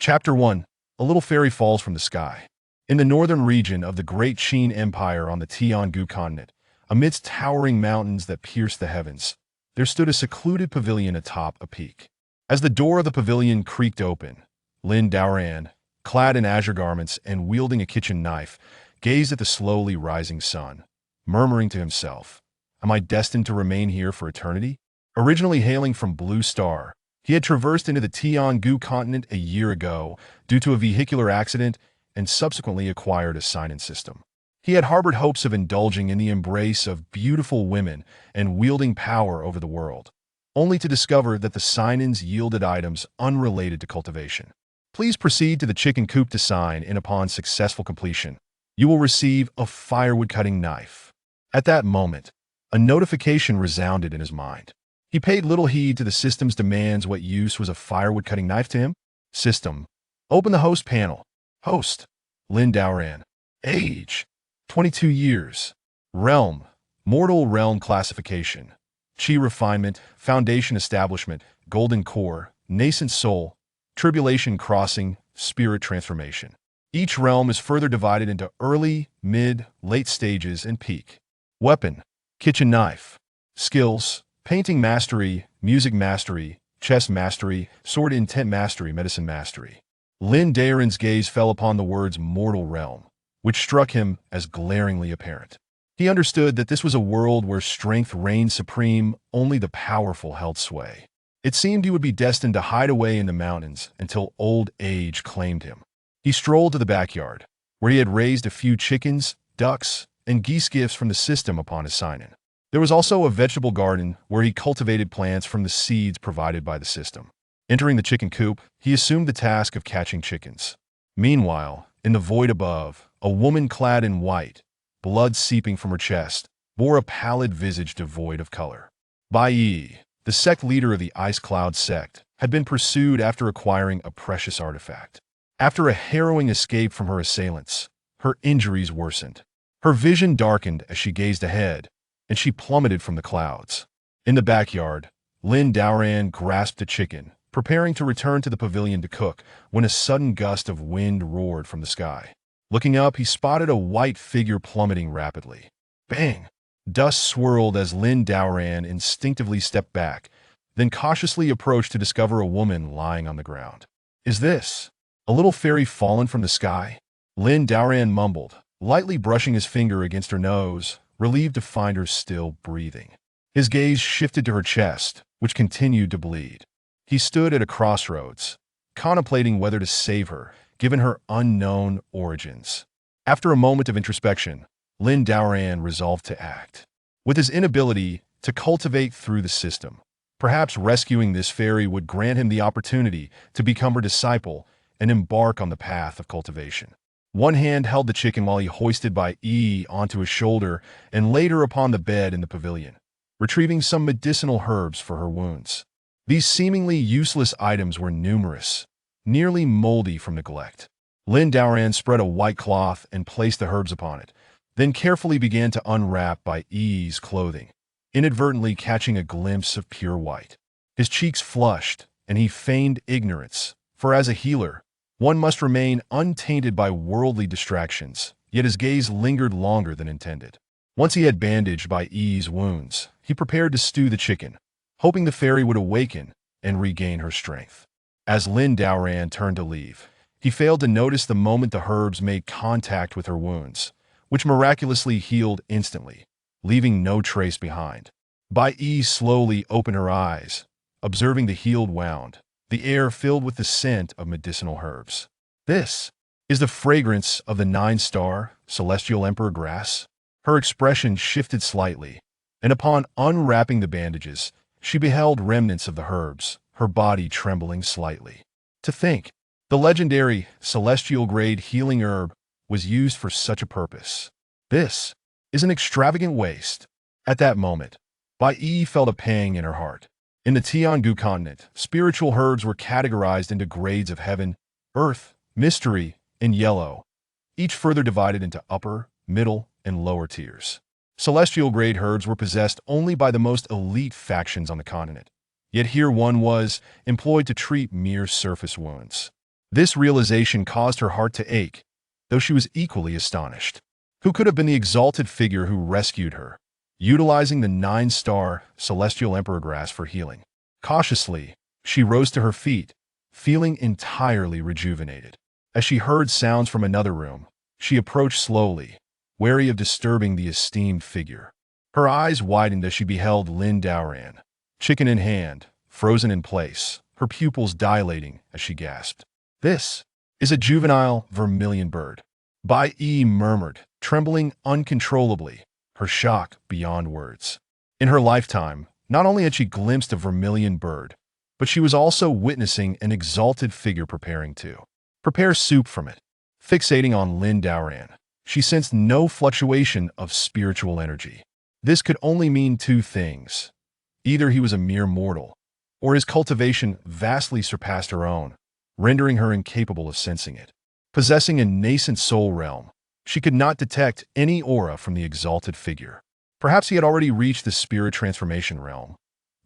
Chapter 1. A little fairy falls from the sky. In the northern region of the great Qin Empire on the Tiangu continent, amidst towering mountains that pierced the heavens, there stood a secluded pavilion atop a peak. As the door of the pavilion creaked open, Lin Daoran, clad in azure garments and wielding a kitchen knife, gazed at the slowly rising sun, murmuring to himself, "Am I destined to remain here for eternity?" Originally hailing from Blue Star, he had traversed into the Tiangu continent a year ago due to a vehicular accident and subsequently acquired a sign-in system. He had harbored hopes of indulging in the embrace of beautiful women and wielding power over the world, only to discover that the sign-ins yielded items unrelated to cultivation. Please proceed to the chicken coop to sign in upon successful completion. You will receive a firewood cutting knife. At that moment, a notification resounded in his mind. He paid little heed to the system's demands. What use was a firewood cutting knife to him? System. Open the host panel. Host. Lin Daoran. Age. 22 years. Realm. Mortal realm classification. Qi refinement. Foundation establishment. Golden core. Nascent soul. Tribulation crossing. Spirit transformation. Each realm is further divided into early, mid, late stages, and peak. Weapon. Kitchen knife. Skills. Painting mastery, music mastery, chess mastery, sword intent mastery, medicine mastery. Lin Daoran's gaze fell upon the words mortal realm, which struck him as glaringly apparent. He understood that this was a world where strength reigned supreme, only the powerful held sway. It seemed he would be destined to hide away in the mountains until old age claimed him. He strolled to the backyard, where he had raised a few chickens, ducks, and geese gifts from the system upon his sign-in. There was also a vegetable garden where he cultivated plants from the seeds provided by the system. Entering the chicken coop, he assumed the task of catching chickens. Meanwhile, in the void above, a woman clad in white, blood seeping from her chest, bore a pallid visage devoid of color. Bai Yi, the sect leader of the Ice Cloud sect, had been pursued after acquiring a precious artifact. After a harrowing escape from her assailants, her injuries worsened. Her vision darkened as she gazed ahead, and she plummeted from the clouds. In the backyard, Lin Daoran grasped a chicken, preparing to return to the pavilion to cook, when a sudden gust of wind roared from the sky. Looking up, he spotted a white figure plummeting rapidly. Bang! Dust swirled as Lin Daoran instinctively stepped back, then cautiously approached to discover a woman lying on the ground. "Is this a little fairy fallen from the sky?" Lin Daoran mumbled, lightly brushing his finger against her nose, relieved to find her still breathing. His gaze shifted to her chest, which continued to bleed. He stood at a crossroads, contemplating whether to save her, given her unknown origins. After a moment of introspection, Lin Daoran resolved to act. With his inability to cultivate through the system, perhaps rescuing this fairy would grant him the opportunity to become her disciple and embark on the path of cultivation. One hand held the chicken while he hoisted Bai Yi onto his shoulder and laid her upon the bed in the pavilion, retrieving some medicinal herbs for her wounds. These seemingly useless items were numerous, nearly moldy from neglect. Lin Daoran spread a white cloth and placed the herbs upon it, then carefully began to unwrap Bai Yi's clothing, inadvertently catching a glimpse of pure white. His cheeks flushed, and he feigned ignorance, for as a healer, one must remain untainted by worldly distractions, yet his gaze lingered longer than intended. Once he had bandaged Bai Yi's wounds, he prepared to stew the chicken, hoping the fairy would awaken and regain her strength. As Lin Daoran turned to leave, he failed to notice the moment the herbs made contact with her wounds, which miraculously healed instantly, leaving no trace behind. Bai Yi slowly opened her eyes, observing the healed wound, the air filled with the scent of medicinal herbs. "This is the fragrance of the 9-star celestial emperor grass." Her expression shifted slightly, and upon unwrapping the bandages, she beheld remnants of the herbs, her body trembling slightly. To think, the legendary celestial-grade healing herb was used for such a purpose. This is an extravagant waste. At that moment, Bai Yi felt a pang in her heart. In the Tiangu continent, spiritual herbs were categorized into grades of heaven, earth, mystery, and yellow, each further divided into upper, middle, and lower tiers. Celestial-grade herbs were possessed only by the most elite factions on the continent, yet here one was employed to treat mere surface wounds. This realization caused her heart to ache, though she was equally astonished. Who could have been the exalted figure who rescued her, utilizing the 9-star celestial emperor grass for healing? Cautiously, she rose to her feet, feeling entirely rejuvenated. As she heard sounds from another room, she approached slowly, wary of disturbing the esteemed figure. Her eyes widened as she beheld Lin Daoran, chicken in hand, frozen in place, her pupils dilating as she gasped. "This is a juvenile vermilion bird," Bai Yi murmured, trembling uncontrollably, her shock beyond words. In her lifetime, not only had she glimpsed a vermilion bird, but she was also witnessing an exalted figure preparing to prepare soup from it. Fixating on Lin Daoran, she sensed no fluctuation of spiritual energy. This could only mean two things. Either he was a mere mortal, or his cultivation vastly surpassed her own, rendering her incapable of sensing it. Possessing a nascent soul realm, she could not detect any aura from the exalted figure. Perhaps he had already reached the spirit transformation realm.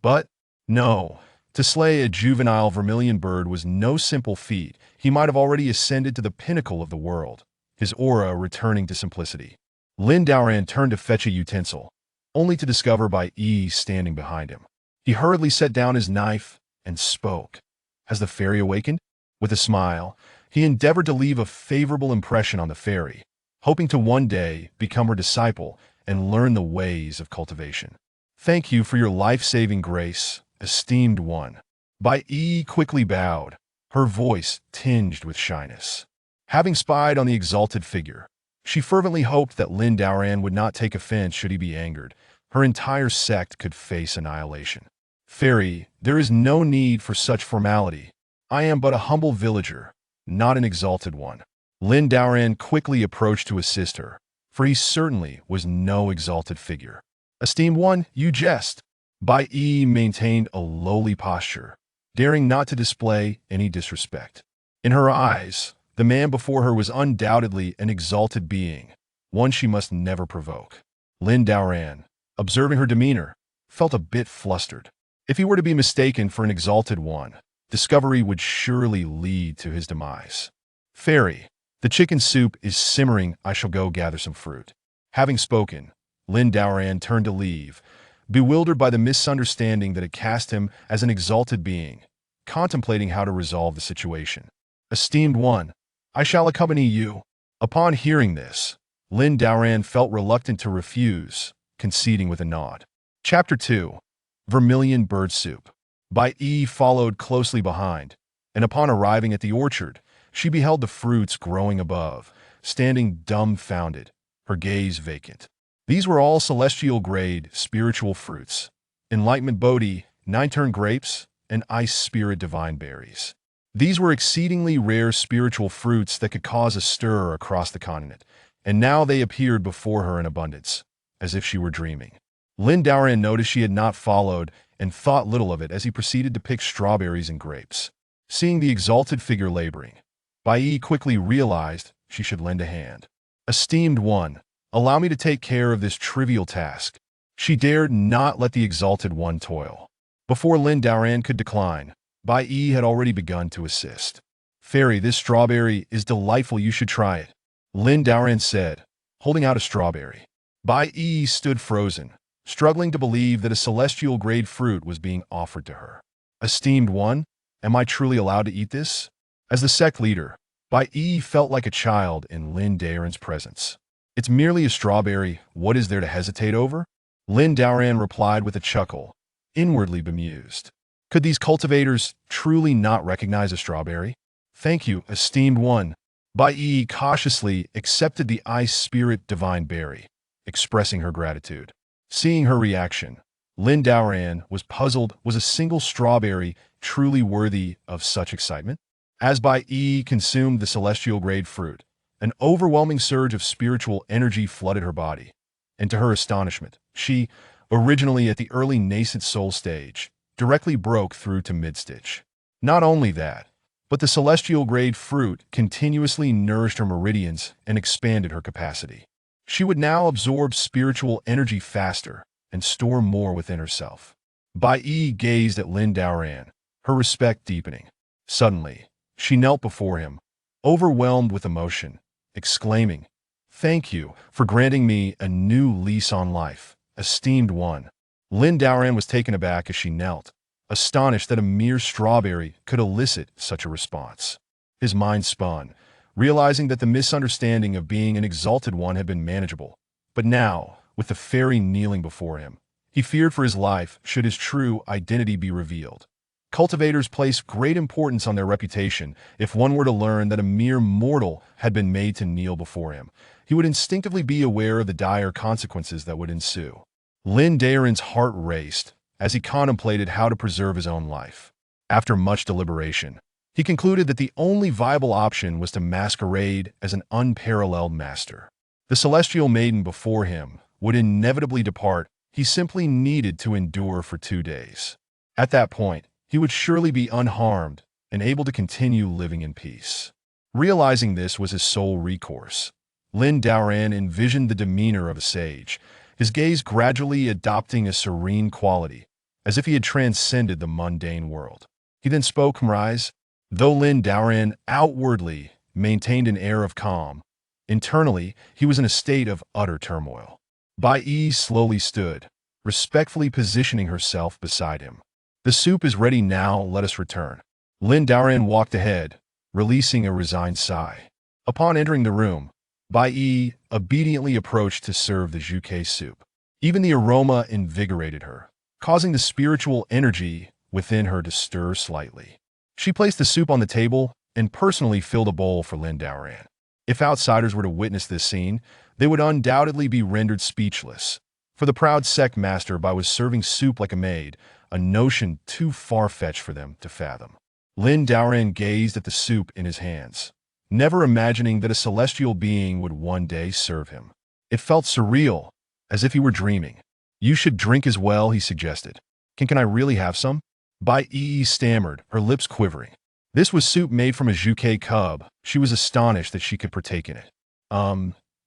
But no, to slay a juvenile vermilion bird was no simple feat. He might have already ascended to the pinnacle of the world, his aura returning to simplicity. Lin Daoran turned to fetch a utensil, only to discover Bai Yi standing behind him. He hurriedly set down his knife and spoke. Has the fairy awakened? With a smile, he endeavored to leave a favorable impression on the fairy, hoping to one day become her disciple and learn the ways of cultivation. "Thank you for your life-saving grace, esteemed one." Bai Yi quickly bowed, her voice tinged with shyness. Having spied on the exalted figure, she fervently hoped that Lin Daoran would not take offense should he be angered. Her entire sect could face annihilation. "Fairy, there is no need for such formality. I am but a humble villager, not an exalted one." Lin Daoran quickly approached to assist her, for he certainly was no exalted figure. "Esteemed one, you jest." Bai Yi maintained a lowly posture, daring not to display any disrespect. In her eyes, the man before her was undoubtedly an exalted being, one she must never provoke. Lin Daoran, observing her demeanor, felt a bit flustered. If he were to be mistaken for an exalted one, discovery would surely lead to his demise. "Fairy, the chicken soup is simmering. I shall go gather some fruit." Having spoken, Lin Daoran turned to leave, bewildered by the misunderstanding that had cast him as an exalted being, contemplating how to resolve the situation. "Esteemed one, I shall accompany you." Upon hearing this, Lin Daoran felt reluctant to refuse, conceding with a nod. Chapter 2. Vermilion Bird Soup. Bai Yi followed closely behind, and upon arriving at the orchard, she beheld the fruits growing above, standing dumbfounded, her gaze vacant. These were all celestial-grade spiritual fruits: Enlightenment Bodhi, 9-turn grapes, and Ice Spirit divine berries. These were exceedingly rare spiritual fruits that could cause a stir across the continent, and now they appeared before her in abundance, as if she were dreaming. Lin Daoran noticed she had not followed and thought little of it as he proceeded to pick strawberries and grapes. Seeing the exalted figure laboring, Bai Yi quickly realized she should lend a hand. "Esteemed one, allow me to take care of this trivial task." She dared not let the exalted one toil. Before Lin Daoran could decline, Bai Yi had already begun to assist. "Fairy, this strawberry is delightful. You should try it," Lin Daoran said, holding out a strawberry. Bai Yi stood frozen, struggling to believe that a celestial-grade fruit was being offered to her. "Esteemed one, am I truly allowed to eat this?" As the sect leader, Bai Yi felt like a child in Lin Daoran's presence. "It's merely a strawberry. What is there to hesitate over?" Lin Daoran replied with a chuckle, inwardly bemused. Could these cultivators truly not recognize a strawberry? "Thank you, esteemed one." Bai Yi cautiously accepted the Ice Spirit divine berry, expressing her gratitude. Seeing her reaction, Lin Daoran was puzzled. Was a single strawberry truly worthy of such excitement? As Bai Yi consumed the celestial-grade fruit, an overwhelming surge of spiritual energy flooded her body, and to her astonishment, she, originally at the early nascent soul stage, directly broke through to mid-stage. Not only that, but the celestial-grade fruit continuously nourished her meridians and expanded her capacity. She would now absorb spiritual energy faster and store more within herself. Bai Yi gazed at Lin Daoran, her respect deepening. Suddenly, She knelt before him, overwhelmed with emotion, exclaiming, "Thank you for granting me a new lease on life, esteemed one." Lin Daoran was taken aback as she knelt, astonished that a mere strawberry could elicit such a response. His mind spun, realizing that the misunderstanding of being an exalted one had been manageable. But now, with the fairy kneeling before him, he feared for his life should his true identity be revealed. Cultivators place great importance on their reputation. If one were to learn that a mere mortal had been made to kneel before him, he would instinctively be aware of the dire consequences that would ensue. Lin Daoran's heart raced as he contemplated how to preserve his own life. After much deliberation, he concluded that the only viable option was to masquerade as an unparalleled master. The celestial maiden before him would inevitably depart. He simply needed to endure for 2 days. At that point, he would surely be unharmed and able to continue living in peace. Realizing this was his sole recourse, Lin Daoran envisioned the demeanor of a sage, his gaze gradually adopting a serene quality, as if he had transcended the mundane world. He then spoke, "Rise." Though Lin Daoran outwardly maintained an air of calm, internally he was in a state of utter turmoil. Bai Yi slowly stood, respectfully positioning herself beside him. "The soup is ready now, let us return." Lin Daoran walked ahead, releasing a resigned sigh. Upon entering the room, Bai Yi obediently approached to serve the Zhuke soup. Even the aroma invigorated her, causing the spiritual energy within her to stir slightly. She placed the soup on the table and personally filled a bowl for Lin Daoran. If outsiders were to witness this scene, they would undoubtedly be rendered speechless. For the proud sect master, Bai was serving soup like a maid, a notion too far-fetched for them to fathom. Lin Daoran gazed at the soup in his hands, never imagining that a celestial being would one day serve him. It felt surreal, as if he were dreaming. "You should drink as well," he suggested. Can I really have some?" Bai Yi stammered, her lips quivering. This was soup made from a Zhuke cub. She was astonished that she could partake in it.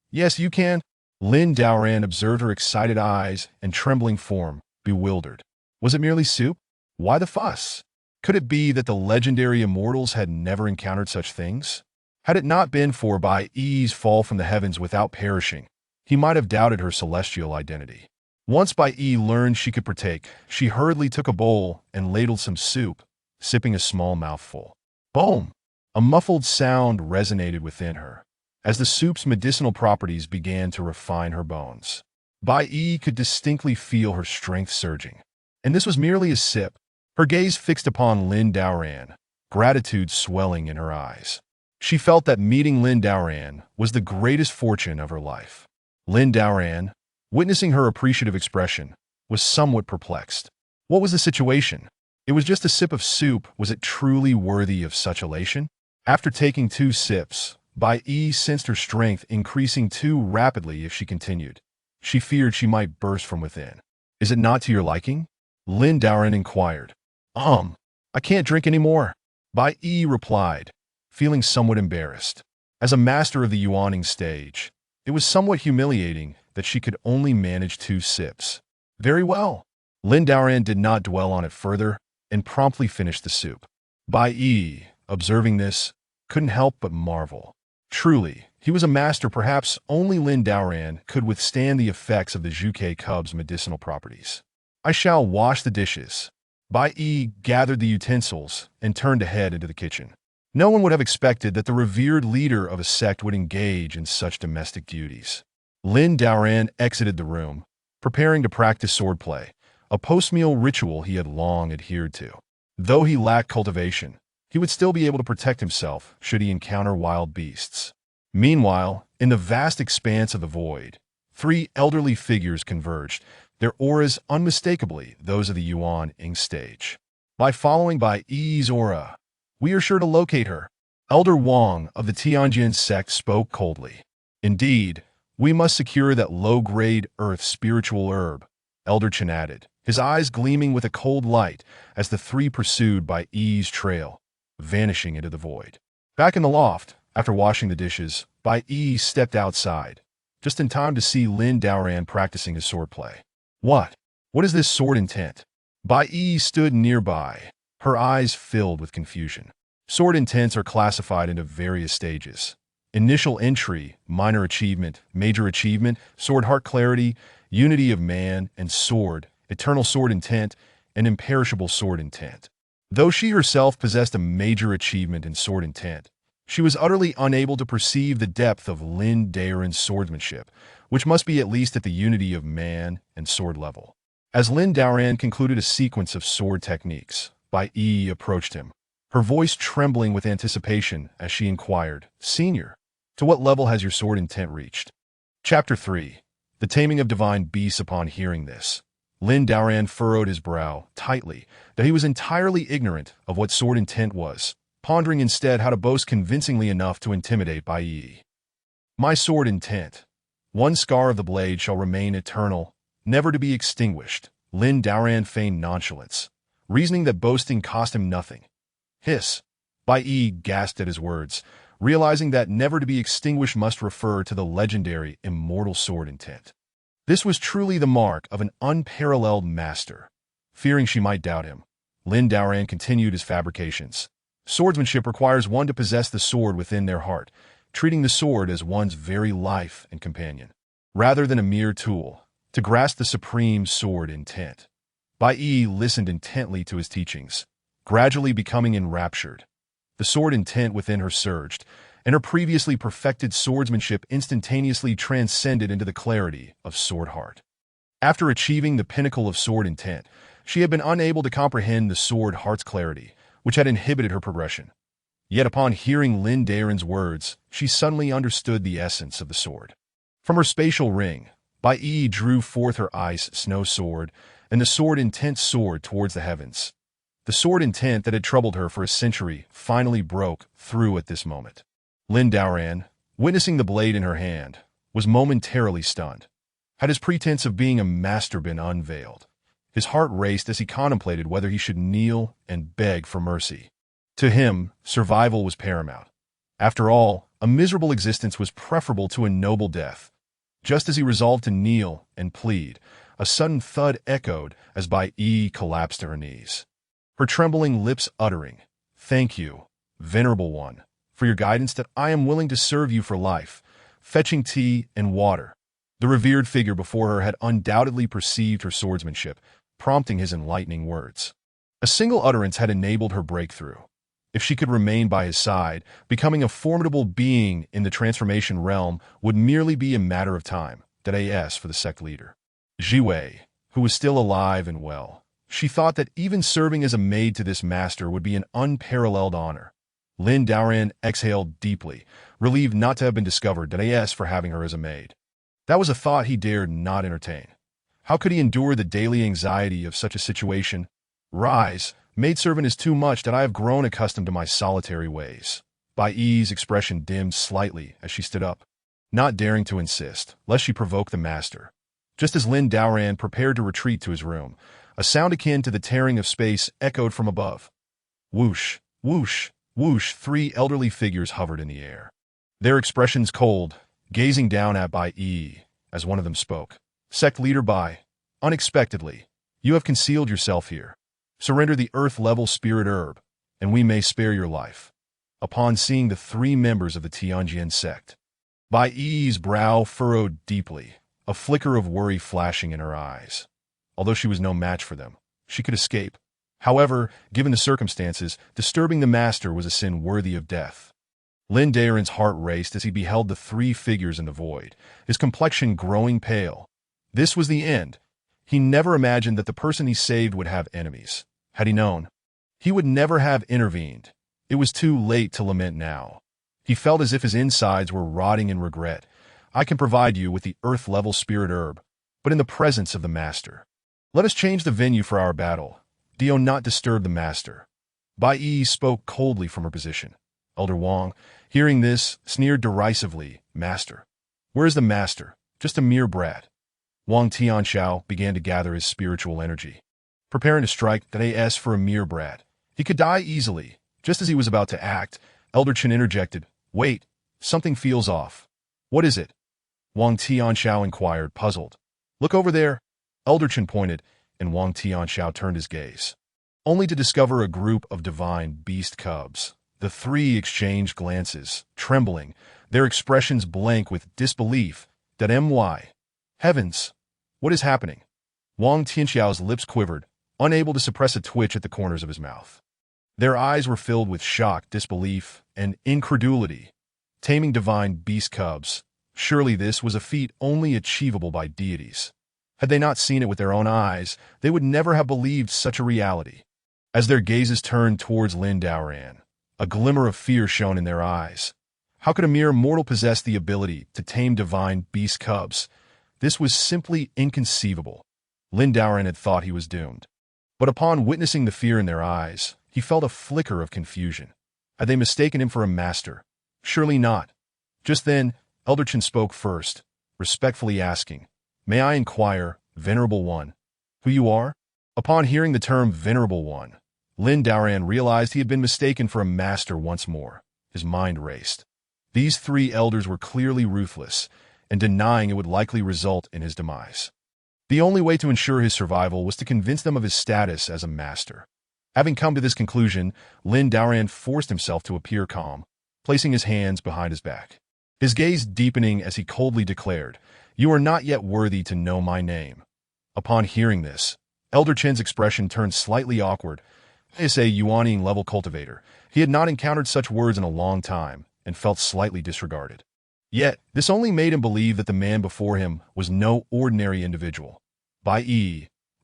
Yes, you can." Lin Daoran observed her excited eyes and trembling form, bewildered. Was it merely soup? Why the fuss? Could it be that the legendary immortals had never encountered such things? Had it not been for Bai Yi's fall from the heavens without perishing, he might have doubted her celestial identity. Once Bai Yi learned she could partake, she hurriedly took a bowl and ladled some soup, sipping a small mouthful. Boom! A muffled sound resonated within her, as the soup's medicinal properties began to refine her bones. Bai Yi could distinctly feel her strength surging. And this was merely a sip. Her gaze fixed upon Lin Daoran, gratitude swelling in her eyes. She felt that meeting Lin Daoran was the greatest fortune of her life. Lin Daoran, witnessing her appreciative expression, was somewhat perplexed. What was the situation? It was just a sip of soup. Was it truly worthy of such elation? After taking 2 sips, Bai Yi sensed her strength increasing too rapidly if she continued. She feared she might burst from within. "Is it not to your liking?" Lin Daoran inquired. I can't drink anymore," Bai Yi replied, feeling somewhat embarrassed. As a master of the yuaning stage, it was somewhat humiliating that she could only manage 2 sips. "Very well." Lin Daoran did not dwell on it further and promptly finished the soup. Bai Yi, observing this, couldn't help but marvel. Truly, he was a master. Perhaps only Lin Daoran could withstand the effects of the Zhuke cub's medicinal properties. "I shall wash the dishes." Bai Yi gathered the utensils and turned to head into the kitchen. No one would have expected that the revered leader of a sect would engage in such domestic duties. Lin Daoran exited the room, preparing to practice swordplay, a post-meal ritual he had long adhered to. Though he lacked cultivation, he would still be able to protect himself should he encounter wild beasts. Meanwhile, in the vast expanse of the void, 3 elderly figures converged, their auras unmistakably those of the yuan-ing stage. By following Bai Yi's aura, we are sure to locate her. Elder Wang of the Tianjin sect spoke coldly. "Indeed, we must secure that low-grade earth spiritual herb," Elder Chen added, his eyes gleaming with a cold light as the 3 pursued Bai Yi's trail, vanishing into the void. Back in the loft, after washing the dishes, Bai Yi stepped outside, just in time to see Lin Daoran practicing his swordplay. What is this sword intent?" Bai Yi stood nearby, her eyes filled with confusion. Sword intents are classified into various stages. Initial entry, minor achievement, major achievement, sword heart clarity, unity of man and sword, eternal sword intent, and imperishable sword intent. Though she herself possessed a major achievement in sword intent, she was utterly unable to perceive the depth of Lin Daren's swordsmanship, which must be at least at the unity of man and sword level. As Lin Daren concluded a sequence of sword techniques, Bai Yi approached him, her voice trembling with anticipation as she inquired, "Senior, to what level has your sword intent reached?" Chapter 3. The Taming of Divine Beasts. Upon hearing this, Lin Daren furrowed his brow tightly, that he was entirely ignorant of what sword intent was, pondering instead how to boast convincingly enough to intimidate Bai Yi. "My sword intent. One scar of the blade shall remain eternal, never to be extinguished." Lin Daren feigned nonchalance, reasoning that boasting cost him nothing. "Hiss." Bai Yi gasped at his words, realizing that never to be extinguished must refer to the legendary immortal sword intent. This was truly the mark of an unparalleled master. Fearing she might doubt him, Lin Daren continued his fabrications. Swordsmanship requires one to possess the sword within their heart, treating the sword as one's very life and companion, rather than a mere tool, to grasp the supreme sword intent. Bai Yi listened intently to his teachings, gradually becoming enraptured. The sword intent within her surged, and her previously perfected swordsmanship instantaneously transcended into the clarity of sword heart. After achieving the pinnacle of sword intent, she had been unable to comprehend the sword heart's clarity, which had inhibited her progression. Yet upon hearing Lin Daren's words, she suddenly understood the essence of the sword. From her spatial ring, Bai Yi drew forth her ice snow sword, and the sword intent soared towards the heavens. The sword intent that had troubled her for a century finally broke through at this moment. Lin Daren, witnessing the blade in her hand, was momentarily stunned. Had his pretense of being a master been unveiled? His heart raced as he contemplated whether he should kneel and beg for mercy. To him, survival was paramount. After all, a miserable existence was preferable to a noble death. Just as he resolved to kneel and plead, a sudden thud echoed as Bai Yi collapsed to her knees, her trembling lips uttering, "Thank you, venerable one, for your guidance that I am willing to serve you for life," fetching tea and water. The revered figure before her had undoubtedly perceived her swordsmanship, prompting his enlightening words. A single utterance had enabled her breakthrough. If she could remain by his side, becoming a formidable being in the transformation realm would merely be a matter of time. As for the sect leader, Jiwei, who was still alive and well, she thought that even serving as a maid to this master would be an unparalleled honor. Lin Daren exhaled deeply, relieved not to have been discovered for having her as a maid. That was a thought he dared not entertain. How could he endure the daily anxiety of such a situation? "Rise, maidservant is too much that I have grown accustomed to my solitary ways." Bai Yi's expression dimmed slightly as she stood up, not daring to insist, lest she provoke the master. Just as Lin Daren prepared to retreat to his room, a sound akin to the tearing of space echoed from above. Whoosh, whoosh, whoosh. 3 elderly figures hovered in the air, their expressions cold, gazing down at Bai Yi as one of them spoke. "Sect leader Bai, unexpectedly, you have concealed yourself here. Surrender the earth-level spirit herb, and we may spare your life." Upon seeing the 3 members of the Tianjin sect, Bai Yi's brow furrowed deeply, a flicker of worry flashing in her eyes. Although she was no match for them, she could escape. However, given the circumstances, disturbing the master was a sin worthy of death. Lin Daren's heart raced as he beheld the 3 figures in the void, his complexion growing pale. This was the end. He never imagined that the person he saved would have enemies. Had he known, he would never have intervened. It was too late to lament now. He felt as if his insides were rotting in regret. "I can provide you with the earth-level spirit herb, but in the presence of the master. Let us change the venue for our battle. Do not disturb the master." Bai Yi spoke coldly from her position. Elder Wang, hearing this, sneered derisively, "Master? Where is the master? Just a mere brat." Wang Tianxiao began to gather his spiritual energy, preparing to strike as for a mere brat. He could die easily. Just as he was about to act, Elder Chen interjected, "Wait, something feels off." "What is it?" Wang Tianxiao inquired, puzzled. "Look over there." Elder Chen pointed, and Wang Tianxiao turned his gaze, only to discover a group of divine beast cubs, The three exchanged glances, trembling, their expressions blank with disbelief. My heavens! What is happening? Wang Tianxiao's lips quivered, unable to suppress a twitch at the corners of his mouth. Their eyes were filled with shock, disbelief, and incredulity. Taming divine beast cubs. Surely this was a feat only achievable by deities. Had they not seen it with their own eyes, they would never have believed such a reality. As their gazes turned towards Lin Daoran, a glimmer of fear shone in their eyes. How could a mere mortal possess the ability to tame divine beast cubs? This was simply inconceivable. Lin Daoran had thought he was doomed. But upon witnessing the fear in their eyes, he felt a flicker of confusion. Had they mistaken him for a master? Surely not. Just then, Elder Chen spoke first, respectfully asking, "May I inquire, Venerable One, who you are?" Upon hearing the term Venerable One, Lin Daoran realized he had been mistaken for a master once more. His mind raced. These three elders were clearly ruthless, and denying it would likely result in his demise. The only way to ensure his survival was to convince them of his status as a master. Having come to this conclusion, Lin Daoran forced himself to appear calm, placing his hands behind his back. His gaze deepening as he coldly declared, "You are not yet worthy to know my name." Upon hearing this, Elder Chen's expression turned slightly awkward. As a Yuaniing-level cultivator, he had not encountered such words in a long time, and felt slightly disregarded. Yet, this only made him believe that the man before him was no ordinary individual.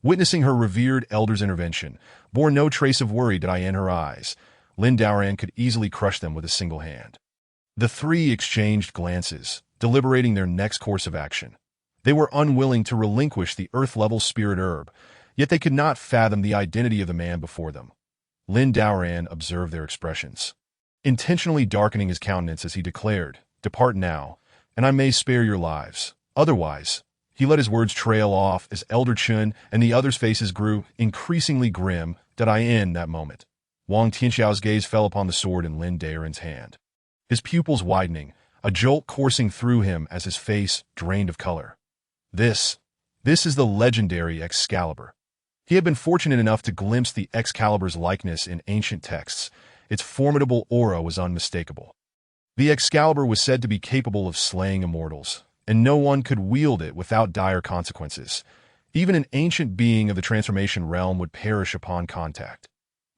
Witnessing her revered elder's intervention, bore no trace of worry did in her eyes. Lin Daoran could easily crush them with a single hand. The three exchanged glances, deliberating their next course of action. They were unwilling to relinquish the earth-level spirit herb, yet they could not fathom the identity of the man before them. Lin Daoran observed their expressions, intentionally darkening his countenance as he declared, "Depart now, and I may spare your lives. Otherwise—" He let his words trail off as Elder Chen and the others' faces grew increasingly grim. In that moment, Wang Tianxiao's gaze fell upon the sword in Lin Daoran's hand. His pupils widening, a jolt coursing through him as his face drained of color. This is the legendary Excalibur. He had been fortunate enough to glimpse the Excalibur's likeness in ancient texts. Its formidable aura was unmistakable. The Excalibur was said to be capable of slaying immortals, and no one could wield it without dire consequences. Even an ancient being of the transformation realm would perish upon contact.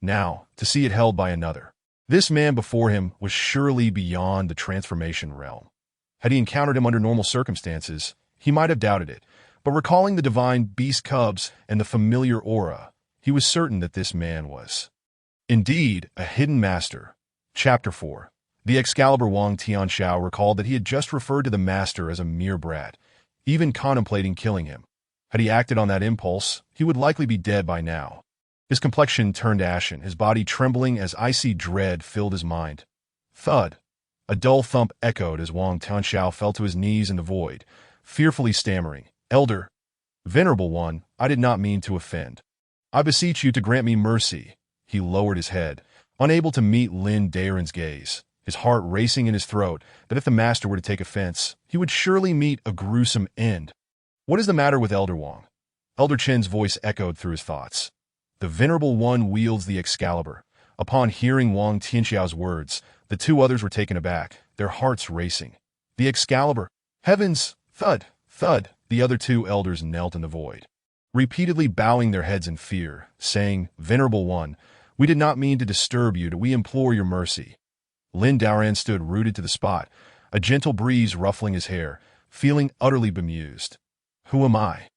Now, to see it held by another. This man before him was surely beyond the transformation realm. Had he encountered him under normal circumstances, he might have doubted it, but recalling the divine beast cubs and the familiar aura, he was certain that this man was indeed a hidden master. Chapter 4. The Excalibur. Wang Tianxiao recalled that he had just referred to the master as a mere brat, even contemplating killing him. Had he acted on that impulse, he would likely be dead by now. His complexion turned ashen, his body trembling as icy dread filled his mind. Thud! A dull thump echoed as Wang Tianxiao fell to his knees in the void, fearfully stammering, "Elder, Venerable One, I did not mean to offend. I beseech you to grant me mercy." He lowered his head, unable to meet Lin Daoran's gaze, his heart racing in his throat that if the master were to take offense, he would surely meet a gruesome end. "What is the matter with Elder Wang?" Elder Chen's voice echoed through his thoughts. "The Venerable One wields the Excalibur." Upon hearing Wang Tianxiao's words, the two others were taken aback, their hearts racing. "The Excalibur! Heavens! Thud! Thud!" The other two elders knelt in the void, repeatedly bowing their heads in fear, saying, "Venerable One, we did not mean to disturb you, we implore your mercy." Lin Daoran stood rooted to the spot, a gentle breeze ruffling his hair, feeling utterly bemused. Who am I?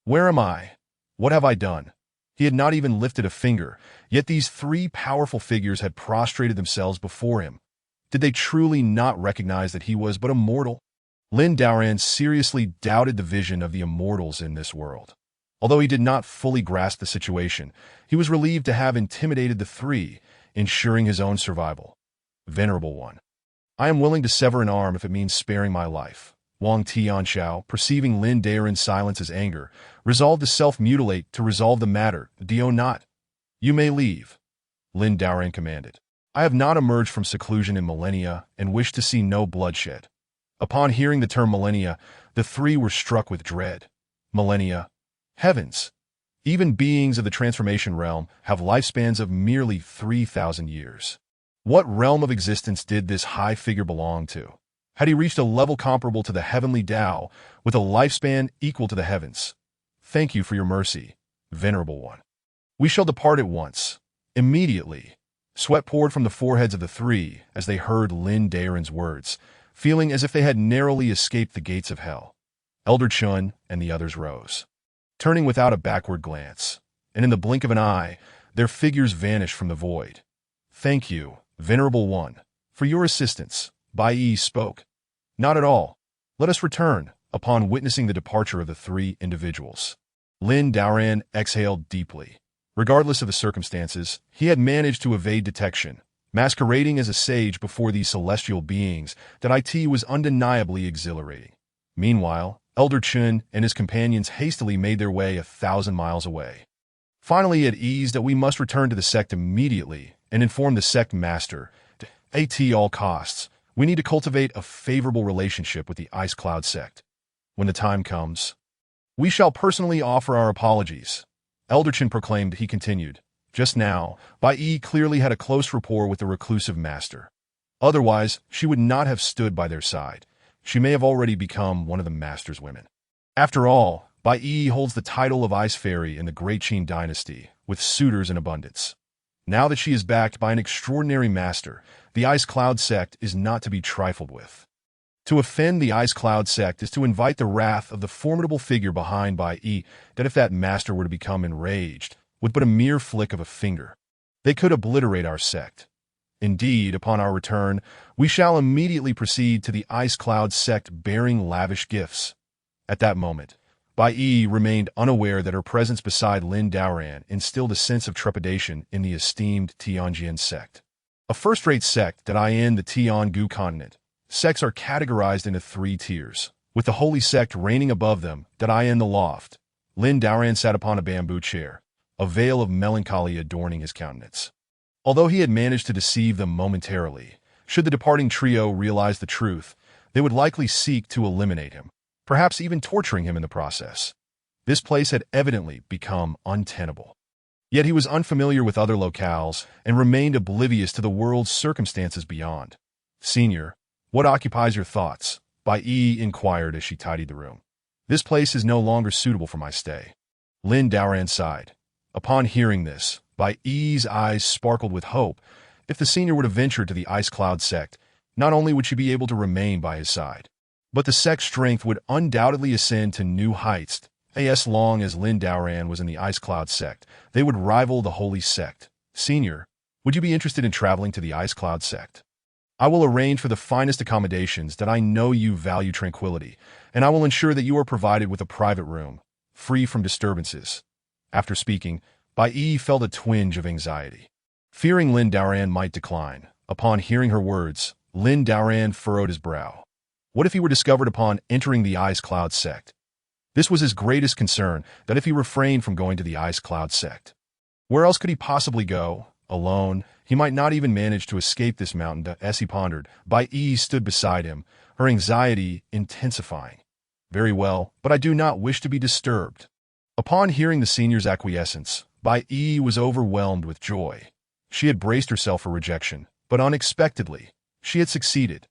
Where am I? What have I done? He had not even lifted a finger, yet these three powerful figures had prostrated themselves before him. Did they truly not recognize that he was but a mortal? Lin Daoran seriously doubted the vision of the immortals in this world. Although he did not fully grasp the situation, he was relieved to have intimidated the three, ensuring his own survival. "Venerable One, I am willing to sever an arm if it means sparing my life." Wang Tianxiao, perceiving Lin Daoran's silence as anger, resolved to self-mutilate to resolve the matter. "Do not. You may leave," Lin Daoran commanded. "I have not emerged from seclusion in millennia and wish to see no bloodshed." Upon hearing the term millennia, the three were struck with dread. Millennia? Heavens! Even beings of the transformation realm have lifespans of merely 3,000 years. What realm of existence did this high figure belong to? Had he reached a level comparable to the heavenly Tao, with a lifespan equal to the heavens? Thank you for your mercy, Venerable One. We shall depart at once. Immediately. Sweat poured from the foreheads of the three as they heard Lin Daren's words, feeling as if they had narrowly escaped the gates of hell. Elder Chun and the others rose, turning without a backward glance, and in the blink of an eye, their figures vanished from the void. Thank you, Venerable One, for your assistance, Bai Yi spoke. Not at all. Let us return, upon witnessing the departure of the three individuals. Lin Daoran exhaled deeply. Regardless of the circumstances, he had managed to evade detection. Masquerading as a sage before these celestial beings, that it was undeniably exhilarating. Meanwhile, Elder Chun and his companions hastily made their way 1,000 miles away. Finally at ease that we must return to the sect immediately and inform the sect master, at all costs, we need to cultivate a favorable relationship with the Ice Cloud sect. When the time comes, we shall personally offer our apologies. Elder Chun proclaimed. He continued. Just now, Bai Yi clearly had a close rapport with the reclusive master. Otherwise, she would not have stood by their side. She may have already become one of the master's women. After all, Bai Yi holds the title of Ice Fairy in the Great Qin dynasty, with suitors in abundance. Now that she is backed by an extraordinary master, the Ice Cloud sect is not to be trifled with. To offend the Ice Cloud sect is to invite the wrath of the formidable figure behind Bai Yi, that if that master were to become enraged, with but a mere flick of a finger, they could obliterate our sect. Indeed, upon our return, we shall immediately proceed to the Ice Cloud sect bearing lavish gifts. At that moment, Bai Yi remained unaware that her presence beside Lin Daoran instilled a sense of trepidation in the esteemed Tianjin sect. A first-rate sect that in the Tiangu continent. Sects are categorized into 3 tiers, with the holy sect reigning above them, that in the loft. Lin Daoran sat upon a bamboo chair, a veil of melancholy adorning his countenance. Although he had managed to deceive them momentarily, should the departing trio realize the truth, they would likely seek to eliminate him, perhaps even torturing him in the process. This place had evidently become untenable. Yet he was unfamiliar with other locales and remained oblivious to the world's circumstances beyond. Senior, what occupies your thoughts? Bai Yi inquired as she tidied the room. This place is no longer suitable for my stay. Lin Daoran sighed. Upon hearing this, Bai Yi's eyes sparkled with hope. If the senior were to venture to the Ice Cloud sect, not only would she be able to remain by his side, but the sect's strength would undoubtedly ascend to new heights. As long as Lin Daoran was in the Ice Cloud sect, they would rival the Holy Sect. Senior, would you be interested in traveling to the Ice Cloud sect? I will arrange for the finest accommodations that I know you value tranquility, and I will ensure that you are provided with a private room, free from disturbances. After speaking, Bai Yi felt a twinge of anxiety. Fearing Lin Daoran might decline, upon hearing her words, Lin Daoran furrowed his brow. What if he were discovered upon entering the Ice Cloud sect? This was his greatest concern, that if he refrained from going to the Ice Cloud sect, where else could he possibly go? Alone, he might not even manage to escape this mountain. As he pondered, Bai Yi stood beside him, her anxiety intensifying. Very well, but I do not wish to be disturbed. Upon hearing the senior's acquiescence, Bai Yi was overwhelmed with joy. She had braced herself for rejection, but unexpectedly, she had succeeded.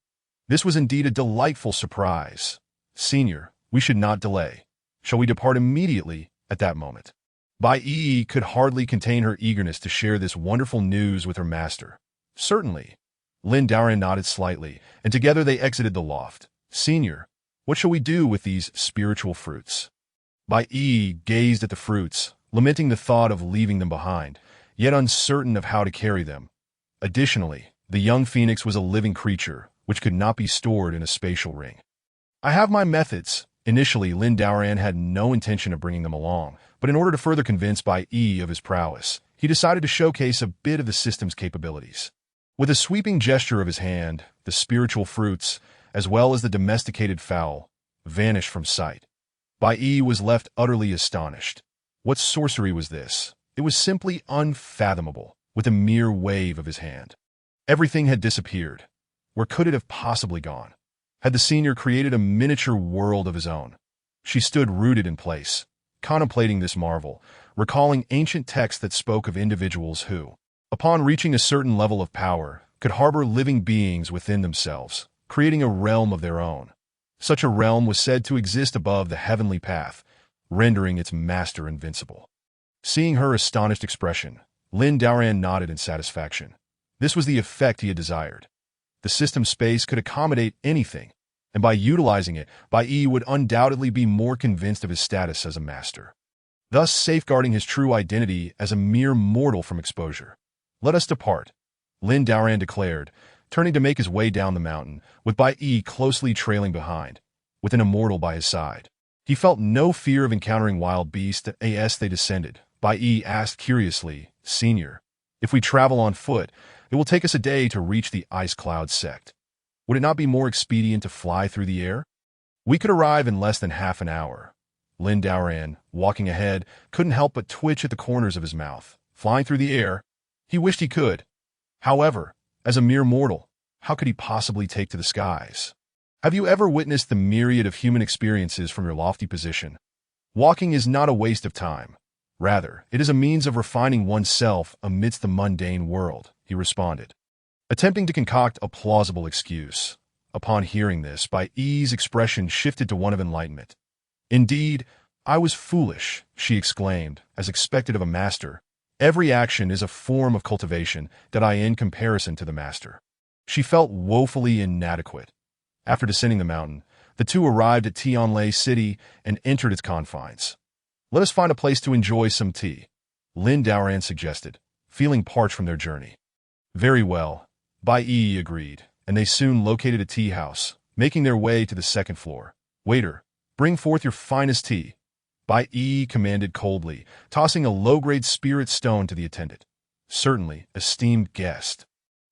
This was indeed a delightful surprise. Senior, we should not delay. Shall we depart immediately at that moment? Bai Yi could hardly contain her eagerness to share this wonderful news with her master. Certainly. Lin Daoran nodded slightly, and together they exited the loft. Senior, what shall we do with these spiritual fruits? Bai Yi gazed at the fruits, lamenting the thought of leaving them behind, yet uncertain of how to carry them. Additionally, the young phoenix was a living creature, which could not be stored in a spatial ring. I have my methods. Initially, Lin Daoran had no intention of bringing them along, but in order to further convince Bai Yi of his prowess, he decided to showcase a bit of the system's capabilities. With a sweeping gesture of his hand, the spiritual fruits, as well as the domesticated fowl, vanished from sight. Bai Yi was left utterly astonished. What sorcery was this? It was simply unfathomable, with a mere wave of his hand. Everything had disappeared. Where could it have possibly gone? Had the senior created a miniature world of his own? She stood rooted in place, contemplating this marvel, recalling ancient texts that spoke of individuals who, upon reaching a certain level of power, could harbor living beings within themselves, creating a realm of their own. Such a realm was said to exist above the heavenly path, rendering its master invincible. Seeing her astonished expression, Lin Daoran nodded in satisfaction. This was the effect he had desired. The system space could accommodate anything, and by utilizing it, Bai Yi would undoubtedly be more convinced of his status as a master, thus safeguarding his true identity as a mere mortal from exposure. "Let us depart," Lin Daoran declared, turning to make his way down the mountain, with Bai Yi closely trailing behind, with an immortal by his side. He felt no fear of encountering wild beasts as they descended. Bai Yi asked curiously, "Senior, if we travel on foot, it will take us a day to reach the ice cloud sect. Would it not be more expedient to fly through the air? We could arrive in less than half an hour." Lin Daoran, walking ahead, couldn't help but twitch at the corners of his mouth. Flying through the air? He wished he could. However, as a mere mortal, how could he possibly take to the skies? Have you ever witnessed the myriad of human experiences from your lofty position? Walking is not a waste of time. Rather, it is a means of refining oneself amidst the mundane world, he responded, attempting to concoct a plausible excuse. Upon hearing this, Bai Yi's expression shifted to one of enlightenment. "Indeed, I was foolish," she exclaimed, as expected of a master. "Every action is a form of cultivation that I in comparison to the master." She felt woefully inadequate. After descending the mountain, the two arrived at Tianlai City and entered its confines. "Let us find a place to enjoy some tea," Lin Daoran suggested, feeling parched from their journey. "Very well," Bai Yi agreed, and they soon located a tea house, making their way to the second floor. "Waiter, bring forth your finest tea," Bai Yi commanded coldly, tossing a low-grade spirit stone to the attendant. "Certainly, esteemed guest.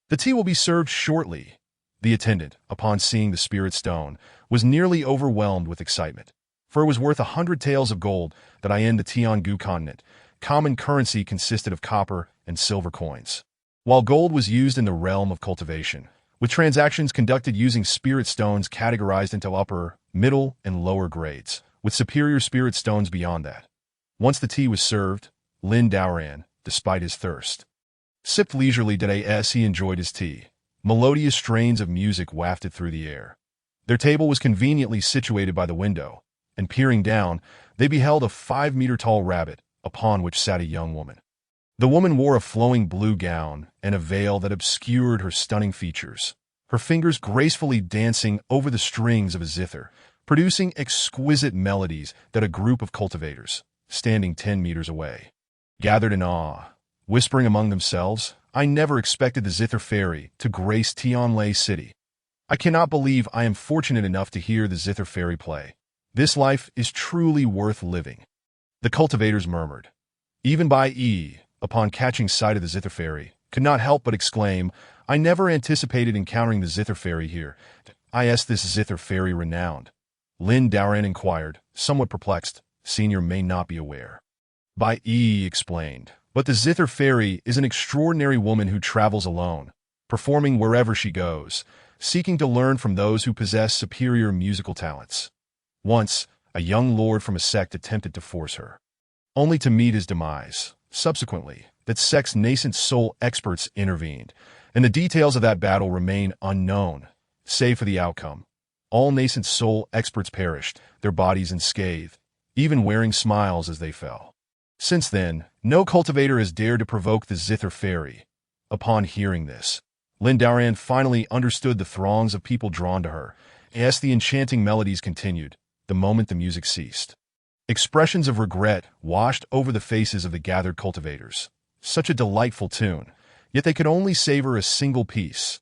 The tea will be served shortly." The attendant, upon seeing the spirit stone, was nearly overwhelmed with excitement, for it was worth 100 taels of gold that in the Tiangu continent, common currency consisted of copper and silver coins, while gold was used in the realm of cultivation, with transactions conducted using spirit stones categorized into upper, middle, and lower grades, with superior spirit stones beyond that. Once the tea was served, Lin Daoran, despite his thirst, sipped leisurely as he enjoyed his tea. Melodious strains of music wafted through the air. Their table was conveniently situated by the window, and peering down, they beheld a 5-meter-tall rabbit, upon which sat a young woman. The woman wore a flowing blue gown and a veil that obscured her stunning features, her fingers gracefully dancing over the strings of a zither, producing exquisite melodies that a group of cultivators, standing 10 meters away, gathered in awe, whispering among themselves, "I never expected the Zither Fairy to grace Tianlai City. I cannot believe I am fortunate enough to hear the Zither Fairy play. This life is truly worth living." The cultivators murmured. Even Bai Yi, upon catching sight of the Zither Fairy, could not help but exclaim, "I never anticipated encountering the Zither Fairy here. Is this Zither Fairy renowned?" Lin Daoran inquired, somewhat perplexed. "Senior may not be aware," Bai Yi explained, "but the Zither Fairy is an extraordinary woman who travels alone, performing wherever she goes, seeking to learn from those who possess superior musical talents. Once, a young lord from a sect attempted to force her, only to meet his demise. Subsequently, that sect's nascent soul experts intervened, and the details of that battle remain unknown, save for the outcome. All nascent soul experts perished, their bodies unscathed, even wearing smiles as they fell. Since then, no cultivator has dared to provoke the Zither Fairy." Upon hearing this, Lin Daoran finally understood the throngs of people drawn to her, as the enchanting melodies continued, the moment the music ceased. Expressions of regret washed over the faces of the gathered cultivators. Such a delightful tune, yet they could only savor a single piece.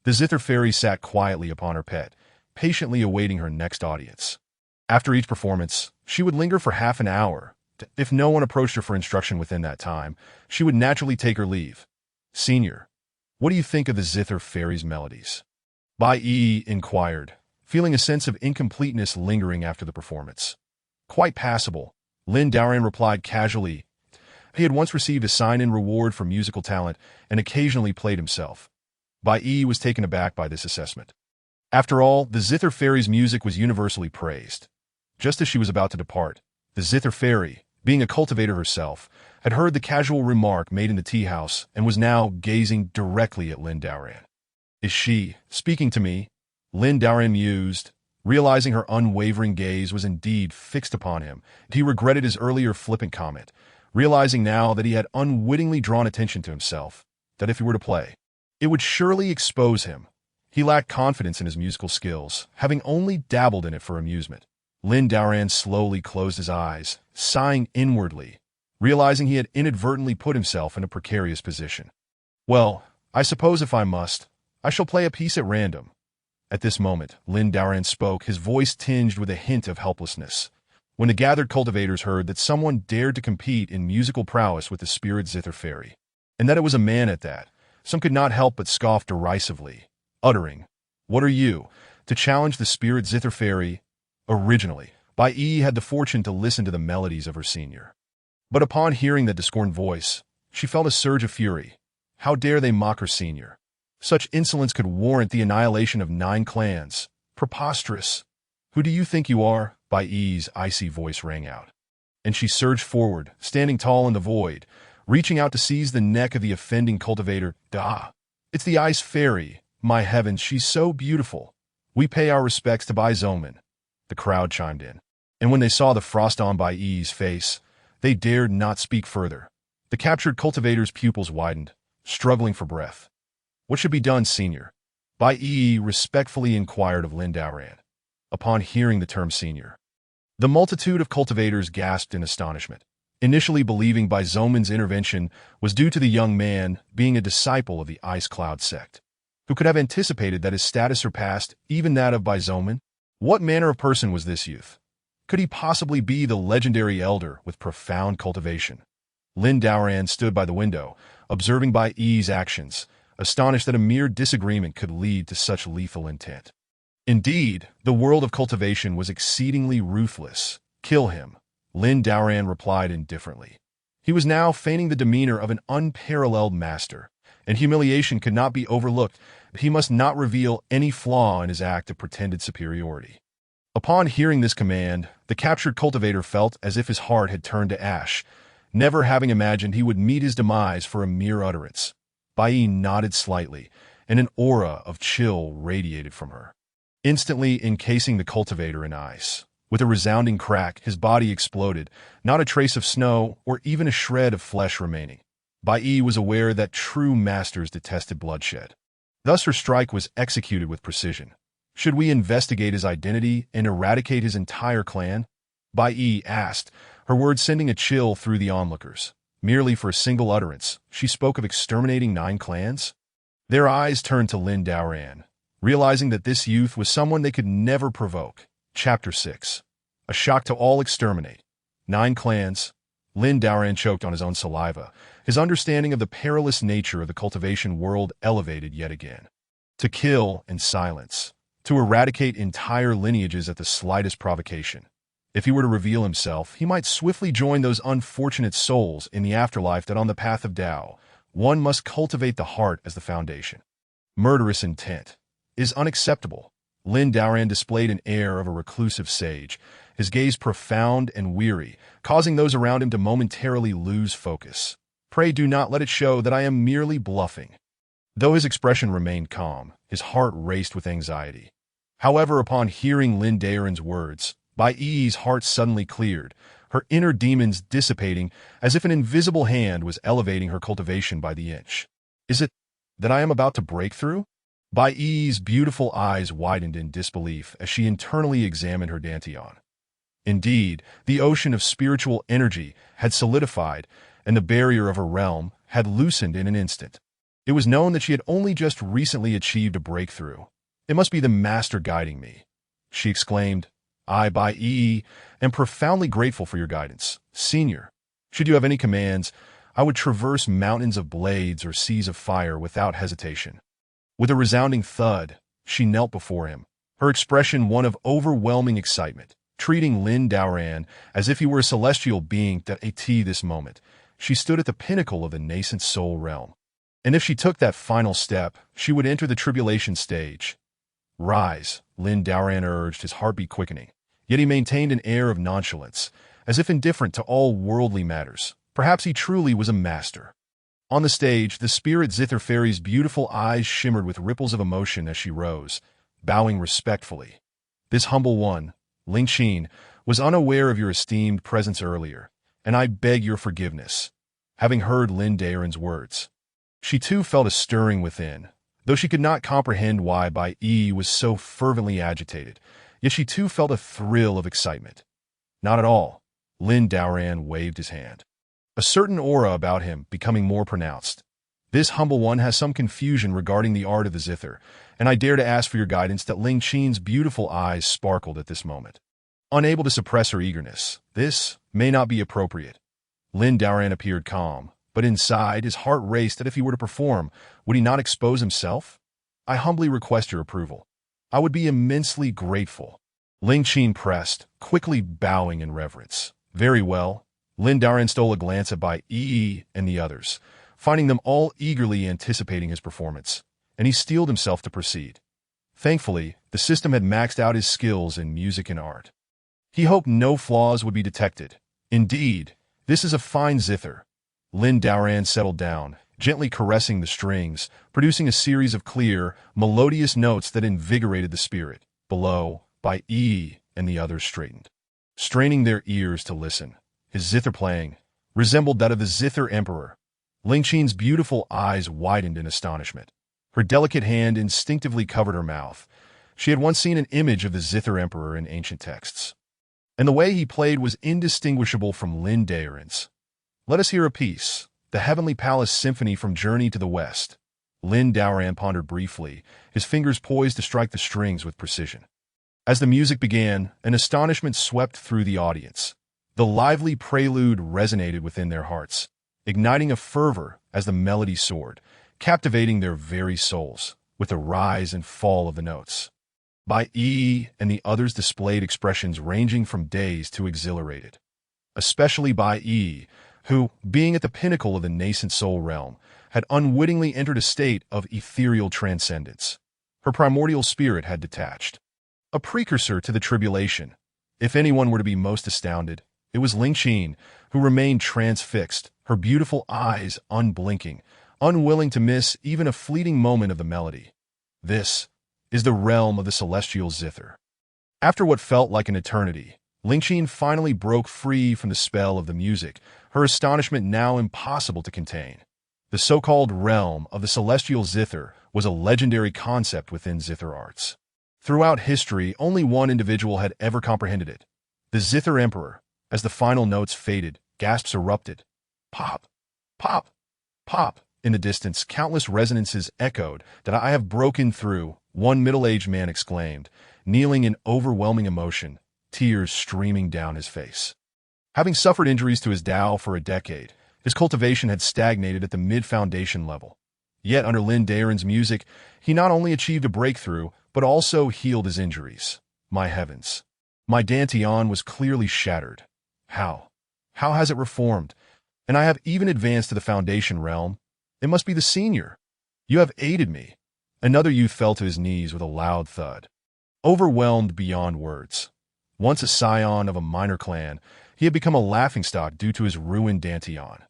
The Zither Fairy sat quietly upon her pet, patiently awaiting her next audience. After each performance, she would linger for half an hour. If no one approached her for instruction within that time, she would naturally take her leave. "Senior, what do you think of the Zither Fairy's melodies?" Bai Yi inquired, feeling a sense of incompleteness lingering after the performance. "Quite passable," Lin Daoran replied casually. He had once received a sign-in reward for musical talent and occasionally played himself. Bai Yi was taken aback by this assessment. After all, the Zither Fairy's music was universally praised. Just as she was about to depart, the Zither Fairy, being a cultivator herself, had heard the casual remark made in the tea house and was now gazing directly at Lin Daoran. Is she speaking to me? Lin Daoran mused, realizing her unwavering gaze was indeed fixed upon him. He regretted his earlier flippant comment, realizing now that he had unwittingly drawn attention to himself, that if he were to play, it would surely expose him. He lacked confidence in his musical skills, having only dabbled in it for amusement. Lin Daoran slowly closed his eyes, sighing inwardly, realizing he had inadvertently put himself in a precarious position. Well, I suppose if I must, I shall play a piece at random. At this moment, Lin Daoran spoke, his voice tinged with a hint of helplessness. When the gathered cultivators heard that someone dared to compete in musical prowess with the spirit zither fairy, and that it was a man at that, some could not help but scoff derisively, uttering, "What are you, to challenge the spirit zither fairy?" Originally, Bai Yi had the fortune to listen to the melodies of her senior. But upon hearing that discordant voice, she felt a surge of fury. How dare they mock her senior? Such insolence could warrant the annihilation of 9 clans. Preposterous. Who do you think you are? Bai Yi's icy voice rang out. And she surged forward, standing tall in the void, reaching out to seize the neck of the offending cultivator. "Da! It's the ice fairy. My heavens, she's so beautiful. We pay our respects to Bai Zoman." The crowd chimed in. And when they saw the frost on Bai Yi's face, they dared not speak further. The captured cultivator's pupils widened, struggling for breath. "What should be done, senior?" Bai Yi respectfully inquired of Lin Daoran. Upon hearing the term senior, the multitude of cultivators gasped in astonishment, initially believing Bai Zoman's intervention was due to the young man being a disciple of the Ice Cloud sect. Who could have anticipated that his status surpassed even that of Bai Zoman? What manner of person was this youth? Could he possibly be the legendary elder with profound cultivation? Lin Daoran stood by the window, observing Bai Yi's actions, astonished that a mere disagreement could lead to such lethal intent. Indeed, the world of cultivation was exceedingly ruthless. "Kill him," Lin Daoran replied indifferently. He was now feigning the demeanor of an unparalleled master, and humiliation could not be overlooked. He must not reveal any flaw in his act of pretended superiority. Upon hearing this command, the captured cultivator felt as if his heart had turned to ash, never having imagined he would meet his demise for a mere utterance. Bai Yi nodded slightly, and an aura of chill radiated from her, instantly encasing the cultivator in ice. With a resounding crack, his body exploded, not a trace of snow or even a shred of flesh remaining. Bai Yi was aware that true masters detested bloodshed. Thus her strike was executed with precision. Should we investigate his identity and eradicate his entire clan? Bai Yi asked, her words sending a chill through the onlookers. Merely for a single utterance, she spoke of exterminating 9 clans? Their eyes turned to Lin Daoran, realizing that this youth was someone they could never provoke. Chapter 6. A shock to all exterminate. 9 clans. Lin Daoran choked on his own saliva, his understanding of the perilous nature of the cultivation world elevated yet again. To kill and silence. To eradicate entire lineages at the slightest provocation. If he were to reveal himself, he might swiftly join those unfortunate souls in the afterlife that on the path of Tao, one must cultivate the heart as the foundation. Murderous intent is unacceptable. Lin Daoran displayed an air of a reclusive sage, his gaze profound and weary, causing those around him to momentarily lose focus. "Pray do not let it show that I am merely bluffing." Though his expression remained calm, his heart raced with anxiety. However, upon hearing Lin Daoran's words, Bai Yi's heart suddenly cleared, her inner demons dissipating as if an invisible hand was elevating her cultivation by the inch. "Is it that I am about to break through?" Bai Yi's beautiful eyes widened in disbelief as she internally examined her dantian. Indeed, the ocean of spiritual energy had solidified, and the barrier of her realm had loosened in an instant. It was known that she had only just recently achieved a breakthrough. "It must be the master guiding me," she exclaimed. "I, Bai Yi, am profoundly grateful for your guidance, senior. Should you have any commands, I would traverse mountains of blades or seas of fire without hesitation." With a resounding thud, she knelt before him, her expression one of overwhelming excitement, treating Lin Daoran as if he were a celestial being. At this moment, she stood at the pinnacle of the nascent soul realm. And if she took that final step, she would enter the tribulation stage. "Rise," Lin Daoran urged, his heartbeat quickening. Yet he maintained an air of nonchalance, as if indifferent to all worldly matters. Perhaps he truly was a master. On the stage, the spirit Zither Fairy's beautiful eyes shimmered with ripples of emotion as she rose, bowing respectfully. This humble one, Ling Qin, was unaware of your esteemed presence earlier, and I beg your forgiveness. Having heard Lin Daren's words, she too felt a stirring within. Though she could not comprehend why Bai Yi was so fervently agitated, yet she too felt a thrill of excitement. Not at all. Lin Daoran waved his hand, a certain aura about him becoming more pronounced. This humble one has some confusion regarding the art of the zither, and I dare to ask for your guidance. That Ling Qin's beautiful eyes sparkled at this moment, unable to suppress her eagerness. This may not be appropriate. Lin Daoran appeared calm, but inside his heart raced that if he were to perform, would he not expose himself? I humbly request your approval. I would be immensely grateful. Ling Qin pressed, quickly bowing in reverence. Very well. Lin Daoran stole a glance at Bai Yi and the others, finding them all eagerly anticipating his performance, and he steeled himself to proceed. Thankfully, the system had maxed out his skills in music and art. He hoped no flaws would be detected. Indeed, this is a fine zither. Lin Daoran settled down, gently caressing the strings, producing a series of clear, melodious notes that invigorated the spirit. Below, Bai Yi and the others straightened, straining their ears to listen. His zither playing resembled that of the Zither Emperor. Ling Qin's beautiful eyes widened in astonishment. Her delicate hand instinctively covered her mouth. She had once seen an image of the Zither Emperor in ancient texts, and the way he played was indistinguishable from Lin Daoran's. Let us hear a piece, the Heavenly Palace Symphony from Journey to the West. Lin Daoran pondered briefly, his fingers poised to strike the strings with precision. As the music began, an astonishment swept through the audience. The lively prelude resonated within their hearts, igniting a fervor as the melody soared, captivating their very souls with the rise and fall of the notes. Bai Yi and the others displayed expressions ranging from dazed to exhilarated. Especially Bai Yi, who, being at the pinnacle of the nascent soul realm, had unwittingly entered a state of ethereal transcendence. Her primordial spirit had detached, a precursor to the tribulation. If anyone were to be most astounded, it was Ling Qin, who remained transfixed, her beautiful eyes unblinking, unwilling to miss even a fleeting moment of the melody. This is the realm of the celestial zither. After what felt like an eternity, Ling Qin finally broke free from the spell of the music, her astonishment now impossible to contain. The so-called realm of the celestial zither was a legendary concept within zither arts. Throughout history, only one individual had ever comprehended it, the Zither Emperor. As the final notes faded, gasps erupted. Pop, pop, pop. In the distance, countless resonances echoed. That I have broken through, one middle-aged man exclaimed, kneeling in overwhelming emotion, tears streaming down his face. Having suffered injuries to his Tao for a decade, his cultivation had stagnated at the mid-foundation level. Yet under Lin Daoran's music, he not only achieved a breakthrough, but also healed his injuries. My heavens. My Dantian was clearly shattered. How? How has it reformed? And I have even advanced to the foundation realm. It must be the senior. You have aided me. Another youth fell to his knees with a loud thud, overwhelmed beyond words. Once a scion of a minor clan, he had become a laughingstock due to his ruined Dantian.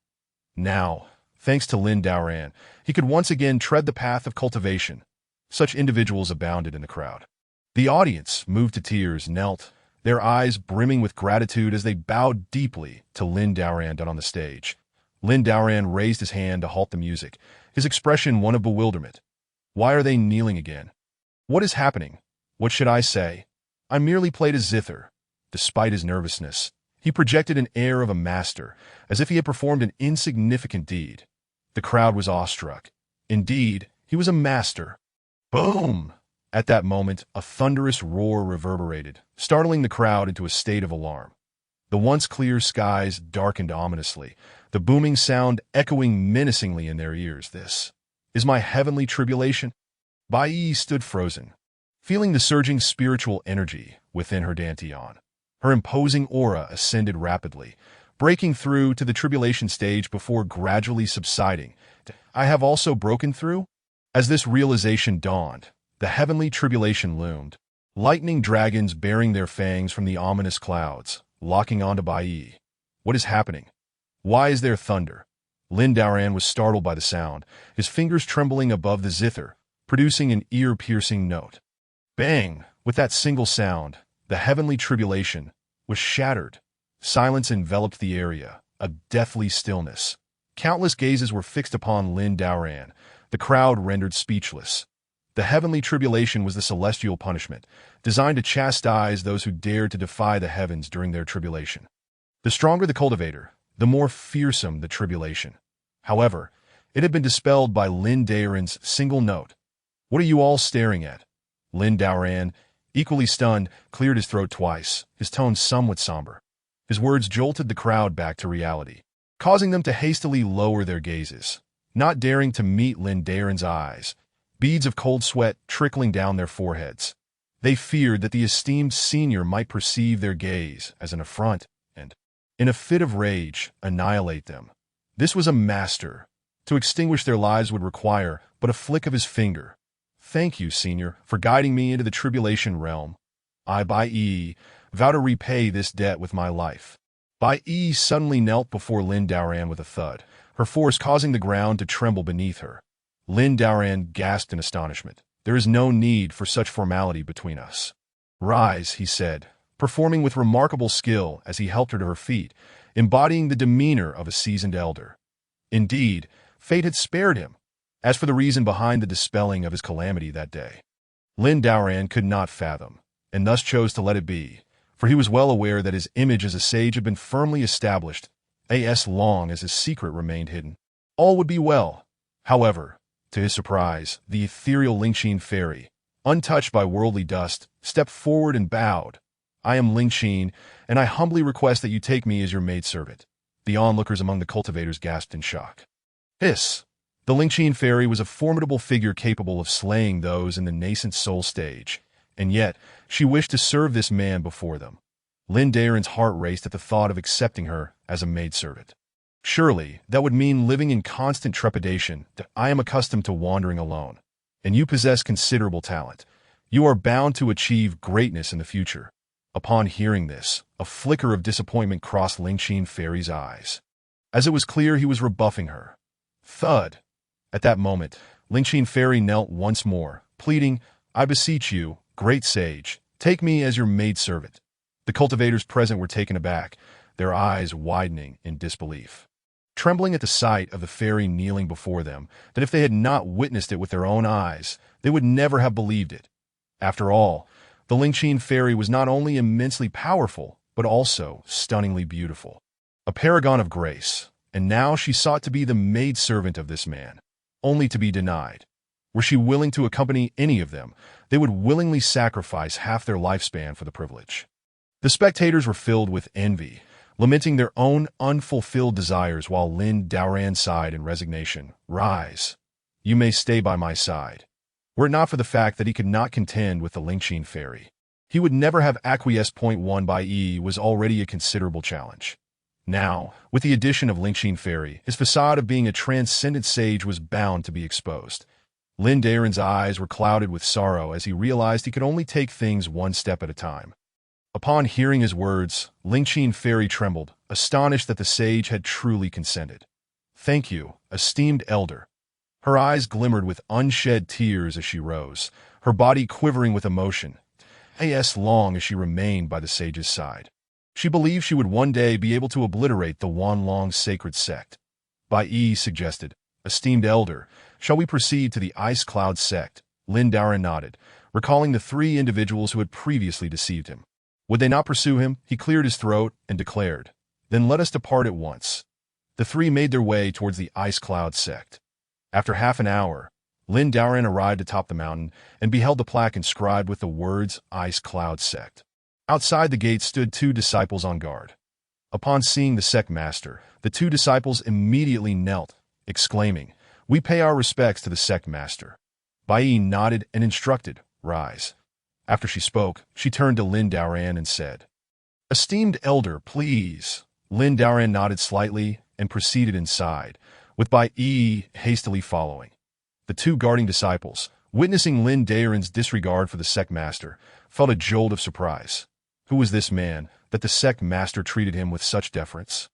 Now, thanks to Lin Daoran, he could once again tread the path of cultivation. Such individuals abounded in the crowd. The audience, moved to tears, knelt, their eyes brimming with gratitude as they bowed deeply to Lin Daoran down on the stage. Lin Daoran raised his hand to halt the music, his expression one of bewilderment. Why are they kneeling again? What is happening? What should I say? I merely played a zither. Despite his nervousness, he projected an air of a master, as if he had performed an insignificant deed. The crowd was awestruck. Indeed, he was a master. Boom! At that moment, a thunderous roar reverberated, startling the crowd into a state of alarm. The once clear skies darkened ominously, the booming sound echoing menacingly in their ears. This is my heavenly tribulation. Bai Yi stood frozen, feeling the surging spiritual energy within her Dantian. Her imposing aura ascended rapidly, breaking through to the tribulation stage before gradually subsiding. I have also broken through? As this realization dawned, the heavenly tribulation loomed, lightning dragons bearing their fangs from the ominous clouds, locking onto Bai Yi. What is happening? Why is there thunder? Lin Daoran was startled by the sound, his fingers trembling above the zither, producing an ear-piercing note. Bang! With that single sound, the heavenly tribulation was shattered. Silence enveloped the area, a deathly stillness. Countless gazes were fixed upon Lin Daoran, the crowd rendered speechless. The heavenly tribulation was the celestial punishment, designed to chastise those who dared to defy the heavens during their tribulation. The stronger the cultivator, the more fearsome the tribulation. However, it had been dispelled by Lin Daoran's single note. "What are you all staring at?" Lin Daoran, equally stunned, cleared his throat twice, his tone somewhat somber. His words jolted the crowd back to reality, causing them to hastily lower their gazes, not daring to meet Lin Daoran's eyes, beads of cold sweat trickling down their foreheads. They feared that the esteemed senior might perceive their gaze as an affront and, in a fit of rage, annihilate them. This was a master. To extinguish their lives would require but a flick of his finger. "Thank you, senior, for guiding me into the tribulation realm. I, Bai Yi, vow to repay this debt with my life." Bai Yi suddenly knelt before Lin Daoran with a thud, her force causing the ground to tremble beneath her. Lin Daoran gasped in astonishment. "There is no need for such formality between us." "Rise," he said, performing with remarkable skill as he helped her to her feet, embodying the demeanor of a seasoned elder. Indeed, fate had spared him. As for the reason behind the dispelling of his calamity that day, Lin Daoran could not fathom, and thus chose to let it be, for he was well aware that his image as a sage had been firmly established, as long as his secret remained hidden. All would be well. However, to his surprise, the ethereal Lingxin fairy, untouched by worldly dust, stepped forward and bowed. "I am Lingxin, and I humbly request that you take me as your maidservant." The onlookers among the cultivators gasped in shock. Hiss! The Lingxin fairy was a formidable figure capable of slaying those in the nascent soul stage, and yet she wished to serve this man before them. Lin Daoran's heart raced at the thought of accepting her as a maidservant. Surely, that would mean living in constant trepidation. "I am accustomed to wandering alone, and you possess considerable talent. You are bound to achieve greatness in the future." Upon hearing this, a flicker of disappointment crossed Lingxin Fairy's eyes, as it was clear he was rebuffing her. Thud! At that moment, Lingxin Fairy knelt once more, pleading, "I beseech you, great sage, take me as your maidservant." The cultivators present were taken aback, their eyes widening in disbelief, trembling at the sight of the fairy kneeling before them, that if they had not witnessed it with their own eyes, they would never have believed it. After all, the Lingxin Fairy was not only immensely powerful, but also stunningly beautiful. A paragon of grace, and now she sought to be the maidservant of this man, only to be denied. Were she willing to accompany any of them, they would willingly sacrifice half their lifespan for the privilege. The spectators were filled with envy, lamenting their own unfulfilled desires while Lin Daoran sighed in resignation. "Rise. You may stay by my side." Were it not for the fact that he could not contend with the Lingxin Fairy, he would never have acquiesced. One by E was already a considerable challenge. Now, with the addition of Lingxin Fairy, his facade of being a transcendent sage was bound to be exposed. Lin Daoran's eyes were clouded with sorrow as he realized he could only take things one step at a time. Upon hearing his words, Lingxin Fairy trembled, astonished that the sage had truly consented. "Thank you, esteemed elder." Her eyes glimmered with unshed tears as she rose, her body quivering with emotion, as long as she remained by the sage's side. She believed she would one day be able to obliterate the Wanlong sacred sect. Bai Yi suggested, "Esteemed elder, shall we proceed to the Ice Cloud sect?" Lin Daoran nodded, recalling the three individuals who had previously deceived him. Would they not pursue him? He cleared his throat and declared, "Then let us depart at once." The three made their way towards the Ice Cloud sect. After half an hour, Lin Daoran arrived atop the mountain and beheld the plaque inscribed with the words Ice Cloud Sect. Outside the gate stood two disciples on guard. Upon seeing the sect master, the two disciples immediately knelt, exclaiming, "We pay our respects to the sect master." Bai Yi nodded and instructed, "Rise." After she spoke, she turned to Lin Daoran and said, "Esteemed elder, please." Lin Daoran nodded slightly and proceeded inside, with Bai Yi hastily following. The two guarding disciples, witnessing Lin Daoran's disregard for the sect master, felt a jolt of surprise. Who was this man, that the sect master treated him with such deference?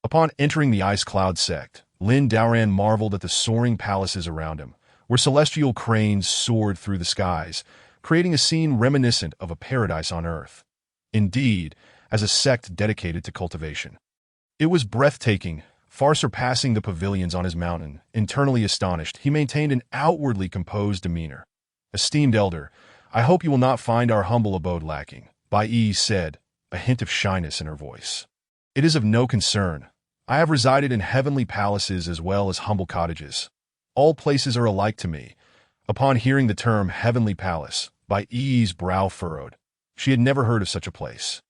Upon entering the Ice Cloud sect, Lin Daoran marveled at the soaring palaces around him, where celestial cranes soared through the skies, creating a scene reminiscent of a paradise on earth. Indeed, as a sect dedicated to cultivation. It was breathtaking, far surpassing the pavilions on his mountain. Internally astonished, he maintained an outwardly composed demeanor. "Esteemed elder, I hope you will not find our humble abode lacking," Bai Yi said, a hint of shyness in her voice. "It is of no concern. I have resided in heavenly palaces as well as humble cottages. All places are alike to me." Upon hearing the term heavenly palace, Bai Yi's brow furrowed. She had never heard of such a place.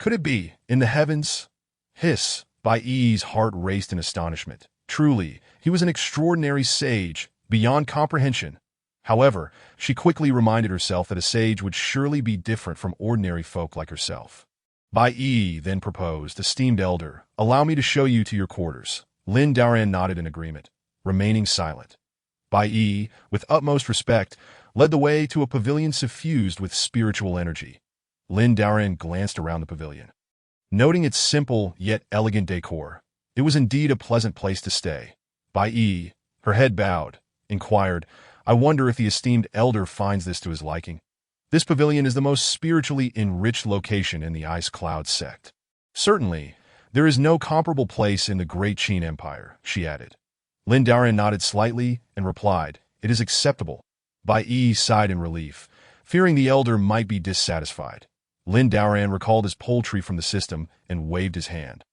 Could it be in the heavens? Hiss! Bai Yi's heart raced in astonishment. Truly, he was an extraordinary sage, beyond comprehension. However, she quickly reminded herself that a sage would surely be different from ordinary folk like herself. Bai Yi then proposed, "Esteemed elder, allow me to show you to your quarters." Lin Daoran nodded in agreement, remaining silent. Bai Yi, with utmost respect, led the way to a pavilion suffused with spiritual energy. Lin Daoran glanced around the pavilion. Noting its simple yet elegant decor, it was indeed a pleasant place to stay. Bai Yi, her head bowed, inquired, "I wonder if the esteemed elder finds this to his liking." "This pavilion is the most spiritually enriched location in the Ice Cloud sect. Certainly, there is no comparable place in the Great Qin Empire," she added. Lin Daoran nodded slightly and replied, "It is acceptable." Bai Yi sighed in relief, fearing the elder might be dissatisfied. Lin Daoran recalled his poultry from the system and waved his hand,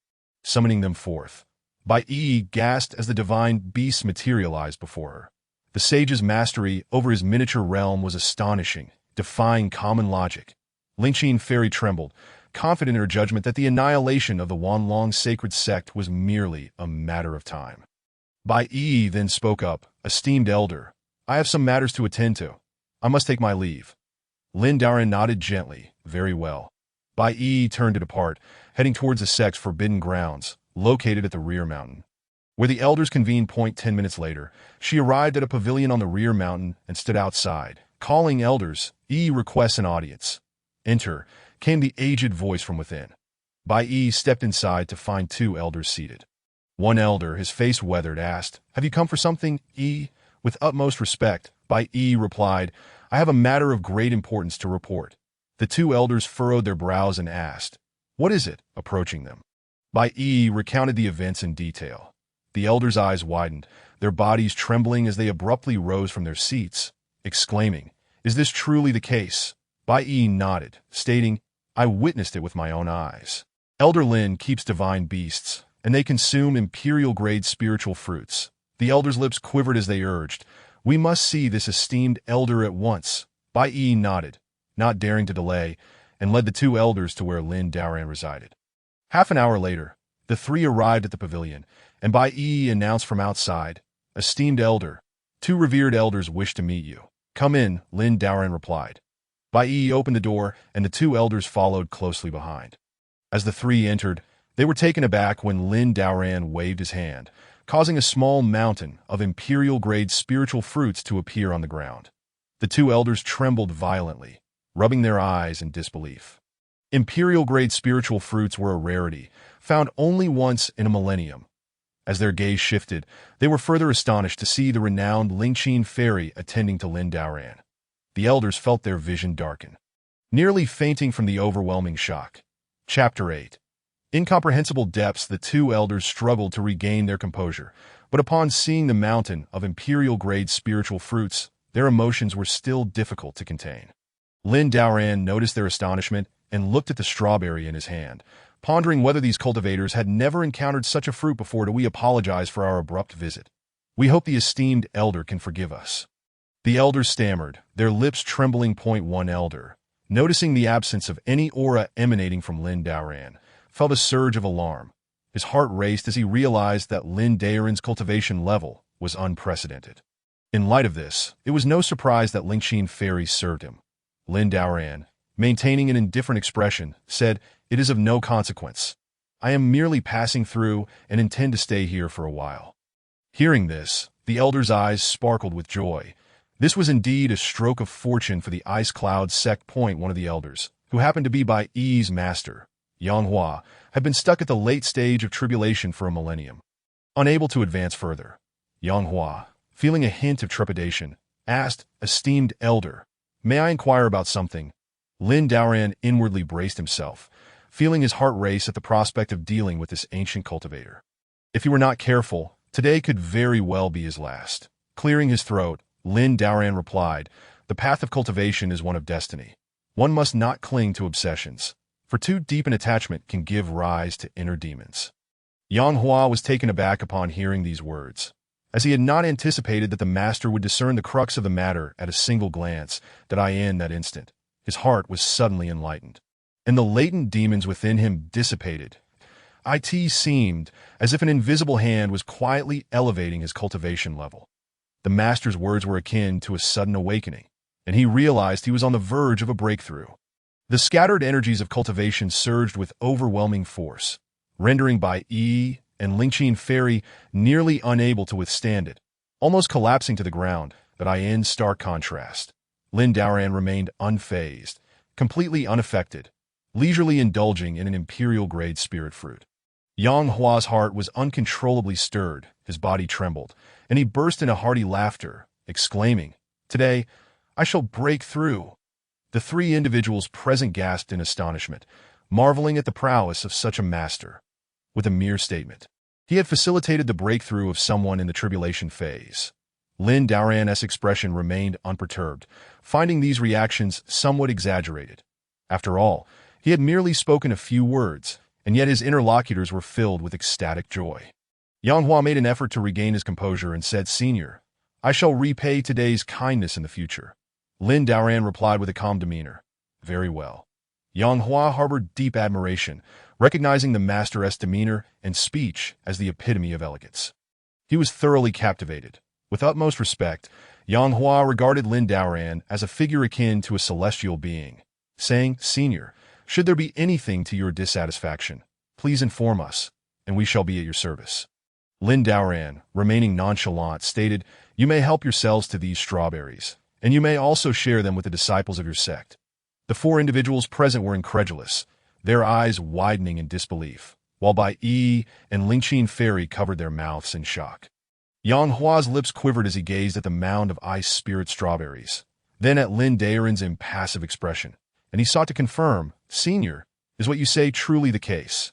summoning them forth. Bai Yi gasped as the divine beasts materialized before her. The sage's mastery over his miniature realm was astonishing, defying common logic. Lingqin Fairy trembled, confident in her judgment that the annihilation of the Wanlong sacred sect was merely a matter of time. Bai Yi then spoke up, "Esteemed elder, I have some matters to attend to. I must take my leave." Lin Daoran nodded gently, "Very well." Bai Yi turned to depart, heading towards the sect's forbidden grounds, located at the rear mountain. Where the elders convened. 10 minutes later, she arrived at a pavilion on the rear mountain and stood outside. Calling elders, Yi requests an audience. "Enter," came the aged voice from within. Bai Yi stepped inside to find two elders seated. One elder, his face weathered, asked, "Have you come for something, Yi?" With utmost respect, Bai Yi replied, "I have a matter of great importance to report." The two elders furrowed their brows and asked, "What is it?" approaching them. Bai Yi recounted the events in detail. The elders' eyes widened, their bodies trembling as they abruptly rose from their seats, exclaiming, "Is this truly the case?" Bai Yi nodded, stating, "I witnessed it with my own eyes. Elder Lin keeps divine beasts, and they consume imperial-grade spiritual fruits." The elders' lips quivered as they urged, "We must see this esteemed elder at once." Bai Yi nodded, not daring to delay, and led the two elders to where Lin Daoran resided. Half an hour later, the three arrived at the pavilion, and Bai Yi announced from outside, "Esteemed elder, two revered elders wish to meet you." "Come in," Lin Daoran replied. Bai Yi opened the door, and the two elders followed closely behind. As the three entered, they were taken aback when Lin Daoran waved his hand, causing a small mountain of imperial-grade spiritual fruits to appear on the ground. The two elders trembled violently, rubbing their eyes in disbelief. Imperial-grade spiritual fruits were a rarity, found only once in a millennium. As their gaze shifted, they were further astonished to see the renowned Lingqin Fairy attending to Lin Daoran. The elders felt their vision darken, nearly fainting from the overwhelming shock. Chapter 8. Incomprehensible depths. The two elders struggled to regain their composure, but upon seeing the mountain of imperial-grade spiritual fruits, their emotions were still difficult to contain. Lin Daoran noticed their astonishment and looked at the strawberry in his hand, pondering whether these cultivators had never encountered such a fruit before. "We apologize for our abrupt visit. We hope the esteemed elder can forgive us." The elders stammered, their lips trembling. One elder, noticing the absence of any aura emanating from Lin Daoran, felt a surge of alarm. His heart raced as he realized that Lin Daoran's cultivation level was unprecedented. In light of this, it was no surprise that Lingqin Fairy served him. Lin Daoran, maintaining an indifferent expression, said, "It is of no consequence. I am merely passing through and intend to stay here for a while." Hearing this, the elder's eyes sparkled with joy. This was indeed a stroke of fortune for the Ice Cloud sect. One of the elders, who happened to be Bai Yi's master, Yanghua, had been stuck at the late stage of tribulation for a millennium. Unable to advance further, Yang Hua, feeling a hint of trepidation, asked, "Esteemed elder, may I inquire about something?" Lin Daoran inwardly braced himself, feeling his heart race at the prospect of dealing with this ancient cultivator. If he were not careful, today could very well be his last. Clearing his throat, Lin Daoran replied, "The path of cultivation is one of destiny. One must not cling to obsessions, for too deep an attachment can give rise to inner demons." Yang Hua was taken aback upon hearing these words, as he had not anticipated that the master would discern the crux of the matter at a single glance. In that instant, his heart was suddenly enlightened, and the latent demons within him dissipated. It seemed as if an invisible hand was quietly elevating his cultivation level. The master's words were akin to a sudden awakening, and he realized he was on the verge of a breakthrough. The scattered energies of cultivation surged with overwhelming force, rendering Bai Yi and Lingqin Fairy nearly unable to withstand it, almost collapsing to the ground. In stark contrast, Lin Daoran remained unfazed, completely unaffected, leisurely indulging in an imperial-grade spirit fruit. Yang Hua's heart was uncontrollably stirred, his body trembled, and he burst into hearty laughter, exclaiming, "Today, I shall break through." The three individuals present gasped in astonishment, marveling at the prowess of such a master. With a mere statement, he had facilitated the breakthrough of someone in the tribulation phase. Lin Daoran's expression remained unperturbed, finding these reactions somewhat exaggerated. After all, he had merely spoken a few words, and yet his interlocutors were filled with ecstatic joy. Yang Hua made an effort to regain his composure and said, "Senior, I shall repay today's kindness in the future." Lin Daoran replied with a calm demeanor, "Very well." Yang Hua harbored deep admiration, recognizing the master's demeanor and speech as the epitome of elegance. He was thoroughly captivated. With utmost respect, Yang Hua regarded Lin Daoran as a figure akin to a celestial being, saying, "Senior, should there be anything to your dissatisfaction, please inform us, and we shall be at your service." Lin Daoran, remaining nonchalant, stated, "You may help yourselves to these strawberries, and you may also share them with the disciples of your sect." The four individuals present were incredulous, their eyes widening in disbelief, while Bai Yi and Lingqin Fairy covered their mouths in shock. Yang Hua's lips quivered as he gazed at the mound of ice spirit strawberries, then at Lin Daoran's impassive expression, and he sought to confirm, "Senior, is what you say truly the case?"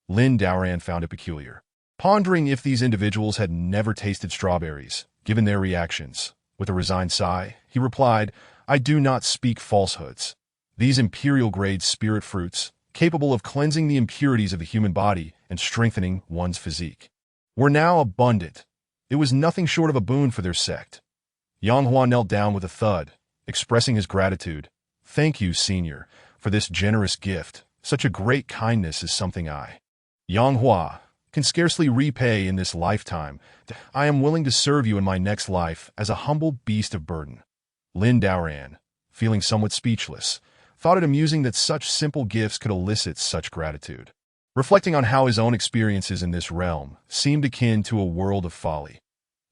Lin Daoran found it peculiar, pondering if these individuals had never tasted strawberries, given their reactions. With a resigned sigh, he replied, "I do not speak falsehoods. These imperial-grade spirit fruits, capable of cleansing the impurities of the human body and strengthening one's physique, were now abundant. It was nothing short of a boon for their sect." Yang Hua knelt down with a thud, expressing his gratitude. "Thank you, Senior, for this generous gift. Such a great kindness is something Yang Hua, can scarcely repay in this lifetime. I am willing to serve you in my next life as a humble beast of burden." Lin Daoran, feeling somewhat speechless, thought it amusing that such simple gifts could elicit such gratitude. Reflecting on how his own experiences in this realm seemed akin to a world of folly.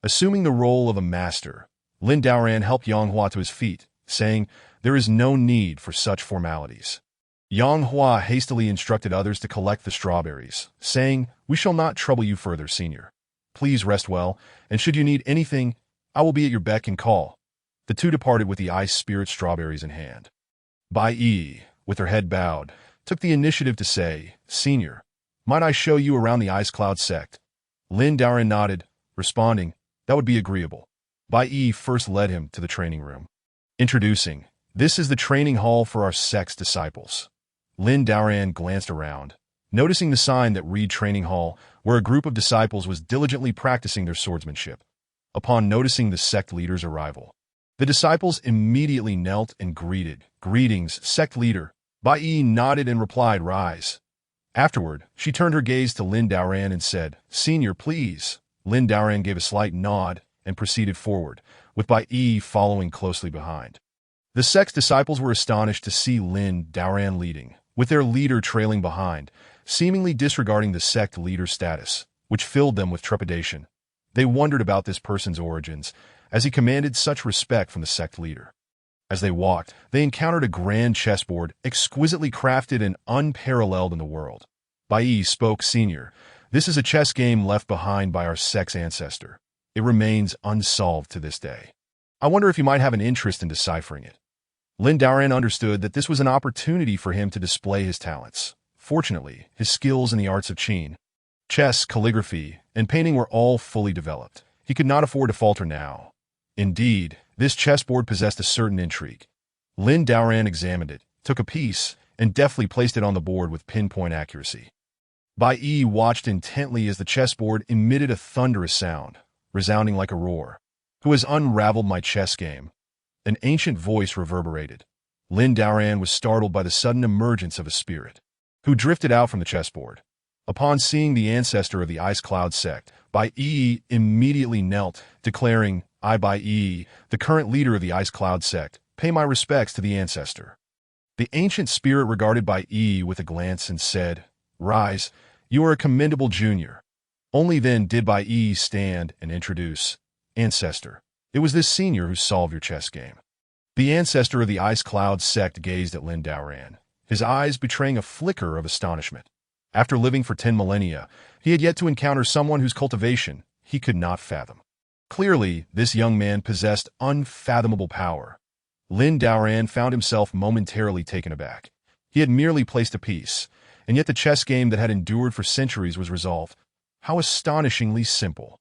Assuming the role of a master, Lin Daoran helped Yang Hua to his feet, saying, "There is no need for such formalities." Yang Hua hastily instructed others to collect the strawberries, saying, "We shall not trouble you further, Senior. Please rest well, and should you need anything, I will be at your beck and call." The two departed with the ice spirit strawberries in hand. Bai Yi, with her head bowed, took the initiative to say, "Senior, might I show you around the Ice Cloud sect?" Lin Daoran nodded, responding, "That would be agreeable." Bai Yi first led him to the training room. Introducing, "This is the training hall for our sect's disciples." Lin Daoran glanced around, noticing the sign that read Training Hall, where a group of disciples was diligently practicing their swordsmanship. Upon noticing the sect leader's arrival, the disciples immediately knelt and greeted. "Greetings, sect leader." Bai Yi nodded and replied, "Rise." Afterward, she turned her gaze to Lin Daoran and said, "Senior, please." Lin Daoran gave a slight nod and proceeded forward, with Bai Yi following closely behind. The sect's disciples were astonished to see Lin Daoran leading, with their leader trailing behind, seemingly disregarding the sect leader's status, which filled them with trepidation. They wondered about this person's origins, as he commanded such respect from the sect leader. As they walked, they encountered a grand chessboard exquisitely crafted and unparalleled in the world. Bai Yi spoke, "Senior, This is a chess game left behind by our sect's ancestor. It remains unsolved to this day. I wonder if you might have an interest in deciphering it. Lin Daoran understood that this was an opportunity for him to display his talents. Fortunately, his skills in the arts of qin, chess, calligraphy, and painting were all fully developed. He could not afford to falter now. Indeed, this chessboard possessed a certain intrigue. Lin Daoran examined it, took a piece, and deftly placed it on the board with pinpoint accuracy. Bai Yi watched intently as the chessboard emitted a thunderous sound, resounding like a roar. "Who has unraveled my chess game?" An ancient voice reverberated. Lin Daoran was startled by the sudden emergence of a spirit, who drifted out from the chessboard. Upon seeing the ancestor of the Ice Cloud sect, Bai Yi immediately knelt, declaring, "I, Bai Yi, the current leader of the Ice Cloud sect, pay my respects to the ancestor." The ancient spirit regarded Bai Yi with a glance and said, "Rise, you are a commendable junior." Only then did Bai Yi stand and introduce, "Ancestor, it was this senior who solved your chess game." The ancestor of the Ice Cloud sect gazed at Lin Daoran, his eyes betraying a flicker of astonishment. After living for 10 millennia, he had yet to encounter someone whose cultivation he could not fathom. Clearly, this young man possessed unfathomable power. Lin Daoran found himself momentarily taken aback. He had merely placed a piece, and yet the chess game that had endured for centuries was resolved. How astonishingly simple.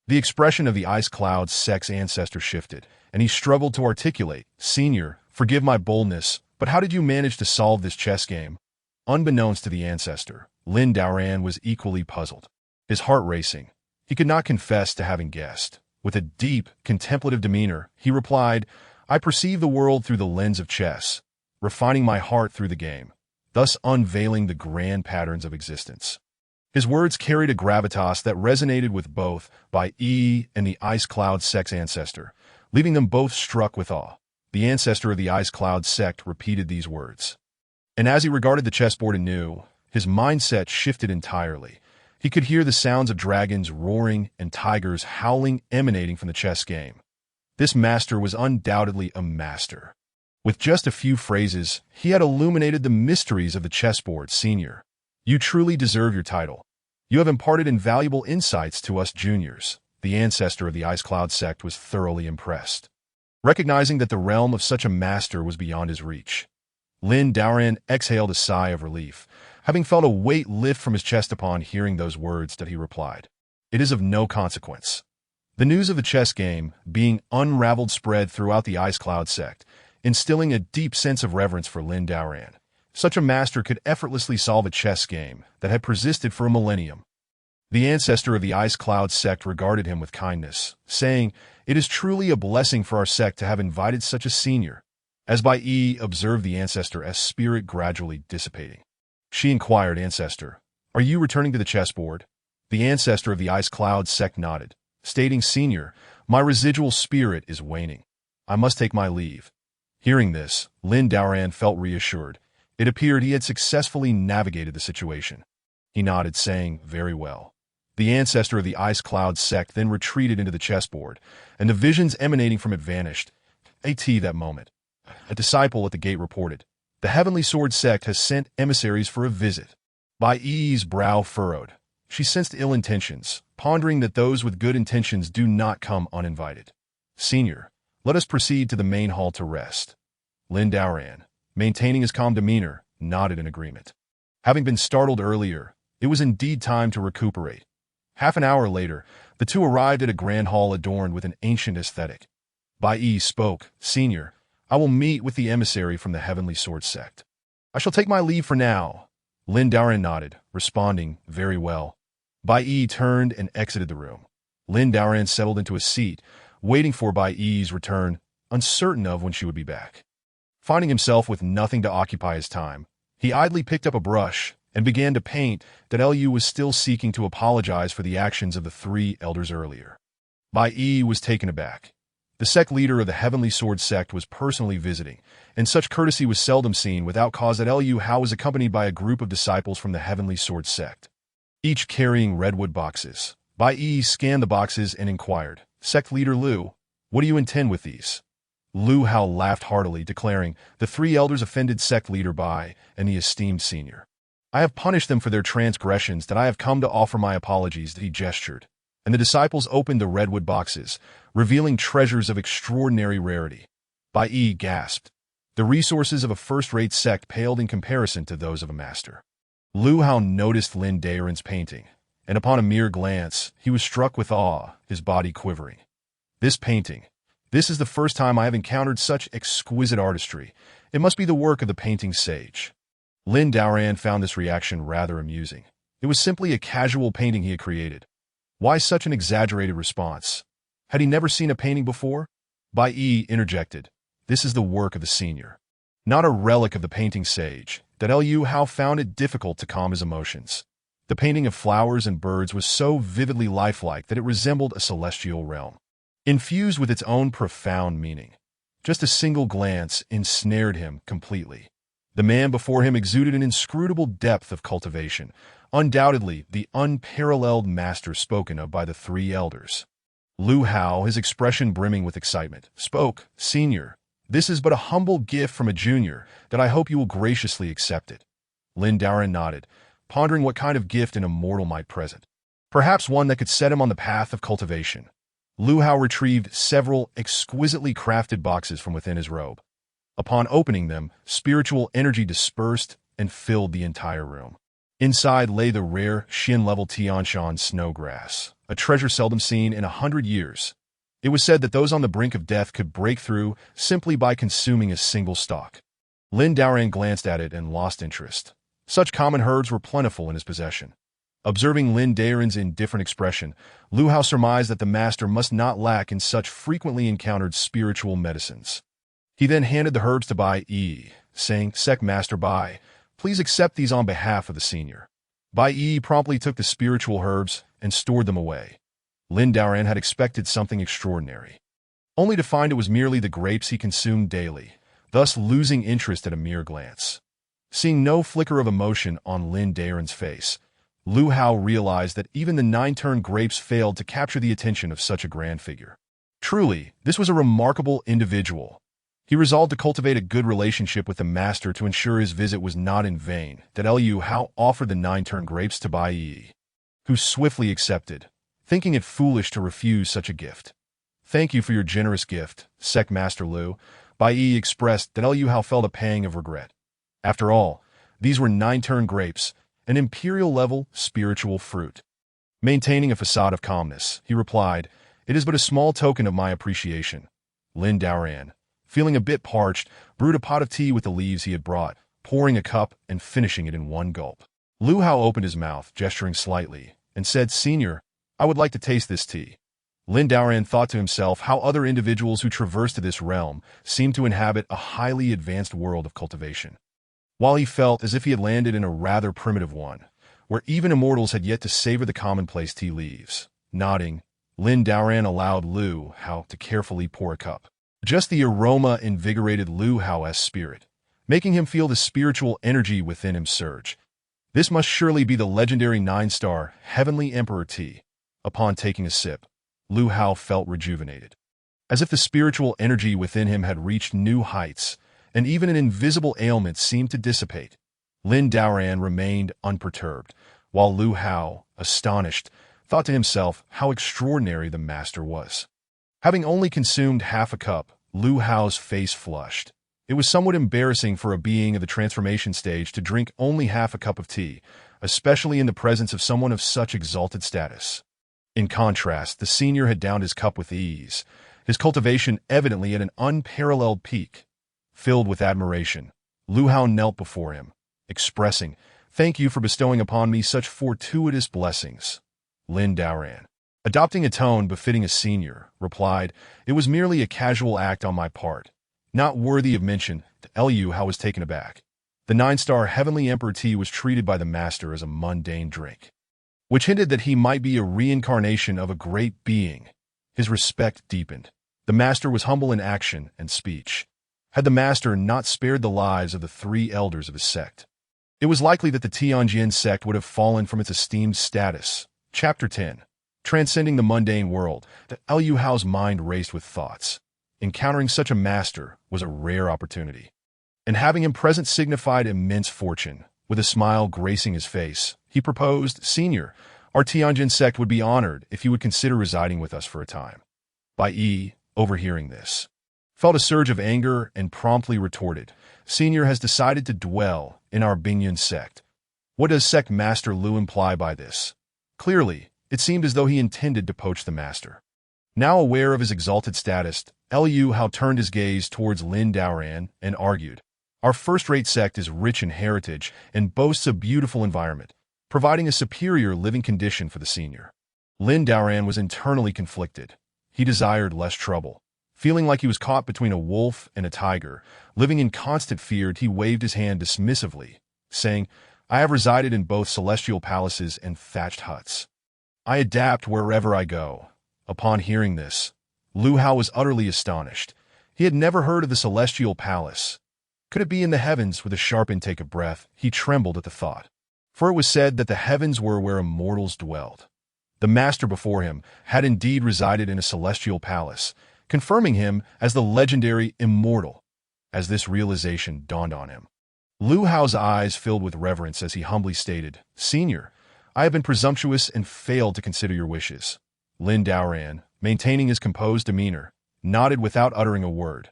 The expression of the Ice Cloud sect's ancestor shifted, and he struggled to articulate, "Senior, forgive my boldness, but how did you manage to solve this chess game?" Unbeknownst to the ancestor, Lin Daoran was equally puzzled, his heart racing. He could not confess to having guessed. With a deep, contemplative demeanor, he replied, "I perceive the world through the lens of chess, refining my heart through the game, thus unveiling the grand patterns of existence." His words carried a gravitas that resonated with both Bai Yi and the Ice Cloud sect's ancestor, leaving them both struck with awe. The ancestor of the Ice Cloud sect repeated these words. And as he regarded the chessboard anew, his mindset shifted entirely. He could hear the sounds of dragons roaring and tigers howling emanating from the chess game. This master was undoubtedly a master. With just a few phrases, he had illuminated the mysteries of the chessboard. "Senior, you truly deserve your title. You have imparted invaluable insights to us juniors." The ancestor of the Ice Cloud sect was thoroughly impressed. Recognizing that the realm of such a master was beyond his reach, Lin Daoran exhaled a sigh of relief. Having felt a weight lift from his chest upon hearing those words, that he replied, "It is of no consequence." The news of the chess game being unraveled spread throughout the Ice Cloud sect, instilling a deep sense of reverence for Lin Daoran. Such a master could effortlessly solve a chess game that had persisted for a millennium. The ancestor of the Ice Cloud sect regarded him with kindness, saying, "It is truly a blessing for our sect to have invited such a senior." As Bai Yi observed the ancestor's spirit gradually dissipating, she inquired, "Ancestor, are you returning to the chessboard?" The ancestor of the Ice Cloud sect nodded, stating, "Senior, my residual spirit is waning. I must take my leave." Hearing this, Lin Daoran felt reassured. It appeared he had successfully navigated the situation. He nodded, saying, "Very well." The ancestor of the Ice Cloud sect then retreated into the chessboard, and the visions emanating from it vanished. That moment, a disciple at the gate reported, "The Heavenly Sword sect has sent emissaries for a visit." Bai Yi's brow furrowed. She sensed ill intentions, pondering that those with good intentions do not come uninvited. "Senior, let us proceed to the main hall to rest." Lin Daoran, maintaining his calm demeanor, nodded in agreement. Having been startled earlier, it was indeed time to recuperate. Half an hour later, the two arrived at a grand hall adorned with an ancient aesthetic. Bai Yi spoke, "Senior, I will meet with the emissary from the Heavenly Sword sect. I shall take my leave for now." Lin Daoran nodded, responding, "Very well." Bai Yi turned and exited the room. Lin Daoran settled into a seat, waiting for Bai Yi's return, uncertain of when she would be back. Finding himself with nothing to occupy his time, he idly picked up a brush and began to paint that Lu was still seeking to apologize for the actions of the three elders earlier. Bai Yi was taken aback. The sect leader of the Heavenly Sword sect was personally visiting, and such courtesy was seldom seen without cause that Lu Hao was accompanied by a group of disciples from the Heavenly Sword sect, each carrying redwood boxes. Bai Yi scanned the boxes and inquired, "Sect leader Lu, what do you intend with these?" Lu Hao laughed heartily, declaring, "The three elders offended sect leader Bai and the esteemed senior. I have punished them for their transgressions, that I have come to offer my apologies, he gestured. And the disciples opened the redwood boxes, revealing treasures of extraordinary rarity. Bai Yi gasped. The resources of a first-rate sect paled in comparison to those of a master. Lu Hao noticed Lin Daren's painting, and upon a mere glance, he was struck with awe, his body quivering. This painting. This is the first time I have encountered such exquisite artistry. It must be the work of the painting sage. Lin Daren found this reaction rather amusing. It was simply a casual painting he had created. Why such an exaggerated response? Had he never seen a painting before? Bai Yi interjected. This is the work of the senior. Not a relic of the painting sage, that Lu Hao found it difficult to calm his emotions. The painting of flowers and birds was so vividly lifelike that it resembled a celestial realm, infused with its own profound meaning. Just a single glance ensnared him completely. The man before him exuded an inscrutable depth of cultivation, undoubtedly the unparalleled master spoken of by the three elders. Lu Hao, his expression brimming with excitement, spoke, "Senior, this is but a humble gift from a junior, that I hope you will graciously accept it." Lin Daren nodded, pondering what kind of gift an immortal might present. Perhaps one that could set him on the path of cultivation. Lu Hao retrieved several exquisitely crafted boxes from within his robe. Upon opening them, spiritual energy dispersed and filled the entire room. Inside lay the rare Xin-level Tianshan snowgrass, a treasure seldom seen in 100 years. It was said that those on the brink of death could break through simply by consuming a single stalk. Lin Daren glanced at it and lost interest. Such common herbs were plentiful in his possession. Observing Lin Daren's indifferent expression, Lu Hao surmised that the master must not lack in such frequently encountered spiritual medicines. He then handed the herbs to Bai Yi, saying, "Sect Master Bai, please accept these on behalf of the senior." Bai Yi promptly took the spiritual herbs and stored them away. Lin Daren had expected something extraordinary, only to find it was merely the grapes he consumed daily, thus losing interest at a mere glance. Seeing no flicker of emotion on Lin Daren's face, Lu Hao realized that even the 9-turn grapes failed to capture the attention of such a grand figure. Truly, this was a remarkable individual. He resolved to cultivate a good relationship with the master to ensure his visit was not in vain. That Lu Hao offered the 9-turn grapes to Bai Yi, who swiftly accepted, thinking it foolish to refuse such a gift. "Thank you for your generous gift, Sect Master Lu," Bai Yi expressed. That Lu Hao felt a pang of regret. After all, these were 9-turn grapes, an imperial-level spiritual fruit. Maintaining a facade of calmness, he replied, "It is but a small token of my appreciation." Lin Daren, feeling a bit parched, brewed a pot of tea with the leaves he had brought, pouring a cup and finishing it in one gulp. Lu Hao opened his mouth, gesturing slightly, and said, "Senior, I would like to taste this tea." Lin Daren thought to himself how other individuals who traversed this realm seemed to inhabit a highly advanced world of cultivation, while he felt as if he had landed in a rather primitive one, where even immortals had yet to savor the commonplace tea leaves. Nodding, Lin Daren allowed Lu Hao to carefully pour a cup. Just the aroma invigorated Lu Hao's spirit, making him feel the spiritual energy within him surge. This must surely be the legendary 9-star Heavenly Emperor tea. Upon taking a sip, Lu Hao felt rejuvenated, as if the spiritual energy within him had reached new heights, and even an invisible ailment seemed to dissipate. Lin Daren remained unperturbed, while Lu Hao, astonished, thought to himself how extraordinary the master was. Having only consumed half a cup, Lu Hao's face flushed. It was somewhat embarrassing for a being of the transformation stage to drink only half a cup of tea, especially in the presence of someone of such exalted status. In contrast, the senior had downed his cup with ease, his cultivation evidently at an unparalleled peak. Filled with admiration, Lu Hao knelt before him, expressing, "Thank you for bestowing upon me such fortuitous blessings." Lin Daren, adopting a tone befitting a senior, replied, "It was merely a casual act on my part, not worthy of mention." Lu Hao was taken aback. The 9-star Heavenly Emperor tea was treated by the master as a mundane drink, which hinted that he might be a reincarnation of a great being. His respect deepened. The master was humble in action and speech. Had the master not spared the lives of the 3 elders of his sect, it was likely that the Tianjin sect would have fallen from its esteemed status. Chapter 10. Transcending the mundane world. Lu Hao's mind raced with thoughts. Encountering such a master was a rare opportunity, and having him present signified immense fortune. With a smile gracing his face, he proposed, "Senior, our Tianjin sect would be honored if you would consider residing with us for a time." Bai Yi, overhearing this, felt a surge of anger and promptly retorted, "Senior has decided to dwell in our Bingyun sect. What does sect master Lu imply by this?" Clearly, it seemed as though he intended to poach the master. Now aware of his exalted status, Liu Hao turned his gaze towards Lin Daoran and argued, "Our first-rate sect is rich in heritage and boasts a beautiful environment, providing a superior living condition for the senior." Lin Daoran was internally conflicted. He desired less trouble. Feeling like he was caught between a wolf and a tiger, living in constant fear, he waved his hand dismissively, saying, "I have resided in both celestial palaces and thatched huts. I adapt wherever I go." Upon hearing this, Lu Hao was utterly astonished. He had never heard of the celestial palace. Could it be in the heavens? With a sharp intake of breath, he trembled at the thought. For it was said that the heavens were where immortals dwelled. The master before him had indeed resided in a celestial palace, confirming him as the legendary immortal. As this realization dawned on him, Lu Hao's eyes filled with reverence as he humbly stated, "Senior, I have been presumptuous and failed to consider your wishes." Lin Daoran, maintaining his composed demeanor, nodded without uttering a word.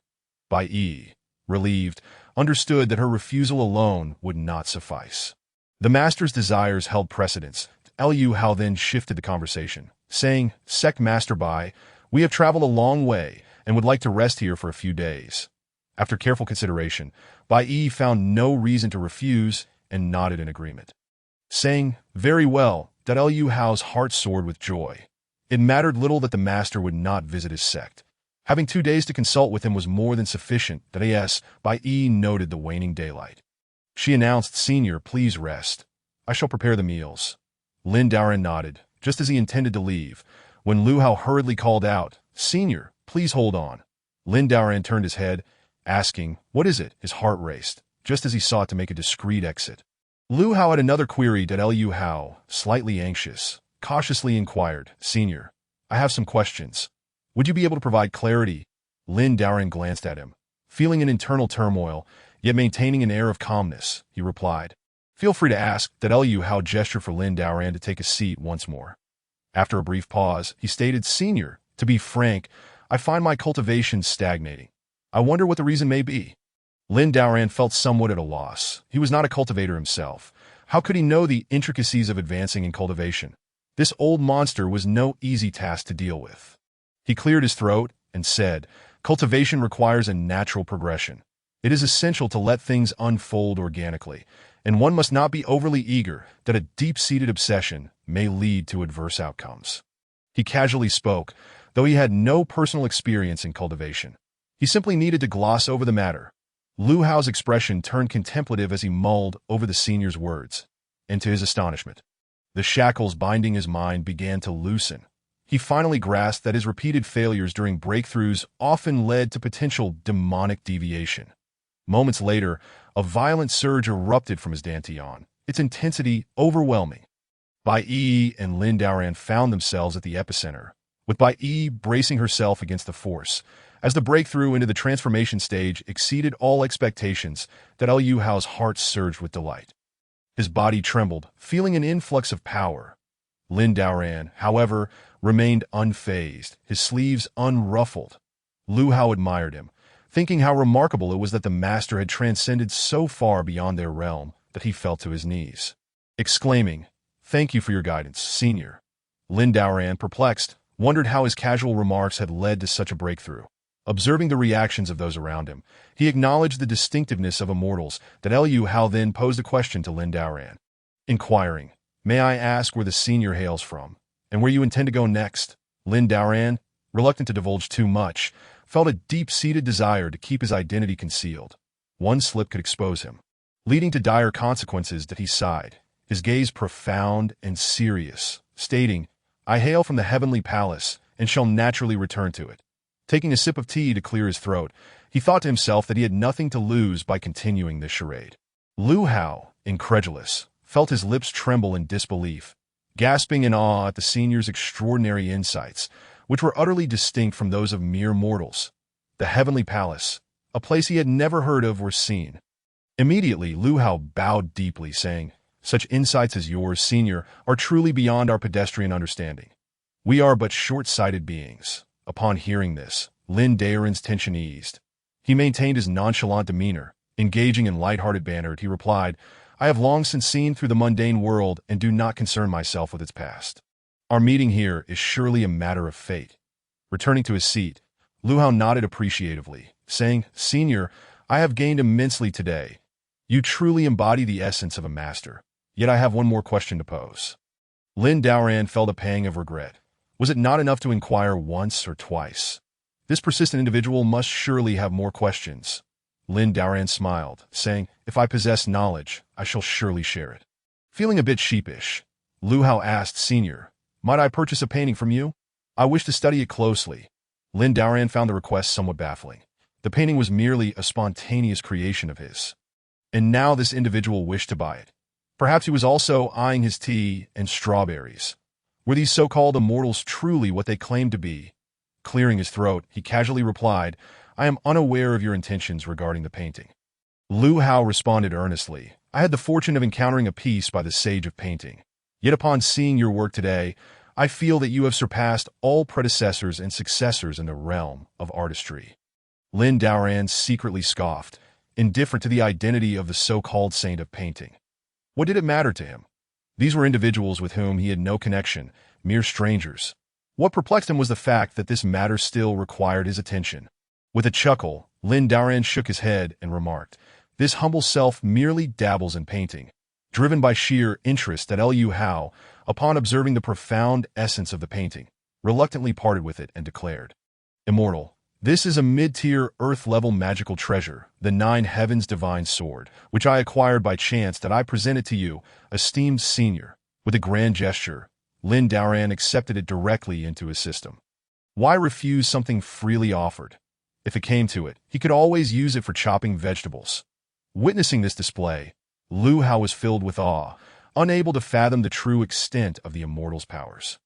Bai Yi, relieved, understood that her refusal alone would not suffice. The master's desires held precedence. Liu Hao then shifted the conversation, saying, "Sect Master Bai, we have traveled a long way and would like to rest here for a few days." After careful consideration, Bai Yi found no reason to refuse and nodded in agreement. Saying, "Very well," Liu Hao's heart soared with joy. It mattered little that the master would not visit his sect. Having 2 days to consult with him was more than sufficient. Yes, Bai Yi noted the waning daylight. She announced, "Senior, please rest. I shall prepare the meals." Lin Daoran nodded, just as he intended to leave, when Lu Hao hurriedly called out, "Senior, please hold on." Lin Daoran turned his head, asking, "What is it?" His heart raced, just as he sought to make a discreet exit. Lu Hao had another query. Liu Hao, slightly anxious, cautiously inquired, "Senior, I have some questions. Would you be able to provide clarity?" Lin Daoran glanced at him, feeling an internal turmoil, yet maintaining an air of calmness. He replied, "Feel free to ask." Liu Hao gestured for Lin Daoran to take a seat once more. After a brief pause, he stated, "Senior, to be frank, I find my cultivation stagnating. I wonder what the reason may be." Lin Daoran felt somewhat at a loss. He was not a cultivator himself. How could he know the intricacies of advancing in cultivation? This old monster was no easy task to deal with. He cleared his throat and said, "Cultivation requires a natural progression. It is essential to let things unfold organically, and one must not be overly eager that a deep-seated obsession may lead to adverse outcomes." He casually spoke, though he had no personal experience in cultivation. He simply needed to gloss over the matter. Lu Hao's expression turned contemplative as he mulled over the senior's words, and to his astonishment, the shackles binding his mind began to loosen. He finally grasped that his repeated failures during breakthroughs often led to potential demonic deviation. Moments later, a violent surge erupted from his dantian, its intensity overwhelming. Bai Yi and Lin Daoran found themselves at the epicenter, with Bai Yi bracing herself against the force. As the breakthrough into the transformation stage exceeded all expectations, Liu Hao's heart surged with delight. His body trembled, feeling an influx of power. Lin Daoran, however, remained unfazed, his sleeves unruffled. Lu Hao admired him, thinking how remarkable it was that the master had transcended so far beyond their realm that he fell to his knees, exclaiming, "Thank you for your guidance, Senior." Lin Daoran, perplexed, wondered how his casual remarks had led to such a breakthrough. Observing the reactions of those around him, he acknowledged the distinctiveness of immortals. Liu Hao then posed a question to Lin Daoran, inquiring, "May I ask where the senior hails from, and where you intend to go next?" Lin Daoran, reluctant to divulge too much, felt a deep-seated desire to keep his identity concealed. One slip could expose him, leading to dire consequences. He sighed, his gaze profound and serious, stating, "I hail from the heavenly palace and shall naturally return to it." Taking a sip of tea to clear his throat, he thought to himself that he had nothing to lose by continuing this charade. Lu Hao, incredulous, felt his lips tremble in disbelief, gasping in awe at the senior's extraordinary insights, which were utterly distinct from those of mere mortals. The heavenly palace, a place he had never heard of or seen. Immediately, Lu Hao bowed deeply, saying, "Such insights as yours, senior, are truly beyond our pedestrian understanding. We are but short-sighted beings." Upon hearing this, Lin Daoran's tension eased. He maintained his nonchalant demeanor. Engaging in light-hearted banter, he replied, "I have long since seen through the mundane world and do not concern myself with its past. Our meeting here is surely a matter of fate." Returning to his seat, Lu Hao nodded appreciatively, saying, "Senior, I have gained immensely today. You truly embody the essence of a master. Yet I have one more question to pose." Lin Daoran felt a pang of regret. Was it not enough to inquire once or twice? This persistent individual must surely have more questions. Lin Daoran smiled, saying, "If I possess knowledge, I shall surely share it." Feeling a bit sheepish, Lu Hao asked, "Senior, might I purchase a painting from you? I wish to study it closely." Lin Daoran found the request somewhat baffling. The painting was merely a spontaneous creation of his. And now this individual wished to buy it. Perhaps he was also eyeing his tea and strawberries. Were these so-called immortals truly what they claimed to be? Clearing his throat, he casually replied, "I am unaware of your intentions regarding the painting." Lu Hao responded earnestly, "I had the fortune of encountering a piece by the sage of painting. Yet upon seeing your work today, I feel that you have surpassed all predecessors and successors in the realm of artistry." Lin Daoran secretly scoffed, indifferent to the identity of the so-called saint of painting. What did it matter to him? These were individuals with whom he had no connection, mere strangers. What perplexed him was the fact that this matter still required his attention. With a chuckle, Lin Daoran shook his head and remarked, "This humble self merely dabbles in painting." Driven by sheer interest that Lu Hao, upon observing the profound essence of the painting, reluctantly parted with it and declared, "Immortal, this is a mid-tier Earth-level magical treasure, the Nine Heavens Divine Sword, which I acquired by chance that I present it to you, esteemed senior." With a grand gesture, Lin Daoran accepted it directly into his system. Why refuse something freely offered? If it came to it, he could always use it for chopping vegetables. Witnessing this display, Lu Hao was filled with awe, unable to fathom the true extent of the immortal's powers.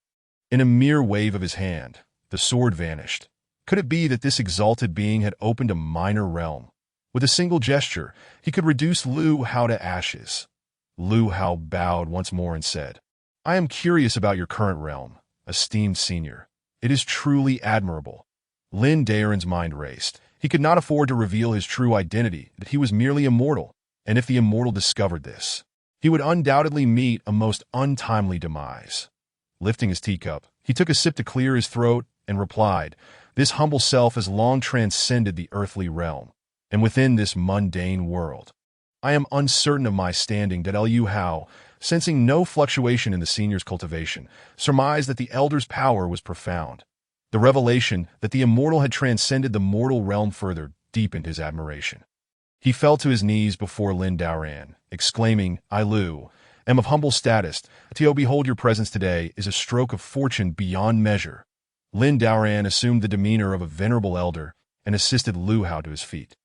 In a mere wave of his hand, the sword vanished. Could it be that this exalted being had opened a minor realm? With a single gesture, he could reduce Lu Hao to ashes. Lu Hao bowed once more and said, "I am curious about your current realm, esteemed senior. It is truly admirable." Lin Daoran's mind raced. He could not afford to reveal his true identity, that he was merely immortal, and if the immortal discovered this, he would undoubtedly meet a most untimely demise. Lifting his teacup, he took a sip to clear his throat and replied, "This humble self has long transcended the earthly realm, and within this mundane world, I am uncertain of my standing." Lu Hao, sensing no fluctuation in the senior's cultivation, surmised that the elder's power was profound. The revelation that the immortal had transcended the mortal realm further deepened his admiration. He fell to his knees before Lin Daoran, exclaiming, "I, Lu, am of humble status. To behold your presence today is a stroke of fortune beyond measure." Lin Daoran assumed the demeanor of a venerable elder and assisted Lu Hao to his feet.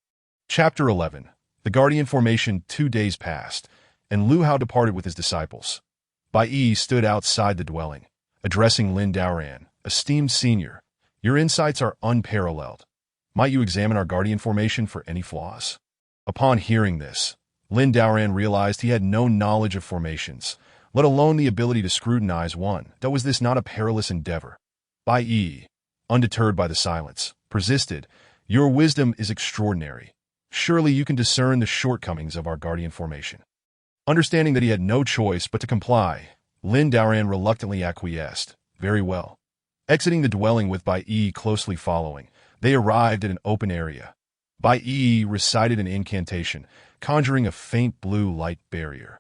Chapter 11. The Guardian Formation. 2 days passed, and Lu Hao departed with his disciples. Bai Yi stood outside the dwelling, addressing Lin Daoran, "Esteemed senior, your insights are unparalleled. Might you examine our Guardian Formation for any flaws?" Upon hearing this, Lin Daoran realized he had no knowledge of formations, let alone the ability to scrutinize one. Was this not a perilous endeavor? Bai Yi, undeterred by the silence, persisted, "Your wisdom is extraordinary. Surely you can discern the shortcomings of our Guardian Formation." Understanding that he had no choice but to comply, Lin Daoran reluctantly acquiesced. "Very well." Exiting the dwelling with Bai Yi closely following, they arrived at an open area. Bai Yi recited an incantation, conjuring a faint blue light barrier.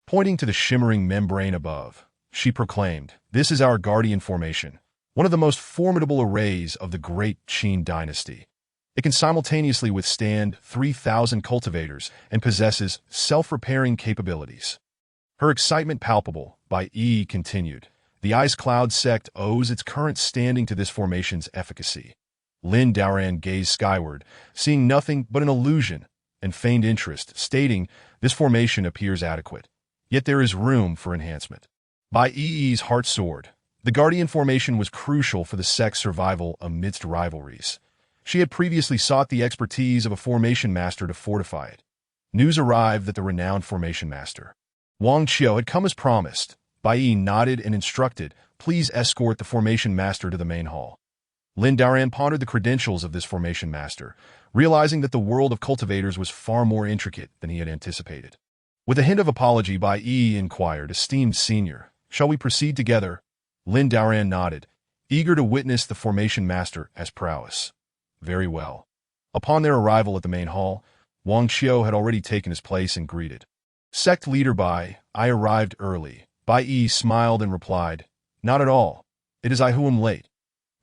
Pointing to the shimmering membrane above, she proclaimed, "This is our Guardian Formation, one of the most formidable arrays of the great Qin dynasty. It can simultaneously withstand 3,000 cultivators and possesses self-repairing capabilities." Her excitement palpable, Bai Yi continued, "The Ice Cloud sect owes its current standing to this formation's efficacy." Lin Daoran gazed skyward, seeing nothing but an illusion, and feigned interest, stating, "This formation appears adequate, yet there is room for enhancement." Bai Yi's heart soared. The Guardian Formation was crucial for the sect's survival amidst rivalries. She had previously sought the expertise of a formation master to fortify it. News arrived that the renowned formation master, Wang Qiu, had come as promised. Bai Yi nodded and instructed, "Please escort the formation master to the main hall." Lin Daoran pondered the credentials of this formation master, realizing that the world of cultivators was far more intricate than he had anticipated. With a hint of apology, Bai Yi inquired, "Esteemed senior, shall we proceed together?" Lin Daoran nodded, eager to witness the formation master as prowess. Very well. Upon their arrival at the main hall, Wang Qiu had already taken his place and greeted. "Sect leader Bai, I arrived early." Bai Yi smiled and replied, "Not at all. It is I who am late."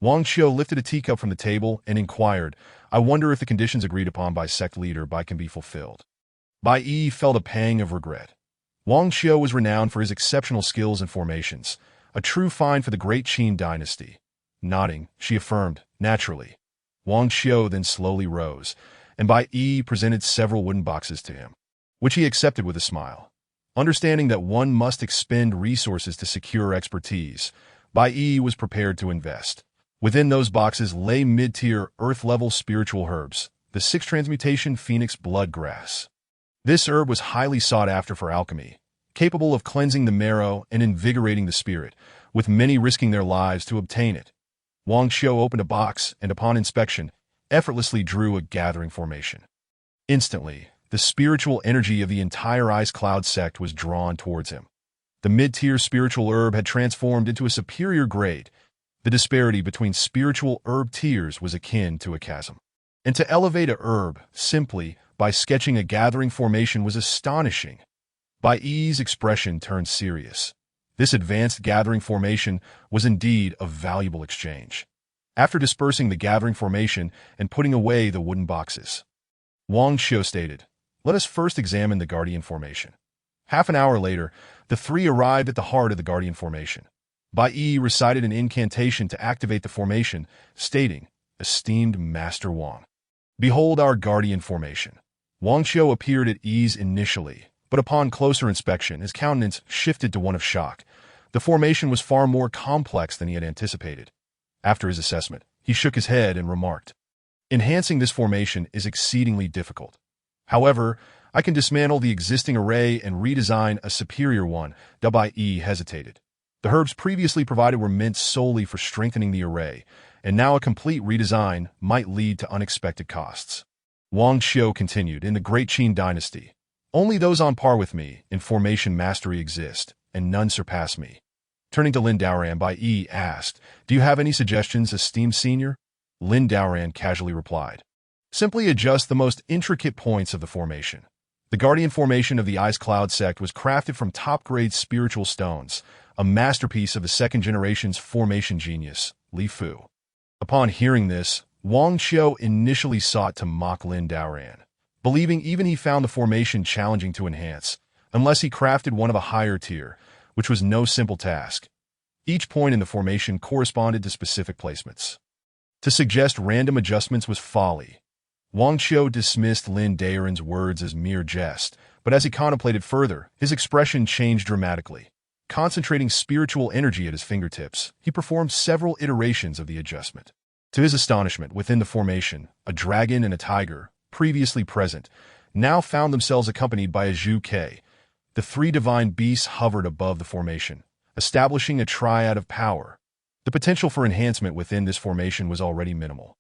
Wang Qiu lifted a teacup from the table and inquired, "I wonder if the conditions agreed upon by sect leader Bai can be fulfilled." Bai Yi felt a pang of regret. Wang Qiu was renowned for his exceptional skills and formations, a true find for the great Qin dynasty. Nodding, she affirmed, "Naturally." Wang Qiu then slowly rose, and Bai Yi presented several wooden boxes to him, which he accepted with a smile. Understanding that one must expend resources to secure expertise, Bai Yi was prepared to invest. Within those boxes lay mid-tier, earth-level spiritual herbs, the 6th transmutation Phoenix Blood Grass. This herb was highly sought after for alchemy, capable of cleansing the marrow and invigorating the spirit, with many risking their lives to obtain it. Wang Qiu opened a box and, upon inspection, effortlessly drew a gathering formation. Instantly, the spiritual energy of the entire Ice Cloud sect was drawn towards him. The mid-tier spiritual herb had transformed into a superior grade. The disparity between spiritual herb tiers was akin to a chasm. And to elevate a herb simply by sketching a gathering formation was astonishing. Bai Yi's expression turned serious. This advanced gathering formation was indeed a valuable exchange. After dispersing the gathering formation and putting away the wooden boxes, Wang Qiu stated, "Let us first examine the Guardian formation." Half an hour later, the three arrived at the heart of the Guardian formation. Bai Yi recited an incantation to activate the formation, stating, "Esteemed Master Wang, behold our Guardian formation." Wang Qiu appeared at ease initially, but upon closer inspection, his countenance shifted to one of shock. The formation was far more complex than he had anticipated. After his assessment, he shook his head and remarked, "Enhancing this formation is exceedingly difficult. However, I can dismantle the existing array and redesign a superior one." Bai Yi hesitated. The herbs previously provided were meant solely for strengthening the array, and now a complete redesign might lead to unexpected costs. Wang Qiu continued, "In the Great Qin dynasty, only those on par with me in formation mastery exist, and none surpass me." Turning to Lin Daoran, Bai Yi asked, "Do you have any suggestions, esteemed senior?" Lin Daoran casually replied, "Simply adjust the most intricate points of the formation." The Guardian formation of the Ice Cloud sect was crafted from top-grade spiritual stones, a masterpiece of the second generation's formation genius, Li Fu. Upon hearing this, Wang Qiu initially sought to mock Lin Daoran, believing even he found the formation challenging to enhance, unless he crafted one of a higher tier, which was no simple task. Each point in the formation corresponded to specific placements. To suggest random adjustments was folly. Wang Qiu dismissed Lin Daoran's words as mere jest, but as he contemplated further, his expression changed dramatically. Concentrating spiritual energy at his fingertips, he performed several iterations of the adjustment. To his astonishment, within the formation, a dragon and a tiger, previously present, now found themselves accompanied by a Zhu Ke. The three divine beasts hovered above the formation, establishing a triad of power. The potential for enhancement within this formation was already minimal,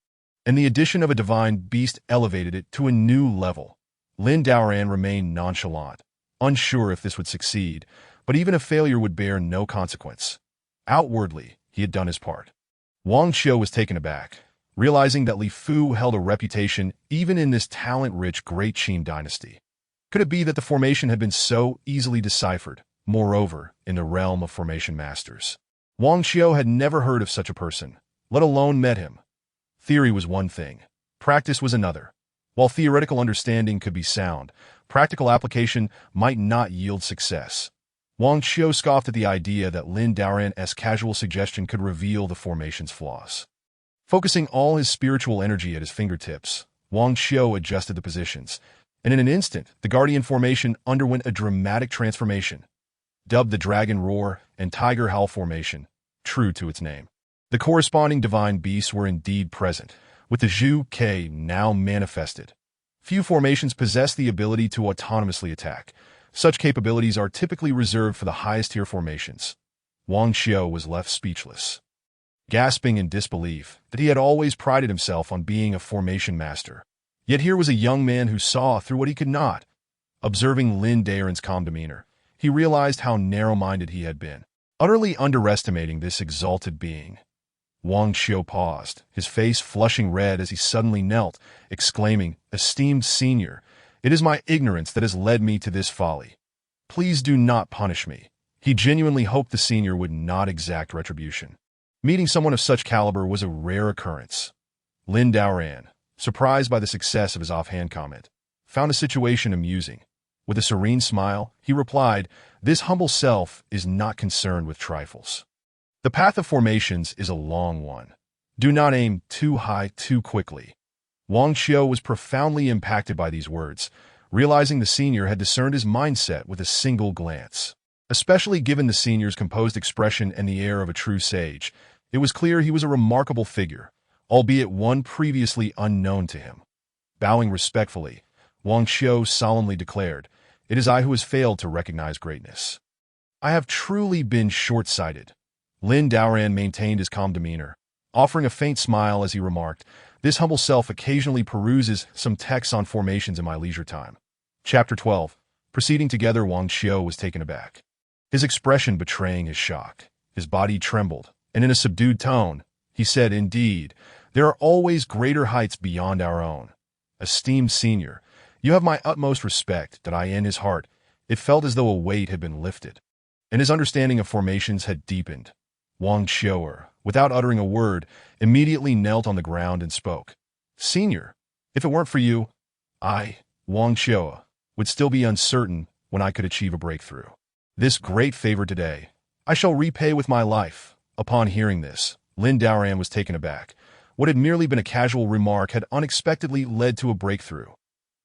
and the addition of a divine beast elevated it to a new level. Lin Daoran remained nonchalant, unsure if this would succeed, but even a failure would bear no consequence. Outwardly, he had done his part. Wang Qiu was taken aback, realizing that Li Fu held a reputation even in this talent-rich Great Qin dynasty. Could it be that the formation had been so easily deciphered, moreover, in the realm of formation masters? Wang Qiu had never heard of such a person, let alone met him. Theory was one thing, practice was another. While theoretical understanding could be sound, practical application might not yield success. Wang Qiu scoffed at the idea that Lin Daoran's casual suggestion could reveal the formation's flaws. Focusing all his spiritual energy at his fingertips, Wang Qiu adjusted the positions, and in an instant, the Guardian formation underwent a dramatic transformation. Dubbed the Dragon Roar and Tiger Howl formation, true to its name. The corresponding divine beasts were indeed present, with the Zhu Ke now manifested. Few formations possess the ability to autonomously attack. Such capabilities are typically reserved for the highest-tier formations. Wang Xiao was left speechless, gasping in disbelief that he had always prided himself on being a formation master. Yet here was a young man who saw through what he could not. Observing Lin Daren's calm demeanor, he realized how narrow-minded he had been, utterly underestimating this exalted being. Wang Xiao paused, his face flushing red as he suddenly knelt, exclaiming, "Esteemed senior, it is my ignorance that has led me to this folly. Please do not punish me." He genuinely hoped the senior would not exact retribution. Meeting someone of such caliber was a rare occurrence. Lin Daoran, surprised by the success of his offhand comment, found the situation amusing. With a serene smile, he replied, "This humble self is not concerned with trifles. The path of formations is a long one. Do not aim too high too quickly." Wang Xiao was profoundly impacted by these words, realizing the senior had discerned his mindset with a single glance. Especially given the senior's composed expression and the air of a true sage, it was clear he was a remarkable figure, albeit one previously unknown to him. Bowing respectfully, Wang Xiao solemnly declared, "It is I who has failed to recognize greatness. I have truly been short-sighted." Lin Daoran maintained his calm demeanor, offering a faint smile as he remarked, "This humble self occasionally peruses some texts on formations in my leisure time." Chapter 12. Proceeding together, Wang Xiao was taken aback, his expression betraying his shock. His body trembled, and in a subdued tone, he said, "Indeed, there are always greater heights beyond our own. Esteemed senior, you have my utmost respect." That in his heart, it felt as though a weight had been lifted, and his understanding of formations had deepened. Wang Xiao, without uttering a word, immediately knelt on the ground and spoke. "Senior, if it weren't for you, I, Wang Xiao, would still be uncertain when I could achieve a breakthrough. This great favor today, I shall repay with my life." Upon hearing this, Lin Daoran was taken aback. What had merely been a casual remark had unexpectedly led to a breakthrough.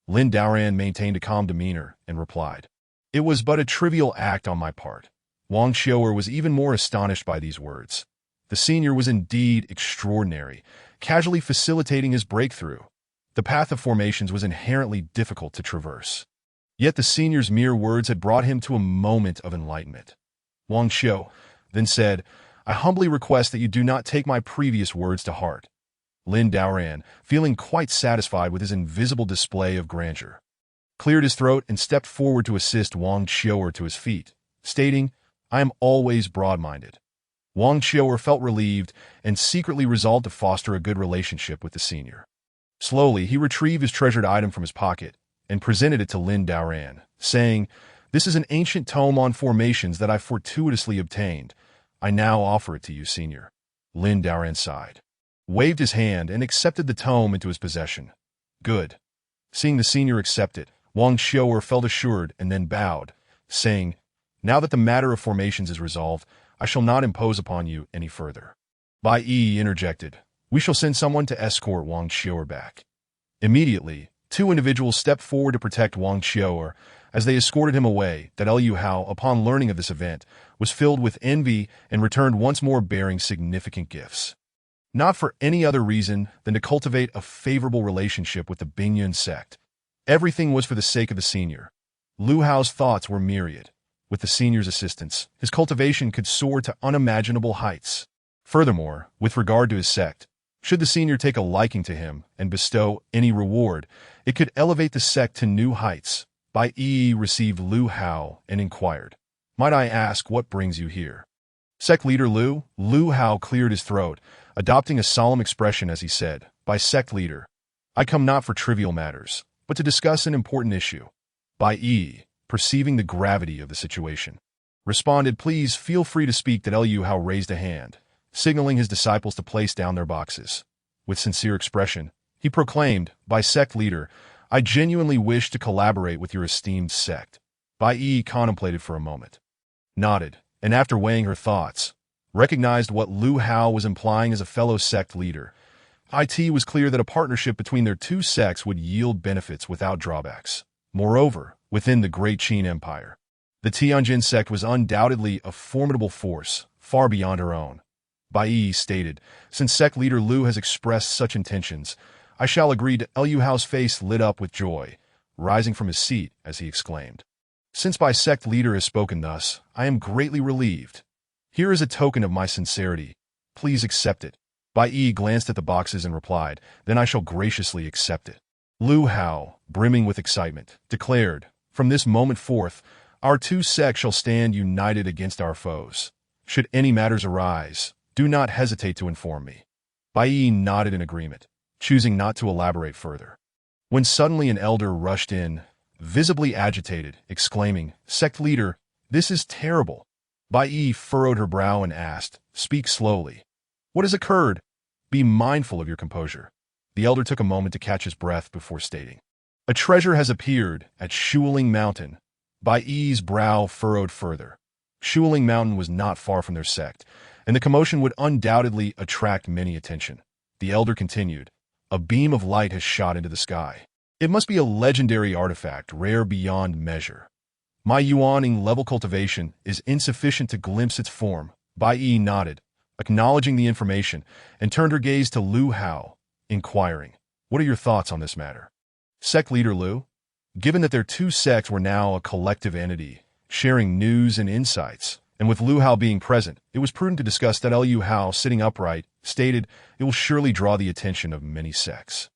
Lin Daoran maintained a calm demeanor and replied, "It was but a trivial act on my part." Wang Xiao was even more astonished by these words. The senior was indeed extraordinary, casually facilitating his breakthrough. The path of formations was inherently difficult to traverse. Yet the senior's mere words had brought him to a moment of enlightenment. Wang Xiao then said, "I humbly request that you do not take my previous words to heart." Lin Daoran, feeling quite satisfied with his invisible display of grandeur, cleared his throat and stepped forward to assist Wang Xiao to his feet, stating, "I am always broad-minded." Wang Xiao felt relieved and secretly resolved to foster a good relationship with the senior. Slowly, he retrieved his treasured item from his pocket and presented it to Lin Daoran, saying, "This is an ancient tome on formations that I fortuitously obtained. I now offer it to you, senior." Lin Daoran sighed, waved his hand, and accepted the tome into his possession. "Good." Seeing the senior accept it, Wang Xiao felt assured and then bowed, saying, "Now that the matter of formations is resolved, I shall not impose upon you any further." Bai Yi interjected, "We shall send someone to escort Wang Xiao back." Immediately, two individuals stepped forward to protect Wang Xiao. As they escorted him away, that Liu Hao, upon learning of this event, was filled with envy and returned once more bearing significant gifts. Not for any other reason than to cultivate a favorable relationship with the Bingyun sect. Everything was for the sake of the senior. Liu Hao's thoughts were myriad. With the senior's assistance, his cultivation could soar to unimaginable heights. Furthermore, with regard to his sect, should the senior take a liking to him and bestow any reward, it could elevate the sect to new heights. Bai Yi received Liu Hao and inquired, "Might I ask what brings you here?" "Sect leader Liu?" Liu Hao cleared his throat, adopting a solemn expression as he said, "By sect leader, I come not for trivial matters, but to discuss an important issue." Bai Yi, perceiving the gravity of the situation, responded, "Please feel free to speak." That Liu Hao raised a hand, signaling his disciples to place down their boxes. With sincere expression, he proclaimed, "By sect leader, I genuinely wish to collaborate with your esteemed sect." Bai Yi contemplated for a moment, nodded, and after weighing her thoughts, recognized what Liu Hao was implying as a fellow sect leader. It was clear that a partnership between their two sects would yield benefits without drawbacks. Moreover, within the Great Qin Empire, the Tianjin sect was undoubtedly a formidable force, far beyond her own. Bai Yi stated, "Since sect leader Liu has expressed such intentions, I shall agree to. Lu Hao's face lit up with joy, rising from his seat as he exclaimed. Since my sect leader has spoken thus, I am greatly relieved. Here is a token of my sincerity. Please accept it. Bai Yi glanced at the boxes and replied, then I shall graciously accept it. Lu Hao, brimming with excitement, declared, from this moment forth, our two sects shall stand united against our foes. Should any matters arise, do not hesitate to inform me. Bai Yi nodded in agreement, choosing not to elaborate further. When suddenly an elder rushed in, visibly agitated, exclaiming, Sect leader, this is terrible. Bai Yi furrowed her brow and asked, speak slowly. What has occurred? Be mindful of your composure. The elder took a moment to catch his breath before stating, a treasure has appeared at Shuling Mountain. Bai Yi's brow furrowed further. Shuling Mountain was not far from their sect, and the commotion would undoubtedly attract many attention. The elder continued, a beam of light has shot into the sky. It must be a legendary artifact, rare beyond measure. My Yuaning level cultivation is insufficient to glimpse its form. Bai Yi nodded, acknowledging the information, and turned her gaze to Lu Hao, inquiring, what are your thoughts on this matter? Sect leader Lu? Given that their two sects were now a collective entity, sharing news and insights, and with Lu Hao being present, it was prudent to discuss that. Lu Hao, sitting upright, stated, it will surely draw the attention of many sects.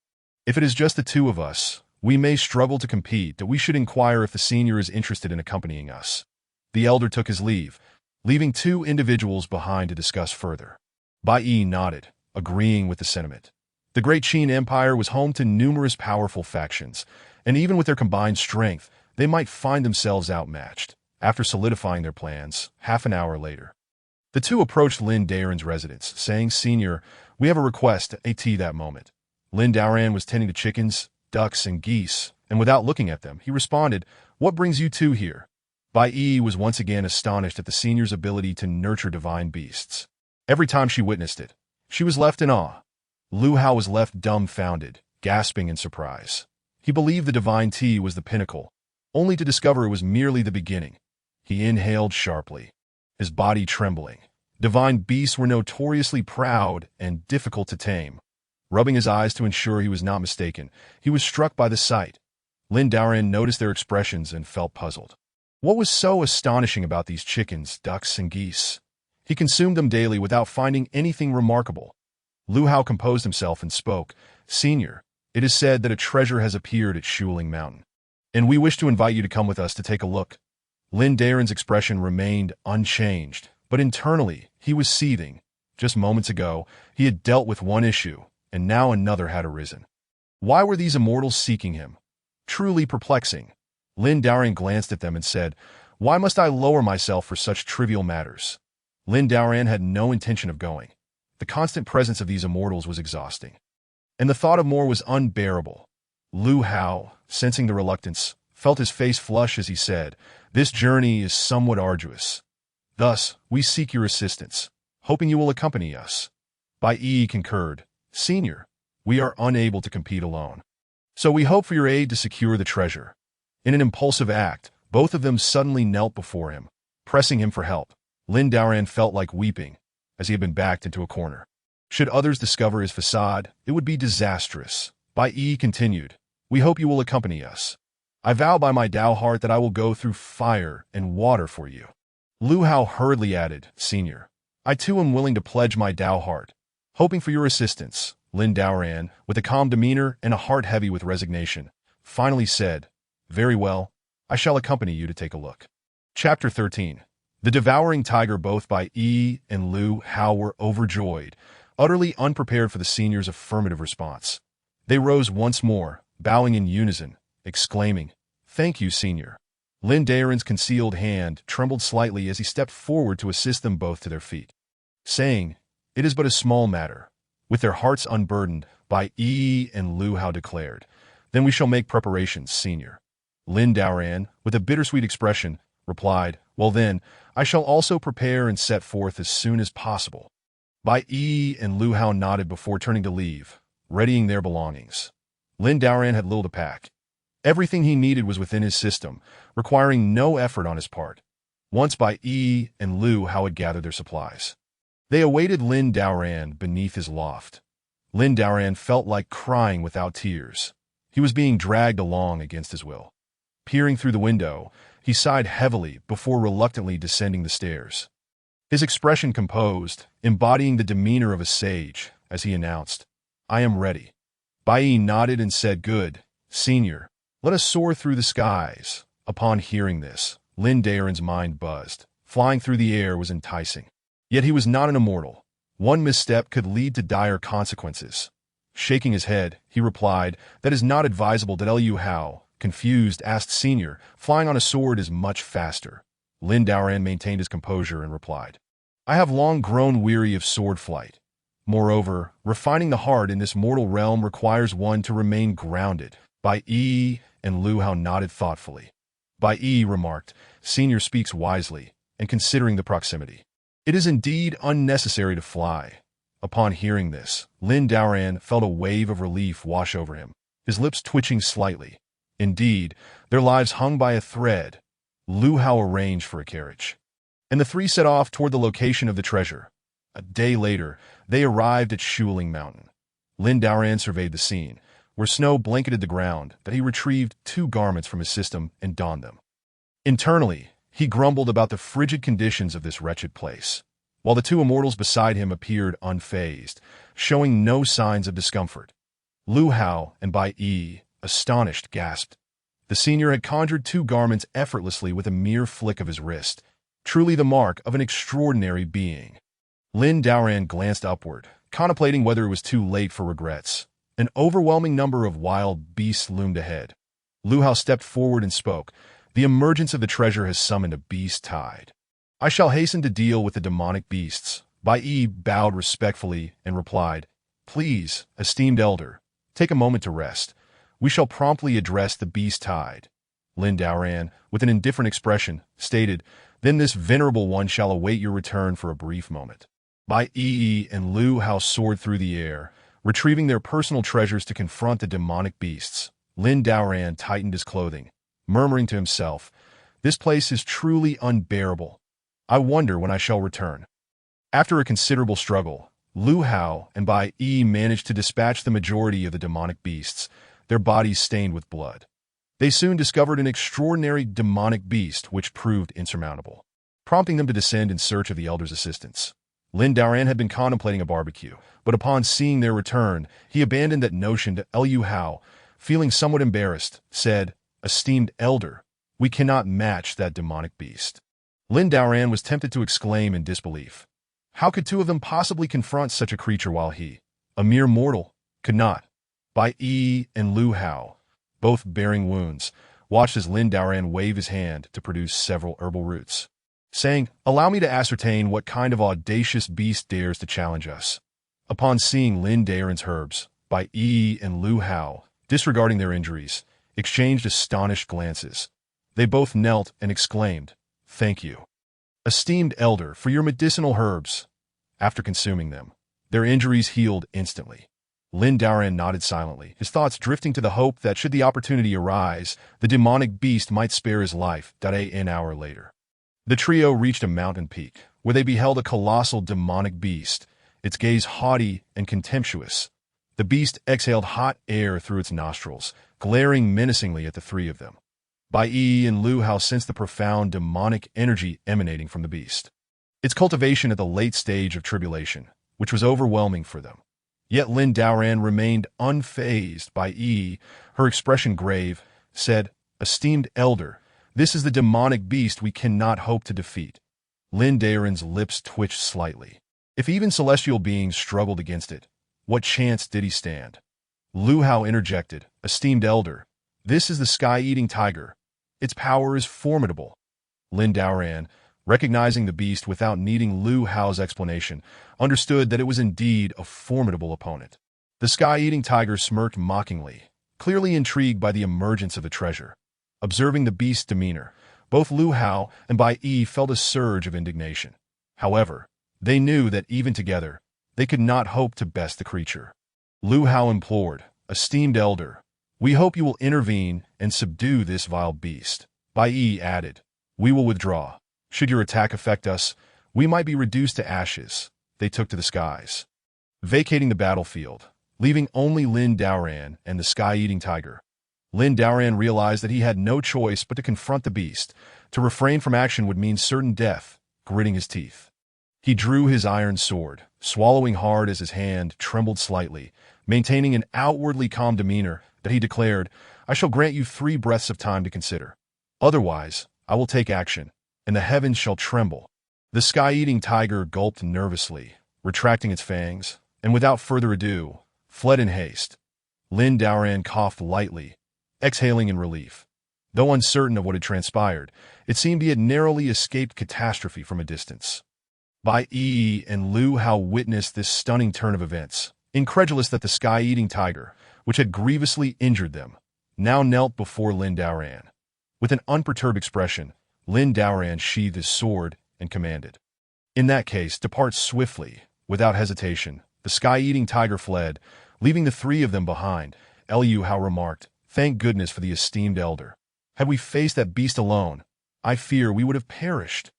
If it is just the two of us, we may struggle to compete, that we should inquire if the senior is interested in accompanying us. The elder took his leave, leaving two individuals behind to discuss further. Bai Yi nodded, agreeing with the sentiment. The Great Qin Empire was home to numerous powerful factions, and even with their combined strength, they might find themselves outmatched. After solidifying their plans, half an hour later, the two approached Lin Daoran's residence, saying, Senior, we have a request. At that moment, Lin Daoran was tending to chickens, ducks, and geese, and without looking at them, he responded, what brings you two here? Bai Yi was once again astonished at the senior's ability to nurture divine beasts. Every time she witnessed it, she was left in awe. Lu Hao was left dumbfounded, gasping in surprise. He believed the divine tea was the pinnacle, only to discover it was merely the beginning. He inhaled sharply, his body trembling. Divine beasts were notoriously proud and difficult to tame. Rubbing his eyes to ensure he was not mistaken, he was struck by the sight. Lin Daoran noticed their expressions and felt puzzled. What was so astonishing about these chickens, ducks, and geese? He consumed them daily without finding anything remarkable. Lu Hao composed himself and spoke, Senior, it is said that a treasure has appeared at Shuling Mountain, and we wish to invite you to come with us to take a look. Lin Daoran's expression remained unchanged, but internally, he was seething. Just moments ago, he had dealt with one issue, and now another had arisen. Why were these immortals seeking him? Truly perplexing. Lin Daoran glanced at them and said, why must I lower myself for such trivial matters? Lin Daoran had no intention of going. The constant presence of these immortals was exhausting, and the thought of more was unbearable. Lu Hao, sensing the reluctance, felt his face flush as he said, this journey is somewhat arduous. Thus, we seek your assistance, hoping you will accompany us. Bai Yi concurred, Senior, we are unable to compete alone, so we hope for your aid to secure the treasure. In an impulsive act, both of them suddenly knelt before him, pressing him for help. Lin Daoran felt like weeping, as he had been backed into a corner. Should others discover his facade, it would be disastrous. Bai Yi continued, we hope you will accompany us. I vow by my Tao heart that I will go through fire and water for you. Lu Hao hurriedly added, Senior, I too am willing to pledge my Tao heart, hoping for your assistance. Lin Daoran, with a calm demeanor and a heart heavy with resignation, finally said, very well, I shall accompany you to take a look. Chapter 13. The devouring tiger. Both Bai Yi and Lu Hao were overjoyed, utterly unprepared for the senior's affirmative response. They rose once more, bowing in unison, exclaiming, thank you, Senior. Lin Daoran's concealed hand trembled slightly as he stepped forward to assist them both to their feet, saying, it is but a small matter. With their hearts unburdened, Bai Yi and Lu Hao declared, then we shall make preparations, Senior. Lin Daoran, with a bittersweet expression, replied, well then, I shall also prepare and set forth as soon as possible. Bai Yi and Lu Hao nodded before turning to leave, readying their belongings. Lin Daoran had little to pack. Everything he needed was within his system, requiring no effort on his part. Once Bai Yi and Lu Hao had gathered their supplies, they awaited Lin Daoran beneath his loft. Lin Daoran felt like crying without tears. He was being dragged along against his will. Peering through the window, he sighed heavily before reluctantly descending the stairs. His expression composed, embodying the demeanor of a sage, as he announced, "I am ready." Bai Yi nodded and said, "Good, senior. Let us soar through the skies." Upon hearing this, Lin Daoran's mind buzzed. Flying through the air was enticing. Yet he was not an immortal. One misstep could lead to dire consequences. Shaking his head, he replied, "That is not advisable." Liu Hao, confused, asked, "Senior, flying on a sword is much faster." Lin Daoran maintained his composure and replied, "I have long grown weary of sword flight. Moreover, refining the heart in this mortal realm requires one to remain grounded." Bai Yi and Liu Hao nodded thoughtfully. Bai Yi remarked, "Senior speaks wisely, and considering the proximity, it is indeed unnecessary to fly." Upon hearing this, Lin Daoran felt a wave of relief wash over him, his lips twitching slightly. Indeed, their lives hung by a thread. Liu Hao arranged for a carriage, and the three set off toward the location of the treasure. A day later, they arrived at Shuling Mountain. Lin Daoran surveyed the scene, where snow blanketed the ground, that he retrieved 2 garments from his system and donned them. Internally, he grumbled about the frigid conditions of this wretched place, while the 2 immortals beside him appeared unfazed, showing no signs of discomfort. Liu Hao and Bai Yi, astonished, gasped. The senior had conjured 2 garments effortlessly with a mere flick of his wrist, truly the mark of an extraordinary being. Lin Daoran glanced upward, contemplating whether it was too late for regrets. An overwhelming number of wild beasts loomed ahead. Liu Hao stepped forward and spoke, "The emergence of the treasure has summoned a beast tide. I shall hasten to deal with the demonic beasts." Bai Yi bowed respectfully and replied, "Please, esteemed elder, take a moment to rest. We shall promptly address the beast tide." Lin Daoran, with an indifferent expression, stated, "Then this venerable one shall await your return for a brief moment." Bai Yi and Liu Hao soared through the air, retrieving their personal treasures to confront the demonic beasts. Lin Daoran tightened his clothing, murmuring to himself, "This place is truly unbearable. I wonder when I shall return." After a considerable struggle, Liu Hao and Bai Yi managed to dispatch the majority of the demonic beasts, their bodies stained with blood. They soon discovered an extraordinary demonic beast which proved insurmountable, prompting them to descend in search of the elder's assistance. Lin Daoran had been contemplating a barbecue, but upon seeing their return, he abandoned that notion to Liu Hao. Feeling somewhat embarrassed, said, "Esteemed elder, we cannot match that demonic beast." Lin Daoran was tempted to exclaim in disbelief. How could 2 of them possibly confront such a creature while he, a mere mortal, could not? Bai Yi and Liu Hao, both bearing wounds, watched as Lin Daoran wave his hand to produce several herbal roots, saying, "Allow me to ascertain what kind of audacious beast dares to challenge us." Upon seeing Lin Daoran's herbs, Bai Yi and Liu Hao, disregarding their injuries, exchanged astonished glances. They both knelt and exclaimed, "Thank you, esteemed elder, for your medicinal herbs." After consuming them, their injuries healed instantly. Lin Daoran nodded silently, his thoughts drifting to the hope that should the opportunity arise, the demonic beast might spare his life. An hour later, the trio reached a mountain peak, where they beheld a colossal demonic beast, its gaze haughty and contemptuous. The beast exhaled hot air through its nostrils, glaring menacingly at the 3 of them. Bai Yi and Liu Hao sensed the profound demonic energy emanating from the beast, its cultivation at the late stage of tribulation, which was overwhelming for them. Yet Lin Daoran remained unfazed. Bai Yi, her expression grave, said, "Esteemed elder, this is the demonic beast we cannot hope to defeat." Lin Daoran's lips twitched slightly. If even celestial beings struggled against it, what chance did he stand? Liu Hao interjected, "Esteemed elder, this is the sky-eating tiger. Its power is formidable." Lin Daoran, recognizing the beast without needing Liu Hao's explanation, understood that it was indeed a formidable opponent. The sky-eating tiger smirked mockingly, clearly intrigued by the emergence of the treasure. Observing the beast's demeanor, both Liu Hao and Bai Yi felt a surge of indignation. However, they knew that even together, they could not hope to best the creature. Liu Hao implored, "Esteemed elder, we hope you will intervene and subdue this vile beast." Bai Yi added, "We will withdraw. Should your attack affect us, we might be reduced to ashes." They took to the skies. Vacating the battlefield, leaving only Lin Daoran and the sky-eating tiger. Lin Daoran realized that he had no choice but to confront the beast. To refrain from action would mean certain death, gritting his teeth. He drew his iron sword, swallowing hard as his hand trembled slightly, maintaining an outwardly calm demeanor that he declared, "I shall grant you 3 breaths of time to consider. Otherwise, I will take action, and the heavens shall tremble." The sky-eating tiger gulped nervously, retracting its fangs, and without further ado, fled in haste. Lin Daoran coughed lightly, exhaling in relief. Though uncertain of what had transpired, it seemed he had narrowly escaped catastrophe from a distance. Bai Yi and Lu Hao witnessed this stunning turn of events, incredulous that the sky-eating tiger, which had grievously injured them, now knelt before Lin Daoran. With an unperturbed expression, Lin Daoran sheathed his sword and commanded, "In that case, depart swiftly." Without hesitation, the sky-eating tiger fled, leaving the 3 of them behind. Lu Hao remarked, "Thank goodness for the esteemed elder. Had we faced that beast alone, I fear we would have perished."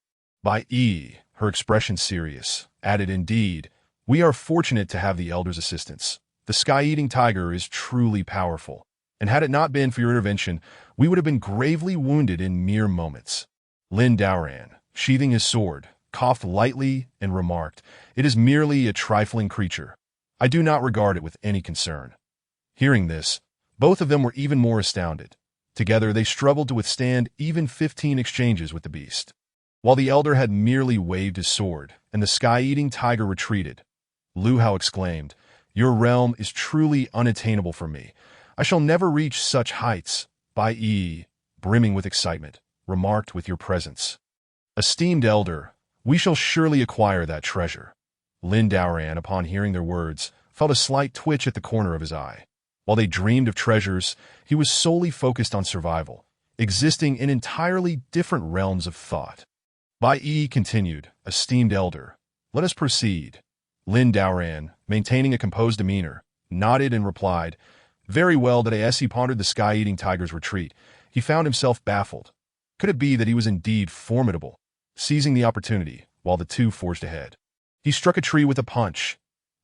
Bai Yi, her expression serious, added, "Indeed, we are fortunate to have the elder's assistance. The sky-eating tiger is truly powerful, and had it not been for your intervention, we would have been gravely wounded in mere moments." Lin Daoran, sheathing his sword, coughed lightly and remarked, "It is merely a trifling creature. I do not regard it with any concern." Hearing this, both of them were even more astounded. Together they struggled to withstand even 15 exchanges with the beast. While the elder had merely waved his sword, and the sky-eating tiger retreated, Lu Hao exclaimed, "Your realm is truly unattainable for me. I shall never reach such heights." Bai Yi, brimming with excitement, remarked, "With your presence, esteemed elder, we shall surely acquire that treasure." Lin Daoran, upon hearing their words, felt a slight twitch at the corner of his eye. While they dreamed of treasures, he was solely focused on survival, existing in entirely different realms of thought. Bai Yi continued, "Esteemed elder, let us proceed." Lin Daoran, maintaining a composed demeanor, nodded and replied, "Very well." That as he pondered the sky-eating tiger's retreat, he found himself baffled. Could it be that he was indeed formidable? Seizing the opportunity, while the 2 forged ahead, he struck a tree with a punch.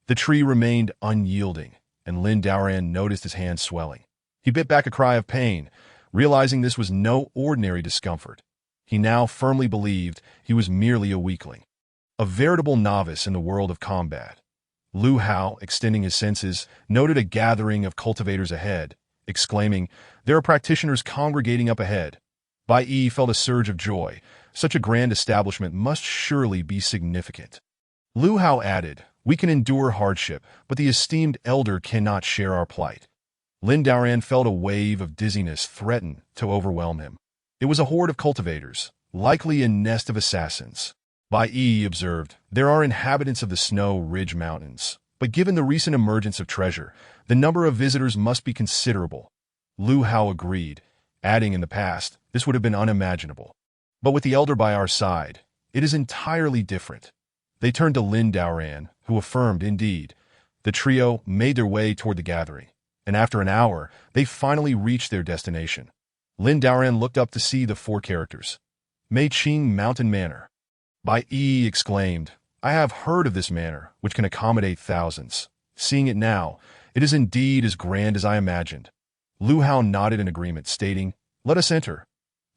The tree remained unyielding, and Lin Daoran noticed his hand swelling. He bit back a cry of pain, realizing this was no ordinary discomfort. He now firmly believed he was merely a weakling, a veritable novice in the world of combat. Lu Hao, extending his senses, noted a gathering of cultivators ahead, exclaiming, "There are practitioners congregating up ahead." Bai Yi felt a surge of joy. Such a grand establishment must surely be significant. Lu Hao added, "We can endure hardship, but the esteemed elder cannot share our plight." Lin Daoran felt a wave of dizziness threaten to overwhelm him. It was a horde of cultivators, likely a nest of assassins. Bai Yi observed, "There are inhabitants of the Snow Ridge Mountains, but given the recent emergence of treasure, the number of visitors must be considerable." Lu Hao agreed, adding, "In the past, this would have been unimaginable. But with the elder by our side, it is entirely different." They turned to Lin Daoran, who affirmed, "Indeed." The trio made their way toward the gathering, and after an hour, they finally reached their destination. Lin Daoran looked up to see the 4 characters. "Mei Qing Mountain Manor." Bai Yi exclaimed, "I have heard of this manor, which can accommodate thousands. Seeing it now, it is indeed as grand as I imagined." Lu Hao nodded in agreement, stating, "Let us enter."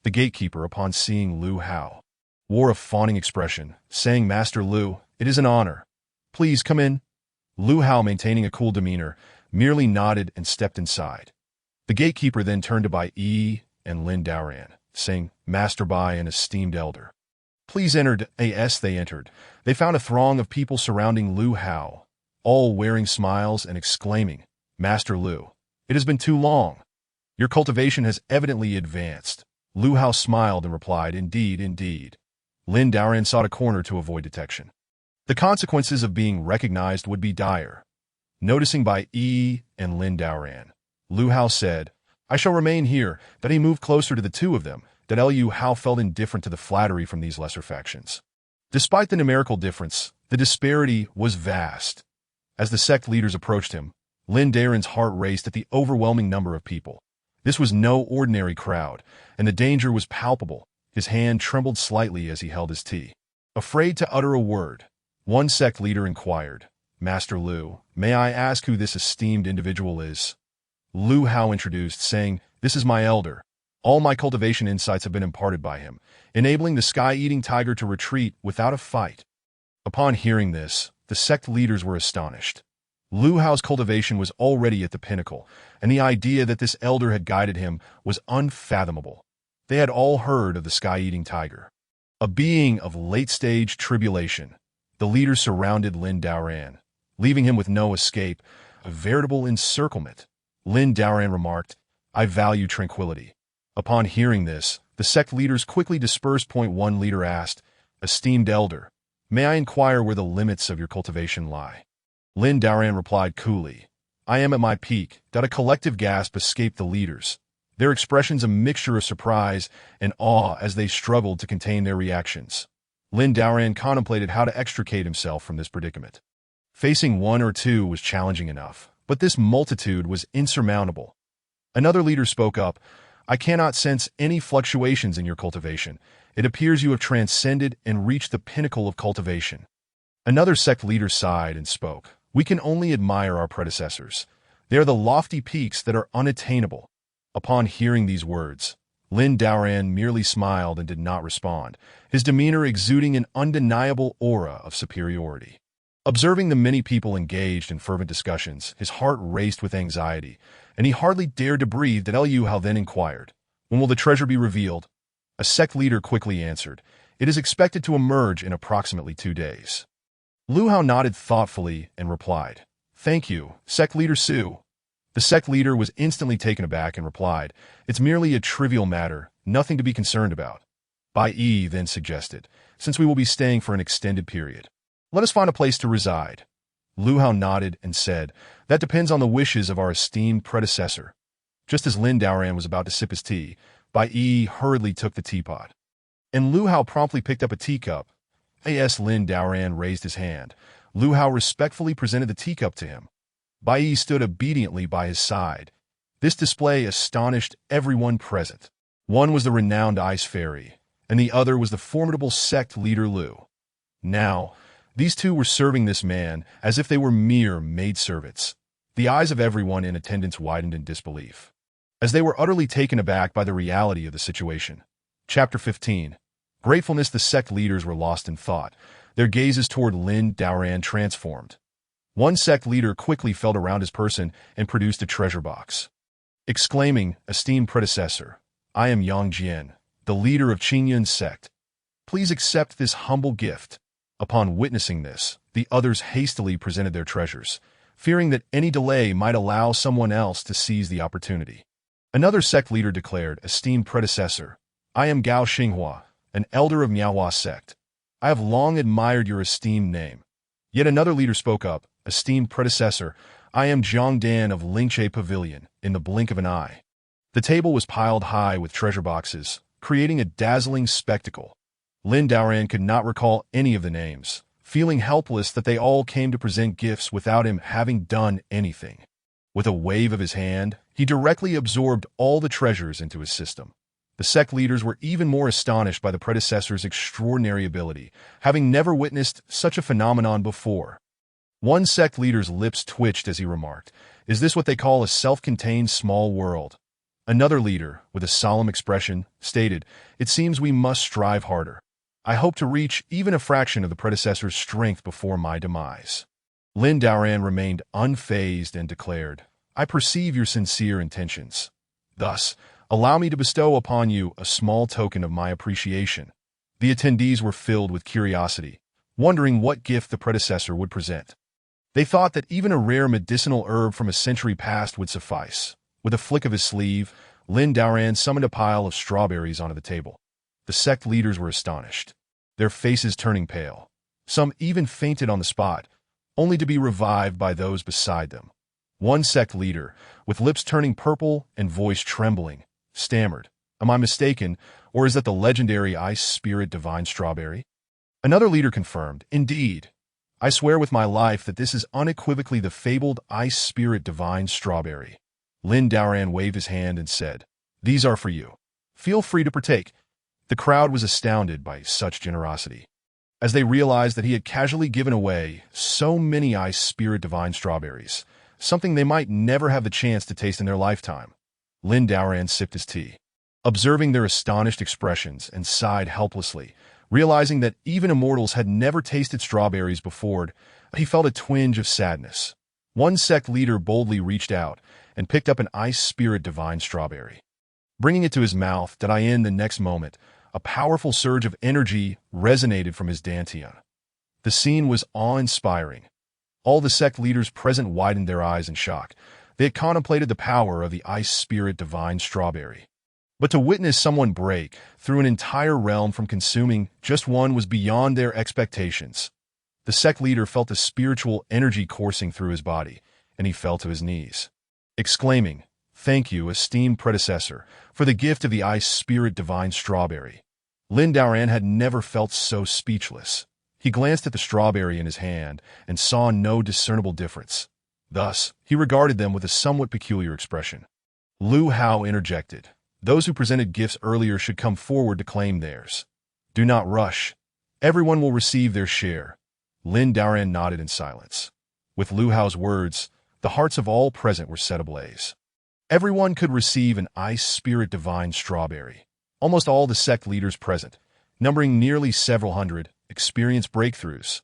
The gatekeeper, upon seeing Lu Hao, wore a fawning expression, saying, "Master Lu, it is an honor. Please come in." Lu Hao, maintaining a cool demeanor, merely nodded and stepped inside. The gatekeeper then turned to Bai Yi and Lin Daoran, saying, "Master Bai and esteemed elder, please enter." As they entered, they found a throng of people surrounding Lu Hao, all wearing smiles and exclaiming, "Master Lu, it has been too long. Your cultivation has evidently advanced." Lu Hao smiled and replied, "Indeed, indeed." Lin Daoran sought a corner to avoid detection. The consequences of being recognized would be dire. Noticing Bai Yi and Lin Daoran, Lu Hao said, "I shall remain here." That he moved closer to the 2 of them, that Lu Hao felt indifferent to the flattery from these lesser factions. Despite the numerical difference, the disparity was vast. As the sect leaders approached him, Lin Daoran's heart raced at the overwhelming number of people. This was no ordinary crowd, and the danger was palpable. His hand trembled slightly as he held his tea. Afraid to utter a word, one sect leader inquired, Master Lu, may I ask who this esteemed individual is? Lu Hao introduced, saying, This is my elder. All my cultivation insights have been imparted by him, enabling the sky-eating tiger to retreat without a fight. Upon hearing this, the sect leaders were astonished. Lu Hao's cultivation was already at the pinnacle, and the idea that this elder had guided him was unfathomable. They had all heard of the sky-eating tiger, a being of late-stage tribulation. The leaders surrounded Lin Daoran, leaving him with no escape, a veritable encirclement. Lin Daoran remarked, I value tranquility. Upon hearing this, the sect leaders quickly dispersed. One leader asked, Esteemed elder, may I inquire where the limits of your cultivation lie? Lin Daoran replied coolly, I am at my peak. A collective gasp escaped the leaders, their expressions a mixture of surprise and awe as they struggled to contain their reactions. Lin Daoran contemplated how to extricate himself from this predicament. Facing one or two was challenging enough, but this multitude was insurmountable. Another leader spoke up, I cannot sense any fluctuations in your cultivation. It appears you have transcended and reached the pinnacle of cultivation. Another sect leader sighed and spoke, We can only admire our predecessors. They are the lofty peaks that are unattainable. Upon hearing these words, Lin Daoran merely smiled and did not respond, his demeanor exuding an undeniable aura of superiority. Observing the many people engaged in fervent discussions, his heart raced with anxiety, and he hardly dared to breathe. Lu Hao then inquired, When will the treasure be revealed? A sect leader quickly answered, It is expected to emerge in approximately 2 days. Lu Hao nodded thoughtfully and replied, Thank you, sect leader Su. The sect leader was instantly taken aback and replied, It's merely a trivial matter, nothing to be concerned about. Bai Yi then suggested, Since we will be staying for an extended period, let us find a place to reside. Lu Hao nodded and said, That depends on the wishes of our esteemed predecessor. Just as Lin Daoran was about to sip his tea, Bai Yi hurriedly took the teapot, and Lu Hao promptly picked up a teacup. As Lin Daoran raised his hand, Lu Hao respectfully presented the teacup to him. Bai Yi stood obediently by his side. This display astonished everyone present. One was the renowned ice fairy, and the other was the formidable sect leader Lu. Now, these two were serving this man as if they were mere maidservants. The eyes of everyone in attendance widened in disbelief, as they were utterly taken aback by the reality of the situation. Chapter 15. Gratefulness. The sect leaders were lost in thought, their gazes toward Lin Daoran transformed. One sect leader quickly felt around his person and produced a treasure box, exclaiming, Esteemed predecessor, I am Yang Jian, the leader of Qingyun's sect. Please accept this humble gift. Upon witnessing this, the others hastily presented their treasures, fearing that any delay might allow someone else to seize the opportunity. Another sect leader declared, Esteemed predecessor, I am Gao Xinghua, an elder of Miaohua sect. I have long admired your esteemed name. Yet another leader spoke up, Esteemed predecessor, I am Zhang Dan of Lingche Pavilion, in the blink of an eye. The table was piled high with treasure boxes, creating a dazzling spectacle. Lin Daoran could not recall any of the names, feeling helpless that they all came to present gifts without him having done anything. With a wave of his hand, he directly absorbed all the treasures into his system. The sect leaders were even more astonished by the predecessor's extraordinary ability, having never witnessed such a phenomenon before. One sect leader's lips twitched as he remarked, Is this what they call a self-contained small world? Another leader, with a solemn expression, stated, It seems we must strive harder. I hope to reach even a fraction of the predecessor's strength before my demise. Lin Daoran remained unfazed and declared, I perceive your sincere intentions. Thus, allow me to bestow upon you a small token of my appreciation. The attendees were filled with curiosity, wondering what gift the predecessor would present. They thought that even a rare medicinal herb from a century past would suffice. With a flick of his sleeve, Lin Daoran summoned a pile of strawberries onto the table. The sect leaders were astonished, their faces turning pale. Some even fainted on the spot, only to be revived by those beside them. One sect leader, with lips turning purple and voice trembling, stammered, Am I mistaken, or is that the legendary ice spirit divine strawberry? Another leader confirmed, Indeed. I swear with my life that this is unequivocally the fabled ice spirit divine strawberry. Lin Daoran waved his hand and said, These are for you. Feel free to partake. The crowd was astounded by such generosity. as they realized that he had casually given away so many ice spirit divine strawberries, something they might never have the chance to taste in their lifetime. Lin Daoran sipped his tea, observing their astonished expressions, and sighed helplessly, realizing that even immortals had never tasted strawberries before. He felt a twinge of sadness. One sect leader boldly reached out and picked up an ice spirit divine strawberry. Bringing it to his mouth, the next moment, a powerful surge of energy resonated from his dantian. The scene was awe-inspiring. All the sect leaders present widened their eyes in shock. They had contemplated the power of the ice spirit divine strawberry. But to witness someone break through an entire realm from consuming just one was beyond their expectations. The sect leader felt a spiritual energy coursing through his body, and he fell to his knees, exclaiming, "Thank you, esteemed predecessor, for the gift of the ice spirit divine strawberry." Lin Daoran had never felt so speechless. He glanced at the strawberry in his hand and saw no discernible difference. Thus, he regarded them with a somewhat peculiar expression. Lu Hao interjected, "Those who presented gifts earlier should come forward to claim theirs. Do not rush. Everyone will receive their share." Lin Daoran nodded in silence. With Lu Hao's words, the hearts of all present were set ablaze. Everyone could receive an ice spirit divine strawberry. Almost all the sect leaders present, numbering nearly several hundred, experienced breakthroughs.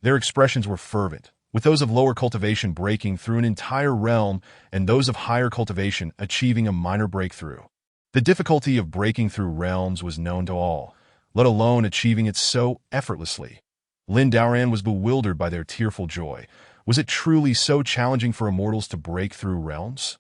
Their expressions were fervent, with those of lower cultivation breaking through an entire realm and those of higher cultivation achieving a minor breakthrough. The difficulty of breaking through realms was known to all, let alone achieving it so effortlessly. Lin Daoran was bewildered by their tearful joy. Was it truly so challenging for immortals to break through realms?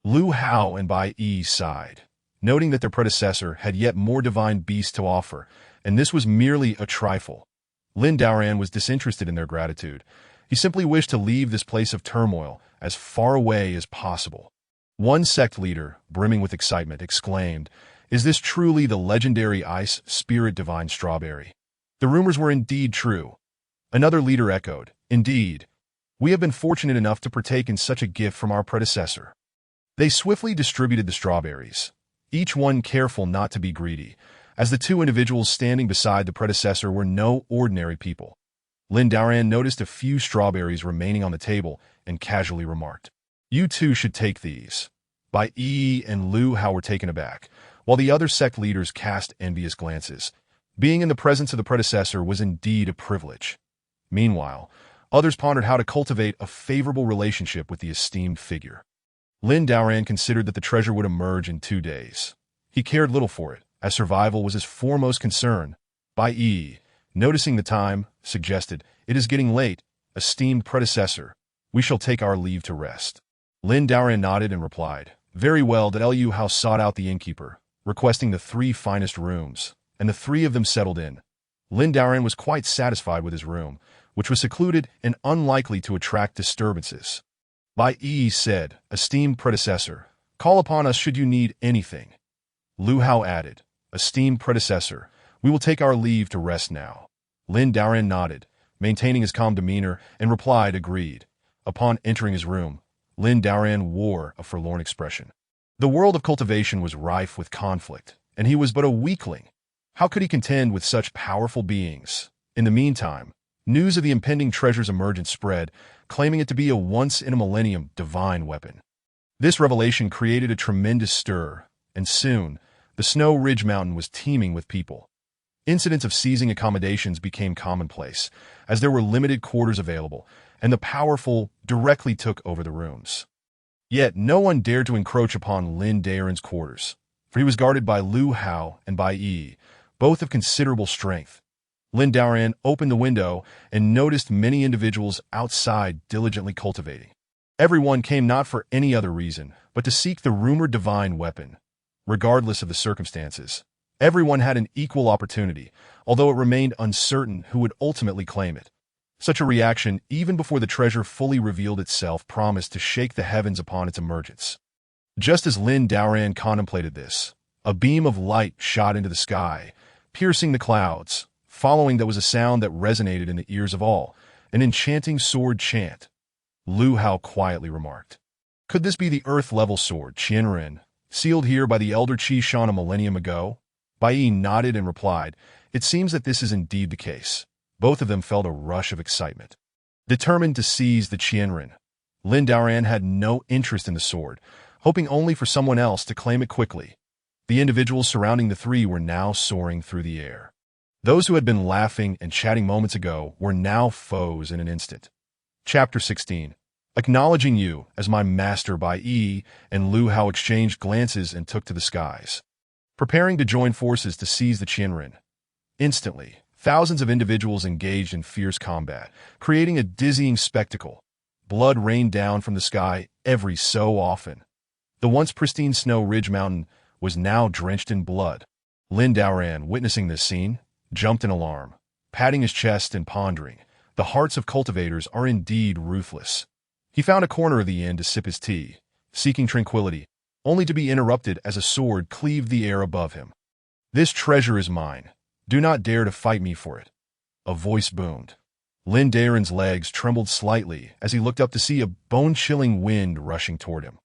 Lu Hao and Bai Yi sighed, noting that their predecessor had yet more divine beasts to offer, and this was merely a trifle. Lin Daoran was disinterested in their gratitude. He simply wished to leave this place of turmoil as far away as possible. One sect leader, brimming with excitement, exclaimed, "Is this truly the legendary ice spirit divine strawberry?" The rumors were indeed true. Another leader echoed, "Indeed, we have been fortunate enough to partake in such a gift from our predecessor." They swiftly distributed the strawberries, each one careful not to be greedy, as the two individuals standing beside the predecessor were no ordinary people. Lin Daoran noticed a few strawberries remaining on the table and casually remarked, "You too should take these." Bai Yi and Lu Hao were taken aback, while the other sect leaders cast envious glances. Being in the presence of the predecessor was indeed a privilege. Meanwhile, others pondered how to cultivate a favorable relationship with the esteemed figure. Lin Daoran considered that the treasure would emerge in 2 days. He cared little for it, as survival was his foremost concern. Bai Yi, noticing the time, suggested, "It is getting late, esteemed predecessor. We shall take our leave to rest." Lin Daoran nodded and replied, "Very well." Lu Hao sought out the innkeeper, requesting the 3 finest rooms, and the 3 of them settled in. Lin Daoran was quite satisfied with his room, which was secluded and unlikely to attract disturbances. Bai Yi said, "Esteemed predecessor, call upon us should you need anything." Lu Hao added, "Esteemed predecessor, we will take our leave to rest now." Lin Daoran nodded, maintaining his calm demeanor, and replied, "Agreed." Upon entering his room, Lin Daoran wore a forlorn expression. The world of cultivation was rife with conflict, and he was but a weakling. How could he contend with such powerful beings? In the meantime, news of the impending treasure's emergence spread, claiming it to be a once-in-a-millennium divine weapon. This revelation created a tremendous stir, and soon, the Snow Ridge Mountain was teeming with people. Incidents of seizing accommodations became commonplace, as there were limited quarters available, and the powerful directly took over the rooms. Yet no one dared to encroach upon Lin Daoran's quarters, for he was guarded by Lu Hao and Bai Yi, both of considerable strength. Lin Daoran opened the window and noticed many individuals outside diligently cultivating. Everyone came not for any other reason, but to seek the rumored divine weapon. Regardless of the circumstances, everyone had an equal opportunity, although it remained uncertain who would ultimately claim it. Such a reaction, even before the treasure fully revealed itself, promised to shake the heavens upon its emergence. Just as Lin Daoran contemplated this, a beam of light shot into the sky, piercing the clouds. Following that was a sound that resonated in the ears of all, an enchanting sword chant. Lu Hao quietly remarked, "Could this be the earth-level sword, Qianren, sealed here by the elder Qi Shan a millennium ago?" Bai Yi nodded and replied, "It seems that this is indeed the case. Both of them felt a rush of excitement. Determined to seize the Qianren, Lin Daoran had no interest in the sword, hoping only for someone else to claim it quickly. The individuals surrounding the three were now soaring through the air. Those who had been laughing and chatting moments ago were now foes in an instant. Chapter 16. Acknowledging you as my master. Bai Yi and Lu Hao exchanged glances and took to the skies, preparing to join forces to seize the Qianren. Instantly, thousands of individuals engaged in fierce combat, creating a dizzying spectacle. Blood rained down from the sky every so often. The once pristine Snow Ridge Mountain was now drenched in blood. Lin Daoran, witnessing this scene, jumped in alarm, patting his chest and pondering. The hearts of cultivators are indeed ruthless. He found a corner of the inn to sip his tea, seeking tranquility, only to be interrupted as a sword cleaved the air above him. "This treasure is mine. Do not dare to fight me for it," a voice boomed. Lin Daoran's legs trembled slightly as he looked up to see a bone-chilling wind rushing toward him.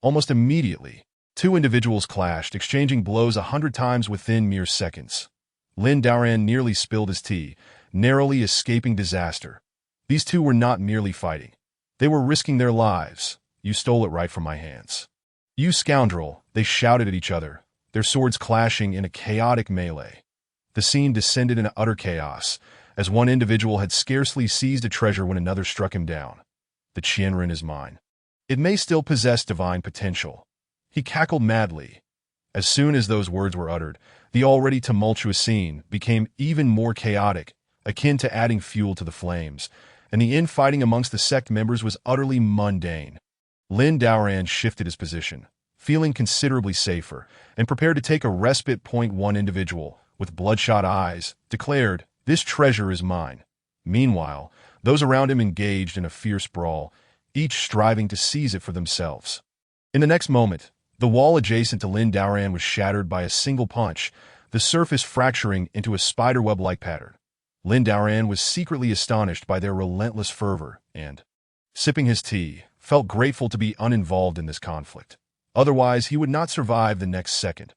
Almost immediately, two individuals clashed, exchanging blows 100 times within mere seconds. Lin Daoran nearly spilled his tea, narrowly escaping disaster. These two were not merely fighting. They were risking their lives. "You stole it right from my hands, you scoundrel," they shouted at each other, their swords clashing in a chaotic melee. The scene descended into utter chaos, as one individual had scarcely seized a treasure when another struck him down. "The Qianren is mine. It may still possess divine potential," he cackled madly. As soon as those words were uttered, the already tumultuous scene became even more chaotic, akin to adding fuel to the flames, and the infighting amongst the sect members was utterly mundane. Lin Daoran shifted his position, feeling considerably safer, and prepared to take a respite. One individual, with bloodshot eyes, declared, "This treasure is mine." Meanwhile, those around him engaged in a fierce brawl, each striving to seize it for themselves. In the next moment, the wall adjacent to Lin Daoran was shattered by a single punch, the surface fracturing into a spiderweb-like pattern. Lin Daoran was secretly astonished by their relentless fervor and, sipping his tea, felt grateful to be uninvolved in this conflict. Otherwise, he would not survive the next second.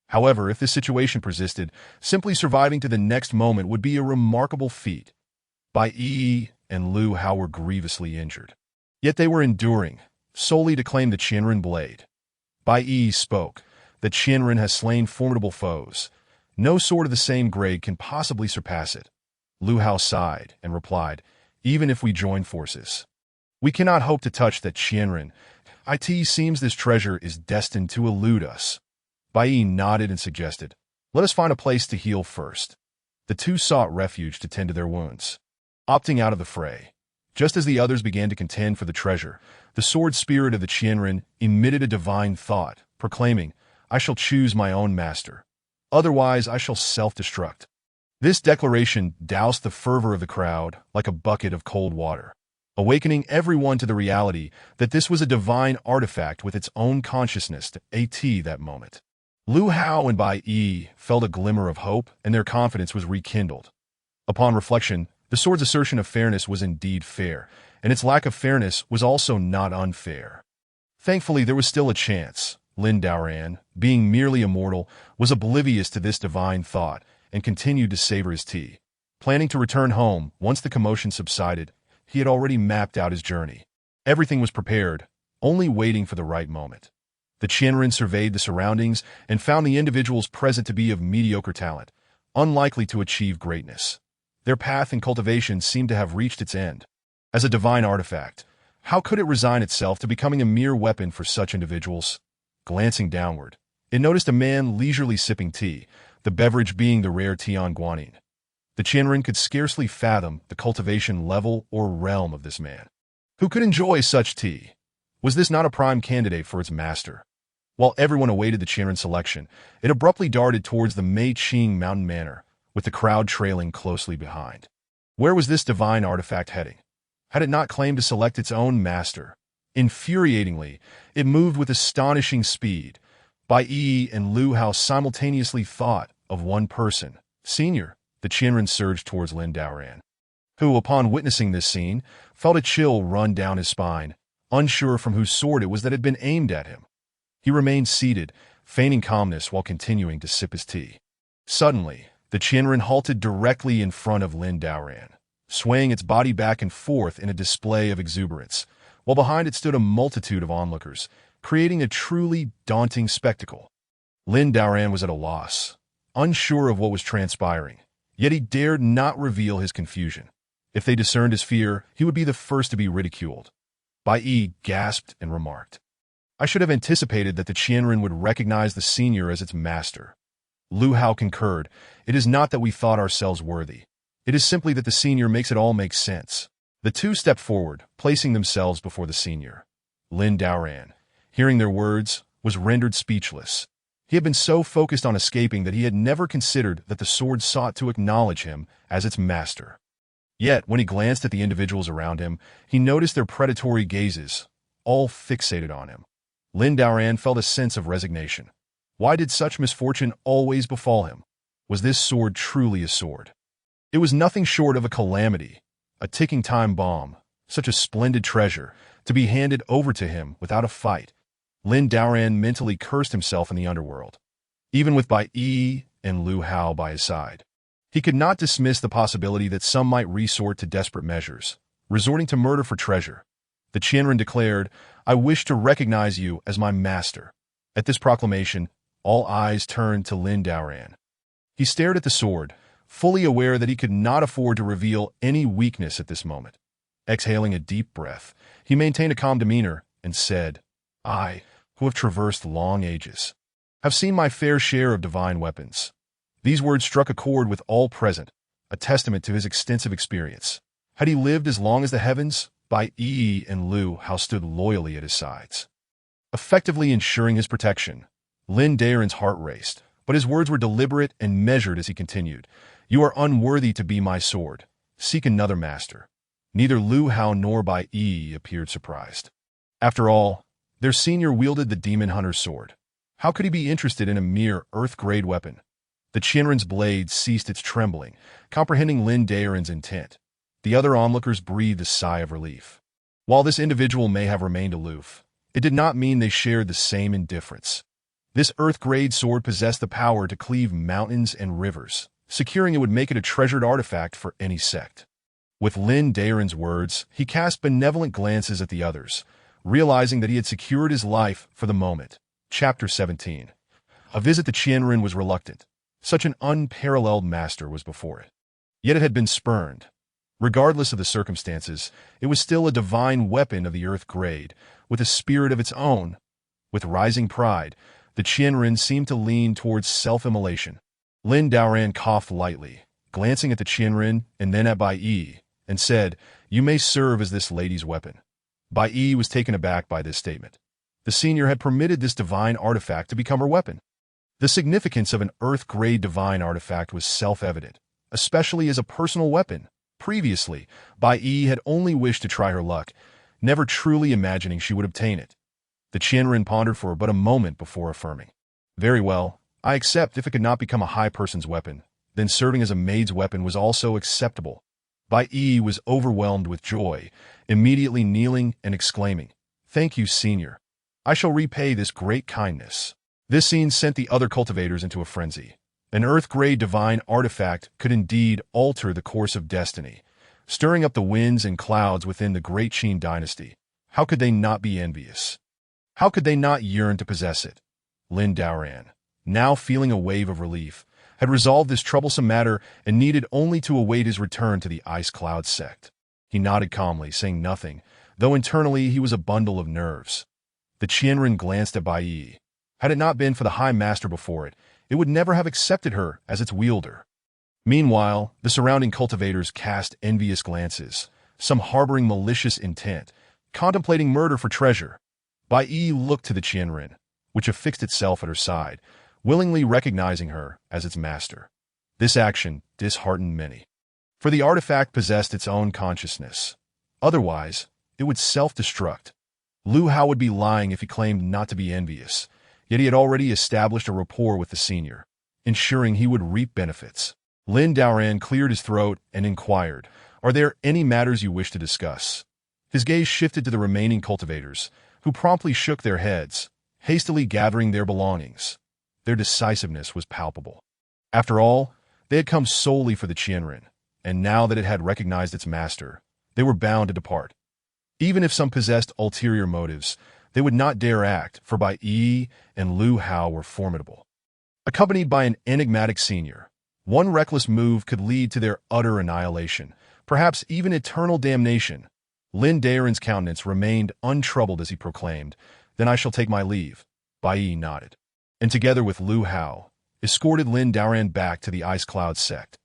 However, if this situation persisted, simply surviving to the next moment would be a remarkable feat. Bai Yi and Lu Hao were grievously injured. Yet they were enduring, solely to claim the Qianren blade. Bai Yi spoke. "The Qianren has slain formidable foes. No sword of the same grade can possibly surpass it." Lu Hao sighed and replied, "Even if we join forces, we cannot hope to touch that Qianren. It seems this treasure is destined to elude us." Bai Yi nodded and suggested, "Let us find a place to heal first." The two sought refuge to tend to their wounds, opting out of the fray. Just as the others began to contend for the treasure, the sword spirit of the Qianren emitted a divine thought, proclaiming, "I shall choose my own master. Otherwise, I shall self-destruct." This declaration doused the fervor of the crowd like a bucket of cold water, awakening everyone to the reality that this was a divine artifact with its own consciousness at that moment. Lu Hao and Bai Yi felt a glimmer of hope, and their confidence was rekindled. Upon reflection, the sword's assertion of fairness was indeed fair, and its lack of fairness was also not unfair. Thankfully, there was still a chance. Lin Daoran, being merely immortal, was oblivious to this divine thought and continued to savor his tea. Planning to return home once the commotion subsided, he had already mapped out his journey. Everything was prepared, only waiting for the right moment. The Qianren surveyed the surroundings and found the individuals present to be of mediocre talent, unlikely to achieve greatness. Their path in cultivation seemed to have reached its end. As a divine artifact, how could it resign itself to becoming a mere weapon for such individuals? Glancing downward, it noticed a man leisurely sipping tea, the beverage being the rare Tian Guanyin. The Qianren could scarcely fathom the cultivation level or realm of this man. Who could enjoy such tea? Was this not a prime candidate for its master? While everyone awaited the Qianren selection, it abruptly darted towards the Meiqing Mountain Manor, with the crowd trailing closely behind. Where was this divine artifact heading? Had it not claimed to select its own master? Infuriatingly, it moved with astonishing speed. Bai Yi and Lu Hao simultaneously thought of one person. Senior, the Qianren surged towards Lin Daoran, who, upon witnessing this scene, felt a chill run down his spine, unsure from whose sword it was that had been aimed at him. He remained seated, feigning calmness while continuing to sip his tea. Suddenly, The Qianren halted directly in front of Lin Daoran, swaying its body back and forth in a display of exuberance, while behind it stood a multitude of onlookers, creating a truly daunting spectacle. Lin Daoran was at a loss, unsure of what was transpiring, yet he dared not reveal his confusion. If they discerned his fear, he would be the first to be ridiculed. Bai Yi gasped and remarked, "I should have anticipated that the Qianren would recognize the senior as its master." Lu Hao concurred, "It is not that we thought ourselves worthy. It is simply that the senior makes it all make sense." The two stepped forward, placing themselves before the senior. Lin Daoran, hearing their words, was rendered speechless. He had been so focused on escaping that he had never considered that the sword sought to acknowledge him as its master. Yet, when he glanced at the individuals around him, he noticed their predatory gazes, all fixated on him. Lin Daoran felt a sense of resignation. Why did such misfortune always befall him? Was this sword truly a sword? It was nothing short of a calamity, a ticking time bomb, such a splendid treasure, to be handed over to him without a fight. Lin Daoran mentally cursed himself in the underworld, even with Bai Yi and Lu Hao by his side. He could not dismiss the possibility that some might resort to desperate measures, resorting to murder for treasure. The Qianren declared, "I wish to recognize you as my master." At this proclamation, all eyes turned to Lin Daoran. He stared at the sword, fully aware that he could not afford to reveal any weakness at this moment. Exhaling a deep breath, he maintained a calm demeanor and said, "I, who have traversed long ages, have seen my fair share of divine weapons." These words struck a chord with all present, a testament to his extensive experience. Had he lived as long as the heavens, Bai Yi and Lu Hao stood loyally at his sides, effectively ensuring his protection. Lin Daoran's heart raced, but his words were deliberate and measured as he continued, "You are unworthy to be my sword. Seek another master." Neither Lu Hao nor Bai Yi appeared surprised. After all, their senior wielded the demon hunter's sword. How could he be interested in a mere earth-grade weapon? The Qianren's blade ceased its trembling, comprehending Lin Daoran's intent. The other onlookers breathed a sigh of relief. While this individual may have remained aloof, it did not mean they shared the same indifference. This earth-grade sword possessed the power to cleave mountains and rivers, securing it would make it a treasured artifact for any sect. With Lin Daoran's words, he cast benevolent glances at the others, realizing that he had secured his life for the moment. Chapter 17. A visit to Qianren was reluctant. Such an unparalleled master was before it. Yet it had been spurned. Regardless of the circumstances, it was still a divine weapon of the earth grade, with a spirit of its own. With rising pride, the Qianren seemed to lean towards self-immolation. Lin Daoran coughed lightly, glancing at the Qianren and then at Bai Yi, and said, "You may serve as this lady's weapon." Bai Yi was taken aback by this statement. The senior had permitted this divine artifact to become her weapon. The significance of an earth-grade divine artifact was self-evident, especially as a personal weapon. Previously, Bai Yi had only wished to try her luck, never truly imagining she would obtain it. The Qianren pondered for but a moment before affirming, "Very well, I accept if it could not become a high person's weapon. Then serving as a maid's weapon was also acceptable." Bai Yi was overwhelmed with joy, immediately kneeling and exclaiming, "Thank you, senior. I shall repay this great kindness." This scene sent the other cultivators into a frenzy. An earth-grade divine artifact could indeed alter the course of destiny, stirring up the winds and clouds within the great Qin dynasty. How could they not be envious? How could they not yearn to possess it? Lin Daoran, now feeling a wave of relief, had resolved this troublesome matter and needed only to await his return to the Ice Cloud sect. He nodded calmly, saying nothing, though internally he was a bundle of nerves. The Qianren glanced at Bai Yi. Had it not been for the High Master before it, it would never have accepted her as its wielder. Meanwhile, the surrounding cultivators cast envious glances, some harboring malicious intent, contemplating murder for treasure. Bai Yi looked to the Qianren, which affixed itself at her side, willingly recognizing her as its master. This action disheartened many, for the artifact possessed its own consciousness. Otherwise, it would self-destruct. Lu Hao would be lying if he claimed not to be envious, yet he had already established a rapport with the senior, ensuring he would reap benefits. Lin Daoran cleared his throat and inquired, "Are there any matters you wish to discuss?" His gaze shifted to the remaining cultivators, who promptly shook their heads, hastily gathering their belongings. Their decisiveness was palpable. After all, They had come solely for the Qianren, and now that it had recognized its master, they were bound to depart. Even if some possessed ulterior motives, they would not dare act, for Bai Yi and Lu Hao were formidable. Accompanied by an enigmatic senior, one reckless move could lead to their utter annihilation, perhaps even eternal damnation. Lin Daren's countenance remained untroubled as he proclaimed, "Then I shall take my leave." Bai Yi nodded, and together with Lu Hao, escorted Lin Daoran back to the Ice Cloud sect.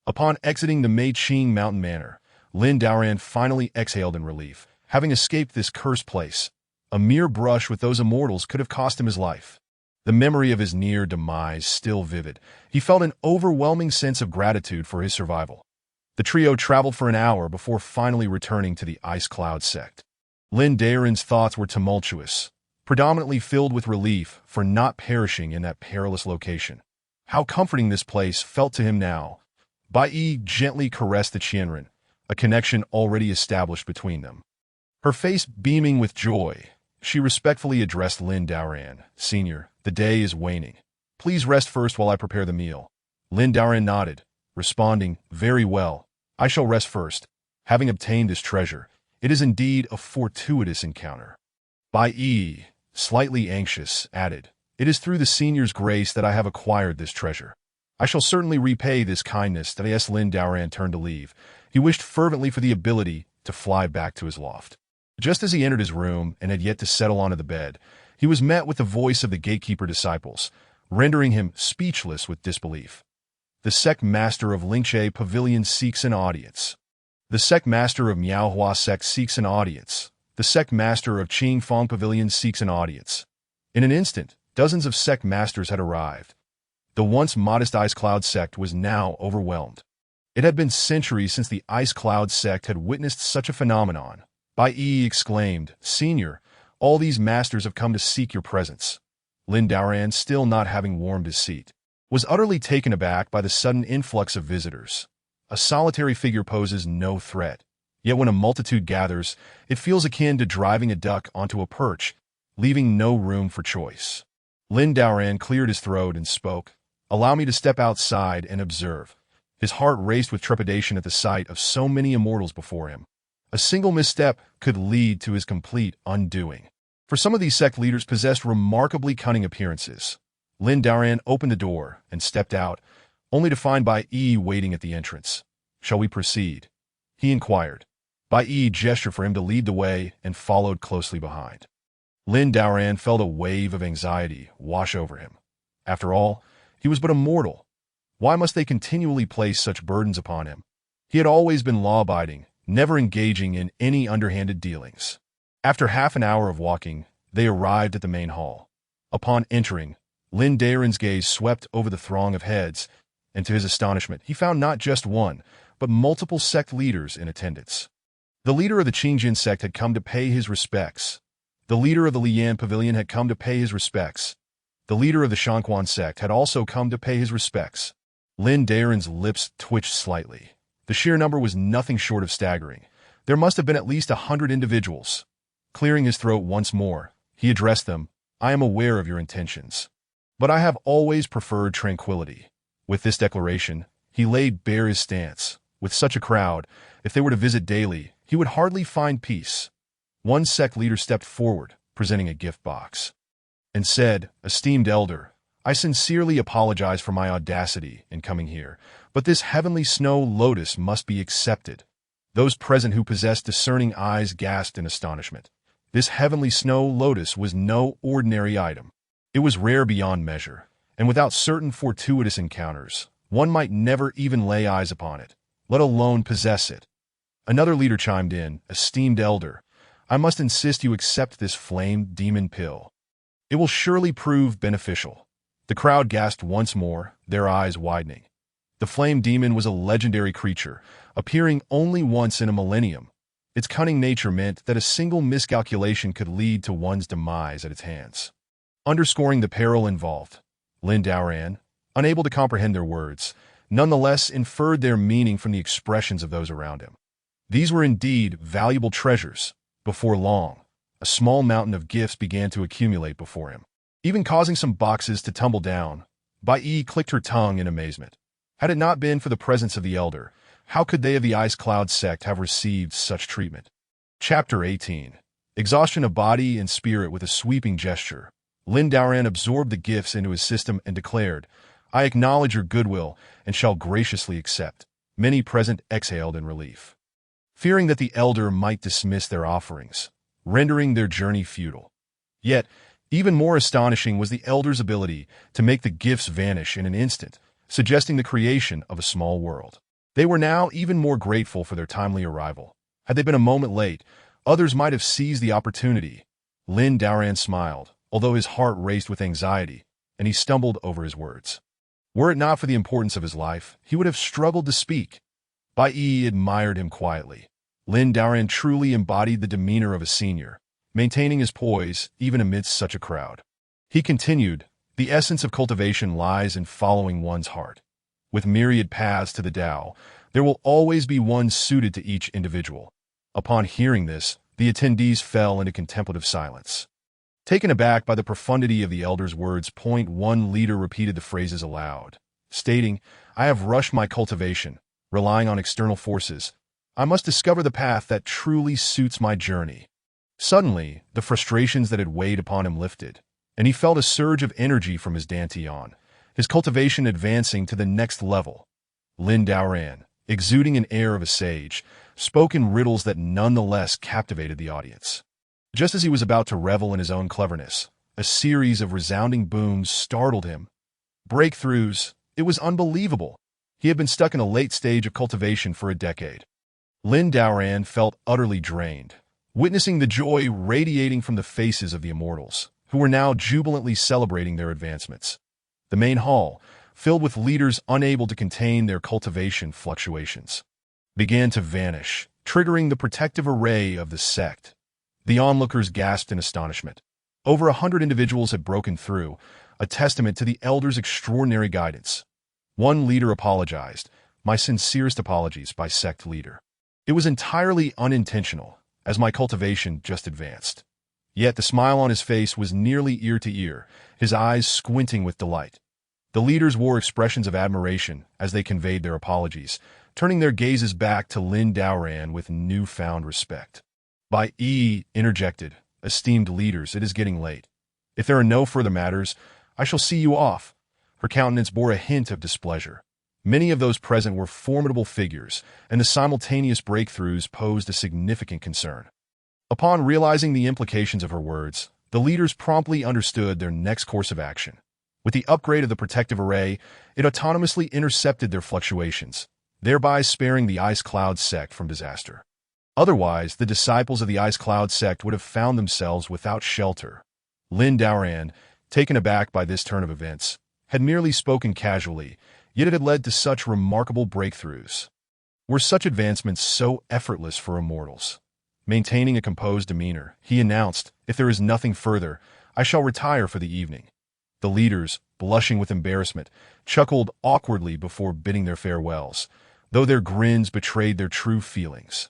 Upon exiting the Meiqing Mountain Manor, Lin Daoran finally exhaled in relief, having escaped this cursed place. A mere brush with those immortals could have cost him his life. The memory of his near demise still vivid, he felt an overwhelming sense of gratitude for his survival. The trio traveled for an hour before finally returning to the Ice Cloud sect. Lin Daren's thoughts were tumultuous, predominantly filled with relief for not perishing in that perilous location. How comforting this place felt to him now. Bai Yi gently caressed the Qianren, a connection already established between them. Her face beaming with joy, she respectfully addressed Lin Daoran. "Senior, the day is waning. Please rest first while I prepare the meal." Lin Daoran nodded, responding, "Very well. I shall rest first. Having obtained this treasure, it is indeed a fortuitous encounter." Bai Yi, slightly anxious, added, "It is through the senior's grace that I have acquired this treasure. I shall certainly repay this kindness." As Lin Daoran turned to leave, he wished fervently for the ability to fly back to his loft. Just as he entered his room and had yet to settle onto the bed, he was met with the voice of the gatekeeper disciples, rendering him speechless with disbelief. "The sect master of Lingche Pavilion seeks an audience." "The sect master of Miaohua sect seeks an audience." "The sect master of Qingfang Pavilion seeks an audience." In an instant, dozens of sect masters had arrived. The once modest Ice Cloud sect was now overwhelmed. It had been centuries since the Ice Cloud sect had witnessed such a phenomenon. Bai Yi exclaimed, "Senior, all these masters have come to seek your presence." Lin Daoran, still not having warmed his seat, was utterly taken aback by the sudden influx of visitors. A solitary figure poses no threat, yet when a multitude gathers, it feels akin to driving a duck onto a perch, leaving no room for choice. Lin Daoran cleared his throat and spoke, "Allow me to step outside and observe." His heart raced with trepidation at the sight of so many immortals before him. A single misstep could lead to his complete undoing. For some of these sect leaders possessed remarkably cunning appearances. Lin Daoran opened the door and stepped out, only to find Bai Yi waiting at the entrance. "Shall we proceed?" he inquired. Bai Yi gestured for him to lead the way and followed closely behind. Lin Daoran felt a wave of anxiety wash over him. After all, he was but a mortal. Why must they continually place such burdens upon him? He had always been law-abiding, never engaging in any underhanded dealings. After half an hour of walking, they arrived at the main hall. Upon entering, Lin Daren's gaze swept over the throng of heads, and to his astonishment, he found not just one, but multiple sect leaders in attendance. The leader of the Qingjin sect had come to pay his respects. The leader of the Lian Pavilion had come to pay his respects. The leader of the Shangquan sect had also come to pay his respects. Lin Daren's lips twitched slightly. The sheer number was nothing short of staggering. There must have been at least 100 individuals. Clearing his throat once more, he addressed them, "I am aware of your intentions, but I have always preferred tranquility." With this declaration, he laid bare his stance. With such a crowd, if they were to visit daily, he would hardly find peace. One sect leader stepped forward, presenting a gift box, and said, "Esteemed elder, I sincerely apologize for my audacity in coming here, but this heavenly snow lotus must be accepted." Those present who possessed discerning eyes gasped in astonishment. This heavenly snow lotus was no ordinary item. It was rare beyond measure, and without certain fortuitous encounters, one might never even lay eyes upon it, let alone possess it. Another leader chimed in, "Esteemed elder, I must insist you accept this flame demon pill. It will surely prove beneficial." The crowd gasped once more, their eyes widening. The flame demon was a legendary creature, appearing only once in a millennium. Its cunning nature meant that a single miscalculation could lead to one's demise at its hands. Underscoring the peril involved, Lin Daoran, unable to comprehend their words, nonetheless inferred their meaning from the expressions of those around him. These were indeed valuable treasures. Before long, a small mountain of gifts began to accumulate before him, even causing some boxes to tumble down. Bai Yi clicked her tongue in amazement. Had it not been for the presence of the elder, how could they of the Ice Cloud sect have received such treatment? Chapter 18. Exhaustion of body and spirit. With a sweeping gesture, Lin Daoran absorbed the gifts into his system and declared, "I acknowledge your goodwill and shall graciously accept." Many present exhaled in relief, fearing that the elder might dismiss their offerings, rendering their journey futile. Yet, even more astonishing was the elder's ability to make the gifts vanish in an instant, suggesting the creation of a small world. They were now even more grateful for their timely arrival. Had they been a moment late, others might have seized the opportunity. Lin Daoran smiled, although his heart raced with anxiety, and he stumbled over his words. Were it not for the importance of his life, he would have struggled to speak. Bai Yi admired him quietly. Lin Daoran truly embodied the demeanor of a senior, maintaining his poise even amidst such a crowd. He continued, "The essence of cultivation lies in following one's heart. With myriad paths to the Tao, there will always be one suited to each individual." Upon hearing this, the attendees fell into contemplative silence. Taken aback by the profundity of the elder's words, one leader repeated the phrases aloud, stating, "I have rushed my cultivation, relying on external forces. I must discover the path that truly suits my journey." Suddenly, the frustrations that had weighed upon him lifted, and he felt a surge of energy from his dantian, his cultivation advancing to the next level. Lin Daoran, exuding an air of a sage, spoke in riddles that nonetheless captivated the audience. Just as he was about to revel in his own cleverness, a series of resounding booms startled him. Breakthroughs. It was unbelievable. He had been stuck in a late stage of cultivation for a decade. Lin Daoran felt utterly drained, witnessing the joy radiating from the faces of the immortals, who were now jubilantly celebrating their advancements. The main hall, filled with leaders unable to contain their cultivation fluctuations, began to vanish, triggering the protective array of the sect. The onlookers gasped in astonishment. Over 100 individuals had broken through, a testament to the elder's extraordinary guidance. One leader apologized, "My sincerest apologies, by sect leader. It was entirely unintentional, as my cultivation just advanced." Yet the smile on his face was nearly ear to ear, his eyes squinting with delight. The leaders wore expressions of admiration as they conveyed their apologies, turning their gazes back to Lin Daoran with newfound respect. Bai Yi interjected, "Esteemed leaders, it is getting late. If there are no further matters, I shall see you off." Her countenance bore a hint of displeasure. Many of those present were formidable figures, and the simultaneous breakthroughs posed a significant concern. Upon realizing the implications of her words, the leaders promptly understood their next course of action. With the upgrade of the protective array, it autonomously intercepted their fluctuations, thereby sparing the Ice Cloud sect from disaster. Otherwise, the disciples of the Ice Cloud sect would have found themselves without shelter. Lin Daoran, taken aback by this turn of events, had merely spoken casually, yet it had led to such remarkable breakthroughs. Were such advancements so effortless for immortals? Maintaining a composed demeanor, he announced, "If there is nothing further, I shall retire for the evening." The leaders, blushing with embarrassment, chuckled awkwardly before bidding their farewells, though their grins betrayed their true feelings.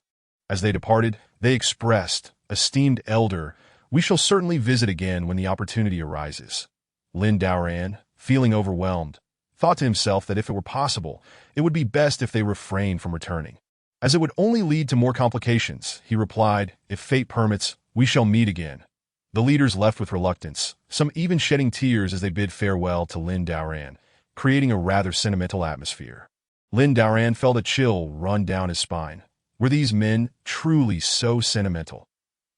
As they departed, they expressed, "Esteemed elder, we shall certainly visit again when the opportunity arises." Lin Daoran, feeling overwhelmed, thought to himself that if it were possible, it would be best if they refrained from returning, as it would only lead to more complications. He replied, "If fate permits, we shall meet again." The leaders left with reluctance, some even shedding tears as they bid farewell to Lin Daoran, creating a rather sentimental atmosphere. Lin Daoran felt a chill run down his spine. Were these men truly so sentimental?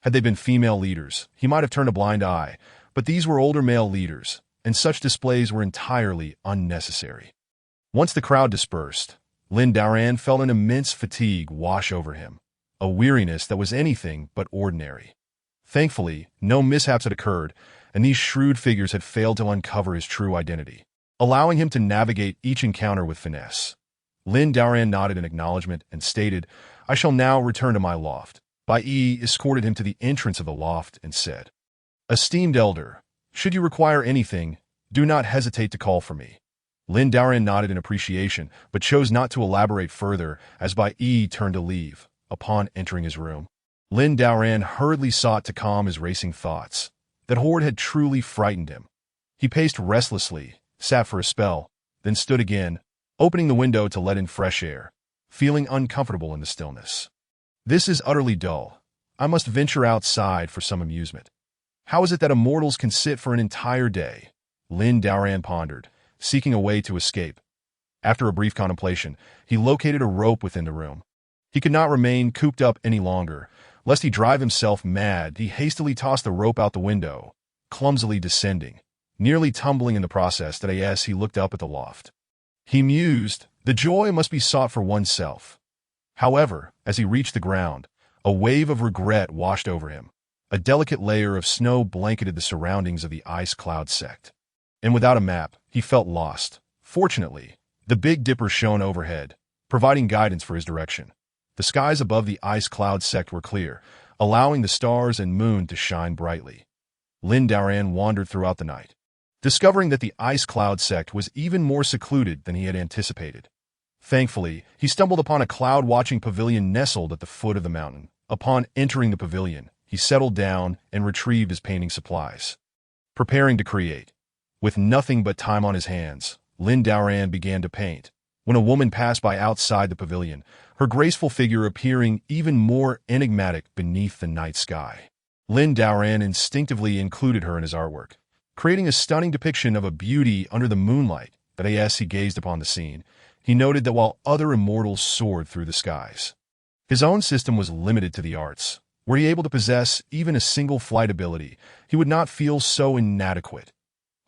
Had they been female leaders, he might have turned a blind eye, but these were older male leaders, and such displays were entirely unnecessary. Once the crowd dispersed, Lin Daoran felt an immense fatigue wash over him, a weariness that was anything but ordinary. Thankfully, no mishaps had occurred, and these shrewd figures had failed to uncover his true identity, allowing him to navigate each encounter with finesse. Lin Daoran nodded in acknowledgement and stated, "I shall now return to my loft." Bai Yi escorted him to the entrance of the loft and said, "Esteemed elder, should you require anything, do not hesitate to call for me." Lin Daoran nodded in appreciation, but chose not to elaborate further as Bai Yi turned to leave. Upon entering his room, Lin Daoran hurriedly sought to calm his racing thoughts. That horde had truly frightened him. He paced restlessly, sat for a spell, then stood again, opening the window to let in fresh air, feeling uncomfortable in the stillness. This is utterly dull. I must venture outside for some amusement. How is it that immortals can sit for an entire day? Lin Daoran pondered, seeking a way to escape. After a brief contemplation, he located a rope within the room. He could not remain cooped up any longer. Lest he drive himself mad, he hastily tossed the rope out the window, clumsily descending, nearly tumbling in the process. As he looked up at the loft, he mused, the joy must be sought for oneself. However, as he reached the ground, a wave of regret washed over him. A delicate layer of snow blanketed the surroundings of the ice cloud sect. And without a map, he felt lost. Fortunately, the Big Dipper shone overhead, providing guidance for his direction. The skies above the ice cloud sect were clear, allowing the stars and moon to shine brightly. Lin Daoran wandered throughout the night, discovering that the ice cloud sect was even more secluded than he had anticipated. Thankfully, he stumbled upon a cloud-watching pavilion nestled at the foot of the mountain. Upon entering the pavilion, he settled down and retrieved his painting supplies. Preparing to create. With nothing but time on his hands, Lin Daoran began to paint. When a woman passed by outside the pavilion, her graceful figure appearing even more enigmatic beneath the night sky. Lin Daoran instinctively included her in his artwork, creating a stunning depiction of a beauty under the moonlight. As he gazed upon the scene, he noted that while other immortals soared through the skies, his own system was limited to the arts. Were he able to possess even a single flight ability, he would not feel so inadequate.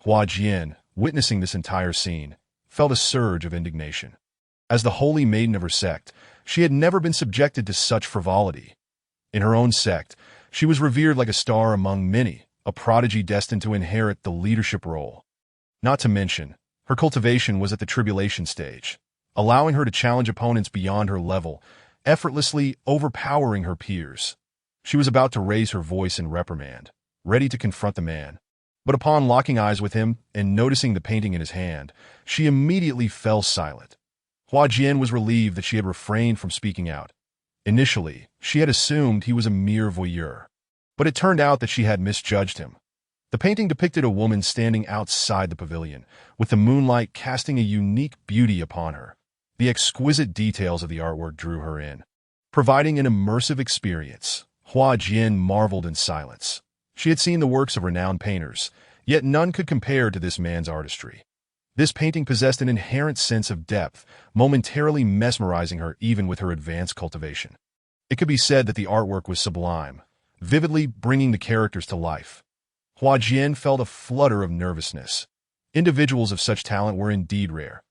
Hua Jian, witnessing this entire scene, felt a surge of indignation. As the holy maiden of her sect, she had never been subjected to such frivolity. In her own sect, she was revered like a star among many, a prodigy destined to inherit the leadership role. Not to mention, her cultivation was at the tribulation stage, allowing her to challenge opponents beyond her level, effortlessly overpowering her peers. She was about to raise her voice in reprimand, ready to confront the man. But upon locking eyes with him and noticing the painting in his hand, she immediately fell silent. Hua Jian was relieved that she had refrained from speaking out. Initially, she had assumed he was a mere voyeur, but it turned out that she had misjudged him. The painting depicted a woman standing outside the pavilion, with the moonlight casting a unique beauty upon her. The exquisite details of the artwork drew her in, providing an immersive experience. Hua Jian marveled in silence. She had seen the works of renowned painters, yet none could compare to this man's artistry. This painting possessed an inherent sense of depth, momentarily mesmerizing her even with her advanced cultivation. It could be said that the artwork was sublime, vividly bringing the characters to life. Hua Jian felt a flutter of nervousness. Individuals of such talent were indeed rare.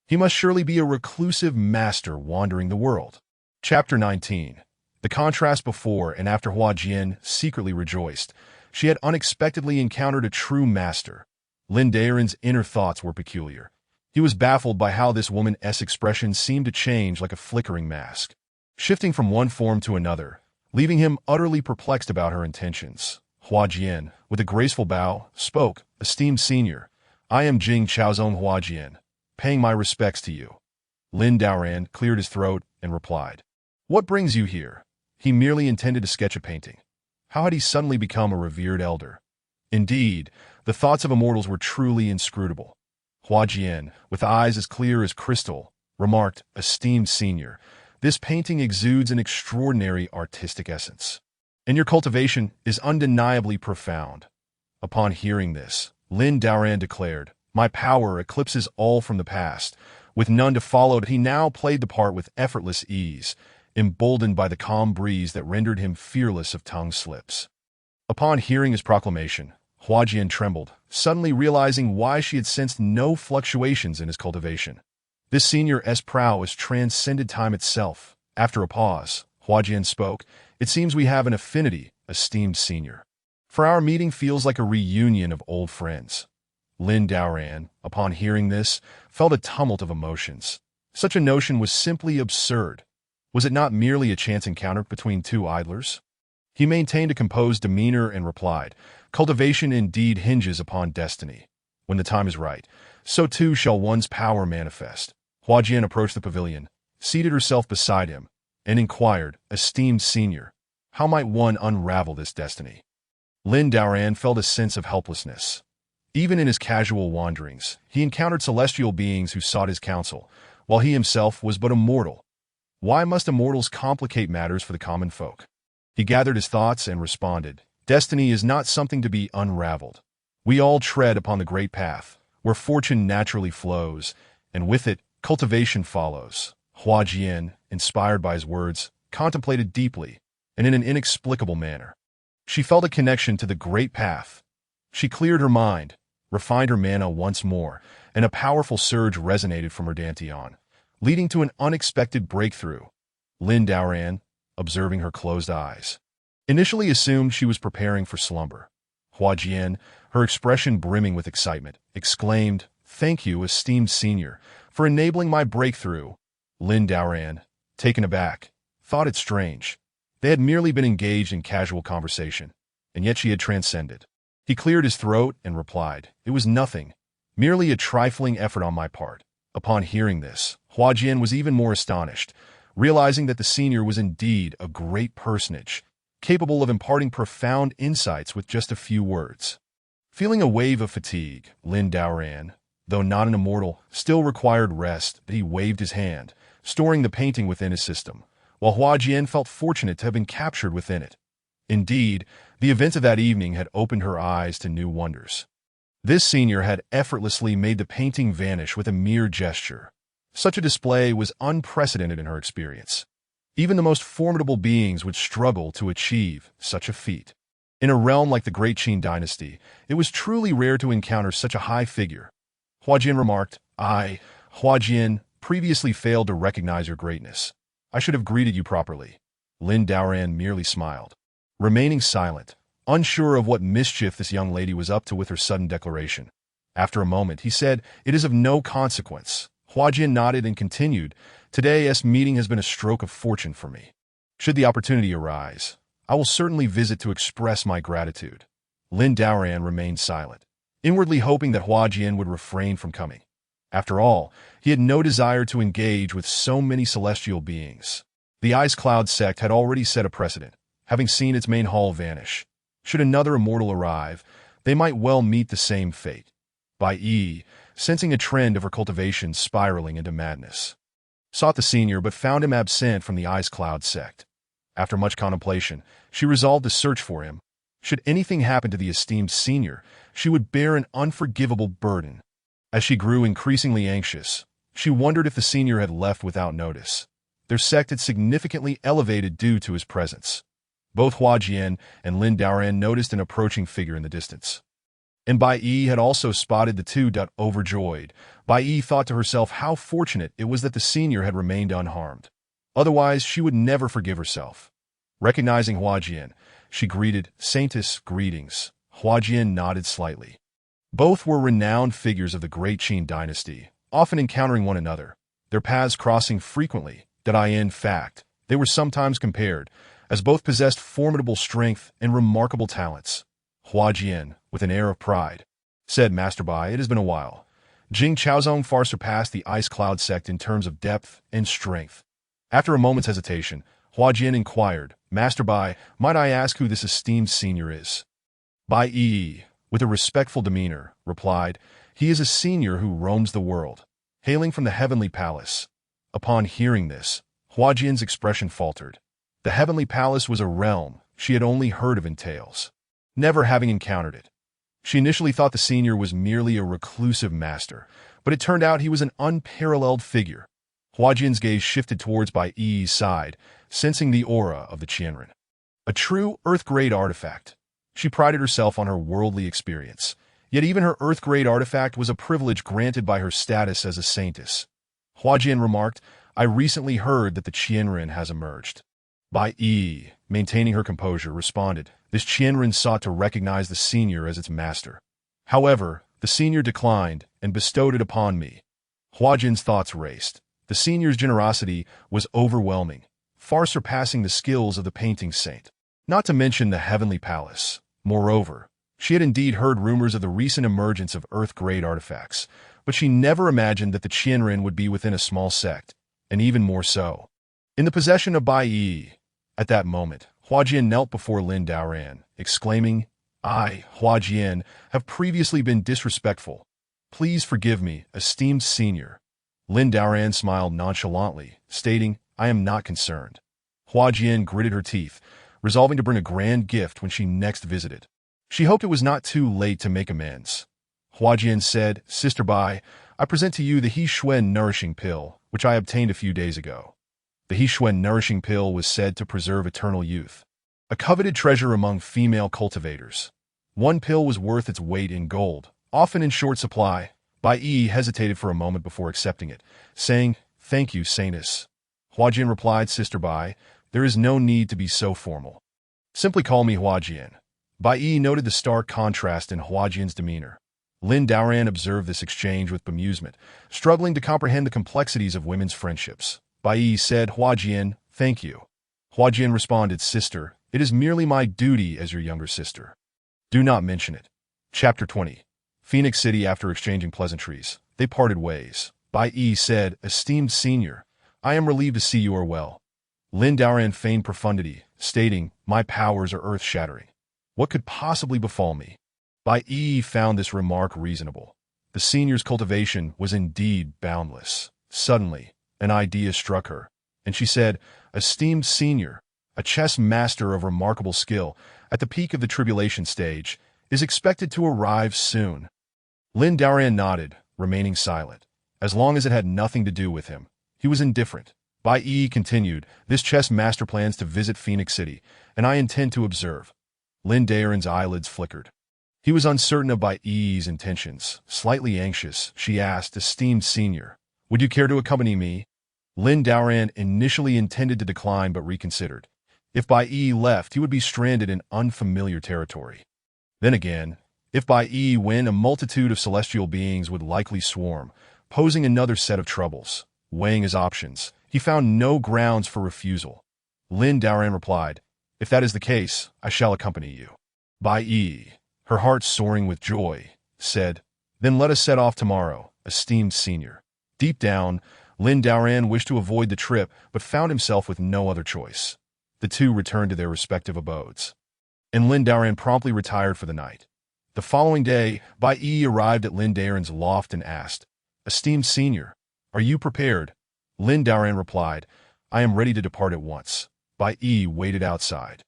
He must surely be a reclusive master wandering the world. Chapter 19. The contrast before and after. Hua Jian secretly rejoiced. She had unexpectedly encountered a true master. Lin Daoran's inner thoughts were peculiar. He was baffled by how this woman's expression seemed to change like a flickering mask, shifting from one form to another, leaving him utterly perplexed about her intentions. Hua Jian, with a graceful bow, spoke, "Esteemed senior, I am Jing Chaozong Hua Jian, paying my respects to you." Lin Daoran cleared his throat and replied, "What brings you here?" He merely intended to sketch a painting. How had he suddenly become a revered elder? Indeed, the thoughts of immortals were truly inscrutable. Hua Jian, with eyes as clear as crystal, remarked, "Esteemed senior, this painting exudes an extraordinary artistic essence, and your cultivation is undeniably profound." Upon hearing this, Lin Daoran declared, "My power eclipses all from the past." With none to follow, he now played the part with effortless ease, emboldened by the calm breeze that rendered him fearless of tongue slips. Upon hearing his proclamation, Hua Jian trembled, suddenly realizing why she had sensed no fluctuations in his cultivation. This senior's prowess transcended time itself. After a pause, Hua Jian spoke, "It seems we have an affinity, esteemed senior. For our meeting feels like a reunion of old friends." Lin Daoran, upon hearing this, felt a tumult of emotions. Such a notion was simply absurd. Was it not merely a chance encounter between two idlers? He maintained a composed demeanor and replied, "Cultivation indeed hinges upon destiny. When the time is right, so too shall one's power manifest." Hua Jian approached the pavilion, seated herself beside him, and inquired, "Esteemed senior, how might one unravel this destiny?" Lin Daoran felt a sense of helplessness. Even in his casual wanderings, he encountered celestial beings who sought his counsel, while he himself was but a mortal. Why must immortals complicate matters for the common folk? He gathered his thoughts and responded, "Destiny is not something to be unraveled. We all tread upon the great path, where fortune naturally flows, and with it, cultivation follows." Huajian, inspired by his words, contemplated deeply, and in an inexplicable manner. She felt a connection to the great path. She cleared her mind, refined her mana once more, and a powerful surge resonated from her dantian, leading to an unexpected breakthrough. Lin Daoran, observing her closed eyes, initially assumed she was preparing for slumber. Huajian, her expression brimming with excitement, exclaimed, "Thank you, esteemed senior, for enabling my breakthrough." Lin Daoran, taken aback, thought it strange. They had merely been engaged in casual conversation, and yet she had transcended. He cleared his throat and replied, "It was nothing, merely a trifling effort on my part." Upon hearing this, Huajian was even more astonished, realizing that the senior was indeed a great personage, capable of imparting profound insights with just a few words. Feeling a wave of fatigue, Lin Daoran, though not an immortal, still required rest. He waved his hand, storing the painting within his system, while Huajian felt fortunate to have been captured within it. Indeed, the events of that evening had opened her eyes to new wonders. This senior had effortlessly made the painting vanish with a mere gesture. Such a display was unprecedented in her experience. Even the most formidable beings would struggle to achieve such a feat. In a realm like the Great Qin dynasty, it was truly rare to encounter such a high figure. Huajian remarked, Huajian, previously failed to recognize your greatness. I should have greeted you properly." Lin Daoran merely smiled, remaining silent, unsure of what mischief this young lady was up to with her sudden declaration. After a moment, he said, "It is of no consequence." Huajian nodded and continued, "Today's meeting has been a stroke of fortune for me. Should the opportunity arise, I will certainly visit to express my gratitude." Lin Daoran remained silent, inwardly hoping that Huajian would refrain from coming. After all, he had no desire to engage with so many celestial beings. The Ice Cloud sect had already set a precedent, having seen its main hall vanish. Should another immortal arrive, they might well meet the same fate. Bai Yi, sensing a trend of her cultivation spiraling into madness, sought the senior but found him absent from the Ice Cloud sect. After much contemplation, she resolved to search for him. Should anything happen to the esteemed senior, she would bear an unforgivable burden. As she grew increasingly anxious, she wondered if the senior had left without notice. Their sect had significantly elevated due to his presence. Both Huajian and Lin Daoran noticed an approaching figure in the distance. And Bai Yi had also spotted the two. Overjoyed, Bai Yi thought to herself how fortunate it was that the senior had remained unharmed. Otherwise, she would never forgive herself. Recognizing Huajian, she greeted, "Saintess, greetings." Huajian nodded slightly. Both were renowned figures of the Great Qin dynasty, often encountering one another, their paths crossing frequently. In fact, they were sometimes compared, as both possessed formidable strength and remarkable talents. Huajian, with an air of pride, said, "Master Bai, it has been a while. Jing Chaozong far surpassed the Ice Cloud sect in terms of depth and strength." After a moment's hesitation, Huajian inquired, "Master Bai, might I ask who this esteemed senior is?" Bai Yi, with a respectful demeanor, replied, "He is a senior who roams the world, hailing from the Heavenly Palace." Upon hearing this, Huajian's expression faltered. The Heavenly Palace was a realm she had only heard of in tales, never having encountered it. She initially thought the senior was merely a reclusive master, but it turned out he was an unparalleled figure. Huajian's gaze shifted towards Bai Yi's side, sensing the aura of the Qianren. A true Earth-grade artifact. She prided herself on her worldly experience, yet even her Earth-grade artifact was a privilege granted by her status as a saintess. Huajian remarked, "I recently heard that the Qianren has emerged." Bai Yi, maintaining her composure, responded, "This Qianren sought to recognize the senior as its master. However, the senior declined and bestowed it upon me." Huajian's thoughts raced. The senior's generosity was overwhelming, far surpassing the skills of the painting saint, not to mention the Heavenly Palace. Moreover, she had indeed heard rumors of the recent emergence of Earth-grade artifacts, but she never imagined that the Qianren would be within a small sect, and even more so, in the possession of Bai Yi. At that moment, Huajian knelt before Lin Daoran, exclaiming, "I, Huajian, have previously been disrespectful. Please forgive me, esteemed senior." Lin Daoran smiled nonchalantly, stating, "I am not concerned." Hua Jian gritted her teeth, resolving to bring a grand gift when she next visited. She hoped it was not too late to make amends. Hua Jian said, "Sister Bai, I present to you the He Xuan Nourishing Pill, which I obtained a few days ago." The He Xuan Nourishing Pill was said to preserve eternal youth, a coveted treasure among female cultivators. One pill was worth its weight in gold, often in short supply. Bai Yi hesitated for a moment before accepting it, saying, "Thank you, Saintess." Hua Jian replied, "Sister Bai, there is no need to be so formal. Simply call me Hua Jian." Bai Yi noted the stark contrast in Hua Jian's demeanor. Lin Daoran observed this exchange with bemusement, struggling to comprehend the complexities of women's friendships. Bai Yi said, "Hua Jian, thank you." Hua Jian responded, "Sister, it is merely my duty as your younger sister. Do not mention it." Chapter 20. Phoenix City. After exchanging pleasantries, they parted ways. Bai Yi said, "Esteemed senior, I am relieved to see you are well." Lin Daoran feigned profundity, stating, "My powers are earth-shattering. What could possibly befall me?" Bai Yi found this remark reasonable. The senior's cultivation was indeed boundless. Suddenly, an idea struck her, and she said, "Esteemed senior, a chess master of remarkable skill, at the peak of the tribulation stage, is expected to arrive soon." Lin Daoran nodded, remaining silent. As long as it had nothing to do with him, he was indifferent. Bai Yi continued, "This chess master plans to visit Phoenix City, and I intend to observe." Lin Daoran's eyelids flickered. He was uncertain of Bai Yi's intentions. Slightly anxious, she asked, "Esteemed senior, would you care to accompany me?" Lin Daoran initially intended to decline but reconsidered. If Bai Yi left, he would be stranded in unfamiliar territory. Then again, if Bai Yi went, a multitude of celestial beings would likely swarm, posing another set of troubles. Weighing his options, he found no grounds for refusal. Lin Daoran replied, "If that is the case, I shall accompany you." Bai Yi, her heart soaring with joy, said, "Then let us set off tomorrow, esteemed senior." Deep down, Lin Daoran wished to avoid the trip, but found himself with no other choice. The two returned to their respective abodes, and Lin Daoran promptly retired for the night. The following day, Bai Yi arrived at Lin Daoran's loft and asked, "Esteemed senior, are you prepared?" Lin Daoran replied, "I am ready to depart at once." Bai Yi waited outside,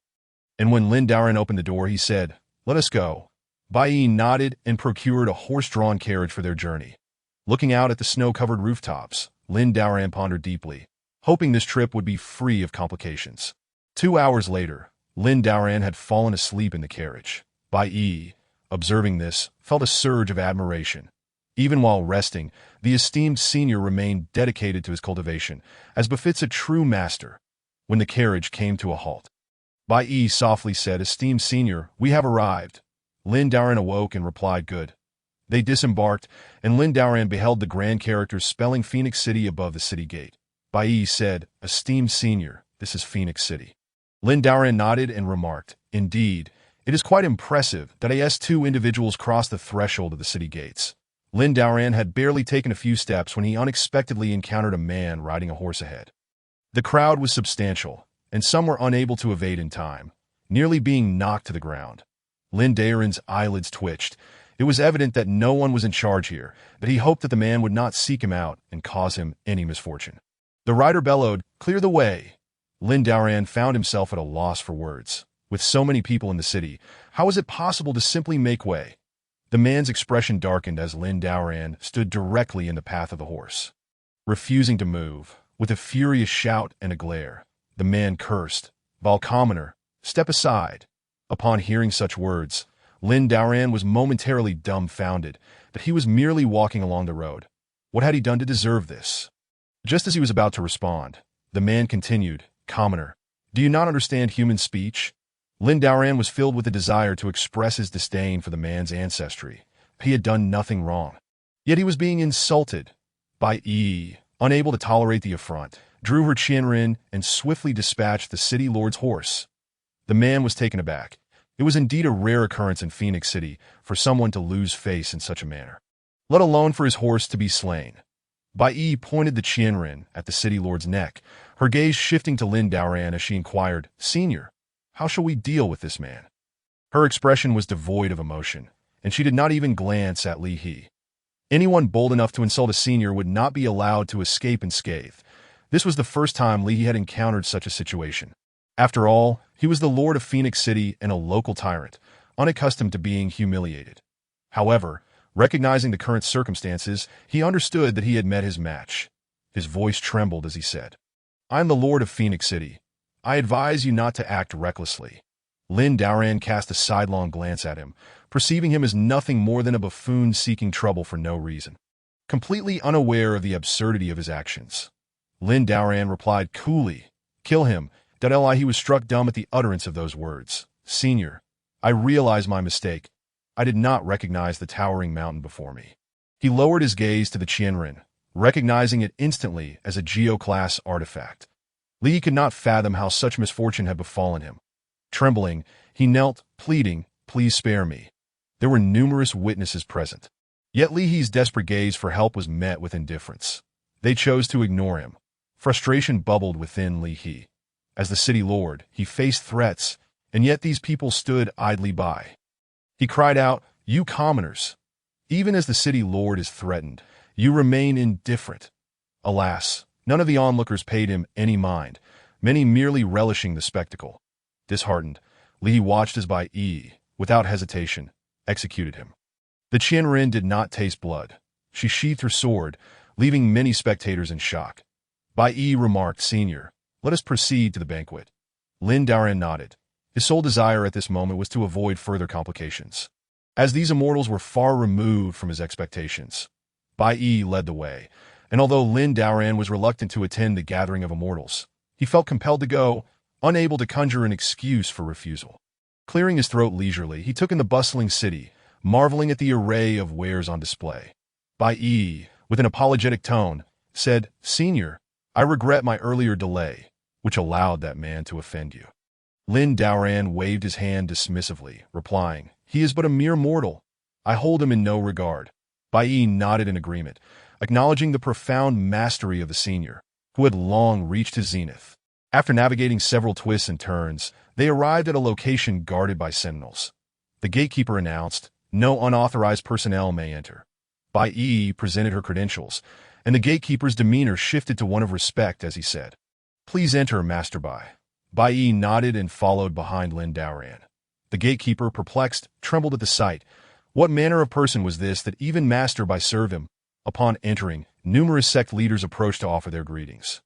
and when Lin Daoran opened the door, he said, "Let us go." Bai Yi nodded and procured a horse-drawn carriage for their journey. Looking out at the snow-covered rooftops, Lin Daoran pondered deeply, hoping this trip would be free of complications. 2 hours later, Lin Daoran had fallen asleep in the carriage. Bai Yi, observing this, felt a surge of admiration. Even while resting, the esteemed senior remained dedicated to his cultivation, as befits a true master. When the carriage came to a halt, Bai Yi softly said, "Esteemed senior, we have arrived." Lin Daoran awoke and replied, "Good." They disembarked, and Lin Daoran beheld the grand characters spelling Phoenix City above the city gate. Bai Yi said, "Esteemed senior, this is Phoenix City." Lin Daoran nodded and remarked, "Indeed, it is quite impressive that as two individuals crossed the threshold of the city gates." Lin Daoran had barely taken a few steps when he unexpectedly encountered a man riding a horse ahead. The crowd was substantial, and some were unable to evade in time, nearly being knocked to the ground. Lin Daoran's eyelids twitched. It was evident that no one was in charge here, but he hoped that the man would not seek him out and cause him any misfortune. The rider bellowed, "Clear the way!" Lin Daoran found himself at a loss for words. With so many people in the city, how was it possible to simply make way? The man's expression darkened as Lin Daoran stood directly in the path of the horse. Refusing to move, with a furious shout and a glare, the man cursed, "Commoner, step aside." Upon hearing such words, Lin Daoran was momentarily dumbfounded, but he was merely walking along the road. What had he done to deserve this? Just as he was about to respond, the man continued, "Commoner, do you not understand human speech?" Lin Daoran was filled with a desire to express his disdain for the man's ancestry. He had done nothing wrong, yet he was being insulted. Bai Yi, unable to tolerate the affront, drew her Qianren and swiftly dispatched the city lord's horse. The man was taken aback. It was indeed a rare occurrence in Phoenix City for someone to lose face in such a manner, let alone for his horse to be slain. Bai Yi pointed the Qianren at the city lord's neck, her gaze shifting to Lin Daoran as she inquired, "Senior, how shall we deal with this man?" Her expression was devoid of emotion, and she did not even glance at Li He. Anyone bold enough to insult a senior would not be allowed to escape unscathed. This was the first time Li He had encountered such a situation. After all, he was the lord of Phoenix City and a local tyrant, unaccustomed to being humiliated. However, recognizing the current circumstances, he understood that he had met his match. His voice trembled as he said, "I am the lord of Phoenix City. I advise you not to act recklessly." Lin Daoran cast a sidelong glance at him, perceiving him as nothing more than a buffoon seeking trouble for no reason. Completely unaware of the absurdity of his actions, Lin Daoran replied coolly, "Kill him." He was struck dumb at the utterance of those words. "Senior, I realize my mistake. I did not recognize the towering mountain before me." He lowered his gaze to the Qianren, recognizing it instantly as a Geo-class artifact. Li could not fathom how such misfortune had befallen him. Trembling, he knelt, pleading, "Please spare me." There were numerous witnesses present. Yet Li He's desperate gaze for help was met with indifference. They chose to ignore him. Frustration bubbled within Li He. As the city lord, he faced threats, and yet these people stood idly by. He cried out, "You commoners! Even as the city lord is threatened, you remain indifferent." Alas, none of the onlookers paid him any mind, many merely relishing the spectacle. Disheartened, Li He watched as Bai Yi, without hesitation, executed him. The Qianren did not taste blood. She sheathed her sword, leaving many spectators in shock. Bai Yi remarked, "Senior, let us proceed to the banquet." Lin Daoran nodded. His sole desire at this moment was to avoid further complications, as these immortals were far removed from his expectations. Bai Yi led the way, and although Lin Daoran was reluctant to attend the gathering of immortals, he felt compelled to go, unable to conjure an excuse for refusal. Clearing his throat leisurely, he took in the bustling city, marveling at the array of wares on display. Bai Yi, with an apologetic tone, said, "Senior, I regret my earlier delay, which allowed that man to offend you." Lin Daoran waved his hand dismissively, replying, "He is but a mere mortal. I hold him in no regard." Bai Yi nodded in agreement, acknowledging the profound mastery of the senior, who had long reached his zenith. After navigating several twists and turns, they arrived at a location guarded by sentinels. The gatekeeper announced, "No unauthorized personnel may enter." Bai Yi presented her credentials, and the gatekeeper's demeanor shifted to one of respect as he said, "Please enter, Master Bai." Bai Yi nodded and followed behind Lin Daoran. The gatekeeper, perplexed, trembled at the sight. What manner of person was this that even Master Bai served him? Upon entering, numerous sect leaders approached to offer their greetings.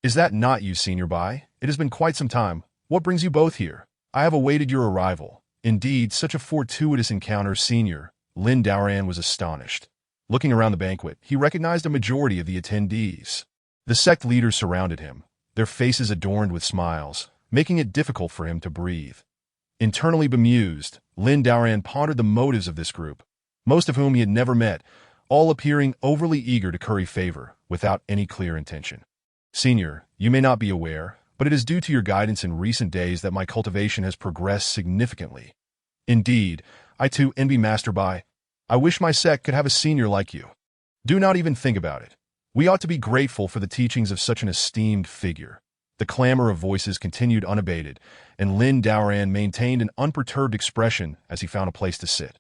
"Is that not you, Senior Bai? It has been quite some time. What brings you both here? I have awaited your arrival." Indeed, such a fortuitous encounter, Senior. Lin Daoran was astonished. Looking around the banquet, he recognized a majority of the attendees. The sect leaders surrounded him, their faces adorned with smiles, making it difficult for him to breathe. Internally bemused, Lin Daoran pondered the motives of this group, most of whom he had never met, all appearing overly eager to curry favor, without any clear intention. "Senior, you may not be aware, but it is due to your guidance in recent days that my cultivation has progressed significantly. Indeed, I too envy Master Bai. I wish my sect could have a senior like you. Do not even think about it. We ought to be grateful for the teachings of such an esteemed figure." The clamor of voices continued unabated, and Lin Daoran maintained an unperturbed expression as he found a place to sit.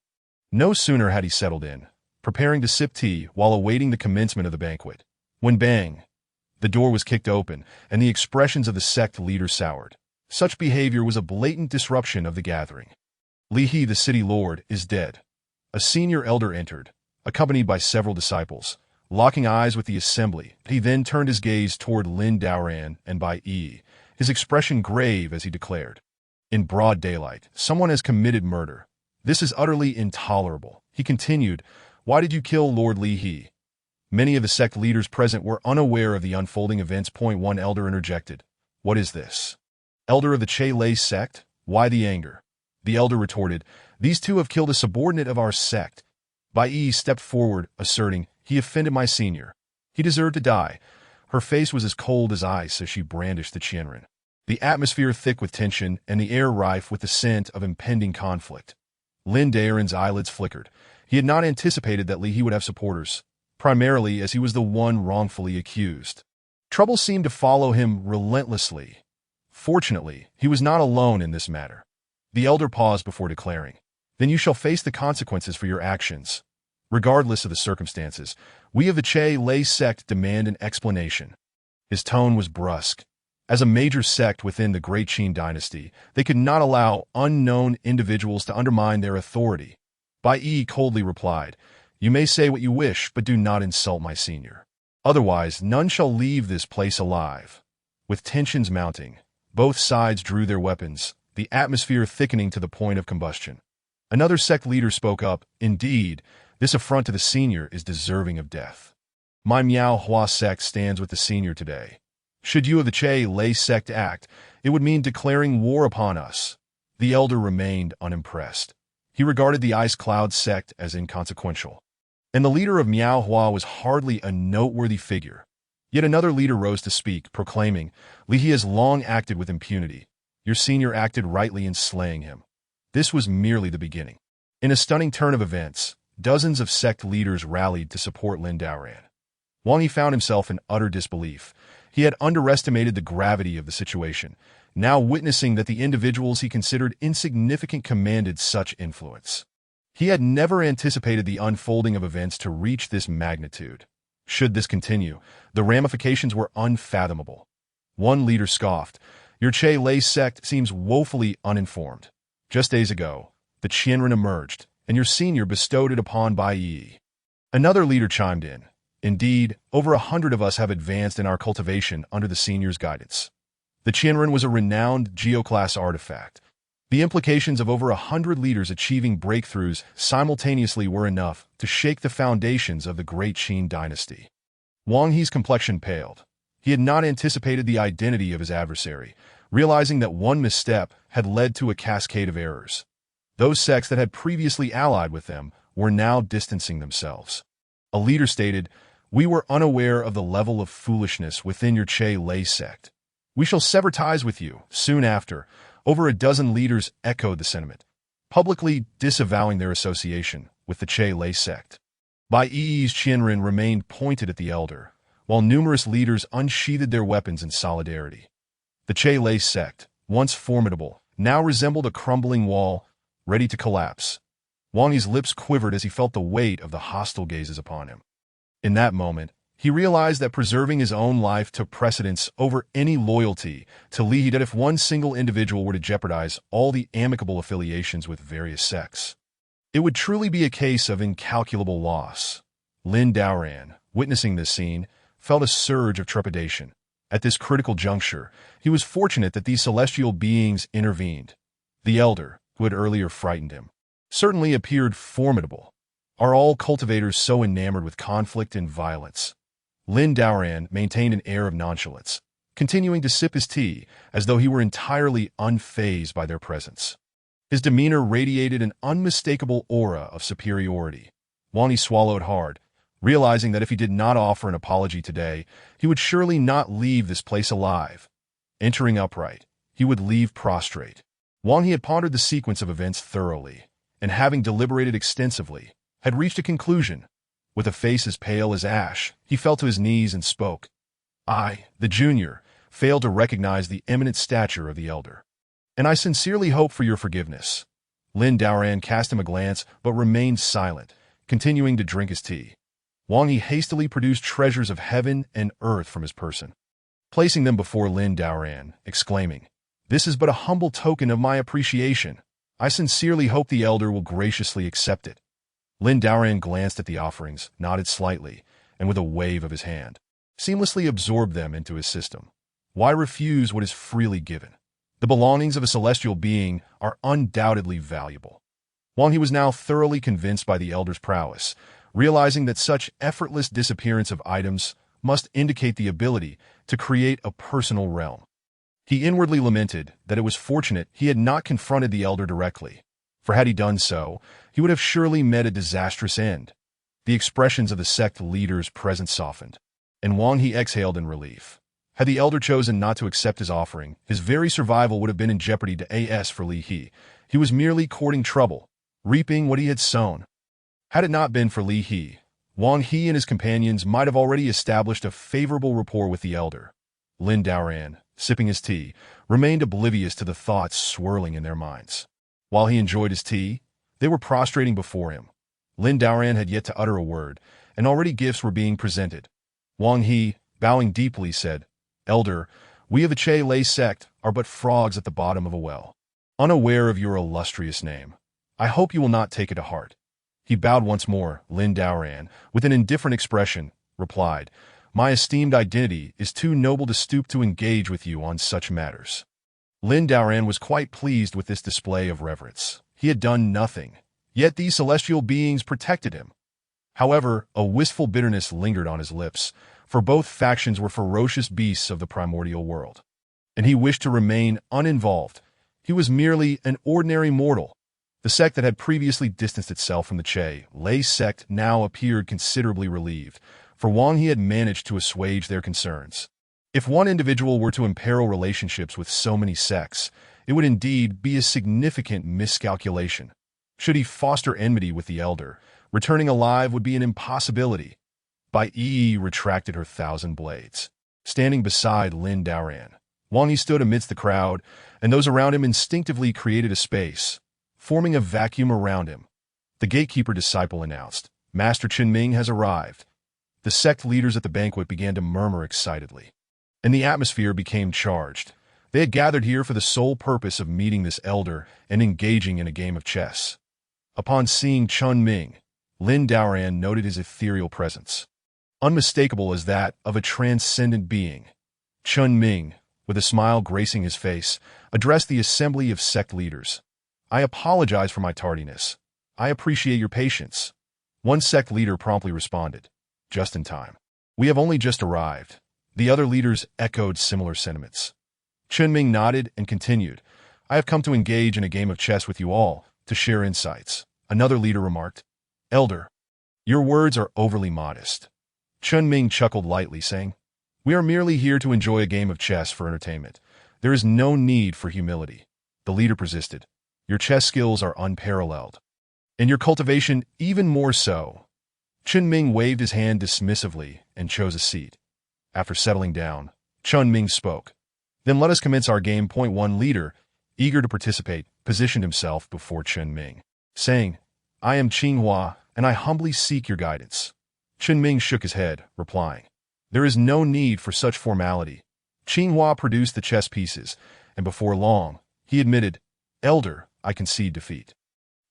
No sooner had he settled in, preparing to sip tea while awaiting the commencement of the banquet, when bang! The door was kicked open, and the expressions of the sect leader soured. Such behavior was a blatant disruption of the gathering. Li He, the city lord, is dead. A senior elder entered, accompanied by several disciples. Locking eyes with the assembly, he then turned his gaze toward Lin Daoran and Bai Yi, his expression grave as he declared, "In broad daylight, someone has committed murder. This is utterly intolerable." He continued, "Why did you kill Lord Li He?" Many of the sect leaders present were unaware of the unfolding events. One elder interjected, "What is this? Elder of the Che Lei sect? Why the anger?" The elder retorted, "These two have killed a subordinate of our sect." Bai Yi stepped forward, asserting, "He offended my senior. He deserved to die." Her face was as cold as ice as she brandished the Qianren. The atmosphere thick with tension and the air rife with the scent of impending conflict. Lin Daoran's eyelids flickered. He had not anticipated that Li He would have supporters, primarily as he was the one wrongfully accused. Trouble seemed to follow him relentlessly. Fortunately, he was not alone in this matter. The elder paused before declaring, "Then you shall face the consequences for your actions." Regardless of the circumstances, we of the Che Lei sect demand an explanation. His tone was brusque. As a major sect within the Great Qin dynasty, they could not allow unknown individuals to undermine their authority. Bai Yi coldly replied, "You may say what you wish, but do not insult my senior. Otherwise, none shall leave this place alive." With tensions mounting, both sides drew their weapons, the atmosphere thickening to the point of combustion. Another sect leader spoke up, "Indeed, this affront to the senior is deserving of death. My Miao Hua sect stands with the senior today. Should you of the Che Lei sect act, it would mean declaring war upon us." The elder remained unimpressed. He regarded the Ice Cloud sect as inconsequential. And the leader of Miao Hua was hardly a noteworthy figure. Yet another leader rose to speak, proclaiming, "Li He has long acted with impunity. Your senior acted rightly in slaying him." This was merely the beginning. In a stunning turn of events, dozens of sect leaders rallied to support Lin Daoran. Wang Yi found himself in utter disbelief. He had underestimated the gravity of the situation, now witnessing that the individuals he considered insignificant commanded such influence. He had never anticipated the unfolding of events to reach this magnitude. Should this continue, the ramifications were unfathomable. One leader scoffed, "Your Che Lei sect seems woefully uninformed. Just days ago, the Qianren emerged, and your senior bestowed it upon Bai Yi." Another leader chimed in, "Indeed, over 100 of us have advanced in our cultivation under the senior's guidance." The Qianren was a renowned geoclass artifact. The implications of over 100 leaders achieving breakthroughs simultaneously were enough to shake the foundations of the Great Qin dynasty. Wang Yi's complexion paled. He had not anticipated the identity of his adversary, realizing that one misstep had led to a cascade of errors. Those sects that had previously allied with them were now distancing themselves. A leader stated, "We were unaware of the level of foolishness within your Che Lei sect. We shall sever ties with you." Soon after, over a dozen leaders echoed the sentiment, publicly disavowing their association with the Che Lei sect. Bai Yi's Qianren remained pointed at the elder, while numerous leaders unsheathed their weapons in solidarity. The Che Lei sect, once formidable, now resembled a crumbling wall, ready to collapse. Wang Yi's lips quivered as he felt the weight of the hostile gazes upon him. In that moment, he realized that preserving his own life took precedence over any loyalty to Li He, that if one single individual were to jeopardize all the amicable affiliations with various sects, it would truly be a case of incalculable loss. Lin Daoran, witnessing this scene, felt a surge of trepidation. At this critical juncture, he was fortunate that these celestial beings intervened. The elder, who had earlier frightened him, certainly appeared formidable. Are all cultivators so enamored with conflict and violence? Lin Daoran maintained an air of nonchalance, continuing to sip his tea as though he were entirely unfazed by their presence. His demeanor radiated an unmistakable aura of superiority. Wang Yi swallowed hard, realizing that if he did not offer an apology today, he would surely not leave this place alive. Entering upright, he would leave prostrate. Wang Yi had pondered the sequence of events thoroughly, and having deliberated extensively, had reached a conclusion. With a face as pale as ash, he fell to his knees and spoke. "I, the junior, failed to recognize the eminent stature of the elder, and I sincerely hope for your forgiveness." Lin Daoran cast him a glance but remained silent, continuing to drink his tea. Wang Yi hastily produced treasures of heaven and earth from his person, placing them before Lin Daoran, exclaiming, "This is but a humble token of my appreciation. I sincerely hope the elder will graciously accept it." Lin Daoran glanced at the offerings, nodded slightly, and with a wave of his hand, seamlessly absorbed them into his system. Why refuse what is freely given? The belongings of a celestial being are undoubtedly valuable. Wang Yi was now thoroughly convinced by the elder's prowess, realizing that such effortless disappearance of items must indicate the ability to create a personal realm. He inwardly lamented that it was fortunate he had not confronted the elder directly, for had he done so, he would have surely met a disastrous end. The expressions of the sect leaders present softened, and Wang Yi exhaled in relief. Had the elder chosen not to accept his offering, his very survival would have been in jeopardy to As for Li He. He was merely courting trouble, reaping what he had sown. Had it not been for Li He, Wang Yi and his companions might have already established a favorable rapport with the elder. Lin Daoran, sipping his tea, remained oblivious to the thoughts swirling in their minds. While he enjoyed his tea, they were prostrating before him. Lin Daoran had yet to utter a word, and already gifts were being presented. Wang He, bowing deeply, said, "Elder, we of the Che Lei sect are but frogs at the bottom of a well. Unaware of your illustrious name, I hope you will not take it to heart." He bowed once more. Lin Daoran, with an indifferent expression, replied, "My esteemed identity is too noble to stoop to engage with you on such matters." Lin Daoran was quite pleased with this display of reverence. He had done nothing, yet these celestial beings protected him. However, a wistful bitterness lingered on his lips, for both factions were ferocious beasts of the primordial world, and he wished to remain uninvolved. He was merely an ordinary mortal. The sect that had previously distanced itself from the Che Lei sect now appeared considerably relieved, for Wang He had managed to assuage their concerns. If one individual were to imperil relationships with so many sects, it would indeed be a significant miscalculation. Should he foster enmity with the elder, returning alive would be an impossibility. Bai Yi retracted her 1,000 blades. Standing beside Lin Daoran, Wang Yi stood amidst the crowd, and those around him instinctively created a space, forming a vacuum around him. The gatekeeper disciple announced, "Master Qinming has arrived." The sect leaders at the banquet began to murmur excitedly, and the atmosphere became charged. They had gathered here for the sole purpose of meeting this elder and engaging in a game of chess. Upon seeing Qinming, Lin Daoran noted his ethereal presence, unmistakable as that of a transcendent being. Qinming, with a smile gracing his face, addressed the assembly of sect leaders. "I apologize for my tardiness. I appreciate your patience." One sect leader promptly responded, "Just in time. We have only just arrived." The other leaders echoed similar sentiments. Qinming nodded and continued, "I have come to engage in a game of chess with you all, to share insights." Another leader remarked, "Elder, your words are overly modest." Qinming chuckled lightly, saying, "We are merely here to enjoy a game of chess for entertainment. There is no need for humility." The leader persisted, "Your chess skills are unparalleled, and your cultivation even more so." Qinming waved his hand dismissively and chose a seat. After settling down, Qinming spoke, "Then let us commence our game." One leader, eager to participate, positioned himself before Qinming, saying, "I am Qinghua, and I humbly seek your guidance." Qinming shook his head, replying, "There is no need for such formality." Qinghua produced the chess pieces, and before long, he admitted, "Elder, I concede defeat."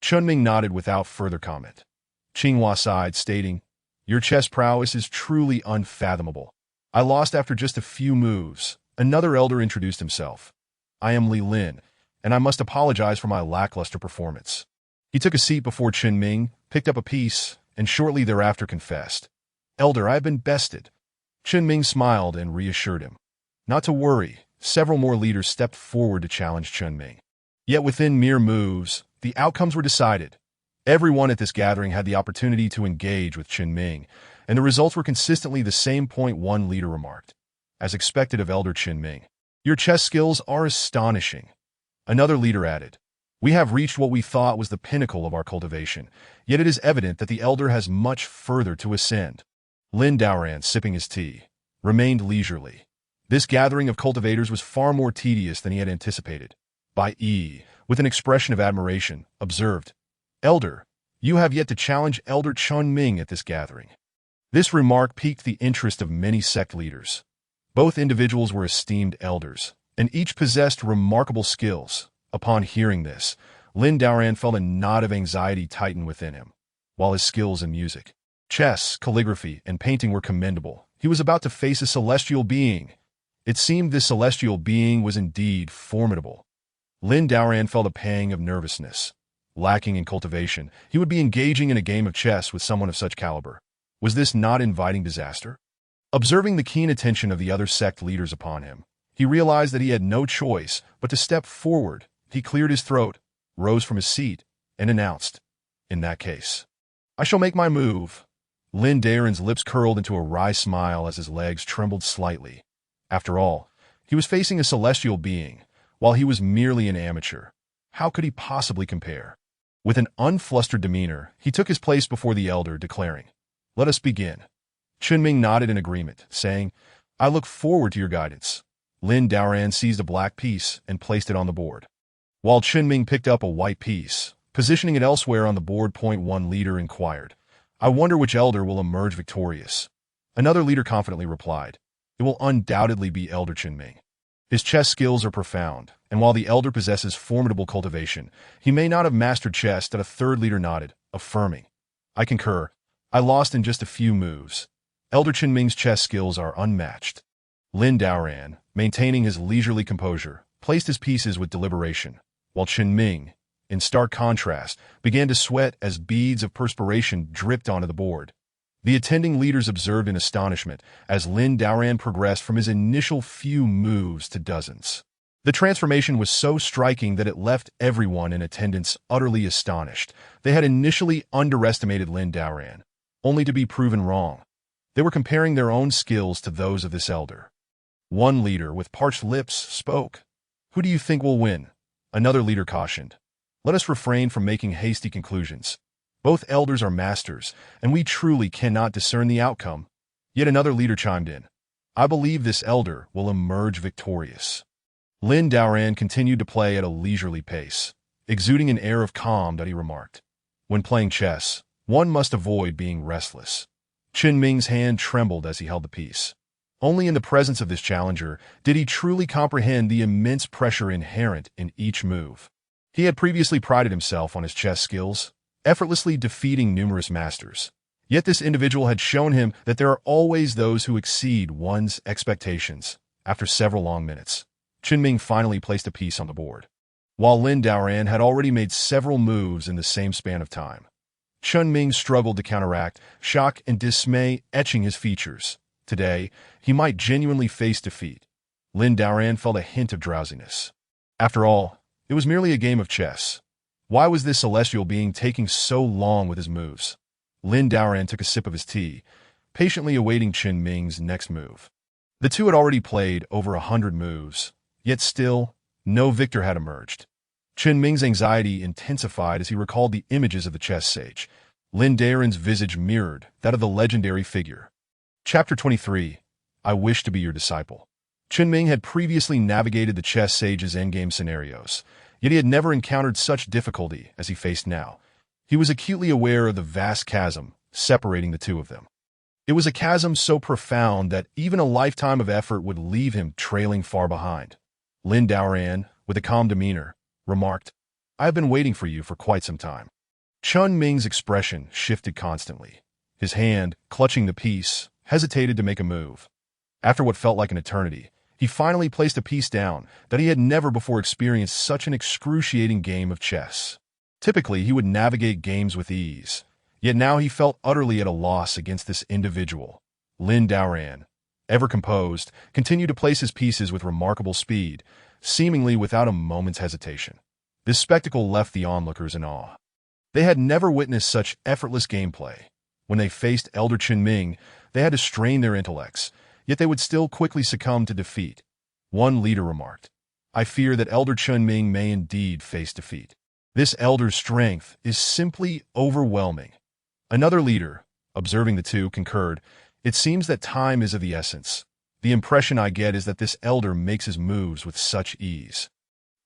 Qinming nodded without further comment. Qinghua sighed, stating, "Your chess prowess is truly unfathomable. I lost after just a few moves." Another elder introduced himself. "I am Li Lin, and I must apologize for my lackluster performance." He took a seat before Qinming, picked up a piece, and shortly thereafter confessed, "Elder, I have been bested." Qinming smiled and reassured him. Not to worry. Several more leaders stepped forward to challenge Qinming. Yet within mere moves, the outcomes were decided. Everyone at this gathering had the opportunity to engage with Qinming, and the results were consistently the same. One leader remarked, "As expected of Elder Qinming, your chess skills are astonishing." Another leader added, "We have reached what we thought was the pinnacle of our cultivation, yet it is evident that the elder has much further to ascend." Lin Daoran, sipping his tea, remained leisurely. This gathering of cultivators was far more tedious than he had anticipated. Bai Yi, with an expression of admiration, observed, "Elder, you have yet to challenge Elder Qinming at this gathering." This remark piqued the interest of many sect leaders. Both individuals were esteemed elders, and each possessed remarkable skills. Upon hearing this, Lin Daoran felt a knot of anxiety tighten within him. While his skills in music, chess, calligraphy, and painting were commendable, he was about to face a celestial being. It seemed this celestial being was indeed formidable. Lin Daoran felt a pang of nervousness. Lacking in cultivation, he would be engaging in a game of chess with someone of such caliber. Was this not inviting disaster? Observing the keen attention of the other sect leaders upon him, he realized that he had no choice but to step forward. He cleared his throat, rose from his seat, and announced, "In that case, I shall make my move." Lin Daoran's lips curled into a wry smile as his legs trembled slightly. After all, he was facing a celestial being, while he was merely an amateur. How could he possibly compare? With an unflustered demeanor, he took his place before the elder, declaring, "Let us begin." Qinming nodded in agreement, saying, "I look forward to your guidance." Lin Daoran seized a black piece and placed it on the board, while Qinming picked up a white piece, Positioning it elsewhere on the board, one leader inquired, "I wonder which elder will emerge victorious." Another leader confidently replied, "It will undoubtedly be Elder Qinming. His chess skills are profound, and while the elder possesses formidable cultivation, he may not have mastered chess." That a third leader nodded, affirming, "I concur. I lost in just a few moves. Elder Qinming's chess skills are unmatched." Lin Daoran, maintaining his leisurely composure, placed his pieces with deliberation, while Qinming, in stark contrast, began to sweat as beads of perspiration dripped onto the board. The attending leaders observed in astonishment as Lin Daoran progressed from his initial few moves to dozens. The transformation was so striking that it left everyone in attendance utterly astonished. They had initially underestimated Lin Daoran, only to be proven wrong. They were comparing their own skills to those of this elder. One leader, with parched lips, spoke. "Who do you think will win?" Another leader cautioned, "Let us refrain from making hasty conclusions. Both elders are masters, and we truly cannot discern the outcome." Yet another leader chimed in, "I believe this elder will emerge victorious." Lin Daoran continued to play at a leisurely pace, exuding an air of calm that he remarked, "When playing chess, one must avoid being restless." Qinming's hand trembled as he held the piece. Only in the presence of this challenger did he truly comprehend the immense pressure inherent in each move. He had previously prided himself on his chess skills, effortlessly defeating numerous masters. Yet this individual had shown him that there are always those who exceed one's expectations. After several long minutes, Qinming finally placed a piece on the board, while Lin Daoran had already made several moves in the same span of time. Qinming struggled to counteract, shock and dismay etching his features. Today, he might genuinely face defeat. Lin Daoran felt a hint of drowsiness. After all, it was merely a game of chess. Why was this celestial being taking so long with his moves? Lin Daoran took a sip of his tea, patiently awaiting Qinming's next move. The two had already played over 100 moves, yet still, no victor had emerged. Qinming's anxiety intensified as he recalled the images of the chess sage. Lin Daoran's visage mirrored that of the legendary figure. Chapter 23, I Wish to Be Your Disciple. Qinming had previously navigated the chess sage's endgame scenarios, yet he had never encountered such difficulty as he faced now. He was acutely aware of the vast chasm separating the two of them. It was a chasm so profound that even a lifetime of effort would leave him trailing far behind. Lin Daoran, with a calm demeanor, remarked, "I have been waiting for you for quite some time." Qinming's expression shifted constantly. His hand, clutching the piece, hesitated to make a move. After what felt like an eternity, he finally placed a piece down that he had never before experienced such an excruciating game of chess. Typically, he would navigate games with ease, yet now he felt utterly at a loss against this individual. Lin Daoran, ever composed, continued to place his pieces with remarkable speed, seemingly without a moment's hesitation. This spectacle left the onlookers in awe. They had never witnessed such effortless gameplay. When they faced Elder Qinming, they had to strain their intellects, yet they would still quickly succumb to defeat. One leader remarked, "I fear that Elder Qinming may indeed face defeat. This elder's strength is simply overwhelming." Another leader, observing the two, concurred, "It seems that time is of the essence. The impression I get is that this elder makes his moves with such ease."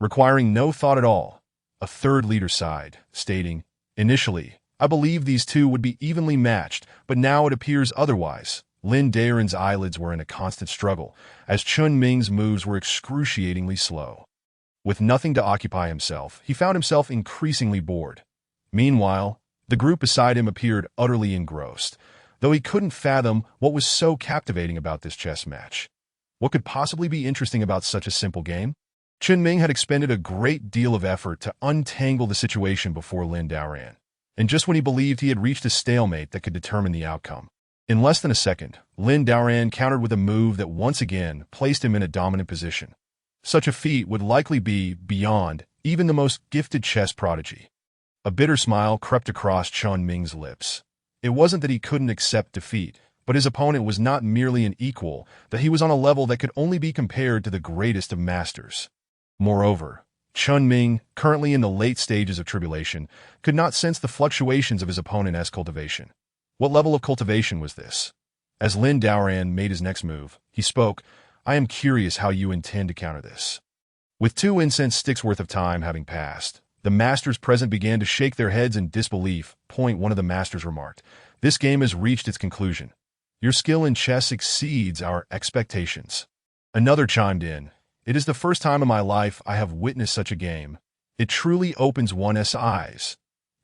Requiring no thought at all, a third leader sighed, stating, "Initially, I believed these two would be evenly matched, but now it appears otherwise." Lin Daoran's eyelids were in a constant struggle, as Qinming's moves were excruciatingly slow. With nothing to occupy himself, he found himself increasingly bored. Meanwhile, the group beside him appeared utterly engrossed, though he couldn't fathom what was so captivating about this chess match. What could possibly be interesting about such a simple game? Qinming had expended a great deal of effort to untangle the situation before Lin Daoran, and just when he believed he had reached a stalemate that could determine the outcome. In less than a second, Lin Daoran countered with a move that once again placed him in a dominant position. Such a feat would likely be beyond even the most gifted chess prodigy. A bitter smile crept across Qinming's lips. It wasn't that he couldn't accept defeat, but his opponent was not merely an equal, that he was on a level that could only be compared to the greatest of masters. Moreover, Qinming, currently in the late stages of tribulation, could not sense the fluctuations of his opponent's cultivation. What level of cultivation was this? As Lin Daoran made his next move, he spoke, "I am curious how you intend to counter this." With 2 incense sticks worth of time having passed, The masters present began to shake their heads in disbelief. One of the masters remarked, "This game has reached its conclusion. Your skill in chess exceeds our expectations." Another chimed in, "It is the first time in my life I have witnessed such a game. It truly opens one's eyes."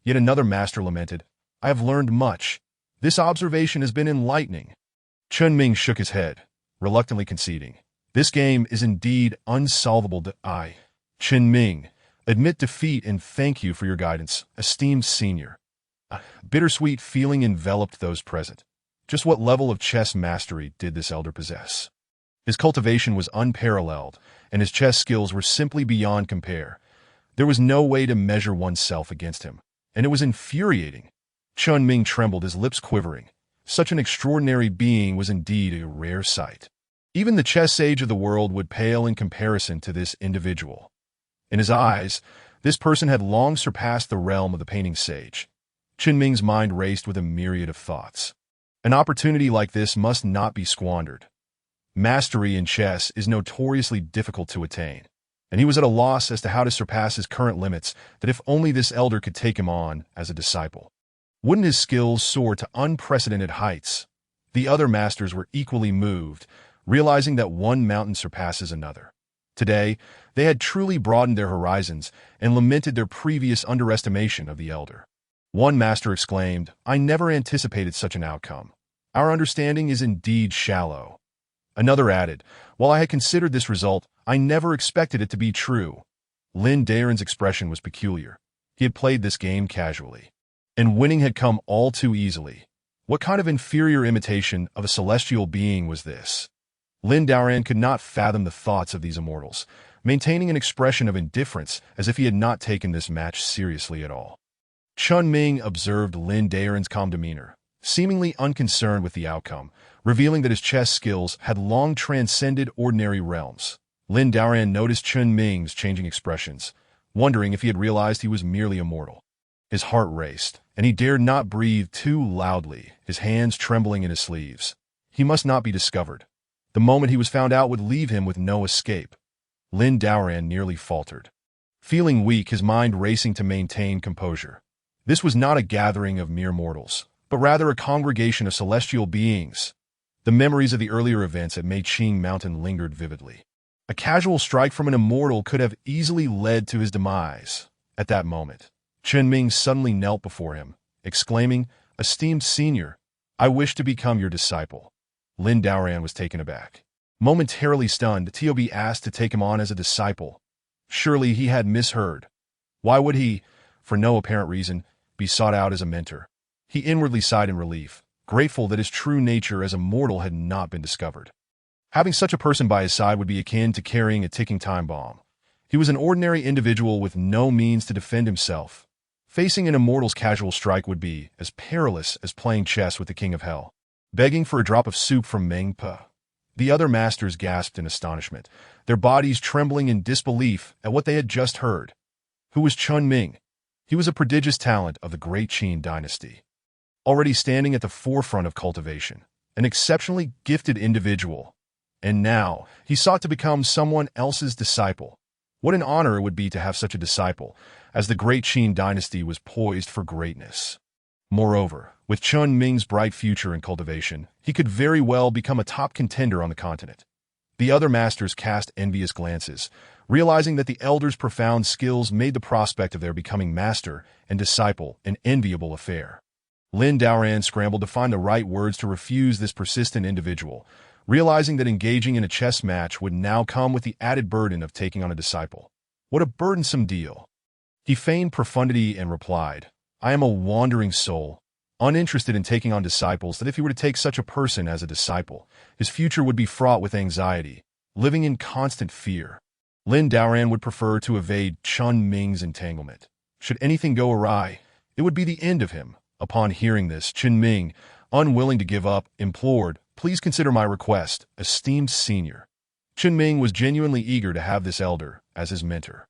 Yet another master lamented, "I have learned much. This observation has been enlightening." Chen Ming shook his head, reluctantly conceding, "This game is indeed unsolvable. Chen Ming, admit defeat and thank you for your guidance, esteemed senior." A bittersweet feeling enveloped those present. Just what level of chess mastery did this elder possess? His cultivation was unparalleled, and his chess skills were simply beyond compare. There was no way to measure oneself against him, and it was infuriating. Chen Ming trembled, his lips quivering. Such an extraordinary being was indeed a rare sight. Even the chess sage of the world would pale in comparison to this individual. In his eyes, this person had long surpassed the realm of the painting sage. Chen Ming's mind raced with a myriad of thoughts. An opportunity like this must not be squandered. Mastery in chess is notoriously difficult to attain, and he was at a loss as to how to surpass his current limits, that if only this elder could take him on as a disciple. Wouldn't his skills soar to unprecedented heights? The other masters were equally moved, realizing that one mountain surpasses another. Today, they had truly broadened their horizons and lamented their previous underestimation of the elder. One master exclaimed, "I never anticipated such an outcome. Our understanding is indeed shallow." Another added, "While I had considered this result, I never expected it to be true." Lin Daren's expression was peculiar. He had played this game casually, and winning had come all too easily. What kind of inferior imitation of a celestial being was this? Lin Daren could not fathom the thoughts of these immortals, maintaining an expression of indifference as if he had not taken this match seriously at all. Chen Ming observed Lin Daren's calm demeanor, seemingly unconcerned with the outcome, revealing that his chess skills had long transcended ordinary realms. Lin Daren noticed Chen Ming's changing expressions, wondering if he had realized he was merely a mortal. His heart raced, and he dared not breathe too loudly, his hands trembling in his sleeves. He must not be discovered. The moment he was found out would leave him with no escape. Lin Daren nearly faltered, feeling weak, his mind racing to maintain composure. This was not a gathering of mere mortals, but rather a congregation of celestial beings. The memories of the earlier events at Meiqing Mountain lingered vividly. A casual strike from an immortal could have easily led to his demise. At that moment, Chen Ming suddenly knelt before him, exclaiming, "Esteemed senior, I wish to become your disciple." Lin Daren was taken aback. Momentarily stunned, Tob asked to take him on as a disciple. Surely he had misheard. Why would he, for no apparent reason, be sought out as a mentor? He inwardly sighed in relief, grateful that his true nature as a mortal had not been discovered. Having such a person by his side would be akin to carrying a ticking time bomb. He was an ordinary individual with no means to defend himself. Facing an immortal's casual strike would be as perilous as playing chess with the king of hell. Begging for a drop of soup from Meng Pe. The other masters gasped in astonishment, their bodies trembling in disbelief at what they had just heard. Who was Chen Ming? He was a prodigious talent of the Great Qin dynasty, already standing at the forefront of cultivation, an exceptionally gifted individual. And now, he sought to become someone else's disciple. What an honor it would be to have such a disciple, as the Great Qin dynasty was poised for greatness. Moreover, with Chen Ming's bright future in cultivation, he could very well become a top contender on the continent. The other masters cast envious glances, realizing that the elder's profound skills made the prospect of their becoming master and disciple an enviable affair. Lin Daren scrambled to find the right words to refuse this persistent individual, realizing that engaging in a chess match would now come with the added burden of taking on a disciple. What a burdensome deal. He feigned profundity and replied, "I am a wandering soul, uninterested in taking on disciples, that if he were to take such a person as a disciple, his future would be fraught with anxiety, living in constant fear." Lin Daren would prefer to evade Chen Ming's entanglement. Should anything go awry, it would be the end of him. Upon hearing this, Chen Ming, unwilling to give up, implored, "Please consider my request, esteemed senior." Chen Ming was genuinely eager to have this elder as his mentor.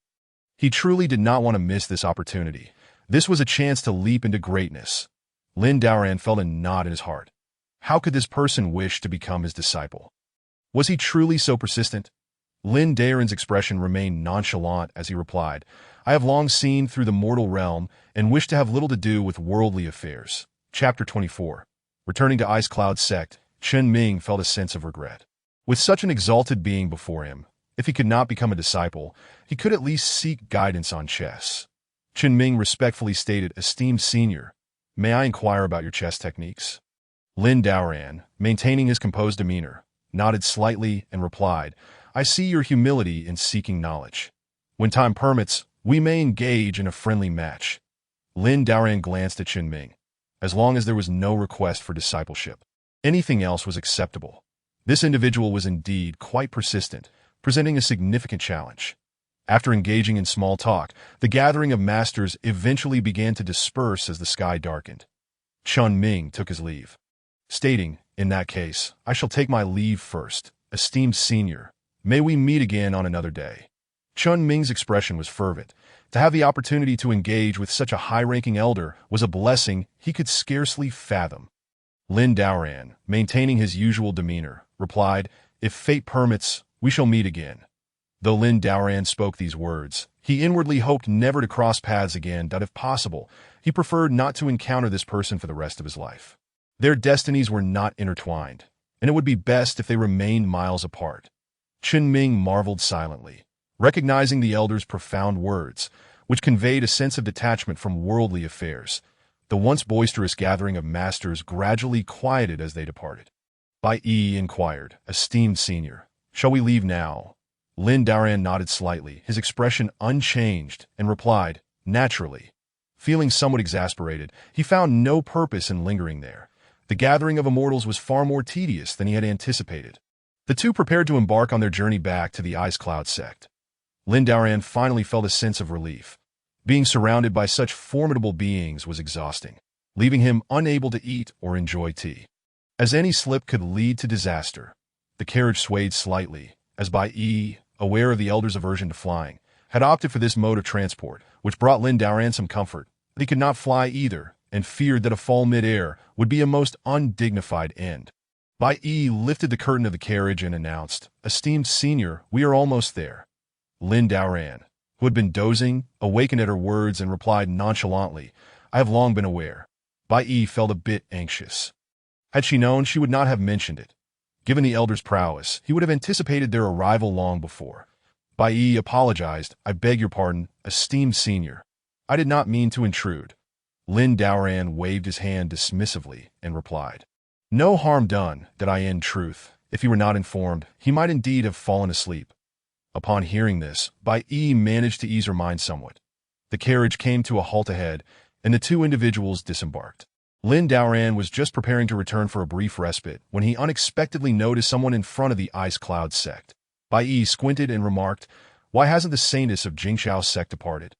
He truly did not want to miss this opportunity. This was a chance to leap into greatness. Lin Daren felt a knot in his heart. How could this person wish to become his disciple? Was he truly so persistent? Lin Daren's expression remained nonchalant as he replied, I have long seen through the mortal realm and wish to have little to do with worldly affairs. Chapter 24. Returning to Ice Cloud Sect, Chen Ming felt a sense of regret. With such an exalted being before him, if he could not become a disciple, he could at least seek guidance on chess. Chen Ming respectfully stated, Esteemed senior, may I inquire about your chess techniques? Lin Daoran, maintaining his composed demeanor, nodded slightly and replied, I see your humility in seeking knowledge. When time permits, we may engage in a friendly match. Lin Daoran glanced at Chen Ming. As long as there was no request for discipleship, anything else was acceptable. This individual was indeed quite persistent, presenting a significant challenge. After engaging in small talk, the gathering of masters eventually began to disperse as the sky darkened. Chen Ming took his leave, stating, In that case, I shall take my leave first. Esteemed senior, may we meet again on another day. Chen Ming's expression was fervent. To have the opportunity to engage with such a high-ranking elder was a blessing he could scarcely fathom. Lin Daoran, maintaining his usual demeanor, replied, If fate permits, we shall meet again. Though Lin Daoran spoke these words, he inwardly hoped never to cross paths again, that if possible, he preferred not to encounter this person for the rest of his life. Their destinies were not intertwined, and it would be best if they remained miles apart. Chen Ming marveled silently, recognizing the elder's profound words, which conveyed a sense of detachment from worldly affairs. The once boisterous gathering of masters gradually quieted as they departed. Bai Yi inquired, Esteemed senior, shall we leave now? Lin Daoran nodded slightly, his expression unchanged, and replied, Naturally. Feeling somewhat exasperated, he found no purpose in lingering there. The gathering of immortals was far more tedious than he had anticipated. The two prepared to embark on their journey back to the Ice Cloud Sect. Lin Daoran finally felt a sense of relief. Being surrounded by such formidable beings was exhausting, leaving him unable to eat or enjoy tea. As any slip could lead to disaster, the carriage swayed slightly, as Bai Yi, aware of the elder's aversion to flying, had opted for this mode of transport, which brought Lin Daoran some comfort. But he could not fly either, and feared that a fall mid-air would be a most undignified end. Bai Yi lifted the curtain of the carriage and announced, Esteemed senior, we are almost there. Lin Daoran, who had been dozing, awakened at her words and replied nonchalantly, I have long been aware. Bai Yi felt a bit anxious. Had she known, she would not have mentioned it. Given the elder's prowess, he would have anticipated their arrival long before. Bai Yi apologized, I beg your pardon, esteemed senior. I did not mean to intrude. Lin Daoran waved his hand dismissively and replied, No harm done, that I in truth. If he were not informed, he might indeed have fallen asleep. Upon hearing this, Bai Yi managed to ease her mind somewhat. The carriage came to a halt ahead, and the two individuals disembarked. Lin Daoran was just preparing to return for a brief respite when he unexpectedly noticed someone in front of the Ice Cloud Sect. Bai Yi squinted and remarked, Why hasn't the saintess of Jingxiao's sect departed?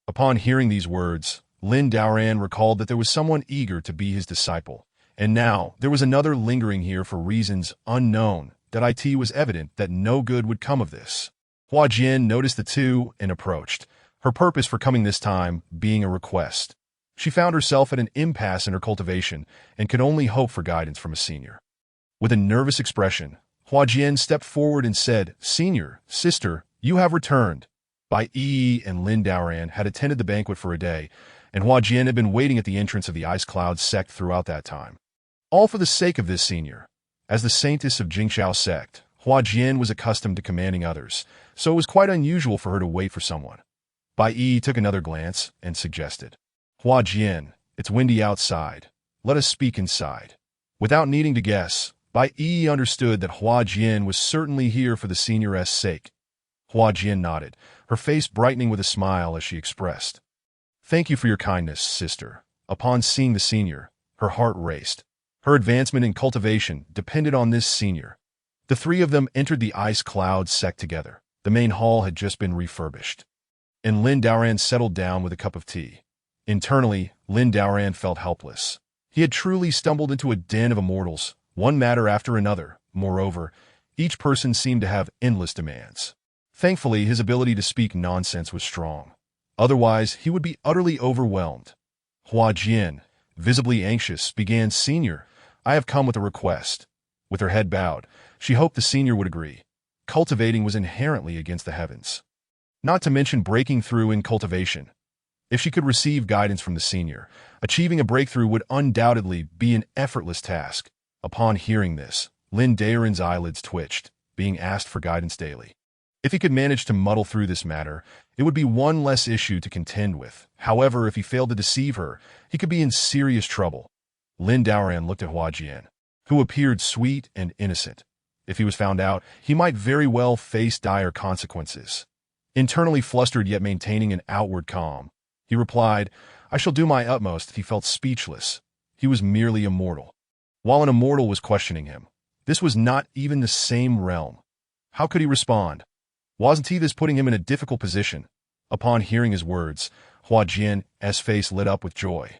Upon hearing these words, Lin Daoran recalled that there was someone eager to be his disciple, and now there was another lingering here for reasons unknown. That it was evident that no good would come of this. Hua Jian noticed the two and approached, her purpose for coming this time being a request. She found herself at an impasse in her cultivation and could only hope for guidance from a senior. With a nervous expression, Hua Jian stepped forward and said, Senior, sister, you have returned. Bai Yi and Lin Daoran had attended the banquet for a day, and Hua Jian had been waiting at the entrance of the Ice Cloud Sect throughout that time. All for the sake of this senior. As the saintess of Jingxiao sect, Hua Jian was accustomed to commanding others, so it was quite unusual for her to wait for someone. Bai Yi took another glance and suggested, Hua Jian, it's windy outside. Let us speak inside. Without needing to guess, Bai Yi understood that Hua Jian was certainly here for the senioress' sake. Hua Jian nodded, her face brightening with a smile as she expressed, Thank you for your kindness, sister. Upon seeing the senior, her heart raced. Her advancement in cultivation depended on this senior. The three of them entered the Ice Cloud Sect together. The main hall had just been refurbished, and Lin Daoran settled down with a cup of tea. Internally, Lin Daoran felt helpless. He had truly stumbled into a den of immortals, one matter after another. Moreover, each person seemed to have endless demands. Thankfully, his ability to speak nonsense was strong. Otherwise, he would be utterly overwhelmed. Hua Jian, visibly anxious, began, Senior, I have come with a request. With her head bowed, she hoped the senior would agree. cultivating was inherently against the heavens. Not to mention breaking through in cultivation. If she could receive guidance from the senior, achieving a breakthrough would undoubtedly be an effortless task. Upon hearing this, Lin Daren's eyelids twitched, being asked for guidance daily. If he could manage to muddle through this matter, it would be one less issue to contend with. However, if he failed to deceive her, he could be in serious trouble. Lin Daren looked at Hua Jian, who appeared sweet and innocent. If he was found out, he might very well face dire consequences. Internally flustered yet maintaining an outward calm, he replied, "I shall do my utmost." He felt speechless. He was merely a mortal. While an immortal was questioning him, this was not even the same realm. How could he respond? Wasn't he this putting him in a difficult position? Upon hearing his words, Hua Jian's face lit up with joy.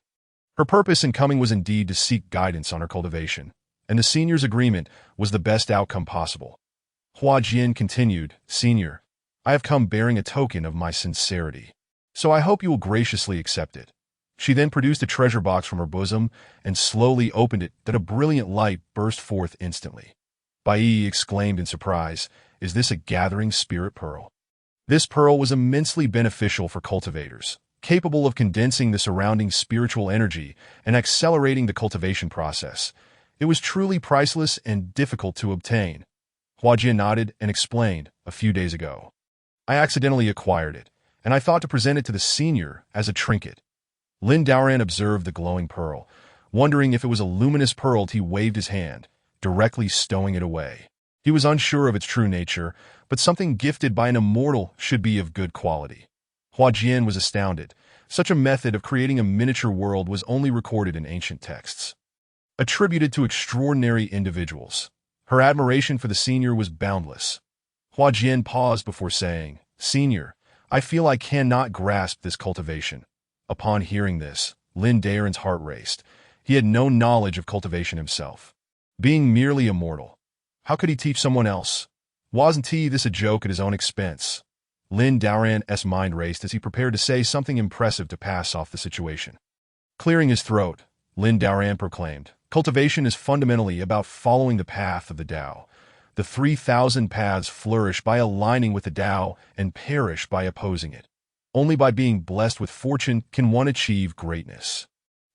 Her purpose in coming was indeed to seek guidance on her cultivation, and the senior's agreement was the best outcome possible. Hua Jian continued, "Senior, I have come bearing a token of my sincerity, so I hope you will graciously accept it." She then produced a treasure box from her bosom and slowly opened it that a brilliant light burst forth instantly. Bai Yi exclaimed in surprise, "Is this a gathering spirit pearl?" This pearl was immensely beneficial for cultivators, capable of condensing the surrounding spiritual energy and accelerating the cultivation process. It was truly priceless and difficult to obtain. Hua Jian nodded and explained, "A few days ago, I accidentally acquired it, and I thought to present it to the senior as a trinket." Lin Daren observed the glowing pearl. Wondering if it was a luminous pearl, he waved his hand, directly stowing it away. He was unsure of its true nature, but something gifted by an immortal should be of good quality. Hua Jian was astounded. Such a method of creating a miniature world was only recorded in ancient texts, attributed to extraordinary individuals. Her admiration for the senior was boundless. Hua Jian paused before saying, "Senior, I feel I cannot grasp this cultivation." Upon hearing this, Lin Daren's heart raced. He had no knowledge of cultivation himself. Being merely immortal, how could he teach someone else? Wasn't this a joke at his own expense? Lin Daren's mind raced as he prepared to say something impressive to pass off the situation. Clearing his throat, Lin Daren proclaimed, "Cultivation is fundamentally about following the path of the Tao. The 3,000 paths flourish by aligning with the Tao and perish by opposing it. Only by being blessed with fortune can one achieve greatness."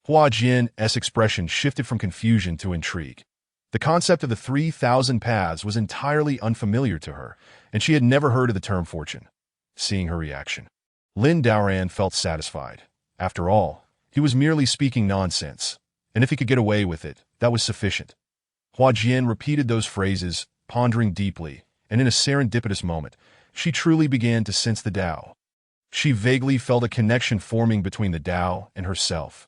Hua Jian's expression shifted from confusion to intrigue. The concept of the 3,000 paths was entirely unfamiliar to her, and she had never heard of the term fortune. Seeing her reaction, Lin Daren felt satisfied. After all, he was merely speaking nonsense, and if he could get away with it, that was sufficient. Hua Jian repeated those phrases, pondering deeply, and in a serendipitous moment, she truly began to sense the Tao. She vaguely felt a connection forming between the Tao and herself.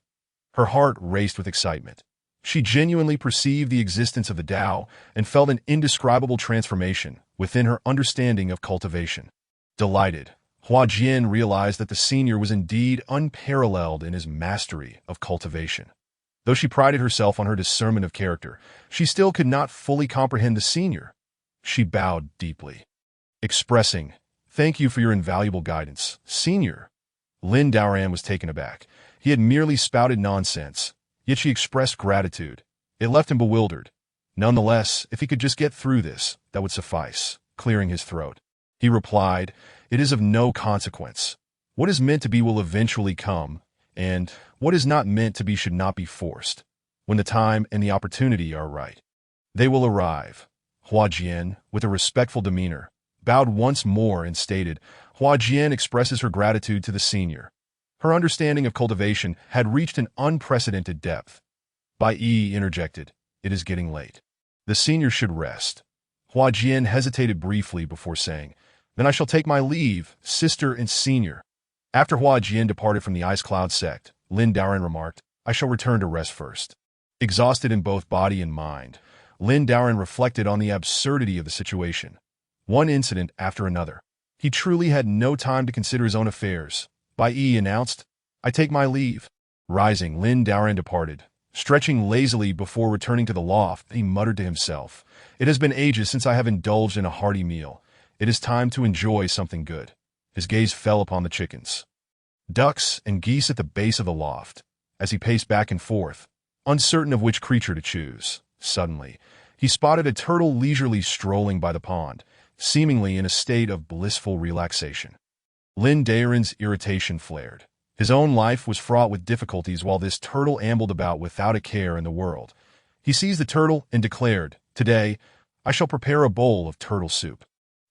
Her heart raced with excitement. She genuinely perceived the existence of the Tao and felt an indescribable transformation within her understanding of cultivation. Delighted, Hua Jian realized that the senior was indeed unparalleled in his mastery of cultivation. Though she prided herself on her discernment of character, she still could not fully comprehend the senior. She bowed deeply, expressing, "Thank you for your invaluable guidance, Senior." Lin Daren was taken aback. He had merely spouted nonsense, yet she expressed gratitude. It left him bewildered. Nonetheless, if he could just get through this, that would suffice. Clearing his throat, he replied, "It is of no consequence. What is meant to be will eventually come, and what is not meant to be should not be forced. When the time and the opportunity are right, they will arrive." Hua Jian, with a respectful demeanor, bowed once more and stated, "Hua Jian expresses her gratitude to the senior." Her understanding of cultivation had reached an unprecedented depth. Bai Yi interjected, "It is getting late. The senior should rest." Hua Jian hesitated briefly before saying, "Then I shall take my leave, sister and senior." After Hua Jian departed from the Ice Cloud sect, Lin Daren remarked, "I shall return to rest first." Exhausted in both body and mind, Lin Daren reflected on the absurdity of the situation. One incident after another. He truly had no time to consider his own affairs. Bai Yi announced, "I take my leave." Rising, Lin Daren departed. Stretching lazily before returning to the loft, he muttered to himself, "It has been ages since I have indulged in a hearty meal. It is time to enjoy something good." His gaze fell upon the chickens, ducks, and geese at the base of the loft. As he paced back and forth, uncertain of which creature to choose, suddenly, he spotted a turtle leisurely strolling by the pond, seemingly in a state of blissful relaxation. Lin Daren's irritation flared. His own life was fraught with difficulties while this turtle ambled about without a care in the world. He seized the turtle and declared, "Today, I shall prepare a bowl of turtle soup."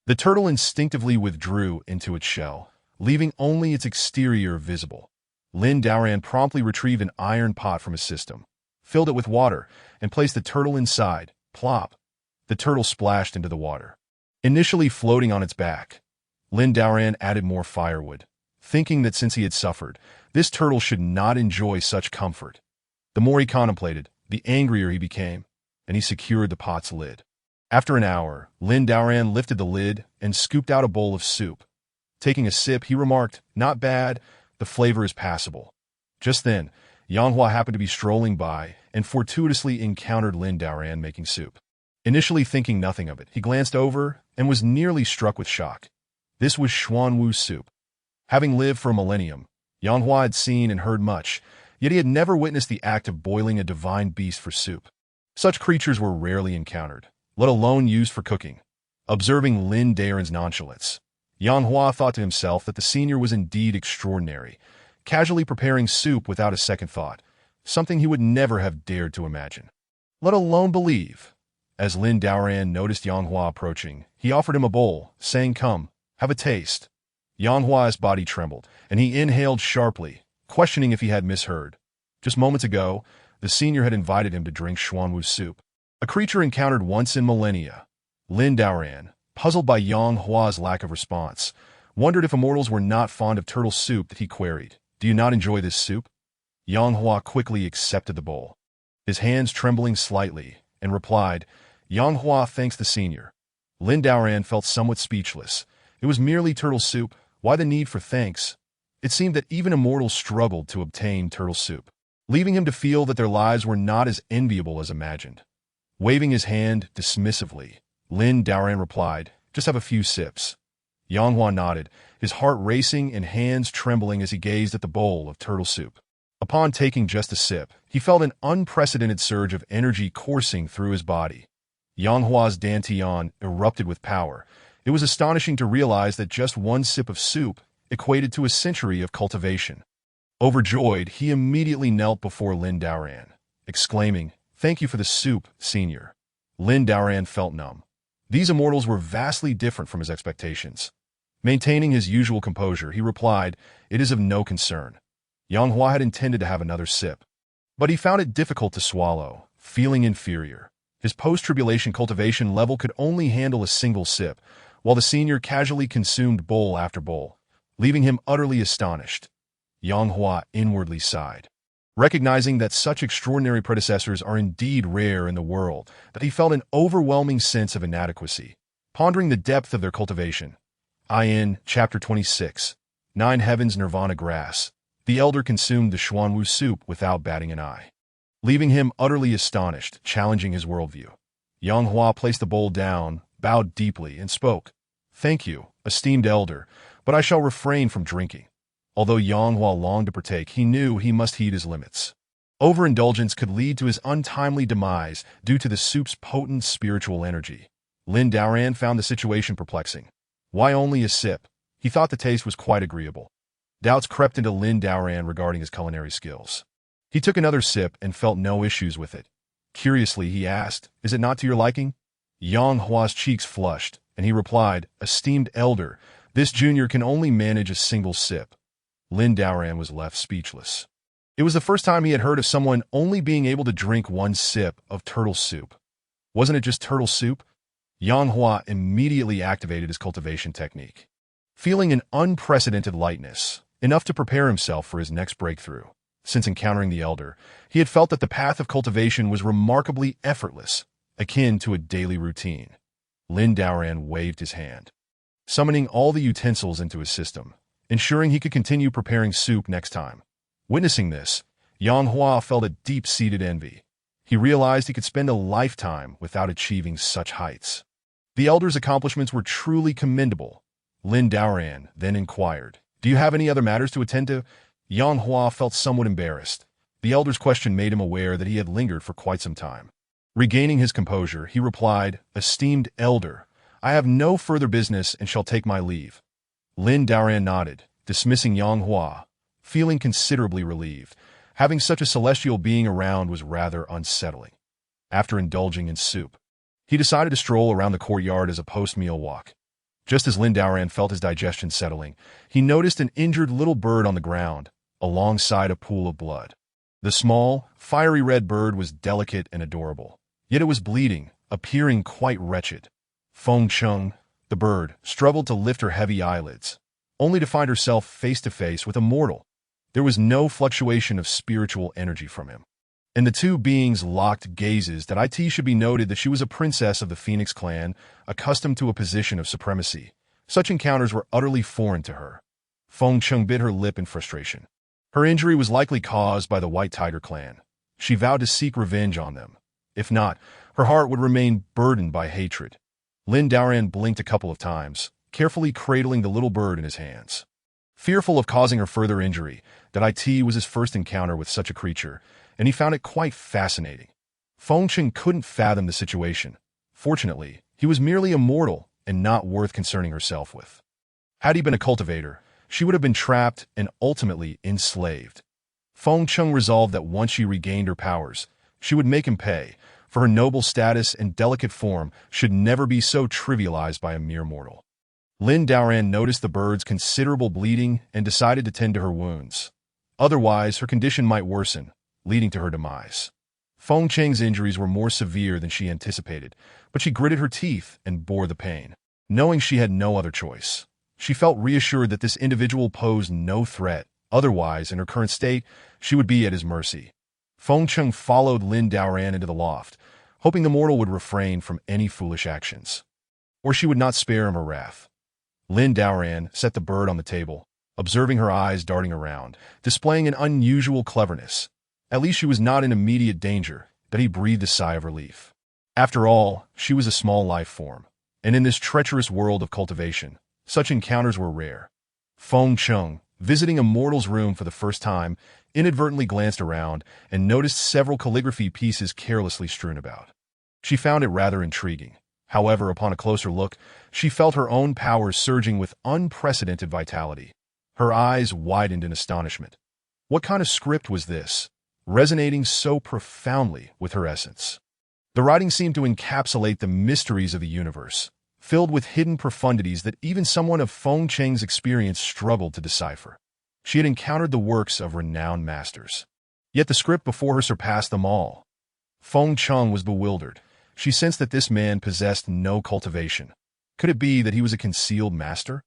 The turtle instinctively withdrew into its shell, leaving only its exterior visible. Lin Daren promptly retrieved an iron pot from his system, filled it with water, and placed the turtle inside. Plop! The turtle splashed into the water. Initially floating on its back, Lin Daren added more firewood, thinking that since he had suffered, this turtle should not enjoy such comfort. The more he contemplated, the angrier he became, and he secured the pot's lid. After an hour, Lin Daren lifted the lid and scooped out a bowl of soup. Taking a sip, he remarked, "Not bad, the flavor is passable." Just then, Yanghua happened to be strolling by and fortuitously encountered Lin Daren making soup. Initially thinking nothing of it, he glanced over and was nearly struck with shock. This was Xuanwu soup. Having lived for a millennium, Yanghua had seen and heard much, yet he had never witnessed the act of boiling a divine beast for soup. Such creatures were rarely encountered, let alone used for cooking. Observing Lin Daren's nonchalance, Yanghua thought to himself that the senior was indeed extraordinary, casually preparing soup without a second thought, something he would never have dared to imagine, let alone believe. As Lin Daren noticed Yanghua approaching, he offered him a bowl, saying, "Come, have a taste." Yanghua's body trembled, and he inhaled sharply, questioning if he had misheard. Just moments ago, the senior had invited him to drink Xuanwu soup, a creature encountered once in millennia. Lin Daren, puzzled by Yanghua's lack of response, wondered if immortals were not fond of turtle soup that he queried, "Do you not enjoy this soup?" Yanghua quickly accepted the bowl, his hands trembling slightly, and replied, "Yanghua thanks the senior." Lin Daren felt somewhat speechless. It was merely turtle soup. Why the need for thanks? It seemed that even immortals struggled to obtain turtle soup, leaving him to feel that their lives were not as enviable as imagined. Waving his hand dismissively, Lin Daren replied, "Just have a few sips." Yanghua nodded, his heart racing and hands trembling as he gazed at the bowl of turtle soup. Upon taking just a sip, he felt an unprecedented surge of energy coursing through his body. Yanghua's dantian erupted with power. It was astonishing to realize that just one sip of soup equated to a century of cultivation. Overjoyed, he immediately knelt before Lin Daren, exclaiming, "Thank you for the soup, senior." Lin Daren felt numb. These immortals were vastly different from his expectations. Maintaining his usual composure, he replied, "It is of no concern." Yanghua had intended to have another sip, but he found it difficult to swallow, feeling inferior. His post-tribulation cultivation level could only handle a single sip, while the senior casually consumed bowl after bowl, leaving him utterly astonished. Yanghua inwardly sighed, recognizing that such extraordinary predecessors are indeed rare in the world, that he felt an overwhelming sense of inadequacy, pondering the depth of their cultivation. In Chapter 26, 9 Heavens Nirvana Grass, the elder consumed the Xuanwu soup without batting an eye, leaving him utterly astonished, challenging his worldview. Yanghua placed the bowl down, bowed deeply, and spoke, "Thank you, esteemed elder, but I shall refrain from drinking." Although Yanghua longed to partake, he knew he must heed his limits. Overindulgence could lead to his untimely demise due to the soup's potent spiritual energy. Lin Daren found the situation perplexing. Why only a sip? He thought the taste was quite agreeable. Doubts crept into Lin Daren regarding his culinary skills. He took another sip and felt no issues with it. Curiously, he asked, "Is it not to your liking?" Yanghua's cheeks flushed, and he replied, "Esteemed elder, this junior can only manage a single sip." Lin Daren was left speechless. It was the first time he had heard of someone only being able to drink one sip of turtle soup. Wasn't it just turtle soup? Yanghua immediately activated his cultivation technique, feeling an unprecedented lightness, enough to prepare himself for his next breakthrough. Since encountering the elder, he had felt that the path of cultivation was remarkably effortless, akin to a daily routine. Lin Daren waved his hand, summoning all the utensils into his system, ensuring he could continue preparing soup next time. Witnessing this, Yanghua felt a deep-seated envy. He realized he could spend a lifetime without achieving such heights. The elder's accomplishments were truly commendable. Lin Daren then inquired, "Do you have any other matters to attend to?" Yanghua felt somewhat embarrassed. The elder's question made him aware that he had lingered for quite some time. Regaining his composure, he replied, "Esteemed elder, I have no further business and shall take my leave. Lin Daoran nodded, dismissing Yang Hua, feeling considerably relieved. Having such a celestial being around was rather unsettling. After indulging in soup, he decided to stroll around the courtyard as a post-meal walk. Just as Lin Daoran felt his digestion settling, he noticed an injured little bird on the ground, alongside a pool of blood. The small, fiery red bird was delicate and adorable, yet it was bleeding, appearing quite wretched. Feng Cheng, the bird, struggled to lift her heavy eyelids, only to find herself face to face with a mortal. There was no fluctuation of spiritual energy from him. And the two beings locked gazes. That it should be noted that she was a princess of the Phoenix clan, accustomed to a position of supremacy. Such encounters were utterly foreign to her. Feng Cheng bit her lip in frustration. Her injury was likely caused by the White Tiger clan. She vowed to seek revenge on them. If not, her heart would remain burdened by hatred. Lin Daoran blinked a couple of times, carefully cradling the little bird in his hands. Fearful of causing her further injury, that it was his first encounter with such a creature, and he found it quite fascinating. Feng Cheng couldn't fathom the situation. Fortunately, he was merely a mortal and not worth concerning herself with. Had he been a cultivator, she would have been trapped and ultimately enslaved. Feng Cheng resolved that once she regained her powers, she would make him pay, for her noble status and delicate form should never be so trivialized by a mere mortal. Lin Daoran noticed the bird's considerable bleeding and decided to tend to her wounds. Otherwise, her condition might worsen, leading to her demise. Feng Cheng's injuries were more severe than she anticipated, but she gritted her teeth and bore the pain, knowing she had no other choice. She felt reassured that this individual posed no threat. Otherwise, in her current state, she would be at his mercy. Feng Cheng followed Lin Daoran into the loft, hoping the mortal would refrain from any foolish actions, or she would not spare him her wrath. Lin Daoran set the bird on the table, observing her eyes darting around, displaying an unusual cleverness. At least she was not in immediate danger. That he breathed a sigh of relief. After all, she was a small life form, and in this treacherous world of cultivation, such encounters were rare. Feng Cheng, visiting a mortal's room for the first time, inadvertently glanced around and noticed several calligraphy pieces carelessly strewn about. She found it rather intriguing. However, upon a closer look, she felt her own powers surging with unprecedented vitality. Her eyes widened in astonishment. What kind of script was this, resonating so profoundly with her essence? The writing seemed to encapsulate the mysteries of the universe, filled with hidden profundities that even someone of Feng Cheng's experience struggled to decipher. She had encountered the works of renowned masters, yet the script before her surpassed them all. Feng Cheng was bewildered. She sensed that this man possessed no cultivation. Could it be that he was a concealed master?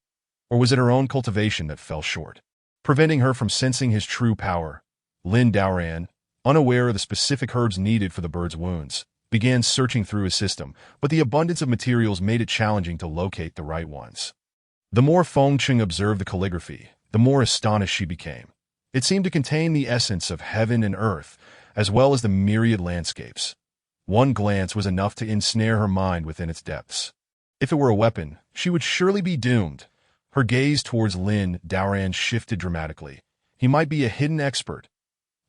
Or was it her own cultivation that fell short, preventing her from sensing his true power? Lin Daoran, unaware of the specific herbs needed for the bird's wounds, began searching through his system, but the abundance of materials made it challenging to locate the right ones. The more Feng Cheng observed the calligraphy, the more astonished she became. It seemed to contain the essence of heaven and earth, as well as the myriad landscapes. One glance was enough to ensnare her mind within its depths. If it were a weapon, she would surely be doomed. Her gaze towards Lin Daoran shifted dramatically. He might be a hidden expert.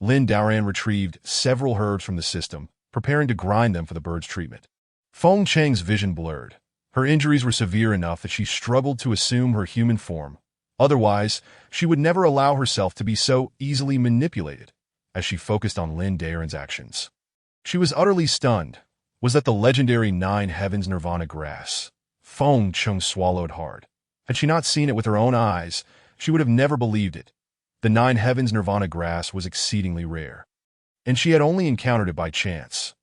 Lin Daoran retrieved several herbs from the system, preparing to grind them for the bird's treatment. Feng Cheng's vision blurred. Her injuries were severe enough that she struggled to assume her human form. Otherwise, she would never allow herself to be so easily manipulated. As she focused on Lin Daoran's actions, she was utterly stunned. Was that the legendary Nine Heavens Nirvana grass? Feng Cheng swallowed hard. Had she not seen it with her own eyes, she would have never believed it. The Nine Heavens Nirvana grass was exceedingly rare, and she had only encountered it by chance.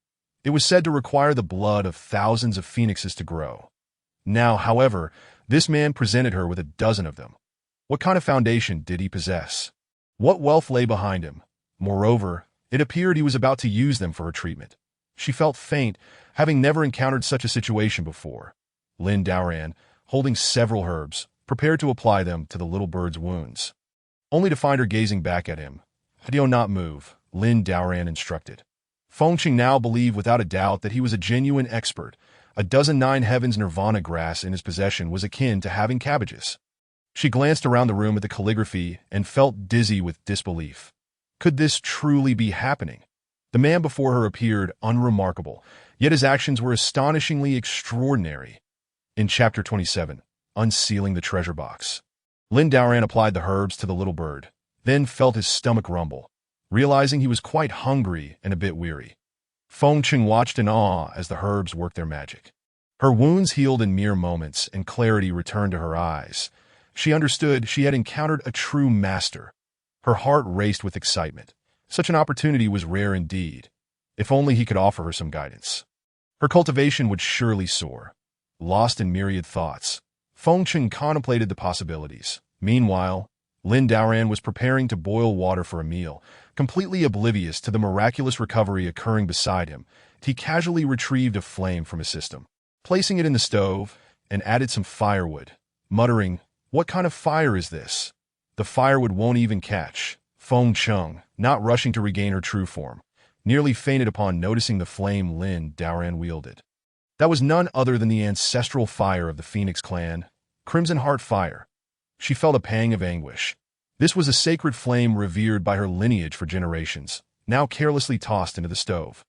It was said to require the blood of thousands of phoenixes to grow. Now, however, this man presented her with a dozen of them. What kind of foundation did he possess? What wealth lay behind him? Moreover, it appeared he was about to use them for her treatment. She felt faint, having never encountered such a situation before. Lin Daoran, holding several herbs, prepared to apply them to the little bird's wounds, only to find her gazing back at him. "Do not move," Lin Daoran instructed. Feng Cheng now believed without a doubt that he was a genuine expert. A dozen Nine Heavens Nirvana grass in his possession was akin to having cabbages. She glanced around the room at the calligraphy and felt dizzy with disbelief. Could this truly be happening? The man before her appeared unremarkable, yet his actions were astonishingly extraordinary. In Chapter 27, Unsealing the Treasure Box. Lin Daoran applied the herbs to the little bird, then felt his stomach rumble, realizing he was quite hungry and a bit weary. Feng Qing watched in awe as the herbs worked their magic. Her wounds healed in mere moments, and clarity returned to her eyes. She understood she had encountered a true master. Her heart raced with excitement. Such an opportunity was rare indeed. If only he could offer her some guidance. Her cultivation would surely soar. Lost in myriad thoughts, Feng Qing contemplated the possibilities. Meanwhile, Lin Daoran was preparing to boil water for a meal. Completely oblivious to the miraculous recovery occurring beside him, he casually retrieved a flame from his system, placing it in the stove, and added some firewood, muttering, "What kind of fire is this? The firewood won't even catch." Feng Qing, not rushing to regain her true form, nearly fainted upon noticing the flame Lin Daoran wielded. That was none other than the ancestral fire of the Phoenix clan, Crimson Heart Fire. She felt a pang of anguish. This was a sacred flame revered by her lineage for generations, now carelessly tossed into the stove.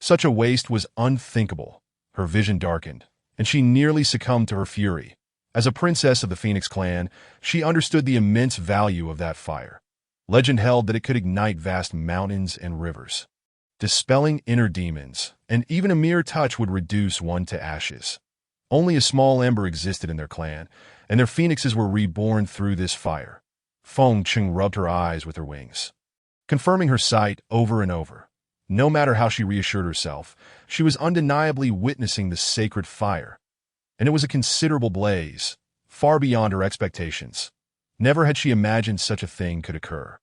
Such a waste was unthinkable. Her vision darkened, and she nearly succumbed to her fury. As a princess of the Phoenix clan, she understood the immense value of that fire. Legend held that it could ignite vast mountains and rivers, dispelling inner demons, and even a mere touch would reduce one to ashes. Only a small ember existed in their clan, and their phoenixes were reborn through this fire. Feng Qing rubbed her eyes with her wings, confirming her sight over and over. No matter how she reassured herself, she was undeniably witnessing the sacred fire. And it was a considerable blaze, far beyond her expectations. Never had she imagined such a thing could occur.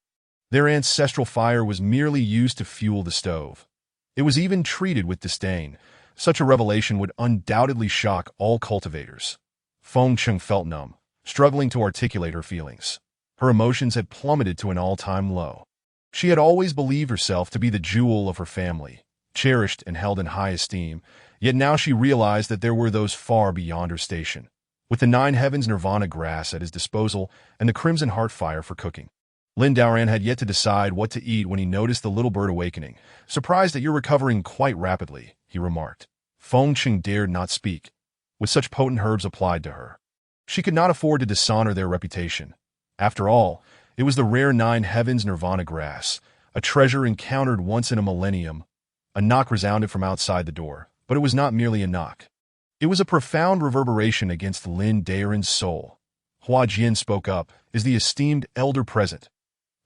Their ancestral fire was merely used to fuel the stove. It was even treated with disdain. Such a revelation would undoubtedly shock all cultivators. Feng Qing felt numb, struggling to articulate her feelings. Her emotions had plummeted to an all-time low. She had always believed herself to be the jewel of her family, cherished and held in high esteem, yet now she realized that there were those far beyond her station, with the Nine Heavens Nirvana grass at his disposal and the Crimson Heart Fire for cooking. Lin Daoran had yet to decide what to eat when he noticed the little bird awakening. "Surprised that you're recovering quite rapidly," he remarked. Feng Qing dared not speak. With such potent herbs applied to her, she could not afford to dishonor their reputation. After all, it was the rare Nine Heavens Nirvana grass, a treasure encountered once in a millennium. A knock resounded from outside the door, but it was not merely a knock. It was a profound reverberation against Lin Daoran's soul. Hua Jian spoke up. "Is the esteemed elder present?"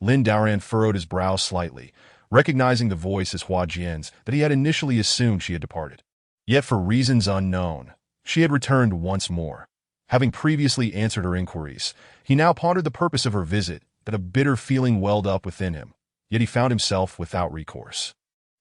Lin Daoran furrowed his brow slightly, recognizing the voice as Hua Jian's that he had initially assumed she had departed. Yet for reasons unknown, she had returned once more. Having previously answered her inquiries, he now pondered the purpose of her visit, that a bitter feeling welled up within him, yet he found himself without recourse.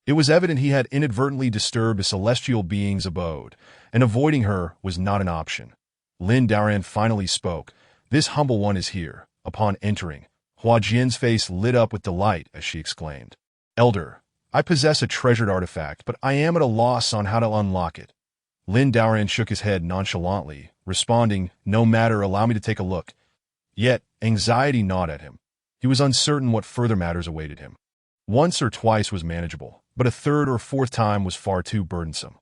It was evident he had inadvertently disturbed a celestial being's abode, and avoiding her was not an option. Lin Daoran finally spoke. "This humble one is here." Upon entering, Hua Jian's face lit up with delight as she exclaimed, "Elder, I possess a treasured artifact, but I am at a loss on how to unlock it." Lin Daoran shook his head nonchalantly, responding, "No matter, allow me to take a look." Yet, anxiety gnawed at him. He was uncertain what further matters awaited him. Once or twice was manageable, but a third or fourth time was far too burdensome.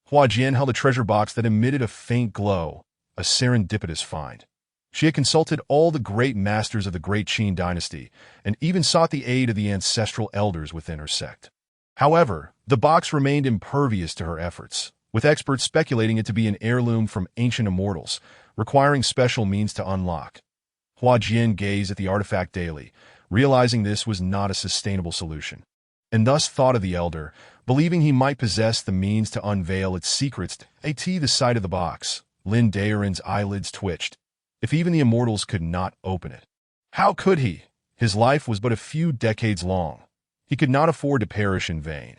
Hua Jian held a treasure box that emitted a faint glow, a serendipitous find. She had consulted all the great masters of the Great Qin dynasty, and even sought the aid of the ancestral elders within her sect. However, the box remained impervious to her efforts, with experts speculating it to be an heirloom from ancient immortals, requiring special means to unlock. Hua Jian gazed at the artifact daily, realizing this was not a sustainable solution, and thus thought of the elder, believing he might possess the means to unveil its secrets. At the sight of the box, Lin Daoran's eyelids twitched. If even the immortals could not open it, how could he? His life was but a few decades long. He could not afford to perish in vain.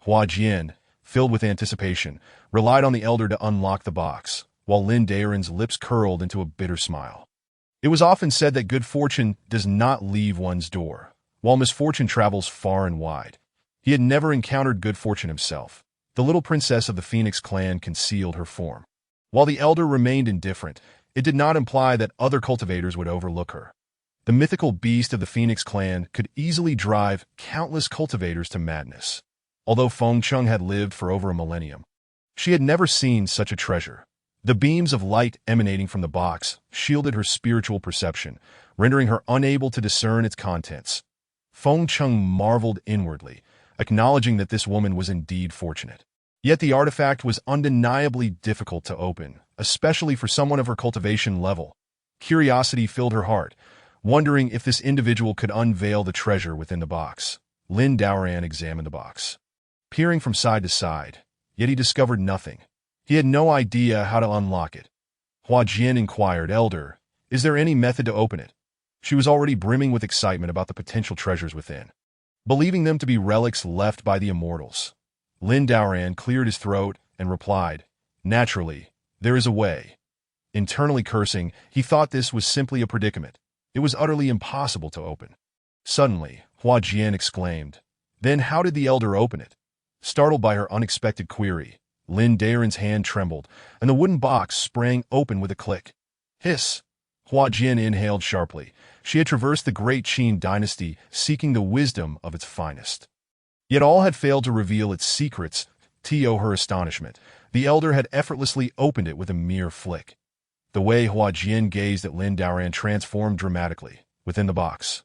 Hua Jian, filled with anticipation, relied on the elder to unlock the box, while Lin Daoran's lips curled into a bitter smile. It was often said that good fortune does not leave one's door, while misfortune travels far and wide. He had never encountered good fortune himself. The little princess of the Phoenix clan concealed her form. While the elder remained indifferent, it did not imply that other cultivators would overlook her. The mythical beast of the Phoenix clan could easily drive countless cultivators to madness. Although Feng Qing had lived for over a millennium, she had never seen such a treasure. The beams of light emanating from the box shielded her spiritual perception, rendering her unable to discern its contents. Feng Cheng marveled inwardly, acknowledging that this woman was indeed fortunate. Yet the artifact was undeniably difficult to open, especially for someone of her cultivation level. Curiosity filled her heart, wondering if this individual could unveil the treasure within the box. Lin Daoran examined the box, peering from side to side, yet he discovered nothing. He had no idea how to unlock it. Hua Jian inquired, "Elder, is there any method to open it?" She was already brimming with excitement about the potential treasures within, believing them to be relics left by the immortals. Lin Daoran cleared his throat and replied, "Naturally, there is a way." Internally cursing, he thought this was simply a predicament. It was utterly impossible to open. Suddenly, Hua Jian exclaimed, "Then how did the elder open it?" Startled by her unexpected query, Lin Daoran's hand trembled, and the wooden box sprang open with a click. Hiss! Hua Jian inhaled sharply. She had traversed the great Qin dynasty, seeking the wisdom of its finest. Yet all had failed to reveal its secrets. To her astonishment, the elder had effortlessly opened it with a mere flick. The way Hua Jian gazed at Lin Daoran transformed dramatically. Within the box,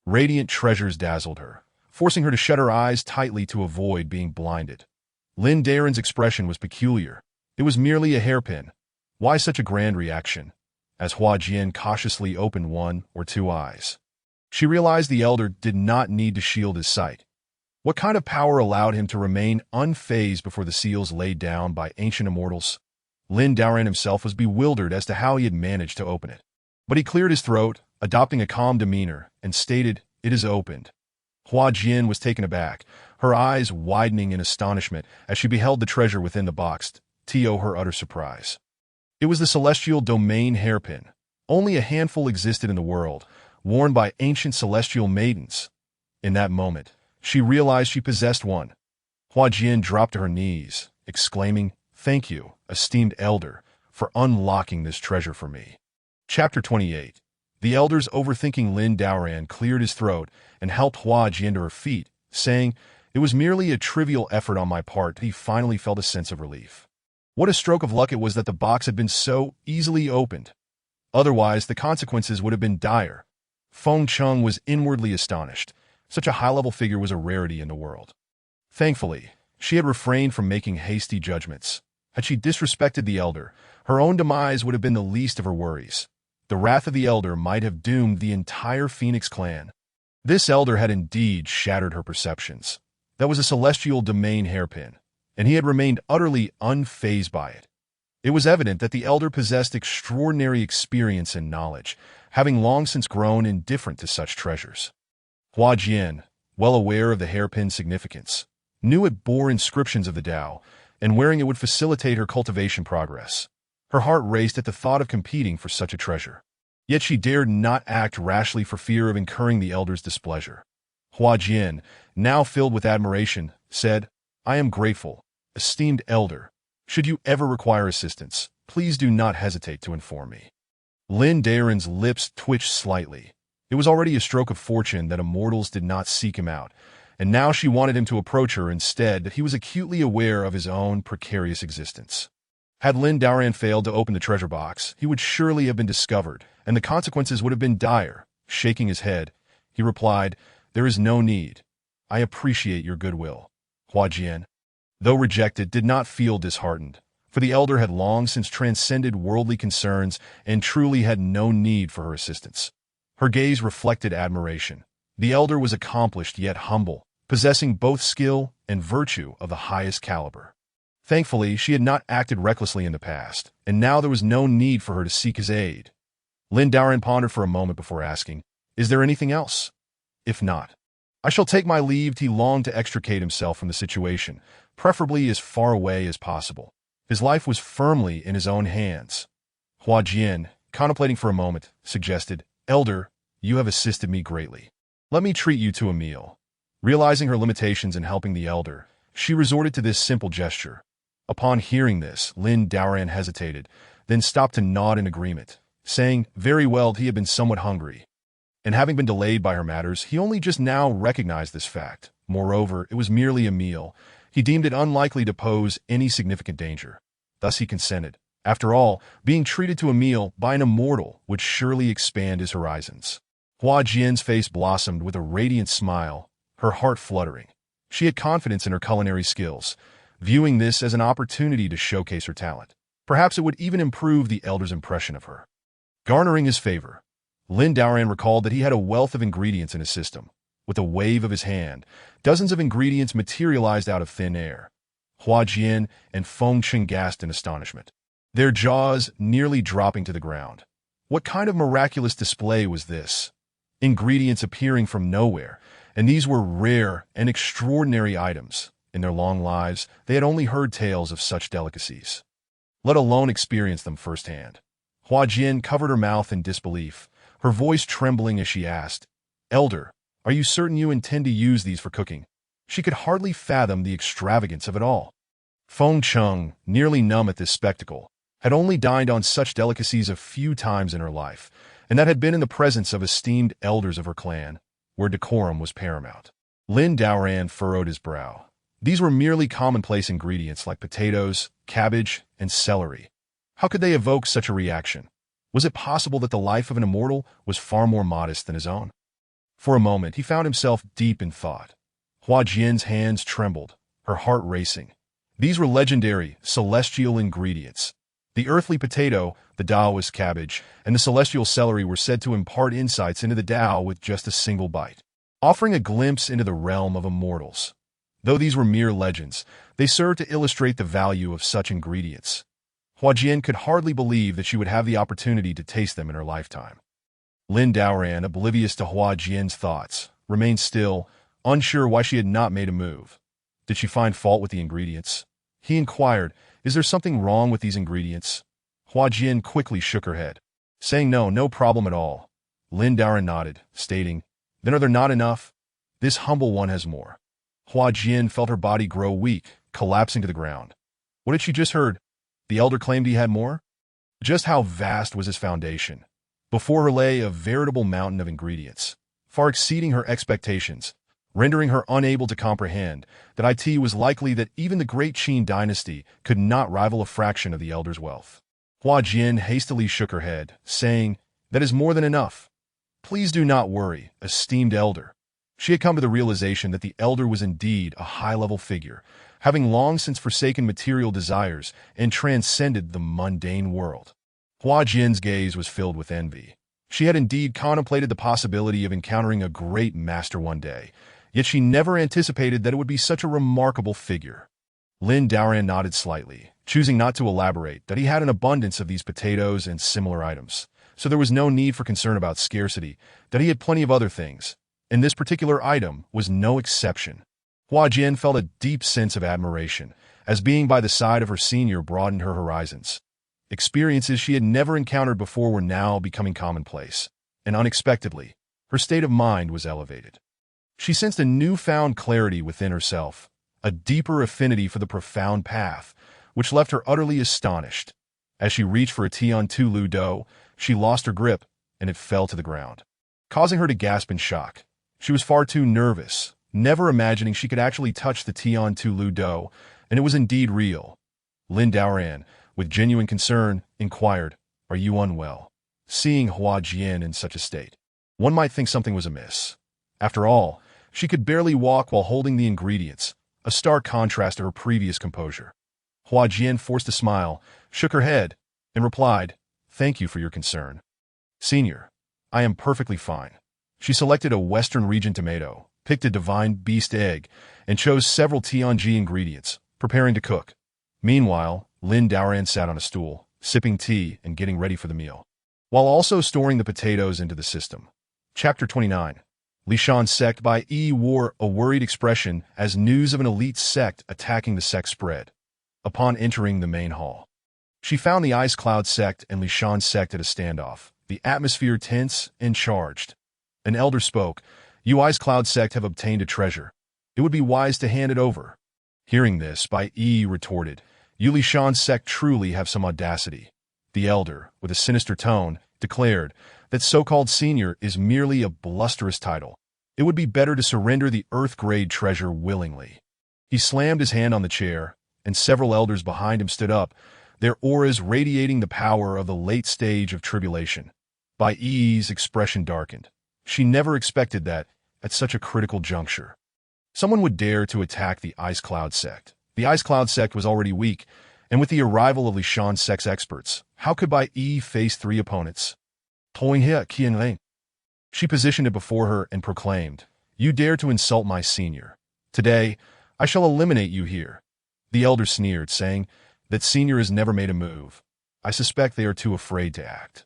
radiant treasures dazzled her, forcing her to shut her eyes tightly to avoid being blinded. Lin Daoran's expression was peculiar. It was merely a hairpin. Why such a grand reaction? As Hua Jian cautiously opened one or two eyes, she realized the elder did not need to shield his sight. What kind of power allowed him to remain unfazed before the seals laid down by ancient immortals? Lin Daoran himself was bewildered as to how he had managed to open it. But he cleared his throat, adopting a calm demeanor, and stated, "It is opened." Hua Jian was taken aback, her eyes widening in astonishment as she beheld the treasure within the box, to her utter surprise. It was the celestial domain hairpin. Only a handful existed in the world, worn by ancient celestial maidens. In that moment, she realized she possessed one. Hua Jian dropped to her knees, exclaiming, "Thank you, esteemed elder, for unlocking this treasure for me." Chapter 28. The elder's overthinking Lin Daoran cleared his throat and helped Hua Jian to her feet, saying, "It was merely a trivial effort on my part." He finally felt a sense of relief. What a stroke of luck it was that the box had been so easily opened. Otherwise, the consequences would have been dire. Feng Cheng was inwardly astonished. Such a high-level figure was a rarity in the world. Thankfully, she had refrained from making hasty judgments. Had she disrespected the elder, her own demise would have been the least of her worries. The wrath of the elder might have doomed the entire Phoenix clan. This elder had indeed shattered her perceptions. That was a celestial domain hairpin, and he had remained utterly unfazed by it. It was evident that the elder possessed extraordinary experience and knowledge, having long since grown indifferent to such treasures. Hua Jian, well aware of the hairpin's significance, knew it bore inscriptions of the Tao, and wearing it would facilitate her cultivation progress. Her heart raced at the thought of competing for such a treasure. Yet she dared not act rashly for fear of incurring the elder's displeasure. Hua Jian, now filled with admiration, said, "I am grateful, esteemed elder. Should you ever require assistance, please do not hesitate to inform me." Lin Daoran's lips twitched slightly. It was already a stroke of fortune that immortals did not seek him out, and now she wanted him to approach her instead. That he was acutely aware of his own precarious existence. Had Lin Daoran failed to open the treasure box, he would surely have been discovered, and the consequences would have been dire. Shaking his head, he replied, "There is no need. I appreciate your goodwill." Hua Jian, though rejected, did not feel disheartened, for the elder had long since transcended worldly concerns and truly had no need for her assistance. Her gaze reflected admiration. The elder was accomplished yet humble, possessing both skill and virtue of the highest caliber. Thankfully, she had not acted recklessly in the past, and now there was no need for her to seek his aid. Lin Daoran pondered for a moment before asking, "Is there anything else? If not, I shall take my leave." He longed to extricate himself from the situation, preferably as far away as possible. His life was firmly in his own hands. Hua Jian, contemplating for a moment, suggested, "Elder, you have assisted me greatly. Let me treat you to a meal." Realizing her limitations in helping the elder, she resorted to this simple gesture. Upon hearing this, Lin Daoran hesitated, then stopped to nod in agreement, saying, "Very well." He had been somewhat hungry, and having been delayed by her matters, he only just now recognized this fact. Moreover, it was merely a meal. He deemed it unlikely to pose any significant danger. Thus he consented. After all, being treated to a meal by an immortal would surely expand his horizons. Hua Jian's face blossomed with a radiant smile, her heart fluttering. She had confidence in her culinary skills, viewing this as an opportunity to showcase her talent. Perhaps it would even improve the elder's impression of her. Garnering his favor, Lin Daoran recalled that he had a wealth of ingredients in his system. With a wave of his hand, dozens of ingredients materialized out of thin air. Hua Jian and Feng Qing gasped in astonishment, their jaws nearly dropping to the ground. What kind of miraculous display was this? Ingredients appearing from nowhere, and these were rare and extraordinary items. In their long lives, they had only heard tales of such delicacies, let alone experienced them firsthand. Hua Jian covered her mouth in disbelief, her voice trembling as she asked, "Elder, are you certain you intend to use these for cooking?" She could hardly fathom the extravagance of it all. Feng Cheng, nearly numb at this spectacle, had only dined on such delicacies a few times in her life, and that had been in the presence of esteemed elders of her clan, where decorum was paramount. Lin Daoran furrowed his brow. These were merely commonplace ingredients like potatoes, cabbage, and celery. How could they evoke such a reaction? Was it possible that the life of an immortal was far more modest than his own? For a moment, he found himself deep in thought. Hua Jian's hands trembled, her heart racing. These were legendary, celestial ingredients. The earthly potato, the Taoist cabbage, and the celestial celery were said to impart insights into the Tao with just a single bite, offering a glimpse into the realm of immortals. Though these were mere legends, they served to illustrate the value of such ingredients. Hua Jian could hardly believe that she would have the opportunity to taste them in her lifetime. Lin Daoran, oblivious to Hua Jian's thoughts, remained still, unsure why she had not made a move. Did she find fault with the ingredients? He inquired, "Is there something wrong with these ingredients?" Hua Jian quickly shook her head, saying no problem at all. Lin Daoran nodded, stating, "Then are there not enough? This humble one has more." Hua Jian felt her body grow weak, collapsing to the ground. What had she just heard? The elder claimed he had more? Just how vast was his foundation? Before her lay a veritable mountain of ingredients, far exceeding her expectations, rendering her unable to comprehend that it was likely that even the great Qin dynasty could not rival a fraction of the elder's wealth. Hua Jian hastily shook her head, saying, "That is more than enough. Please do not worry, esteemed elder." She had come to the realization that the elder was indeed a high-level figure, having long since forsaken material desires and transcended the mundane world. Hua Jian's gaze was filled with envy. She had indeed contemplated the possibility of encountering a great master one day, yet she never anticipated that it would be such a remarkable figure. Lin Daoran nodded slightly, choosing not to elaborate that he had an abundance of these potatoes and similar items, so there was no need for concern about scarcity, that he had plenty of other things, and this particular item was no exception. Hua Jian felt a deep sense of admiration, as being by the side of her senior broadened her horizons. Experiences she had never encountered before were now becoming commonplace, and unexpectedly, her state of mind was elevated. She sensed a newfound clarity within herself, a deeper affinity for the profound path, which left her utterly astonished. As she reached for a Tian Tulu dough, she lost her grip, and it fell to the ground, causing her to gasp in shock. She was far too nervous, never imagining she could actually touch the Tian Tulu dough, and it was indeed real. Lin Daoran, with genuine concern, inquired, "Are you unwell?" Seeing Hua Jian in such a state, one might think something was amiss. After all, she could barely walk while holding the ingredients, a stark contrast to her previous composure. Hua Jian forced a smile, shook her head, and replied, "Thank you for your concern. Senior, I am perfectly fine." She selected a Western region tomato, picked a divine beast egg, and chose several Tianji ingredients, preparing to cook. Meanwhile, Lin Daoran sat on a stool, sipping tea and getting ready for the meal, while also storing the potatoes into the system. Chapter 29. Lishan sect by E. wore a worried expression as news of an elite sect attacking the sect spread. Upon entering the main hall, she found the Ice Cloud sect and Lishan sect at a standoff, the atmosphere tense and charged. An elder spoke, "You Ice Cloud sect have obtained a treasure. It would be wise to hand it over." Hearing this, Bai Yi retorted, "You Lishan sect truly have some audacity." The elder, with a sinister tone, declared that so-called senior is merely a blusterous title. It would be better to surrender the Earth-grade treasure willingly. He slammed his hand on the chair, and several elders behind him stood up, their auras radiating the power of the late stage of tribulation. Bai Yi's expression darkened. She never expected that, at such a critical juncture, someone would dare to attack the Ice Cloud sect. The Ice Cloud sect was already weak, and with the arrival of Lishan sect's experts, how could Bai Yi face three opponents? Toing He Qianling. She positioned it before her and proclaimed, "You dare to insult my senior. Today, I shall eliminate you here." The elder sneered, saying, "That senior has never made a move. I suspect they are too afraid to act.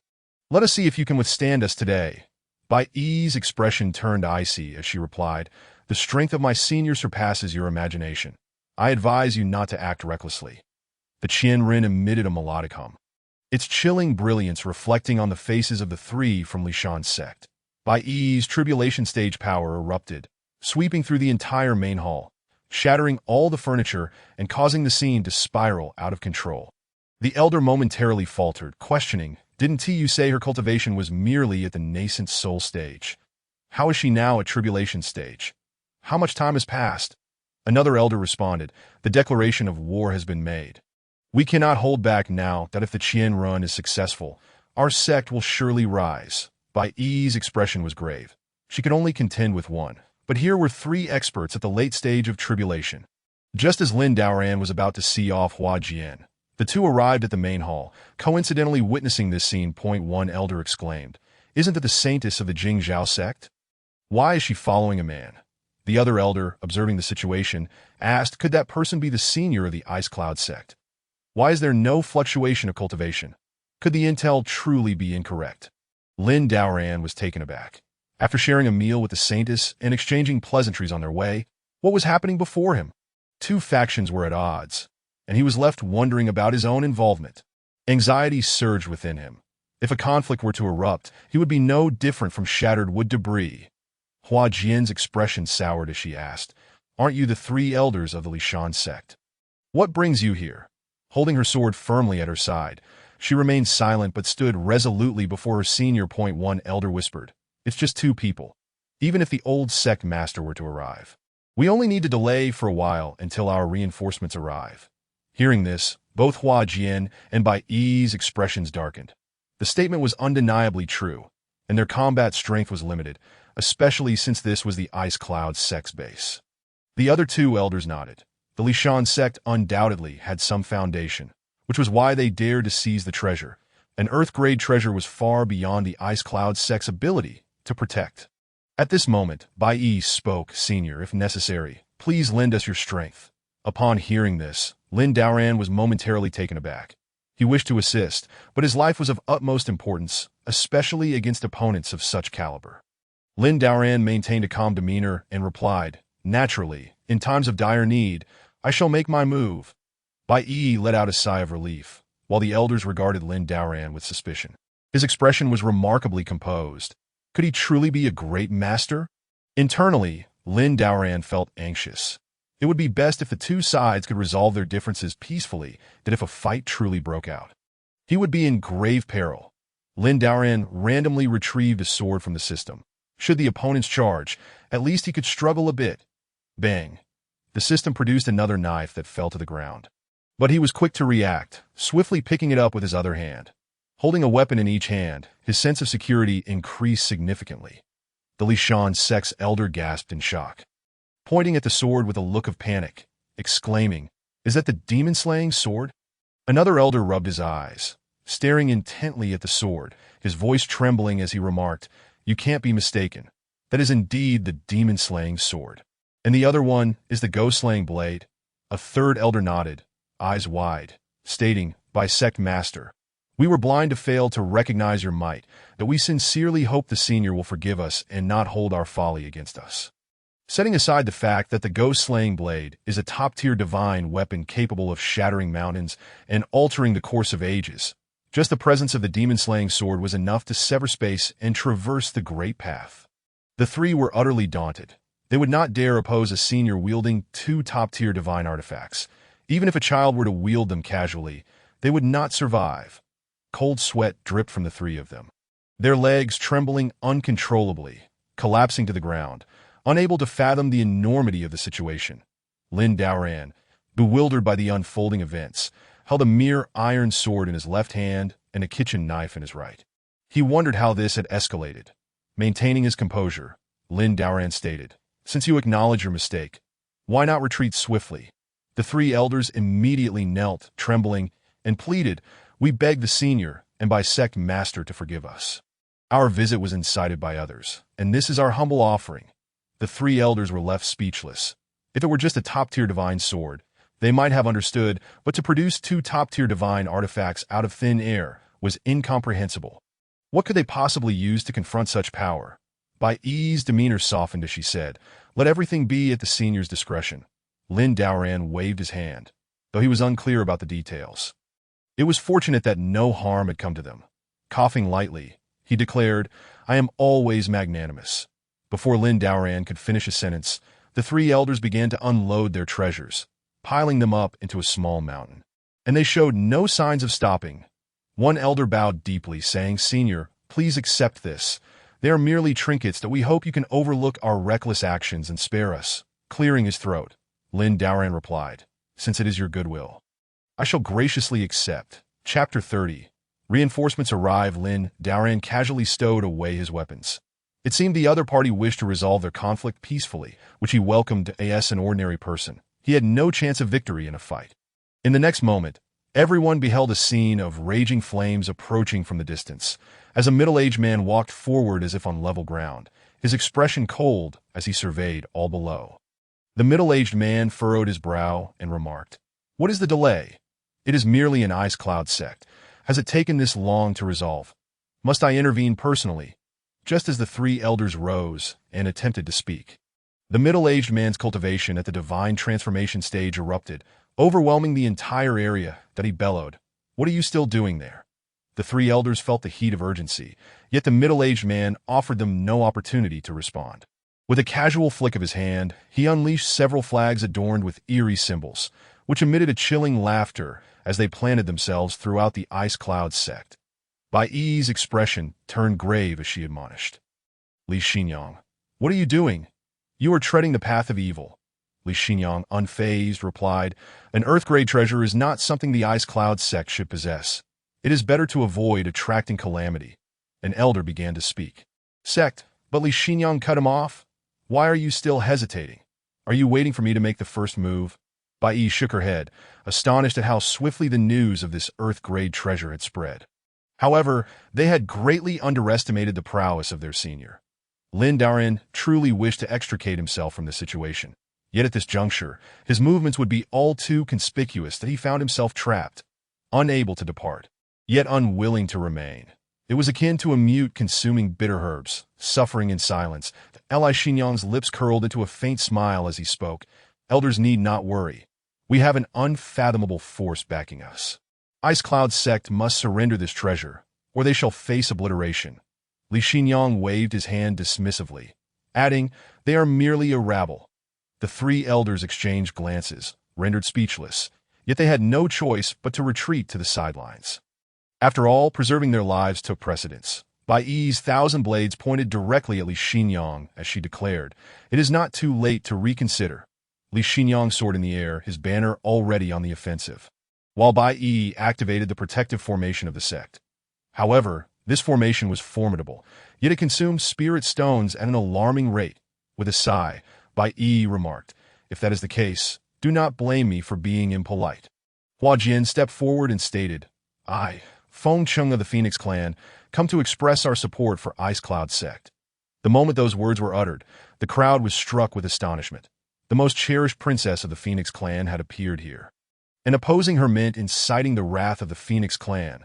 Let us see if you can withstand us today." Bai Yi's expression turned icy as she replied, "The strength of my senior surpasses your imagination. I advise you not to act recklessly." The Qianren emitted a melodic hum, its chilling brilliance reflecting on the faces of the three from Lishan's sect. Bai Yi's tribulation stage power erupted, sweeping through the entire main hall, shattering all the furniture and causing the scene to spiral out of control. The elder momentarily faltered, questioning, "Didn't Tu say her cultivation was merely at the nascent soul stage? How is she now at tribulation stage? How much time has passed?" Another elder responded, "The declaration of war has been made. We cannot hold back now that if the Qian run is successful, our sect will surely rise." Bai Yi's expression was grave. She could only contend with one, but here were three experts at the late stage of tribulation. Just as Lin Daoran was about to see off Hua Jian, the two arrived at the main hall, coincidentally witnessing this scene. One elder exclaimed, "Isn't that the saintess of the Jingzhao sect? Why is she following a man?" The other elder, observing the situation, asked, "Could that person be the senior of the Ice Cloud sect? Why is there no fluctuation of cultivation? Could the intel truly be incorrect?" Lin Daoran was taken aback. After sharing a meal with the saintess and exchanging pleasantries on their way, what was happening before him? Two factions were at odds, and he was left wondering about his own involvement. Anxiety surged within him. If a conflict were to erupt, he would be no different from shattered wood debris. Hua Jian's expression soured as she asked, "Aren't you the three elders of the Lishan sect? What brings you here?" Holding her sword firmly at her side, she remained silent but stood resolutely before her senior. One elder whispered, "It's just two people. Even if the old sect master were to arrive, we only need to delay for a while until our reinforcements arrive." Hearing this, both Hua Jian and Bai Yi's expressions darkened. The statement was undeniably true, and their combat strength was limited, especially since this was the Ice Cloud sect's base. The other two elders nodded. The Lishan sect undoubtedly had some foundation, which was why they dared to seize the treasure. An Earth-grade treasure was far beyond the Ice Cloud sect's ability to protect. At this moment, Bai Yi spoke, "Senior, if necessary, please lend us your strength." Upon hearing this, Lin Daoran was momentarily taken aback. He wished to assist, but his life was of utmost importance, especially against opponents of such caliber. Lin Daoran maintained a calm demeanor and replied, "Naturally, in times of dire need, I shall make my move." Bai Yi let out a sigh of relief, while the elders regarded Lin Daoran with suspicion. His expression was remarkably composed. Could he truly be a great master? Internally, Lin Daoran felt anxious. It would be best if the two sides could resolve their differences peacefully than if a fight truly broke out. He would be in grave peril. Lin Daoran randomly retrieved a sword from the system. Should the opponents charge, at least he could struggle a bit. Bang! The system produced another knife that fell to the ground. But he was quick to react, swiftly picking it up with his other hand. Holding a weapon in each hand, his sense of security increased significantly. The Lishan sect's elder gasped in shock, pointing at the sword with a look of panic, exclaiming, "Is that the demon-slaying sword?" Another elder rubbed his eyes, staring intently at the sword, his voice trembling as he remarked, "You can't be mistaken. That is indeed the demon-slaying sword. And the other one is the ghost-slaying blade." A third elder nodded, eyes wide, stating, "By sect master, we were blind to fail to recognize your might, but we sincerely hope the senior will forgive us and not hold our folly against us." Setting aside the fact that the ghost-slaying blade is a top-tier divine weapon capable of shattering mountains and altering the course of ages, just the presence of the demon-slaying sword was enough to sever space and traverse the great path. The three were utterly daunted. They would not dare oppose a senior wielding two top-tier divine artifacts. Even if a child were to wield them casually, they would not survive. Cold sweat dripped from the three of them, their legs trembling uncontrollably, collapsing to the ground, unable to fathom the enormity of the situation. Lin Daoran, bewildered by the unfolding events, held a mere iron sword in his left hand and a kitchen knife in his right. He wondered how this had escalated. Maintaining his composure, Lin Daoran stated, "Since you acknowledge your mistake, why not retreat swiftly?" The three elders immediately knelt, trembling, and pleaded, "We beg the senior and by sect master to forgive us. Our visit was incited by others, and this is our humble offering." The three elders were left speechless. If it were just a top-tier divine sword, they might have understood, but to produce two top-tier divine artifacts out of thin air was incomprehensible. What could they possibly use to confront such power? Bai Yi's demeanor softened as she said, "Let everything be at the senior's discretion." Lin Daoran waved his hand, though he was unclear about the details. It was fortunate that no harm had come to them. Coughing lightly, he declared, "I am always magnanimous." Before Lin Daoran could finish a sentence, the three elders began to unload their treasures, piling them up into a small mountain. And they showed no signs of stopping. One elder bowed deeply, saying, "Senior, please accept this. They are merely trinkets that we hope you can overlook our reckless actions and spare us." Clearing his throat, Lin Daoran replied, "Since it is your goodwill, I shall graciously accept." Chapter 30. Reinforcements arrive. Lin Daoran casually stowed away his weapons. It seemed the other party wished to resolve their conflict peacefully, which he welcomed as an ordinary person. He had no chance of victory in a fight. In the next moment, everyone beheld a scene of raging flames approaching from the distance, as a middle-aged man walked forward as if on level ground, his expression cold as he surveyed all below. The middle-aged man furrowed his brow and remarked, "What is the delay? It is merely an ice cloud sect. Has it taken this long to resolve? Must I intervene personally?" Just as the three elders rose and attempted to speak, the middle-aged man's cultivation at the divine transformation stage erupted, overwhelming the entire area that he bellowed, "What are you still doing there?" The three elders felt the heat of urgency, yet the middle-aged man offered them no opportunity to respond. With a casual flick of his hand, he unleashed several flags adorned with eerie symbols, which emitted a chilling laughter as they planted themselves throughout the ice cloud sect. Bai Yi's expression turned grave as she admonished, "Li Xinyang, what are you doing? You are treading the path of evil." Li Xinyang, unfazed, replied, "An earth-grade treasure is not something the ice cloud sect should possess. It is better to avoid attracting calamity." An elder began to speak. "Sect," but Li Xinyang cut him off. "Why are you still hesitating? Are you waiting for me to make the first move?" Bai Yi shook her head, astonished at how swiftly the news of this earth-grade treasure had spread. However, they had greatly underestimated the prowess of their senior. Lin Daoran truly wished to extricate himself from the situation. Yet at this juncture, his movements would be all too conspicuous that he found himself trapped, unable to depart, yet unwilling to remain. It was akin to a mute consuming bitter herbs, suffering in silence. Li Xinyang's lips curled into a faint smile as he spoke. "Elders need not worry. We have an unfathomable force backing us. Ice Cloud sect must surrender this treasure, or they shall face obliteration." Li Xinyang waved his hand dismissively, adding, "They are merely a rabble." The three elders exchanged glances, rendered speechless, yet they had no choice but to retreat to the sidelines. After all, preserving their lives took precedence. Bai Yi's 1,000 blades pointed directly at Li Xinyang as she declared, "It is not too late to reconsider." Li Xinyang soared in the air, his banner already on the offensive, while Bai Yi activated the protective formation of the sect. However, this formation was formidable, yet it consumed spirit stones at an alarming rate. With a sigh, Bai Yi remarked, "If that is the case, do not blame me for being impolite." Hua Jian stepped forward and stated, "I, Feng Chung of the Phoenix Clan, come to express our support for Ice Cloud sect." The moment those words were uttered, the crowd was struck with astonishment. The most cherished princess of the Phoenix Clan had appeared here. And opposing her meant inciting the wrath of the Phoenix Clan.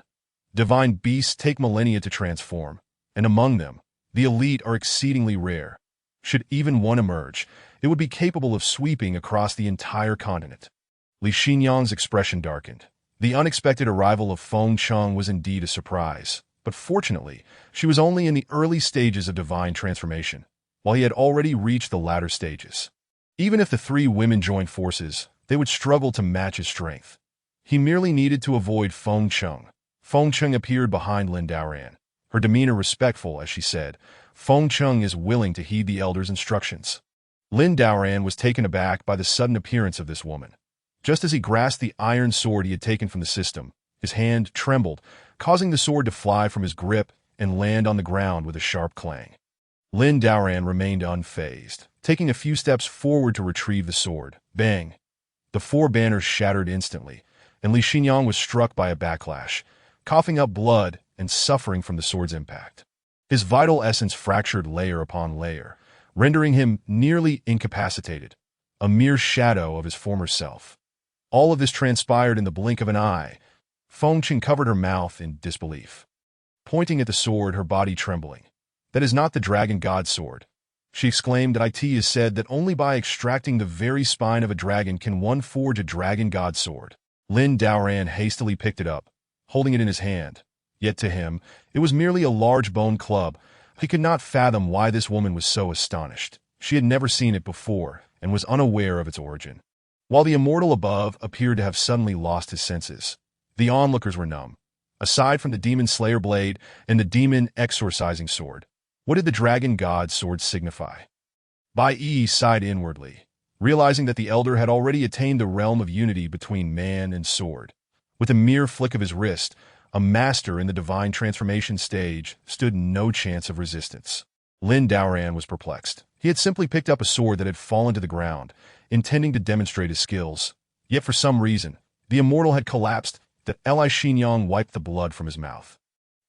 Divine beasts take millennia to transform, and among them, the elite are exceedingly rare. Should even one emerge, it would be capable of sweeping across the entire continent. Li Xinyang's expression darkened. The unexpected arrival of Feng Chung was indeed a surprise, but fortunately, she was only in the early stages of divine transformation, while he had already reached the latter stages. Even if the three women joined forces, they would struggle to match his strength. He merely needed to avoid Feng Chung. Feng Chung appeared behind Lin Daoran, her demeanor respectful as she said, "Feng Chung is willing to heed the elder's instructions." Lin Daoran was taken aback by the sudden appearance of this woman. Just as he grasped the iron sword he had taken from the system, his hand trembled, causing the sword to fly from his grip and land on the ground with a sharp clang. Lin Daoran remained unfazed, taking a few steps forward to retrieve the sword. Bang! The four banners shattered instantly, and Li Xinyang was struck by a backlash, coughing up blood and suffering from the sword's impact. His vital essence fractured layer upon layer, rendering him nearly incapacitated, a mere shadow of his former self. All of this transpired in the blink of an eye. Fengqing covered her mouth in disbelief, pointing at the sword, her body trembling. "That is not the dragon god sword," she exclaimed. "That it is said that only by extracting the very spine of a dragon can one forge a dragon god sword." Lin Daoran hastily picked it up, holding it in his hand. Yet to him, it was merely a large bone club. He could not fathom why this woman was so astonished. She had never seen it before and was unaware of its origin. While the immortal above appeared to have suddenly lost his senses, the onlookers were numb. Aside from the demon slayer blade and the demon exorcising sword, what did the dragon god sword signify? Bai Yi sighed inwardly, realizing that the elder had already attained the realm of unity between man and sword. With a mere flick of his wrist, a master in the divine transformation stage stood no chance of resistance. Lin Daoran was perplexed. He had simply picked up a sword that had fallen to the ground, intending to demonstrate his skills. Yet for some reason, the immortal had collapsed. That Li Xinyang wiped the blood from his mouth,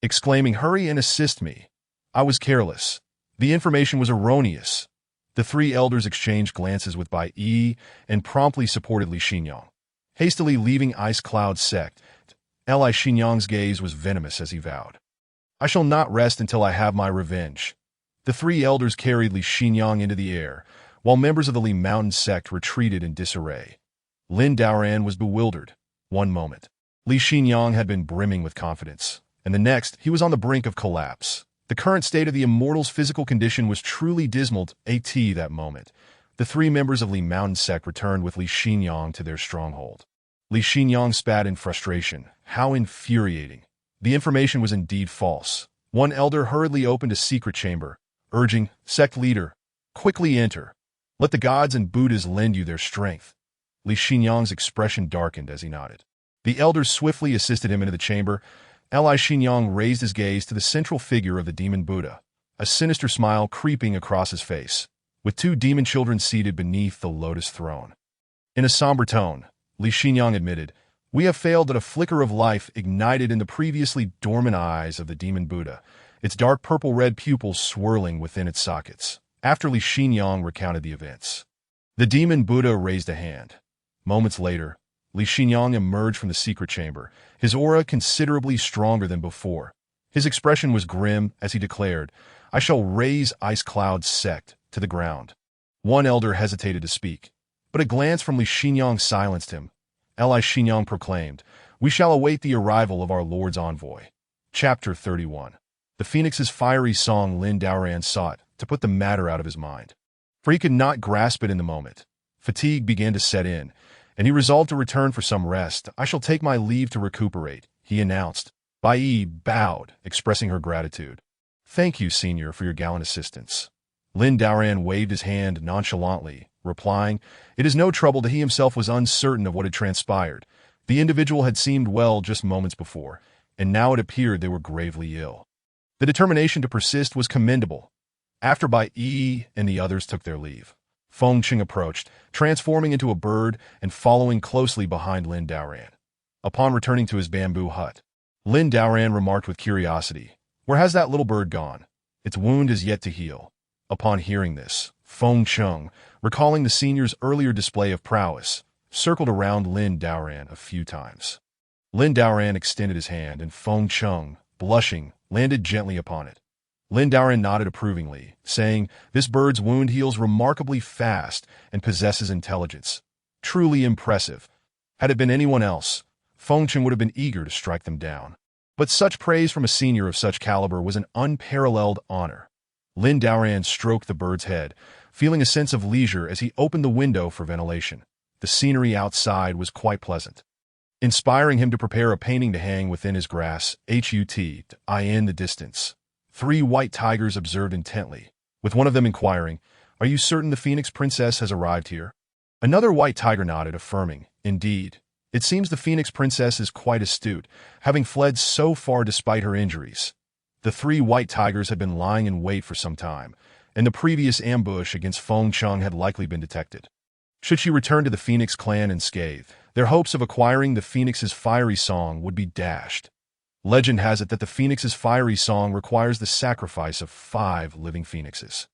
exclaiming, "Hurry and assist me. I was careless. The information was erroneous." The three elders exchanged glances with Bai Yi and promptly supported Li Xinyang. Hastily leaving Ice Cloud sect, Li Xinyang's gaze was venomous as he vowed, "I shall not rest until I have my revenge." The three elders carried Li Xinyang into the air, while members of the Li Mountain sect retreated in disarray. Lin Daoran was bewildered. One moment, Li Xinyang had been brimming with confidence, and the next, he was on the brink of collapse. The current state of the immortal's physical condition was truly dismal. At that moment, the three members of Li Mountain sect returned with Li Xinyang to their stronghold. Li Xinyang spat in frustration. How infuriating. The information was indeed false. One elder hurriedly opened a secret chamber, urging, "Sect leader, quickly enter. Let the gods and Buddhas lend you their strength." Li Xinyang's expression darkened as he nodded. The elders swiftly assisted him into the chamber. Li Xinyang raised his gaze to the central figure of the demon Buddha, a sinister smile creeping across his face, with two demon children seated beneath the lotus throne. In a somber tone, Li Xinyang admitted, "We have failed." That a flicker of life ignited in the previously dormant eyes of the demon Buddha, its dark purple-red pupils swirling within its sockets. After Li Xinyang recounted the events, the demon Buddha raised a hand. Moments later, Li Xinyang emerged from the secret chamber, his aura considerably stronger than before. His expression was grim as he declared, "I shall raise Ice Cloud sect to the ground." One elder hesitated to speak, but a glance from Li Xinyang silenced him. Li Xinyang proclaimed, "We shall await the arrival of our Lord's envoy." Chapter 31. The Phoenix's fiery song. Lin Daoran sought to put the matter out of his mind, for he could not grasp it in the moment. Fatigue began to set in, and he resolved to return for some rest. "I shall take my leave to recuperate," he announced. Bai Yi bowed, expressing her gratitude. "Thank you, Senior, for your gallant assistance." Lin Daoran waved his hand nonchalantly, replying, "It is no trouble." That he himself was uncertain of what had transpired. The individual had seemed well just moments before, and now it appeared they were gravely ill. The determination to persist was commendable. After Bai Yi and the others took their leave, Fengqing approached, transforming into a bird and following closely behind Lin Daoran. Upon returning to his bamboo hut, Lin Daoran remarked with curiosity, "Where has that little bird gone? Its wound is yet to heal." Upon hearing this, Fengqing, recalling the senior's earlier display of prowess, circled around Lin Daoran a few times. Lin Daoran extended his hand, and Fengqing, blushing, landed gently upon it. Lin Daoran nodded approvingly, saying, "This bird's wound heals remarkably fast and possesses intelligence. Truly impressive." Had it been anyone else, Fengqing would have been eager to strike them down. But such praise from a senior of such caliber was an unparalleled honor. Lin Daoran stroked the bird's head, feeling a sense of leisure as he opened the window for ventilation. The scenery outside was quite pleasant, inspiring him to prepare a painting to hang within his grass. In the distance, three white tigers observed intently, with one of them inquiring, "Are you certain the Phoenix Princess has arrived here?" Another white tiger nodded, affirming, Indeed, it seems the Phoenix Princess is quite astute, having fled so far despite her injuries. The three white tigers had been lying in wait for some time, and the previous ambush against Feng Cheng had likely been detected. Should she return to the Phoenix clan unscathed, their hopes of acquiring the Phoenix's fiery song would be dashed. Legend has it that the Phoenix's fiery song requires the sacrifice of 5 living phoenixes.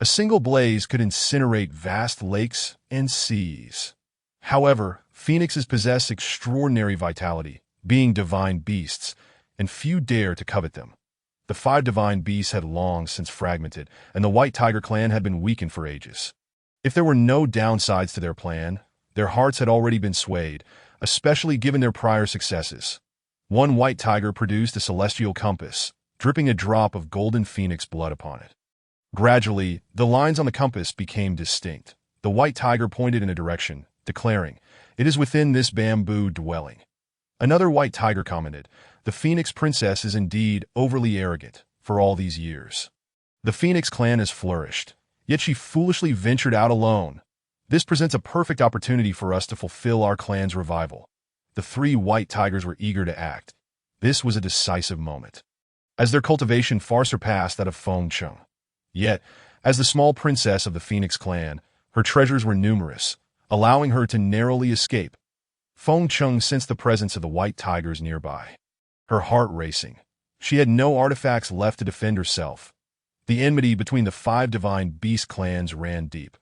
A single blaze could incinerate vast lakes and seas. However, phoenixes possess extraordinary vitality, being divine beasts, and few dare to covet them. The 5 divine beasts had long since fragmented, and the White Tiger clan had been weakened for ages. If there were no downsides to their plan, their hearts had already been swayed, especially given their prior successes. One white tiger produced a celestial compass, dripping a drop of golden phoenix blood upon it. Gradually, the lines on the compass became distinct. The white tiger pointed in a direction, declaring, "It is within this bamboo dwelling." Another white tiger commented, "The Phoenix Princess is indeed overly arrogant for all these years. The Phoenix clan has flourished, yet she foolishly ventured out alone. This presents a perfect opportunity for us to fulfill our clan's revival." The 3 white tigers were eager to act. This was a decisive moment, as their cultivation far surpassed that of Feng Cheng. Yet, as the small princess of the Phoenix clan, her treasures were numerous, allowing her to narrowly escape. Feng Cheng sensed the presence of the white tigers nearby, her heart racing. She had no artifacts left to defend herself. The enmity between the 5 divine beast clans ran deep.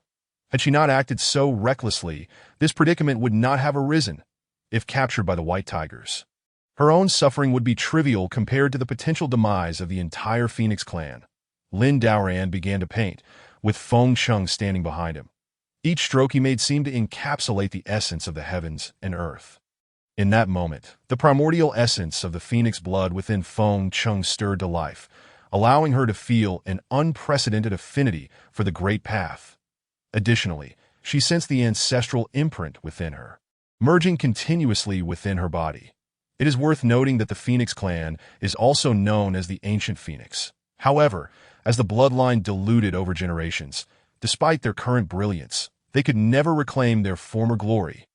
Had she not acted so recklessly, this predicament would not have arisen. If captured by the white tigers, her own suffering would be trivial compared to the potential demise of the entire Phoenix clan. Lin Daoran began to paint, with Feng Cheng standing behind him. Each stroke he made seemed to encapsulate the essence of the heavens and earth. In that moment, the primordial essence of the Phoenix blood within Feng Cheng stirred to life, allowing her to feel an unprecedented affinity for the Great Path. Additionally, she sensed the ancestral imprint within her, merging continuously within her body. It is worth noting that the Phoenix clan is also known as the Ancient Phoenix. However, as the bloodline diluted over generations, despite their current brilliance, they could never reclaim their former glory.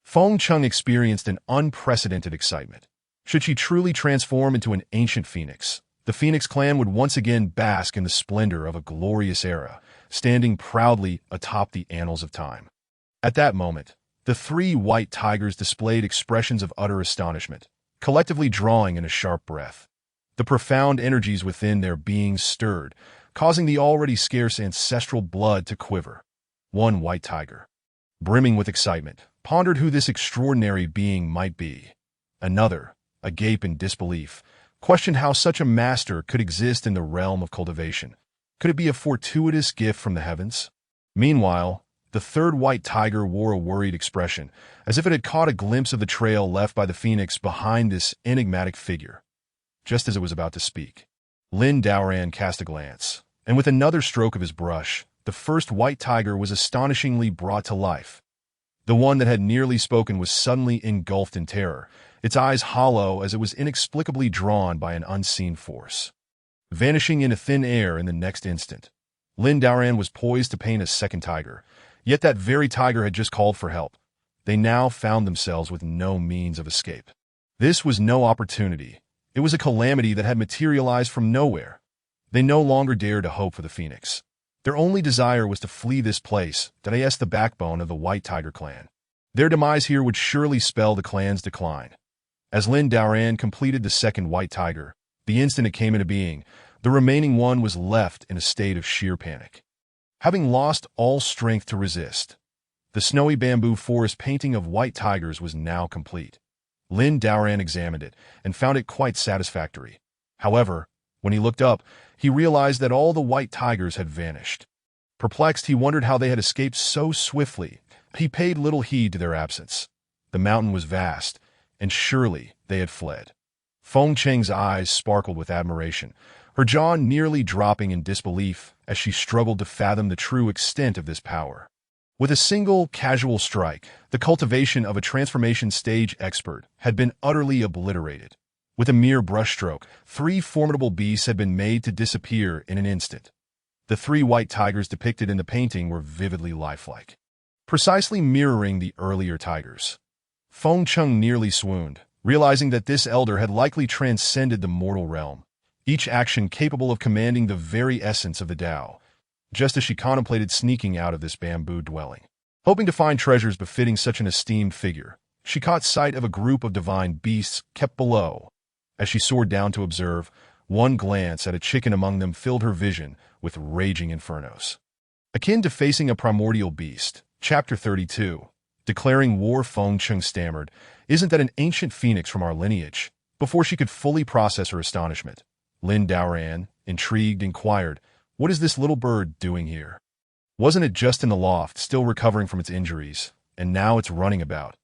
Feng Cheng experienced an unprecedented excitement. Should she truly transform into an ancient phoenix, the Phoenix clan would once again bask in the splendor of a glorious era, standing proudly atop the annals of time. At that moment, the 3 white tigers displayed expressions of utter astonishment, collectively drawing in a sharp breath. The profound energies within their beings stirred, causing the already scarce ancestral blood to quiver. One white tiger, brimming with excitement, pondered who this extraordinary being might be. Another, agape in disbelief, questioned how such a master could exist in the realm of cultivation. Could it be a fortuitous gift from the heavens? Meanwhile, the 3rd white tiger wore a worried expression, as if it had caught a glimpse of the trail left by the phoenix behind this enigmatic figure. Just as it was about to speak, Lin Daoran cast a glance, and with another stroke of his brush, the first white tiger was astonishingly brought to life. The one that had nearly spoken was suddenly engulfed in terror, its eyes hollow as it was inexplicably drawn by an unseen force. Vanishing into thin air in the next instant, Lin Daoran was poised to paint a second tiger, yet that very tiger had just called for help. They now found themselves with no means of escape. This was no opportunity. It was a calamity that had materialized from nowhere. They no longer dared to hope for the phoenix. Their only desire was to flee this place that is the backbone of the White Tiger clan. Their demise here would surely spell the clan's decline. As Lin Daoran completed the second white tiger, the instant it came into being, the remaining one was left in a state of sheer panic. Having lost all strength to resist, the snowy bamboo forest painting of white tigers was now complete. Lin Daoran examined it and found it quite satisfactory. However, when he looked up, he realized that all the white tigers had vanished. Perplexed, he wondered how they had escaped so swiftly. He paid little heed to their absence. The mountain was vast, and surely they had fled. Feng Cheng's eyes sparkled with admiration, her jaw nearly dropping in disbelief as she struggled to fathom the true extent of this power. With a single, casual strike, the cultivation of a transformation stage expert had been utterly obliterated. With a mere brushstroke, 3 formidable beasts had been made to disappear in an instant. The 3 white tigers depicted in the painting were vividly lifelike, precisely mirroring the earlier tigers. Feng Chung nearly swooned, realizing that this elder had likely transcended the mortal realm, each action capable of commanding the very essence of the Tao, just as she contemplated sneaking out of this bamboo dwelling. Hoping to find treasures befitting such an esteemed figure, she caught sight of a group of divine beasts kept below. As she soared down to observe, one glance at a chicken among them filled her vision with raging infernos. Akin to facing a primordial beast, Chapter 32, declaring war, Feng Chung stammered, "Isn't that an ancient phoenix from our lineage?" Before she could fully process her astonishment, Lin Daoran, intrigued, inquired, "What is this little bird doing here? Wasn't it just in the loft, still recovering from its injuries, and now it's running about?"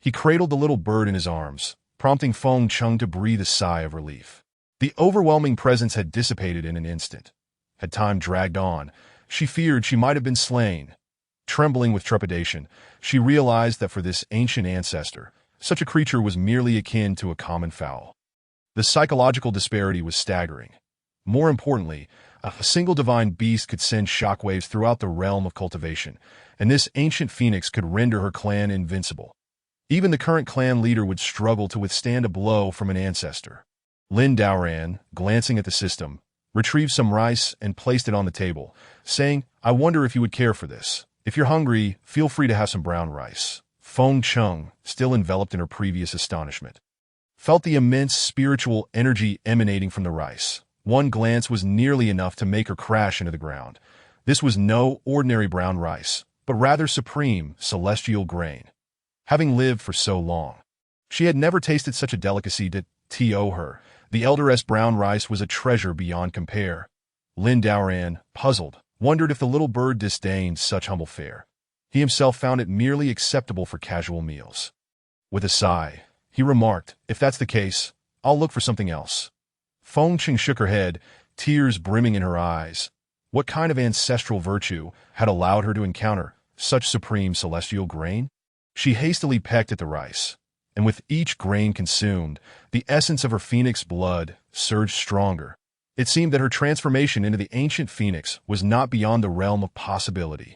He cradled the little bird in his arms, prompting Feng Chung to breathe a sigh of relief. The overwhelming presence had dissipated in an instant. Had time dragged on, she feared she might have been slain. Trembling with trepidation, she realized that for this ancient ancestor, such a creature was merely akin to a common fowl. The psychological disparity was staggering. More importantly, a single divine beast could send shockwaves throughout the realm of cultivation, and this ancient phoenix could render her clan invincible. Even the current clan leader would struggle to withstand a blow from an ancestor. Lin Daoran, glancing at the system, retrieved some rice and placed it on the table, saying, "I wonder if you would care for this. If you're hungry, feel free to have some brown rice." Feng Chung, still enveloped in her previous astonishment, felt the immense spiritual energy emanating from the rice. One glance was nearly enough to make her crash into the ground. This was no ordinary brown rice, but rather supreme, celestial grain. Having lived for so long, she had never tasted such a delicacy to her. The elder's brown rice was a treasure beyond compare. Lin Daoran, puzzled, wondered if the little bird disdained such humble fare. He himself found it merely acceptable for casual meals. With a sigh, he remarked, "If that's the case, I'll look for something else." Feng Chung shook her head, tears brimming in her eyes. What kind of ancestral virtue had allowed her to encounter such supreme celestial grain? She hastily pecked at the rice, and with each grain consumed, the essence of her phoenix blood surged stronger. It seemed that her transformation into the ancient phoenix was not beyond the realm of possibility.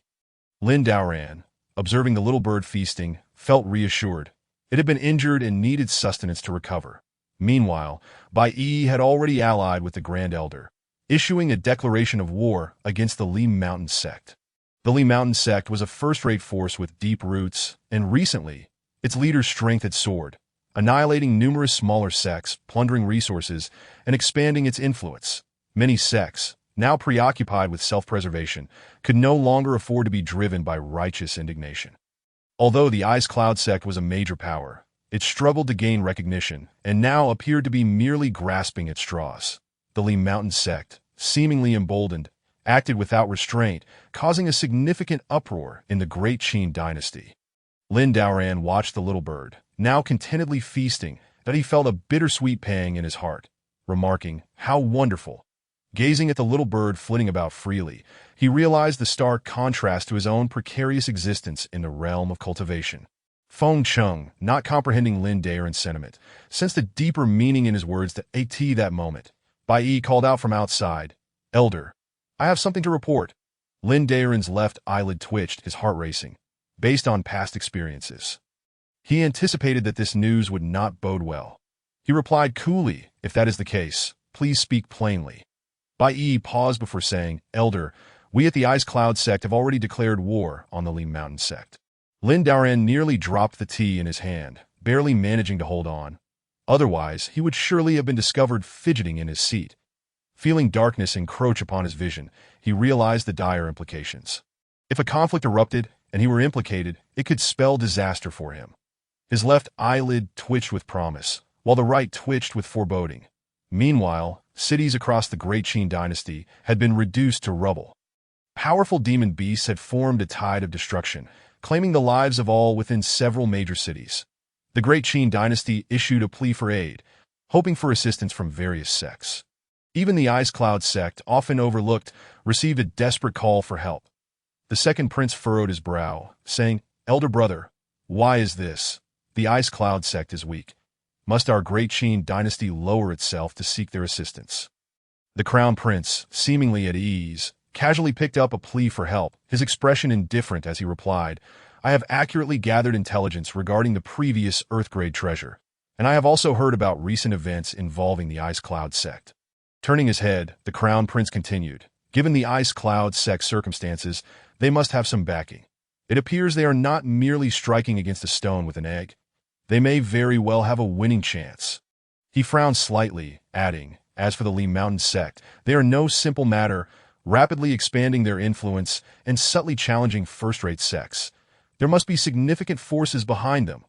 Lin Daoran, observing the little bird feasting, felt reassured. It had been injured and needed sustenance to recover. Meanwhile, Bai Yi had already allied with the Grand Elder, issuing a declaration of war against the Li Mountain sect. The Li Mountain sect was a first-rate force with deep roots, and recently, its leader's strength had soared, annihilating numerous smaller sects, plundering resources, and expanding its influence. Many sects, now preoccupied with self-preservation, could no longer afford to be driven by righteous indignation. Although the Ice Cloud sect was a major power, it struggled to gain recognition, and now appeared to be merely grasping at straws. The Li Mountain sect, seemingly emboldened, acted without restraint, causing a significant uproar in the Great Qin dynasty. Lin Daoran watched the little bird, now contentedly feasting, that he felt a bittersweet pang in his heart, remarking, "How wonderful." Gazing at the little bird flitting about freely, he realized the stark contrast to his own precarious existence in the realm of cultivation. Feng Chung, not comprehending Lin Daoran's sentiment, sensed a deeper meaning in his words that moment. Bai Yi called out from outside, "Elder, I have something to report." Lin Daoran's left eyelid twitched, his heart racing, based on past experiences. He anticipated that this news would not bode well. He replied coolly, "If that is the case, please speak plainly." Bai Yi paused before saying, "Elder, we at the Ice Cloud sect have already declared war on the Li Mountain sect." Lin Daoran nearly dropped the tea in his hand, barely managing to hold on. Otherwise, he would surely have been discovered fidgeting in his seat. Feeling darkness encroach upon his vision, he realized the dire implications. If a conflict erupted, and he were implicated, it could spell disaster for him. His left eyelid twitched with promise, while the right twitched with foreboding. Meanwhile, cities across the Great Qin dynasty had been reduced to rubble. Powerful demon beasts had formed a tide of destruction, claiming the lives of all within several major cities. The Great Qin dynasty issued a plea for aid, hoping for assistance from various sects. Even the Ice Cloud sect, often overlooked, received a desperate call for help. The second prince furrowed his brow, saying, "Elder brother, why is this? The Ice Cloud sect is weak. Must our Great Qin dynasty lower itself to seek their assistance?" The crown prince, seemingly at ease, casually picked up a plea for help, his expression indifferent as he replied, I have accurately gathered intelligence regarding the previous Earth-grade treasure, and I have also heard about recent events involving the Ice Cloud sect. Turning his head, the Crown Prince continued, given the Ice Cloud sect circumstances, they must have some backing. It appears they are not merely striking against a stone with an egg. They may very well have a winning chance. He frowned slightly, adding, as for the Lee Mountain sect, they are no simple matter, rapidly expanding their influence and subtly challenging first-rate sects. There must be significant forces behind them.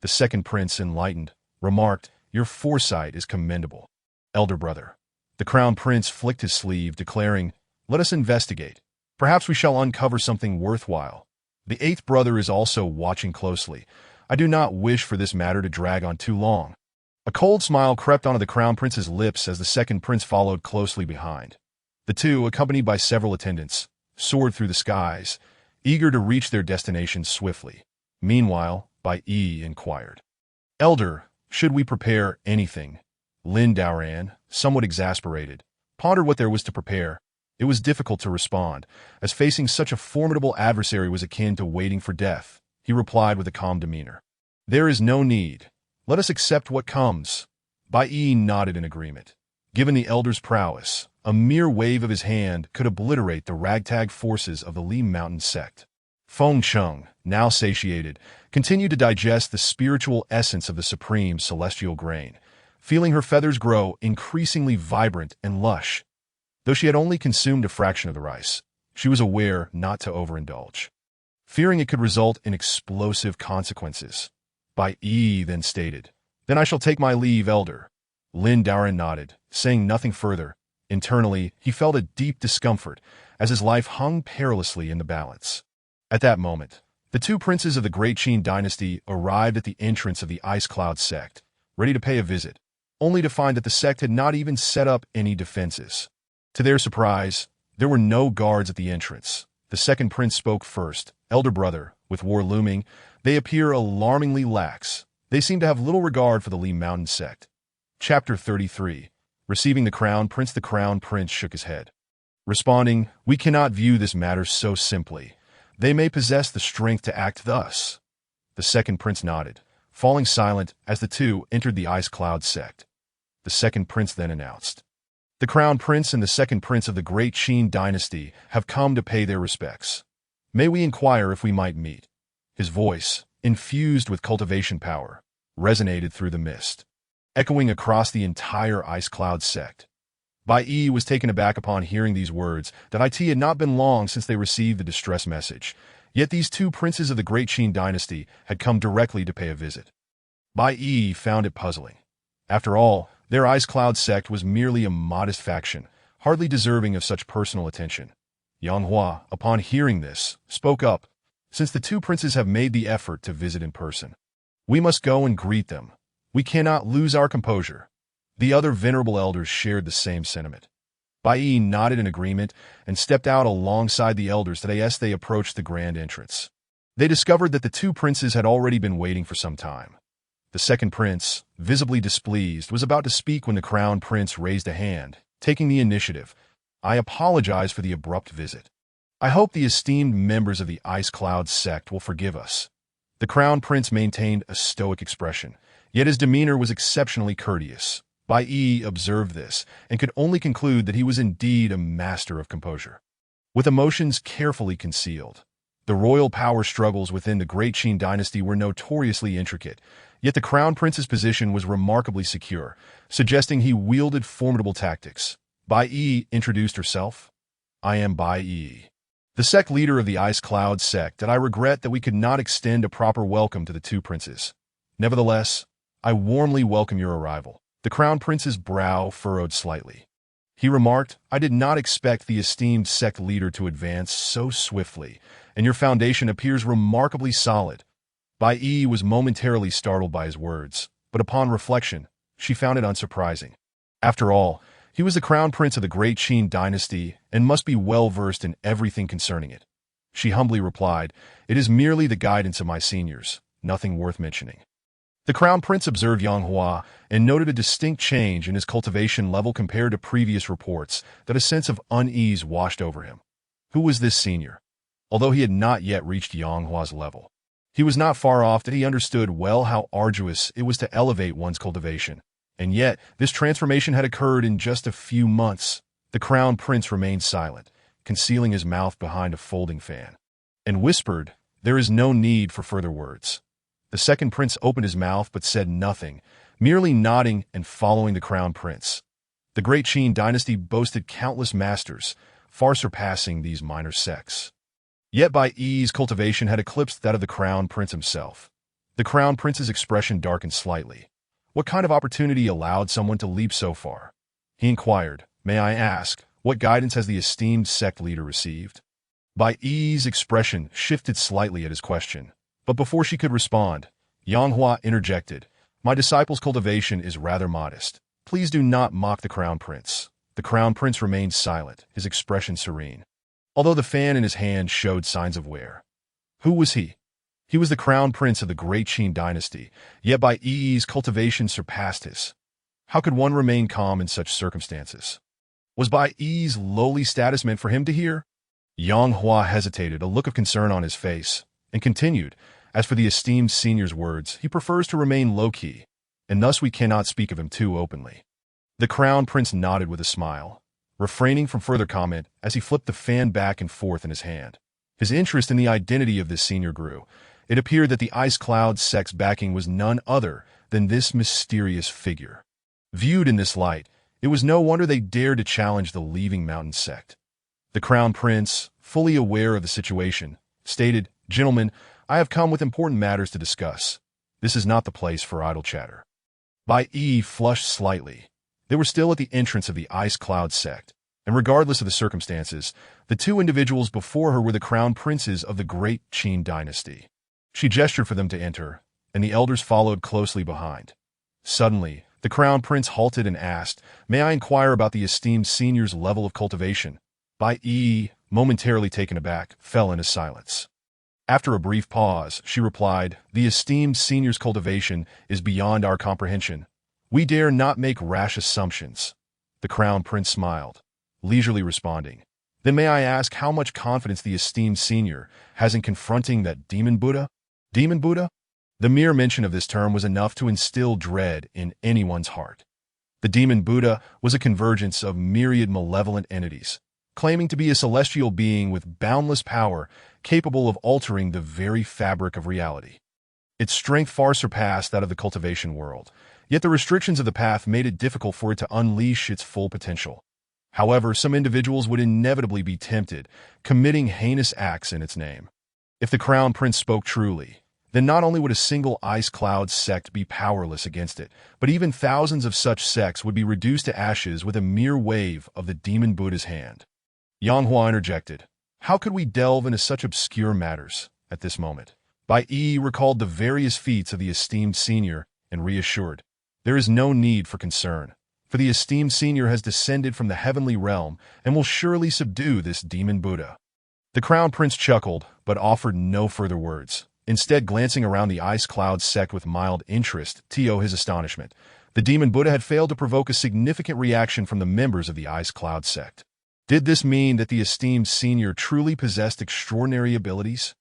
The second prince, enlightened, remarked, your foresight is commendable, elder brother. The Crown Prince flicked his sleeve, declaring, let us investigate. Perhaps we shall uncover something worthwhile. The eighth brother is also watching closely. I do not wish for this matter to drag on too long. A cold smile crept onto the Crown Prince's lips as the second prince followed closely behind. The two, accompanied by several attendants, soared through the skies, eager to reach their destination swiftly. Meanwhile, Bai Yi inquired, elder, should we prepare anything? Lin Daoran, somewhat exasperated, pondered what there was to prepare. It was difficult to respond, as facing such a formidable adversary was akin to waiting for death. He replied with a calm demeanor. There is no need. Let us accept what comes. Bai Yi nodded in agreement. Given the elder's prowess, a mere wave of his hand could obliterate the ragtag forces of the Lee Mountain sect. Feng Cheng, now satiated, continued to digest the spiritual essence of the supreme celestial grain, feeling her feathers grow increasingly vibrant and lush. Though she had only consumed a fraction of the rice, she was aware not to overindulge, fearing it could result in explosive consequences. Bai Yi then stated, then I shall take my leave, elder. Lin Daoran nodded, saying nothing further. Internally, he felt a deep discomfort, as his life hung perilously in the balance. At that moment, the two princes of the Great Qin dynasty arrived at the entrance of the Ice Cloud sect, ready to pay a visit, only to find that the sect had not even set up any defenses. To their surprise, there were no guards at the entrance. The second prince spoke first. Elder brother, with war looming, they appear alarmingly lax. They seem to have little regard for the Lee Mountain sect. Chapter 33. Receiving the Crown Prince. The Crown Prince shook his head, responding, we cannot view this matter so simply. They may possess the strength to act thus. The second prince nodded, falling silent as the two entered the Ice Cloud sect. The second prince then announced, the Crown Prince and the second prince of the Great Qin dynasty have come to pay their respects. May we inquire if we might meet? His voice, infused with cultivation power, resonated through the mist, echoing across the entire Ice Cloud sect. Bai Yi was taken aback upon hearing these words. That it had not been long since they received the distress message, yet these two princes of the Great Qin dynasty had come directly to pay a visit. Bai Yi found it puzzling. After all, their Ice Cloud sect was merely a modest faction, hardly deserving of such personal attention. Yang Hua, upon hearing this, spoke up, since the two princes have made the effort to visit in person, we must go and greet them. We cannot lose our composure. The other venerable elders shared the same sentiment. Bai Yi nodded in agreement and stepped out alongside the elders as they approached the grand entrance. They discovered that the two princes had already been waiting for some time. The second prince, visibly displeased, was about to speak when the Crown Prince raised a hand, taking the initiative. I apologize for the abrupt visit. I hope the esteemed members of the Ice Cloud sect will forgive us. The Crown Prince maintained a stoic expression, yet his demeanor was exceptionally courteous. Bai Yi observed this and could only conclude that he was indeed a master of composure. With emotions carefully concealed, the royal power struggles within the Great Qin dynasty were notoriously intricate, yet the Crown Prince's position was remarkably secure, suggesting he wielded formidable tactics. Bai Yi introduced herself. I am Bai Yi, the sect leader of the Ice Cloud sect, and I regret that we could not extend a proper welcome to the two princes. Nevertheless, I warmly welcome your arrival. The Crown Prince's brow furrowed slightly. He remarked, I did not expect the esteemed sect leader to advance so swiftly, and your foundation appears remarkably solid. Bai Yi was momentarily startled by his words, but upon reflection, she found it unsurprising. After all, he was the Crown Prince of the Great Qin dynasty and must be well-versed in everything concerning it. She humbly replied, it is merely the guidance of my seniors, nothing worth mentioning. The Crown Prince observed Yang Hua and noted a distinct change in his cultivation level compared to previous reports, that a sense of unease washed over him. Who was this senior? although he had not yet reached Yanghua's level. He was not far off that he understood well how arduous it was to elevate one's cultivation. And yet, this transformation had occurred in just a few months. The crown prince remained silent, concealing his mouth behind a folding fan, and whispered, "There is no need for further words." The second prince opened his mouth but said nothing, merely nodding and following the crown prince. The great Qin dynasty boasted countless masters, far surpassing these minor sects. Yet Bai Yi's cultivation had eclipsed that of the crown prince himself. The crown prince's expression darkened slightly. What kind of opportunity allowed someone to leap so far? He inquired, "May I ask, what guidance has the esteemed sect leader received?" Bai Yi's expression shifted slightly at his question, but before she could respond, Yanghua interjected, "My disciple's cultivation is rather modest. Please do not mock the crown prince." The crown prince remained silent, his expression serene, although the fan in his hand showed signs of wear. Who was he? He was the crown prince of the great Qin dynasty, yet Bai Yi's cultivation surpassed his. How could one remain calm in such circumstances? Was Bai Yi's lowly status meant for him to hear? Yang Hua hesitated, a look of concern on his face, and continued, "As for the esteemed senior's words, he prefers to remain low-key, and thus we cannot speak of him too openly." The crown prince nodded with a smile, refraining from further comment as he flipped the fan back and forth in his hand. His interest in the identity of this senior grew. It appeared that the Ice Cloud sect's backing was none other than this mysterious figure. Viewed in this light, it was no wonder they dared to challenge the leaving mountain sect. The crown prince, fully aware of the situation, stated, "Gentlemen, I have come with important matters to discuss. This is not the place for idle chatter." Bai Yi flushed slightly. They were still at the entrance of the Ice Cloud sect, and regardless of the circumstances, the two individuals before her were the crown princes of the great Qin dynasty. She gestured for them to enter, and the elders followed closely behind. Suddenly, the crown prince halted and asked, "May I inquire about the esteemed senior's level of cultivation?" Bai Yi, momentarily taken aback, fell into silence. After a brief pause, she replied, "The esteemed senior's cultivation is beyond our comprehension. We dare not make rash assumptions." The crown prince smiled, leisurely responding, "Then may I ask how much confidence the esteemed senior has in confronting that demon Buddha?" Demon Buddha? The mere mention of this term was enough to instill dread in anyone's heart. The demon Buddha was a convergence of myriad malevolent entities, claiming to be a celestial being with boundless power, capable of altering the very fabric of reality. Its strength far surpassed that of the cultivation world, yet the restrictions of the path made it difficult for it to unleash its full potential. However, some individuals would inevitably be tempted, committing heinous acts in its name. If the crown prince spoke truly, then not only would a single Ice Cloud sect be powerless against it, but even thousands of such sects would be reduced to ashes with a mere wave of the demon Buddha's hand. Yanghua interjected, "How could we delve into such obscure matters at this moment?" Bai Yi recalled the various feats of the esteemed senior and reassured, "There is no need for concern, for the esteemed senior has descended from the heavenly realm and will surely subdue this demon Buddha." The crown prince chuckled, but offered no further words, instead glancing around the Ice Cloud sect with mild interest to his astonishment. The demon Buddha had failed to provoke a significant reaction from the members of the Ice Cloud sect. Did this mean that the esteemed senior truly possessed extraordinary abilities?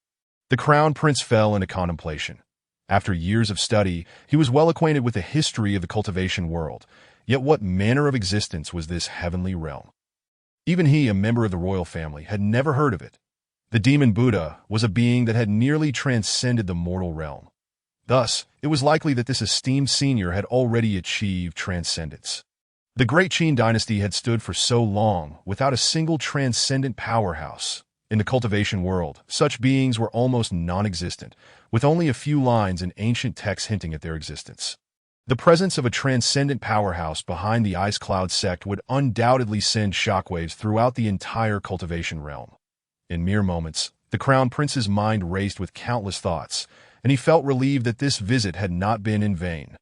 The crown prince fell into contemplation. After years of study, he was well acquainted with the history of the cultivation world. Yet what manner of existence was this heavenly realm? Even he, a member of the royal family, had never heard of it. The demon Buddha was a being that had nearly transcended the mortal realm. Thus, it was likely that this esteemed senior had already achieved transcendence. The great Qin dynasty had stood for so long without a single transcendent powerhouse. In the cultivation world, such beings were almost non-existent, with only a few lines in ancient texts hinting at their existence. The presence of a transcendent powerhouse behind the Ice Cloud sect would undoubtedly send shockwaves throughout the entire cultivation realm. In mere moments, the crown prince's mind raced with countless thoughts, and he felt relieved that this visit had not been in vain.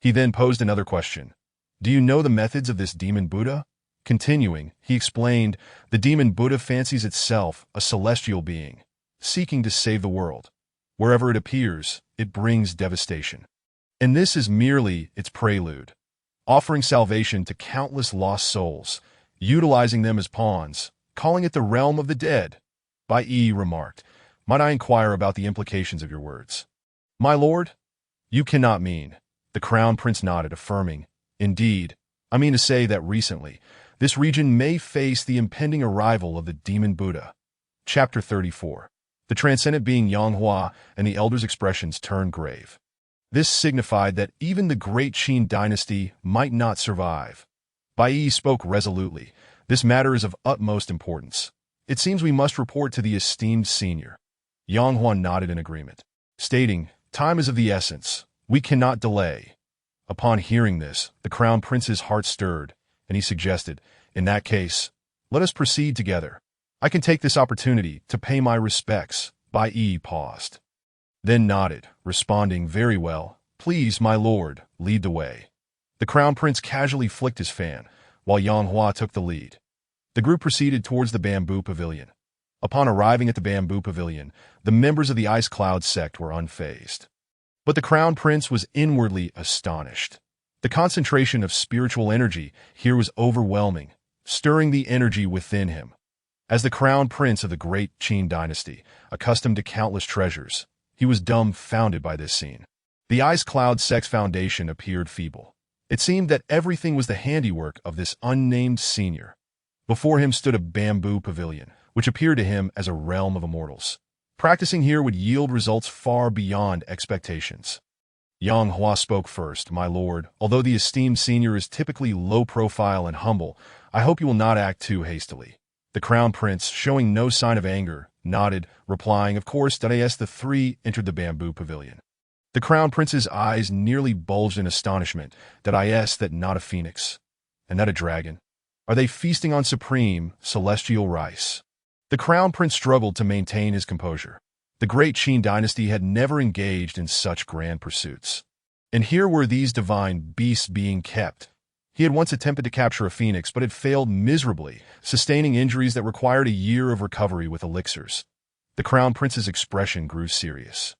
He then posed another question. "Do you know the methods of this demon Buddha?" Continuing, he explained, "The demon Buddha fancies itself a celestial being, seeking to save the world. Wherever it appears, it brings devastation. And this is merely its prelude, offering salvation to countless lost souls, utilizing them as pawns, calling it the realm of the dead." Bai Yi remarked, "Might I inquire about the implications of your words?" "My lord? You cannot mean." The crown prince nodded, affirming, "Indeed, I mean to say that recently, this region may face the impending arrival of the demon Buddha." Chapter 34. The transcendent being Yanghua and the elders' expressions turned grave. This signified that even the great Qin dynasty might not survive. Bai Yi spoke resolutely. "This matter is of utmost importance. It seems we must report to the esteemed senior." Yanghua nodded in agreement, stating, "Time is of the essence. We cannot delay." Upon hearing this, the crown prince's heart stirred, and he suggested, "In that case, let us proceed together. I can take this opportunity to pay my respects." Bai Yi paused, then nodded, responding, "Very well. Please, my lord, lead the way." The crown prince casually flicked his fan, while Yanghua took the lead. The group proceeded towards the bamboo pavilion. Upon arriving at the bamboo pavilion, the members of the Ice Cloud sect were unfazed. But the crown prince was inwardly astonished. The concentration of spiritual energy here was overwhelming, stirring the energy within him. As the crown prince of the great Qin dynasty, accustomed to countless treasures, he was dumbfounded by this scene. The Ice Cloud sect's foundation appeared feeble. It seemed that everything was the handiwork of this unnamed senior. Before him stood a bamboo pavilion, which appeared to him as a realm of immortals. Practicing here would yield results far beyond expectations. Yanghua spoke first. "My lord, although the esteemed senior is typically low-profile and humble, I hope you will not act too hastily." The crown prince, showing no sign of anger, nodded, replying, "Of course." As the three entered the bamboo pavilion, the crown prince's eyes nearly bulged in astonishment. That not a phoenix? And that a dragon? Are they feasting on supreme, celestial rice? The crown prince struggled to maintain his composure. The great Qin dynasty had never engaged in such grand pursuits. And here were these divine beasts being kept. He had once attempted to capture a phoenix, but had failed miserably, sustaining injuries that required a year of recovery with elixirs. The crown prince's expression grew serious.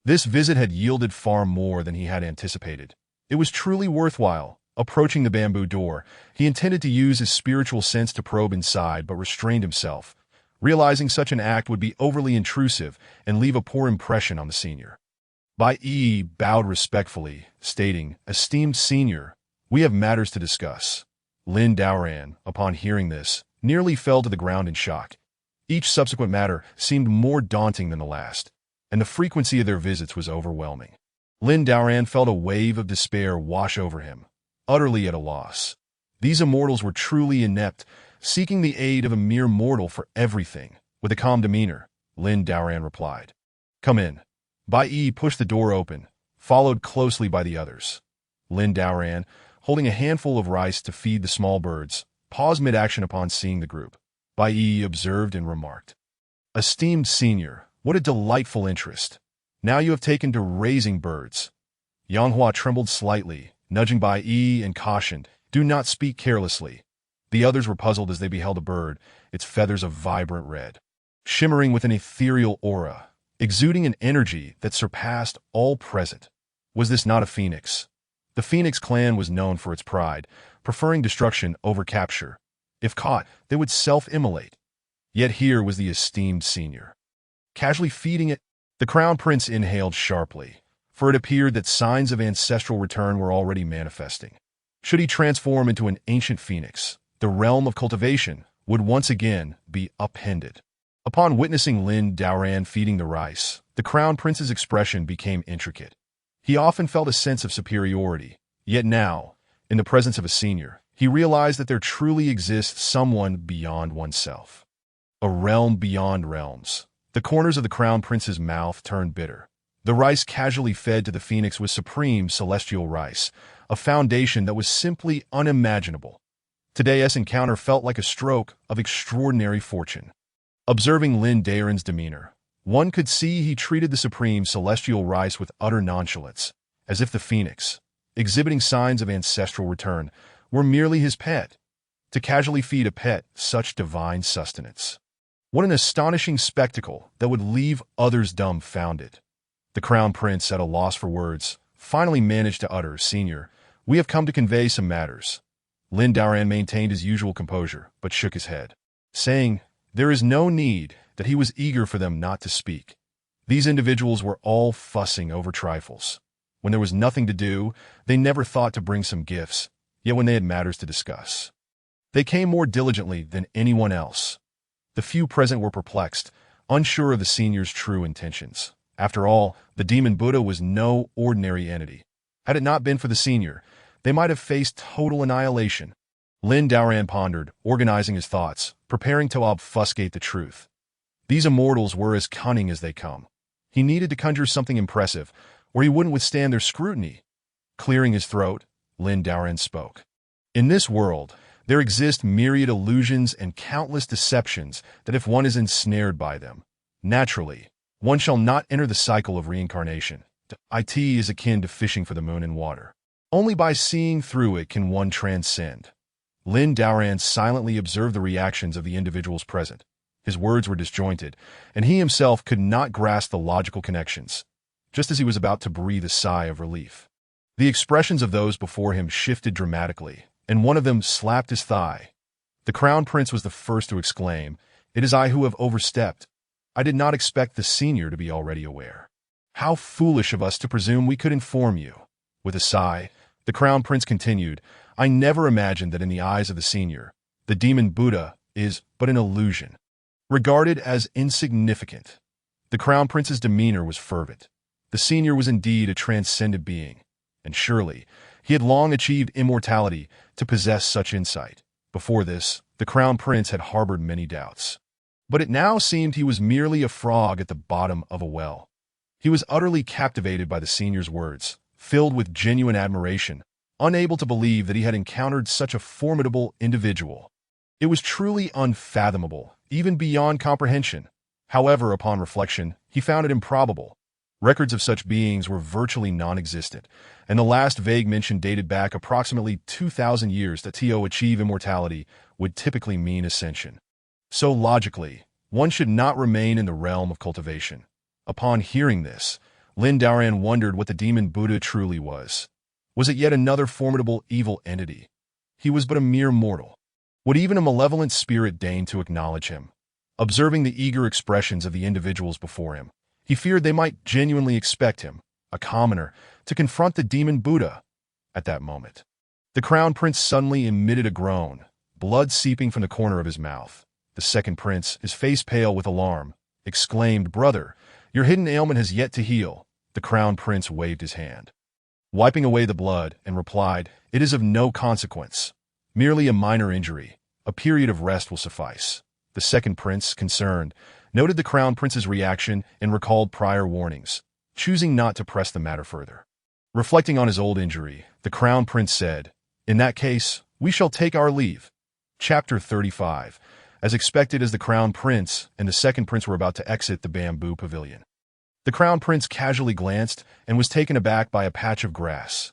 This visit had yielded far more than he had anticipated. It was truly worthwhile. Approaching the bamboo door, he intended to use his spiritual sense to probe inside, but restrained himself, realizing such an act would be overly intrusive and leave a poor impression on the senior. Bai Yi bowed respectfully, stating, "Esteemed senior, we have matters to discuss." Lin Daoran, upon hearing this, nearly fell to the ground in shock. Each subsequent matter seemed more daunting than the last, and the frequency of their visits was overwhelming. Lin Daoran felt a wave of despair wash over him, utterly at a loss. These immortals were truly inept, seeking the aid of a mere mortal for everything. With a calm demeanor, Lin Daoran replied, "Come in." Bai Yi pushed the door open, followed closely by the others. Lin Daoran, holding a handful of rice to feed the small birds, paused mid-action upon seeing the group. Bai Yi observed and remarked, "Esteemed senior, what a delightful interest. Now you have taken to raising birds." Yanghua trembled slightly, nudging Bai Yi and cautioned, "Do not speak carelessly." The others were puzzled as they beheld a bird, its feathers a vibrant red, shimmering with an ethereal aura, exuding an energy that surpassed all present. Was this not a phoenix? The Phoenix clan was known for its pride, preferring destruction over capture. If caught, they would self-immolate. Yet here was the esteemed senior, casually feeding it. The crown prince inhaled sharply, for it appeared that signs of ancestral return were already manifesting. Should he transform into an ancient phoenix, the realm of cultivation would once again be upended. Upon witnessing Lin Daoran feeding the rice, the crown prince's expression became intricate. He often felt a sense of superiority, yet now, in the presence of a senior, he realized that there truly exists someone beyond oneself. A realm beyond realms. The corners of the crown prince's mouth turned bitter. The rice casually fed to the phoenix was supreme celestial rice, a foundation that was simply unimaginable. Today's encounter felt like a stroke of extraordinary fortune. Observing Lin Daoran's demeanor, one could see he treated the supreme celestial rice with utter nonchalance, as if the phoenix, exhibiting signs of ancestral return, were merely his pet. To casually feed a pet such divine sustenance. What an astonishing spectacle that would leave others dumbfounded. The crown prince, at a loss for words, finally managed to utter, "Senior, we have come to convey some matters." Lin Daoran maintained his usual composure, but shook his head, saying, "There is no need. that he was eager for them not to speak. These individuals were all fussing over trifles. When there was nothing to do, they never thought to bring some gifts, yet when they had matters to discuss, they came more diligently than anyone else. The few present were perplexed, unsure of the senior's true intentions. After all, the demon Buddha was no ordinary entity. Had it not been for the senior, they might have faced total annihilation. Lin Daoran pondered, organizing his thoughts, preparing to obfuscate the truth. These immortals were as cunning as they come. He needed to conjure something impressive, or he wouldn't withstand their scrutiny. Clearing his throat, Lin Daoran spoke. In this world, there exist myriad illusions and countless deceptions that if one is ensnared by them, naturally, one shall not enter the cycle of reincarnation. It is akin to fishing for the moon in water. Only by seeing through it can one transcend. Lin Daoran silently observed the reactions of the individuals present. His words were disjointed, and he himself could not grasp the logical connections. Just as he was about to breathe a sigh of relief, the expressions of those before him shifted dramatically, and one of them slapped his thigh. The Crown Prince was the first to exclaim, "It is I who have overstepped. I did not expect the senior to be already aware. How foolish of us to presume we could inform you." With a sigh, the Crown Prince continued, "I never imagined that in the eyes of the senior, the demon Buddha is but an illusion, regarded as insignificant." The Crown Prince's demeanor was fervent. The senior was indeed a transcendent being, and surely he had long achieved immortality to possess such insight. Before this, the Crown Prince had harbored many doubts. But it now seemed he was merely a frog at the bottom of a well. He was utterly captivated by the senior's words, filled with genuine admiration, unable to believe that he had encountered such a formidable individual. It was truly unfathomable, even beyond comprehension. However, upon reflection, he found it improbable. Records of such beings were virtually non-existent, and the last vague mention dated back approximately 2,000 years that to achieve immortality would typically mean ascension. So logically, one should not remain in the realm of cultivation. Upon hearing this, Lin Daoran wondered what the demon Buddha truly was. Was it yet another formidable evil entity? He was but a mere mortal. Would even a malevolent spirit deign to acknowledge him? Observing the eager expressions of the individuals before him, he feared they might genuinely expect him, a commoner, to confront the demon Buddha. At that moment, the Crown Prince suddenly emitted a groan, blood seeping from the corner of his mouth. The second prince, his face pale with alarm, exclaimed, "Brother, your hidden ailment has yet to heal." The Crown Prince waved his hand, wiping away the blood, and replied, "It is of no consequence. Merely a minor injury. A period of rest will suffice." The second prince, concerned, noted the Crown Prince's reaction and recalled prior warnings, choosing not to press the matter further. Reflecting on his old injury, the Crown Prince said, "In that case, we shall take our leave." Chapter 35. As expected, as the Crown Prince and the second prince were about to exit the bamboo pavilion, the Crown Prince casually glanced and was taken aback by a patch of grass.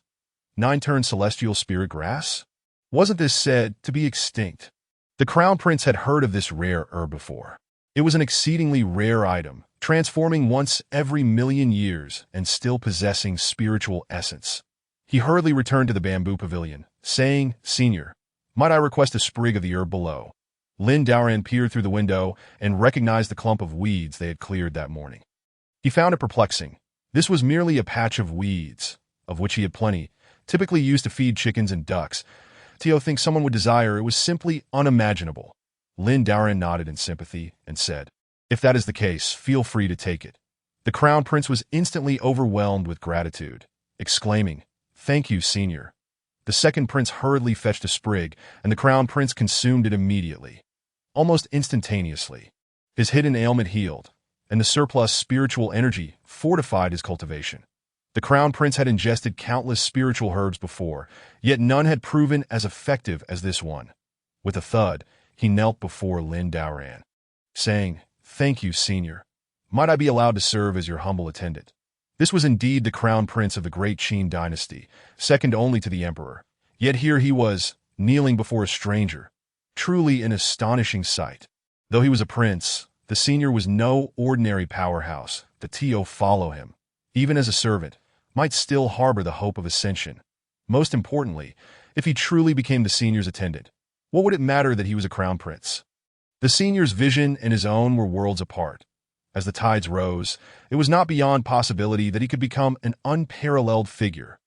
Nine-turned celestial spirit grass? Wasn't this said to be extinct? The Crown Prince had heard of this rare herb before. It was an exceedingly rare item, transforming once every million years and still possessing spiritual essence. He hurriedly returned to the bamboo pavilion, saying, "Senior, might I request a sprig of the herb below?" Lin Daoran peered through the window and recognized the clump of weeds they had cleared that morning. He found it perplexing. This was merely a patch of weeds, of which he had plenty, typically used to feed chickens and ducks. Tio thinks someone would desire it was simply unimaginable. Lin Daoran nodded in sympathy and said, "If that is the case, feel free to take it." The Crown Prince was instantly overwhelmed with gratitude, exclaiming, "Thank you, Senior." The second prince hurriedly fetched a sprig, and the Crown Prince consumed it immediately. Almost instantaneously, his hidden ailment healed, and the surplus spiritual energy fortified his cultivation. The Crown Prince had ingested countless spiritual herbs before, yet none had proven as effective as this one. With a thud, he knelt before Lin Daoran, saying, "Thank you, Senior. Might I be allowed to serve as your humble attendant?" This was indeed the Crown Prince of the great Qin dynasty, second only to the Emperor. Yet here he was, kneeling before a stranger. Truly an astonishing sight. Though he was a prince, the senior was no ordinary powerhouse. The Tio follow him, even as a servant, might still harbor the hope of ascension. Most importantly, if he truly became the senior's attendant, what would it matter that he was a crown prince? The senior's vision and his own were worlds apart. As the tides rose, it was not beyond possibility that he could become an unparalleled figure.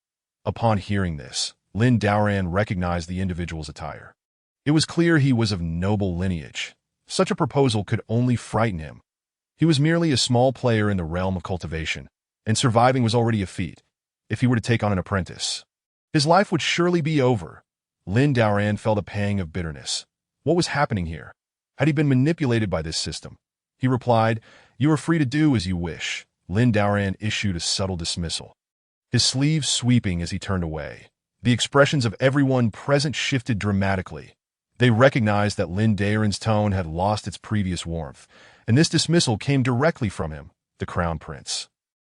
Upon hearing this, Lin Daoran recognized the individual's attire. It was clear he was of noble lineage. Such a proposal could only frighten him. He was merely a small player in the realm of cultivation, and surviving was already a feat. If he were to take on an apprentice, his life would surely be over. Lin Daoran felt a pang of bitterness. What was happening here? Had he been manipulated by this system? He replied, "You are free to do as you wish." Lin Daoran issued a subtle dismissal, his sleeves sweeping as he turned away. The expressions of everyone present shifted dramatically. They recognized that Lin Daoran's tone had lost its previous warmth, and this dismissal came directly from him, the Crown Prince.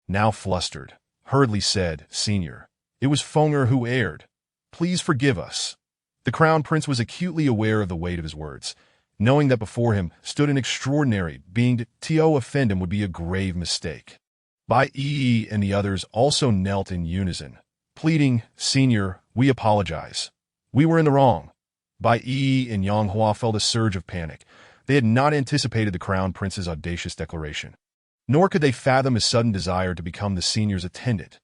Now flustered, hurriedly said, "Senior, it was Fenger who erred. Please forgive us." The Crown Prince was acutely aware of the weight of his words, knowing that before him stood an extraordinary being. To offend him would be a grave mistake. Bai Yi and the others also knelt in unison, pleading, "Senior, we apologize. We were in the wrong." Bai Yi and Yang Hua felt a surge of panic. They had not anticipated the Crown Prince's audacious declaration. Nor could they fathom his sudden desire to become the senior's attendant.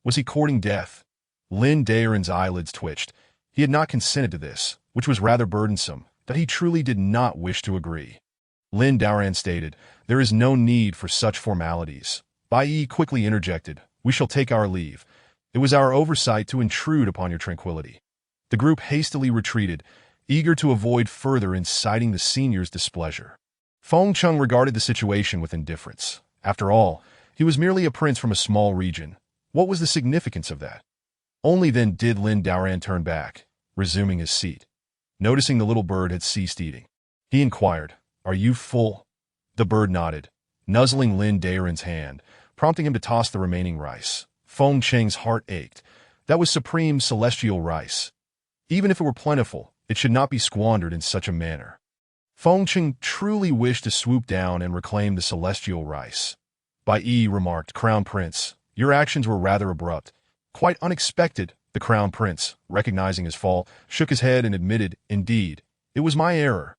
Was he courting death? Lin Daoran's eyelids twitched. He had not consented to this, which was rather burdensome, that he truly did not wish to agree. Lin Daoran stated, "There is no need for such formalities." Bai Yi quickly interjected, "We shall take our leave. It was our oversight to intrude upon your tranquility." The group hastily retreated, eager to avoid further inciting the senior's displeasure. Feng Chung regarded the situation with indifference. After all, he was merely a prince from a small region. What was the significance of that? Only then did Lin Daoran turn back, resuming his seat. Noticing the little bird had ceased eating, he inquired, "Are you full?" The bird nodded, nuzzling Lin Daoran's hand, prompting him to toss the remaining rice. Feng Cheng's heart ached. That was supreme celestial rice. Even if it were plentiful, it should not be squandered in such a manner. Feng Cheng truly wished to swoop down and reclaim the celestial rice. Bai Yi remarked, "Crown Prince, your actions were rather abrupt. Quite unexpected." The Crown Prince, recognizing his fall, shook his head and admitted, "Indeed, it was my error.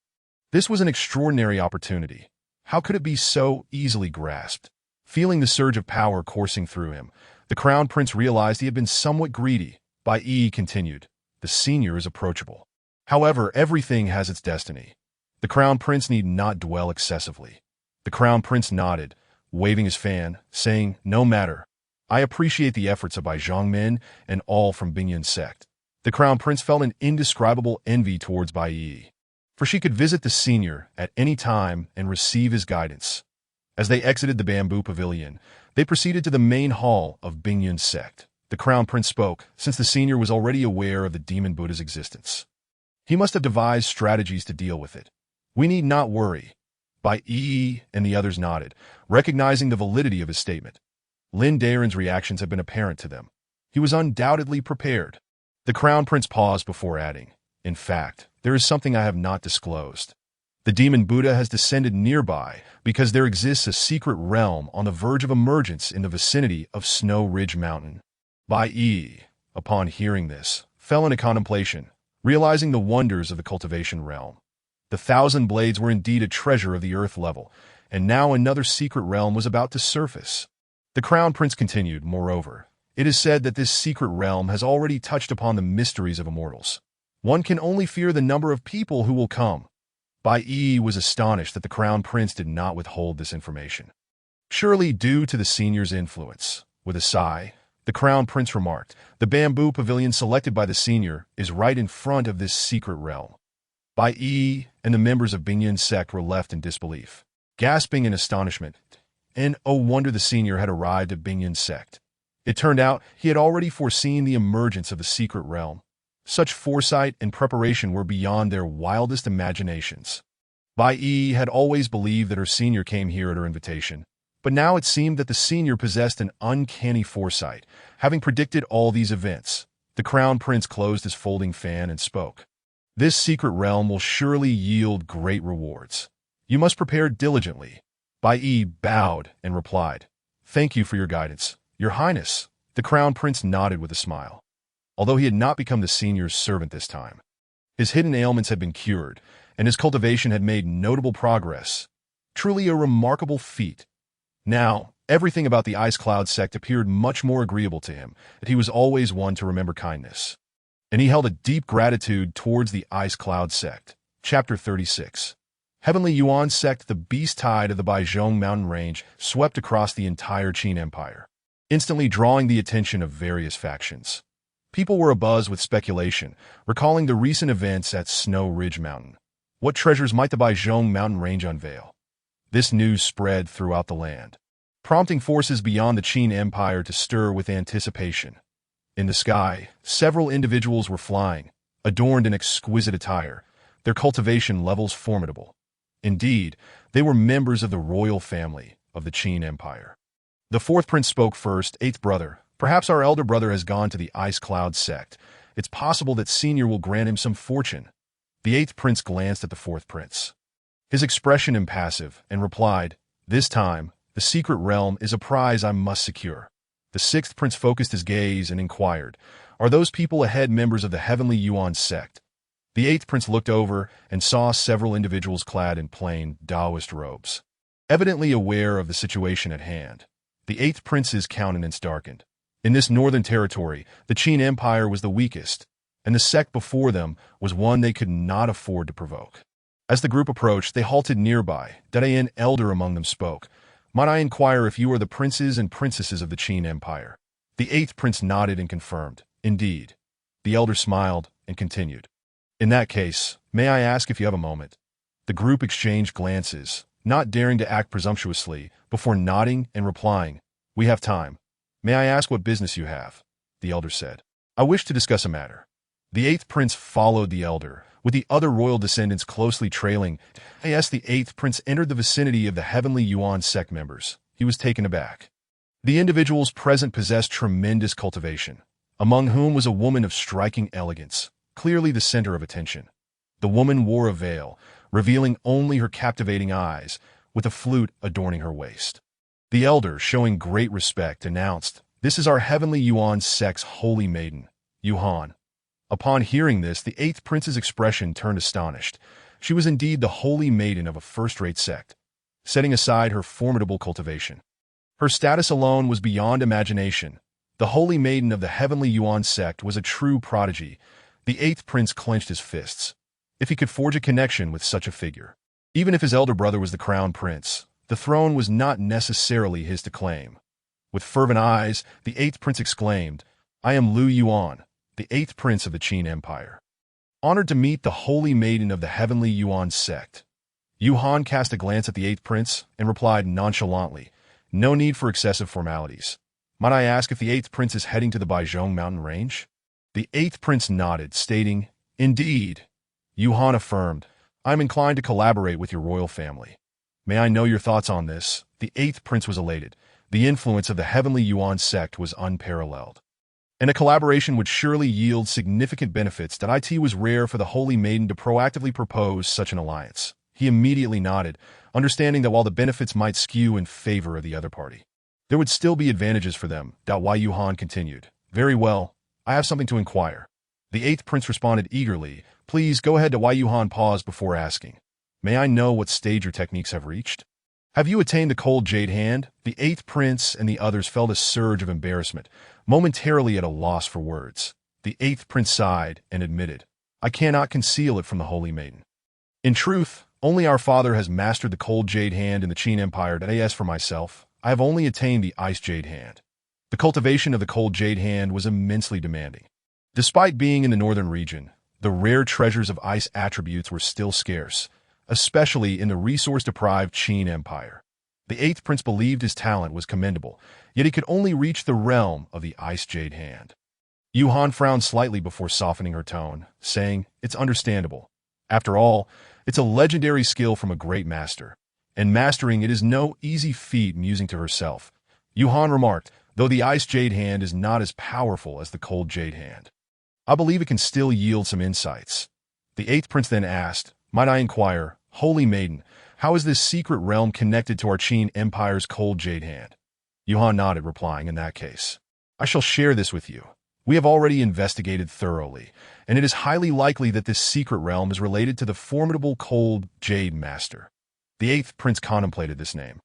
This was an extraordinary opportunity. How could it be so easily grasped?" Feeling the surge of power coursing through him, the Crown Prince realized he had been somewhat greedy. Bai Yi continued, "The senior is approachable. However, everything has its destiny. The Crown Prince need not dwell excessively." The Crown Prince nodded, waving his fan, saying, "No matter. I appreciate the efforts of Bai Zhongmin and all from Bingyun sect." The Crown Prince felt an indescribable envy towards Bai Yi, for she could visit the senior at any time and receive his guidance. As they exited the bamboo pavilion, they proceeded to the main hall of Bingyun sect. The Crown Prince spoke, since the senior was already aware of the Demon Buddha's existence. He must have devised strategies to deal with it. "We need not worry." Bai Yi and the others nodded, recognizing the validity of his statement. Lin Daoran's reactions had been apparent to them. He was undoubtedly prepared. The Crown Prince paused before adding, "In fact, there is something I have not disclosed. The Demon Buddha has descended nearby because there exists a secret realm on the verge of emergence in the vicinity of Snow Ridge Mountain." Bai Yi, upon hearing this, fell into contemplation, realizing the wonders of the cultivation realm. The Thousand Blades were indeed a treasure of the earth level, and now another secret realm was about to surface. The Crown Prince continued, "Moreover, it is said that this secret realm has already touched upon the mysteries of immortals. One can only fear the number of people who will come." Bai Yi was astonished that the Crown Prince did not withhold this information. Surely due to the senior's influence. With a sigh, the Crown Prince remarked, "The bamboo pavilion selected by the senior is right in front of this secret realm." Bai Yi and the members of Bingyun sect were left in disbelief, gasping in astonishment. And oh wonder, the senior had arrived at Bingyun sect. It turned out he had already foreseen the emergence of the secret realm. Such foresight and preparation were beyond their wildest imaginations. Bai Yi had always believed that her senior came here at her invitation, but now it seemed that the senior possessed an uncanny foresight, having predicted all these events. The Crown Prince closed his folding fan and spoke. "This secret realm will surely yield great rewards. You must prepare diligently." Bai Yi bowed and replied, "Thank you for your guidance, Your Highness." The Crown Prince nodded with a smile. Although he had not become the senior's servant this time, his hidden ailments had been cured, and his cultivation had made notable progress. Truly a remarkable feat. Now, everything about the Ice Cloud sect appeared much more agreeable to him, that he was always one to remember kindness. And he held a deep gratitude towards the Ice Cloud sect. Chapter 36. Heavenly Yuan sect. The beast tide of the Baizhong mountain range swept across the entire Qin Empire, instantly drawing the attention of various factions. People were abuzz with speculation, recalling the recent events at Snow Ridge Mountain. What treasures might the Baizhong mountain range unveil? This news spread throughout the land, prompting forces beyond the Qin Empire to stir with anticipation. In the sky, several individuals were flying, adorned in exquisite attire, their cultivation levels formidable. Indeed, they were members of the royal family of the Qin Empire. The fourth prince spoke first. Eighth brother, perhaps our elder brother has gone to the Ice Cloud sect. It's possible that senior will grant him some fortune. The eighth prince glanced at the fourth prince, his expression impassive, and replied, "This time, the secret realm is a prize I must secure." The sixth prince focused his gaze and inquired, "Are those people ahead members of the Heavenly Yuan sect?" The eighth prince looked over and saw several individuals clad in plain Taoist robes, evidently aware of the situation at hand. The eighth prince's countenance darkened. In this northern territory, the Qin Empire was the weakest, and the sect before them was one they could not afford to provoke. As the group approached, they halted nearby. An elder among them spoke. "Might I inquire if you are the princes and princesses of the Qin Empire?" The eighth prince nodded and confirmed, "Indeed." The elder smiled and continued, "In that case, may I ask if you have a moment?" The group exchanged glances, not daring to act presumptuously, before nodding and replying, "We have time." "May I ask what business you have?" The elder said. "I wish to discuss a matter." The eighth prince followed the elder, with the other royal descendants closely trailing. As the eighth prince entered the vicinity of the Heavenly Yuan sect members, he was taken aback. The individuals present possessed tremendous cultivation, among whom was a woman of striking elegance, clearly the center of attention. The woman wore a veil, revealing only her captivating eyes, with a flute adorning her waist. The elder, showing great respect, announced, "This is our Heavenly Yuan sect's holy maiden, Yuhan." Upon hearing this, the eighth prince's expression turned astonished. She was indeed the holy maiden of a first-rate sect, setting aside her formidable cultivation. Her status alone was beyond imagination. The holy maiden of the Heavenly Yuan sect was a true prodigy. The eighth prince clenched his fists. If he could forge a connection with such a figure, even if his elder brother was the crown prince, the throne was not necessarily his to claim. With fervent eyes, the eighth prince exclaimed, "I am Lu Yuan, the eighth prince of the Qin Empire, honored to meet the holy maiden of the Heavenly Yuan sect." Yuhan cast a glance at the eighth prince and replied nonchalantly, "No need for excessive formalities. Might I ask if the eighth prince is heading to the Baizhong mountain range?" The eighth prince nodded, stating, "Indeed." Yuhan affirmed, "I am inclined to collaborate with your royal family. May I know your thoughts on this?" The eighth prince was elated. The influence of the Heavenly Yuan sect was unparalleled, and a collaboration would surely yield significant benefits. It was rare for the holy maiden to proactively propose such an alliance. He immediately nodded, understanding that while the benefits might skew in favor of the other party, there would still be advantages for them. Yuhan continued, "Very well, I have something to inquire." The eighth prince responded eagerly, "Please go ahead." Yuhan paused before asking, "May I know what stage your techniques have reached? Have you attained the cold jade hand?" The eighth prince and the others felt a surge of embarrassment, momentarily at a loss for words. The eighth prince sighed and admitted, "I cannot conceal it from the holy maiden. In truth, only our father has mastered the cold jade hand in the Qin Empire. As for myself, I have only attained the ice jade hand." The cultivation of the cold jade hand was immensely demanding. Despite being in the northern region, the rare treasures of ice attributes were still scarce, especially in the resource-deprived Qin Empire. The eighth prince believed his talent was commendable, yet he could only reach the realm of the ice jade hand. Yuhan frowned slightly before softening her tone, saying, "It's understandable. After all, it's a legendary skill from a great master, and mastering it is no easy feat." Musing to herself, Yuhan remarked, "Though the ice jade hand is not as powerful as the cold jade hand, I believe it can still yield some insights." The eighth prince then asked, "Might I inquire, holy maiden, how is this secret realm connected to our Qin Empire's cold jade hand?" Yuhan nodded, replying, "In that case, I shall share this with you. We have already investigated thoroughly, and it is highly likely that this secret realm is related to the formidable Cold Jade Master. The eighth prince contemplated this name.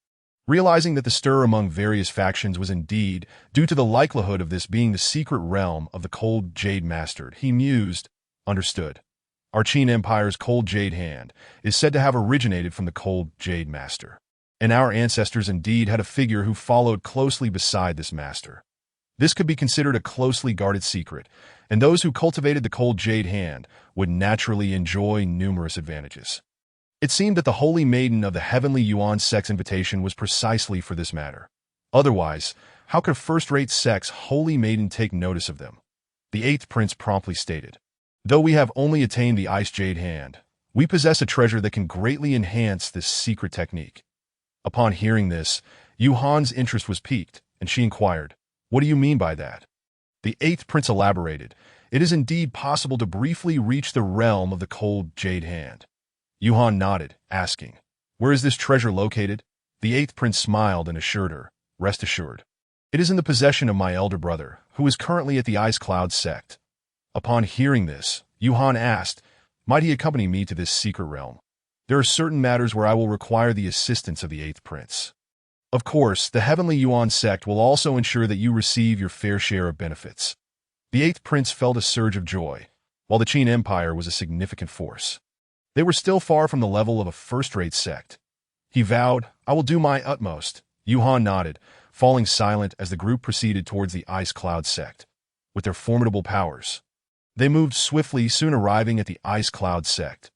Realizing that the stir among various factions was indeed due to the likelihood of this being the secret realm of the Cold Jade Master, he mused, understood. Our Qin Empire's Cold Jade Hand is said to have originated from the Cold Jade Master, and our ancestors indeed had a figure who followed closely beside this master. This could be considered a closely guarded secret, and those who cultivated the Cold Jade Hand would naturally enjoy numerous advantages. It seemed that the Holy Maiden of the Heavenly Yuan sect's invitation was precisely for this matter. Otherwise, how could a first-rate sect's Holy Maiden take notice of them? The eighth prince promptly stated, though we have only attained the Ice Jade Hand, we possess a treasure that can greatly enhance this secret technique. Upon hearing this, Yu Han's interest was piqued, and she inquired, what do you mean by that? The eighth prince elaborated, it is indeed possible to briefly reach the realm of the Cold Jade Hand. Yu Han nodded, asking, where is this treasure located? The eighth prince smiled and assured her, rest assured. It is in the possession of my elder brother, who is currently at the Ice Cloud sect. Upon hearing this, Yu Han asked, might he accompany me to this secret realm? There are certain matters where I will require the assistance of the eighth prince. Of course, the Heavenly Yuan sect will also ensure that you receive your fair share of benefits. The eighth prince felt a surge of joy, while the Qin Empire was a significant force. They were still far from the level of a first-rate sect. He vowed, I will do my utmost. Yu Han nodded, falling silent as the group proceeded towards the Ice Cloud sect. With their formidable powers, they moved swiftly, soon arriving at the Ice Cloud sect.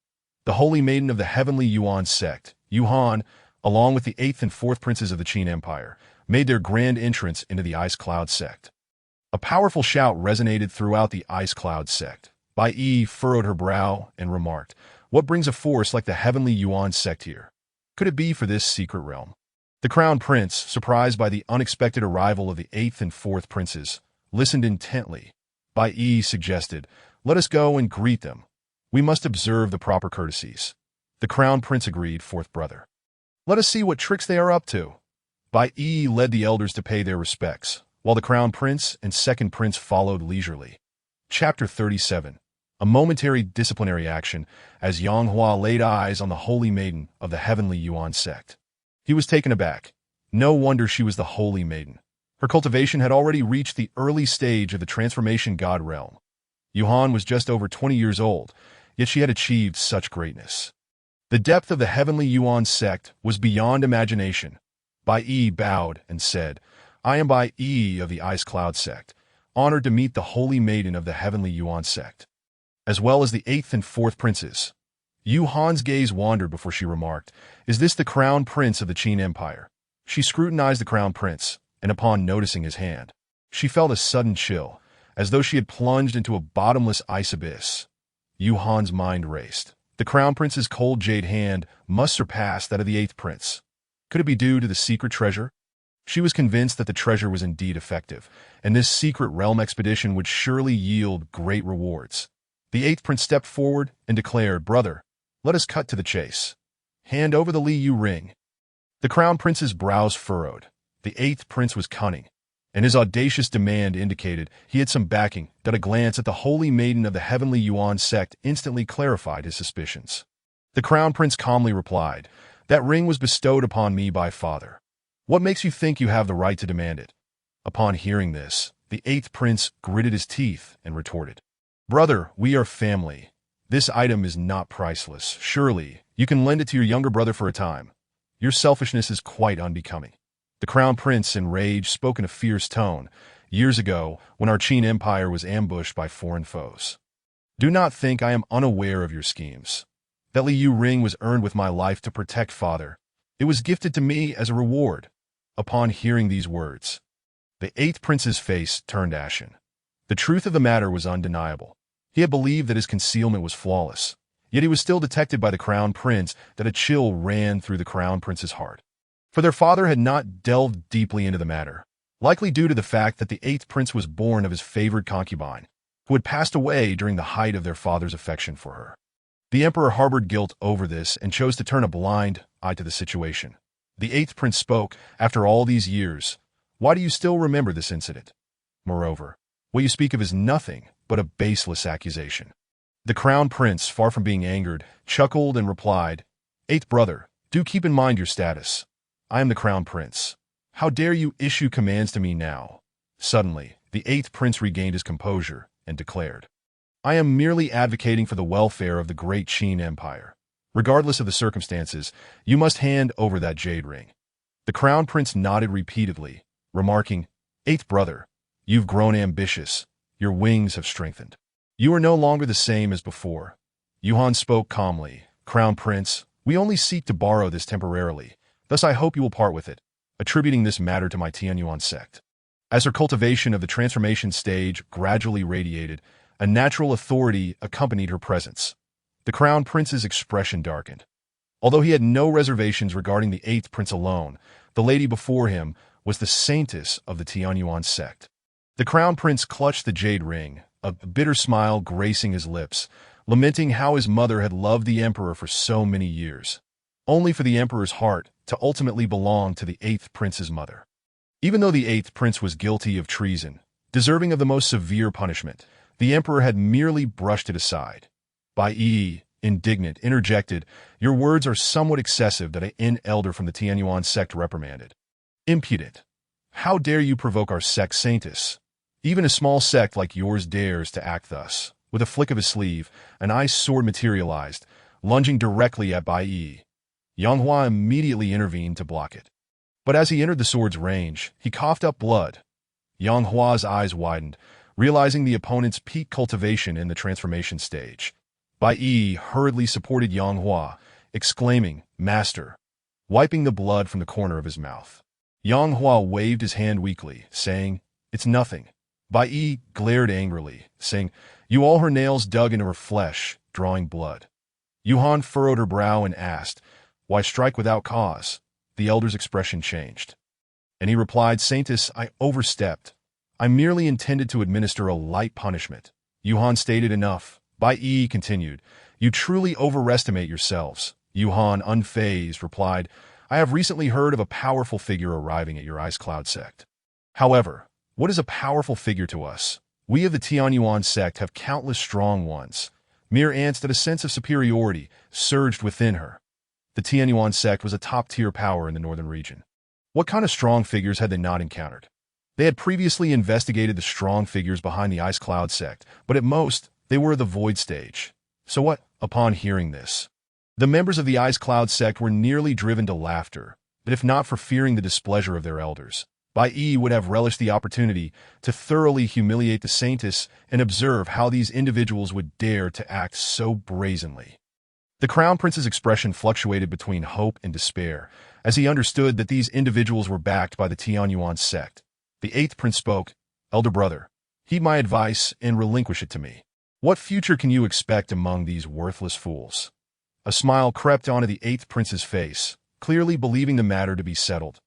The Holy Maiden of the Heavenly Yuan sect, Yu Han, along with the eighth and fourth princes of the Qin Empire, made their grand entrance into the Ice Cloud sect. A powerful shout resonated throughout the Ice Cloud sect. Bai Yi furrowed her brow and remarked, what brings a force like the Heavenly Yuan sect here? Could it be for this secret realm? The Crown Prince, surprised by the unexpected arrival of the eighth and fourth princes, listened intently. Bai Yi suggested, let us go and greet them. We must observe the proper courtesies. The Crown Prince agreed, fourth brother. Let us see what tricks they are up to. Bai Yi led the elders to pay their respects, while the Crown Prince and second prince followed leisurely. Chapter 37. A momentary disciplinary action as Yang Hua laid eyes on the Holy Maiden of the Heavenly Yuan sect. He was taken aback. No wonder she was the Holy Maiden. Her cultivation had already reached the early stage of the Transformation God realm. Yu Han was just over 20 years old, yet she had achieved such greatness. The depth of the Heavenly Yuan sect was beyond imagination. Bai Yi bowed and said, I am Bai Yi of the Ice Cloud sect, honored to meet the Holy Maiden of the Heavenly Yuan sect, as well as the eighth and fourth princes. Yu Han's gaze wandered before she remarked, is this the Crown Prince of the Qin Empire? She scrutinized the Crown Prince, and upon noticing his hand, she felt a sudden chill, as though she had plunged into a bottomless ice abyss. Yu Han's mind raced. The Crown Prince's Cold Jade Hand must surpass that of the eighth prince. Could it be due to the secret treasure? She was convinced that the treasure was indeed effective, and this secret realm expedition would surely yield great rewards. The eighth prince stepped forward and declared, brother, let us cut to the chase. Hand over the Li Yu ring. The Crown Prince's brows furrowed. The eighth prince was cunning, and his audacious demand indicated he had some backing that a glance at the Holy Maiden of the Heavenly Yuan sect instantly clarified his suspicions. The Crown Prince calmly replied, that ring was bestowed upon me by father. What makes you think you have the right to demand it? Upon hearing this, the eighth prince gritted his teeth and retorted, brother, we are family. This item is not priceless. Surely, you can lend it to your younger brother for a time. Your selfishness is quite unbecoming. The Crown Prince, in rage, spoke in a fierce tone, years ago, when our Qin Empire was ambushed by foreign foes. Do not think I am unaware of your schemes. That Li Yu ring was earned with my life to protect father. It was gifted to me as a reward. Upon hearing these words, the eighth prince's face turned ashen. The truth of the matter was undeniable. He had believed that his concealment was flawless, yet he was still detected by the Crown Prince that a chill ran through the Crown Prince's heart. For their father had not delved deeply into the matter, likely due to the fact that the eighth prince was born of his favored concubine, who had passed away during the height of their father's affection for her. The emperor harbored guilt over this and chose to turn a blind eye to the situation. The eighth prince spoke, after all these years, why do you still remember this incident? Moreover, What you speak of is nothing but a baseless accusation. The crown prince, far from being angered, chuckled and replied, "Eighth brother, do keep in mind your status. I am the crown prince. How dare you issue commands to me now?" Suddenly, the eighth prince regained his composure and declared, "I am merely advocating for the welfare of the great Qin Empire. Regardless of the circumstances, you must hand over that jade ring." The crown prince nodded repeatedly, remarking, "Eighth brother, you've grown ambitious. Your wings have strengthened. You are no longer the same as before." Yuan spoke calmly, "Crown prince, we only seek to borrow this temporarily, thus I hope you will part with it," attributing this matter to my Tianyuan sect. As her cultivation of the transformation stage gradually radiated, a natural authority accompanied her presence. The crown prince's expression darkened. Although he had no reservations regarding the eighth prince alone, the lady before him was the saintess of the Tianyuan sect. The crown prince clutched the jade ring, a bitter smile gracing his lips, lamenting how his mother had loved the emperor for so many years, only for the emperor's heart to ultimately belong to the eighth prince's mother. Even though the eighth prince was guilty of treason, deserving of the most severe punishment, the emperor had merely brushed it aside. Bai Yi, indignant, interjected, "Your words are somewhat excessive," that an elder from the Tianyuan sect reprimanded. "Impudent! How dare you provoke our sect saintess? Even a small sect like yours dares to act thus." With a flick of his sleeve, an ice sword materialized, lunging directly at Bai Yi. Yang Hua immediately intervened to block it. But as he entered the sword's range, he coughed up blood. Yang Hua's eyes widened, realizing the opponent's peak cultivation in the transformation stage. Bai Yi hurriedly supported Yang Hua, exclaiming, "Master," wiping the blood from the corner of his mouth. Yang Hua waved his hand weakly, saying, "It's nothing." Bai Yi glared angrily, saying, "You all her nails dug into her flesh, drawing blood." Yuan furrowed her brow and asked, "Why strike without cause?" The elder's expression changed. And he replied, "Saintess, I overstepped. I merely intended to administer a light punishment." Yuan stated, "Enough." Bai Yi continued, "You truly overestimate yourselves." Yuan, unfazed, replied, "I have recently heard of a powerful figure arriving at your Ice Cloud sect. However, what is a powerful figure to us? We of the Tianyuan sect have countless strong ones. Mere ants that a sense of superiority surged within her. The Tianyuan sect was a top-tier power in the northern region. What kind of strong figures had they not encountered? They had previously investigated the strong figures behind the Ice Cloud sect, but at most, they were the void stage. So what, upon hearing this? The members of the Ice Cloud sect were nearly driven to laughter, but if not for fearing the displeasure of their elders, Bai Yi would have relished the opportunity to thoroughly humiliate the saintess and observe how these individuals would dare to act so brazenly. The crown prince's expression fluctuated between hope and despair, as he understood that these individuals were backed by the Tianyuan sect. The eighth prince spoke, "Elder brother, heed my advice and relinquish it to me. What future can you expect among these worthless fools?" A smile crept onto the eighth prince's face, clearly believing the matter to be settled.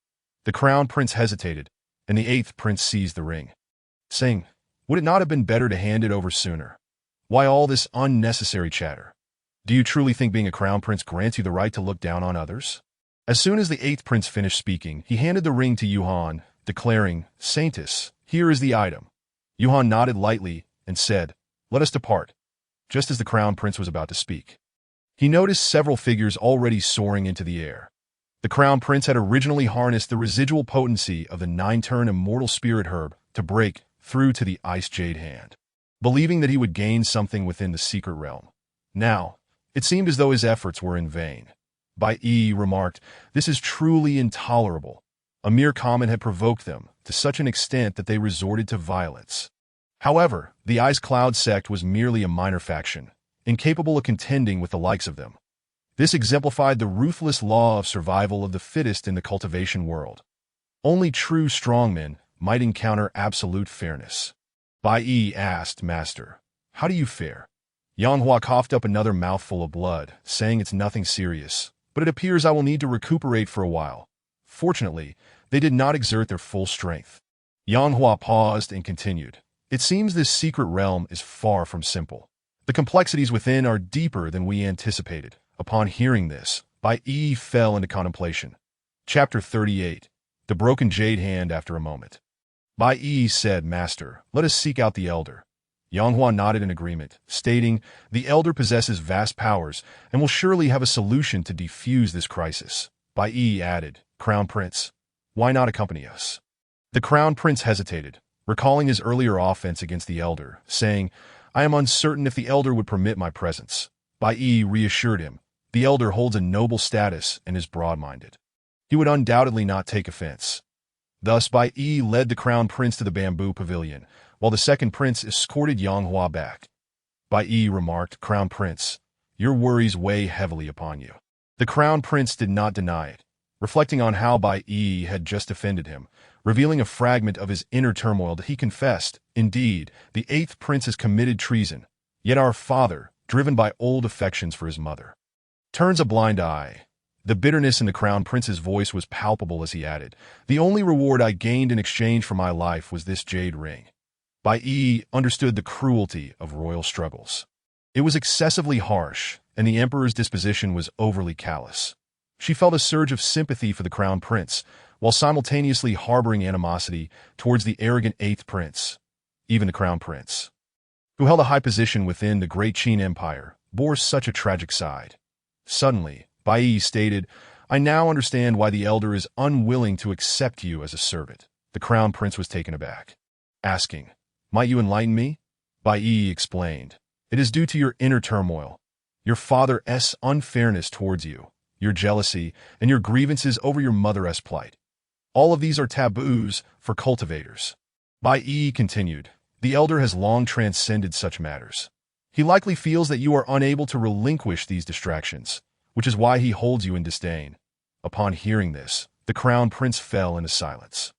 The crown prince hesitated, and the eighth prince seized the ring, saying, "Would it not have been better to hand it over sooner? Why all this unnecessary chatter? Do you truly think being a crown prince grants you the right to look down on others?" As soon as the eighth prince finished speaking, he handed the ring to Yuan, declaring, "Saintess, here is the item." Yuan nodded lightly and said, "Let us depart." Just as the crown prince was about to speak, he noticed several figures already soaring into the air. The crown prince had originally harnessed the residual potency of the 9-turn immortal spirit herb to break through to the ice jade hand, believing that he would gain something within the secret realm. Now, it seemed as though his efforts were in vain. Bai Yi remarked, "This is truly intolerable." A mere comment had provoked them to such an extent that they resorted to violence. However, the Ice Cloud sect was merely a minor faction, incapable of contending with the likes of them. This exemplified the ruthless law of survival of the fittest in the cultivation world. Only true strongmen might encounter absolute fairness. Bai Yi asked, "Master, how do you fare?" Yang Hua coughed up another mouthful of blood, saying, "It's nothing serious, but it appears I will need to recuperate for a while." Fortunately, they did not exert their full strength. Yang Hua paused and continued, "It seems this secret realm is far from simple. The complexities within are deeper than we anticipated." Upon hearing this, Bai Yi fell into contemplation. Chapter 38. The Broken Jade Hand. After a moment, Bai Yi said, "Master, let us seek out the elder." Yang Hua nodded in agreement, stating, "The elder possesses vast powers and will surely have a solution to defuse this crisis." Bai Yi added, "Crown Prince, why not accompany us?" The Crown Prince hesitated, recalling his earlier offense against the elder, saying, "I am uncertain if the elder would permit my presence." Bai Yi reassured him, "The elder holds a noble status and is broad-minded. He would undoubtedly not take offense." Thus, Bai Yi led the Crown Prince to the bamboo pavilion, while the second prince escorted Yang Hua back. Bai Yi remarked, "Crown Prince, your worries weigh heavily upon you." The Crown Prince did not deny it, reflecting on how Bai Yi had just offended him, revealing a fragment of his inner turmoil that he confessed, "Indeed, the eighth prince has committed treason, yet our father, driven by old affections for his mother, turns a blind eye." The bitterness in the Crown Prince's voice was palpable as he added, "The only reward I gained in exchange for my life was this jade ring." Bai Yi understood the cruelty of royal struggles. It was excessively harsh, and the emperor's disposition was overly callous. She felt a surge of sympathy for the Crown Prince, while simultaneously harboring animosity towards the arrogant eighth prince. Even the Crown Prince, who held a high position within the great Qin Empire, bore such a tragic side. Suddenly, Bai Yi stated, "I now understand why the elder is unwilling to accept you as a servant." The Crown Prince was taken aback, asking, "Might you enlighten me?" Bai Yi explained, "It is due to your inner turmoil, your father's unfairness towards you, your jealousy, and your grievances over your mother's plight. All of these are taboos for cultivators." Bai Yi continued, "The elder has long transcended such matters. He likely feels that you are unable to relinquish these distractions, which is why he holds you in disdain." Upon hearing this, the Crown Prince fell into silence,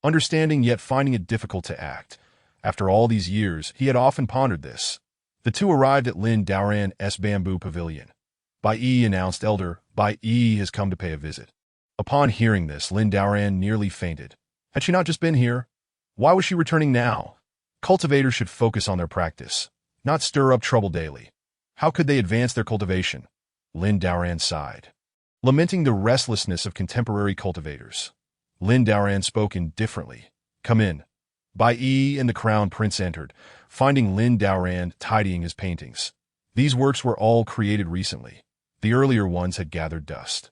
understanding yet finding it difficult to act. After all these years, he had often pondered this. The two arrived at Lin Daoran's bamboo pavilion. Bai Yi announced, "Elder, Bai Yi has come to pay a visit." Upon hearing this, Lin Daoran nearly fainted. Had she not just been here? Why was she returning now? Cultivators should focus on their practice, not stir up trouble daily. How could they advance their cultivation? Lin Daoran sighed, lamenting the restlessness of contemporary cultivators. Lin Daoran spoke indifferently, "Come in." Bai Yi and the Crown Prince entered, finding Lin Daoran tidying his paintings. These works were all created recently. The earlier ones had gathered dust,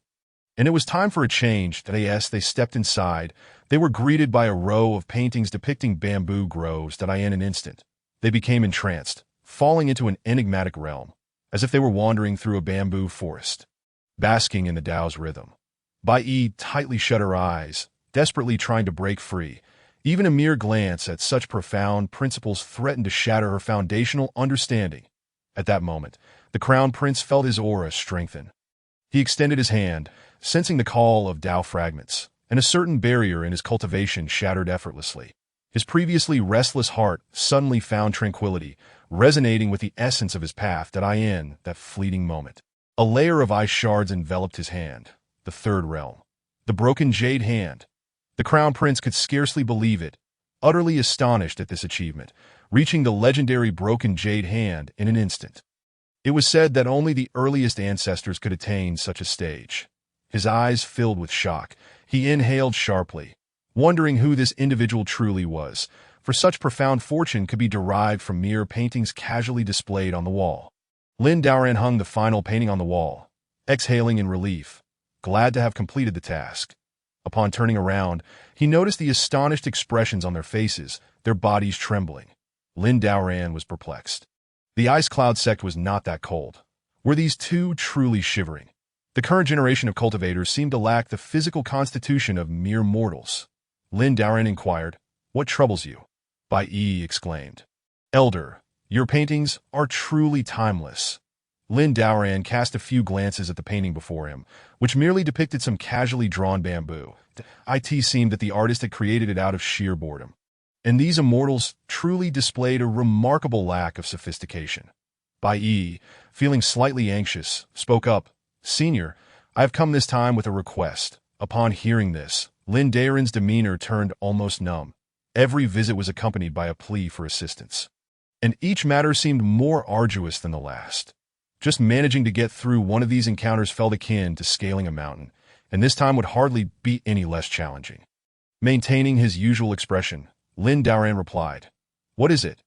and it was time for a change. As they stepped inside, they were greeted by a row of paintings depicting bamboo groves that in an instant, they became entranced, falling into an enigmatic realm, as if they were wandering through a bamboo forest, basking in the Tao's rhythm. Bai Yi tightly shut her eyes, desperately trying to break free. Even a mere glance at such profound principles threatened to shatter her foundational understanding. At that moment, the Crown Prince felt his aura strengthen. He extended his hand, sensing the call of Tao fragments, and a certain barrier in his cultivation shattered effortlessly. His previously restless heart suddenly found tranquility, resonating with the essence of his path. In that fleeting moment, a layer of ice shards enveloped his hand, the third realm, the broken jade hand. The Crown Prince could scarcely believe it, utterly astonished at this achievement, reaching the legendary broken jade hand in an instant. It was said that only the earliest ancestors could attain such a stage. His eyes filled with shock, he inhaled sharply, wondering who this individual truly was, for such profound fortune could be derived from mere paintings casually displayed on the wall. Lin Daoran hung the final painting on the wall, exhaling in relief, glad to have completed the task. Upon turning around, he noticed the astonished expressions on their faces, their bodies trembling. Lin Daoran was perplexed. The ice cloud sect was not that cold. Were these two truly shivering? The current generation of cultivators seemed to lack the physical constitution of mere mortals. Lin Daoran inquired, "What troubles you?" Bai Yi exclaimed, "Elder, your paintings are truly timeless." Lin Daoran cast a few glances at the painting before him, which merely depicted some casually drawn bamboo. It seemed that the artist had created it out of sheer boredom. And these immortals truly displayed a remarkable lack of sophistication. Bai Yi, feeling slightly anxious, spoke up, "Senior, I have come this time with a request." Upon hearing this, Lin Daoran's demeanor turned almost numb. Every visit was accompanied by a plea for assistance, and each matter seemed more arduous than the last. Just managing to get through one of these encounters felt akin to scaling a mountain, and this time would hardly be any less challenging. Maintaining his usual expression, Lin Daoran replied. What is it?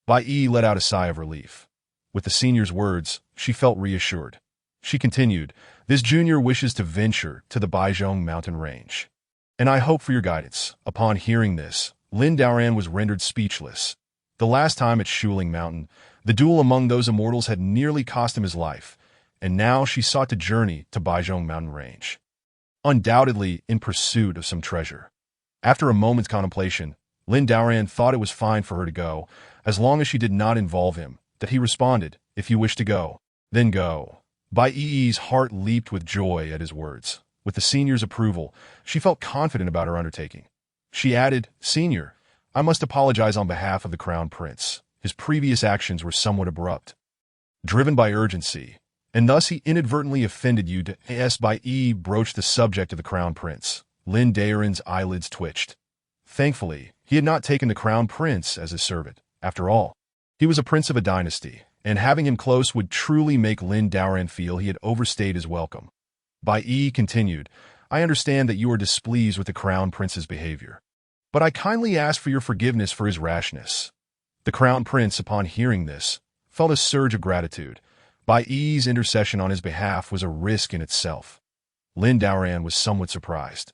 Bai Yi let out a sigh of relief. With the senior's words, she felt reassured. She continued, this junior wishes to venture to the Baizhong mountain range. And I hope for your guidance. Upon hearing this, Lin Daoran was rendered speechless. The last time at Shuling Mountain, the duel among those immortals had nearly cost him his life, and now she sought to journey to Baizhong mountain range. Undoubtedly in pursuit of some treasure. After a moment's contemplation, Lin Daoran thought it was fine for her to go, as long as she did not involve him, that he responded, if you wish to go, then go. Bai Yi's heart leaped with joy at his words. With the senior's approval, she felt confident about her undertaking. She added, Senior, I must apologize on behalf of the Crown Prince. His previous actions were somewhat abrupt, driven by urgency, and thus he inadvertently offended you. Bai Yi broached the subject of the Crown Prince. Lin Daoran's eyelids twitched. Thankfully, he had not taken the Crown Prince as his servant. After all, he was a prince of a dynasty, and having him close would truly make Lin Daoran feel he had overstayed his welcome. Bai Yi continued, I understand that you are displeased with the Crown Prince's behavior, but I kindly ask for your forgiveness for his rashness. The Crown Prince, upon hearing this, felt a surge of gratitude. Bai Yi's intercession on his behalf was a risk in itself. Lin Daoran was somewhat surprised.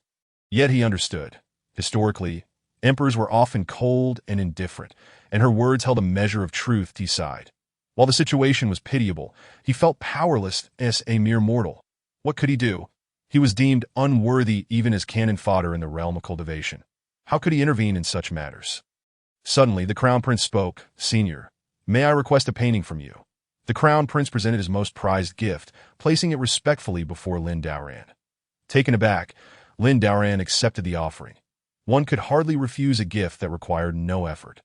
Yet he understood. Historically, emperors were often cold and indifferent, and her words held a measure of truth to his side. While the situation was pitiable, he felt powerless as a mere mortal. What could he do? He was deemed unworthy even as cannon fodder in the realm of cultivation. How could he intervene in such matters? Suddenly, the Crown Prince spoke. Senior, may I request a painting from you? The Crown Prince presented his most prized gift, placing it respectfully before Lin Daoran. Taken aback, Lin Daoran accepted the offering. One could hardly refuse a gift that required no effort.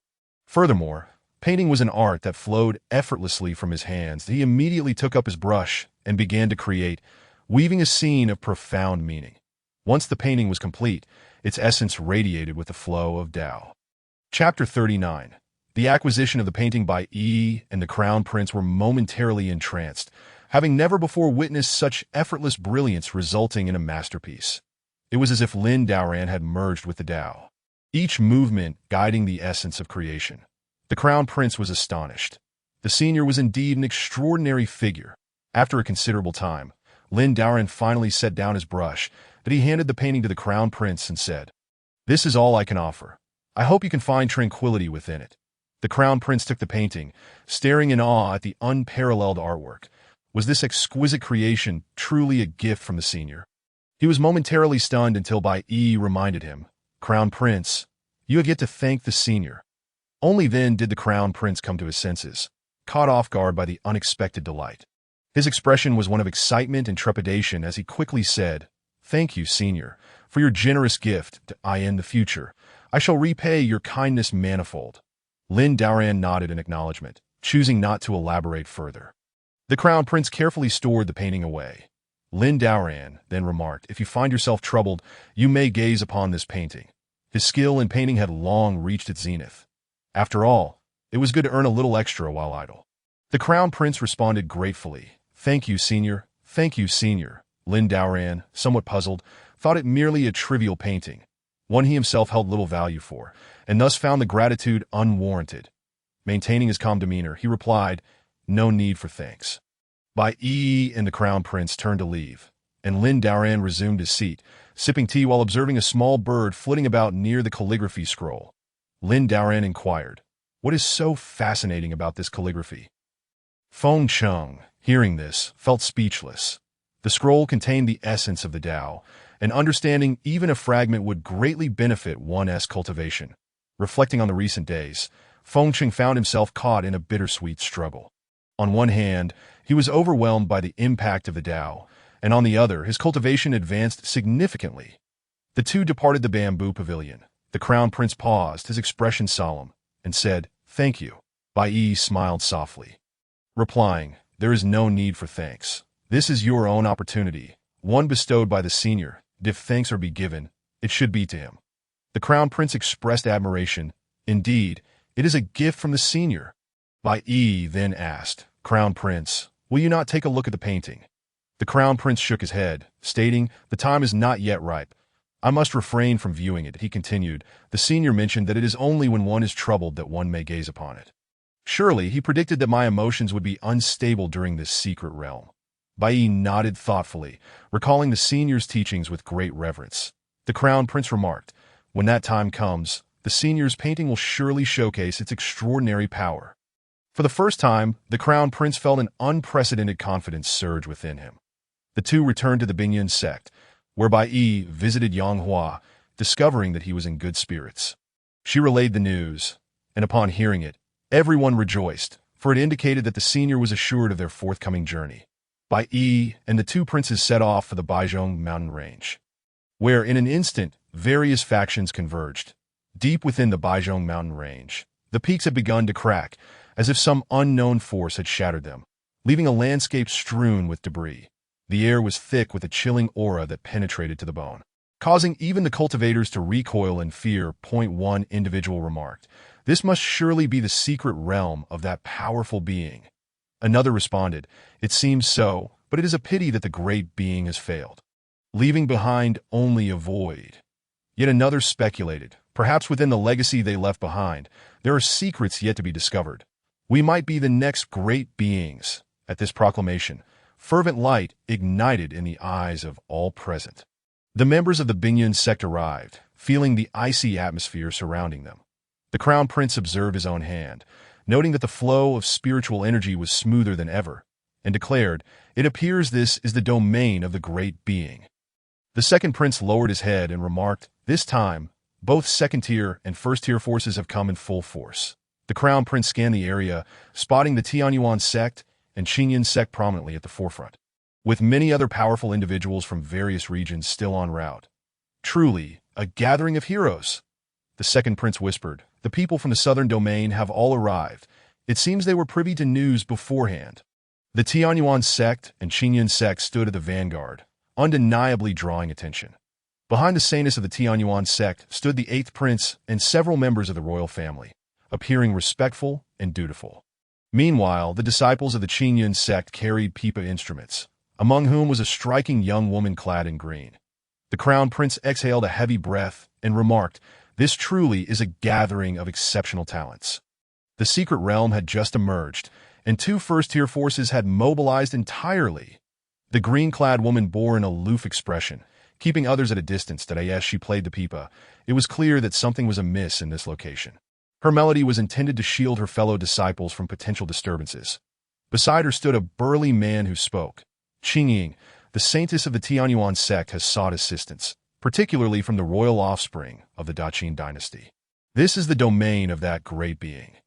Furthermore, painting was an art that flowed effortlessly from his hands. He immediately took up his brush and began to create, weaving a scene of profound meaning. Once the painting was complete, its essence radiated with the flow of Tao. Chapter 39. The acquisition of the painting by Yi and the Crown Prince were momentarily entranced, having never before witnessed such effortless brilliance resulting in a masterpiece. It was as if Lin Daoran had merged with the Tao, each movement guiding the essence of creation. The Crown Prince was astonished. The senior was indeed an extraordinary figure. After a considerable time, Lin Daoran finally set down his brush, but he handed the painting to the Crown Prince and said, This is all I can offer. I hope you can find tranquility within it. The Crown Prince took the painting, staring in awe at the unparalleled artwork. Was this exquisite creation truly a gift from the senior? He was momentarily stunned until Bai Yi reminded him, Crown Prince, you have yet to thank the senior. Only then did the Crown Prince come to his senses, caught off guard by the unexpected delight. His expression was one of excitement and trepidation as he quickly said, Thank you, senior, for your generous gift. In the future, I shall repay your kindness manifold. Lin Daoran nodded in acknowledgement, choosing not to elaborate further. The Crown Prince carefully stored the painting away. Lin Daoran then remarked, If you find yourself troubled, you may gaze upon this painting. His skill in painting had long reached its zenith. After all, it was good to earn a little extra while idle. The Crown Prince responded gratefully, Thank you, senior. Thank you, senior. Lin Daoran, somewhat puzzled, thought it merely a trivial painting, one he himself held little value for, and thus found the gratitude unwarranted. Maintaining his calm demeanor, he replied, No need for thanks. Bai Yi and the Crown Prince turned to leave, and Lin Daoran resumed his seat, sipping tea while observing a small bird flitting about near the calligraphy scroll. Lin Daoran inquired, What is so fascinating about this calligraphy? Feng Cheng, hearing this, felt speechless. The scroll contained the essence of the Tao, and understanding even a fragment would greatly benefit one's cultivation. Reflecting on the recent days, Feng Cheng found himself caught in a bittersweet struggle. On one hand, he was overwhelmed by the impact of the Tao, and on the other, his cultivation advanced significantly. The two departed the bamboo pavilion. The Crown Prince paused, his expression solemn, and said, Thank you. Bai Yi smiled softly, replying, There is no need for thanks. This is your own opportunity, one bestowed by the senior. If thanks are be given, it should be to him. The Crown Prince expressed admiration. Indeed, it is a gift from the senior. Bai Yi then asked, Crown Prince, will you not take a look at the painting? The Crown Prince shook his head, stating, The time is not yet ripe. I must refrain from viewing it, he continued. The senior mentioned that it is only when one is troubled that one may gaze upon it. Surely, he predicted that my emotions would be unstable during this secret realm. Bai nodded thoughtfully, recalling the senior's teachings with great reverence. The Crown Prince remarked, when that time comes, the senior's painting will surely showcase its extraordinary power. For the first time, the Crown Prince felt an unprecedented confidence surge within him. The two returned to the Binyan sect, where Bai visited Yang Hua, discovering that he was in good spirits. She relayed the news, and upon hearing it, everyone rejoiced, for it indicated that the senior was assured of their forthcoming journey. Bai and the two princes set off for the Baizhong mountain range, where in an instant, various factions converged. Deep within the Baizhong mountain range, the peaks had begun to crack, as if some unknown force had shattered them, leaving a landscape strewn with debris. The air was thick with a chilling aura that penetrated to the bone, causing even the cultivators to recoil in fear. One individual remarked, "This must surely be the secret realm of that powerful being." Another responded, "It seems so, but it is a pity that the great being has failed, leaving behind only a void." Yet another speculated, perhaps within the legacy they left behind, there are secrets yet to be discovered. We might be the next great beings. At this proclamation, fervent light ignited in the eyes of all present. The members of the Binyan sect arrived, feeling the icy atmosphere surrounding them. The Crown Prince observed his own hand, noting that the flow of spiritual energy was smoother than ever, and declared, "It appears this is the domain of the great being." The second prince lowered his head and remarked, "This time, both second-tier and first-tier forces have come in full force." The Crown Prince scanned the area, spotting the Tianyuan sect and Qingyan sect prominently at the forefront, with many other powerful individuals from various regions still en route. "Truly, a gathering of heroes," the second prince whispered. "The people from the southern domain have all arrived. It seems they were privy to news beforehand." The Tianyuan sect and Qingyan sect stood at the vanguard, undeniably drawing attention. Behind the sanus of the Tianyuan sect stood the eighth prince and several members of the royal family, appearing respectful and dutiful. Meanwhile, the disciples of the Qingyan sect carried pipa instruments, among whom was a striking young woman clad in green. The Crown Prince exhaled a heavy breath and remarked, "This truly is a gathering of exceptional talents." The secret realm had just emerged, and two first-tier forces had mobilized entirely. The green-clad woman bore an aloof expression, keeping others at a distance as she played the pipa. It was clear that something was amiss in this location. Her melody was intended to shield her fellow disciples from potential disturbances. Beside her stood a burly man who spoke. "Qingying, the saintess of the Tianyuan sect, has sought assistance, particularly from the royal offspring of the Daqin dynasty. This is the domain of that great being.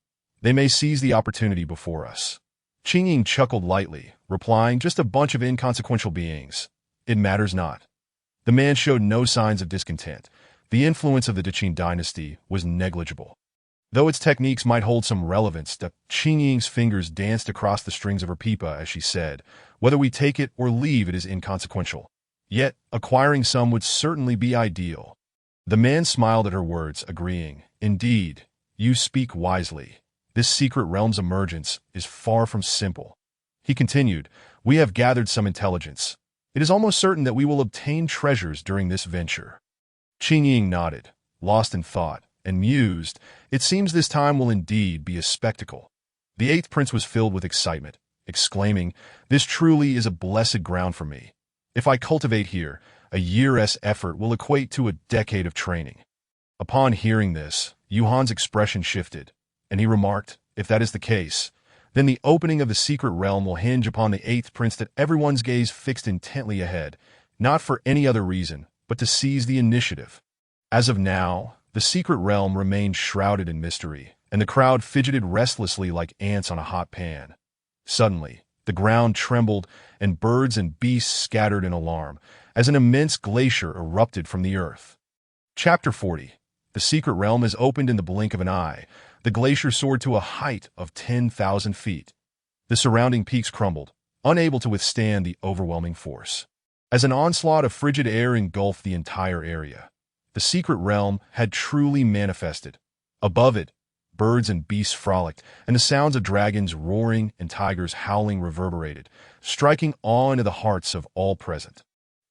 They may seize the opportunity before us." Qingying chuckled lightly, replying, "Just a bunch of inconsequential beings. It matters not." The man showed no signs of discontent. The influence of the Daqin dynasty was negligible. Though its techniques might hold some relevance, Qingying's fingers danced across the strings of her pipa as she said, "Whether we take it or leave it is inconsequential. Yet, acquiring some would certainly be ideal." The man smiled at her words, agreeing, "Indeed, you speak wisely. This secret realm's emergence is far from simple." He continued, "We have gathered some intelligence. It is almost certain that we will obtain treasures during this venture." Qingying nodded, lost in thought, and mused, "It seems this time will indeed be a spectacle." The eighth prince was filled with excitement, exclaiming, "This truly is a blessed ground for me. If I cultivate here, a year's effort will equate to a decade of training." Upon hearing this, Yuhan's expression shifted, and he remarked, "If that is the case, then the opening of the secret realm will hinge upon the eighth prince that everyone's gaze fixed intently ahead, not for any other reason, but to seize the initiative." As of now, the secret realm remained shrouded in mystery, and the crowd fidgeted restlessly like ants on a hot pan. Suddenly, the ground trembled, and birds and beasts scattered in alarm, as an immense glacier erupted from the earth. Chapter 40. The secret realm has opened in the blink of an eye. The glacier soared to a height of 10,000 feet. The surrounding peaks crumbled, unable to withstand the overwhelming force. As an onslaught of frigid air engulfed the entire area, the secret realm had truly manifested. Above it, birds and beasts frolicked, and the sounds of dragons roaring and tigers howling reverberated, striking awe into the hearts of all present.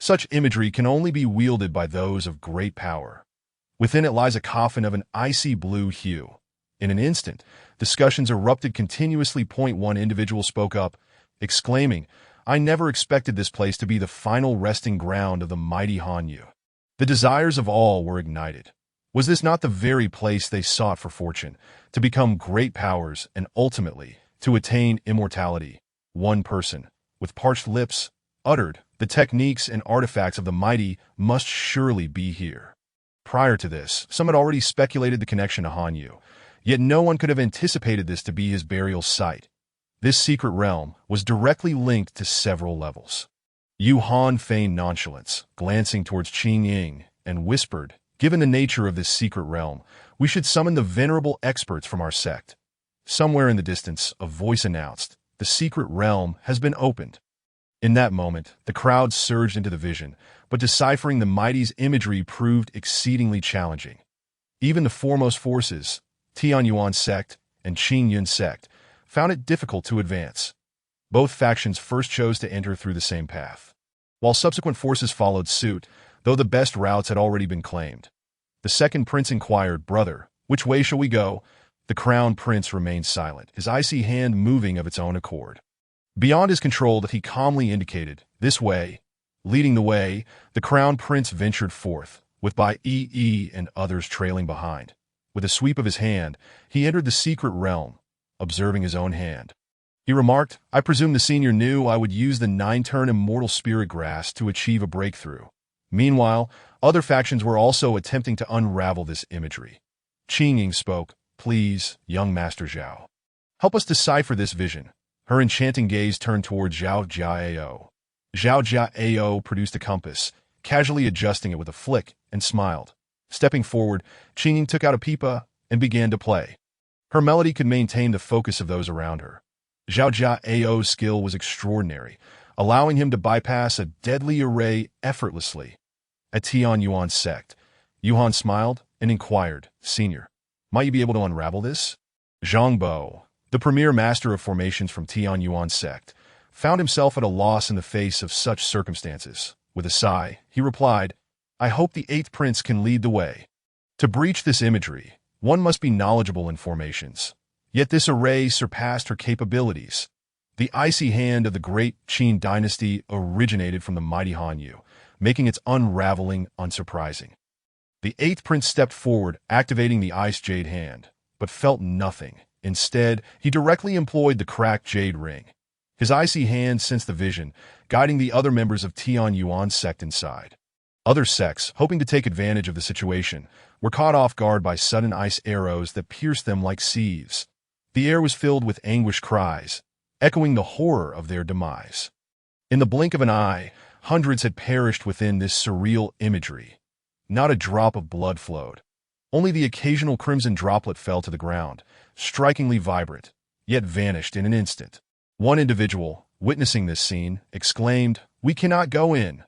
Such imagery can only be wielded by those of great power. Within it lies a coffin of an icy blue hue. In an instant, discussions erupted continuously. One individual spoke up, exclaiming, "I never expected this place to be the final resting ground of the mighty Hanyu." The desires of all were ignited. Was this not the very place they sought for fortune, to become great powers and ultimately to attain immortality? One person, with parched lips, uttered, "The techniques and artifacts of the mighty must surely be here." Prior to this, some had already speculated the connection to Hanyu, yet no one could have anticipated this to be his burial site. This secret realm was directly linked to several levels. Yu Han feigned nonchalance, glancing towards Qing Ying, and whispered, "Given the nature of this secret realm, we should summon the venerable experts from our sect." Somewhere in the distance, a voice announced, "The secret realm has been opened." In that moment, the crowd surged into the vision, but deciphering the mighty's imagery proved exceedingly challenging. Even the foremost forces, Tianyuan sect and Qing Yun sect, found it difficult to advance. Both factions first chose to enter through the same path, while subsequent forces followed suit, though the best routes had already been claimed. The second prince inquired, "Brother, which way shall we go?" The crown prince remained silent, his icy hand moving of its own accord. Beyond his control, that he calmly indicated, "This way." Leading the way, the crown prince ventured forth, with Bai Yi and others trailing behind. With a sweep of his hand, he entered the secret realm, observing his own hand. He remarked, "I presume the senior knew I would use the 9-turn immortal spirit grass to achieve a breakthrough." Meanwhile, other factions were also attempting to unravel this imagery. Qing Ying spoke, "Please, young Master Zhao, help us decipher this vision." Her enchanting gaze turned toward Zhao Jiao. Zhao Jiao produced a compass, casually adjusting it with a flick, and smiled. Stepping forward, Qing Ying took out a pipa and began to play. Her melody could maintain the focus of those around her. Zhao Jiao's skill was extraordinary, allowing him to bypass a deadly array effortlessly. At Tianyuan sect, Yuhan smiled and inquired, "Senior, might you be able to unravel this?" Zhang Bo, the premier master of formations from Tianyuan sect, found himself at a loss in the face of such circumstances. With a sigh, he replied, "I hope the 8th prince can lead the way." To breach this imagery, one must be knowledgeable in formations. Yet this array surpassed her capabilities. The icy hand of the great Qin dynasty originated from the mighty Hanyu, making its unraveling unsurprising. The 8th prince stepped forward, activating the ice jade hand, but felt nothing. Instead, he directly employed the cracked jade ring. His icy hand sensed the vision, guiding the other members of Tianyuan sect inside. Other sects, hoping to take advantage of the situation, were caught off guard by sudden ice arrows that pierced them like sieves. The air was filled with anguished cries, echoing the horror of their demise. In the blink of an eye, hundreds had perished within this surreal imagery. Not a drop of blood flowed. Only the occasional crimson droplet fell to the ground, strikingly vibrant, yet vanished in an instant. One individual, witnessing this scene, exclaimed, "We cannot go in!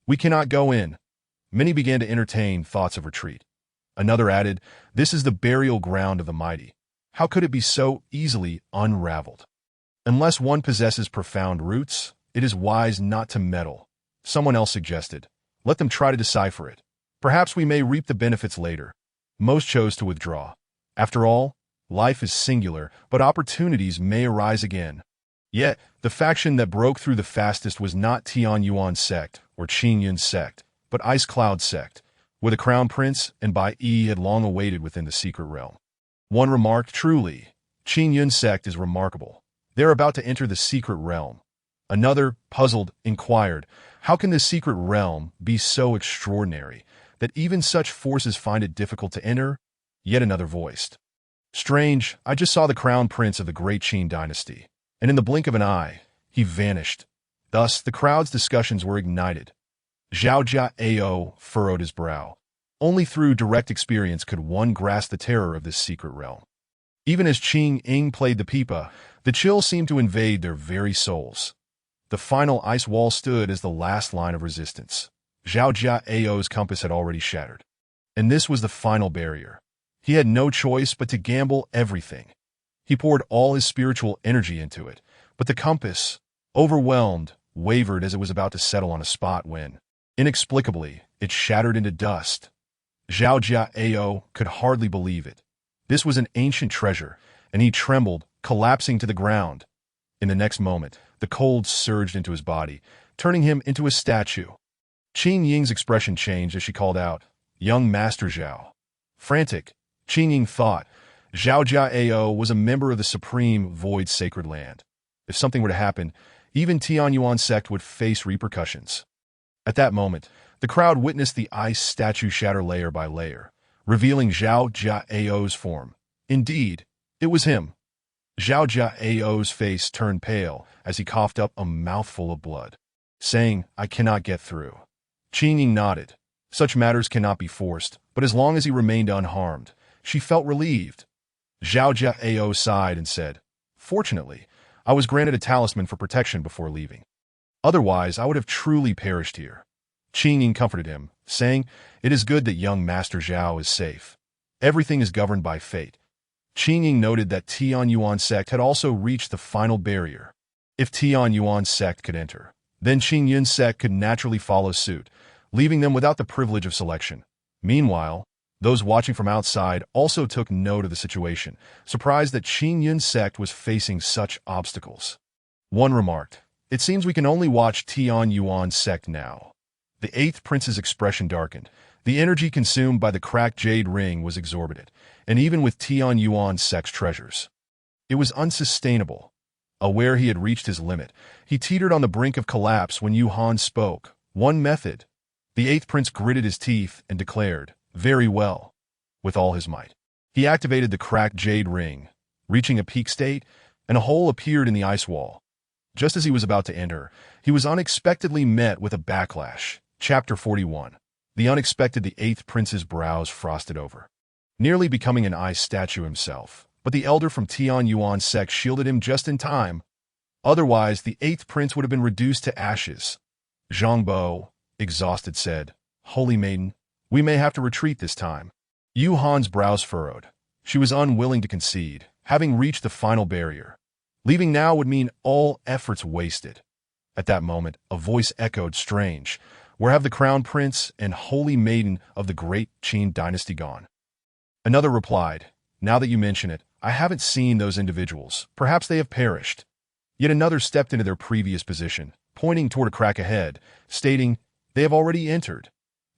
We cannot go in!" Many began to entertain thoughts of retreat. Another added, "This is the burial ground of the mighty. How could it be so easily unraveled?" Unless one possesses profound roots, it is wise not to meddle. Someone else suggested, "Let them try to decipher it. Perhaps we may reap the benefits later." Most chose to withdraw. After all, life is singular, but opportunities may arise again. Yet, the faction that broke through the fastest was not Tianyuan sect or Qing Yun sect, but Ice Cloud sect, where the Crown Prince and Bai Yi had long awaited within the secret realm. One remarked, "Truly, Qing Yun sect is remarkable. They're about to enter the secret realm." Another, puzzled, inquired, "How can this secret realm be so extraordinary that even such forces find it difficult to enter?" Yet another voiced, "Strange, I just saw the Crown Prince of the great Qin dynasty, and in the blink of an eye, he vanished." Thus, the crowd's discussions were ignited. Zhao Jiao furrowed his brow. Only through direct experience could one grasp the terror of this secret realm. Even as Qing Ying played the pipa, the chill seemed to invade their very souls. The final ice wall stood as the last line of resistance. Zhao Jiao's compass had already shattered. And this was the final barrier. He had no choice but to gamble everything. He poured all his spiritual energy into it, but the compass, overwhelmed, wavered as it was about to settle on a spot when Inexplicably, it shattered into dust. Zhao Jiao could hardly believe it. This was an ancient treasure, and he trembled, collapsing to the ground. In the next moment, the cold surged into his body, turning him into a statue. Qin Ying's expression changed as she called out, "Young Master Zhao." Frantic, Qin Ying thought, Zhao Jiao was a member of the Supreme Void Sacred Land. If something were to happen, even Tianyuan sect would face repercussions. At that moment, the crowd witnessed the ice statue shatter layer by layer, revealing Zhao Jiao's form. Indeed, it was him. Zhao Jiao's face turned pale as he coughed up a mouthful of blood, saying, "I cannot get through." Qin Ying nodded. Such matters cannot be forced, but as long as he remained unharmed, she felt relieved. Zhao Jiao sighed and said, "Fortunately, I was granted a talisman for protection before leaving. Otherwise, I would have truly perished here." Qin Ying comforted him, saying, "It is good that young Master Zhao is safe. Everything is governed by fate." Qin Ying noted that Tianyuan sect had also reached the final barrier. If Tianyuan sect could enter, then Qin Yun sect could naturally follow suit, leaving them without the privilege of selection. Meanwhile, those watching from outside also took note of the situation, surprised that Qin Yun sect was facing such obstacles. One remarked, "It seems we can only watch Tianyuan sect now." The eighth prince's expression darkened. The energy consumed by the cracked jade ring was exorbitant, and even with Tianyuan sect's treasures, it was unsustainable. Aware he had reached his limit, he teetered on the brink of collapse when Yuhan spoke. "One method." The eighth prince gritted his teeth and declared, "Very well." With all his might, he activated the cracked jade ring. Reaching a peak state, and a hole appeared in the ice wall. Just as he was about to enter, he was unexpectedly met with a backlash. Chapter 41. The unexpected. The eighth prince's brows frosted over, nearly becoming an ice statue himself, but the elder from Tianyuan sect shielded him just in time. Otherwise, the eighth prince would have been reduced to ashes. Zhang Bo, exhausted, said, "Holy maiden, we may have to retreat this time." Yu Han's brows furrowed. She was unwilling to concede, having reached the final barrier. Leaving now would mean all efforts wasted. At that moment, a voice echoed, "Strange. Where have the crown prince and holy maiden of the great Qin dynasty gone?" Another replied, "Now that you mention it, I haven't seen those individuals. Perhaps they have perished." Yet another stepped into their previous position, pointing toward a crack ahead, stating, "They have already entered."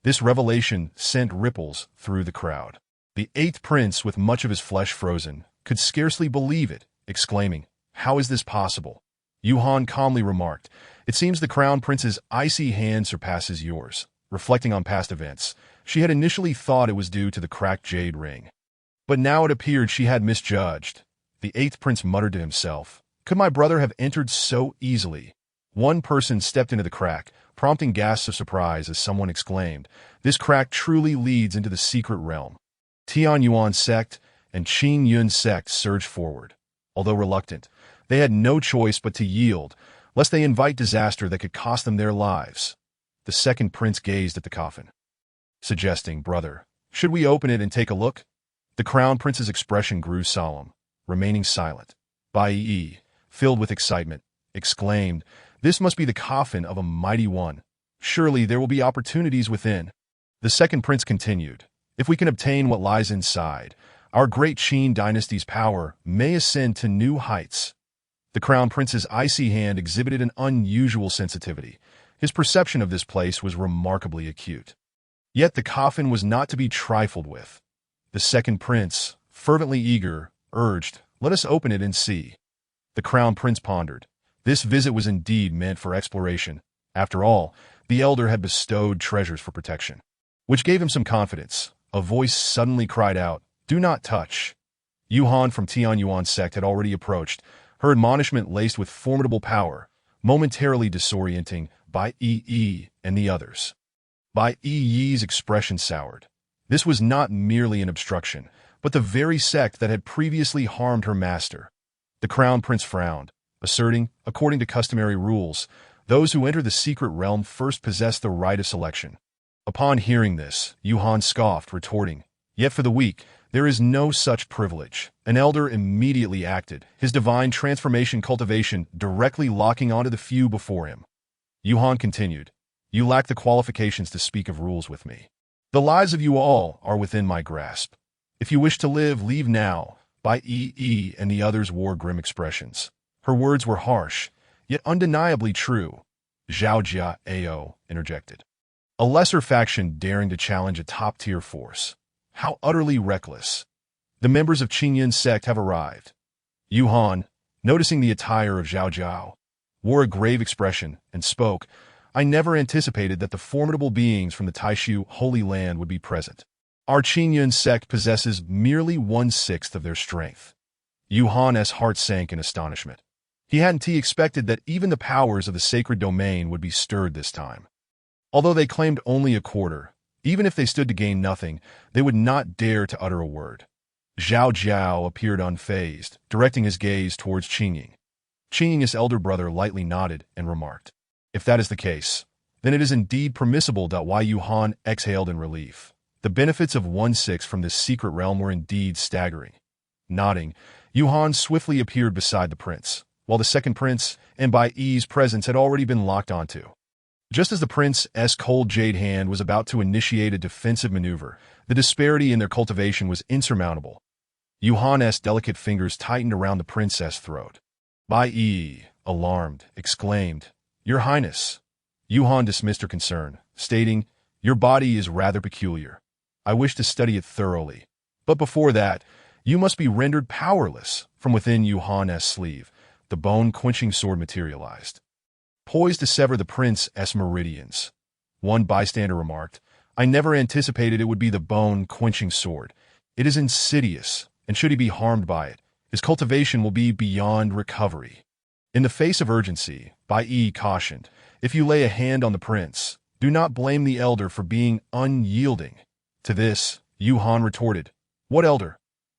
This revelation sent ripples through the crowd. The eighth prince, with much of his flesh frozen, could scarcely believe it, exclaiming, "How is this possible?" Yuhan calmly remarked, "It seems the crown prince's icy hand surpasses yours." Reflecting on past events, she had initially thought it was due to the cracked jade ring. But now it appeared she had misjudged. The eighth prince muttered to himself, "Could my brother have entered so easily?" One person stepped into the crack, prompting gasps of surprise as someone exclaimed, "This crack truly leads into the secret realm." Tianyuan sect and Qin Yun sect surged forward. Although reluctant, they had no choice but to yield, lest they invite disaster that could cost them their lives. The second prince gazed at the coffin, suggesting, "Brother, should we open it and take a look?" The crown prince's expression grew solemn, remaining silent. Bai Yi, filled with excitement, exclaimed, "This must be the coffin of a mighty one. Surely there will be opportunities within." The second prince continued, "If we can obtain what lies inside, our great Qin dynasty's power may ascend to new heights." The crown prince's icy hand exhibited an unusual sensitivity. His perception of this place was remarkably acute. Yet the coffin was not to be trifled with. The second prince, fervently eager, urged, "Let us open it and see." The crown prince pondered. This visit was indeed meant for exploration. After all, the elder had bestowed treasures for protection, which gave him some confidence. A voice suddenly cried out, "Do not touch." Yuhan from Tianyuan sect had already approached, her admonishment laced with formidable power, momentarily disorienting Bai Yi and the others. Bai Yi's expression soured. This was not merely an obstruction, but the very sect that had previously harmed her master. The crown prince frowned, asserting, according to customary rules, those who enter the secret realm first possess the right of selection. Upon hearing this, Yuhan scoffed, retorting, "Yet for the weak, there is no such privilege." An elder immediately acted, his divine transformation cultivation directly locking onto the few before him. Yuhan continued, You lack the qualifications to speak of rules with me. The lives of you all are within my grasp. If you wish to live, leave now. Bai Yi and the others wore grim expressions. Her words were harsh, yet undeniably true. Zhao Jia Ao interjected. A lesser faction daring to challenge a top-tier force. How utterly reckless. The members of Qingyun's sect have arrived. Yu Han, noticing the attire of Zhao Jiao, wore a grave expression and spoke. I never anticipated that the formidable beings from the Taishu Holy Land would be present. Our Qingyun sect possesses merely 1/6 of their strength. Yu Han's heart sank in astonishment. He hadn't expected that even the powers of the sacred domain would be stirred this time. Although they claimed only a quarter, even if they stood to gain nothing, they would not dare to utter a word. Zhao Jiao appeared unfazed, directing his gaze towards Qingying. Qingying's elder brother lightly nodded and remarked, if that is the case, then it is indeed permissible. Why Yu Han exhaled in relief. The benefits of 1/6 from this secret realm were indeed staggering. Nodding, Yu Han swiftly appeared beside the prince, while the second prince and Bai Yi's presence had already been locked onto. Just as the prince's cold jade hand was about to initiate a defensive maneuver, the disparity in their cultivation was insurmountable. Yu Han's delicate fingers tightened around the princess's throat. Bai Yi, alarmed, exclaimed, Your Highness. Yu Han dismissed her concern, stating, Your body is rather peculiar. I wish to study it thoroughly. But before that, you must be rendered powerless. From within Yu Han's sleeve, the bone-quenching sword materialized. Poised to sever the prince's meridians. One bystander remarked, I never anticipated it would be the bone-quenching sword. It is insidious, and should he be harmed by it, his cultivation will be beyond recovery. In the face of urgency, Bai Yi cautioned, if you lay a hand on the prince, do not blame the elder for being unyielding. To this, Yu Han retorted, What elder?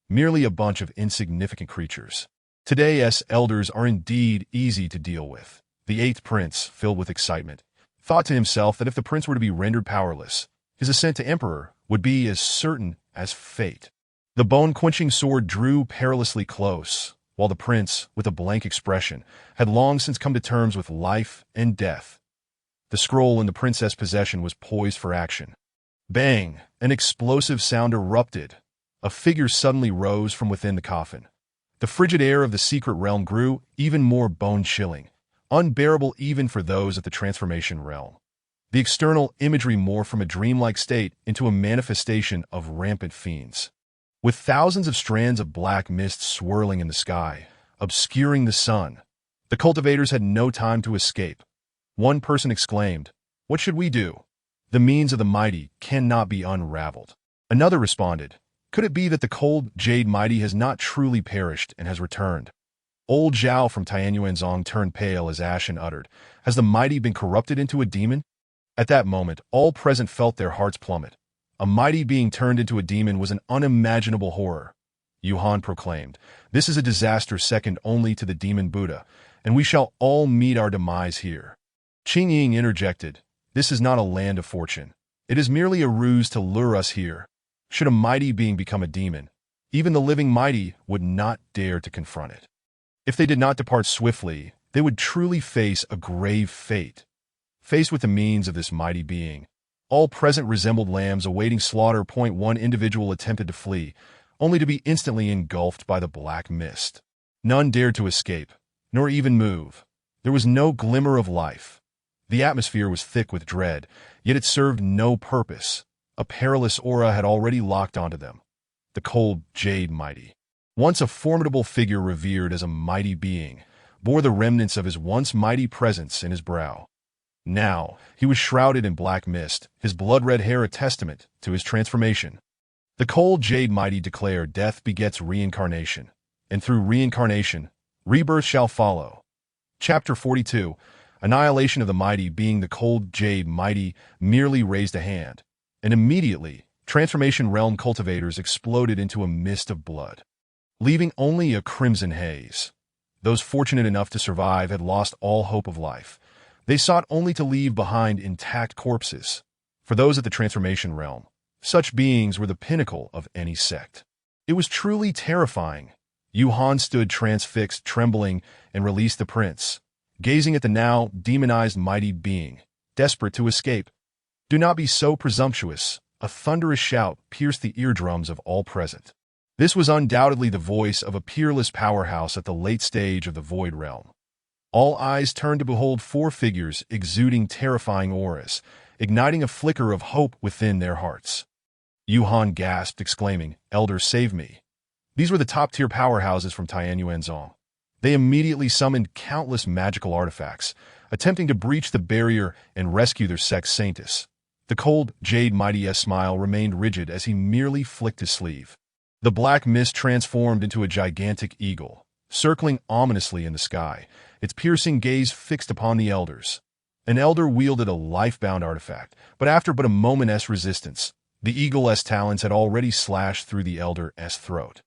Merely a bunch of insignificant creatures. Today's elders are indeed easy to deal with. The eighth prince, filled with excitement, thought to himself that if the prince were to be rendered powerless, his ascent to emperor would be as certain as fate. The bone-quenching sword drew perilously close, while the prince, with a blank expression, had long since come to terms with life and death. The scroll in the prince's possession was poised for action. Bang! An explosive sound erupted. A figure suddenly rose from within the coffin. The frigid air of the secret realm grew even more bone-chilling, unbearable even for those at the transformation realm. The external imagery morphed from a dreamlike state into a manifestation of rampant fiends. With thousands of strands of black mist swirling in the sky, obscuring the sun, the cultivators had no time to escape. One person exclaimed, What should we do? The means of the mighty cannot be unraveled. Another responded, Could it be that the cold jade mighty has not truly perished and has returned? Old Zhao from Tianyuanzong turned pale as ash and uttered, Has the mighty been corrupted into a demon? At that moment, all present felt their hearts plummet. A mighty being turned into a demon was an unimaginable horror. Yu Han proclaimed, This is a disaster second only to the demon Buddha, and we shall all meet our demise here. Qingying interjected, This is not a land of fortune. It is merely a ruse to lure us here. Should a mighty being become a demon, even the living mighty would not dare to confront it. If they did not depart swiftly, they would truly face a grave fate. Faced with the means of this mighty being, all present resembled lambs awaiting slaughter. One individual attempted to flee, only to be instantly engulfed by the black mist. None dared to escape, nor even move. There was no glimmer of life. The atmosphere was thick with dread, yet it served no purpose. A perilous aura had already locked onto them. The cold jade mighty, once a formidable figure revered as a mighty being, bore the remnants of his once mighty presence in his brow. Now, he was shrouded in black mist, his blood-red hair a testament to his transformation. The cold jade mighty declared death begets reincarnation, and through reincarnation, rebirth shall follow. Chapter 42, Annihilation of the Mighty. Being the cold jade mighty merely raised a hand, and immediately, transformation realm cultivators exploded into a mist of blood, leaving only a crimson haze. Those fortunate enough to survive had lost all hope of life. They sought only to leave behind intact corpses. For those at the transformation realm, such beings were the pinnacle of any sect. It was truly terrifying. Yu Han stood transfixed, trembling, and released the prince, gazing at the now demonized mighty being. desperate to escape. "Do not be so presumptuous." A thunderous shout pierced the eardrums of all present. This was undoubtedly the voice of a peerless powerhouse at the late stage of the Void Realm. All eyes turned to behold four figures exuding terrifying auras, igniting a flicker of hope within their hearts. Yuhan gasped, exclaiming, "Elder, save me." These were the top-tier powerhouses from Tianyuanzong. They immediately summoned countless magical artifacts, attempting to breach the barrier and rescue their Sex Saintus. The cold, jade mighty's smile remained rigid as he merely flicked his sleeve. The black mist transformed into a gigantic eagle, circling ominously in the sky, its piercing gaze fixed upon the elders. An elder wielded a life-bound artifact, but after but a moment's resistance, the eagle's talons had already slashed through the elder's throat.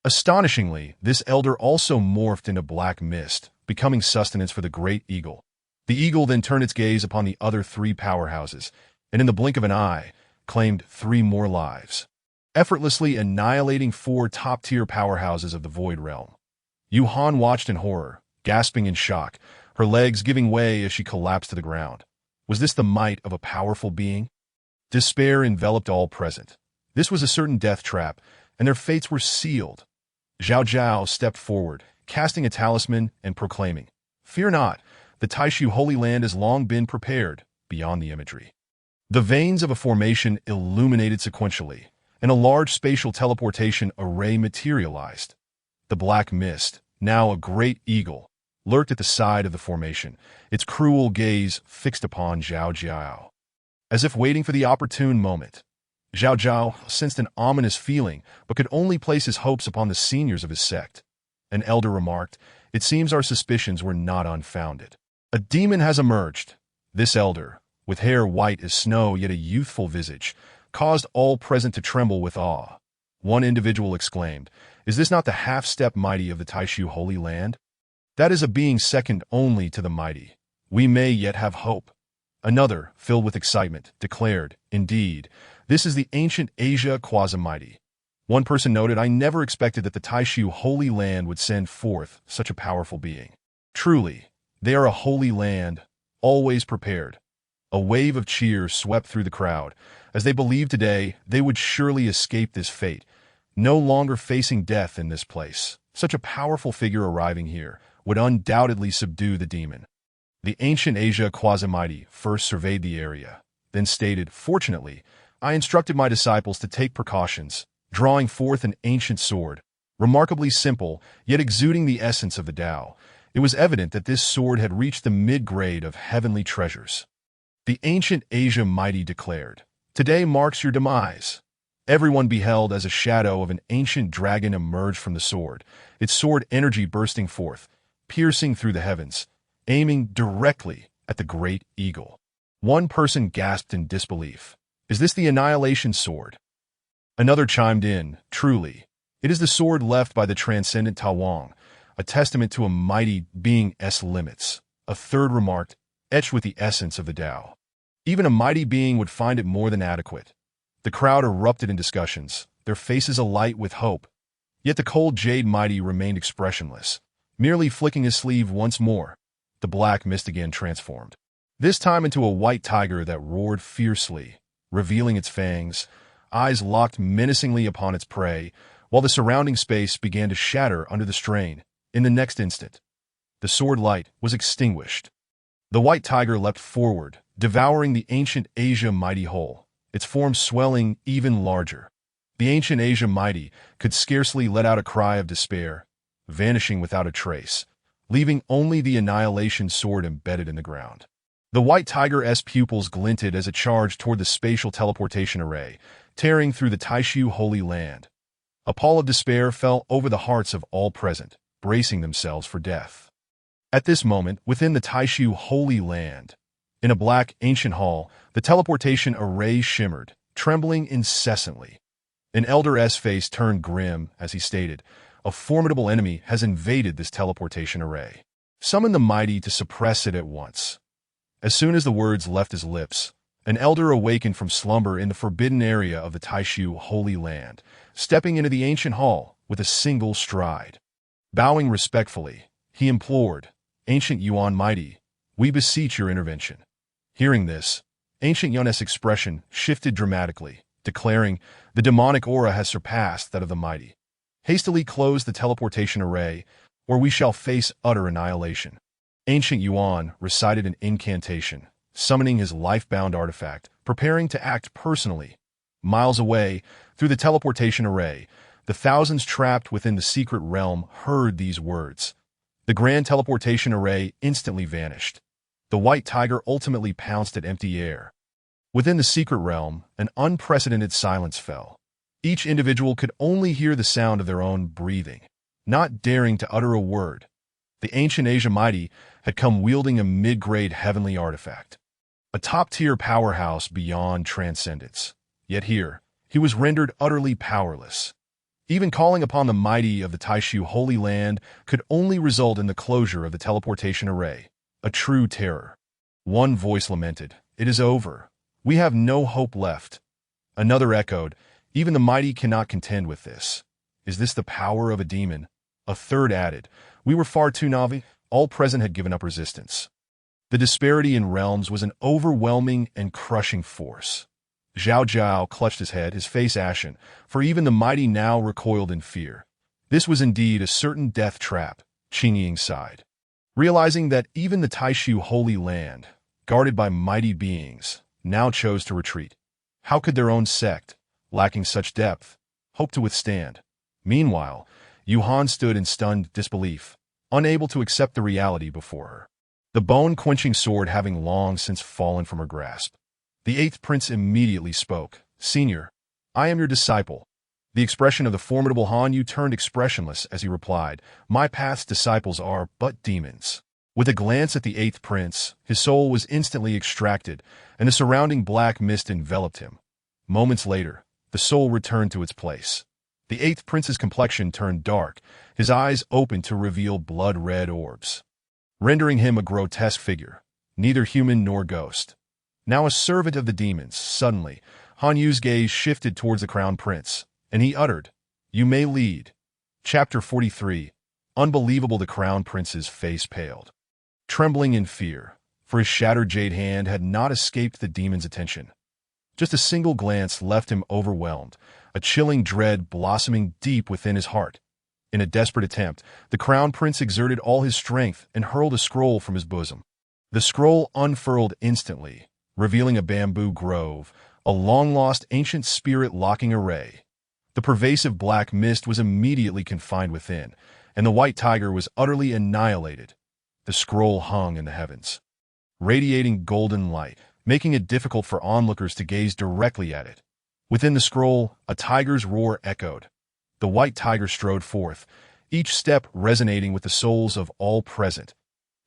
Astonishingly, this elder also morphed into black mist, becoming sustenance for the great eagle. The eagle then turned its gaze upon the other three powerhouses, and in the blink of an eye, claimed 3 more lives, effortlessly annihilating 4 top-tier powerhouses of the Void Realm. Yuhan watched in horror, gasping in shock, her legs giving way as she collapsed to the ground. Was this the might of a powerful being? Despair enveloped all present. This was a certain death trap, and their fates were sealed. Zhao Zhao stepped forward, casting a talisman and proclaiming, "Fear not, the Taishu Holy Land has long been prepared." Beyond the imagery, the veins of a formation illuminated sequentially, and a large spatial teleportation array materialized. The black mist, now a great eagle, lurked at the side of the formation, its cruel gaze fixed upon Zhao Zhao. As if waiting for the opportune moment, Zhao Zhao sensed an ominous feeling, but could only place his hopes upon the seniors of his sect. An elder remarked, "It seems our suspicions were not unfounded. A demon has emerged." This elder, with hair white as snow yet a youthful visage, caused all present to tremble with awe. One individual exclaimed, "Is this not the half-step mighty of the Taishu Holy Land? That is a being second only to the mighty. We may yet have hope." Another, filled with excitement, declared, "Indeed, this is the ancient Asia quasi-mighty." One person noted, "I never expected that the Taishu Holy Land would send forth such a powerful being. Truly, they are a holy land, always prepared." A wave of cheers swept through the crowd, as they believed today they would surely escape this fate, no longer facing death in this place. Such a powerful figure arriving here would undoubtedly subdue the demon. The ancient Asia quasi-mighty first surveyed the area, then stated, "Fortunately, I instructed my disciples to take precautions," drawing forth an ancient sword, remarkably simple, yet exuding the essence of the Tao. It was evident that this sword had reached the mid-grade of heavenly treasures. The ancient Asia mighty declared, "Today marks your demise." Everyone beheld as a shadow of an ancient dragon emerged from the sword, its sword energy bursting forth, piercing through the heavens, aiming directly at the great eagle. One person gasped in disbelief, "Is this the Annihilation Sword?" Another chimed in, "Truly, it is the sword left by the transcendent Tawang, a testament to a mighty being's limits." A third remarked, "Etched with the essence of the Tao. Even a mighty being would find it more than adequate." The crowd erupted in discussions, their faces alight with hope. Yet the cold jade mighty remained expressionless, merely flicking his sleeve once more. The black mist again transformed, this time into a white tiger that roared fiercely, revealing its fangs, eyes locked menacingly upon its prey, while the surrounding space began to shatter under the strain. In the next instant, the sword light was extinguished. The white tiger leapt forward, devouring the ancient Asia mighty whole, its form swelling even larger. The ancient Asia mighty could scarcely let out a cry of despair, vanishing without a trace, leaving only the Annihilation Sword embedded in the ground. The white tiger's pupils glinted as it charged toward the spatial teleportation array, tearing through the Taishu Holy Land. A pall of despair fell over the hearts of all present, bracing themselves for death. At this moment, within the Taishu Holy Land, in a black, ancient hall, the teleportation array shimmered, trembling incessantly. An elder's face turned grim as he stated, "A formidable enemy has invaded this teleportation array. Summon the mighty to suppress it at once." As soon as the words left his lips, an elder awakened from slumber in the forbidden area of the Taishu Holy Land, stepping into the ancient hall with a single stride. Bowing respectfully, he implored, "Ancient Yuan Mighty, we beseech your intervention." Hearing this, ancient Yunus' expression shifted dramatically, declaring, "The demonic aura has surpassed that of the mighty. Hastily close the teleportation array, or we shall face utter annihilation." Ancient Yuan recited an incantation, summoning his life-bound artifact, preparing to act personally. Miles away, through the teleportation array, the thousands trapped within the secret realm heard these words. The grand teleportation array instantly vanished. The white tiger ultimately pounced at empty air. Within the secret realm, an unprecedented silence fell. Each individual could only hear the sound of their own breathing, not daring to utter a word. The ancient Asia Mighty had come wielding a mid-grade heavenly artifact, a top-tier powerhouse beyond transcendence. Yet here, he was rendered utterly powerless. Even calling upon the mighty of the Taishu Holy Land could only result in the closure of the teleportation array, a true terror. One voice lamented, "It is over. We have no hope left." Another echoed, "Even the mighty cannot contend with this. Is this the power of a demon?" A third added, "We were far too naive." All present had given up resistance. The disparity in realms was an overwhelming and crushing force. Zhao Zhao clutched his head, his face ashen, for even the mighty now recoiled in fear. This was indeed a certain death trap, Qing Ying sighed. Realizing that even the Taishu Holy Land, guarded by mighty beings, now chose to retreat. How could their own sect, lacking such depth, hope to withstand? Meanwhile, Yuhan stood in stunned disbelief, unable to accept the reality before her. The bone-quenching sword having long since fallen from her grasp. The eighth prince immediately spoke. "Senior, I am your disciple." The expression of the formidable Han Yu turned expressionless as he replied, "My path's disciples are but demons." With a glance at the eighth prince, his soul was instantly extracted, and the surrounding black mist enveloped him. Moments later, the soul returned to its place. The eighth prince's complexion turned dark, his eyes opened to reveal blood-red orbs, rendering him a grotesque figure, neither human nor ghost. Now a servant of the demons, suddenly, Han Yu's gaze shifted towards the crown prince, and he uttered, "You may lead." Chapter 43. Unbelievable. The crown prince's face paled, trembling in fear, for his shattered jade hand had not escaped the demon's attention. Just a single glance left him overwhelmed, a chilling dread blossoming deep within his heart. In a desperate attempt, the crown prince exerted all his strength and hurled a scroll from his bosom. The scroll unfurled instantly, revealing a bamboo grove, a long-lost ancient spirit-locking array. The pervasive black mist was immediately confined within, and the white tiger was utterly annihilated. The scroll hung in the heavens, radiating golden light, making it difficult for onlookers to gaze directly at it. Within the scroll, a tiger's roar echoed. The white tiger strode forth, each step resonating with the souls of all present.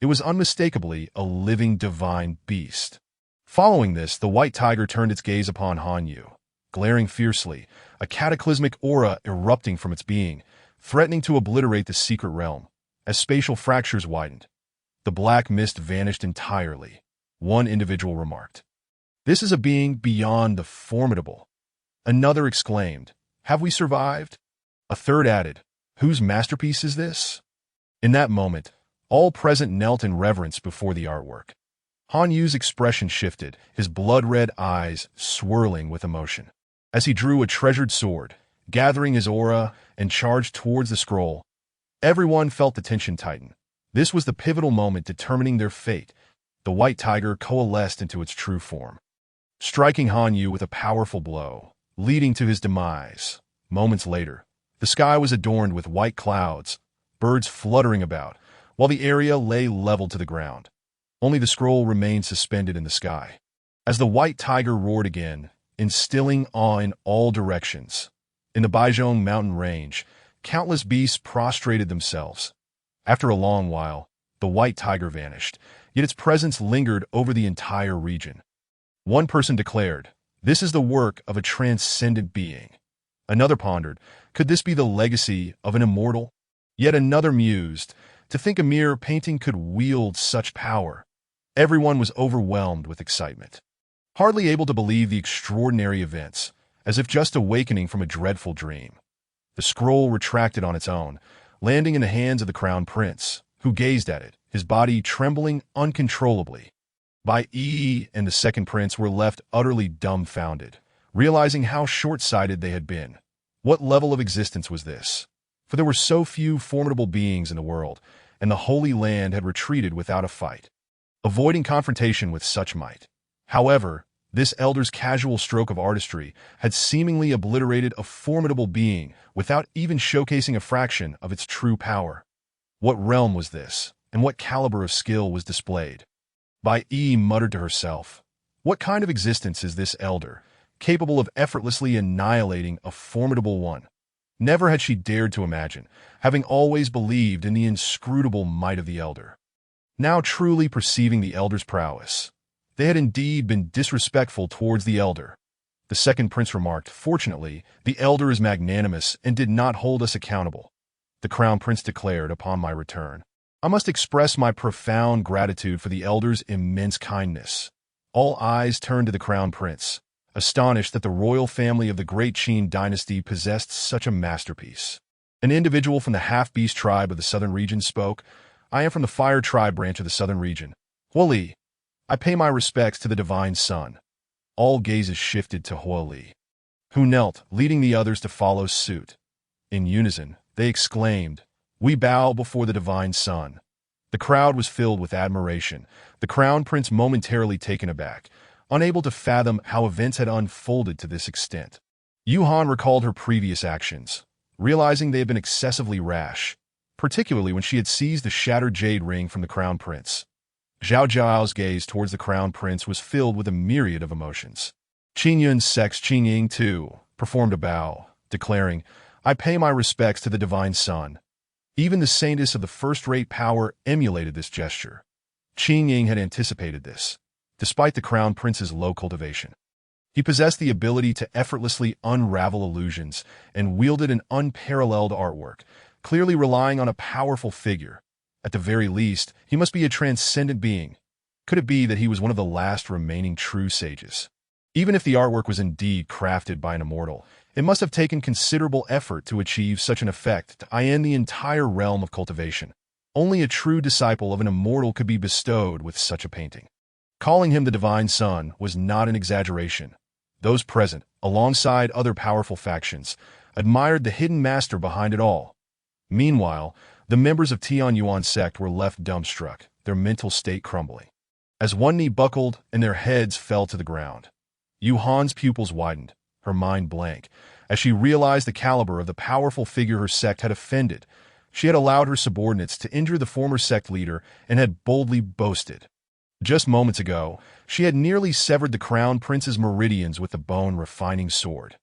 It was unmistakably a living divine beast. Following this, the white tiger turned its gaze upon Han Yu, glaring fiercely, a cataclysmic aura erupting from its being, threatening to obliterate the secret realm. As spatial fractures widened, the black mist vanished entirely. One individual remarked, "This is a being beyond the formidable." Another exclaimed, "Have we survived?" A third added, "Whose masterpiece is this?" In that moment, all present knelt in reverence before the artwork. Han Yu's expression shifted, his blood-red eyes swirling with emotion. As he drew a treasured sword, gathering his aura, and charged towards the scroll, everyone felt the tension tighten. This was the pivotal moment determining their fate. The white tiger coalesced into its true form, striking Han Yu with a powerful blow, leading to his demise. Moments later, the sky was adorned with white clouds, birds fluttering about, while the area lay level to the ground. Only the scroll remained suspended in the sky. As the white tiger roared again, instilling awe in all directions, in the Baizhong mountain range, countless beasts prostrated themselves. After a long while, the white tiger vanished, yet its presence lingered over the entire region. One person declared, "This is the work of a transcendent being." Another pondered, "Could this be the legacy of an immortal?" Yet another mused, "To think a mere painting could wield such power." Everyone was overwhelmed with excitement, hardly able to believe the extraordinary events, as if just awakening from a dreadful dream. The scroll retracted on its own, landing in the hands of the crown prince, who gazed at it, his body trembling uncontrollably. Bai Yi and the second prince were left utterly dumbfounded, realizing how short-sighted they had been. What level of existence was this? For there were so few formidable beings in the world, and the Holy Land had retreated without a fight, avoiding confrontation with such might. However, this elder's casual stroke of artistry had seemingly obliterated a formidable being without even showcasing a fraction of its true power. What realm was this, and what caliber of skill was displayed? Bai Yi muttered to herself, "What kind of existence is this elder, capable of effortlessly annihilating a formidable one?" Never had she dared to imagine, having always believed in the inscrutable might of the elder. Now truly perceiving the elder's prowess, they had indeed been disrespectful towards the elder. The second prince remarked, "Fortunately, the elder is magnanimous and did not hold us accountable." The crown prince declared upon my return, "I must express my profound gratitude for the elder's immense kindness." All eyes turned to the crown prince, astonished that the royal family of the great Qin dynasty possessed such a masterpiece. An individual from the half-beast tribe of the southern region spoke, "I am from the fire tribe branch of the southern region. Huoli. I pay my respects to the divine sun." All gazes shifted to Huoli, who knelt, leading the others to follow suit. In unison, they exclaimed, "We bow before the divine sun." The crowd was filled with admiration, the crown prince momentarily taken aback, unable to fathom how events had unfolded to this extent. Yuhan recalled her previous actions, realizing they had been excessively rash, particularly when she had seized the shattered jade ring from the crown prince. Zhao Zhao's gaze towards the crown prince was filled with a myriad of emotions. Qin Yun's sex Qin Ying, too, performed a bow, declaring, "I pay my respects to the divine sun." Even the saintess of the first-rate power emulated this gesture. Qin Ying had anticipated this, despite the crown prince's low cultivation. He possessed the ability to effortlessly unravel illusions and wielded an unparalleled artwork, clearly relying on a powerful figure. At the very least, he must be a transcendent being. Could it be that he was one of the last remaining true sages? Even if the artwork was indeed crafted by an immortal, it must have taken considerable effort to achieve such an effect to end the entire realm of cultivation. Only a true disciple of an immortal could be bestowed with such a painting. Calling him the divine sun was not an exaggeration. Those present, alongside other powerful factions, admired the hidden master behind it all. Meanwhile, the members of Tianyuan sect were left dumbstruck, their mental state crumbling. As one knee buckled and their heads fell to the ground, Yuhan's pupils widened, her mind blank, as she realized the caliber of the powerful figure her sect had offended. She had allowed her subordinates to injure the former sect leader and had boldly boasted. Just moments ago, she had nearly severed the crown prince's meridians with the bone-refining sword.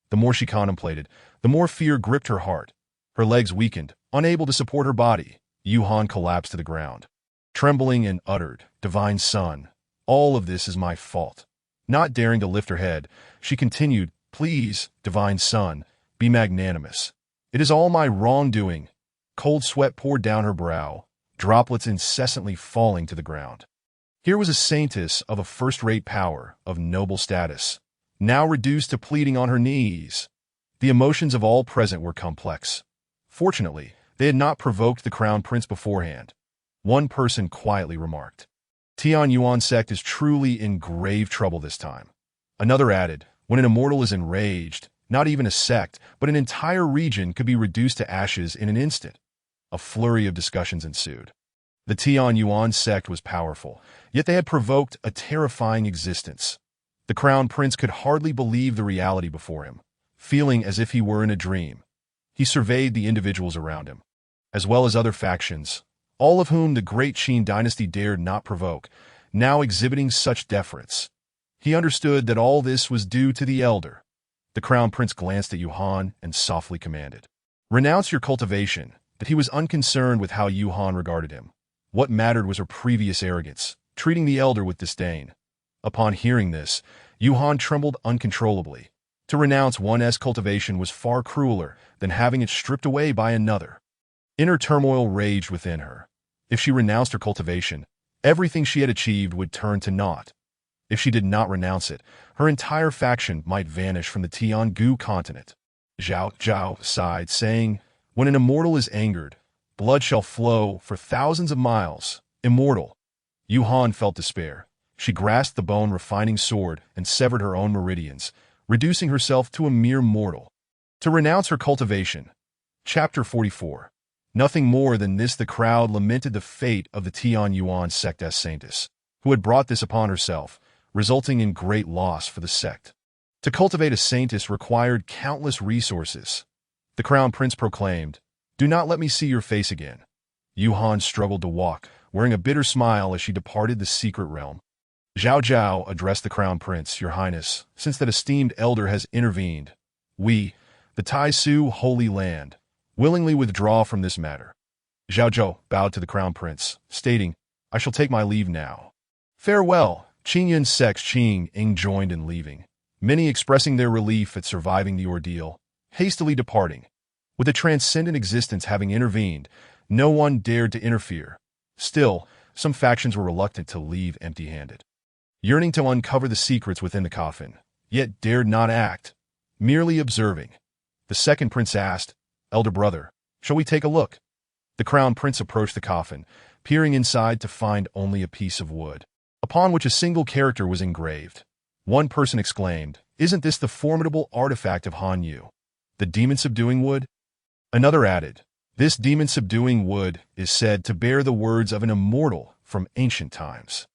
The more she contemplated, the more fear gripped her heart. Her legs weakened, unable to support her body. Yuhan collapsed to the ground, trembling and uttered, "Divine Sun, all of this is my fault." Not daring to lift her head, she continued, "Please, Divine Sun, be magnanimous. It is all my wrongdoing." Cold sweat poured down her brow, droplets incessantly falling to the ground. Here was a saintess of a first-rate power, of noble status, now reduced to pleading on her knees. The emotions of all present were complex. Fortunately, they had not provoked the crown prince beforehand. One person quietly remarked, "Tianyuan sect is truly in grave trouble this time." Another added, "When an immortal is enraged, not even a sect, but an entire region could be reduced to ashes in an instant." A flurry of discussions ensued. The Tianyuan sect was powerful, yet they had provoked a terrifying existence. The crown prince could hardly believe the reality before him, feeling as if he were in a dream. He surveyed the individuals around him, as well as other factions, all of whom the great Qin dynasty dared not provoke, now exhibiting such deference. He understood that all this was due to the elder. The crown prince glanced at Yuhan and softly commanded, "Renounce your cultivation," but he was unconcerned with how Yuhan regarded him. What mattered was her previous arrogance, treating the elder with disdain. Upon hearing this, Yuhan trembled uncontrollably. To renounce one's cultivation was far crueler than having it stripped away by another. Inner turmoil raged within her. If she renounced her cultivation, everything she had achieved would turn to naught. If she did not renounce it, her entire faction might vanish from the Tiangu continent. Zhao Zhao sighed, saying, "When an immortal is angered, blood shall flow for thousands of miles." Immortal. Yuhan felt despair. She grasped the bone-refining sword and severed her own meridians, reducing herself to a mere mortal. To renounce her cultivation. Chapter 44. Nothing more than this, the crowd lamented the fate of the Tian Yuan sect as saintess, who had brought this upon herself, resulting in great loss for the sect. To cultivate a saintess required countless resources. The crown prince proclaimed, "Do not let me see your face again." Yuhan struggled to walk, wearing a bitter smile as she departed the secret realm. Zhao Zhao addressed the crown prince, "Your Highness, since that esteemed elder has intervened, we, the Tai Su Holy Land, willingly withdraw from this matter." Zhao Zhao bowed to the crown prince, stating, "I shall take my leave now." Farewell. Qingyun's sect Qing Ing joined in leaving, many expressing their relief at surviving the ordeal, hastily departing. With a transcendent existence having intervened, no one dared to interfere. Still, some factions were reluctant to leave empty-handed, yearning to uncover the secrets within the coffin, yet dared not act, merely observing. The second prince asked, "Elder brother, shall we take a look?" The crown prince approached the coffin, peering inside to find only a piece of wood, upon which a single character was engraved. One person exclaimed, "Isn't this the formidable artifact of Han Yu, the demon-subduing wood?" Another added, "This demon-subduing wood is said to bear the words of an immortal from ancient times,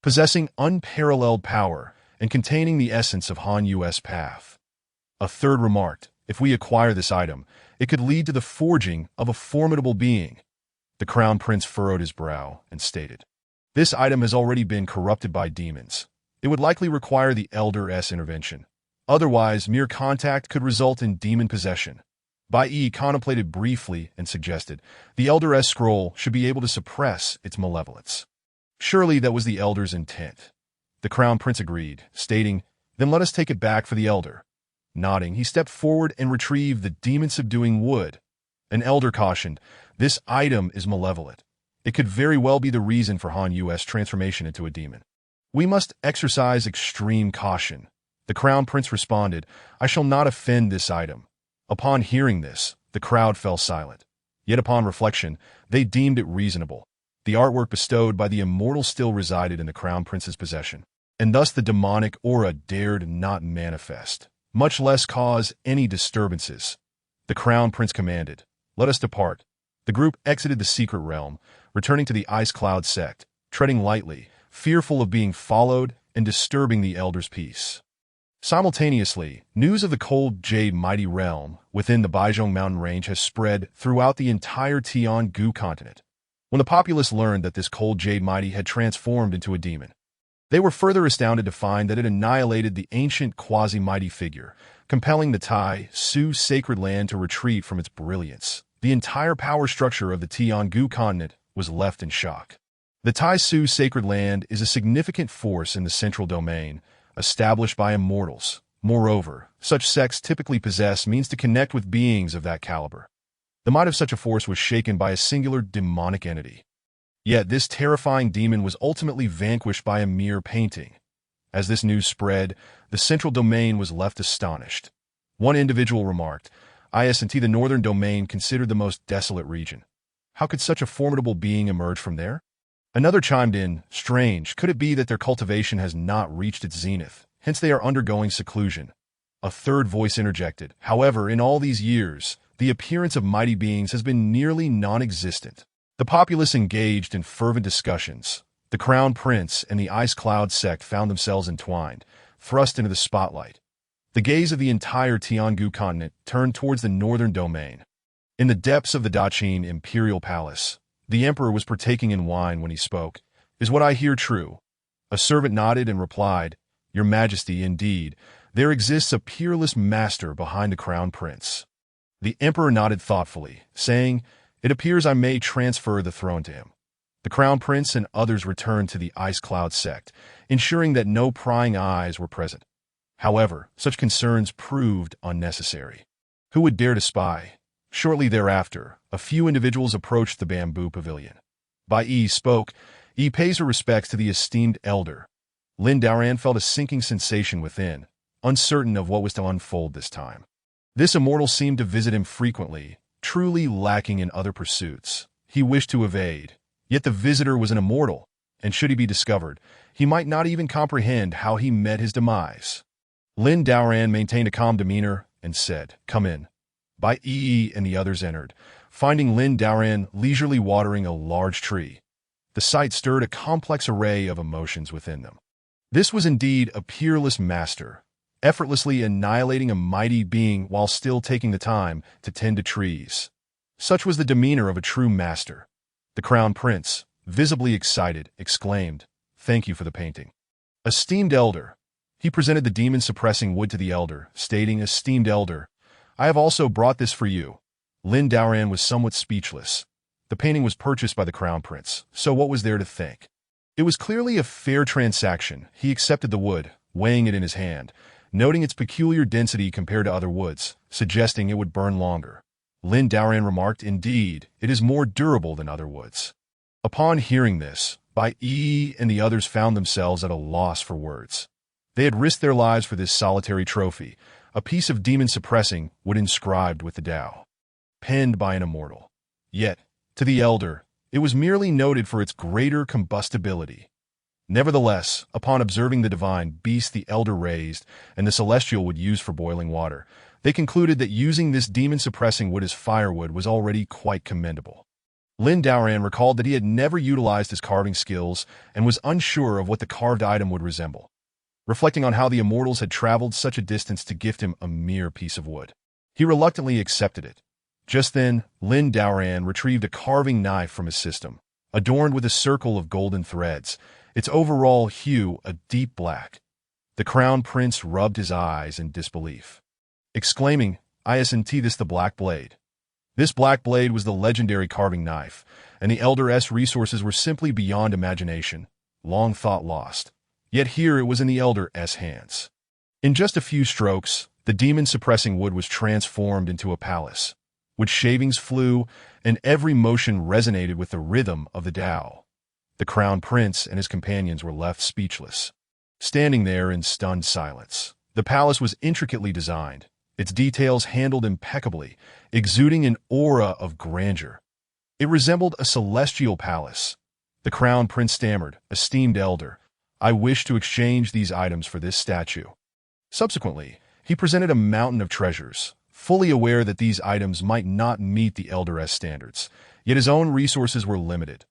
possessing unparalleled power and containing the essence of Han Yu's path." A third remarked, "If we acquire this item, it could lead to the forging of a formidable being." The crown prince furrowed his brow and stated, "This item has already been corrupted by demons. It would likely require the Elder's intervention. Otherwise, mere contact could result in demon possession." Bai Yi contemplated briefly and suggested, "The Elder's scroll should be able to suppress its malevolence." Surely that was the Elder's intent. The crown prince agreed, stating, "Then let us take it back for the Elder." Nodding, he stepped forward and retrieved the demon-subduing wood. An Elder cautioned, "This item is malevolent. It could very well be the reason for Han Yu's transformation into a demon. We must exercise extreme caution." The crown prince responded, "I shall not offend this item." Upon hearing this, the crowd fell silent. Yet upon reflection, they deemed it reasonable. The artwork bestowed by the immortal still resided in the crown prince's possession, and thus the demonic aura dared not manifest, much less cause any disturbances. The crown prince commanded, "Let us depart." The group exited the secret realm, returning to the Ice Cloud sect, treading lightly, fearful of being followed and disturbing the elder's peace. Simultaneously, news of the cold jade mighty realm within the Baizhong mountain range has spread throughout the entire Tian-gu continent. When the populace learned that this cold jade mighty had transformed into a demon, they were further astounded to find that it annihilated the ancient quasi-mighty figure, compelling the Tai Su sacred land to retreat from its brilliance. The entire power structure of the Tian-gu continent was left in shock. The Tai Su sacred land is a significant force in the central domain, established by immortals. Moreover, such sects typically possess means to connect with beings of that caliber. The might of such a force was shaken by a singular demonic entity. Yet this terrifying demon was ultimately vanquished by a mere painting. As this news spread, the central domain was left astonished. One individual remarked, "Isn't the northern domain considered the most desolate region? How could such a formidable being emerge from there?" Another chimed in, "Strange, could it be that their cultivation has not reached its zenith, hence they are undergoing seclusion?" A third voice interjected, "However, in all these years, the appearance of mighty beings has been nearly non-existent." The populace engaged in fervent discussions. The crown prince and the Ice Cloud sect found themselves entwined, thrust into the spotlight. The gaze of the entire Tian-gu continent turned towards the northern domain. In the depths of the Daqin imperial palace, the emperor was partaking in wine when he spoke. "Is what I hear true?" A servant nodded and replied, "Your Majesty, indeed, there exists a peerless master behind the crown prince." The emperor nodded thoughtfully, saying, "It appears I may transfer the throne to him." The crown prince and others returned to the Ice Cloud sect, ensuring that no prying eyes were present. However, such concerns proved unnecessary. Who would dare to spy? Shortly thereafter, a few individuals approached the bamboo pavilion. Bai Yi spoke, "Yi pays her respects to the esteemed elder." Lin Daoran felt a sinking sensation within, uncertain of what was to unfold this time. This immortal seemed to visit him frequently, truly lacking in other pursuits. He wished to evade, yet the visitor was an immortal. and should he be discovered, he might not even comprehend how he met his demise. Lin Daoran maintained a calm demeanor and said, "Come in." Bai Yi and the others entered, finding Lin Daoran leisurely watering a large tree. The sight stirred a complex array of emotions within them. This was indeed a peerless master, effortlessly annihilating a mighty being while still taking the time to tend to trees. Such was the demeanor of a true master. The crown prince, visibly excited, exclaimed, "Thank you for the painting." "Esteemed elder." He presented the demon-suppressing wood to the elder, stating, "Esteemed elder, I have also brought this for you." Lin Daoran was somewhat speechless. The painting was purchased by the crown prince, so what was there to think? It was clearly a fair transaction. He accepted the wood, weighing it in his hand, noting its peculiar density compared to other woods, suggesting it would burn longer. Lin Daoran remarked, "Indeed, it is more durable than other woods." Upon hearing this, Bai Yi and the others found themselves at a loss for words. They had risked their lives for this solitary trophy, a piece of demon-suppressing wood inscribed with the Tao, penned by an immortal. Yet, to the elder, it was merely noted for its greater combustibility. Nevertheless, upon observing the divine beast the elder raised and the celestial would use for boiling water, they concluded that using this demon-suppressing wood as firewood was already quite commendable. Lin Daoran recalled that he had never utilized his carving skills and was unsure of what the carved item would resemble. Reflecting on how the immortals had traveled such a distance to gift him a mere piece of wood, he reluctantly accepted it. Just then, Lin Daoran retrieved a carving knife from his system, adorned with a circle of golden threads, its overall hue a deep black. The crown prince rubbed his eyes in disbelief, exclaiming, "Isn't this the black blade?" This black blade was the legendary carving knife, and the elder's resources were simply beyond imagination, long thought lost. Yet here it was in the elder's hands. In just a few strokes, the demon-suppressing wood was transformed into a palace, which shavings flew, and every motion resonated with the rhythm of the Tao. The crown prince and his companions were left speechless, standing there in stunned silence. The palace was intricately designed, its details handled impeccably, exuding an aura of grandeur. It resembled a celestial palace. The crown prince stammered, "Esteemed elder, I wish to exchange these items for this statue." Subsequently, he presented a mountain of treasures, fully aware that these items might not meet the elder's standards, yet his own resources were limited.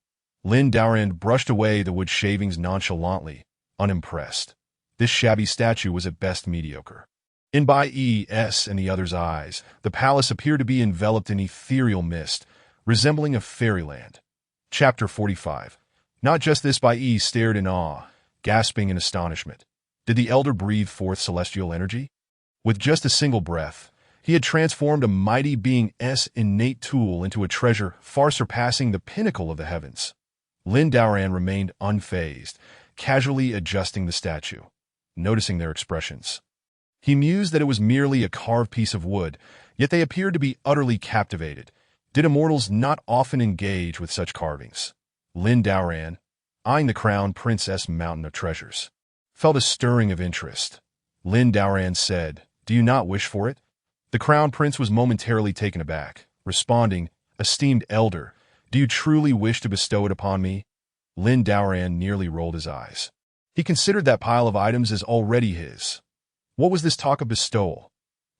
Lin Daoran brushed away the wood shavings nonchalantly, unimpressed. This shabby statue was at best mediocre. In Bai Yi's and the others' eyes, the palace appeared to be enveloped in ethereal mist, resembling a fairyland. Chapter 45. Not just this, Bai Yi stared in awe, gasping in astonishment. Did the elder breathe forth celestial energy? With just a single breath, he had transformed a mighty being's innate tool into a treasure far surpassing the pinnacle of the heavens. Lin Daoran remained unfazed, casually adjusting the statue, noticing their expressions. He mused that it was merely a carved piece of wood, yet they appeared to be utterly captivated. Did immortals not often engage with such carvings? Lin Daoran, eyeing the crown prince's mountain of treasures, felt a stirring of interest. Lin Daoran said, "Do you not wish for it?" The crown prince was momentarily taken aback, responding, "Esteemed elder, do you truly wish to bestow it upon me?" Lin Daoran nearly rolled his eyes. He considered that pile of items as already his. What was this talk of bestowal?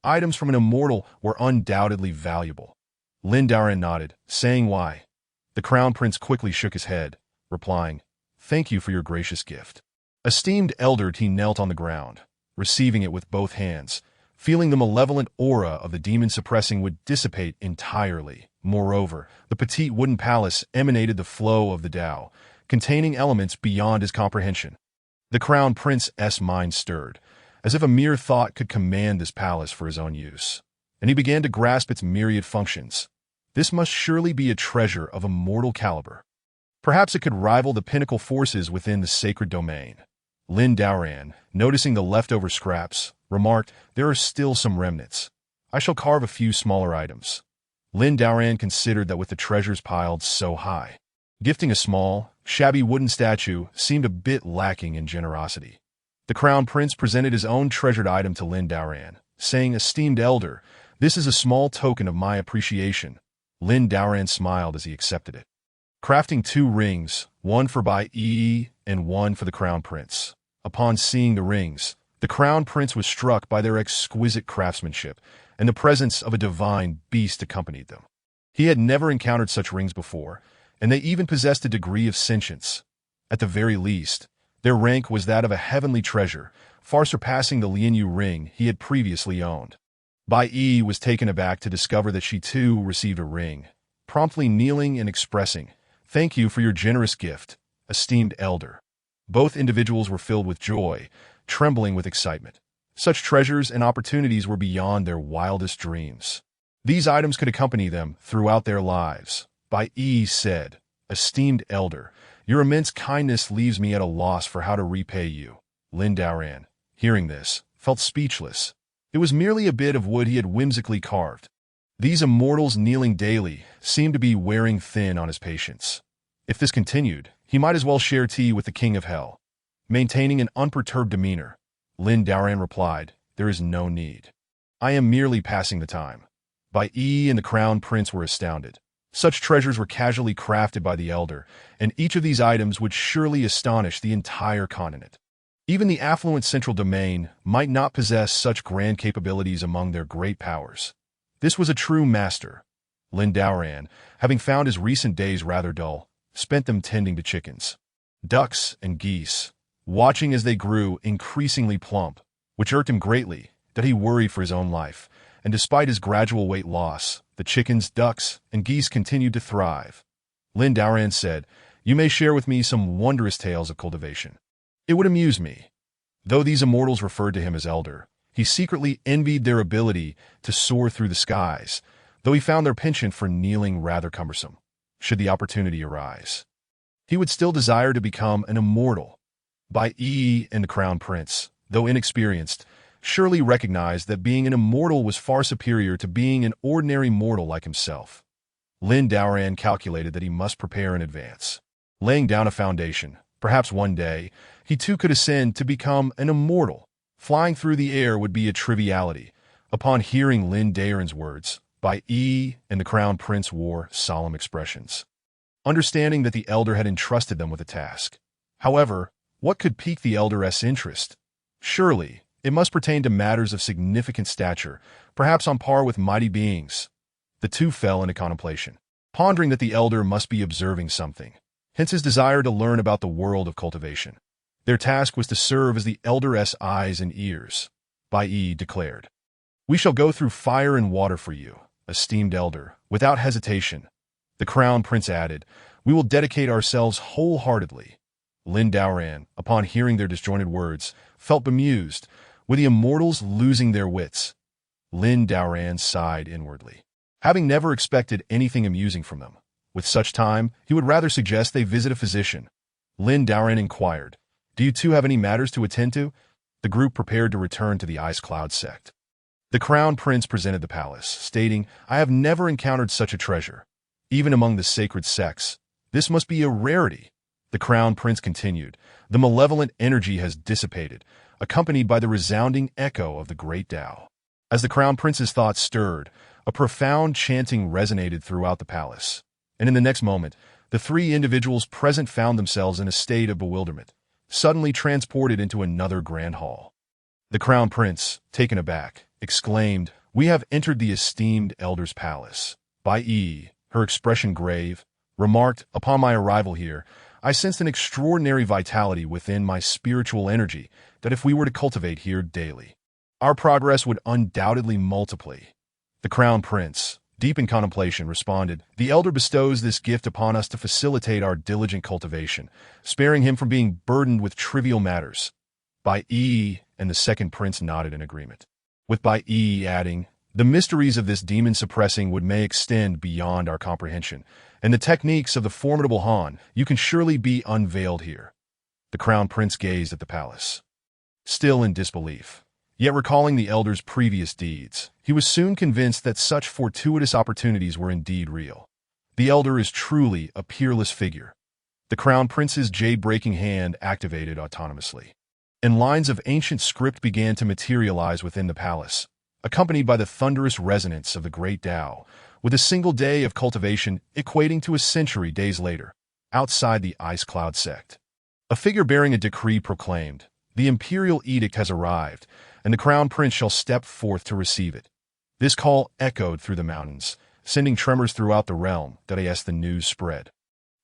Items from an immortal were undoubtedly valuable. Lin Daoran nodded, saying why. The crown prince quickly shook his head, replying, "Thank you for your gracious gift." Esteemed elder, he knelt on the ground, receiving it with both hands, feeling the malevolent aura of the demon-suppressing would dissipate entirely. Moreover, the petite wooden palace emanated the flow of the Tao, containing elements beyond his comprehension. The crown prince's mind stirred, as if a mere thought could command this palace for his own use, and he began to grasp its myriad functions. This must surely be a treasure of immortal caliber. Perhaps it could rival the pinnacle forces within the sacred domain. Lin Daoran, noticing the leftover scraps, remarked, "There are still some remnants. I shall carve a few smaller items." Lin Daoran considered that with the treasures piled so high, gifting a small, shabby wooden statue seemed a bit lacking in generosity. The crown prince presented his own treasured item to Lin Daoran, saying, "Esteemed elder, this is a small token of my appreciation." Lin Daoran smiled as he accepted it. crafting 2 rings, one for Bai Yi and one for the Crown Prince. Upon seeing the rings, the Crown Prince was struck by their exquisite craftsmanship, and the presence of a divine beast accompanied them. He had never encountered such rings before, and they even possessed a degree of sentience. At the very least, their rank was that of a heavenly treasure, far surpassing the Lianyu ring he had previously owned. Bai Yi was taken aback to discover that she too received a ring, promptly kneeling and expressing, "Thank you for your generous gift, esteemed elder." Both individuals were filled with joy, trembling with excitement. Such treasures and opportunities were beyond their wildest dreams. These items could accompany them throughout their lives. Bai Yi said, "Esteemed elder, your immense kindness leaves me at a loss for how to repay you." Lin Daoran, hearing this, felt speechless. It was merely a bit of wood he had whimsically carved. These immortals kneeling daily seemed to be wearing thin on his patience. If this continued, he might as well share tea with the king of hell. Maintaining an unperturbed demeanor, Lin Daoran replied, "There is no need. I am merely passing the time." Bai Yi and the Crown Prince were astounded. Such treasures were casually crafted by the elder, and each of these items would surely astonish the entire continent. Even the affluent central domain might not possess such grand capabilities among their great powers. This was a true master. Lin Daoran, having found his recent days rather dull, spent them tending to chickens, ducks, and geese, watching as they grew increasingly plump, which irked him greatly, that he worried for his own life, and despite his gradual weight loss, the chickens, ducks, and geese continued to thrive. Lin Daoran said, "You may share with me some wondrous tales of cultivation. It would amuse me." Though these immortals referred to him as elder, he secretly envied their ability to soar through the skies, though he found their penchant for kneeling rather cumbersome. Should the opportunity arise, he would still desire to become an immortal. Bai Yi and the Crown Prince, though inexperienced, surely recognized that being an immortal was far superior to being an ordinary mortal like himself. Lin Daoran calculated that he must prepare in advance, laying down a foundation. Perhaps one day, he too could ascend to become an immortal. Flying through the air would be a triviality. Upon hearing Lin Daoran's words, Bai Yi and the Crown Prince wore solemn expressions, understanding that the elder had entrusted them with a task. However, what could pique the elder's interest? Surely, it must pertain to matters of significant stature, perhaps on par with mighty beings. The two fell into contemplation, pondering that the elder must be observing something, hence his desire to learn about the world of cultivation. Their task was to serve as the elder's eyes and ears. Bai Yi declared, "We shall go through fire and water for you, esteemed elder, without hesitation." The Crown Prince added, "We will dedicate ourselves wholeheartedly." Lin Daoran, upon hearing their disjointed words, felt bemused. Were the immortals losing their wits? Lin Daoran sighed inwardly, having never expected anything amusing from them. With such time, he would rather suggest they visit a physician. Lin Daoran inquired, "Do you two have any matters to attend to?" The group prepared to return to the Ice Cloud sect. The Crown Prince presented the palace, stating, "I have never encountered such a treasure. Even among the sacred sects, this must be a rarity." The Crown Prince continued, "The malevolent energy has dissipated, accompanied by the resounding echo of the great Tao." As the Crown Prince's thoughts stirred, a profound chanting resonated throughout the palace, and in the next moment, the three individuals present found themselves in a state of bewilderment, suddenly transported into another grand hall. The Crown Prince, taken aback, exclaimed, "We have entered the esteemed elder's palace." Bai Yi, her expression grave, remarked, "Upon my arrival here, I sensed an extraordinary vitality within my spiritual energy that if we were to cultivate here daily, our progress would undoubtedly multiply." The Crown Prince, deep in contemplation, responded, "The elder bestows this gift upon us to facilitate our diligent cultivation, sparing him from being burdened with trivial matters." Bai Yi and the second prince nodded in agreement, with Bai Yi adding, "The mysteries of this demon-suppressing wood may extend beyond our comprehension, and the techniques of the formidable Han you can surely be unveiled here." The Crown Prince gazed at the palace, still in disbelief. Yet recalling the elder's previous deeds, he was soon convinced that such fortuitous opportunities were indeed real. The elder is truly a peerless figure. The Crown Prince's jade-breaking hand activated autonomously, and lines of ancient script began to materialize within the palace, accompanied by the thunderous resonance of the great Tao, with a single day of cultivation equating to a century days later, outside the Ice Cloud sect. A figure bearing a decree proclaimed, "The imperial edict has arrived, and the crown prince shall step forth to receive it." This call echoed through the mountains, sending tremors throughout the realm as the news spread.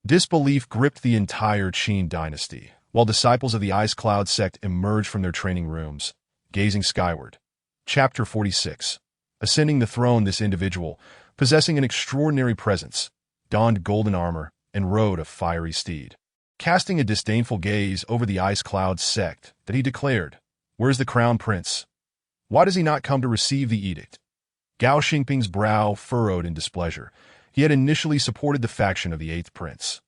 Disbelief gripped the entire Qin dynasty, while disciples of the Ice Cloud sect emerged from their training rooms, gazing skyward. Chapter 46. Ascending the throne, this individual, possessing an extraordinary presence, donned golden armor and rode a fiery steed. Casting a disdainful gaze over the Ice Cloud sect, that he declared, "Where's the crown prince? Why does he not come to receive the edict?" Gao Xingping's brow furrowed in displeasure. He had initially supported the faction of the Eighth Prince.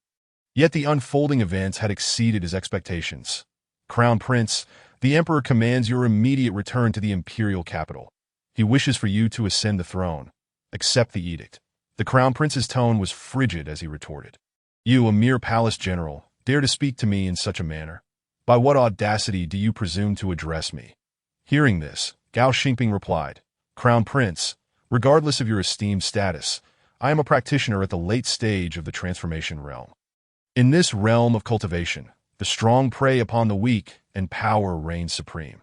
Yet the unfolding events had exceeded his expectations. "Crown Prince, the Emperor commands your immediate return to the imperial capital. He wishes for you to ascend the throne. Accept the edict." The Crown Prince's tone was frigid as he retorted. "You, a mere palace general, dare to speak to me in such a manner? By what audacity do you presume to address me?" Hearing this, Gao Xingping replied, "Crown Prince, regardless of your esteemed status, I am a practitioner at the late stage of the transformation realm. In this realm of cultivation, the strong prey upon the weak, and power reigns supreme."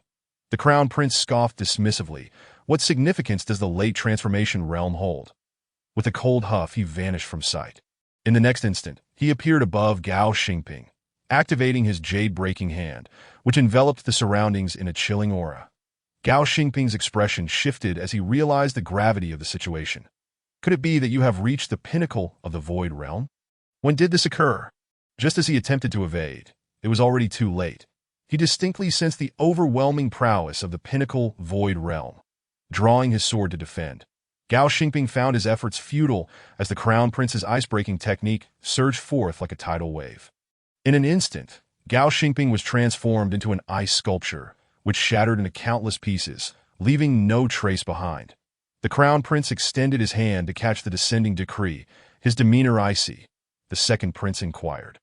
The Crown Prince scoffed dismissively. What significance does the late transformation realm hold? With a cold huff, he vanished from sight. In the next instant, he appeared above Gao Xingping, activating his jade-breaking hand, which enveloped the surroundings in a chilling aura. Gao Xingping's expression shifted as he realized the gravity of the situation. Could it be that you have reached the pinnacle of the Void Realm? When did this occur? Just as he attempted to evade, it was already too late. He distinctly sensed the overwhelming prowess of the pinnacle Void Realm. Drawing his sword to defend, Gao Xingping found his efforts futile as the Crown Prince's ice-breaking technique surged forth like a tidal wave. In an instant, Gao Xingping was transformed into an ice sculpture, which shattered into countless pieces, leaving no trace behind. The Crown Prince extended his hand to catch the descending decree, his demeanor icy. The second prince inquired,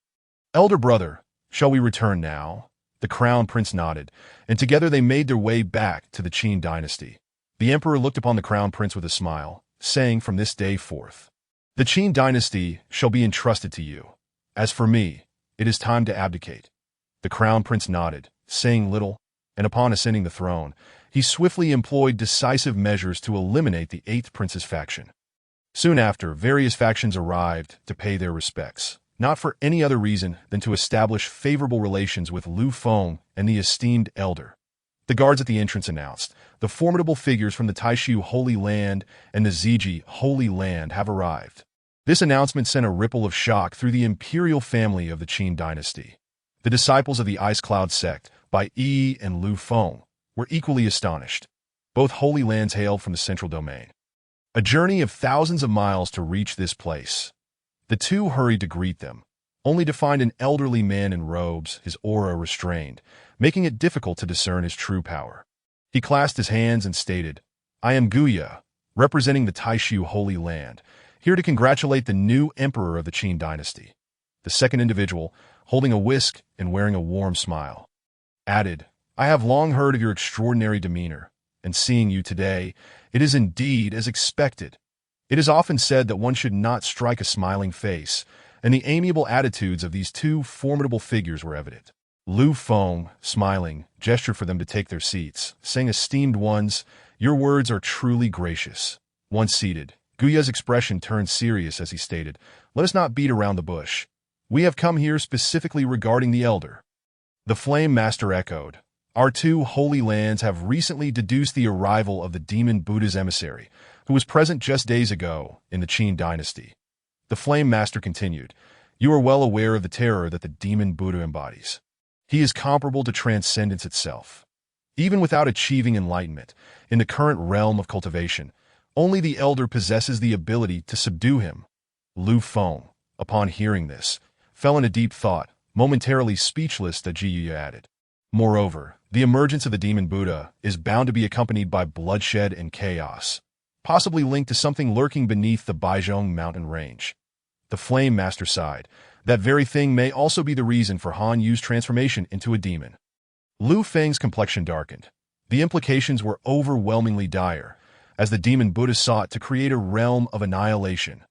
"Elder brother, shall we return now?" The Crown Prince nodded, and together they made their way back to the Qin dynasty. The Emperor looked upon the Crown Prince with a smile, saying, "From this day forth, the Qin dynasty shall be entrusted to you. As for me, it is time to abdicate." The Crown Prince nodded, saying little, and upon ascending the throne, he swiftly employed decisive measures to eliminate the Eighth Prince's faction. Soon after, various factions arrived to pay their respects, not for any other reason than to establish favorable relations with Lu Feng and the esteemed elder. The guards at the entrance announced, "The formidable figures from the Taishu Holy Land and the Ziji Holy Land have arrived." This announcement sent a ripple of shock through the imperial family of the Qin dynasty. The disciples of the Ice Cloud sect, by Yi and Lu Feng, were equally astonished. Both holy lands hailed from the central domain. A journey of thousands of miles to reach this place. The two hurried to greet them, only to find an elderly man in robes, his aura restrained, making it difficult to discern his true power. He clasped his hands and stated, "I am Guya, representing the Taishu Holy Land, here to congratulate the new emperor of the Qin dynasty." The second individual, holding a whisk and wearing a warm smile, added, "I have long heard of your extraordinary demeanor, and seeing you today, it is indeed as expected. It is often said that one should not strike a smiling face, and the amiable attitudes of these two formidable figures were evident." Lu Feng, smiling, gestured for them to take their seats, saying, "Esteemed ones, your words are truly gracious." Once seated, Guya's expression turned serious as he stated, "Let us not beat around the bush. We have come here specifically regarding the elder." The Flame Master echoed, "Our two holy lands have recently deduced the arrival of the demon Buddha's emissary, who was present just days ago in the Qin dynasty." The Flame Master continued, "You are well aware of the terror that the demon Buddha embodies. He is comparable to transcendence itself. Even without achieving enlightenment, in the current realm of cultivation, only the elder possesses the ability to subdue him." Lu Feng, upon hearing this, fell into deep thought, momentarily speechless. That Jiyu added, "Moreover, the emergence of the demon Buddha is bound to be accompanied by bloodshed and chaos, possibly linked to something lurking beneath the Baizhong mountain range." The Flame Master sighed. "That very thing may also be the reason for Han Yu's transformation into a demon." Lu Feng's complexion darkened. The implications were overwhelmingly dire, as the demon Buddha sought to create a realm of annihilation.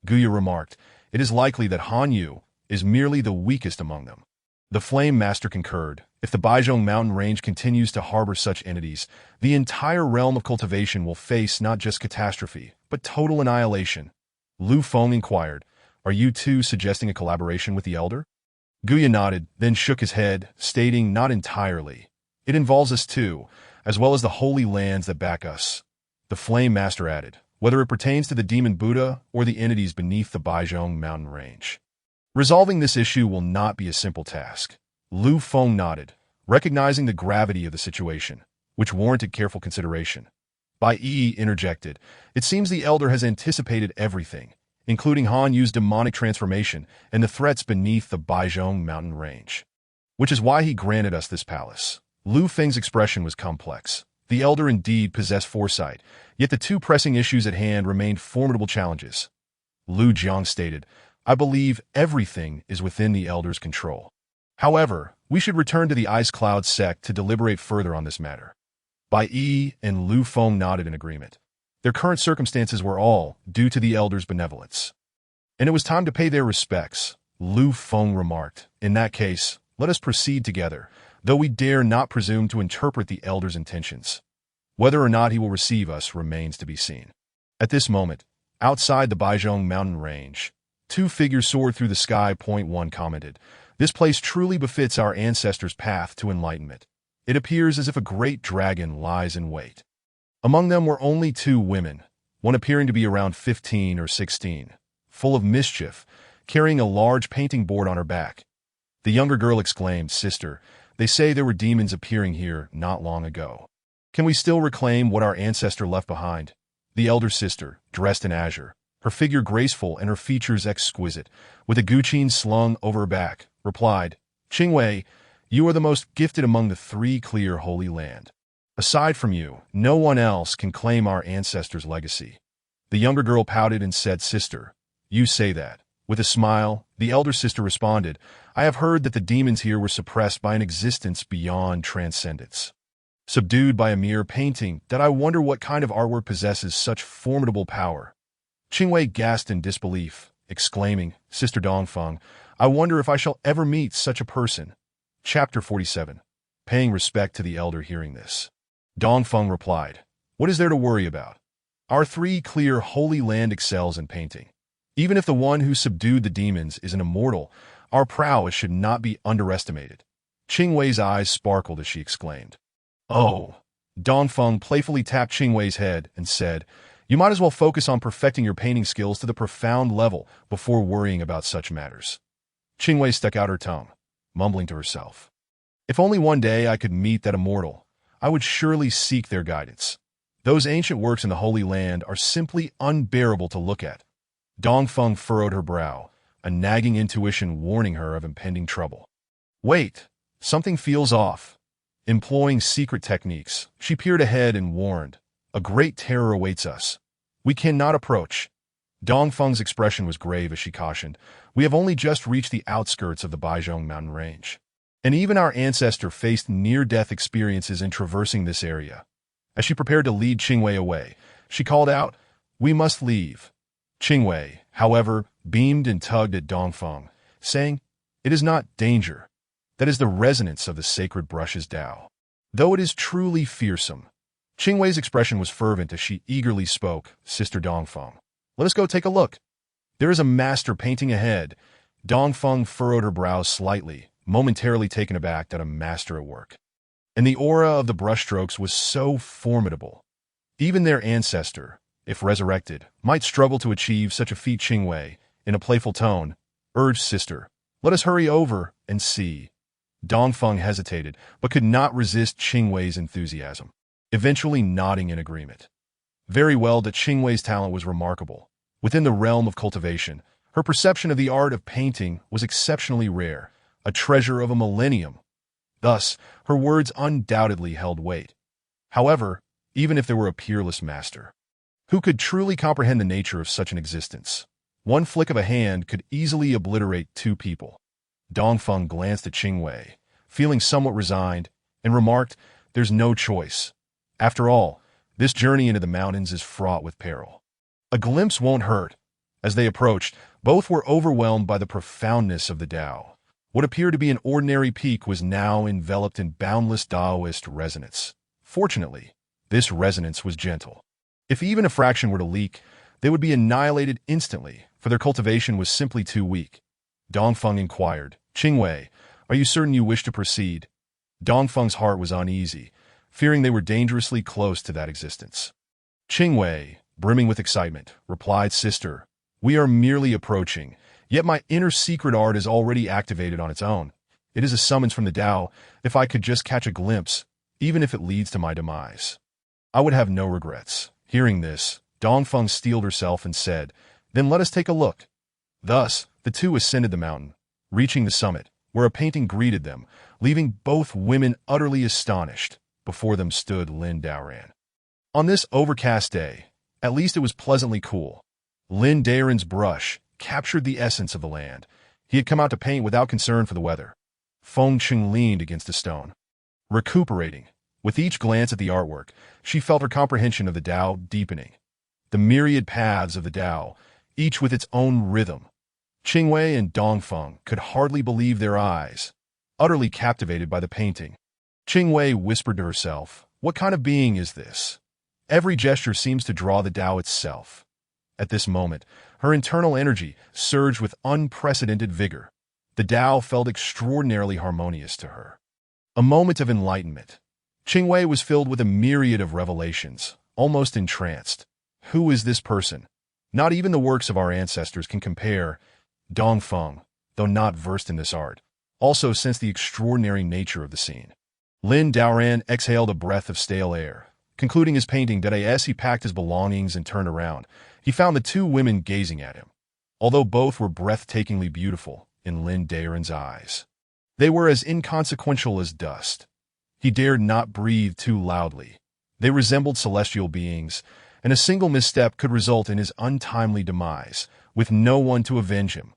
Guya remarked, "It is likely that Han Yu is merely the weakest among them." The Flame Master concurred. If the Baizhong mountain range continues to harbor such entities, the entire realm of cultivation will face not just catastrophe, but total annihilation. Lu Feng inquired, "Are you too suggesting a collaboration with the Elder?" Guya nodded, then shook his head, stating, "Not entirely. It involves us too, as well as the holy lands that back us." The Flame Master added, "Whether it pertains to the demon Buddha or the entities beneath the Baizhong mountain range. Resolving this issue will not be a simple task." Lu Feng nodded, recognizing the gravity of the situation, which warranted careful consideration. Bai Yi interjected, "It seems the Elder has anticipated everything, including Han Yu's demonic transformation and the threats beneath the Baizhong mountain range, which is why he granted us this palace." Lu Feng's expression was complex. The Elder indeed possessed foresight, yet the two pressing issues at hand remained formidable challenges. Lu Jiang stated, "I believe everything is within the Elder's control. However, we should return to the Ice Cloud sect to deliberate further on this matter." Bai Yi and Lu Feng nodded in agreement. Their current circumstances were all due to the Elder's benevolence, and it was time to pay their respects. Lu Feng remarked, "In that case, let us proceed together, though we dare not presume to interpret the Elder's intentions. Whether or not he will receive us remains to be seen." At this moment, outside the Baizhong mountain range, two figures soared through the sky. One commented, "This place truly befits our ancestors' path to enlightenment. It appears as if a great dragon lies in wait." Among them were only two women, one appearing to be around 15 or 16, full of mischief, carrying a large painting board on her back. The younger girl exclaimed, "Sister, they say there were demons appearing here not long ago. Can we still reclaim what our ancestor left behind?" The elder sister, dressed in azure, her figure graceful and her features exquisite, with a guqin slung over her back, replied, "Qingwei, you are the most gifted among the three clear holy land. Aside from you, no one else can claim our ancestors' legacy." The younger girl pouted and said, "Sister, you say that." With a smile, the elder sister responded, "I have heard that the demons here were suppressed by an existence beyond transcendence, subdued by a mere painting, that I wonder what kind of artwork possesses such formidable power." Qingwei gasped in disbelief, exclaiming, "Sister Dongfeng, I wonder if I shall ever meet such a person." Chapter 47. Paying respect to the elder. Hearing this, Dongfeng replied, "What is there to worry about? Our three clear holy land excels in painting. Even if the one who subdued the demons is an immortal, our prowess should not be underestimated." Qingwei's eyes sparkled as she exclaimed, "Oh!" Dongfeng playfully tapped Qingwei's head and said, "You might as well focus on perfecting your painting skills to the profound level before worrying about such matters." Qingwei stuck out her tongue, mumbling to herself, "If only one day I could meet that immortal, I would surely seek their guidance. Those ancient works in the Holy Land are simply unbearable to look at." Dongfeng furrowed her brow, a nagging intuition warning her of impending trouble. "Wait, something feels off." Employing secret techniques, she peered ahead and warned, "A great terror awaits us. We cannot approach." Dongfeng's expression was grave as she cautioned, "We have only just reached the outskirts of the Baizhong mountain range, and even our ancestor faced near-death experiences in traversing this area." As she prepared to lead Qingwei away, she called out, "We must leave." Qingwei, however, beamed and tugged at Dongfeng, saying, "It is not danger. That is the resonance of the sacred brush's Tao, though it is truly fearsome." Qingwei's expression was fervent as she eagerly spoke, "Sister Dongfeng, let us go take a look. There is a master painting ahead." Dongfeng furrowed her brows slightly, momentarily taken aback at a master at work. And the aura of the brushstrokes was so formidable. Even their ancestor, if resurrected, might struggle to achieve such a feat. Qingwei, in a playful tone, urged, "Sister, let us hurry over and see." Dongfeng hesitated, but could not resist Qingwei's enthusiasm, eventually nodding in agreement. Very well, that Qingwei's talent was remarkable. Within the realm of cultivation, her perception of the art of painting was exceptionally rare, a treasure of a millennium. Thus, her words undoubtedly held weight. However, even if there were a peerless master, who could truly comprehend the nature of such an existence, one flick of a hand could easily obliterate two people. Dongfeng glanced at Qingwei, feeling somewhat resigned, and remarked, "There's no choice. After all, This journey into the mountains is fraught with peril. A glimpse won't hurt. As they approached, both were overwhelmed by the profoundness of the Tao. What appeared to be an ordinary peak was now enveloped in boundless Taoist resonance. Fortunately, this resonance was gentle. If even a fraction were to leak, they would be annihilated instantly, for their cultivation was simply too weak. Dongfeng inquired, "Qingwei, are you certain you wish to proceed?" Dongfeng's heart was uneasy, fearing they were dangerously close to that existence. Qingwei, brimming with excitement, replied, "Sister, we are merely approaching, yet my inner secret art is already activated on its own. It is a summons from the Tao. If I could just catch a glimpse, even if it leads to my demise, I would have no regrets." Hearing this, Dongfeng steeled herself and said, "Then let us take a look." Thus, the two ascended the mountain, reaching the summit, where a painting greeted them, leaving both women utterly astonished. Before them stood Lin Daoran. On this overcast day, at least it was pleasantly cool. Lin Daoran's brush captured the essence of the land. He had come out to paint without concern for the weather. Feng Qing leaned against a stone, recuperating. With each glance at the artwork, she felt her comprehension of the Tao deepening. The myriad paths of the Tao, each with its own rhythm. Qingwei and Dongfeng could hardly believe their eyes, utterly captivated by the painting. Qingwei whispered to herself, "What kind of being is this? Every gesture seems to draw the Tao itself." At this moment, her internal energy surged with unprecedented vigor. The Tao felt extraordinarily harmonious to her. A moment of enlightenment. Qingwei was filled with a myriad of revelations, almost entranced. Who is this person? Not even the works of our ancestors can compare. Dongfeng, though not versed in this art, also sensed the extraordinary nature of the scene. Lin Daoran exhaled a breath of stale air. Concluding his painting, he packed his belongings and turned around. He found the two women gazing at him. Although both were breathtakingly beautiful in Lin Daoran's eyes, they were as inconsequential as dust. He dared not breathe too loudly. They resembled celestial beings, and a single misstep could result in his untimely demise, with no one to avenge him.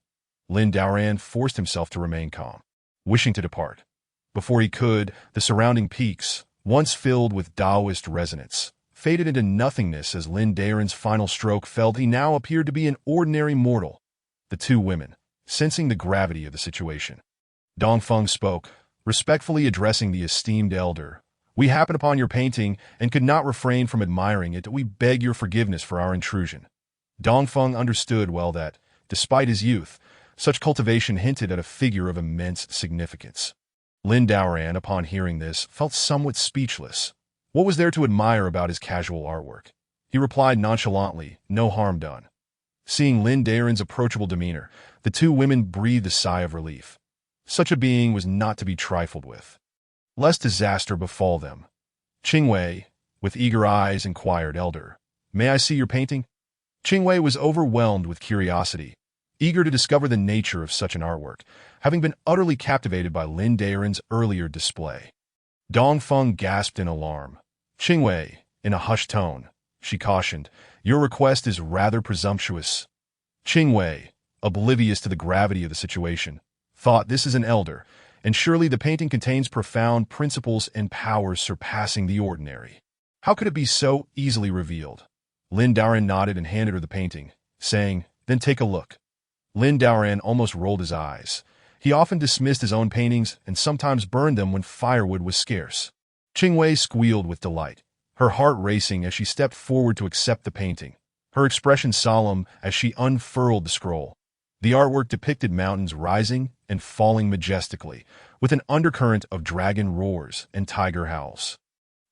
Lin Daoran forced himself to remain calm, wishing to depart. Before he could, the surrounding peaks, once filled with Taoist resonance, faded into nothingness as Lin Daoran's final stroke fell. He now appeared to be an ordinary mortal. The two women, sensing the gravity of the situation, Dongfeng spoke, respectfully addressing the esteemed elder. "We happened upon your painting and could not refrain from admiring it. We beg your forgiveness for our intrusion." Dongfeng understood well that, despite his youth, such cultivation hinted at a figure of immense significance. Lin Daoran, upon hearing this, felt somewhat speechless. What was there to admire about his casual artwork? He replied nonchalantly, "No harm done." Seeing Lin Daoran's approachable demeanor, the two women breathed a sigh of relief. Such a being was not to be trifled with, lest disaster befall them. Qingwei, with eager eyes, inquired, "Elder, may I see your painting?" Qingwei was overwhelmed with curiosity, eager to discover the nature of such an artwork, having been utterly captivated by Lin Daoran's earlier display. Dongfeng gasped in alarm. "Qingwei," in a hushed tone, she cautioned, "your request is rather presumptuous." Qingwei, oblivious to the gravity of the situation, thought, "This is an elder, and surely the painting contains profound principles and powers surpassing the ordinary. How could it be so easily revealed?" Lin Daoran nodded and handed her the painting, saying, "Then take a look." Lin Daoran almost rolled his eyes. He often dismissed his own paintings and sometimes burned them when firewood was scarce. Qingwei squealed with delight, her heart racing as she stepped forward to accept the painting, her expression solemn as she unfurled the scroll. The artwork depicted mountains rising and falling majestically, with an undercurrent of dragon roars and tiger howls.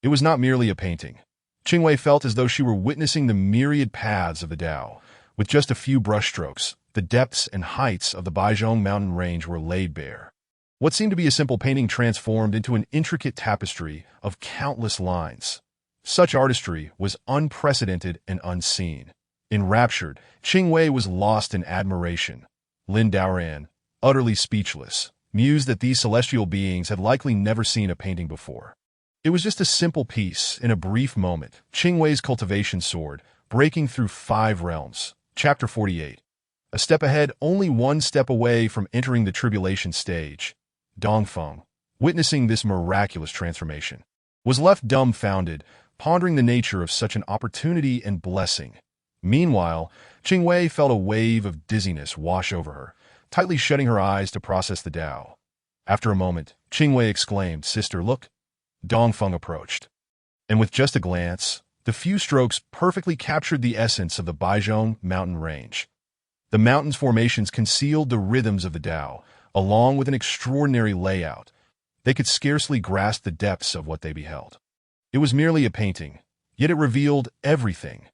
It was not merely a painting. Qingwei felt as though she were witnessing the myriad paths of the Tao. With just a few brushstrokes, the depths and heights of the Baizhong mountain range were laid bare. What seemed to be a simple painting transformed into an intricate tapestry of countless lines. Such artistry was unprecedented and unseen. Enraptured, Qingwei was lost in admiration. Lin Daoran, utterly speechless, mused that these celestial beings had likely never seen a painting before. It was just a simple piece. In a brief moment, Qingwei's cultivation soared, breaking through 5 realms. Chapter 48. A step ahead, only one step away from entering the tribulation stage. Dongfeng, witnessing this miraculous transformation, was left dumbfounded, pondering the nature of such an opportunity and blessing. Meanwhile, Qingwei felt a wave of dizziness wash over her, tightly shutting her eyes to process the Tao. After a moment, Qingwei exclaimed, "Sister, look." Dongfeng approached, and with just a glance, the few strokes perfectly captured the essence of the Baizhong mountain range. The mountain's formations concealed the rhythms of the Tao, along with an extraordinary layout. They could scarcely grasp the depths of what they beheld. It was merely a painting, yet it revealed everything.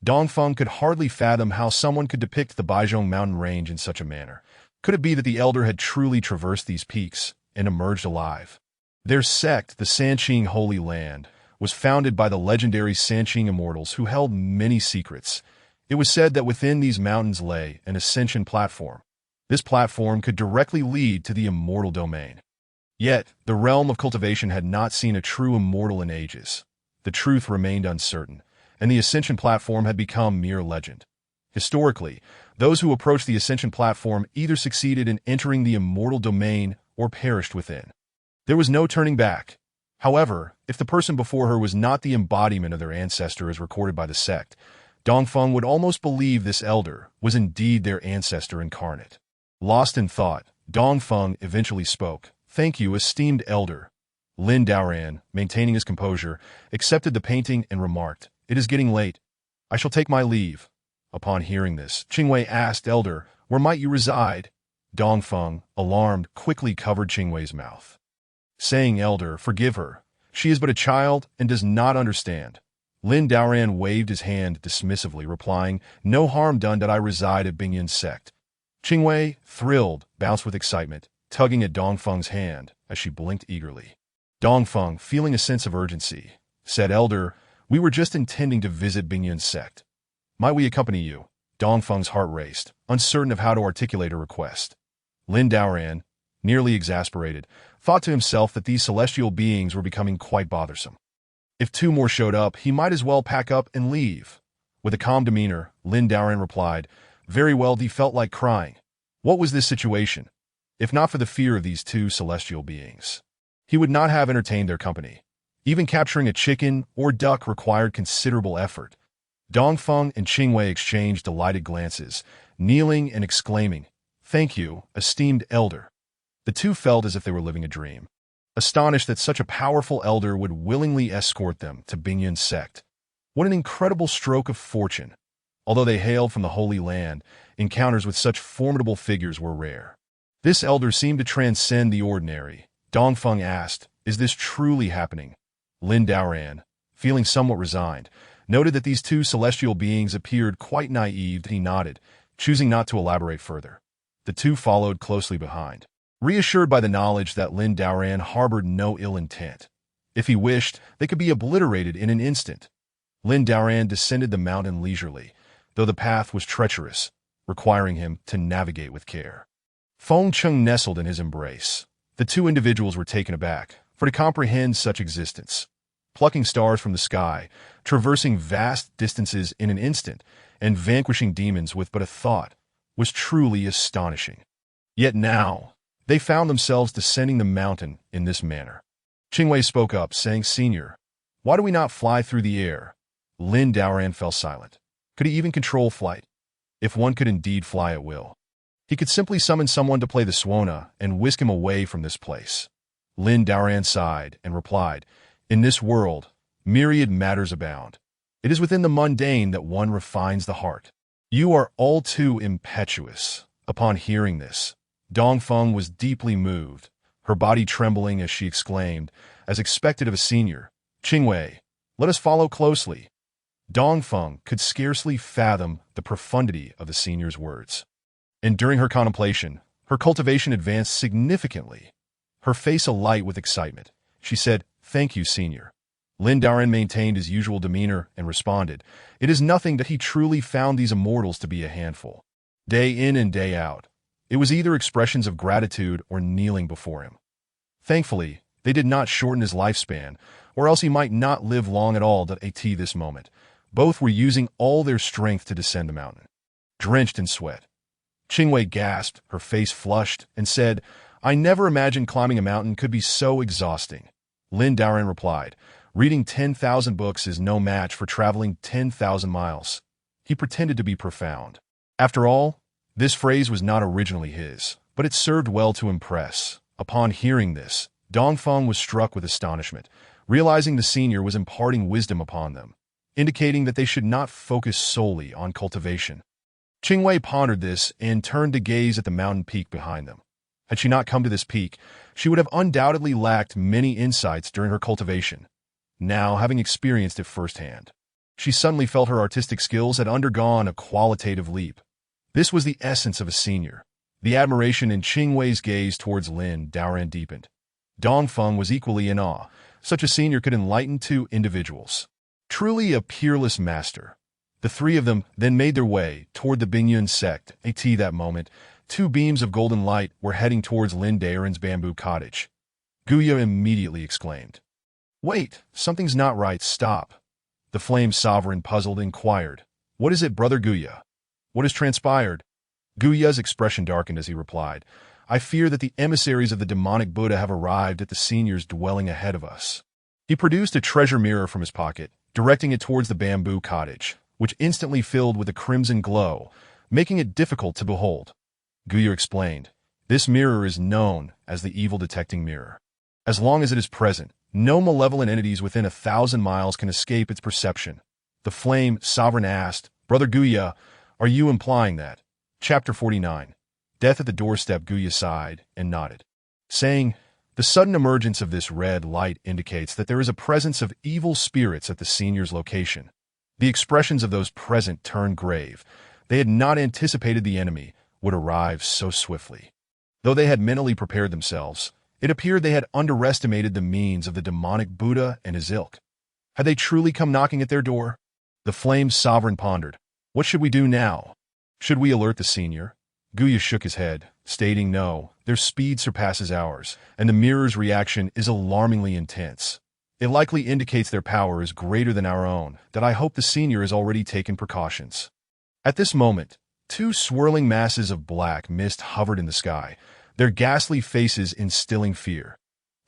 Dongfeng could hardly fathom how someone could depict the Baizhong mountain range in such a manner. Could it be that the elder had truly traversed these peaks and emerged alive? Their sect, the Sanqing Holy Land, was founded by the legendary Sanqing immortals who held many secrets. It was said that within these mountains lay an ascension platform. This platform could directly lead to the immortal domain. Yet, the realm of cultivation had not seen a true immortal in ages. The truth remained uncertain, and the ascension platform had become mere legend. Historically, those who approached the ascension platform either succeeded in entering the immortal domain or perished within. There was no turning back. However, if the person before her was not the embodiment of their ancestor as recorded by the sect, Dongfeng would almost believe this elder was indeed their ancestor incarnate. Lost in thought, Dongfeng eventually spoke. "Thank you, esteemed elder." Lin Daoran, maintaining his composure, accepted the painting and remarked, "It is getting late. I shall take my leave." Upon hearing this, Qingwei asked, "Elder, where might you reside?" Dongfeng, alarmed, quickly covered Qingwei's mouth, saying, "Elder, forgive her. She is but a child and does not understand." Lin Daoran waved his hand dismissively, replying, "No harm done that I reside at Bingyun's sect." Qingwei, thrilled, bounced with excitement, tugging at Dongfeng's hand as she blinked eagerly. Dongfeng, feeling a sense of urgency, said, "Elder, we were just intending to visit Bingyun's sect. Might we accompany you?" Dongfeng's heart raced, uncertain of how to articulate a request. Lin Daoran, nearly exasperated, thought to himself that these celestial beings were becoming quite bothersome. If two more showed up, he might as well pack up and leave. With a calm demeanor, Lin Daoran replied, "Very well." He felt like crying. What was this situation? If not for the fear of these two celestial beings, he would not have entertained their company. Even capturing a chicken or duck required considerable effort. Dongfeng and Qingwei exchanged delighted glances, kneeling and exclaiming, "Thank you, esteemed elder." The two felt as if they were living a dream, astonished that such a powerful elder would willingly escort them to Bingyun's sect. What an incredible stroke of fortune! Although they hailed from the Holy Land, encounters with such formidable figures were rare. This elder seemed to transcend the ordinary. Dongfeng asked, "Is this truly happening?" Lin Daoran, feeling somewhat resigned, noted that these two celestial beings appeared quite naive. He nodded, choosing not to elaborate further. The two followed closely behind, reassured by the knowledge that Lin Daoran harbored no ill intent. If he wished, they could be obliterated in an instant. Lin Daoran descended the mountain leisurely, though the path was treacherous, requiring him to navigate with care. Feng Cheng nestled in his embrace. The two individuals were taken aback, for to comprehend such existence, plucking stars from the sky, traversing vast distances in an instant, and vanquishing demons with but a thought, was truly astonishing. Yet now, they found themselves descending the mountain in this manner. Qingwei spoke up, saying, "Senior, why do we not fly through the air?" Lin Daoran fell silent. Could he even control flight? If one could indeed fly at will, he could simply summon someone to play the Suona and whisk him away from this place. Lin Daoran sighed and replied, "In this world, myriad matters abound. It is within the mundane that one refines the heart. You are all too impetuous." Upon hearing this, Dongfeng was deeply moved, her body trembling as she exclaimed, as expected of a senior, "Qingwei, let us follow closely." Dongfeng could scarcely fathom the profundity of the senior's words. And during her contemplation, her cultivation advanced significantly. Her face alight with excitement, she said, "Thank you, senior." Lin Daoran maintained his usual demeanor and responded, "It is nothing that he truly found these immortals to be a handful. Day in and day out, it was either expressions of gratitude or kneeling before him. Thankfully, they did not shorten his lifespan, or else he might not live long at all at this moment. Both were using all their strength to descend the mountain, drenched in sweat. Qingwei gasped, her face flushed, and said, "I never imagined climbing a mountain could be so exhausting." Lin Daoran replied, Reading 10,000 books is no match for traveling 10,000 miles. He pretended to be profound. After all, this phrase was not originally his, but it served well to impress. Upon hearing this, Dongfeng was struck with astonishment, realizing the senior was imparting wisdom upon them, indicating that they should not focus solely on cultivation. Qingwei pondered this and turned to gaze at the mountain peak behind them. Had she not come to this peak, she would have undoubtedly lacked many insights during her cultivation. Now, having experienced it firsthand, she suddenly felt her artistic skills had undergone a qualitative leap. This was the essence of a senior. The admiration in Qingwei's gaze towards Lin Daoran deepened. Dongfeng was equally in awe. Such a senior could enlighten two individuals. Truly a peerless master. The three of them then made their way toward the Bingyun sect. At that moment, two beams of golden light were heading towards Lin Daoran's bamboo cottage. Guya immediately exclaimed, "Wait, something's not right, stop." The flame sovereign, puzzled, inquired, "What is it, Brother Guya? What has transpired?" Guya's expression darkened as he replied, "I fear that the emissaries of the demonic Buddha have arrived at the senior's dwelling ahead of us." He produced a treasure mirror from his pocket, directing it towards the bamboo cottage, which instantly filled with a crimson glow, making it difficult to behold. Guya explained, "This mirror is known as the evil detecting mirror. As long as it is present, no malevolent entities within 1,000 miles can escape its perception." The flame sovereign asked, "Brother Guya, are you implying that?" Chapter 49. Death at the doorstep. Guya sighed and nodded, saying, "The sudden emergence of this red light indicates that there is a presence of evil spirits at the senior's location." The expressions of those present turned grave. They had not anticipated the enemy would arrive so swiftly. Though they had mentally prepared themselves, it appeared they had underestimated the means of the demonic Buddha and his ilk. Had they truly come knocking at their door? The flame sovereign pondered, "What should we do now? Should we alert the senior?" Guya shook his head, stating, "No, their speed surpasses ours, and the mirror's reaction is alarmingly intense. It likely indicates their power is greater than our own, that I hope the senior has already taken precautions." At this moment, two swirling masses of black mist hovered in the sky, their ghastly faces instilling fear.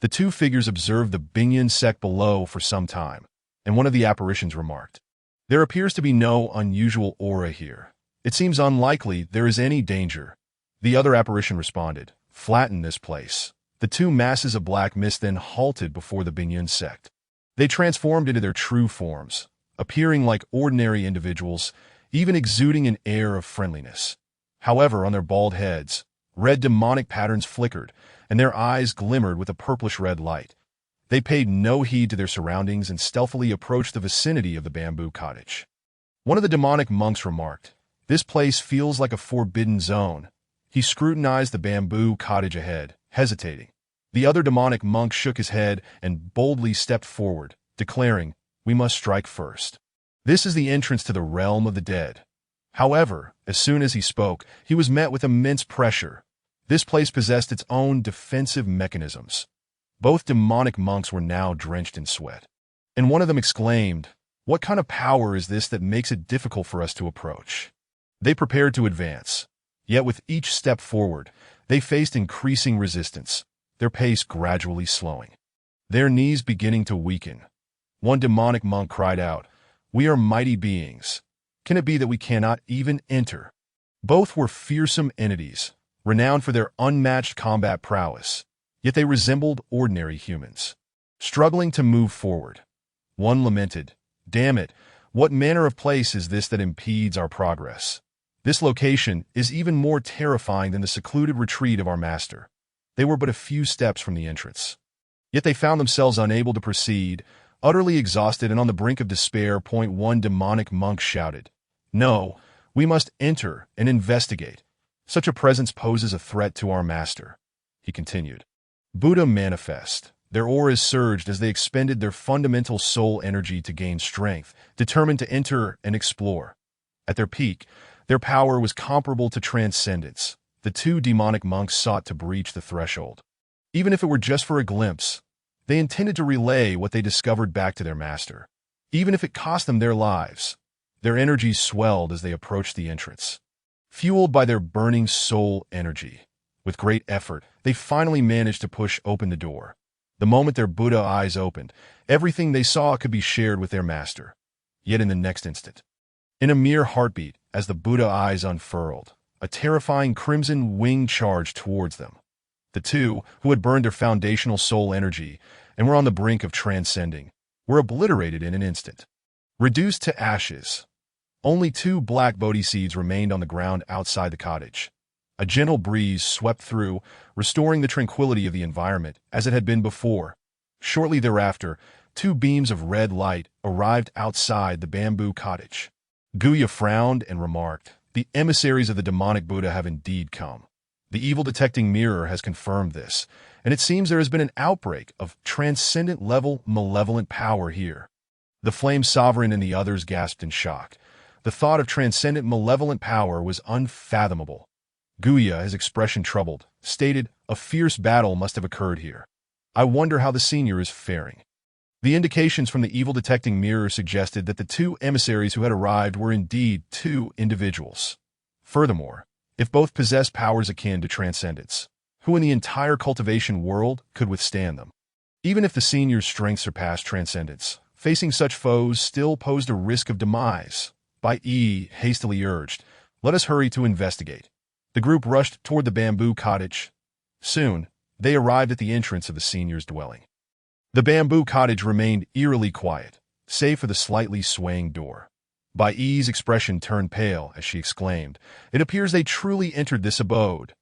The two figures observed the Bingyun sect below for some time, and one of the apparitions remarked, "There appears to be no unusual aura here. It seems unlikely there is any danger." The other apparition responded, "Flatten this place." The two masses of black mist then halted before the Bingyun sect. They transformed into their true forms, appearing like ordinary individuals, even exuding an air of friendliness. However, on their bald heads, red demonic patterns flickered, and their eyes glimmered with a purplish-red light. They paid no heed to their surroundings and stealthily approached the vicinity of the bamboo cottage. One of the demonic monks remarked, "This place feels like a forbidden zone." He scrutinized the bamboo cottage ahead, hesitating. The other demonic monk shook his head and boldly stepped forward, declaring, "We must strike first. This is the entrance to the realm of the dead." However, as soon as he spoke, he was met with immense pressure. This place possessed its own defensive mechanisms. Both demonic monks were now drenched in sweat, and one of them exclaimed, "What kind of power is this that makes it difficult for us to approach?" They prepared to advance, yet with each step forward, they faced increasing resistance, their pace gradually slowing, their knees beginning to weaken. One demonic monk cried out, "We are mighty beings. Can it be that we cannot even enter?" Both were fearsome entities, renowned for their unmatched combat prowess, yet they resembled ordinary humans, struggling to move forward. One lamented, "Damn it, what manner of place is this that impedes our progress? This location is even more terrifying than the secluded retreat of our master." They were but a few steps from the entrance, yet they found themselves unable to proceed, utterly exhausted and on the brink of despair. One demonic monk shouted, "No, we must enter and investigate. Such a presence poses a threat to our master." He continued, "Buddha manifest." Their auras surged as they expended their fundamental soul energy to gain strength, determined to enter and explore. At their peak, their power was comparable to transcendence. The two demonic monks sought to breach the threshold. Even if it were just for a glimpse, they intended to relay what they discovered back to their master, even if it cost them their lives. Their energies swelled as they approached the entrance. Fueled by their burning soul energy, with great effort, they finally managed to push open the door. The moment their Buddha eyes opened, everything they saw could be shared with their master. Yet in the next instant, in a mere heartbeat, as the Buddha eyes unfurled, a terrifying crimson wing charged towards them. The two, who had burned their foundational soul energy and were on the brink of transcending, were obliterated in an instant. Reduced to ashes, only 2 black Bodhi seeds remained on the ground outside the cottage. A gentle breeze swept through, restoring the tranquility of the environment as it had been before. Shortly thereafter, 2 beams of red light arrived outside the bamboo cottage. Guya frowned and remarked, "The emissaries of the demonic Buddha have indeed come. The evil-detecting mirror has confirmed this, and it seems there has been an outbreak of transcendent-level malevolent power here." The Flame Sovereign and the others gasped in shock. The thought of transcendent malevolent power was unfathomable. Guya, his expression troubled, stated, "A fierce battle must have occurred here. I wonder how the senior is faring." The indications from the evil-detecting mirror suggested that the 2 emissaries who had arrived were indeed 2 individuals. Furthermore, if both possessed powers akin to transcendence, who in the entire cultivation world could withstand them? Even if the senior's strength surpassed transcendence, facing such foes still posed a risk of demise. Bai Yi hastily urged, "Let us hurry to investigate." The group rushed toward the bamboo cottage. Soon, they arrived at the entrance of the senior's dwelling. The bamboo cottage remained eerily quiet, save for the slightly swaying door. Bai Yi's expression turned pale as she exclaimed, "It appears they truly entered this abode."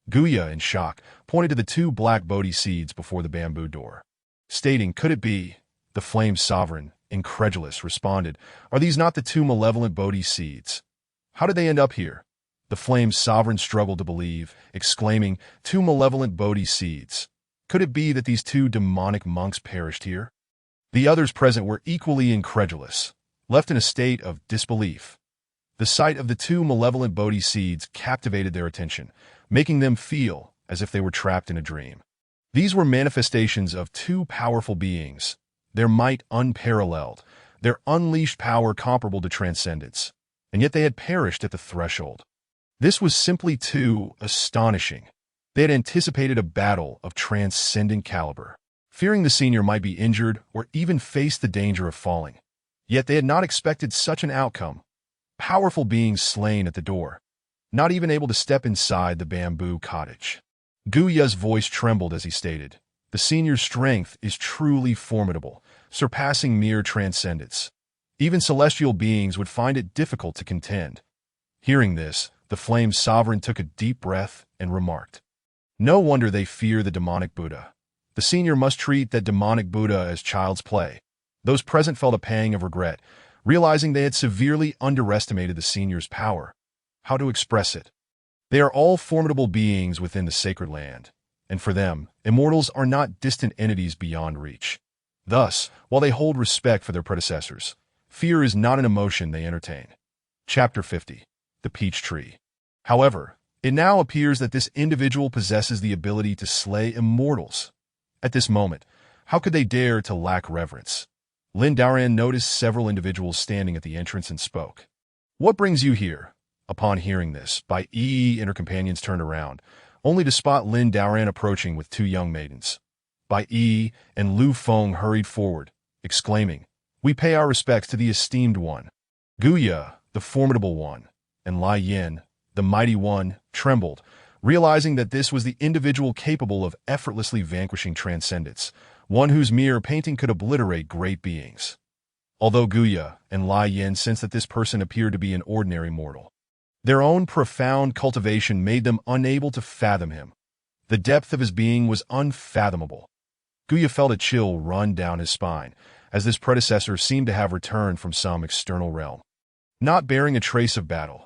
Guya, in shock, pointed to the 2 black Bodhi seeds before the bamboo door, stating, "Could it be?" The Flame Sovereign, incredulous, responded, "Are these not the 2 malevolent Bodhi seeds? How did they end up here?" The Flame Sovereign struggled to believe, exclaiming, "2 malevolent Bodhi seeds. Could it be that these 2 demonic monks perished here?" The others present were equally incredulous, left in a state of disbelief. The sight of the 2 malevolent Bodhi seeds captivated their attention, making them feel as if they were trapped in a dream. These were manifestations of 2 powerful beings, their might unparalleled, their unleashed power comparable to transcendence, and yet they had perished at the threshold. This was simply too astonishing. They had anticipated a battle of transcendent caliber, fearing the senior might be injured or even face the danger of falling. Yet they had not expected such an outcome. Powerful beings slain at the door, not even able to step inside the bamboo cottage. Guya's voice trembled as he stated, "The senior's strength is truly formidable, surpassing mere transcendence. Even celestial beings would find it difficult to contend." Hearing this, the Flame Sovereign took a deep breath and remarked, "No wonder they fear the demonic Buddha. The senior must treat that demonic Buddha as child's play." Those present felt a pang of regret, realizing they had severely underestimated the senior's power. How to express it? They are all formidable beings within the sacred land, and for them, immortals are not distant entities beyond reach. Thus, while they hold respect for their predecessors, fear is not an emotion they entertain. Chapter 50. The Peach Tree. However, it now appears that this individual possesses the ability to slay immortals. At this moment, how could they dare to lack reverence? Lin Daoran noticed several individuals standing at the entrance and spoke. "What brings you here?" Upon hearing this, Bai Yi and her companions turned around, only to spot Lin Daoran approaching with 2 young maidens. Bai Yi and Lu Feng hurried forward, exclaiming, "We pay our respects to the esteemed one." Guya, the formidable one, and Lai Yin, the mighty one, trembled, realizing that this was the individual capable of effortlessly vanquishing transcendence, one whose mere painting could obliterate great beings. Although Guya and Lai Yin sensed that this person appeared to be an ordinary mortal, their own profound cultivation made them unable to fathom him. The depth of his being was unfathomable. Guya felt a chill run down his spine, as this predecessor seemed to have returned from some external realm. Not bearing a trace of battle,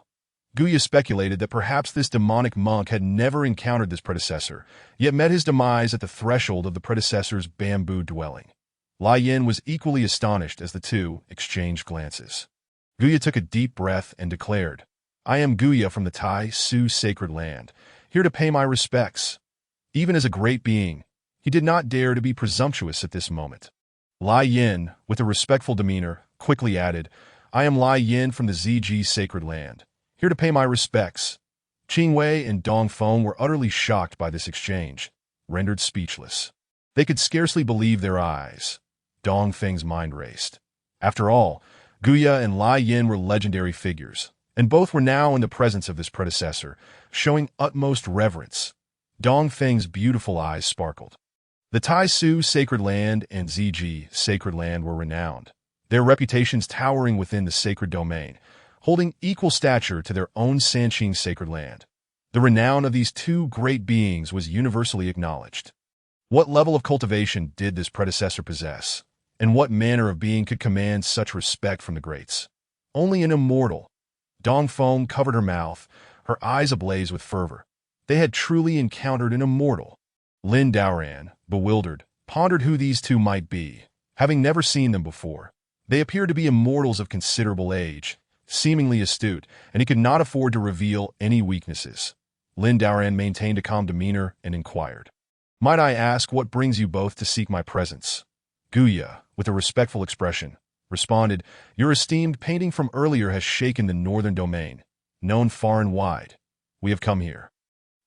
Guya speculated that perhaps this demonic monk had never encountered this predecessor, yet met his demise at the threshold of the predecessor's bamboo dwelling. Lai Yin was equally astonished as the 2 exchanged glances. Guya took a deep breath and declared, "I am Guya from the Tai Su sacred land, here to pay my respects." Even as a great being, he did not dare to be presumptuous at this moment. Lai Yin, with a respectful demeanor, quickly added, "I am Lai Yin from the ZG sacred land, here to pay my respects." Qing Wei and Dong Feng were utterly shocked by this exchange, rendered speechless. They could scarcely believe their eyes. Dongfeng's mind raced. After all, Guya and Lai Yin were legendary figures, and both were now in the presence of this predecessor, showing utmost reverence. Dongfeng's beautiful eyes sparkled. The Tai Su Sacred Land and Ziji Sacred Land were renowned, their reputations towering within the sacred domain, holding equal stature to their own Sanqing Sacred Land. The renown of these two great beings was universally acknowledged. What level of cultivation did this predecessor possess, and what manner of being could command such respect from the greats? Only an immortal. Dongfeng covered her mouth, her eyes ablaze with fervor. They had truly encountered an immortal. Lin Daoran, bewildered, pondered who these two might be, having never seen them before. They appeared to be immortals of considerable age, seemingly astute, and he could not afford to reveal any weaknesses. Lin Daoran maintained a calm demeanor and inquired, "Might I ask what brings you both to seek my presence?" Guya, with a respectful expression, responded, "Your esteemed painting from earlier has shaken the northern domain, known far and wide. We have come here,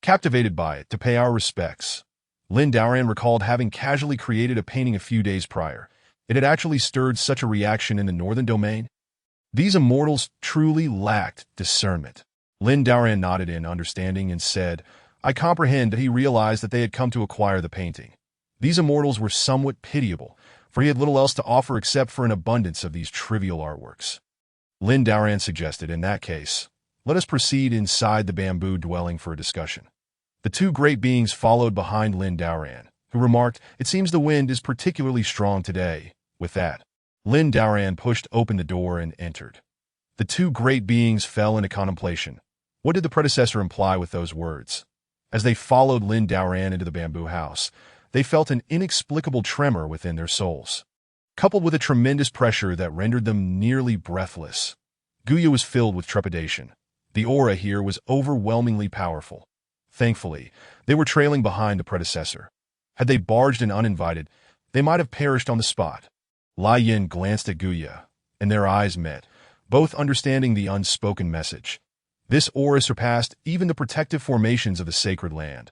captivated by it, to pay our respects." Lin Daoran recalled having casually created a painting a few days prior. It had actually stirred such a reaction in the northern domain. These immortals truly lacked discernment. Lin Daoran nodded in understanding and said, "I comprehend," that he realized that they had come to acquire the painting. These immortals were somewhat pitiable, for he had little else to offer except for an abundance of these trivial artworks. Lin Daoran suggested, "In that case, let us proceed inside the bamboo dwelling for a discussion." The two great beings followed behind Lin Daoran, who remarked, "It seems the wind is particularly strong today." With that, Lin Daoran pushed open the door and entered. The two great beings fell into contemplation. What did the predecessor imply with those words? As they followed Lin Daoran into the bamboo house, they felt an inexplicable tremor within their souls, coupled with a tremendous pressure that rendered them nearly breathless. Guya was filled with trepidation. The aura here was overwhelmingly powerful. Thankfully, they were trailing behind the predecessor. Had they barged in uninvited, they might have perished on the spot. Lai Yin glanced at Guya, and their eyes met, both understanding the unspoken message. This aura surpassed even the protective formations of the sacred land.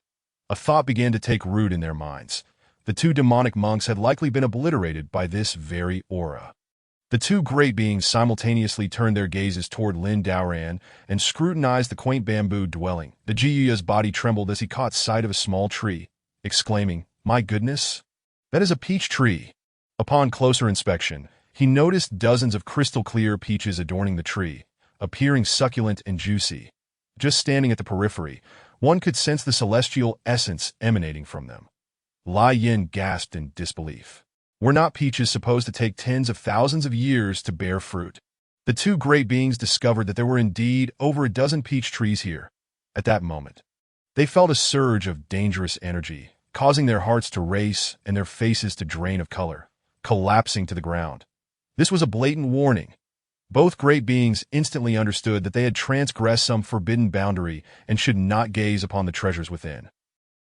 A thought began to take root in their minds. The two demonic monks had likely been obliterated by this very aura. The two great beings simultaneously turned their gazes toward Lin Daoran and scrutinized the quaint bamboo dwelling. The Jiyuya's body trembled as he caught sight of a small tree, exclaiming, "My goodness, that is a peach tree." Upon closer inspection, he noticed dozens of crystal-clear peaches adorning the tree, appearing succulent and juicy. Just standing at the periphery, one could sense the celestial essence emanating from them. Lai Yin gasped in disbelief. Were not peaches supposed to take tens of thousands of years to bear fruit? The two great beings discovered that there were indeed over a dozen peach trees here. At that moment, they felt a surge of dangerous energy, causing their hearts to race and their faces to drain of color, collapsing to the ground. This was a blatant warning. Both great beings instantly understood that they had transgressed some forbidden boundary and should not gaze upon the treasures within.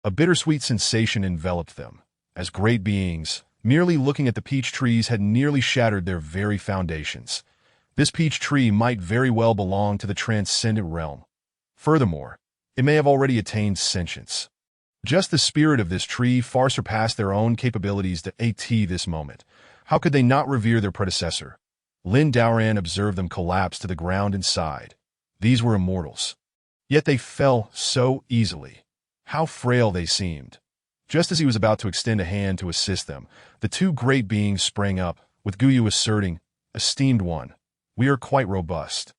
A bittersweet sensation enveloped them. As great beings, merely looking at the peach trees had nearly shattered their very foundations. This peach tree might very well belong to the transcendent realm. Furthermore, it may have already attained sentience. Just the spirit of this tree far surpassed their own capabilities at this moment. How could they not revere their predecessor? Lin Daoran observed them collapse to the ground and sighed. These were immortals. Yet they fell so easily. How frail they seemed. Just as he was about to extend a hand to assist them, the two great beings sprang up, with Guyu asserting, "Esteemed one, we are quite robust.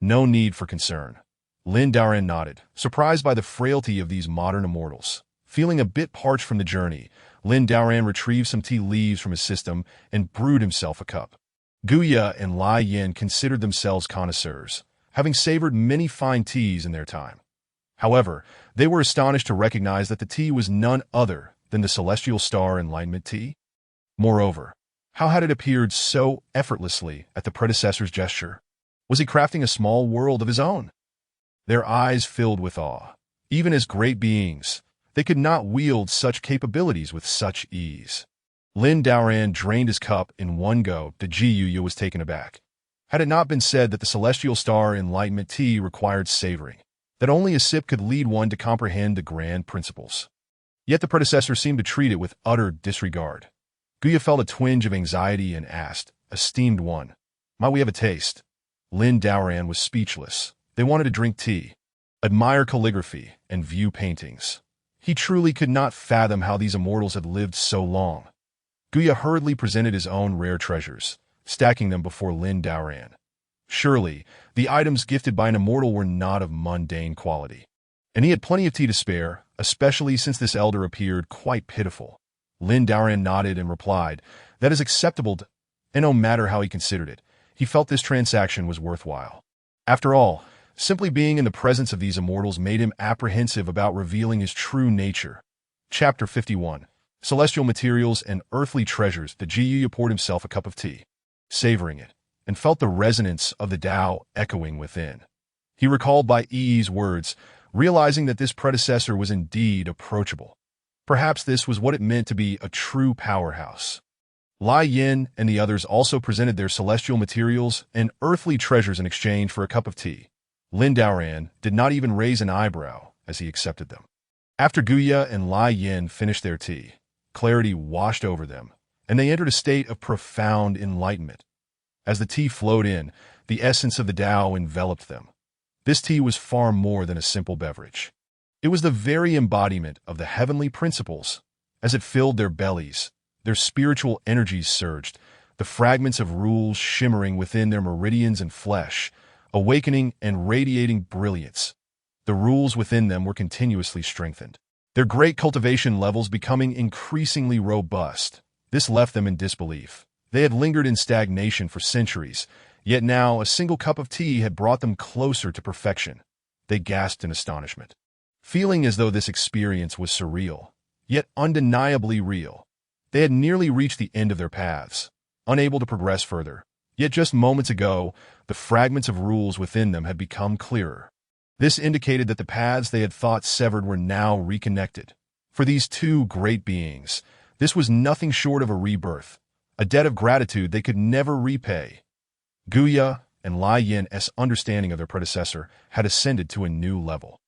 No need for concern." Lin Daoran nodded, surprised by the frailty of these modern immortals. Feeling a bit parched from the journey, Lin Daoran retrieved some tea leaves from his system and brewed himself a cup. Guya and Lai Yin considered themselves connoisseurs, having savored many fine teas in their time. However, they were astonished to recognize that the tea was none other than the Celestial Star Enlightenment tea. Moreover, how had it appeared so effortlessly at the predecessor's gesture? Was he crafting a small world of his own? Their eyes filled with awe. Even as great beings, they could not wield such capabilities with such ease. Lin Daoran drained his cup in one go. The Jiyuya was taken aback. Had it not been said that the Celestial Star Enlightenment tea required savoring, that only a sip could lead one to comprehend the grand principles? Yet the predecessor seemed to treat it with utter disregard. Guya felt a twinge of anxiety and asked, "Esteemed one, might we have a taste?" Lin Daoran was speechless. They wanted to drink tea, admire calligraphy, and view paintings. He truly could not fathom how these immortals had lived so long. Guya hurriedly presented his own rare treasures, stacking them before Lin Daoran. Surely, the items gifted by an immortal were not of mundane quality. And he had plenty of tea to spare, especially since this elder appeared quite pitiful. Lin Daoran nodded and replied, "That is acceptable," and no matter how he considered it, he felt this transaction was worthwhile. After all, simply being in the presence of these immortals made him apprehensive about revealing his true nature. Chapter 51. Celestial Materials and Earthly Treasures. The Jiyu poured himself a cup of tea, savoring it, and felt the resonance of the Tao echoing within. He recalled Bai Yi's words, realizing that this predecessor was indeed approachable. Perhaps this was what it meant to be a true powerhouse. Lai Yin and the others also presented their celestial materials and earthly treasures in exchange for a cup of tea. Lin Daoran did not even raise an eyebrow as he accepted them. After Guya and Lai Yin finished their tea, clarity washed over them, and they entered a state of profound enlightenment. As the tea flowed in, the essence of the Tao enveloped them. This tea was far more than a simple beverage. It was the very embodiment of the heavenly principles. As it filled their bellies, their spiritual energies surged, the fragments of rules shimmering within their meridians and flesh, awakening and radiating brilliance. The rules within them were continuously strengthened, their great cultivation levels becoming increasingly robust. This left them in disbelief. They had lingered in stagnation for centuries, yet now a single cup of tea had brought them closer to perfection. They gasped in astonishment, feeling as though this experience was surreal, yet undeniably real. They had nearly reached the end of their paths, unable to progress further. Yet just moments ago, the fragments of rules within them had become clearer. This indicated that the paths they had thought severed were now reconnected. For these two great beings, this was nothing short of a rebirth, a debt of gratitude they could never repay. Guya and Lai Yin's understanding of their predecessor had ascended to a new level.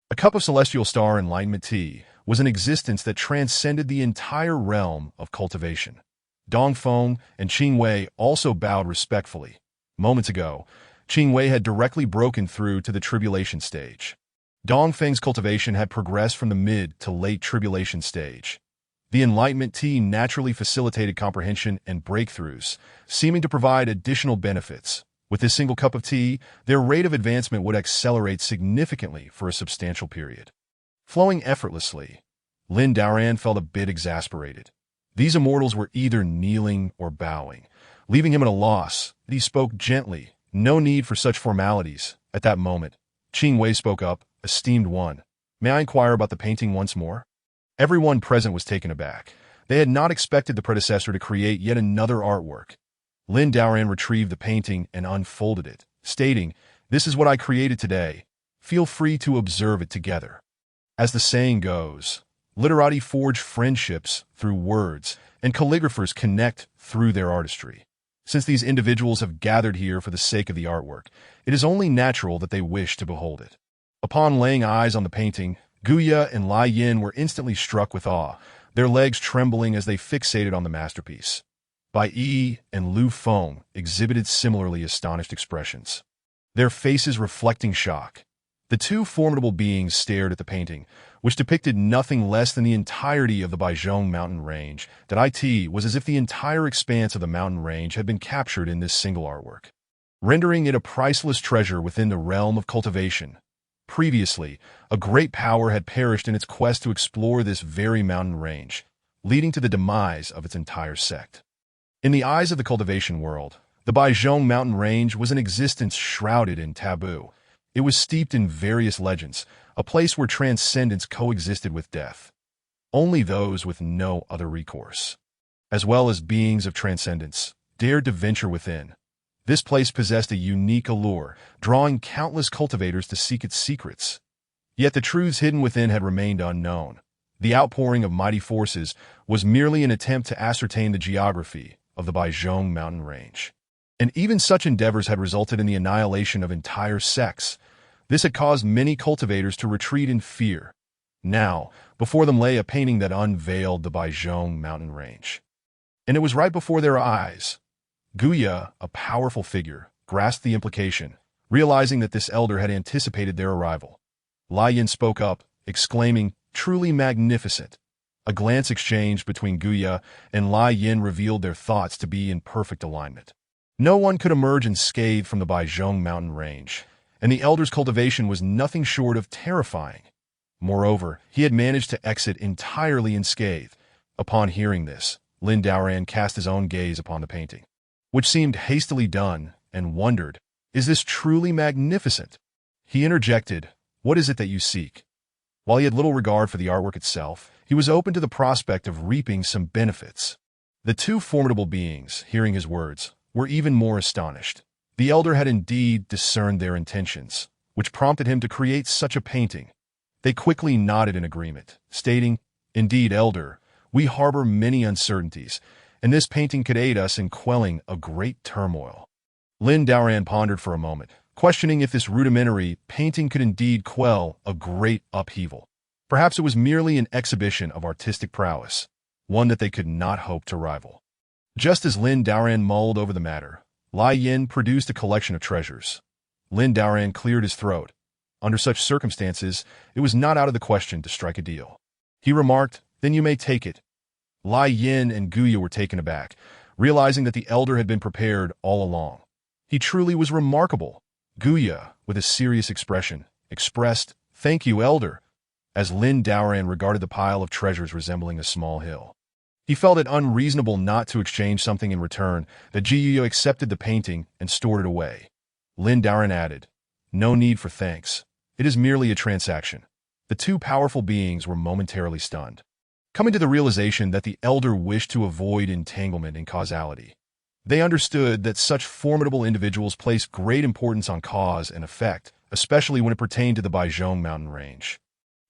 A cup of celestial star enlightenment tea was an existence that transcended the entire realm of cultivation. Dongfeng and Qingwei also bowed respectfully. Moments ago, Qingwei had directly broken through to the tribulation stage. Dongfeng's cultivation had progressed from the mid to late tribulation stage. The enlightenment tea naturally facilitated comprehension and breakthroughs, seeming to provide additional benefits. With this single cup of tea, their rate of advancement would accelerate significantly for a substantial period. Flowing effortlessly, Lin Daoran felt a bit exasperated. These immortals were either kneeling or bowing, leaving him at a loss. He spoke gently. No need for such formalities. At that moment, Qingwei spoke up, "Esteemed one, may I inquire about the painting once more?" Everyone present was taken aback. They had not expected the predecessor to create yet another artwork. Lin Daoran retrieved the painting and unfolded it, stating, "This is what I created today. Feel free to observe it together." As the saying goes, literati forge friendships through words, and calligraphers connect through their artistry. Since these individuals have gathered here for the sake of the artwork, it is only natural that they wish to behold it. Upon laying eyes on the painting, Guya and Lai Yin were instantly struck with awe, their legs trembling as they fixated on the masterpiece. Bai Yi and Lu Feng exhibited similarly astonished expressions, their faces reflecting shock. The two formidable beings stared at the painting, which depicted nothing less than the entirety of the Baizhong mountain range. It was as if the entire expanse of the mountain range had been captured in this single artwork, rendering it a priceless treasure within the realm of cultivation. Previously, a great power had perished in its quest to explore this very mountain range, leading to the demise of its entire sect. In the eyes of the cultivation world, the Baizhong mountain range was an existence shrouded in taboo. It was steeped in various legends, a place where transcendence coexisted with death. Only those with no other recourse, as well as beings of transcendence, dared to venture within. This place possessed a unique allure, drawing countless cultivators to seek its secrets. Yet the truths hidden within had remained unknown. The outpouring of mighty forces was merely an attempt to ascertain the geography of the Baizhong mountain range. And even such endeavors had resulted in the annihilation of entire sects. This had caused many cultivators to retreat in fear. Now, before them lay a painting that unveiled the Baizhong mountain range. And it was right before their eyes. Guya, a powerful figure, grasped the implication, realizing that this elder had anticipated their arrival. Lai Yin spoke up, exclaiming, "Truly magnificent." A glance exchanged between Guya and Lai Yin revealed their thoughts to be in perfect alignment. No one could emerge unscathed from the Baizhong mountain range, and the elder's cultivation was nothing short of terrifying. Moreover, he had managed to exit entirely unscathed. Upon hearing this, Lin Daoran cast his own gaze upon the painting, which seemed hastily done, and wondered, "Is this truly magnificent?" He interjected, "What is it that you seek?" While he had little regard for the artwork itself, he was open to the prospect of reaping some benefits. The two formidable beings, hearing his words, were even more astonished. The elder had indeed discerned their intentions, which prompted him to create such a painting. They quickly nodded in agreement, stating, "Indeed, elder, we harbor many uncertainties, and this painting could aid us in quelling a great turmoil." Lin Daoran pondered for a moment, questioning if this rudimentary painting could indeed quell a great upheaval. Perhaps it was merely an exhibition of artistic prowess, one that they could not hope to rival. Just as Lin Daoran mulled over the matter, Lai Yin produced a collection of treasures. Lin Daoran cleared his throat. Under such circumstances, it was not out of the question to strike a deal. He remarked, "Then you may take it." Lai Yin and Guya were taken aback, realizing that the elder had been prepared all along. He truly was remarkable. Guya, with a serious expression, expressed, "Thank you, elder," as Lin Daoran regarded the pile of treasures resembling a small hill. He felt it unreasonable not to exchange something in return, that Jiyu accepted the painting and stored it away. Lin Daoran added, "No need for thanks. It is merely a transaction." The two powerful beings were momentarily stunned, coming to the realization that the elder wished to avoid entanglement in causality. They understood that such formidable individuals place great importance on cause and effect, especially when it pertained to the Baizhong mountain range,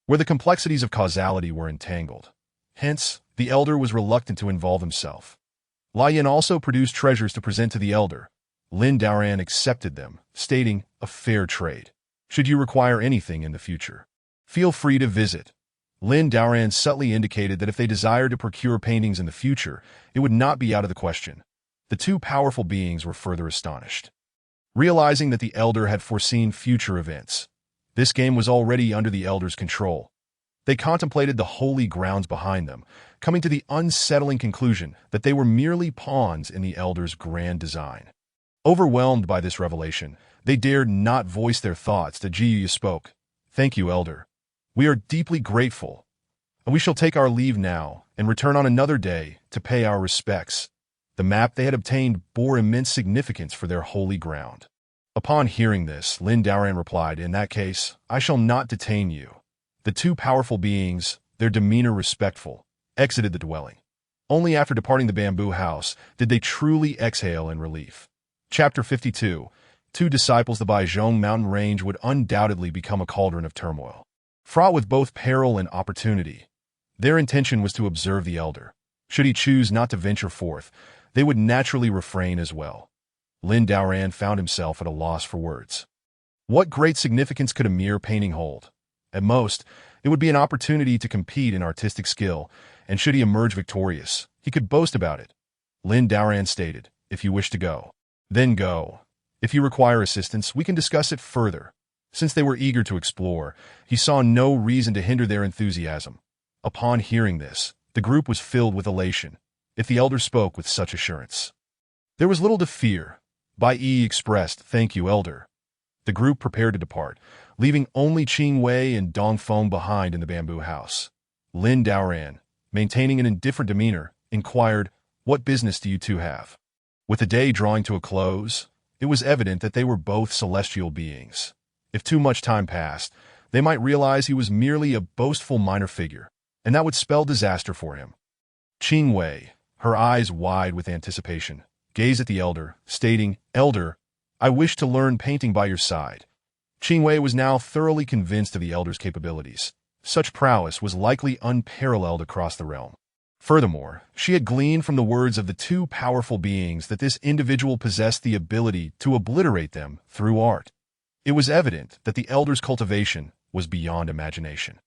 where the complexities of causality were entangled. Hence, the elder was reluctant to involve himself. Lai Yin also produced treasures to present to the elder. Lin Daoran accepted them, stating, "A fair trade. Should you require anything in the future, feel free to visit." Lin Daoran subtly indicated that if they desired to procure paintings in the future, it would not be out of the question. The two powerful beings were further astonished, realizing that the elder had foreseen future events. This game was already under the elder's control. They contemplated the holy grounds behind them, coming to the unsettling conclusion that they were merely pawns in the elder's grand design. Overwhelmed by this revelation, they dared not voice their thoughts. The Jiyu spoke, "Thank you, elder. We are deeply grateful, and we shall take our leave now and return on another day to pay our respects." The map they had obtained bore immense significance for their holy ground. Upon hearing this, Lin Daoran replied, "In that case, I shall not detain you." The two powerful beings, their demeanor respectful, exited the dwelling. Only after departing the bamboo house did they truly exhale in relief. Chapter 52. Two disciples. The Baizhong mountain range would undoubtedly become a cauldron of turmoil, fraught with both peril and opportunity. Their intention was to observe the elder. Should he choose not to venture forth, they would naturally refrain as well. Lin Daoran found himself at a loss for words. What great significance could a mere painting hold? At most, it would be an opportunity to compete in artistic skill, and should he emerge victorious, he could boast about it. Lin Daoran stated, "If you wish to go, then go. If you require assistance, we can discuss it further." Since they were eager to explore, he saw no reason to hinder their enthusiasm. Upon hearing this, the group was filled with elation. If the elder spoke with such assurance, there was little to fear. Bai Yi expressed, "Thank you, elder." The group prepared to depart, leaving only Qing Wei and Dong Feng behind in the bamboo house. Lin Daoran, maintaining an indifferent demeanor, inquired, "What business do you two have?" With the day drawing to a close, it was evident that they were both celestial beings. If too much time passed, they might realize he was merely a boastful minor figure, and that would spell disaster for him. Qing Wei, her eyes wide with anticipation, gazed at the elder, stating, "Elder, I wish to learn painting by your side." Qing Wei was now thoroughly convinced of the elder's capabilities. Such prowess was likely unparalleled across the realm. Furthermore, she had gleaned from the words of the two powerful beings that this individual possessed the ability to obliterate them through art. It was evident that the elder's cultivation was beyond imagination.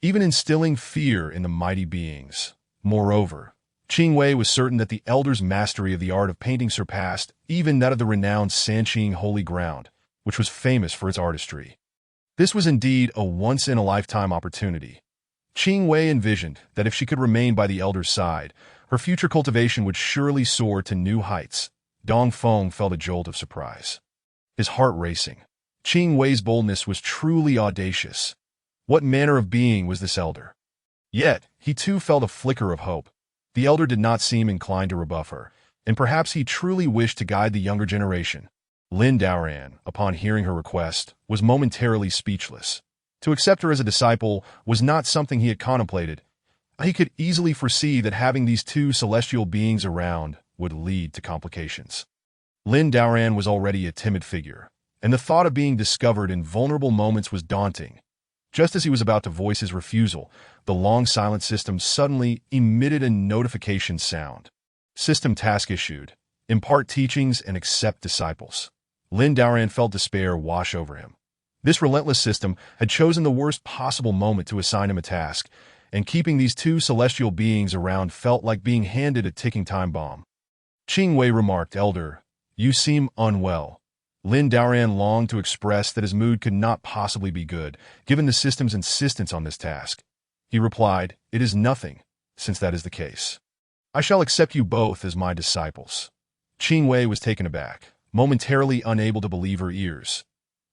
even instilling fear in the mighty beings. Moreover, Qing Wei was certain that the elder's mastery of the art of painting surpassed even that of the renowned Sanqing Holy Ground, which was famous for its artistry. This was indeed a once-in-a-lifetime opportunity. Qing Wei envisioned that if she could remain by the elder's side, her future cultivation would surely soar to new heights. Dong Feng felt a jolt of surprise, his heart racing. Qing Wei's boldness was truly audacious. What manner of being was this elder? Yet, he too felt a flicker of hope. The elder did not seem inclined to rebuff her, and perhaps he truly wished to guide the younger generation. Lin Daoran, upon hearing her request, was momentarily speechless. To accept her as a disciple was not something he had contemplated. He could easily foresee that having these two celestial beings around would lead to complications. Lin Daoran was already a timid figure, and the thought of being discovered in vulnerable moments was daunting. Just as he was about to voice his refusal, the long silent system suddenly emitted a notification sound. System task issued: impart teachings and accept disciples. Lin Daoran felt despair wash over him. This relentless system had chosen the worst possible moment to assign him a task, and keeping these two celestial beings around felt like being handed a ticking time bomb. Qing Wei remarked, "Elder, you seem unwell." Lin Daoran longed to express that his mood could not possibly be good, given the system's insistence on this task. He replied, "It is nothing, since that is the case. I shall accept you both as my disciples." Qing Wei was taken aback, momentarily unable to believe her ears.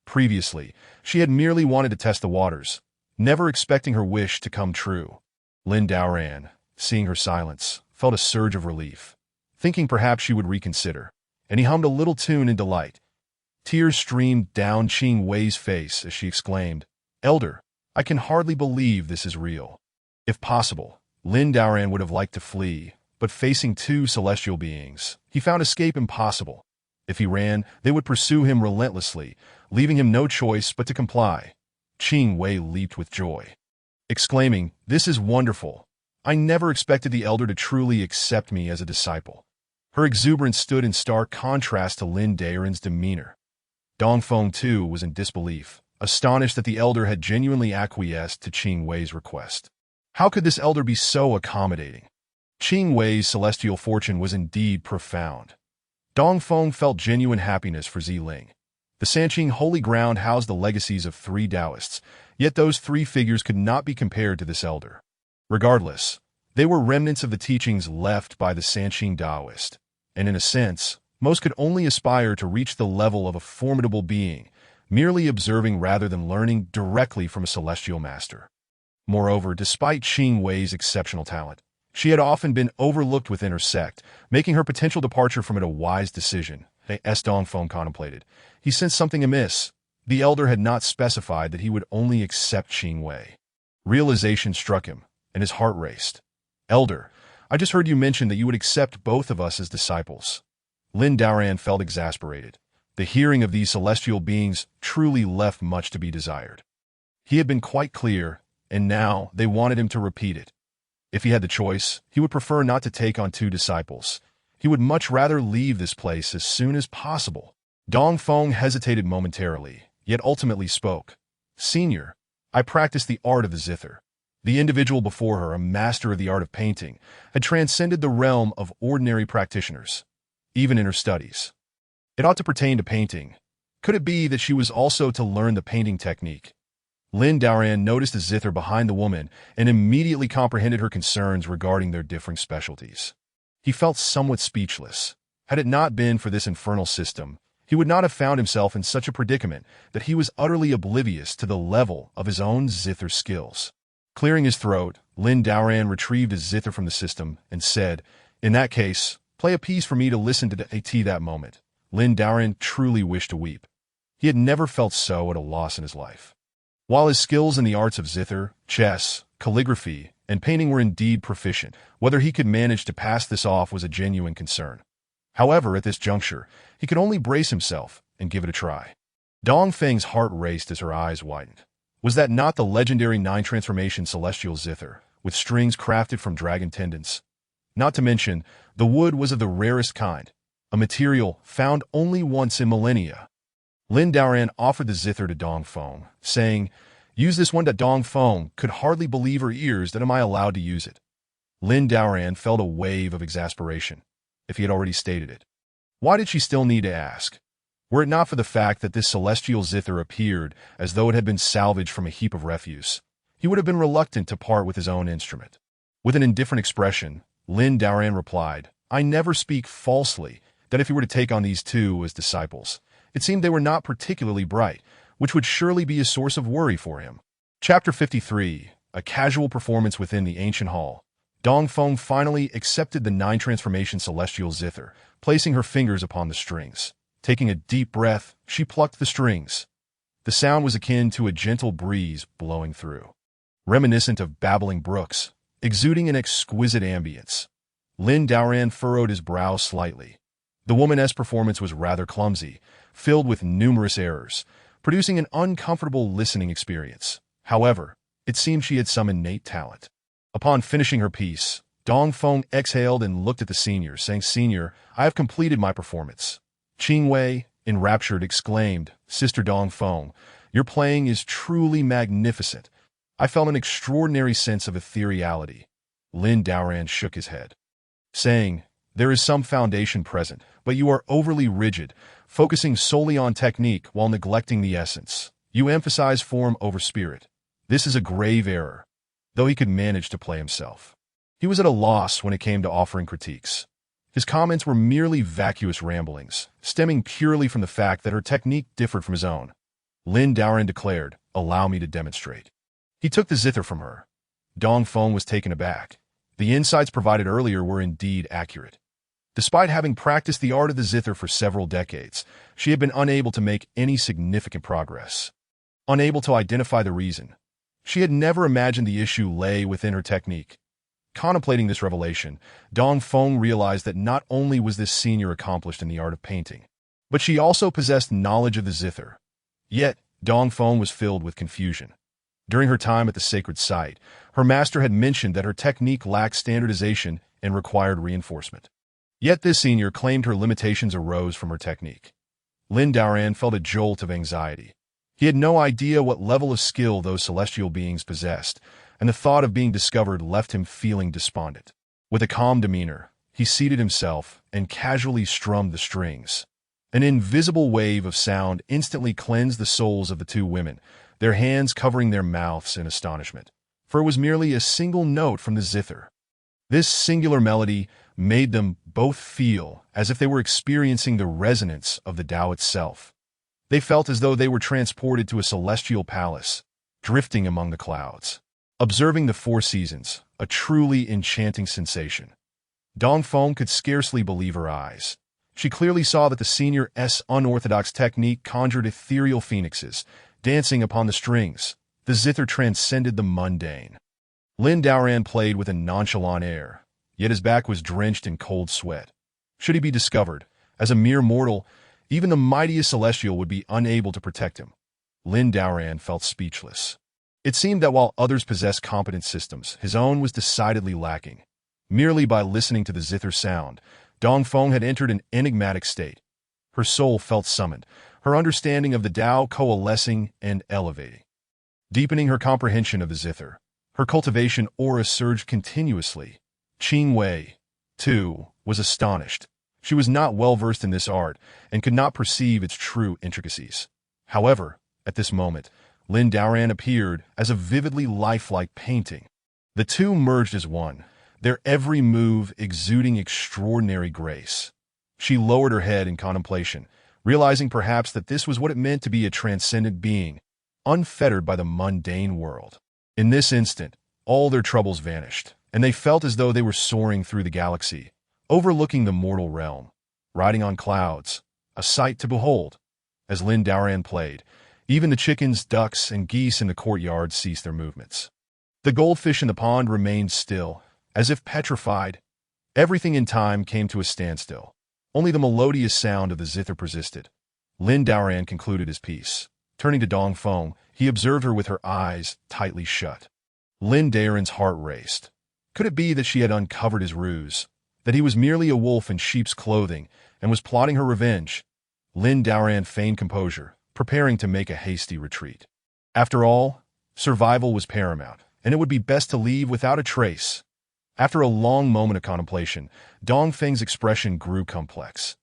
Previously, she had merely wanted to test the waters, never expecting her wish to come true. Lin Daoran, seeing her silence, felt a surge of relief, thinking perhaps she would reconsider, and he hummed a little tune in delight. Tears streamed down Qing Wei's face as she exclaimed, "Elder, I can hardly believe this is real." If possible, Lin Daoran would have liked to flee, but facing two celestial beings, he found escape impossible. If he ran, they would pursue him relentlessly, leaving him no choice but to comply. Qing Wei leaped with joy, exclaiming, "This is wonderful. I never expected the elder to truly accept me as a disciple." Her exuberance stood in stark contrast to Lin Daoran's demeanor. Dong Feng, too, was in disbelief, astonished that the elder had genuinely acquiesced to Qing Wei's request. How could this elder be so accommodating? Qing Wei's celestial fortune was indeed profound. Dong Feng felt genuine happiness for Ziling. The Sanqing Holy Ground housed the legacies of 3 Taoists, yet those 3 figures could not be compared to this elder. Regardless, they were remnants of the teachings left by the Sanqing Taoist, and in a sense, most could only aspire to reach the level of a formidable being, merely observing rather than learning directly from a celestial master. Moreover, despite Qing Wei's exceptional talent, she had often been overlooked within her sect, making her potential departure from it a wise decision. As Dong Feng contemplated, he sensed something amiss. The elder had not specified that he would only accept Qing Wei. Realization struck him, and his heart raced. "Elder, I just heard you mention that you would accept both of us as disciples." Lin Daoran felt exasperated. The hearing of these celestial beings truly left much to be desired. He had been quite clear, and now they wanted him to repeat it. If he had the choice, he would prefer not to take on 2 disciples. He would much rather leave this place as soon as possible. Dong Feng hesitated momentarily, yet ultimately spoke. "Senior, I practice the art of the zither." The individual before her, a master of the art of painting, had transcended the realm of ordinary practitioners, even in her studies. It ought to pertain to painting. Could it be that she was also to learn the painting technique? Lin Daoran noticed the zither behind the woman and immediately comprehended her concerns regarding their differing specialties. He felt somewhat speechless. Had it not been for this infernal system, he would not have found himself in such a predicament that he was utterly oblivious to the level of his own zither skills. Clearing his throat, Lin Daoran retrieved his zither from the system and said, "In that case, play a piece for me to listen to at that moment." Lin Daoran truly wished to weep. He had never felt so at a loss in his life. While his skills in the arts of zither, chess, calligraphy, and painting were indeed proficient, whether he could manage to pass this off was a genuine concern. However, at this juncture, he could only brace himself and give it a try. Dong Feng's heart raced as her eyes widened. Was that not the legendary 9-transformation celestial zither, with strings crafted from dragon tendons? Not to mention, the wood was of the rarest kind, a material found only once in millennia. Lin Daoran offered the zither to Dong Feng, saying, Use this one. Dong Feng could hardly believe her ears. That am I allowed to use it? Lin Daoran felt a wave of exasperation, if he had already stated it. Why did she still need to ask? Were it not for the fact that this celestial zither appeared as though it had been salvaged from a heap of refuse, he would have been reluctant to part with his own instrument. With an indifferent expression, Lin Daoran replied, I never speak falsely, that if he were to take on these two as disciples, it seemed they were not particularly bright, which would surely be a source of worry for him. Chapter 53, A Casual Performance Within the Ancient Hall. Dong Feng finally accepted the 9-transformation celestial zither, placing her fingers upon the strings. Taking a deep breath, she plucked the strings. The sound was akin to a gentle breeze blowing through, reminiscent of babbling brooks, exuding an exquisite ambience. Lin Daoran furrowed his brow slightly. The woman's performance was rather clumsy, filled with numerous errors, producing an uncomfortable listening experience. However, it seemed she had some innate talent. Upon finishing her piece, Dong Feng exhaled and looked at the senior, saying, Senior, I have completed my performance. Qing Wei, enraptured, exclaimed, Sister Dong Feng, your playing is truly magnificent. I felt an extraordinary sense of ethereality. Lin Daoran shook his head, saying, There is some foundation present, but you are overly rigid, focusing solely on technique while neglecting the essence. You emphasize form over spirit. This is a grave error. Though he could manage to play himself, he was at a loss when it came to offering critiques. His comments were merely vacuous ramblings, stemming purely from the fact that her technique differed from his own. Lin Daoran declared, Allow me to demonstrate. He took the zither from her. Dong Feng was taken aback. The insights provided earlier were indeed accurate. Despite having practiced the art of the zither for several decades, she had been unable to make any significant progress. Unable to identify the reason, she had never imagined the issue lay within her technique. Contemplating this revelation, Dong Feng realized that not only was this senior accomplished in the art of painting, but she also possessed knowledge of the zither. Yet, Dong Feng was filled with confusion. During her time at the sacred site, her master had mentioned that her technique lacked standardization and required reinforcement. Yet this senior claimed her limitations arose from her technique. Lin Daoran felt a jolt of anxiety. He had no idea what level of skill those celestial beings possessed, and the thought of being discovered left him feeling despondent. With a calm demeanor, he seated himself and casually strummed the strings. An invisible wave of sound instantly cleansed the souls of the two women, their hands covering their mouths in astonishment, for it was merely a single note from the zither. This singular melody made them both feel as if they were experiencing the resonance of the Tao itself. They felt as though they were transported to a celestial palace, drifting among the clouds. Observing the four seasons, a truly enchanting sensation. Dong Feng could scarcely believe her eyes. She clearly saw that the senior's unorthodox technique conjured ethereal phoenixes, dancing upon the strings. The zither transcended the mundane. Lin Daoran played with a nonchalant air, yet his back was drenched in cold sweat. Should he be discovered, as a mere mortal, even the mightiest celestial would be unable to protect him. Lin Daoran felt speechless. It seemed that while others possessed competent systems, his own was decidedly lacking. Merely by listening to the zither sound, Dong Feng had entered an enigmatic state. Her soul felt summoned, her understanding of the Tao coalescing and elevating. Deepening her comprehension of the zither, her cultivation aura surged continuously. Qing Wei, too, was astonished. She was not well versed in this art and could not perceive its true intricacies. However, at this moment, Lin Daoran appeared as a vividly lifelike painting. The two merged as one, their every move exuding extraordinary grace. She lowered her head in contemplation, realizing perhaps that this was what it meant to be a transcendent being, unfettered by the mundane world. In this instant, all their troubles vanished, and they felt as though they were soaring through the galaxy, overlooking the mortal realm, riding on clouds, a sight to behold. As Lin Daoran played, even the chickens, ducks, and geese in the courtyard ceased their movements. The goldfish in the pond remained still, as if petrified. Everything in time came to a standstill. Only the melodious sound of the zither persisted. Lin Daoran concluded his piece. Turning to Dong Feng, he observed her with her eyes tightly shut. Lin Daoran's heart raced. Could it be that she had uncovered his ruse, that he was merely a wolf in sheep's clothing and was plotting her revenge? Lin Daoran feigned composure, preparing to make a hasty retreat. After all, Survival was paramount, and it would be best to leave without a trace. After a long moment of contemplation, Dong Feng's expression grew complex.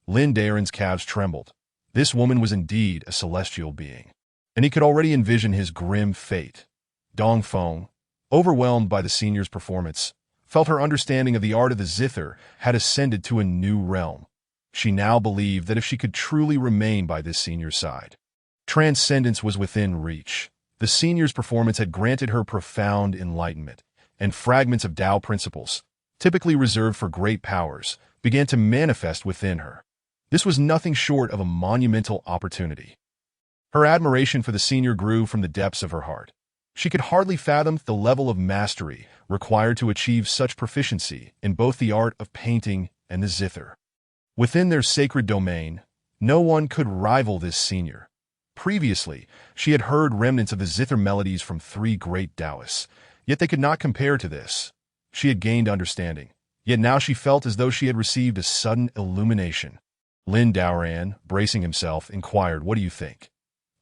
Lin Daren's calves trembled. This woman was indeed a celestial being, and he could already envision his grim fate. Dong Feng, overwhelmed by the senior's performance, felt her understanding of the art of the zither had ascended to a new realm. She now believed that if she could truly remain by this senior's side, transcendence was within reach. The senior's performance had granted her profound enlightenment, and fragments of Tao principles, typically reserved for great powers, began to manifest within her. This was nothing short of a monumental opportunity. Her admiration for the senior grew from the depths of her heart. She could hardly fathom the level of mastery required to achieve such proficiency in both the art of painting and the zither. Within their sacred domain, no one could rival this senior. Previously, she had heard remnants of the zither melodies from three great Taoists, yet they could not compare to this. She had gained understanding, yet now she felt as though she had received a sudden illumination. Lin Daoran, bracing himself, inquired, "What do you think?"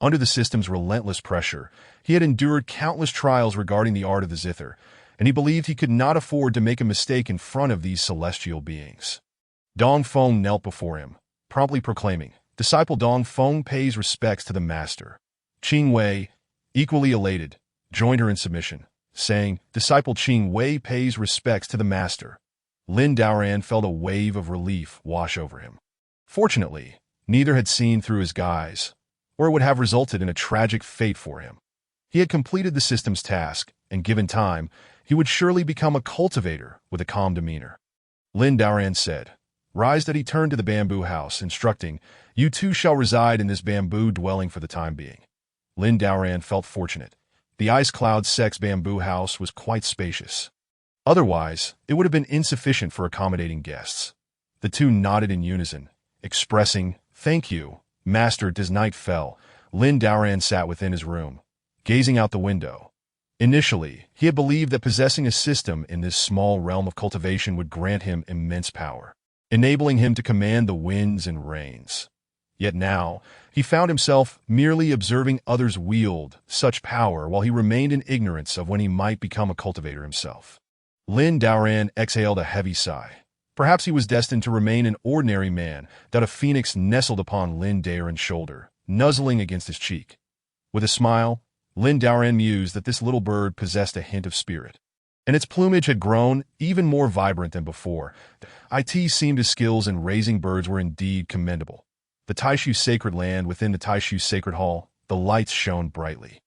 Under the system's relentless pressure, he had endured countless trials regarding the art of the zither, and he believed he could not afford to make a mistake in front of these celestial beings. Dong Feng knelt before him, promptly proclaiming, "Disciple Dong Feng pays respects to the master." Qing Wei, equally elated, joined her in submission, saying, "Disciple Qing Wei pays respects to the master." Lin Daoran felt a wave of relief wash over him. Fortunately, neither had seen through his guise, or it would have resulted in a tragic fate for him. He had completed the system's task, and given time, he would surely become a cultivator with a calm demeanor. Lin Daoran said, "Rise." That he turned to the bamboo house, instructing, "You too shall reside in this bamboo dwelling for the time being." Lin Daoran felt fortunate. The Ice Cloud Sect's bamboo house was quite spacious. Otherwise, it would have been insufficient for accommodating guests. The two nodded in unison, expressing, "Thank you, Master." As night fell, Lin Daoran sat within his room, gazing out the window. Initially, he had believed that possessing a system in this small realm of cultivation would grant him immense power, enabling him to command the winds and rains. Yet now, he found himself merely observing others wield such power while he remained in ignorance of when he might become a cultivator himself. Lin Daoran exhaled a heavy sigh. Perhaps he was destined to remain an ordinary man. That a phoenix nestled upon Lin Daoran's shoulder, nuzzling against his cheek. With a smile, Lin Daoran mused that this little bird possessed a hint of spirit, and its plumage had grown even more vibrant than before. It seemed his skills in raising birds were indeed commendable. The Taishu sacred land within the Taishu sacred hall, the lights shone brightly.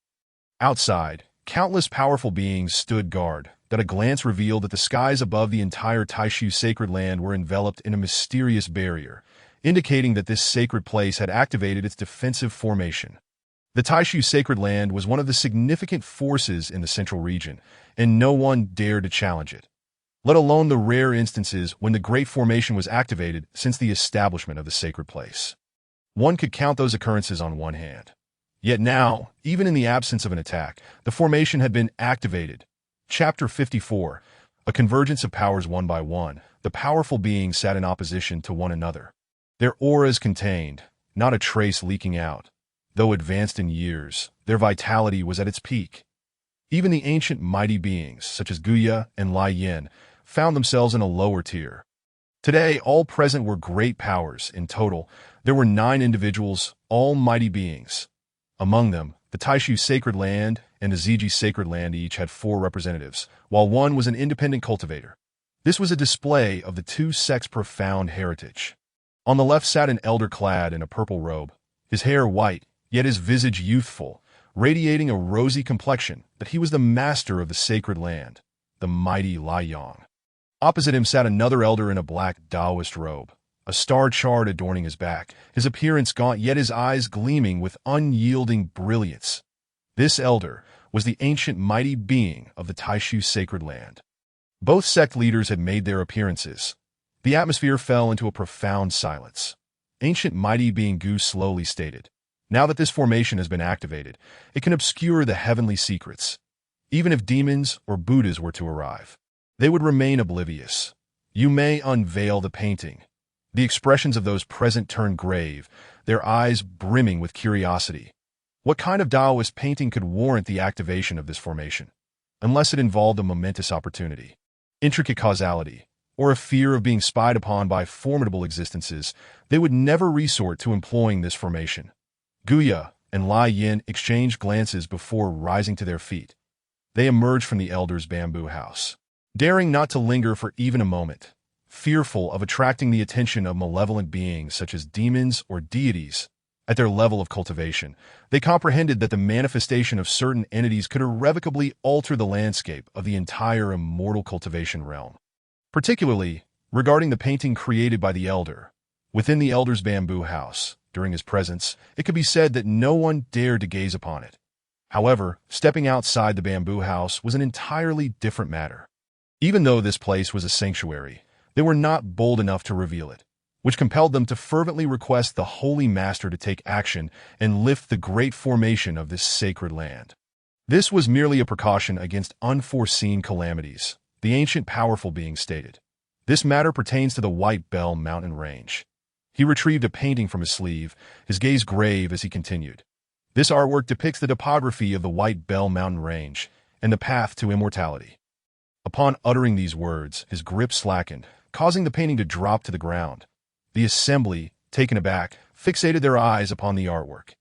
Outside, countless powerful beings stood guard. That a glance revealed that the skies above the entire Taishu sacred land were enveloped in a mysterious barrier, indicating that this sacred place had activated its defensive formation. The Taishu sacred land was one of the significant forces in the central region, and no one dared to challenge it, let alone the rare instances when the Great Formation was activated since the establishment of the sacred place. One could count those occurrences on one hand. Yet now, even in the absence of an attack, the formation had been activated. Chapter 54, A Convergence of Powers. One by one, the powerful beings sat in opposition to one another. Their auras contained, not a trace leaking out. Though advanced in years, their vitality was at its peak. Even the ancient mighty beings, such as Guya and Lai Yin, found themselves in a lower tier. Today, all present were great powers. In total, there were 9 individuals, all mighty beings. Among them, the Taishu sacred land and the Ziji sacred land each had 4 representatives, while one was an independent cultivator. This was a display of the two sects' profound heritage. On the left sat an elder clad in a purple robe, his hair white, yet his visage youthful, radiating a rosy complexion, that he was the master of the sacred land, the mighty Lai Yang. Opposite him sat another elder in a black Taoist robe, a star chart adorning his back, his appearance gaunt yet his eyes gleaming with unyielding brilliance. This elder was the ancient mighty being of the Taishu sacred land. Both sect leaders had made their appearances. The atmosphere fell into a profound silence. Ancient mighty being Gu slowly stated, "Now that this formation has been activated, it can obscure the heavenly secrets. Even if demons or Buddhas were to arrive, they would remain oblivious. You may unveil the painting." The expressions of those present turned grave, their eyes brimming with curiosity. What kind of Taoist painting could warrant the activation of this formation, unless it involved a momentous opportunity, intricate causality, or a fear of being spied upon by formidable existences? They would never resort to employing this formation. Guya and Lai Yin exchanged glances before rising to their feet. They emerged from the elder's bamboo house, daring not to linger for even a moment, fearful of attracting the attention of malevolent beings such as demons or deities. At their level of cultivation, they comprehended that the manifestation of certain entities could irrevocably alter the landscape of the entire immortal cultivation realm. Particularly regarding the painting created by the elder. Within the elder's bamboo house, during his presence, it could be said that no one dared to gaze upon it. However, stepping outside the bamboo house was an entirely different matter. Even though this place was a sanctuary, they were not bold enough to reveal it, which compelled them to fervently request the Holy Master to take action and lift the great formation of this sacred land. This was merely a precaution against unforeseen calamities, the ancient powerful being stated. This matter pertains to the White Bell Mountain Range. He retrieved a painting from his sleeve, his gaze grave as he continued. This artwork depicts the topography of the White Bell Mountain Range and the path to immortality. Upon uttering these words, his grip slackened, causing the painting to drop to the ground. The assembly, taken aback, fixated their eyes upon the artwork.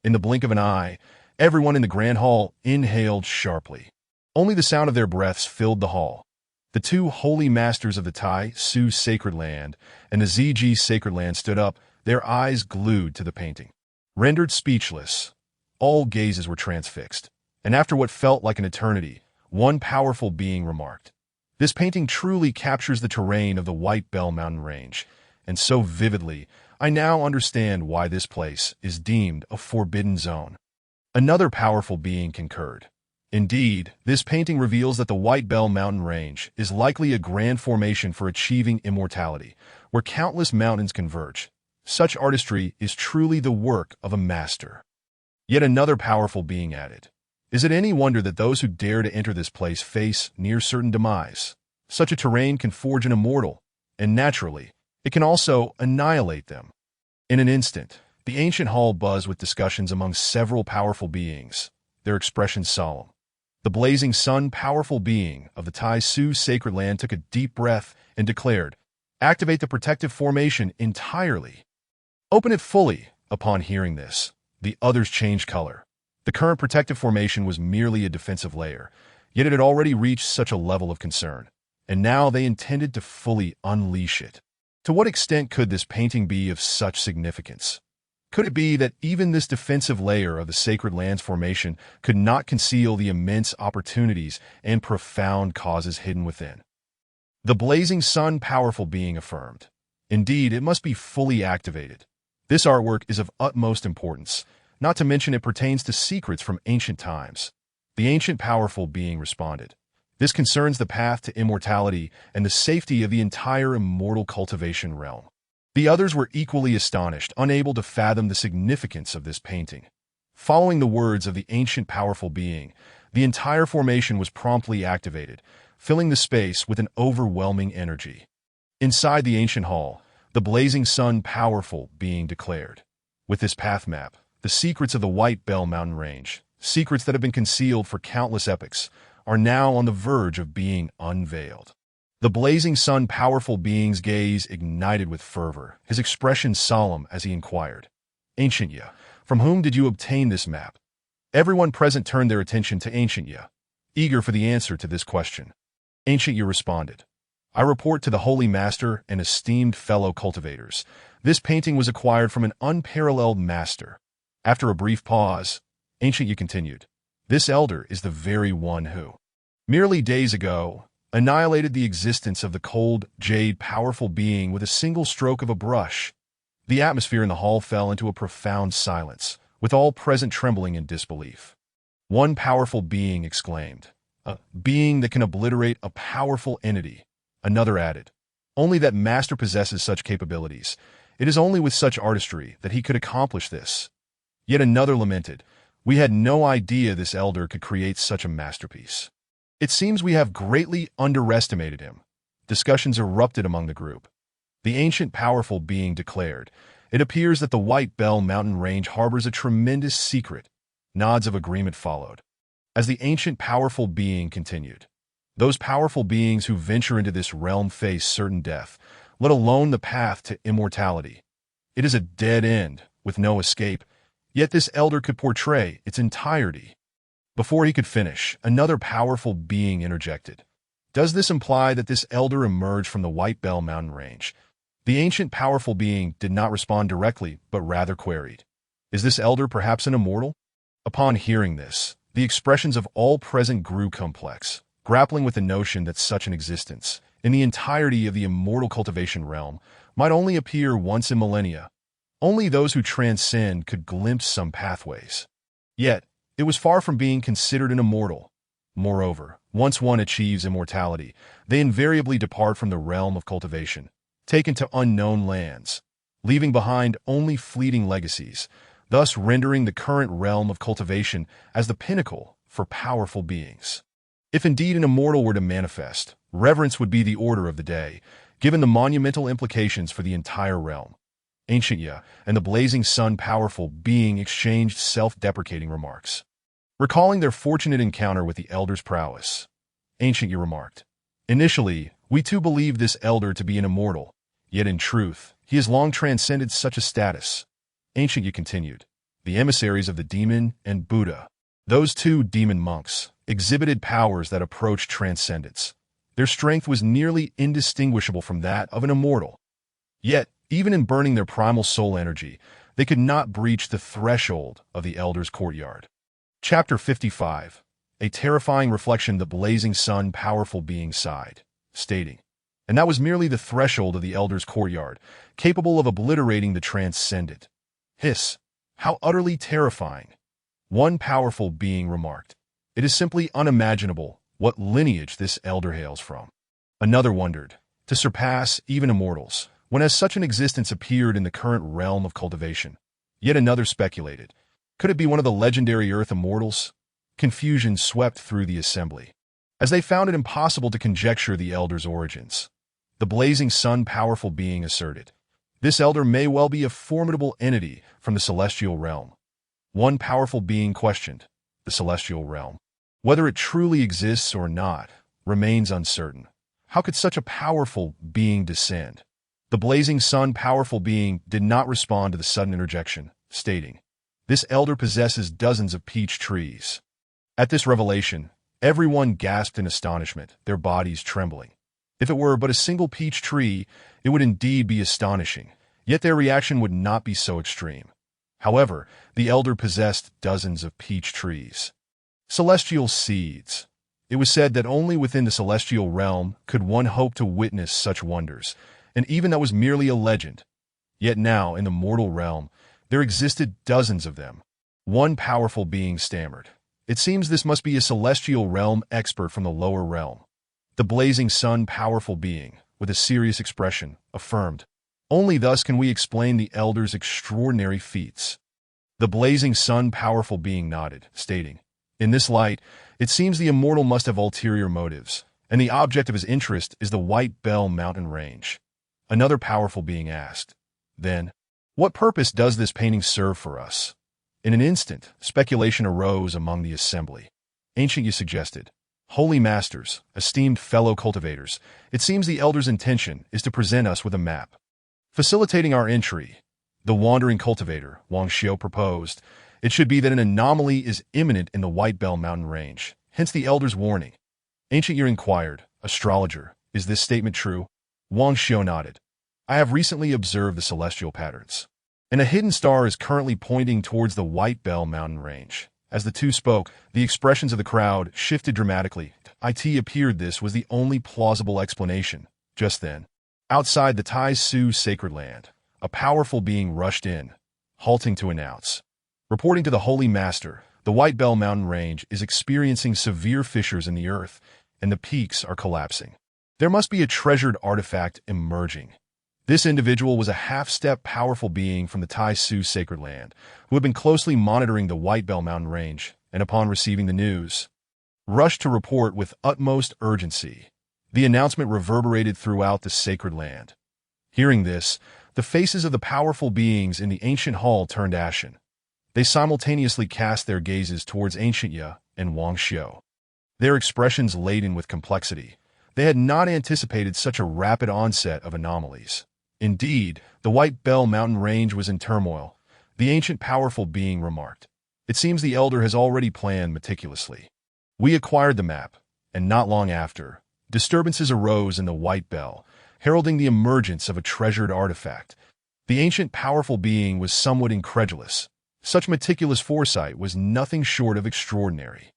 In the blink of an eye, everyone in the grand hall inhaled sharply. Only the sound of their breaths filled the hall. The two holy masters of the Tai Su Sacred Land and the ZG Sacred Land stood up, their eyes glued to the painting. Rendered speechless, all gazes were transfixed, and after what felt like an eternity, one powerful being remarked, "This painting truly captures the terrain of the White Bell Mountain Range, and so vividly, I now understand why this place is deemed a forbidden zone." Another powerful being concurred. Indeed, this painting reveals that the White Bell Mountain Range is likely a grand formation for achieving immortality, where countless mountains converge. Such artistry is truly the work of a master. Yet another powerful being added, "Is it any wonder that those who dare to enter this place face near certain demise? Such a terrain can forge an immortal, and naturally, it can also annihilate them." In an instant, the ancient hall buzzed with discussions among several powerful beings, their expressions solemn. The blazing sun powerful being of the Tai Su Sacred Land took a deep breath and declared, "Activate the protective formation entirely. Open it fully." Upon hearing this, the others changed color. The current protective formation was merely a defensive layer, yet it had already reached such a level of concern, and now they intended to fully unleash it. To what extent could this painting be of such significance? Could it be that even this defensive layer of the Sacred Land's formation could not conceal the immense opportunities and profound causes hidden within? The blazing sun powerful being affirmed, "Indeed, it must be fully activated. This artwork is of utmost importance, not to mention it pertains to secrets from ancient times." The ancient powerful being responded, "This concerns the path to immortality and the safety of the entire immortal cultivation realm." The others were equally astonished, unable to fathom the significance of this painting. Following the words of the ancient powerful being, the entire formation was promptly activated, filling the space with an overwhelming energy. Inside the ancient hall, the blazing sun powerful being declared, "With this path map, the secrets of the White Bell Mountain Range, secrets that have been concealed for countless epochs, are now on the verge of being unveiled." The blazing sun powerful being's gaze ignited with fervor, his expression solemn as he inquired, "Ancient Ya, from whom did you obtain this map?" Everyone present turned their attention to Ancient Ya, eager for the answer to this question. Ancient Ya responded, "I report to the Holy Master and esteemed fellow cultivators. This painting was acquired from an unparalleled master." After a brief pause, Ancient Ya continued, "This elder is the very one who, merely days ago, annihilated the existence of the cold, jade powerful being with a single stroke of a brush." The atmosphere in the hall fell into a profound silence, with all present trembling in disbelief. One powerful being exclaimed, "A being that can obliterate a powerful entity." Another added, "Only that master possesses such capabilities. It is only with such artistry that he could accomplish this." Yet another lamented, "We had no idea this elder could create such a masterpiece. It seems we have greatly underestimated him." Discussions erupted among the group. The ancient powerful being declared, "It appears that the White Bell Mountain Range harbors a tremendous secret. Nods of agreement followed. As the ancient powerful being continued, those powerful beings who venture into this realm face certain death, let alone the path to immortality. It is a dead end, with no escape, yet this elder could portray its entirety. Before he could finish, another powerful being interjected. Does this imply that this elder emerged from the White Bell mountain range? The ancient powerful being did not respond directly, but rather queried. Is this elder perhaps an immortal? Upon hearing this, the expressions of all present grew complex, grappling with the notion that such an existence, in the entirety of the immortal cultivation realm, might only appear once in millennia. Only those who transcend could glimpse some pathways. Yet, it was far from being considered an immortal. Moreover, once one achieves immortality, they invariably depart from the realm of cultivation, taken to unknown lands, leaving behind only fleeting legacies, thus rendering the current realm of cultivation as the pinnacle for powerful beings. If indeed an immortal were to manifest, reverence would be the order of the day, given the monumental implications for the entire realm. Ancient Ya and the Blazing Sun powerful being exchanged self-deprecating remarks. Recalling their fortunate encounter with the elder's prowess, Ancient Ya remarked, "Initially, we too believed this elder to be an immortal, yet in truth, he has long transcended such a status." Ancient Ya continued, "The emissaries of the demon and Buddha, those two demon monks, exhibited powers that approached transcendence. Their strength was nearly indistinguishable from that of an immortal. Yet, even in burning their primal soul energy, they could not breach the threshold of the elder's courtyard." Chapter 55. A terrifying reflection. The Blazing Sun powerful being sighed, stating, "And that was merely the threshold of the elder's courtyard, capable of obliterating the transcendent." Hiss! How utterly terrifying! One powerful being remarked, "It is simply unimaginable what lineage this elder hails from." Another wondered, to surpass even immortals, when has such an existence appeared in the current realm of cultivation? Yet another speculated, could it be one of the legendary Earth immortals? Confusion swept through the assembly, as they found it impossible to conjecture the elder's origins. The Blazing Sun powerful being asserted, "This elder may well be a formidable entity from the celestial realm." One powerful being questioned, "The celestial realm? Whether it truly exists or not remains uncertain. How could such a powerful being descend?" The Blazing Sun powerful being did not respond to the sudden interjection, stating, "This elder possesses dozens of peach trees." At this revelation, everyone gasped in astonishment, their bodies trembling. If it were but a single peach tree, it would indeed be astonishing, yet their reaction would not be so extreme. However, the elder possessed dozens of peach trees. Celestial seeds. It was said that only within the celestial realm could one hope to witness such wonders, and even that was merely a legend. Yet now, in the mortal realm, there existed dozens of them. One powerful being stammered, "It seems this must be a celestial realm expert from the lower realm." The Blazing Sun powerful being, with a serious expression, affirmed, "Only thus can we explain the elder's extraordinary feats." The Blazing Sun powerful being nodded, stating, "In this light, it seems the immortal must have ulterior motives, and the object of his interest is the White Bell mountain range." Another powerful being asked, "Then, what purpose does this painting serve for us?" In an instant, speculation arose among the assembly. Ancient Ya suggested, "Holy masters, esteemed fellow cultivators, it seems the elder's intention is to present us with a map, facilitating our entry." The wandering cultivator, Wang Xiu, proposed, "It should be that an anomaly is imminent in the White Bell mountain range, hence the elder's warning." Ancient Ya inquired, "Astrologer, is this statement true?" Wang Xiu nodded. "I have recently observed the celestial patterns, and a hidden star is currently pointing towards the White Bell mountain range." As the two spoke, the expressions of the crowd shifted dramatically. It appeared this was the only plausible explanation. Just then, outside the Tai Su sacred land, a powerful being rushed in, halting to announce, "Reporting to the Holy Master, the White Bell mountain range is experiencing severe fissures in the earth, and the peaks are collapsing. There must be a treasured artifact emerging." This individual was a half-step powerful being from the Tai Su sacred land, who had been closely monitoring the White Bell mountain range, and upon receiving the news, rushed to report with utmost urgency. The announcement reverberated throughout the sacred land. Hearing this, the faces of the powerful beings in the ancient hall turned ashen. They simultaneously cast their gazes towards Ancient Ye and Wang Xiu, their expressions laden with complexity. They had not anticipated such a rapid onset of anomalies. Indeed, the White Bell mountain range was in turmoil. The ancient powerful being remarked. It seems the elder has already planned meticulously. We acquired the map, and not long after, disturbances arose in the White Bell, heralding the emergence of a treasured artifact. The ancient powerful being was somewhat incredulous. Such meticulous foresight was nothing short of extraordinary.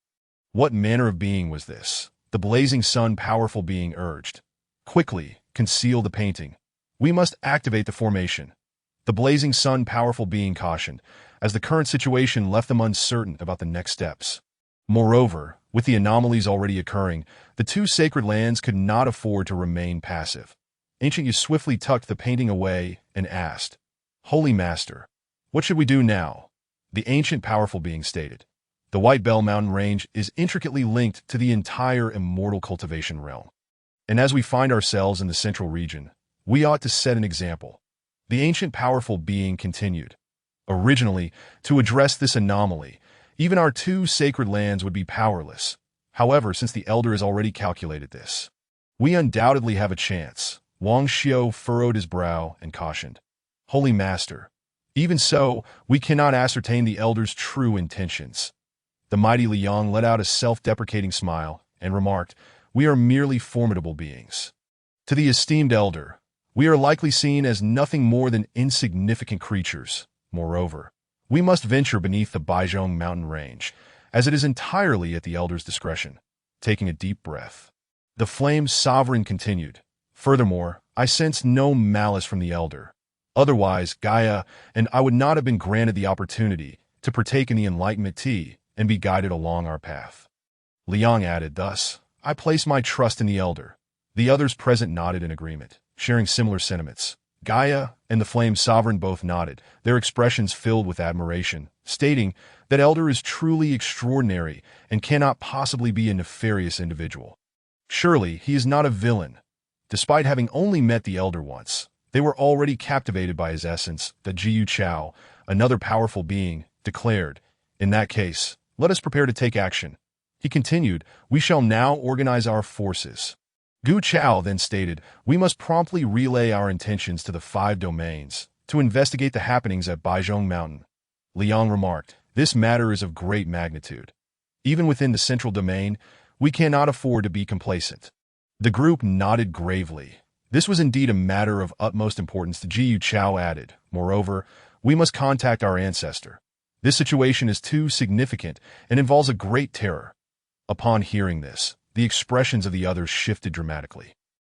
What manner of being was this? The blazing sun powerful being urged. Quickly, conceal the painting. We must activate the formation. The blazing sun powerful being cautioned, as the current situation left them uncertain about the next steps. Moreover, with the anomalies already occurring, the two sacred lands could not afford to remain passive. Ancient Ye swiftly tucked the painting away and asked, "Holy Master, what should we do now?" The ancient powerful being stated, "The White Bell mountain range is intricately linked to the entire immortal cultivation realm. And as we find ourselves in the central region, we ought to set an example." The ancient powerful being continued, "Originally, to address this anomaly, even our two sacred lands would be powerless. However, since the elder has already calculated this, we undoubtedly have a chance." Wang Xiu furrowed his brow and cautioned, "Holy Master, even so, we cannot ascertain the elder's true intentions." The mighty Liang let out a self-deprecating smile and remarked, "We are merely formidable beings. To the esteemed elder, we are likely seen as nothing more than insignificant creatures. Moreover, we must venture beneath the Baizhong mountain range, as it is entirely at the elder's discretion." Taking a deep breath, the Flame Sovereign continued, "Furthermore, I sense no malice from the elder. Otherwise, Gaia and I would not have been granted the opportunity to partake in the Enlightenment tea and be guided along our path." Liang added, "Thus, I place my trust in the elder." The others present nodded in agreement, sharing similar sentiments. Gaia and the Flame Sovereign both nodded, their expressions filled with admiration, stating that elder is truly extraordinary and cannot possibly be a nefarious individual. Surely he is not a villain. Despite having only met the elder once, they were already captivated by his essence. The Jiyu Chao, another powerful being, declared, "In that case, let us prepare to take action." He continued, "We shall now organize our forces." Gu Chao then stated, "We must promptly relay our intentions to the 5 domains to investigate the happenings at Baizhong Mountain." Liang remarked, "This matter is of great magnitude. Even within the central domain, we cannot afford to be complacent." The group nodded gravely. This was indeed a matter of utmost importance. The Jiyu Chao added, "Moreover, we must contact our ancestor. This situation is too significant and involves a great terror." Upon hearing this, the expressions of the others shifted dramatically.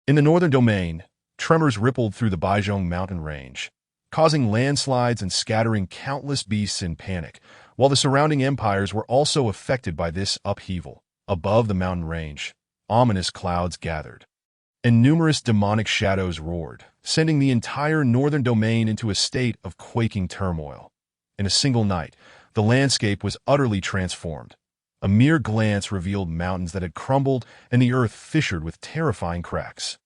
In the northern domain, tremors rippled through the Baizhong mountain range, causing landslides and scattering countless beasts in panic, while the surrounding empires were also affected by this upheaval. Above the mountain range, ominous clouds gathered, and numerous demonic shadows roared, sending the entire northern domain into a state of quaking turmoil. In a single night, the landscape was utterly transformed. A mere glance revealed mountains that had crumbled and the earth fissured with terrifying cracks.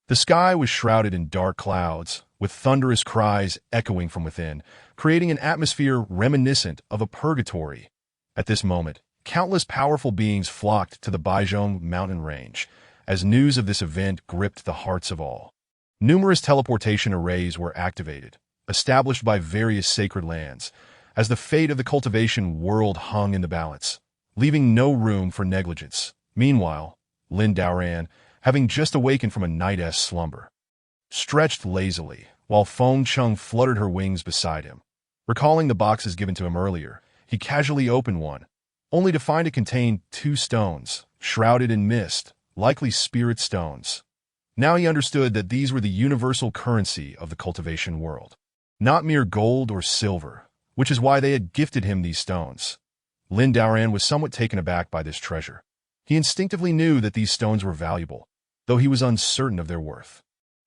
The sky was shrouded in dark clouds, with thunderous cries echoing from within, creating an atmosphere reminiscent of a purgatory. At this moment, countless powerful beings flocked to the Baizhong mountain range, as news of this event gripped the hearts of all. Numerous teleportation arrays were activated, established by various sacred lands, as the fate of the cultivation world hung in the balance, leaving no room for negligence. Meanwhile, Lin Daoran, having just awakened from a night-esque slumber, stretched lazily, while Feng Chung fluttered her wings beside him. Recalling the boxes given to him earlier, he casually opened one, only to find it contained 2 stones, shrouded in mist, likely spirit stones. Now he understood that these were the universal currency of the cultivation world, not mere gold or silver, which is why they had gifted him these stones. Lin Daoran was somewhat taken aback by this treasure. He instinctively knew that these stones were valuable, though he was uncertain of their worth.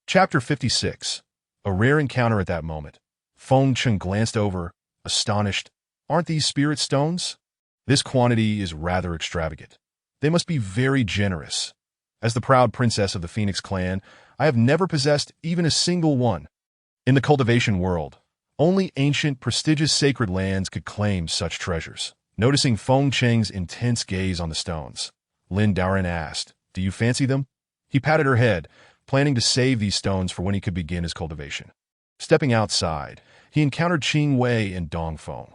Chapter 56. A rare encounter. At that moment, Feng Chung glanced over, astonished. "Aren't these spirit stones? This quantity is rather extravagant. They must be very generous. As the proud princess of the Phoenix clan, I have never possessed even a single one." In the cultivation world, Only ancient, prestigious sacred lands could claim such treasures. Noticing Feng Cheng's intense gaze on the stones, Lin Daoran asked, "Do you fancy them?" He patted her head, planning to save these stones for when he could begin his cultivation. Stepping outside, he encountered Qing Wei and Dong Feng.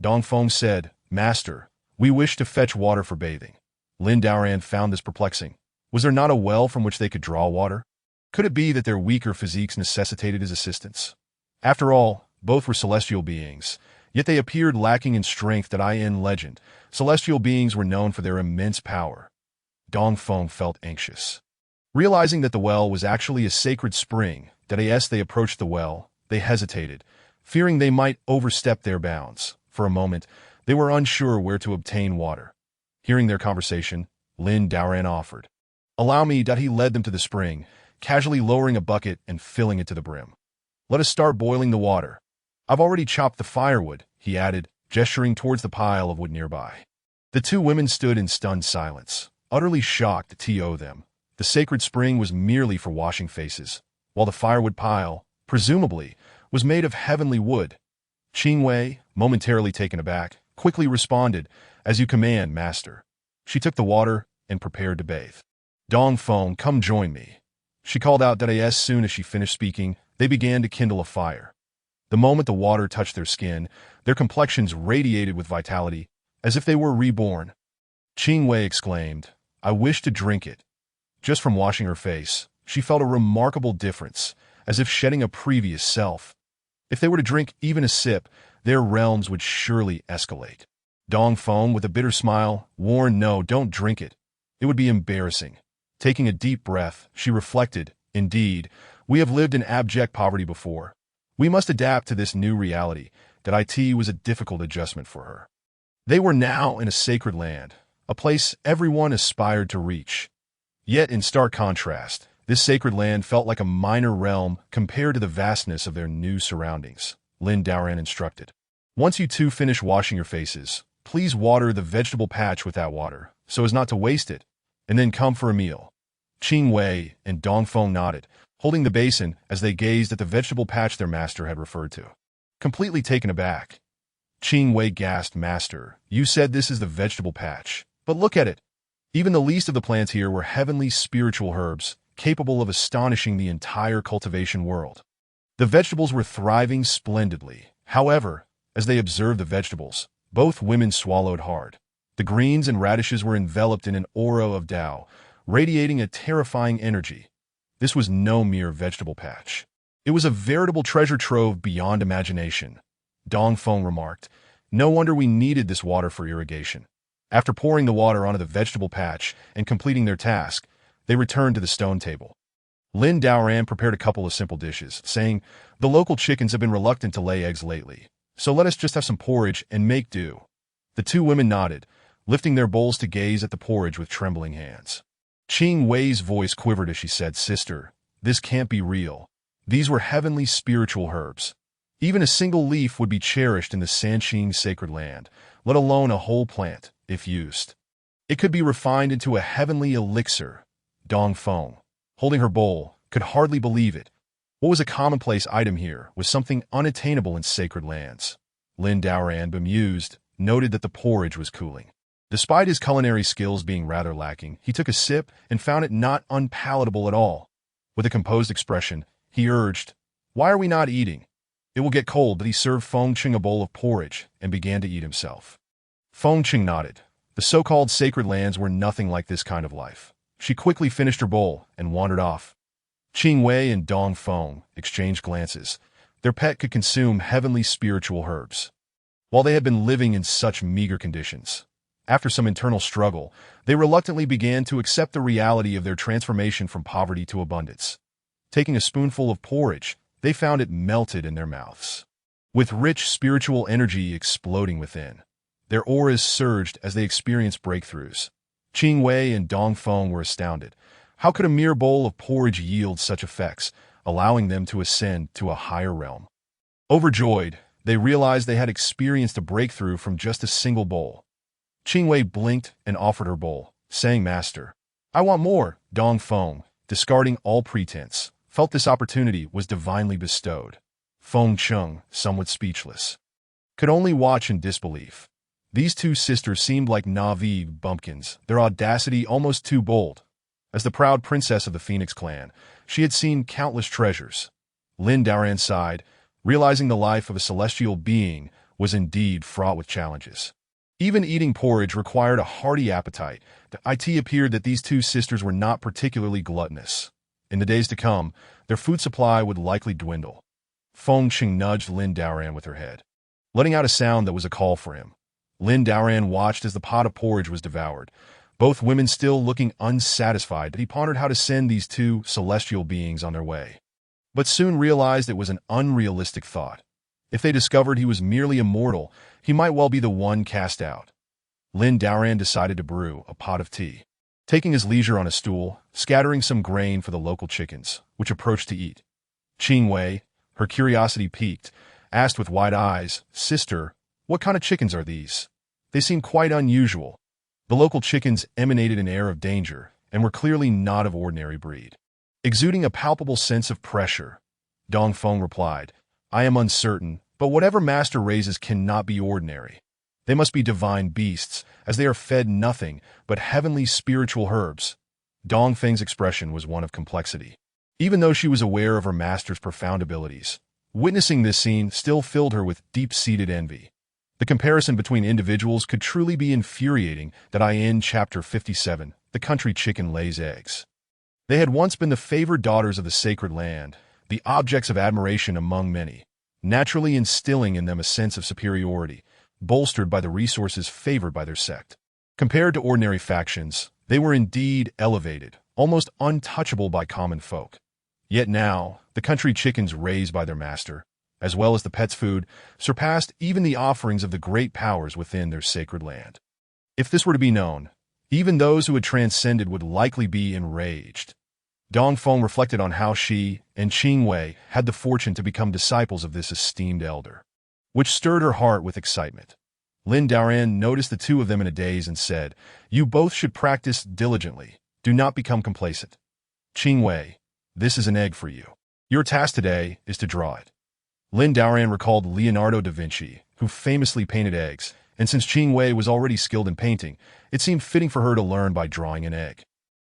Dong Feng said, "Master, we wish to fetch water for bathing." Lin Daoran found this perplexing. Was there not a well from which they could draw water? Could it be that their weaker physiques necessitated his assistance? After all, both were celestial beings, yet they appeared lacking in strength that in legend. Celestial beings were known for their immense power. Dong Feng felt anxious. Realizing that the well was actually a sacred spring, as they approached the well, they hesitated, fearing they might overstep their bounds. For a moment, they were unsure where to obtain water. Hearing their conversation, Lin Daoran offered, "Allow me." He led them to the spring, casually lowering a bucket and filling it to the brim. "Let us start boiling the water. I've already chopped the firewood," he added, gesturing towards the pile of wood nearby. The two women stood in stunned silence, utterly shocked to them. The sacred spring was merely for washing faces, while the firewood pile, presumably, was made of heavenly wood. Qing Wei, momentarily taken aback, quickly responded, "As you command, master." She took the water and prepared to bathe. "Dong Feng, come join me," she called out. As soon as she finished speaking, they began to kindle a fire. The moment the water touched their skin, their complexions radiated with vitality, as if they were reborn. Qing Wei exclaimed, "I wish to drink it." Just from washing her face, she felt a remarkable difference, as if shedding a previous self. If they were to drink even a sip, their realms would surely escalate. Dong Feng, with a bitter smile, warned, "No, don't drink it. It would be embarrassing." Taking a deep breath, she reflected, "Indeed, we have lived in abject poverty before. We must adapt to this new reality." It was a difficult adjustment for her. They were now in a sacred land, a place everyone aspired to reach. Yet, in stark contrast, this sacred land felt like a minor realm compared to the vastness of their new surroundings. Lin Daoran instructed, "Once you two finish washing your faces, please water the vegetable patch with that water, so as not to waste it, and then come for a meal." Qing Wei and Dong Feng nodded, holding the basin as they gazed at the vegetable patch their master had referred to. Completely taken aback, Qing Wei gasped, "Master, you said this is the vegetable patch, but look at it. Even the least of the plants here were heavenly spiritual herbs, capable of astonishing the entire cultivation world." The vegetables were thriving splendidly. However, as they observed the vegetables, both women swallowed hard. The greens and radishes were enveloped in an aura of Tao, radiating a terrifying energy. This was no mere vegetable patch. It was a veritable treasure trove beyond imagination. Dong Feng remarked, "No wonder we needed this water for irrigation." After pouring the water onto the vegetable patch and completing their task, they returned to the stone table. Lin Daoran prepared a couple of simple dishes, saying, "The local chickens have been reluctant to lay eggs lately, so let us just have some porridge and make do." The two women nodded, lifting their bowls to gaze at the porridge with trembling hands. Qing Wei's voice quivered as she said, "Sister, this can't be real. These were heavenly spiritual herbs. Even a single leaf would be cherished in the Sanqing sacred land, let alone a whole plant, if used. It could be refined into a heavenly elixir." Dong Feng, holding her bowl, could hardly believe it. What was a commonplace item here was something unattainable in sacred lands. Lin Daoran, bemused, noted that the porridge was cooling. Despite his culinary skills being rather lacking, he took a sip and found it not unpalatable at all. With a composed expression, he urged, "Why are we not eating? It will get cold." But he served Feng Qing a bowl of porridge and began to eat himself. Feng Qing nodded. The so-called sacred lands were nothing like this kind of life. She quickly finished her bowl and wandered off. Qing Wei and Dong Feng exchanged glances. Their pet could consume heavenly spiritual herbs, while they had been living in such meager conditions. After some internal struggle, they reluctantly began to accept the reality of their transformation from poverty to abundance. Taking a spoonful of porridge, they found it melted in their mouths, with rich spiritual energy exploding within. Their auras surged as they experienced breakthroughs. Qing Wei and Dong Feng were astounded. How could a mere bowl of porridge yield such effects, allowing them to ascend to a higher realm? Overjoyed, they realized they had experienced a breakthrough from just a single bowl. Qing Wei blinked and offered her bowl, saying, "Master, I want more." Dong Feng, discarding all pretense, felt this opportunity was divinely bestowed. Feng Chung, somewhat speechless, could only watch in disbelief. These two sisters seemed like naive bumpkins, their audacity almost too bold. As the proud princess of the Phoenix clan, she had seen countless treasures. Lin Daoran sighed, realizing the life of a celestial being was indeed fraught with challenges. Even eating porridge required a hearty appetite. It appeared that these two sisters were not particularly gluttonous. In the days to come, their food supply would likely dwindle. Feng Qing nudged Lin Daoran with her head, letting out a sound that was a call for him. Lin Daoran watched as the pot of porridge was devoured, both women still looking unsatisfied. He pondered how to send these two celestial beings on their way, but soon realized it was an unrealistic thought. If they discovered he was merely immortal, he might well be the one cast out. Lin Daoran decided to brew a pot of tea, taking his leisure on a stool, scattering some grain for the local chickens, which approached to eat. Qing Wei, her curiosity piqued, asked with wide eyes, "Sister, what kind of chickens are these? They seem quite unusual." The local chickens emanated an air of danger and were clearly not of ordinary breed. Exuding a palpable sense of pressure, Dong Feng replied, "I am uncertain, but whatever master raises cannot be ordinary. They must be divine beasts, as they are fed nothing but heavenly spiritual herbs." Dong Feng's expression was one of complexity. Even though she was aware of her master's profound abilities, witnessing this scene still filled her with deep-seated envy. The comparison between individuals could truly be infuriating. In Chapter 57, the country chicken lays eggs. They had once been the favored daughters of the sacred land, the objects of admiration among many, naturally instilling in them a sense of superiority, bolstered by the resources favored by their sect. Compared to ordinary factions, they were indeed elevated, almost untouchable by common folk. Yet now, the country chickens raised by their master, as well as the pet's food, surpassed even the offerings of the great powers within their sacred land. If this were to be known, even those who had transcended would likely be enraged. Dong Feng reflected on how she and Qing Wei had the fortune to become disciples of this esteemed elder, which stirred her heart with excitement. Lin Daoran noticed the two of them in a daze and said, "You both should practice diligently. Do not become complacent. Qing Wei, this is an egg for you. Your task today is to draw it." Lin Daoran recalled Leonardo da Vinci, who famously painted eggs, and since Qing Wei was already skilled in painting, it seemed fitting for her to learn by drawing an egg.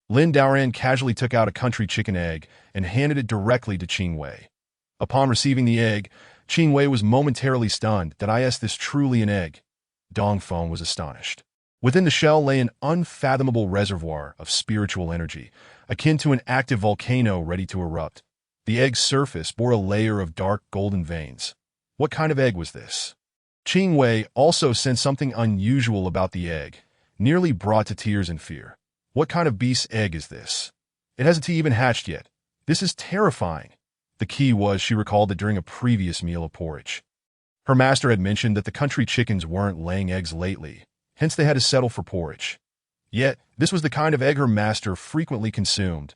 Lin Daoran casually took out a country chicken egg and handed it directly to Qing Wei. Upon receiving the egg, Qing Wei was momentarily stunned. "Is this truly an egg?" Dong Feng was astonished. Within the shell lay an unfathomable reservoir of spiritual energy, akin to an active volcano ready to erupt. The egg's surface bore a layer of dark golden veins. What kind of egg was this? Qing Wei also sensed something unusual about the egg, nearly brought to tears in fear. "What kind of beast's egg is this? It hasn't even hatched yet. This is terrifying." The key was she recalled that during a previous meal of porridge, her master had mentioned that the country chickens weren't laying eggs lately, hence they had to settle for porridge. Yet, this was the kind of egg her master frequently consumed.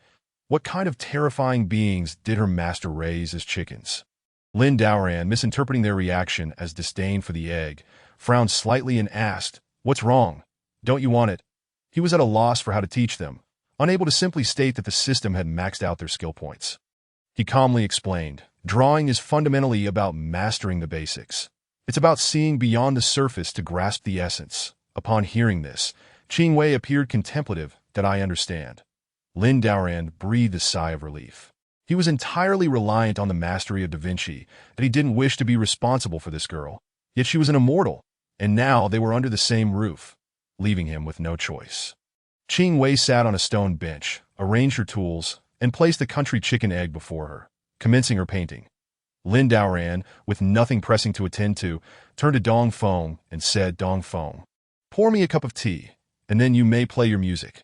What kind of terrifying beings did her master raise as chickens? Lin Daoran, misinterpreting their reaction as disdain for the egg, frowned slightly and asked, "What's wrong? Don't you want it?" He was at a loss for how to teach them, unable to simply state that the system had maxed out their skill points. He calmly explained, "Drawing is fundamentally about mastering the basics. It's about seeing beyond the surface to grasp the essence." Upon hearing this, Qing Wei appeared contemplative. "I understand." Lin Daoran breathed a sigh of relief. He was entirely reliant on the mastery of Da Vinci, that he didn't wish to be responsible for this girl. Yet she was an immortal, and now they were under the same roof, leaving him with no choice. Qing Wei sat on a stone bench, arranged her tools, and placed the country chicken egg before her, commencing her painting. Lin Daoran, with nothing pressing to attend to, turned to Dong Feng and said, "Dong Feng, pour me a cup of tea, and then you may play your music."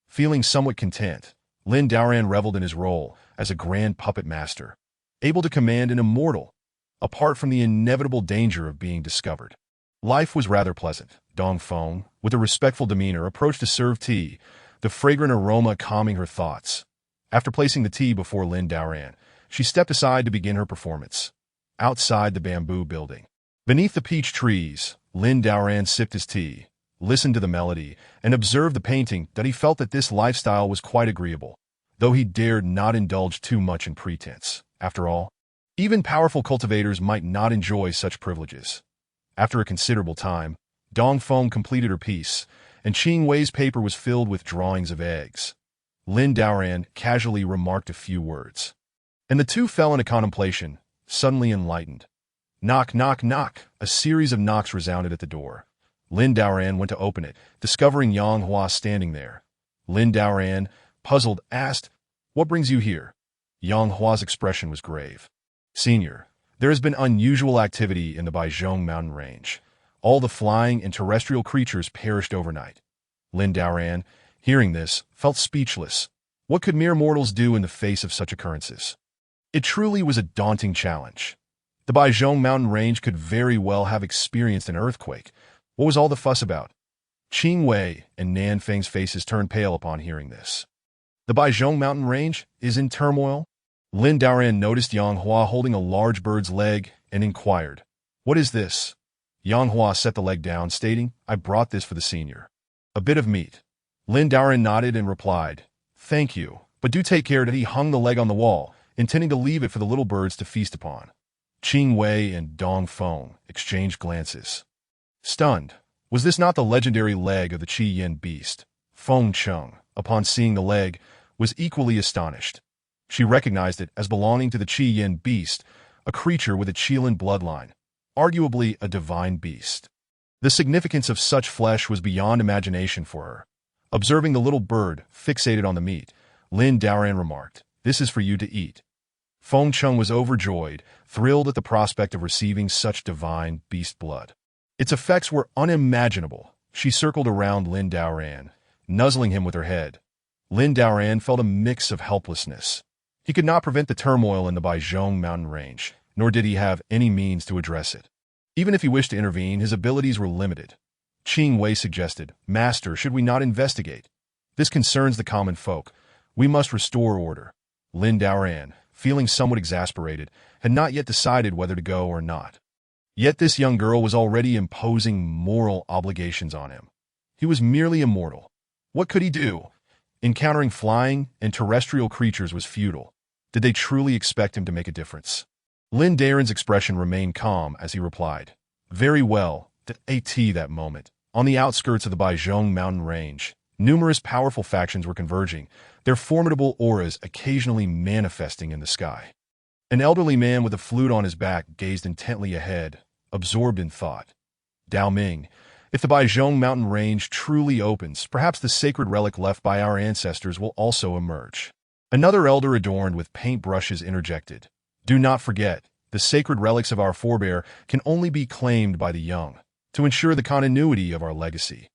Feeling somewhat content, Lin Daoran reveled in his role as a grand puppet master, able to command an immortal, apart from the inevitable danger of being discovered. Life was rather pleasant. Dong Feng, with a respectful demeanor, approached to serve tea, the fragrant aroma calming her thoughts. After placing the tea before Lin Daoran, she stepped aside to begin her performance. Outside the bamboo building, beneath the peach trees, Lin Daoran sipped his tea, listened to the melody, and observed the painting. He felt that this lifestyle was quite agreeable, though he dared not indulge too much in pretense. After all, Even powerful cultivators might not enjoy such privileges. After a considerable time, Dongfeng completed her piece, and Qing Wei's paper was filled with drawings of eggs. Lin Daoran casually remarked a few words, and the two fell into contemplation, suddenly enlightened. Knock, knock, knock. A series of knocks resounded at the door. Lin Daoran went to open it, discovering Yang Hua standing there. Lin Daoran, puzzled, asked, "What brings you here?" Yang Hua's expression was grave. "Senior, there has been unusual activity in the Baizhong mountain range. All the flying and terrestrial creatures perished overnight." Lin Daoran, hearing this, felt speechless. What could mere mortals do in the face of such occurrences? It truly was a daunting challenge. The Baizhong mountain range could very well have experienced an earthquake. What was all the fuss about? Qing Wei and Nan Feng's faces turned pale upon hearing this. The Baizhong mountain range is in turmoil? Lin Daoran noticed Yang Hua holding a large bird's leg and inquired, "What is this?" Yang Hua set the leg down, stating, "I brought this for the senior." "A bit of meat." Lin Daoran nodded and replied, "Thank you, but do take care that he hung the leg on the wall, intending to leave it for the little birds to feast upon." Qing Wei and Dongfeng exchanged glances. Stunned, was this not the legendary leg of the Qi Yin beast? Feng Cheng, upon seeing the leg, was equally astonished. She recognized it as belonging to the Qi Yin beast, a creature with a Qilin bloodline, arguably a divine beast. The significance of such flesh was beyond imagination for her. Observing the little bird fixated on the meat, Lin Daoran remarked, "This is for you to eat." Feng Cheng was overjoyed, thrilled at the prospect of receiving such divine beast blood. Its effects were unimaginable. She circled around Lin Daoran, nuzzling him with her head. Lin Daoran felt a mix of helplessness. He could not prevent the turmoil in the Baizhong mountain range, nor did he have any means to address it. Even if he wished to intervene, his abilities were limited. Qing Wei suggested, "Master, should we not investigate? This concerns the common folk. We must restore order." Lin Daoran, feeling somewhat exasperated, had not yet decided whether to go or not. Yet this young girl was already imposing moral obligations on him. He was merely immortal. What could he do? Encountering flying and terrestrial creatures was futile. Did they truly expect him to make a difference? Lin Daoran's expression remained calm as he replied, "Very well, at that moment. On the outskirts of the Baizhong mountain range, numerous powerful factions were converging, their formidable auras occasionally manifesting in the sky. An elderly man with a flute on his back gazed intently ahead, absorbed in thought. Dao Ming, if the Baizhong mountain range truly opens, perhaps the sacred relic left by our ancestors will also emerge." Another elder adorned with paintbrushes interjected, "Do not forget, the sacred relics of our forebear can only be claimed by the young, to ensure the continuity of our legacy."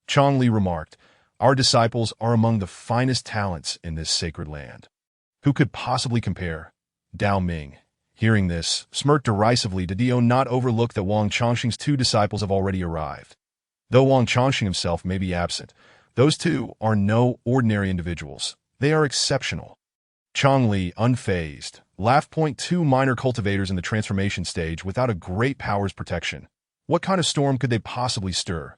Chong Li remarked, "Our disciples are among the finest talents in this sacred land. Who could possibly compare?" Dao Ming, hearing this, smirked derisively. Did Dio not overlook that Wang Chongqing's two disciples have already arrived? Though Wang Chongqing himself may be absent, those two are no ordinary individuals. They are exceptional. Chong Li, unfazed, laughed. Two minor cultivators in the transformation stage without a great power's protection. What kind of storm could they possibly stir?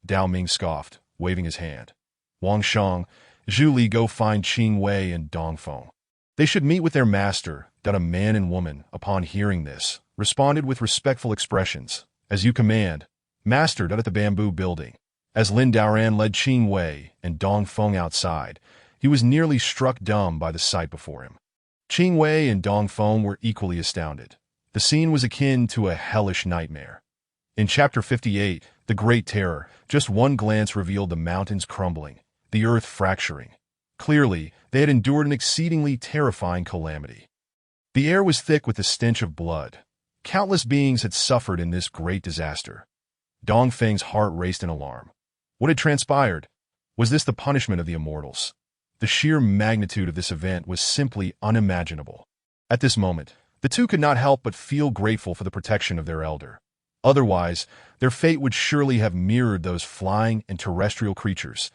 Dao Ming scoffed, waving his hand. Wang Shang, Zhu Li, go find Qing Wei and Dongfeng. They should meet with their master. That a man and woman, upon hearing this, responded with respectful expressions. "As you command, Master." At the bamboo building. As Lin Daoran led Qing Wei and Dongfeng outside, he was nearly struck dumb by the sight before him. Qing Wei and Dongfeng were equally astounded. The scene was akin to a hellish nightmare. In Chapter 58, The Great Terror, just one glance revealed the mountains crumbling, the earth fracturing. Clearly, they had endured an exceedingly terrifying calamity. The air was thick with the stench of blood. Countless beings had suffered in this great disaster. Dongfeng's heart raced in alarm. What had transpired? Was this the punishment of the immortals? The sheer magnitude of this event was simply unimaginable. At this moment, the two could not help but feel grateful for the protection of their elder. Otherwise, their fate would surely have mirrored those flying and terrestrial creatures.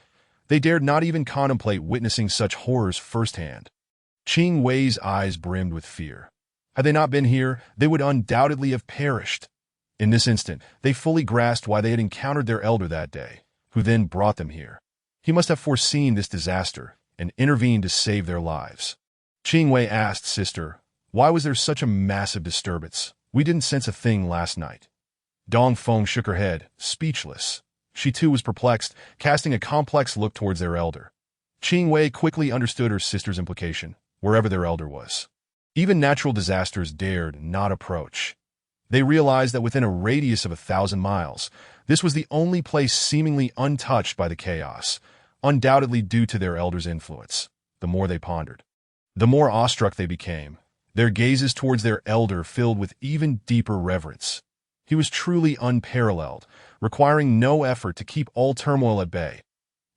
They dared not even contemplate witnessing such horrors firsthand. Qing Wei's eyes brimmed with fear. Had they not been here, they would undoubtedly have perished. In this instant, they fully grasped why they had encountered their elder that day, who then brought them here. He must have foreseen this disaster and intervened to save their lives. Qing Wei asked, "Sister, Why was there such a massive disturbance? We didn't sense a thing last night. Dong Feng shook her head, speechless. She too was perplexed, casting a complex look towards their elder. Qing Wei quickly understood her sister's implication, wherever their elder was. Even natural disasters dared not approach. They realized that within a radius of 1,000 miles, this was the only place seemingly untouched by the chaos, undoubtedly due to their elder's influence. The more they pondered, the more awestruck they became, their gazes towards their elder filled with even deeper reverence. He was truly unparalleled, requiring no effort to keep all turmoil at bay.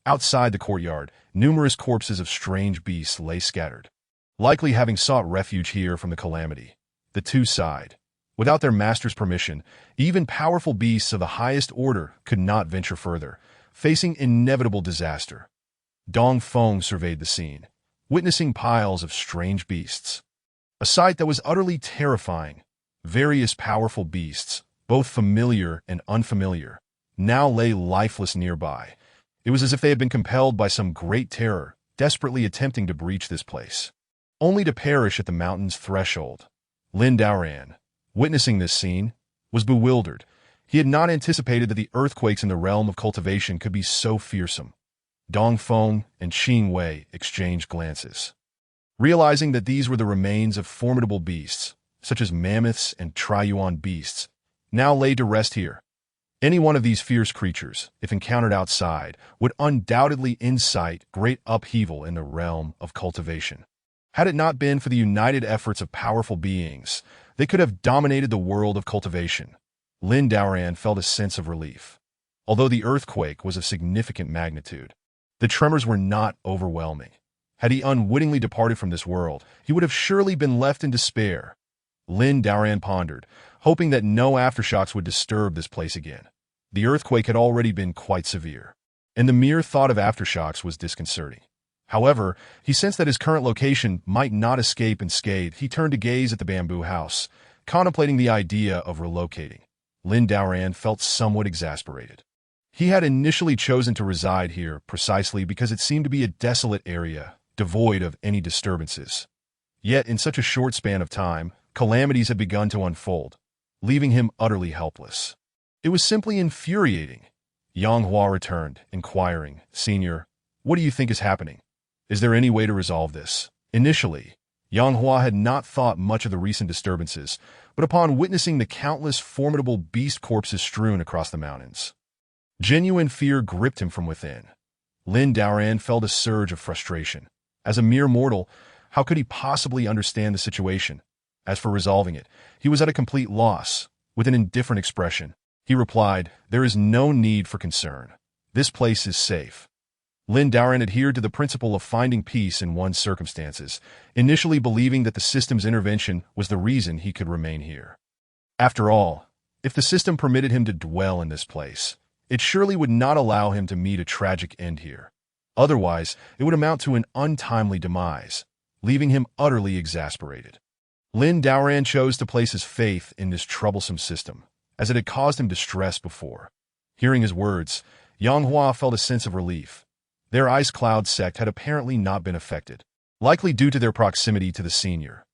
Outside the courtyard, numerous corpses of strange beasts lay scattered, likely having sought refuge here from the calamity. The two sighed. Without their master's permission, even powerful beasts of the highest order could not venture further, facing inevitable disaster. Dong Feng surveyed the scene, witnessing piles of strange beasts. A sight that was utterly terrifying. Various powerful beasts, both familiar and unfamiliar, now lay lifeless nearby. It was as if they had been compelled by some great terror, desperately attempting to breach this place, only to perish at the mountain's threshold. Lin Daoran, witnessing this scene, was bewildered. He had not anticipated that the earthquakes in the realm of cultivation could be so fearsome. Dong Feng and Qing Wei exchanged glances, realizing that these were the remains of formidable beasts, such as mammoths and Triyuan beasts, now laid to rest here. Any one of these fierce creatures, if encountered outside, would undoubtedly incite great upheaval in the realm of cultivation. Had it not been for the united efforts of powerful beings, they could have dominated the world of cultivation. Lin Daoran felt a sense of relief. Although the earthquake was of significant magnitude, the tremors were not overwhelming. Had he unwittingly departed from this world, he would have surely been left in despair. Lin Daoran pondered, hoping that no aftershocks would disturb this place again. The earthquake had already been quite severe, and the mere thought of aftershocks was disconcerting. However, he sensed that his current location might not escape unscathed. He turned to gaze at the bamboo house, contemplating the idea of relocating. Lin Daoran felt somewhat exasperated. He had initially chosen to reside here precisely because it seemed to be a desolate area, devoid of any disturbances. Yet, in such a short span of time, calamities had begun to unfold, leaving him utterly helpless. It was simply infuriating. Yang Hua returned, inquiring, "Senior, what do you think is happening? Is there any way to resolve this?" Initially, Yang Hua had not thought much of the recent disturbances, but upon witnessing the countless formidable beast corpses strewn across the mountains, genuine fear gripped him from within. Lin Daoran felt a surge of frustration. As a mere mortal, how could he possibly understand the situation? As for resolving it, he was at a complete loss. With an indifferent expression, he replied, "There is no need for concern. This place is safe." Lin Daoran adhered to the principle of finding peace in one's circumstances, initially believing that the system's intervention was the reason he could remain here. After all, if the system permitted him to dwell in this place, it surely would not allow him to meet a tragic end here. Otherwise, it would amount to an untimely demise, leaving him utterly exasperated. Lin Daoran chose to place his faith in this troublesome system, as it had caused him distress before. Hearing his words, Yang Hua felt a sense of relief. Their ice cloud sect had apparently not been affected, likely due to their proximity to the senior.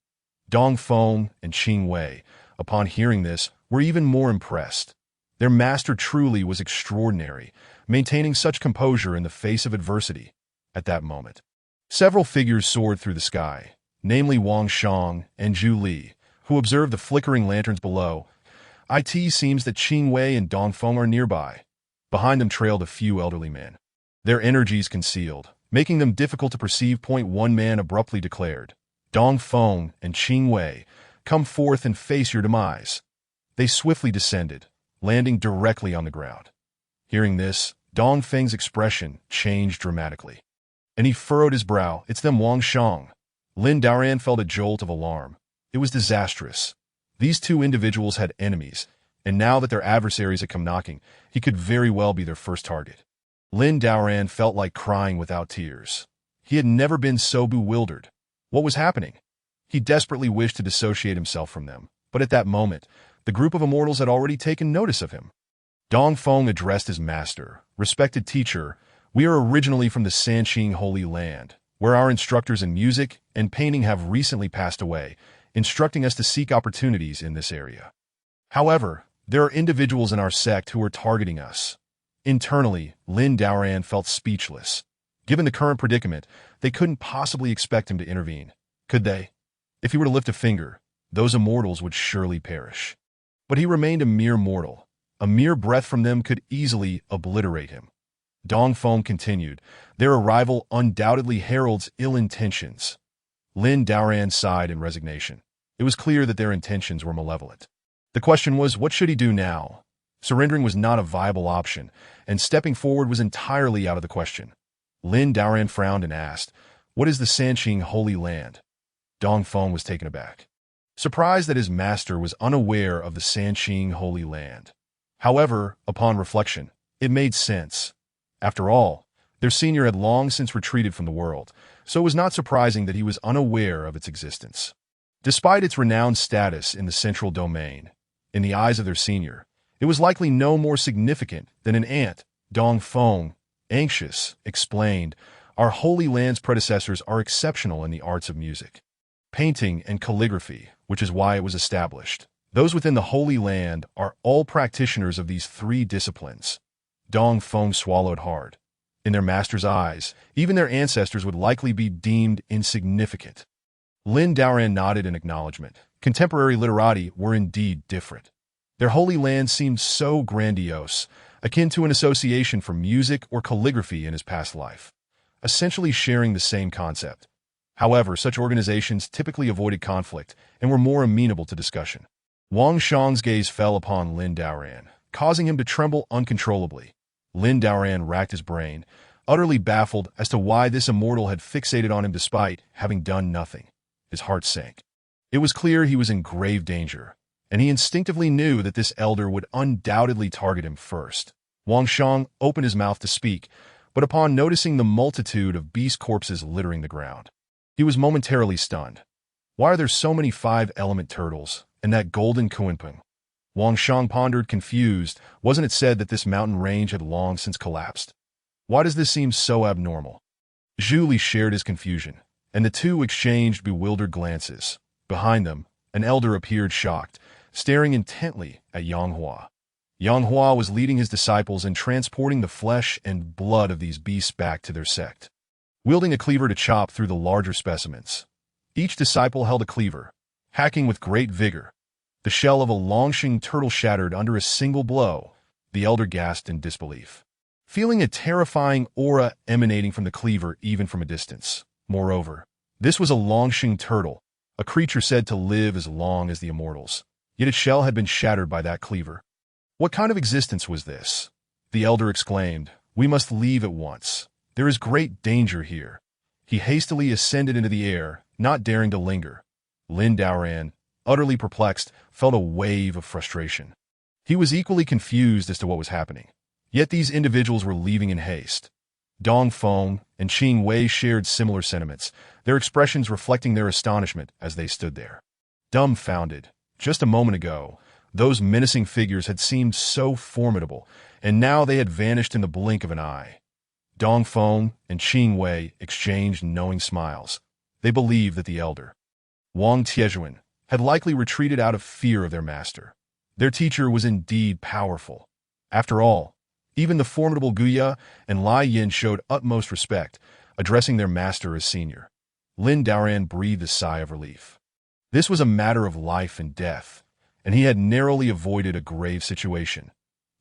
Dong Feng and Qing Wei, upon hearing this, were even more impressed. Their master truly was extraordinary, maintaining such composure in the face of adversity. At that moment, several figures soared through the sky, namely Wang Shang and Zhu Li, who observed the flickering lanterns below. It seems that Qing Wei and Dong Feng are nearby. Behind them trailed a few elderly men, their energies concealed, making them difficult to perceive. One man abruptly declared, "Dong Feng and Qing Wei, come forth and face your demise." They swiftly descended, landing directly on the ground. Hearing this, Dong Feng's expression changed dramatically, and he furrowed his brow. "It's them, Wang Shang." Lin Daoran felt a jolt of alarm. It was disastrous. These two individuals had enemies, and now that their adversaries had come knocking, he could very well be their first target. Lin Daoran felt like crying without tears. He had never been so bewildered. What was happening? He desperately wished to dissociate himself from them, but at that moment, the group of immortals had already taken notice of him. Dong Feng addressed his master, "Respected teacher, we are originally from the Sanqing Holy Land. where our instructors in music and painting have recently passed away, instructing us to seek opportunities in this area. However, there are individuals in our sect who are targeting us. Internally, Lin Daoran felt speechless. Given the current predicament, they couldn't possibly expect him to intervene. Could they? If he were to lift a finger, those immortals would surely perish. But he remained a mere mortal. A mere breath from them could easily obliterate him. Dong Feng continued, their arrival undoubtedly heralds ill intentions. Lin Daoran sighed in resignation. It was clear that their intentions were malevolent. The question was, what should he do now? Surrendering was not a viable option, and stepping forward was entirely out of the question. Lin Daoran frowned and asked, what is the Sanqing Holy Land? Dong Feng was taken aback, surprised that his master was unaware of the Sanqing Holy Land. However, upon reflection, it made sense. After all, their senior had long since retreated from the world, so it was not surprising that he was unaware of its existence. Despite its renowned status in the central domain, in the eyes of their senior, it was likely no more significant than an ant. Dong Feng, anxious, explained, our Holy Land's predecessors are exceptional in the arts of music, painting, and calligraphy, which is why it was established. Those within the Holy Land are all practitioners of these three disciplines. Dong Feng swallowed hard. In their master's eyes, even their ancestors would likely be deemed insignificant. Lin Daoran nodded in acknowledgement. Contemporary literati were indeed different. Their Holy Land seemed so grandiose, akin to an association for music or calligraphy in his past life, essentially sharing the same concept. However, such organizations typically avoided conflict and were more amenable to discussion. Wang Shang's gaze fell upon Lin Daoran, causing him to tremble uncontrollably. Lin Daoran racked his brain, utterly baffled as to why this immortal had fixated on him despite having done nothing. His heart sank. It was clear he was in grave danger, and he instinctively knew that this elder would undoubtedly target him first. Wang Shang opened his mouth to speak, but upon noticing the multitude of beast corpses littering the ground, he was momentarily stunned. Why are there so many five-element turtles and that golden Kuenpeng? Wang Shang pondered, confused. Wasn't it said that this mountain range had long since collapsed? Why does this seem so abnormal? Zhu Li shared his confusion, and the two exchanged bewildered glances. Behind them, an elder appeared shocked, staring intently at Yang Hua. Yang Hua was leading his disciples in transporting the flesh and blood of these beasts back to their sect, wielding a cleaver to chop through the larger specimens. Each disciple held a cleaver, hacking with great vigor. The shell of a Longxing turtle shattered under a single blow. The elder gasped in disbelief, feeling a terrifying aura emanating from the cleaver even from a distance. Moreover, this was a Longxing turtle, a creature said to live as long as the immortals, yet its shell had been shattered by that cleaver. What kind of existence was this? The elder exclaimed, we must leave at once. There is great danger here. He hastily ascended into the air, not daring to linger. Lin Daoran, utterly perplexed, felt a wave of frustration. He was equally confused as to what was happening. Yet these individuals were leaving in haste. Dong Feng and Qing Wei shared similar sentiments, their expressions reflecting their astonishment as they stood there, dumbfounded. Just a moment ago, those menacing figures had seemed so formidable, and now they had vanished in the blink of an eye. Dong Feng and Qing Wei exchanged knowing smiles. They believed that the elder, Wang Tiejuan, had likely retreated out of fear of their master. Their teacher was indeed powerful. After all, even the formidable Guya and Lai Yin showed utmost respect, addressing their master as senior. Lin Daoran breathed a sigh of relief. This was a matter of life and death, and he had narrowly avoided a grave situation.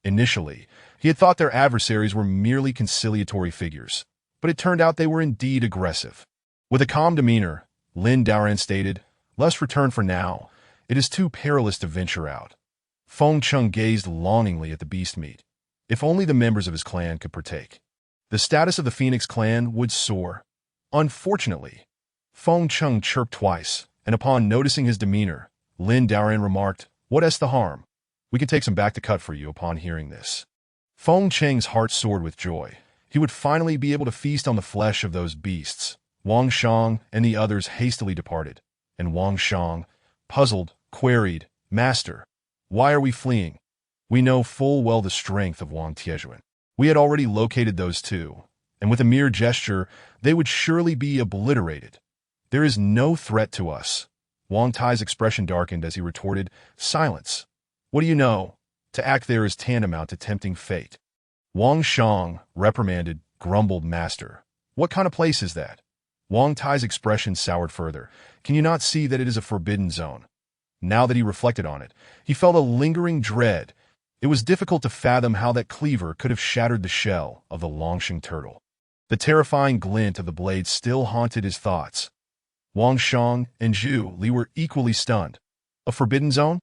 Initially, he had thought their adversaries were merely conciliatory figures, but it turned out they were indeed aggressive. With a calm demeanor, Lin Daoran stated, let's return for now. It is too perilous to venture out. Feng Cheng gazed longingly at the beast meat. If only the members of his clan could partake, the status of the Phoenix clan would soar. Unfortunately, Feng Cheng chirped twice, and upon noticing his demeanor, Lin Daoran remarked, what is the harm? We can take some back to cut for you upon hearing this. Feng Cheng's heart soared with joy. He would finally be able to feast on the flesh of those beasts. Wang Shang and the others hastily departed, and Wang Shang, puzzled, queried, Master, why are we fleeing? We know full well the strength of Wang Tiejuan. We had already located those two. and with a mere gesture, they would surely be obliterated. There is no threat to us. Wang Tai's expression darkened as he retorted, "Silence. What do you know? To act there is tantamount to tempting fate." Wang Shang, reprimanded, grumbled, "Master, what kind of place is that?" Wang Tai's expression soured further. "Can you not see that it is a forbidden zone?" Now that he reflected on it, he felt a lingering dread. It was difficult to fathom how that cleaver could have shattered the shell of the Longsheng turtle. The terrifying glint of the blade still haunted his thoughts. Wang Shang and Zhu Li were equally stunned. A forbidden zone?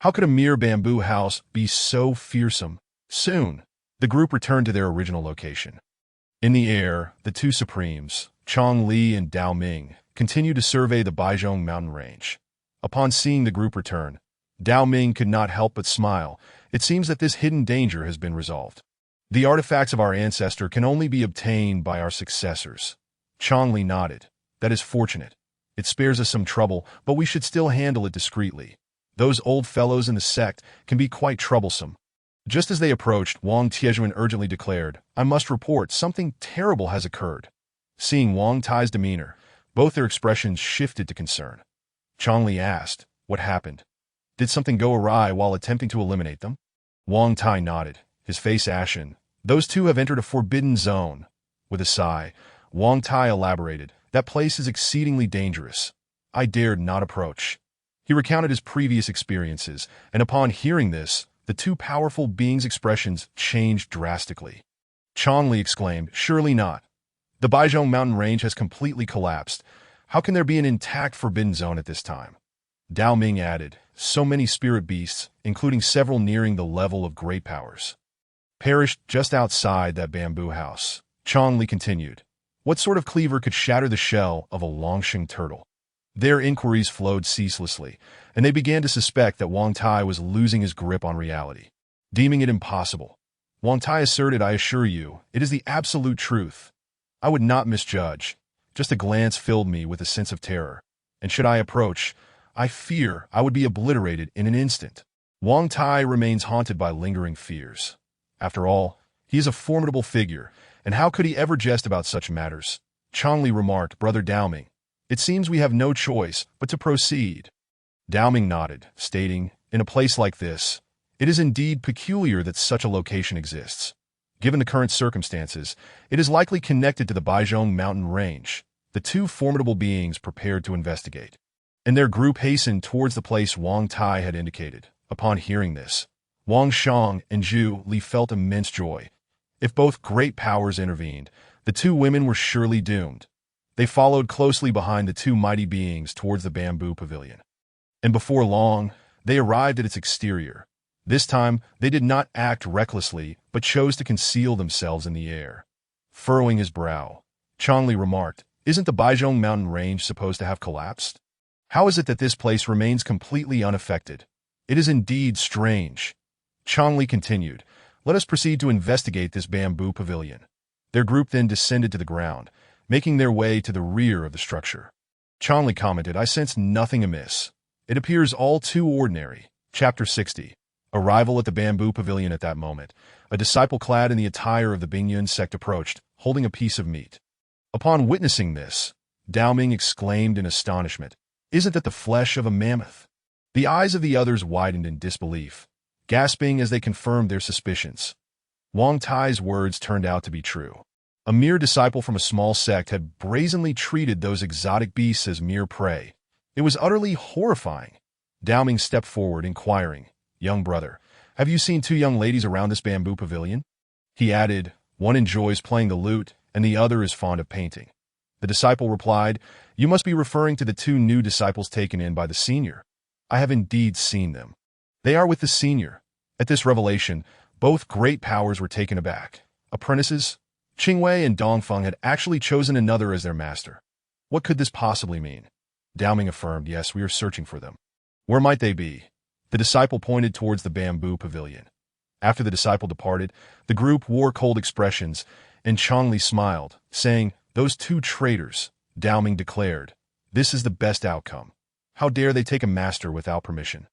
How could a mere bamboo house be so fearsome? Soon, the group returned to their original location. In the air, the two supremes, Chong Li and Dao Ming, continued to survey the Baizhong mountain range. Upon seeing the group return, Dao Ming could not help but smile. It seems that this hidden danger has been resolved. The artifacts of our ancestor can only be obtained by our successors. Chong Li nodded. That is fortunate. It spares us some trouble, but we should still handle it discreetly. Those old fellows in the sect can be quite troublesome. Just as they approached, Wang Tiezhuan urgently declared, "I must report, something terrible has occurred." Seeing Wang Tai's demeanor, both their expressions shifted to concern. Chong Li asked, "What happened? Did something go awry while attempting to eliminate them?" Wang Tai nodded, his face ashen. "Those two have entered a forbidden zone." With a sigh, Wang Tai elaborated, "That place is exceedingly dangerous. I dared not approach." He recounted his previous experiences, and upon hearing this, the two powerful beings' expressions changed drastically. Chong Li exclaimed, "Surely not. The Baizhong mountain range has completely collapsed. How can there be an intact forbidden zone at this time?" Dao Ming added, "So many spirit beasts, including several nearing the level of great powers, perished just outside that bamboo house." Chong Li continued, "What sort of cleaver could shatter the shell of a Longsheng turtle?" Their inquiries flowed ceaselessly, and they began to suspect that Wang Tai was losing his grip on reality. Deeming it impossible, Wang Tai asserted, "I assure you, it is the absolute truth. I would not misjudge. Just a glance filled me with a sense of terror, and should I approach, I fear I would be obliterated in an instant." Wang Tai remains haunted by lingering fears. After all, he is a formidable figure, and how could he ever jest about such matters? Chong Li remarked, "Brother Dao Ming, it seems we have no choice but to proceed." Dao Ming nodded, stating, "In a place like this, it is indeed peculiar that such a location exists. Given the current circumstances, it is likely connected to the Baizhong mountain range." The two formidable beings prepared to investigate, and their group hastened towards the place Wang Tai had indicated. Upon hearing this, Wang Shang and Zhu Li felt immense joy. If both great powers intervened, the two women were surely doomed. They followed closely behind the two mighty beings towards the bamboo pavilion. And before long, they arrived at its exterior. This time, they did not act recklessly, but chose to conceal themselves in the air. Furrowing his brow, Chong Li remarked, "Isn't the Baizhong mountain range supposed to have collapsed? How is it that this place remains completely unaffected? It is indeed strange." Chong Li continued, "Let us proceed to investigate this bamboo pavilion." Their group then descended to the ground, making their way to the rear of the structure. Chong Li commented, "I sense nothing amiss. It appears all too ordinary." Chapter 60. Arrival at the bamboo pavilion. At that moment, a disciple clad in the attire of the Bingyun sect approached, holding a piece of meat. Upon witnessing this, Dao Ming exclaimed in astonishment, "Isn't that the flesh of a mammoth?" The eyes of the others widened in disbelief, gasping as they confirmed their suspicions. Wang Tai's words turned out to be true. A mere disciple from a small sect had brazenly treated those exotic beasts as mere prey. It was utterly horrifying. Dao Ming stepped forward, inquiring, "Young brother, have you seen two young ladies around this bamboo pavilion?" He added, "One enjoys playing the lute, and the other is fond of painting." The disciple replied, "You must be referring to the two new disciples taken in by the senior. I have indeed seen them. They are with the senior." At this revelation, both great powers were taken aback. Apprentices, Qingwei and Dongfeng had actually chosen another as their master. What could this possibly mean? Dao Ming affirmed, "Yes, we are searching for them." "Where might they be?" The disciple pointed towards the bamboo pavilion. After the disciple departed, the group wore cold expressions, and Chong Li smiled, saying, "Those two traitors," Dao Ming declared. "This is the best outcome. How dare they take a master without permission?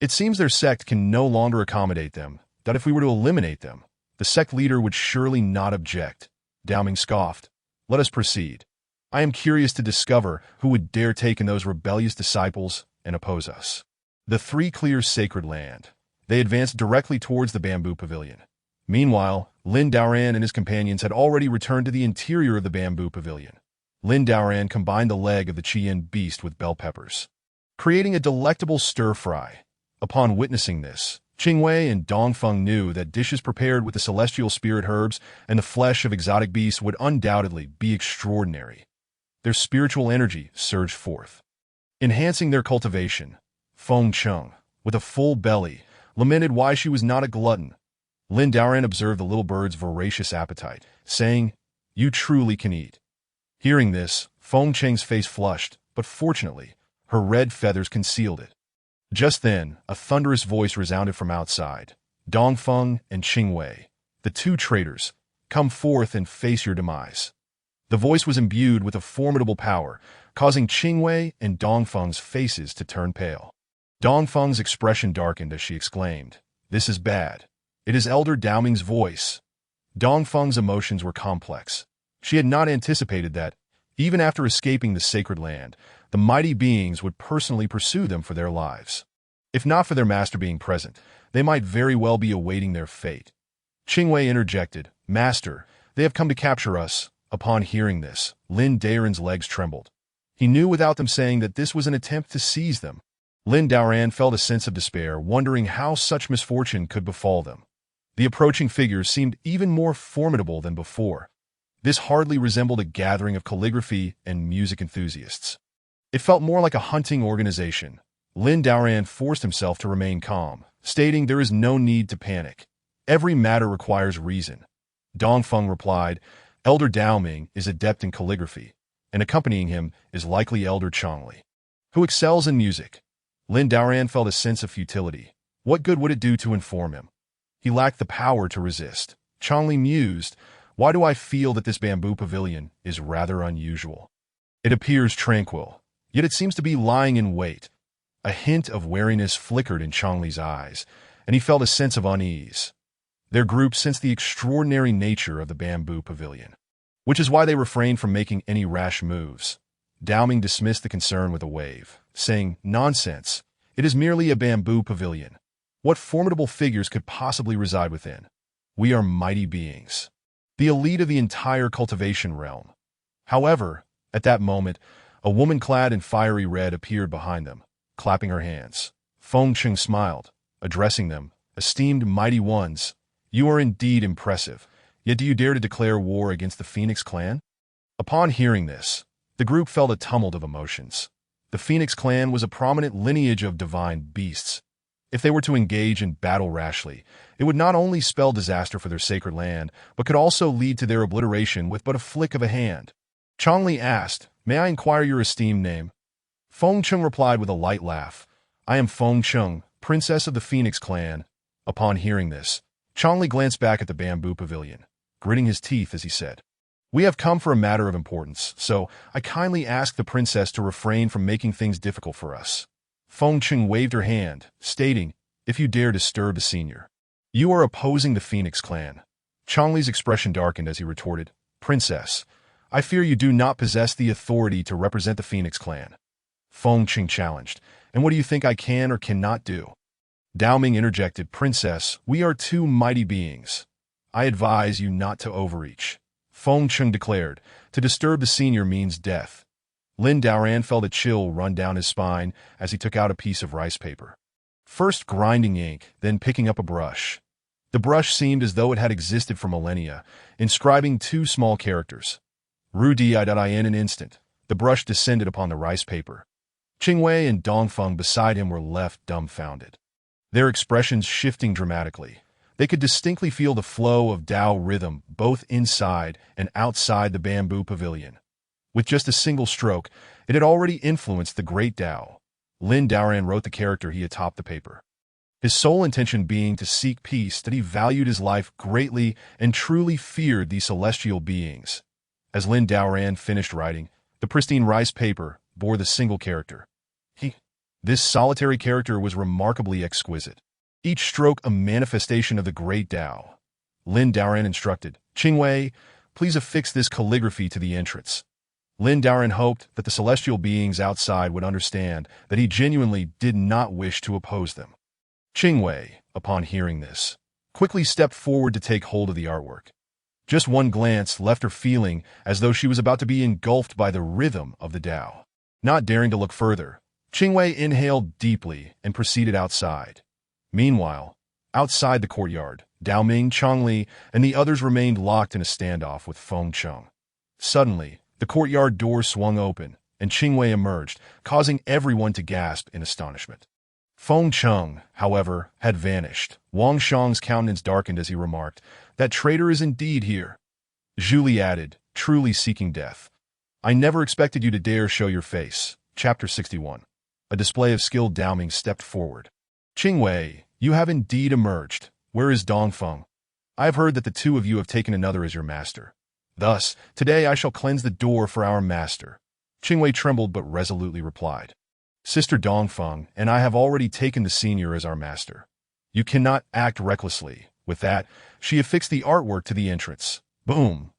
It seems their sect can no longer accommodate them, that if we were to eliminate them, the sect leader would surely not object." Dao Ming scoffed. Let us proceed. I am curious to discover who would dare take in those rebellious disciples and oppose us. The three clears sacred land. They advanced directly towards the bamboo pavilion. Meanwhile, Lin Daoran and his companions had already returned to the interior of the bamboo pavilion. Lin Daoran combined the leg of the Qian beast with bell peppers, creating a delectable stir-fry. Upon witnessing this, Qingwei and Dongfeng knew that dishes prepared with the celestial spirit herbs and the flesh of exotic beasts would undoubtedly be extraordinary. Their spiritual energy surged forth, enhancing their cultivation. Feng Cheng, with a full belly, lamented why she was not a glutton. Lin Daoran observed the little bird's voracious appetite, saying, "You truly can eat." Hearing this, Feng Cheng's face flushed, but fortunately, her red feathers concealed it. Just then, a thunderous voice resounded from outside. "Dongfeng and Qingwei, the two traitors, come forth and face your demise." The voice was imbued with a formidable power, causing Qingwei and Dongfeng's faces to turn pale. Dongfeng's expression darkened as she exclaimed, "This is bad. It is Elder Dao Ming's voice." Dongfeng's emotions were complex. She had not anticipated that, even after escaping the sacred land, the mighty beings would personally pursue them for their lives. If not for their master being present, they might very well be awaiting their fate. Qingwei interjected, "Master, they have come to capture us." Upon hearing this, Lin Daoran's legs trembled. He knew without them saying that this was an attempt to seize them. Lin Daoran felt a sense of despair, wondering how such misfortune could befall them. The approaching figures seemed even more formidable than before. This hardly resembled a gathering of calligraphy and music enthusiasts. It felt more like a hunting organization. Lin Daoran forced himself to remain calm, stating there is no need to panic. Every matter requires reason. Dongfeng replied, "Elder Dao Ming is adept in calligraphy, and accompanying him is likely Elder Chongli, who excels in music." Lin Daoran felt a sense of futility. What good would it do to inform him? He lacked the power to resist. Chongli mused, "Why do I feel that this bamboo pavilion is rather unusual? It appears tranquil, yet it seems to be lying in wait." A hint of wariness flickered in Chongli's eyes, and he felt a sense of unease. Their group sensed the extraordinary nature of the bamboo pavilion, which is why they refrained from making any rash moves. Dao Ming dismissed the concern with a wave, saying, "Nonsense. It is merely a bamboo pavilion. What formidable figures could possibly reside within? We are mighty beings, the elite of the entire cultivation realm." However, at that moment, a woman clad in fiery red appeared behind them, clapping her hands. Feng Cheng smiled, addressing them, "Esteemed mighty ones, you are indeed impressive, yet do you dare to declare war against the Phoenix clan?" Upon hearing this, the group felt a tumult of emotions. The Phoenix clan was a prominent lineage of divine beasts. If they were to engage in battle rashly, it would not only spell disaster for their sacred land, but could also lead to their obliteration with but a flick of a hand. Chongli asked, "May I inquire your esteemed name?" Feng Cheng replied with a light laugh, "I am Feng Cheng, princess of the Phoenix clan." Upon hearing this, Chongli glanced back at the bamboo pavilion, gritting his teeth as he said, "We have come for a matter of importance, so I kindly ask the princess to refrain from making things difficult for us." Feng Cheng waved her hand, stating, "If you dare disturb the senior, you are opposing the Phoenix clan." Chongli's expression darkened as he retorted, "Princess, I fear you do not possess the authority to represent the Phoenix clan." Feng Cheng challenged, "And what do you think I can or cannot do?" Dao Ming interjected, "Princess, we are two mighty beings. I advise you not to overreach." Feng Cheng declared, "To disturb the senior means death." Lin Daoran felt a chill run down his spine as he took out a piece of rice paper. First grinding ink, then picking up a brush. The brush seemed as though it had existed for millennia, inscribing two small characters. Rudi in an instant, the brush descended upon the rice paper. Qingwei and Dongfeng beside him were left dumbfounded, their expressions shifting dramatically. They could distinctly feel the flow of Dao rhythm both inside and outside the bamboo pavilion. With just a single stroke, it had already influenced the great Dao. Lin Daoran wrote the character he atop the paper, his sole intention being to seek peace, that he valued his life greatly and truly feared these celestial beings. As Lin Daoran finished writing, the pristine rice paper bore the single character. This solitary character was remarkably exquisite, each stroke a manifestation of the great Dao. Lin Daoran instructed, "Qingwei, please affix this calligraphy to the entrance. Lin Daoren hoped that the celestial beings outside would understand that he genuinely did not wish to oppose them. Qingwei, upon hearing this, quickly stepped forward to take hold of the artwork. Just one glance left her feeling as though she was about to be engulfed by the rhythm of the Tao. Not daring to look further, Qingwei inhaled deeply and proceeded outside. Meanwhile, outside the courtyard, Dao Ming, Changli, and the others remained locked in a standoff with Feng Cheng. Suddenly, the courtyard door swung open, and Qingwei emerged, causing everyone to gasp in astonishment. Feng Cheng, however, had vanished. Wang Shang's countenance darkened as he remarked, "That traitor is indeed here." Zhu Li added, truly seeking death. "I never expected you to dare show your face." Chapter 61. A display of skill. Dao Ming stepped forward. "Qingwei, you have indeed emerged. Where is Dongfeng? I have heard that the two of you have taken another as your master. Thus, today I shall cleanse the door for our master." Qingwei trembled but resolutely replied, "Sister Dongfeng and I have already taken the senior as our master. You cannot act recklessly." With that, she affixed the artwork to the entrance. Boom!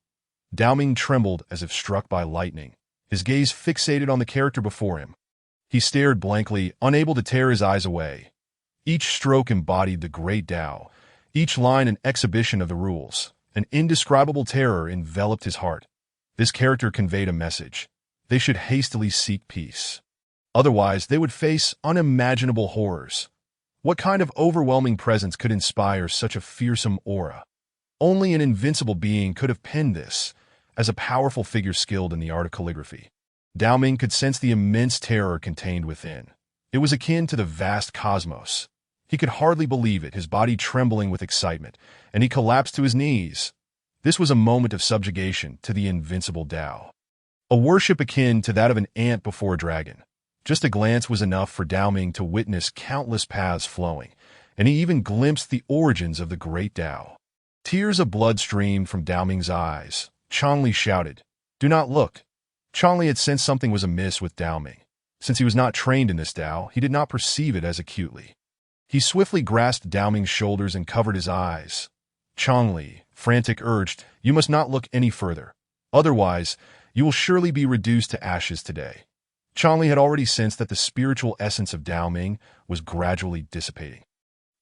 Dao Ming trembled as if struck by lightning, his gaze fixated on the character before him. He stared blankly, unable to tear his eyes away. Each stroke embodied the great Tao, each line an exhibition of the rules. An indescribable terror enveloped his heart. This character conveyed a message. They should hastily seek peace. Otherwise, they would face unimaginable horrors. What kind of overwhelming presence could inspire such a fearsome aura? Only an invincible being could have penned this, as a powerful figure skilled in the art of calligraphy. Dao Ming could sense the immense terror contained within. It was akin to the vast cosmos. He could hardly believe it, his body trembling with excitement, and he collapsed to his knees. This was a moment of subjugation to the invincible Tao. A worship akin to that of an ant before a dragon. Just a glance was enough for Dao Ming to witness countless paths flowing, and he even glimpsed the origins of the great Tao. Tears of blood streamed from Dao Ming's eyes. Changli shouted, "Do not look." Changli had sensed something was amiss with Dao Ming. Since he was not trained in this Tao, he did not perceive it as acutely. He swiftly grasped Dao Ming's shoulders and covered his eyes. Changli, frantic, urged, "You must not look any further. Otherwise, you will surely be reduced to ashes today." Changli had already sensed that the spiritual essence of Dao Ming was gradually dissipating,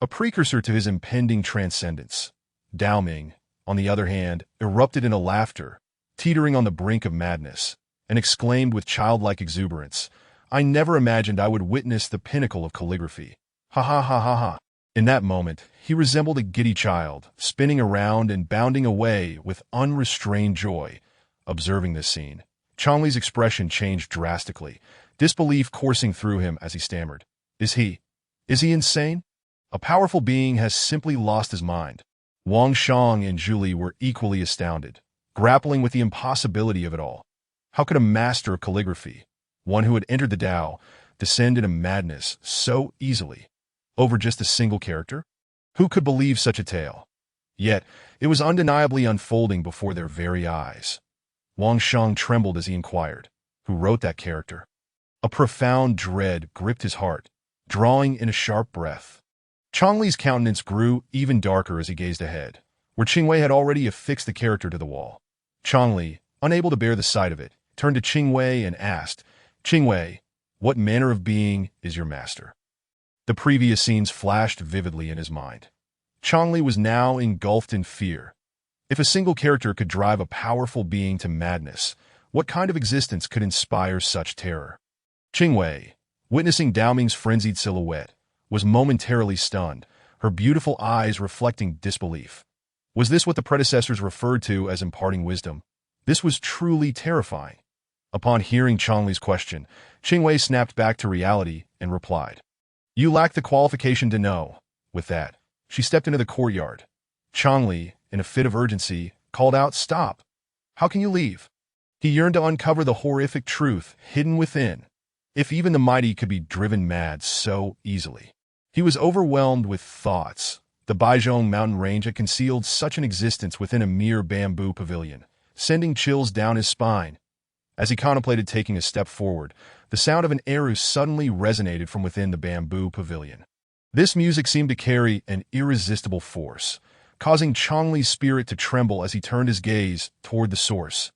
a precursor to his impending transcendence. Dao Ming, on the other hand, erupted into laughter, teetering on the brink of madness, and exclaimed with childlike exuberance, "I never imagined I would witness the pinnacle of calligraphy. Ha ha ha ha ha." In that moment, he resembled a giddy child, spinning around and bounding away with unrestrained joy. Observing this scene, Changli's expression changed drastically, disbelief coursing through him as he stammered, Is he insane? A powerful being has simply lost his mind." Wang Shang and Zhu Li were equally astounded, grappling with the impossibility of it all. How could a master of calligraphy, one who had entered the Tao, descend into madness so easily? Over just a single character? Who could believe such a tale? Yet, it was undeniably unfolding before their very eyes. Wang Shang trembled as he inquired, "Who wrote that character?" A profound dread gripped his heart, drawing in a sharp breath. Changli's countenance grew even darker as he gazed ahead, where Qingwei had already affixed the character to the wall. Changli, unable to bear the sight of it, turned to Qingwei and asked, "Qingwei, what manner of being is your master?" The previous scenes flashed vividly in his mind. Changli was now engulfed in fear. If a single character could drive a powerful being to madness, what kind of existence could inspire such terror? Qingwei, witnessing Dao Ming's frenzied silhouette, was momentarily stunned, her beautiful eyes reflecting disbelief. Was this what the predecessors referred to as imparting wisdom? This was truly terrifying. Upon hearing Changli's question, Qingwei snapped back to reality and replied, "You lack the qualification to know." With that, she stepped into the courtyard. Changli, in a fit of urgency, called out, "Stop! How can you leave?" He yearned to uncover the horrific truth hidden within. If even the mighty could be driven mad so easily. He was overwhelmed with thoughts. The Baizhong mountain range had concealed such an existence within a mere bamboo pavilion, sending chills down his spine. As he contemplated taking a step forward, the sound of an eru suddenly resonated from within the bamboo pavilion. This music seemed to carry an irresistible force, causing Chongli's spirit to tremble as he turned his gaze toward the source.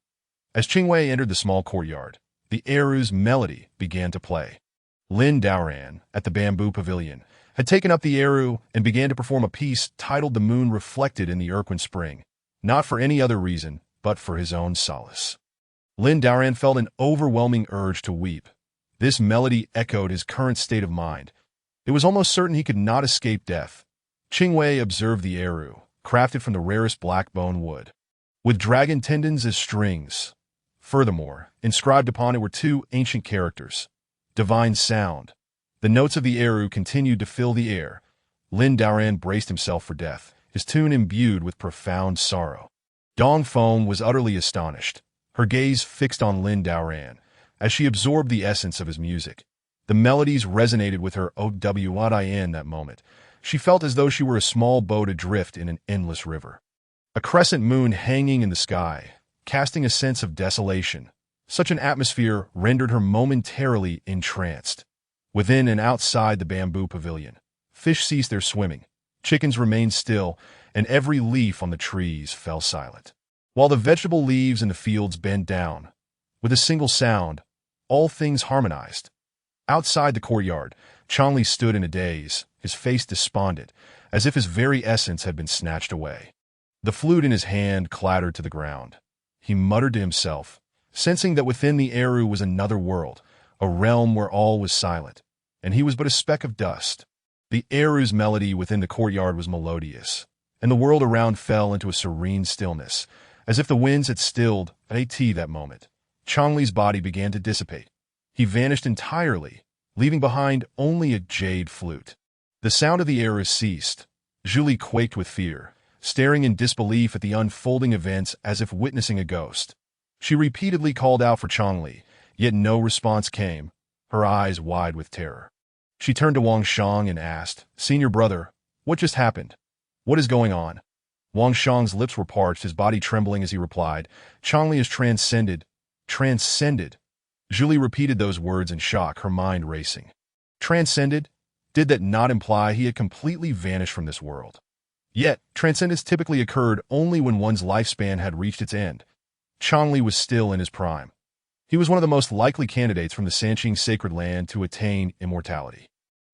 As Qingwei entered the small courtyard, the eru's melody began to play. Lin Daoran, at the bamboo pavilion, had taken up the eru and began to perform a piece titled The Moon Reflected in the Urquin Spring, not for any other reason, but for his own solace. Lin Daoran felt an overwhelming urge to weep. This melody echoed his current state of mind. It was almost certain he could not escape death. Qingwei observed the eru, crafted from the rarest black bone wood, with dragon tendons as strings. Furthermore, inscribed upon it were two ancient characters: divine sound. The notes of the eru continued to fill the air. Lin Daoran braced himself for death, his tune imbued with profound sorrow. Dong Feng was utterly astonished, her gaze fixed on Lin Daoran, as she absorbed the essence of his music. The melodies resonated with her OWIN that moment. She felt as though she were a small boat adrift in an endless river. A crescent moon hanging in the sky, casting a sense of desolation. Such an atmosphere rendered her momentarily entranced. Within and outside the bamboo pavilion, fish ceased their swimming, chickens remained still, and every leaf on the trees fell silent. While the vegetable leaves in the fields bent down, with a single sound, all things harmonized. Outside the courtyard, Chongli stood in a daze, his face despondent, as if his very essence had been snatched away. The flute in his hand clattered to the ground. He muttered to himself, sensing that within the eru was another world, a realm where all was silent, and he was but a speck of dust. The eru's melody within the courtyard was melodious, and the world around fell into a serene stillness, as if the winds had stilled at that moment. Chongli's body began to dissipate. He vanished entirely, leaving behind only a jade flute. The sound of the eru ceased. Julie quaked with fear, staring in disbelief at the unfolding events as if witnessing a ghost. She repeatedly called out for Chongli, yet no response came, her eyes wide with terror. She turned to Wang Shang and asked, "Senior brother, what just happened? What is going on?" Wang Shang's lips were parched, his body trembling as he replied, "Chongli is transcended." Transcended. Julie repeated those words in shock, her mind racing. Transcended? Did that not imply he had completely vanished from this world? Yet, transcendence typically occurred only when one's lifespan had reached its end. Chongli was still in his prime. He was one of the most likely candidates from the Sanqing sacred land to attain immortality.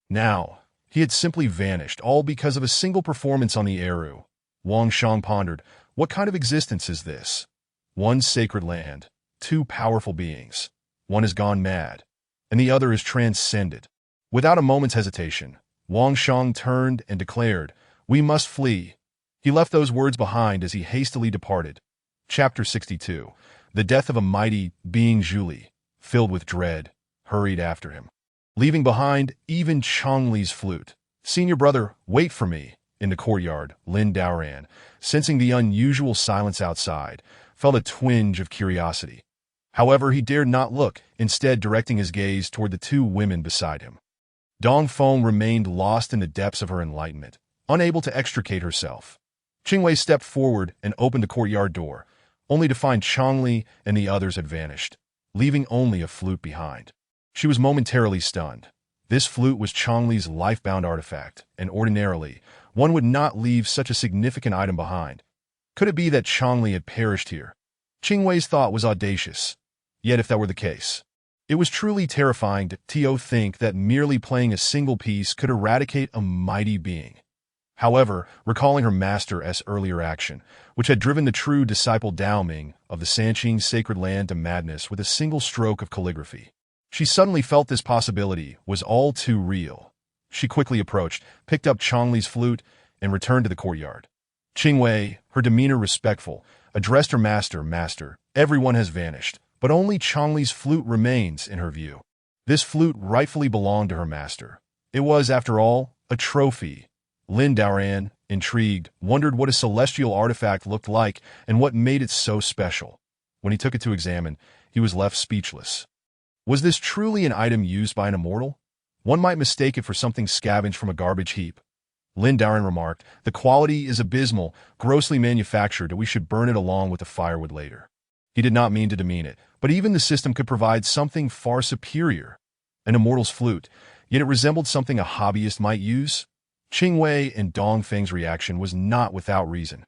Now, he had simply vanished, all because of a single performance on the eru. Wang Shang pondered, what kind of existence is this? One sacred land, two powerful beings. One has gone mad, and the other is transcended. Without a moment's hesitation, Wang Shang turned and declared, "We must flee." He left those words behind as he hastily departed. Chapter 62. The death of a mighty being. Julie, filled with dread, hurried after him, leaving behind even Chongli's flute. "Senior brother, wait for me." In the courtyard, Lin Daoran, sensing the unusual silence outside, felt a twinge of curiosity. However, he dared not look, instead directing his gaze toward the two women beside him. Dong Feng remained lost in the depths of her enlightenment, unable to extricate herself. Qingwei stepped forward and opened the courtyard door, only to find Chongli and the others had vanished, leaving only a flute behind. She was momentarily stunned. This flute was Chongli's life-bound artifact, and ordinarily, one would not leave such a significant item behind. Could it be that Chongli had perished here? Qingwei's thought was audacious. Yet if that were the case, it was truly terrifying to think that merely playing a single piece could eradicate a mighty being. However, recalling her master's earlier action, which had driven the true disciple Dao Ming of the Sanqing sacred land to madness with a single stroke of calligraphy, she suddenly felt this possibility was all too real. She quickly approached, picked up Chongli's flute, and returned to the courtyard. Qingwei, her demeanor respectful, addressed her master, "Everyone has vanished, but only Chongli's flute remains in her view." This flute rightfully belonged to her master. It was, after all, a trophy. Lin Daoran, intrigued, wondered what a celestial artifact looked like and what made it so special. When he took it to examine, he was left speechless. Was this truly an item used by an immortal? One might mistake it for something scavenged from a garbage heap. Lin Daoran remarked, "The quality is abysmal, grossly manufactured, and we should burn it along with the firewood later." He did not mean to demean it, but even the system could provide something far superior. An immortal's flute, yet it resembled something a hobbyist might use. Qingwei and Dongfeng's reaction was not without reason.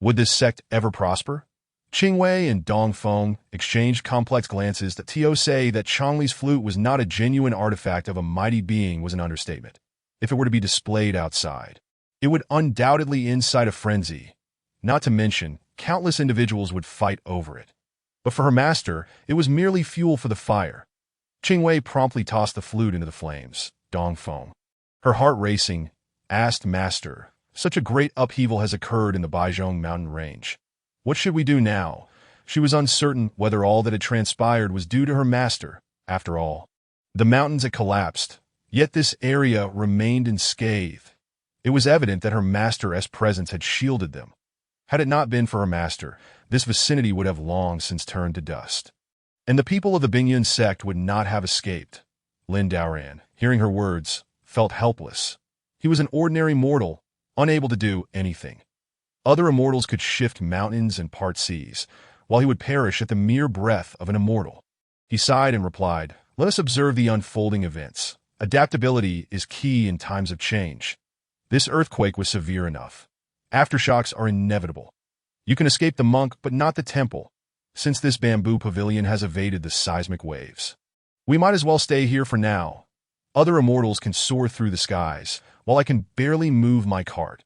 Would this sect ever prosper? Qingwei and Dongfeng exchanged complex glances. That to say that Chongli's flute was not a genuine artifact of a mighty being was an understatement. If it were to be displayed outside, it would undoubtedly incite a frenzy. Not to mention, countless individuals would fight over it. But for her master, it was merely fuel for the fire. Qingwei promptly tossed the flute into the flames. Dongfeng, her heart racing, asked, "Master, such a great upheaval has occurred in the Baizhong mountain range. What should we do now?" She was uncertain whether all that had transpired was due to her master. After all, the mountains had collapsed, yet this area remained unscathed. It was evident that her master's presence had shielded them. Had it not been for her master, this vicinity would have long since turned to dust. And the people of the Bingyun sect would not have escaped. Lin Daoran, hearing her words, felt helpless. He was an ordinary mortal, unable to do anything. Other immortals could shift mountains and part seas, while he would perish at the mere breath of an immortal. He sighed and replied, "Let us observe the unfolding events. Adaptability is key in times of change. This earthquake was severe enough. Aftershocks are inevitable. You can escape the monk, but not the temple, since this bamboo pavilion has evaded the seismic waves. We might as well stay here for now. Other immortals can soar through the skies, while I can barely move my cart."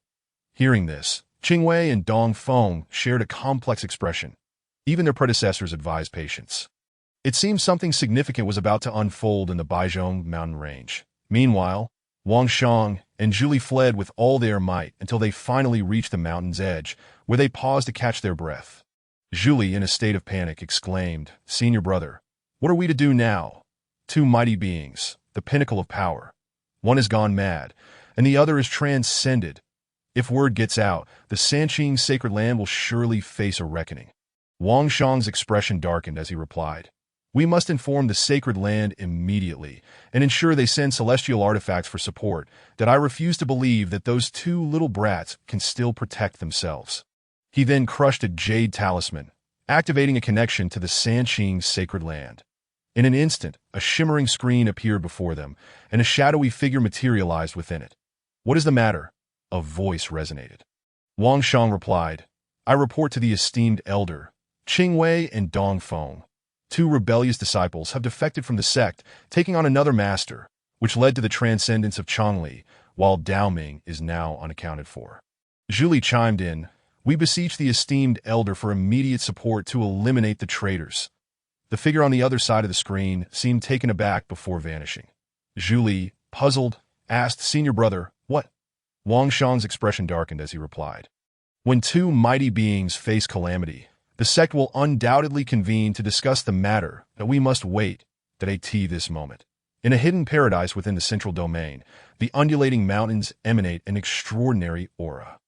Hearing this, Qingwei and Dongfeng shared a complex expression. Even their predecessors advised patience. It seemed something significant was about to unfold in the Baizhong mountain range. Meanwhile, Wang Shang and Julie fled with all their might until they finally reached the mountain's edge, where they paused to catch their breath. Julie, in a state of panic, exclaimed, "Senior brother, what are we to do now? Two mighty beings, the pinnacle of power. One has gone mad, and the other is transcended. If word gets out, the Sanqing sacred land will surely face a reckoning." Wang Shang's expression darkened as he replied, "We must inform the sacred land immediately and ensure they send celestial artifacts for support. That I refuse to believe that those two little brats can still protect themselves." He then crushed a jade talisman, activating a connection to the Sanqing sacred land. In an instant, a shimmering screen appeared before them, and a shadowy figure materialized within it. "What is the matter?" A voice resonated. Wang Shang replied, "I report to the esteemed elder, Qingwei and Dongfeng. Two rebellious disciples have defected from the sect, taking on another master, which led to the transcendence of Chongli, while Daoming is now unaccounted for." Julie chimed in, "We beseech the esteemed elder for immediate support to eliminate the traitors." The figure on the other side of the screen seemed taken aback before vanishing. Julie, puzzled, asked, "Senior brother, what?" Wang Shang's expression darkened as he replied, "When two mighty beings face calamity, the sect will undoubtedly convene to discuss the matter, that we must wait at this moment." In a hidden paradise within the central domain, the undulating mountains emanate an extraordinary aura.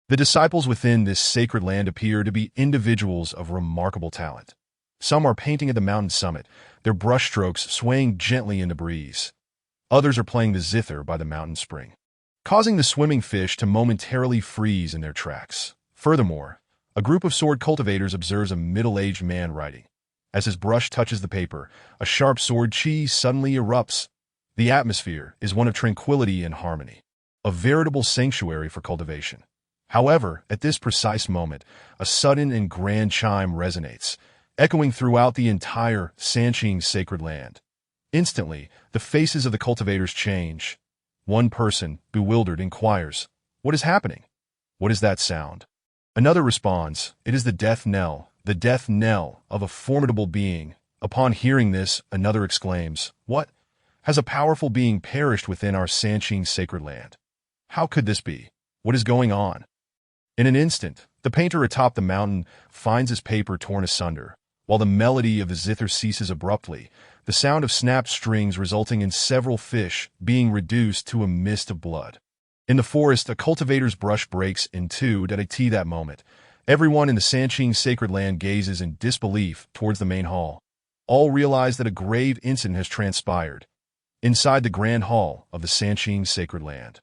The disciples within this sacred land appear to be individuals of remarkable talent. Some are painting at the mountain summit, their brushstrokes swaying gently in the breeze. Others are playing the zither by the mountain spring, causing the swimming fish to momentarily freeze in their tracks. Furthermore, a group of sword cultivators observes a middle-aged man writing. As his brush touches the paper, a sharp sword chi suddenly erupts. The atmosphere is one of tranquility and harmony, a veritable sanctuary for cultivation. However, at this precise moment, a sudden and grand chime resonates, echoing throughout the entire Sanqing sacred land. Instantly, the faces of the cultivators change. One person, bewildered, inquires, "What is happening? What is that sound?" Another responds, "It is the death knell of a formidable being." Upon hearing this, another exclaims, "What? Has a powerful being perished within our Sanqing sacred land? How could this be? What is going on?" In an instant, the painter atop the mountain finds his paper torn asunder, while the melody of the zither ceases abruptly, the sound of snapped strings resulting in several fish being reduced to a mist of blood. In the forest, a cultivator's brush breaks in two at that moment. Everyone in the Sanqing sacred land gazes in disbelief towards the main hall. All realize that a grave incident has transpired inside the grand hall of the Sanqing sacred land.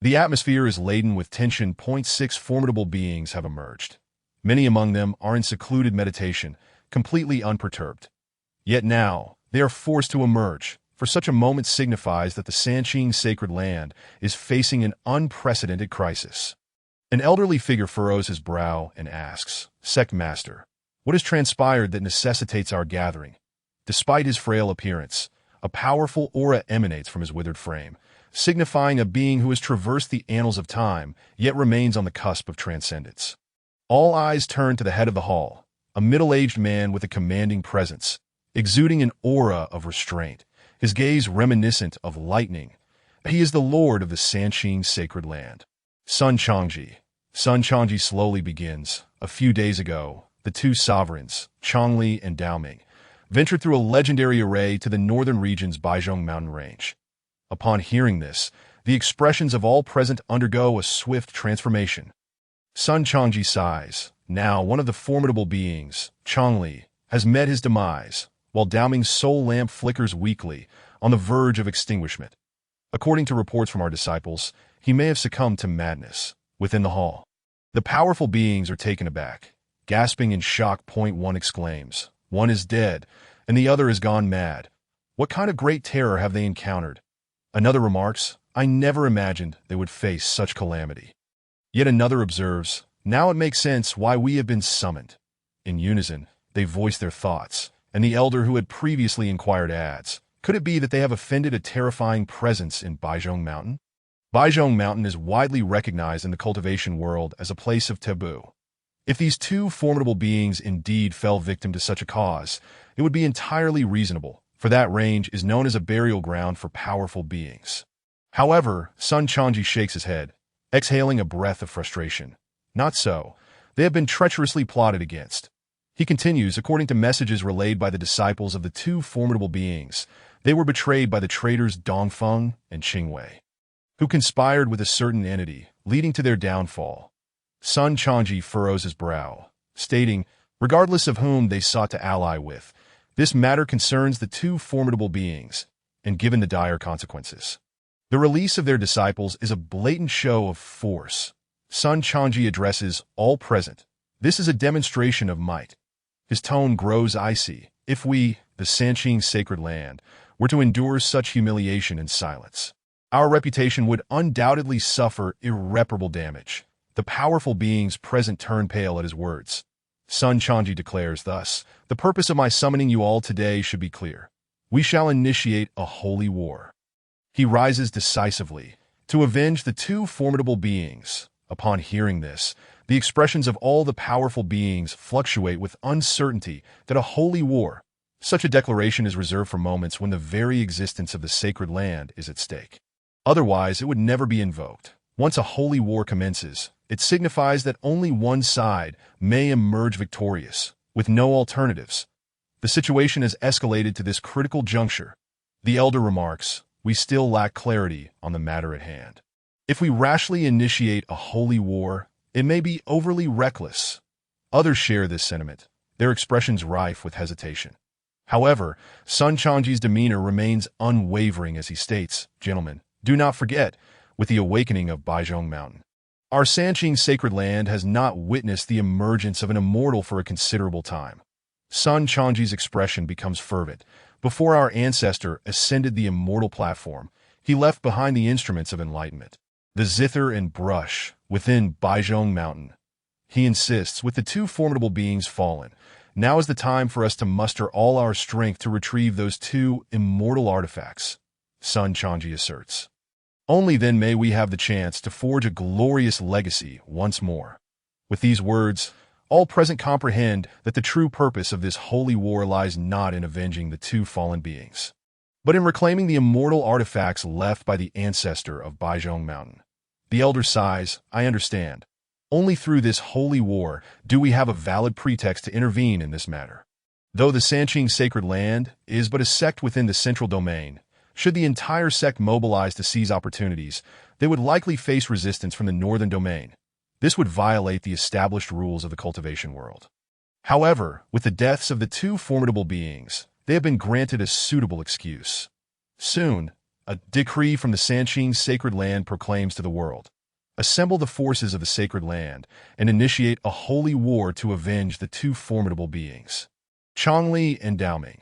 The atmosphere is laden with tension. 6 formidable beings have emerged. Many among them are in secluded meditation, completely unperturbed. Yet now, they are forced to emerge, for such a moment signifies that the Sanqing sacred land is facing an unprecedented crisis. An elderly figure furrows his brow and asks, "Sect Master, what has transpired that necessitates our gathering?" Despite his frail appearance, a powerful aura emanates from his withered frame, signifying a being who has traversed the annals of time, yet remains on the cusp of transcendence. All eyes turn to the head of the hall, a middle-aged man with a commanding presence, exuding an aura of restraint, his gaze reminiscent of lightning. He is the lord of the Sanqing sacred land. Sun Changji. Sun Changji slowly begins. A few days ago, the two sovereigns, Chongli and Daoming, ventured through a legendary array to the northern region's Baizhong mountain range. Upon hearing this, the expressions of all present undergo a swift transformation. Sun Changji sighs. Now one of the formidable beings, Chongli, has met his demise, while Daoming's soul lamp flickers weakly, on the verge of extinguishment. According to reports from our disciples, he may have succumbed to madness. Within the hall, the powerful beings are taken aback. Gasping in shock, one exclaims, "One is dead, and the other has gone mad. What kind of great terror have they encountered?" Another remarks, "I never imagined they would face such calamity." Yet another observes, "Now it makes sense why we have been summoned." In unison, they voice their thoughts, and the elder who had previously inquired adds, "Could it be that they have offended a terrifying presence in Baizhong Mountain?" Baizhong Mountain is widely recognized in the cultivation world as a place of taboo. If these two formidable beings indeed fell victim to such a cause, it would be entirely reasonable, for that range is known as a burial ground for powerful beings. However, Sun Changji shakes his head, exhaling a breath of frustration. Not so. They have been treacherously plotted against. He continues, according to messages relayed by the disciples of the two formidable beings, they were betrayed by the traitors Dongfeng and Qingwei, who conspired with a certain entity, leading to their downfall. Sun Changji furrows his brow, stating, regardless of whom they sought to ally with, this matter concerns the two formidable beings, and given the dire consequences, the release of their disciples is a blatant show of force. Sun Changji addresses all present. This is a demonstration of might. His tone grows icy. If we, the Sanqing sacred land, were to endure such humiliation in silence, our reputation would undoubtedly suffer irreparable damage. The powerful beings present turn pale at his words. Sun Changji declares thus, "The purpose of my summoning you all today should be clear. We shall initiate a holy war." He rises decisively to avenge the two formidable beings. Upon hearing this, the expressions of all the powerful beings fluctuate with uncertainty that a holy war, such a declaration is reserved for moments when the very existence of the sacred land is at stake. Otherwise, it would never be invoked. Once a holy war commences, it signifies that only one side may emerge victorious, with no alternatives. The situation has escalated to this critical juncture. The elder remarks, "We still lack clarity on the matter at hand. If we rashly initiate a holy war, it may be overly reckless." Others share this sentiment, their expressions rife with hesitation. However, Sun Changji's demeanor remains unwavering as he states, "Gentlemen, do not forget, with the awakening of Baizhong Mountain, our Sanqing sacred land has not witnessed the emergence of an immortal for a considerable time." Sun Changji's expression becomes fervent. Before our ancestor ascended the immortal platform, he left behind the instruments of enlightenment, the zither and brush, within Baizhong Mountain. He insists, with the two formidable beings fallen, now is the time for us to muster all our strength to retrieve those two immortal artifacts, Sun Changji asserts. Only then may we have the chance to forge a glorious legacy once more. With these words, all present comprehend that the true purpose of this holy war lies not in avenging the two fallen beings, but in reclaiming the immortal artifacts left by the ancestor of Baizhong Mountain. The elder sighs, "I understand. Only through this holy war do we have a valid pretext to intervene in this matter." Though the Sanqing sacred land is but a sect within the central domain, should the entire sect mobilize to seize opportunities, they would likely face resistance from the northern domain. This would violate the established rules of the cultivation world. However, with the deaths of the two formidable beings, they have been granted a suitable excuse. Soon, a decree from the Sanqing sacred land proclaims to the world, "Assemble the forces of the sacred land and initiate a holy war to avenge the two formidable beings." Chongli and Daoming.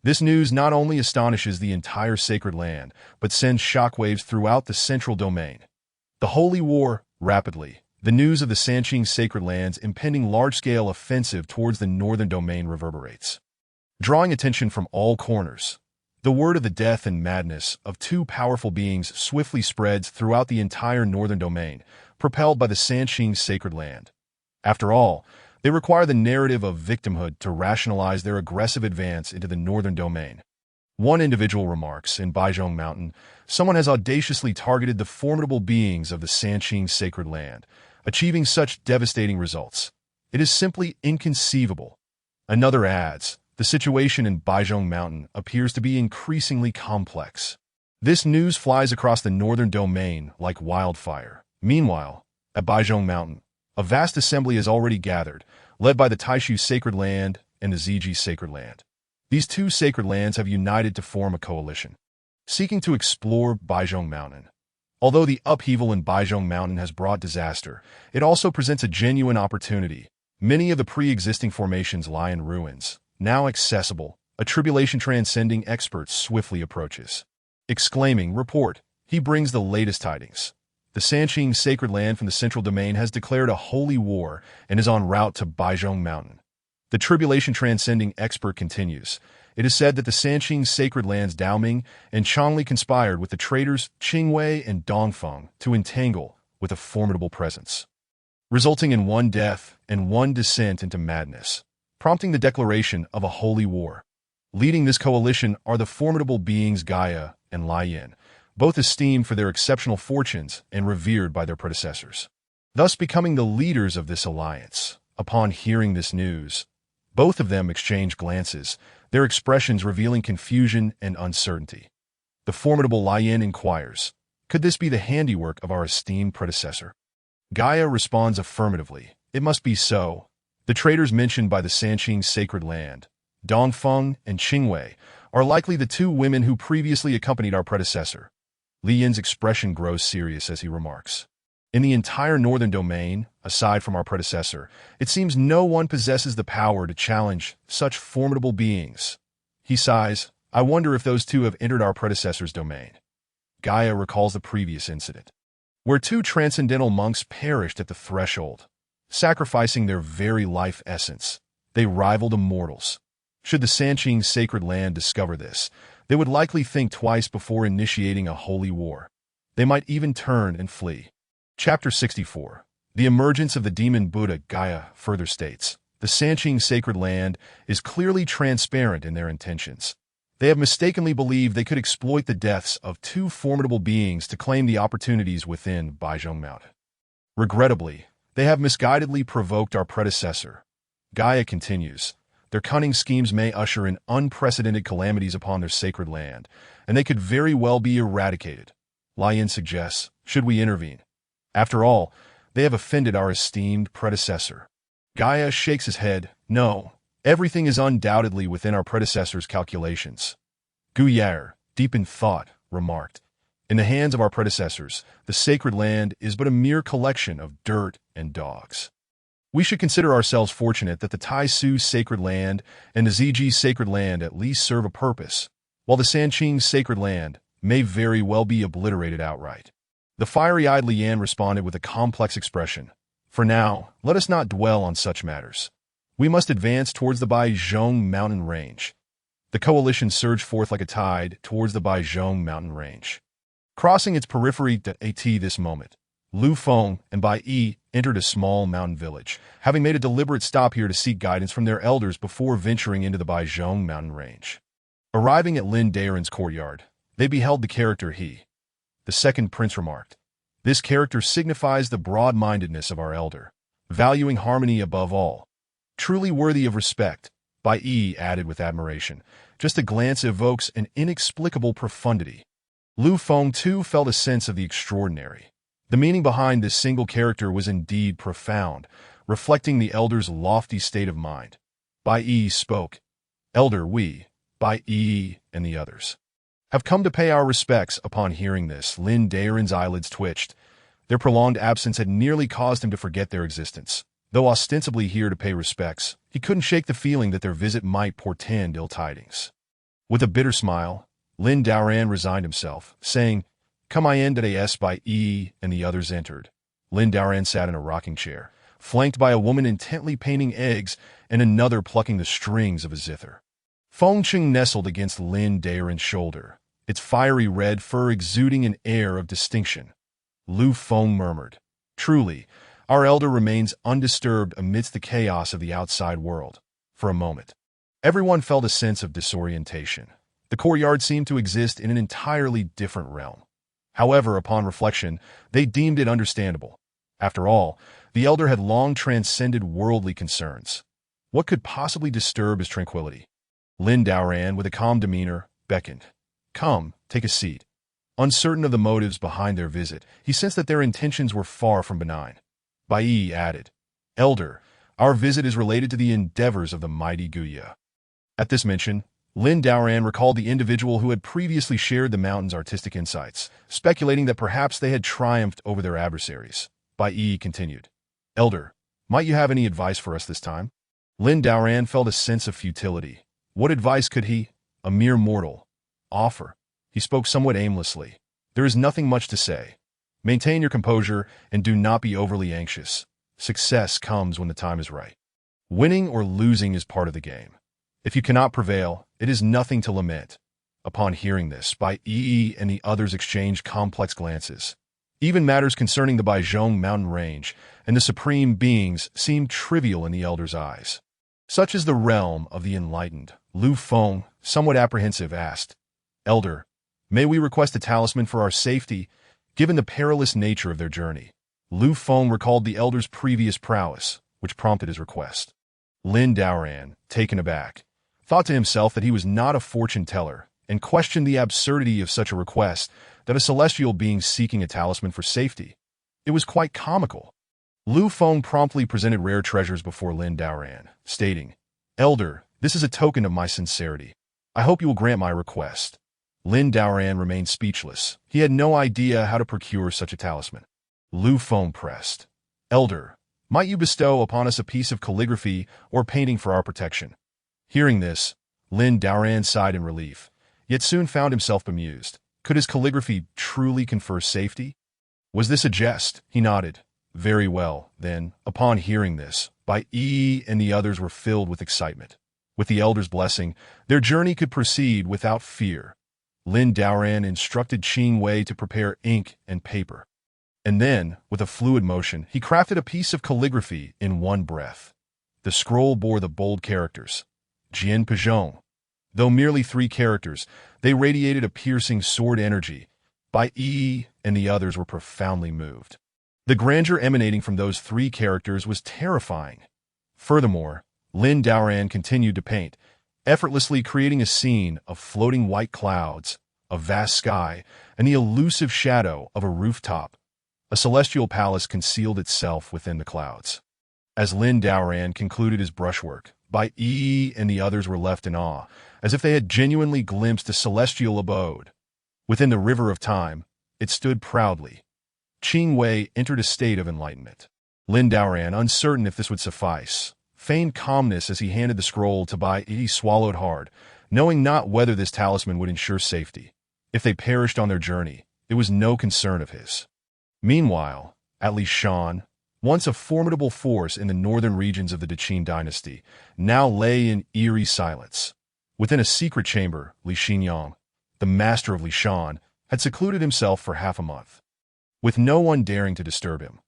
This news not only astonishes the entire sacred land, but sends shockwaves throughout the central domain. The Holy War, rapidly. The news of the Sanqing sacred land's impending large-scale offensive towards the northern domain reverberates, drawing attention from all corners. The word of the death and madness of two powerful beings swiftly spreads throughout the entire northern domain, propelled by the Sanqing sacred land. After all, they require the narrative of victimhood to rationalize their aggressive advance into the northern domain. One individual remarks, in Baizhong Mountain, someone has audaciously targeted the formidable beings of the Sanqing sacred land, achieving such devastating results. It is simply inconceivable. Another adds, the situation in Baizhong Mountain appears to be increasingly complex. This news flies across the northern domain like wildfire. Meanwhile, at Baizhong Mountain, a vast assembly is already gathered, led by the Taishu sacred land and the Ziji sacred land. These two sacred lands have united to form a coalition, seeking to explore Baizhong Mountain. Although the upheaval in Baizhong Mountain has brought disaster, it also presents a genuine opportunity. Many of the pre-existing formations lie in ruins. Now accessible, a tribulation-transcending expert swiftly approaches. Exclaiming, "Report!" He brings the latest tidings. The Sanqing sacred land from the central domain has declared a holy war and is en route to Baizhong Mountain. The tribulation-transcending expert continues. It is said that the Sanqing sacred lands Daoming and Changli conspired with the traitors Qingwei and Dongfeng to entangle with a formidable presence, resulting in one death and one descent into madness, prompting the declaration of a holy war. Leading this coalition are the formidable beings Gaia and Lian, both esteemed for their exceptional fortunes and revered by their predecessors, thus becoming the leaders of this alliance. Upon hearing this news, both of them exchange glances, their expressions revealing confusion and uncertainty. The formidable Lian inquires, "Could this be the handiwork of our esteemed predecessor?" Gaia responds affirmatively, "It must be so." The traitors mentioned by the Sanqing sacred land, Dongfeng and Qingwei, are likely the two women who previously accompanied our predecessor. Lian's expression grows serious as he remarks, "In the entire northern domain, aside from our predecessor, it seems no one possesses the power to challenge such formidable beings." He sighs, "I wonder if those two have entered our predecessor's domain." Gaia recalls the previous incident, where two transcendental monks perished at the threshold, sacrificing their very life essence. They rivaled immortals. Should the Sanqing sacred land discover this, they would likely think twice before initiating a holy war. They might even turn and flee. Chapter 64. The emergence of the demon Buddha. Gaia further states, the Sanqing sacred land is clearly transparent in their intentions. They have mistakenly believed they could exploit the deaths of two formidable beings to claim the opportunities within Baizhong Mountain. Regrettably, they have misguidedly provoked our predecessor. Gaia continues, their cunning schemes may usher in unprecedented calamities upon their sacred land, and they could very well be eradicated. Lian suggests, should we intervene? After all, they have offended our esteemed predecessor. Gaia shakes his head, no, everything is undoubtedly within our predecessor's calculations. Guyair, deep in thought, remarked, in the hands of our predecessors, the sacred land is but a mere collection of dirt and dogs. We should consider ourselves fortunate that the Taisu sacred land and the Ziji sacred land at least serve a purpose, while the Sanqing sacred land may very well be obliterated outright. The fiery-eyed Lian responded with a complex expression. For now, let us not dwell on such matters. We must advance towards the Baizhong mountain range. The coalition surged forth like a tide towards the Baizhong mountain range, crossing its periphery at this moment. Lu Feng and Bai Yi entered a small mountain village, having made a deliberate stop here to seek guidance from their elders before venturing into the Baizhong mountain range. Arriving at Lin Daren's courtyard, they beheld the character He. The second prince remarked, this character signifies the broad-mindedness of our elder, valuing harmony above all. Truly worthy of respect, Bai Yi added with admiration. Just a glance evokes an inexplicable profundity. Lu Feng too felt a sense of the extraordinary. The meaning behind this single character was indeed profound, reflecting the elder's lofty state of mind. Bai Yi spoke. Elder, we, Bai Yi and the others, have come to pay our respects. Upon hearing this, Lin Daren's eyelids twitched. Their prolonged absence had nearly caused him to forget their existence. Though ostensibly here to pay respects, he couldn't shake the feeling that their visit might portend ill tidings. With a bitter smile, Lin Daoran resigned himself, saying, "Come in des by E," and the others entered. Lin Daoran sat in a rocking chair, flanked by a woman intently painting eggs and another plucking the strings of a zither. Feng Qing nestled against Lin Daoran's shoulder, its fiery red fur exuding an air of distinction. Lu Feng murmured, "Truly, our elder remains undisturbed amidst the chaos of the outside world." For a moment, everyone felt a sense of disorientation. The courtyard seemed to exist in an entirely different realm. However, upon reflection, they deemed it understandable. After all, the elder had long transcended worldly concerns. What could possibly disturb his tranquility? Lin Daoran, with a calm demeanor, beckoned. "Come, take a seat." Uncertain of the motives behind their visit, he sensed that their intentions were far from benign. Bai Yi added, "Elder, our visit is related to the endeavors of the mighty Guya." At this mention, Lin Daoran recalled the individual who had previously shared the mountain's artistic insights, speculating that perhaps they had triumphed over their adversaries. Bai Yi continued, "Elder, might you have any advice for us this time?" Lin Daoran felt a sense of futility. What advice could he, a mere mortal, offer? He spoke somewhat aimlessly. "There is nothing much to say. Maintain your composure and do not be overly anxious. Success comes when the time is right. Winning or losing is part of the game. If you cannot prevail, it is nothing to lament." Upon hearing this, Bai Yi and the others exchanged complex glances. Even matters concerning the Baizhong mountain range and the supreme beings seemed trivial in the elder's eyes. "Such is the realm of the enlightened," Lu Feng, somewhat apprehensive, asked. "Elder, may we request a talisman for our safety, given the perilous nature of their journey?" Lu Feng recalled the elder's previous prowess, which prompted his request. Lin Daoran, taken aback, thought to himself that he was not a fortune-teller and questioned the absurdity of such a request, that a celestial being seeking a talisman for safety. It was quite comical. Lu Feng promptly presented rare treasures before Lin Daoran, stating, "Elder, this is a token of my sincerity. I hope you will grant my request." Lin Daoran remained speechless. He had no idea how to procure such a talisman. Lu Feng pressed, "Elder, might you bestow upon us a piece of calligraphy or painting for our protection?" Hearing this, Lin Daoran sighed in relief, yet soon found himself bemused. Could his calligraphy truly confer safety? Was this a jest? He nodded. Very well, then. Upon hearing this, Bai Yi and the others were filled with excitement. With the elder's blessing, their journey could proceed without fear. Lin Daoran instructed Qing Wei to prepare ink and paper. And then, with a fluid motion, he crafted a piece of calligraphy in one breath. The scroll bore the bold characters, Jian Pezhong. Though merely 3 characters, they radiated a piercing sword energy. Bai Yi and the others were profoundly moved. The grandeur emanating from those 3 characters was terrifying. Furthermore, Lin Daoran continued to paint, effortlessly creating a scene of floating white clouds, a vast sky, and the elusive shadow of a rooftop. A celestial palace concealed itself within the clouds. As Lin Daoran concluded his brushwork, Bai Yi and the others were left in awe, as if they had genuinely glimpsed a celestial abode. Within the river of time, it stood proudly. Qing Wei entered a state of enlightenment. Lin Daoran, uncertain if this would suffice, feigned calmness as he handed the scroll to Bai Yi, swallowed hard, knowing not whether this talisman would ensure safety. If they perished on their journey, it was no concern of his. Meanwhile, at Lishan, once a formidable force in the northern regions of the Qin dynasty, now lay in eerie silence. Within a secret chamber, Li Xinyang, the master of Lishan, had secluded himself for half a month. With no one daring to disturb him,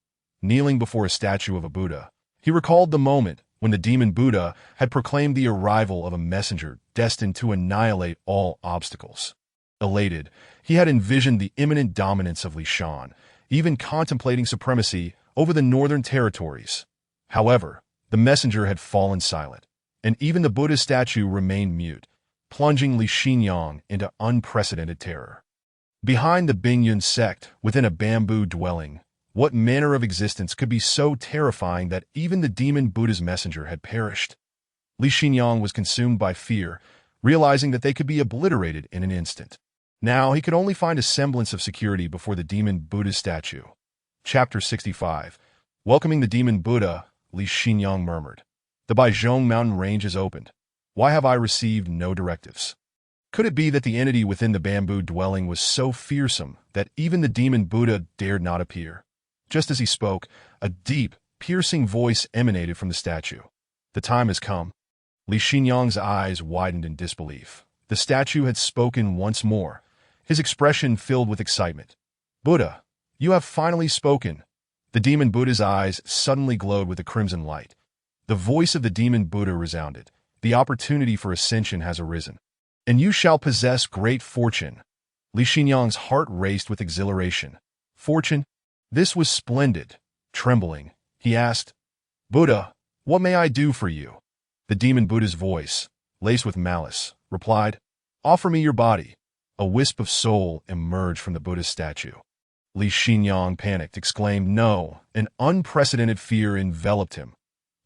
kneeling before a statue of a Buddha, he recalled the moment when the demon Buddha had proclaimed the arrival of a messenger destined to annihilate all obstacles. Elated, he had envisioned the imminent dominance of Lishan, even contemplating supremacy over the northern territories. However, the messenger had fallen silent, and even the Buddha statue remained mute, plunging Li Xinyang into unprecedented terror. Behind the Bingyun sect, within a bamboo dwelling, what manner of existence could be so terrifying that even the demon Buddha's messenger had perished? Li Xinyang was consumed by fear, realizing that they could be obliterated in an instant. Now he could only find a semblance of security before the demon Buddha's statue. Chapter 65. Welcoming the demon Buddha, Li Xinyang murmured. "The Baizhong mountain range is opened. Why have I received no directives?" Could it be that the entity within the bamboo dwelling was so fearsome that even the demon Buddha dared not appear? Just as he spoke, a deep, piercing voice emanated from the statue. The time has come. Li Xinyang's eyes widened in disbelief. The statue had spoken once more, his expression filled with excitement. Buddha, you have finally spoken. The demon Buddha's eyes suddenly glowed with a crimson light. The voice of the demon Buddha resounded. The opportunity for ascension has arisen, and you shall possess great fortune. Li Xinyang's heart raced with exhilaration. Fortune? This was splendid. Trembling, he asked, Buddha, what may I do for you? The demon Buddha's voice, laced with malice, replied, Offer me your body. A wisp of soul emerged from the Buddha's statue. Li Xinyang panicked, exclaimed, No, an unprecedented fear enveloped him.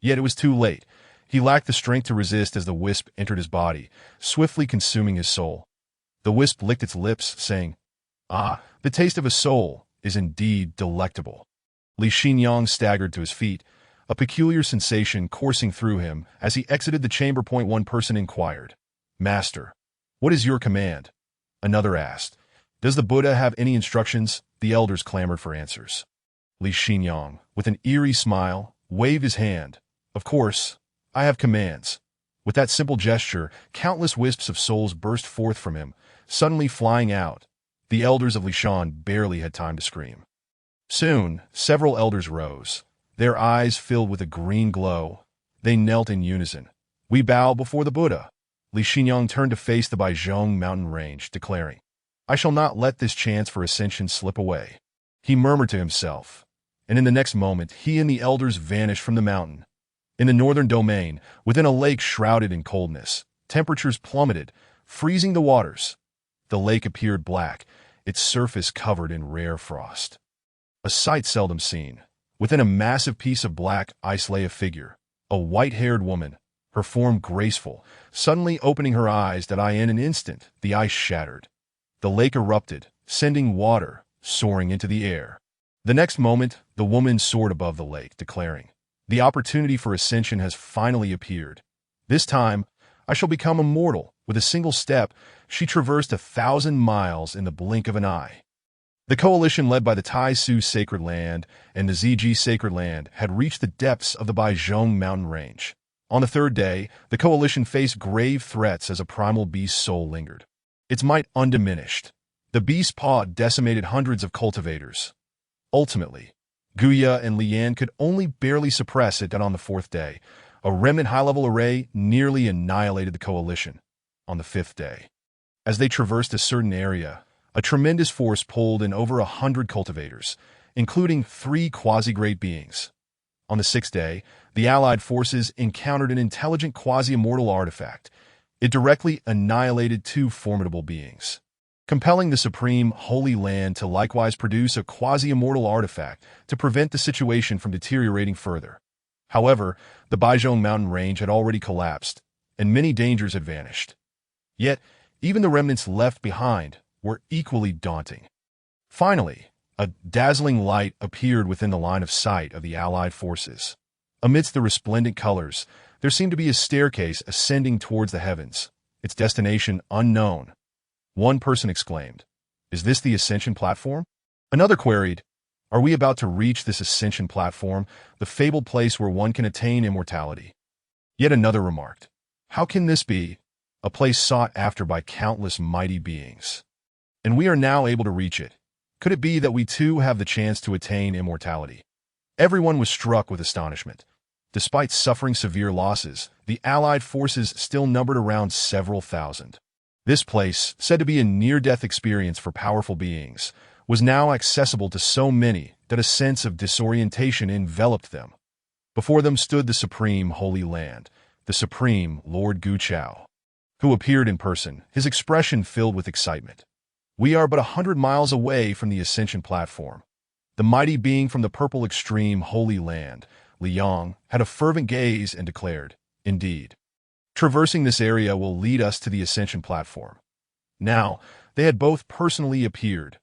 Yet it was too late. He lacked the strength to resist as the wisp entered his body, swiftly consuming his soul. The wisp licked its lips, saying, Ah, the taste of a soul is indeed delectable. Li Xinyang staggered to his feet, a peculiar sensation coursing through him as he exited the chamber. One person inquired, Master, what is your command? Another asked, Does the Buddha have any instructions? The elders clamored for answers. Li Xinyang, with an eerie smile, waved his hand. Of course, I have commands. With that simple gesture, countless wisps of souls burst forth from him, suddenly flying out. The elders of Lishan barely had time to scream. Soon, several elders rose, their eyes filled with a green glow. They knelt in unison. We bow before the Buddha. Li Xinyang turned to face the Baizhong mountain range, declaring, I shall not let this chance for ascension slip away. He murmured to himself, and in the next moment he and the elders vanished from the mountain. In the northern domain, within a lake shrouded in coldness, temperatures plummeted, freezing the waters. The lake appeared black, its surface covered in rare frost. A sight seldom seen. Within a massive piece of black ice lay a figure, a white-haired woman, her form graceful. Suddenly opening her eyes in an instant, the ice shattered. The lake erupted, sending water soaring into the air. The next moment, the woman soared above the lake, declaring, The opportunity for ascension has finally appeared. This time, I shall become immortal. With a single step, she traversed 1,000 miles in the blink of an eye. The coalition led by the Tai Su Sacred Land and the Ziji Sacred Land had reached the depths of the Baizhong mountain range. On the third day, the coalition faced grave threats as a primal beast soul lingered. Its might undiminished. The beast's paw decimated hundreds of cultivators. Ultimately, Guya and Lian could only barely suppress it, and on the fourth day, a remnant high-level array nearly annihilated the coalition. On the fifth day, as they traversed a certain area, a tremendous force pulled in over 100 cultivators, including 3 quasi-great beings. On the sixth day, the Allied forces encountered an intelligent quasi-immortal artifact. It directly annihilated 2 formidable beings, compelling the Supreme Holy Land to likewise produce a quasi-immortal artifact to prevent the situation from deteriorating further. However, the Baizhong mountain range had already collapsed, and many dangers had vanished. Yet, even the remnants left behind were equally daunting. Finally, a dazzling light appeared within the line of sight of the Allied forces. Amidst the resplendent colors, there seemed to be a staircase ascending towards the heavens, its destination unknown. One person exclaimed, Is this the ascension platform? Another queried, Are we about to reach this ascension platform, the fabled place where one can attain immortality? Yet another remarked, How can this be? A place sought after by countless mighty beings. And we are now able to reach it. Could it be that we too have the chance to attain immortality? Everyone was struck with astonishment. Despite suffering severe losses, the Allied forces still numbered around several thousand. This place, said to be a near-death experience for powerful beings, was now accessible to so many that a sense of disorientation enveloped them. Before them stood the Supreme Holy Land, the Supreme Lord Gu Chao, who appeared in person, his expression filled with excitement. We are but 100 miles away from the ascension platform. The mighty being from the purple extreme Holy Land, Liang, had a fervent gaze and declared, Indeed, traversing this area will lead us to the ascension platform. Now, they had both personally appeared.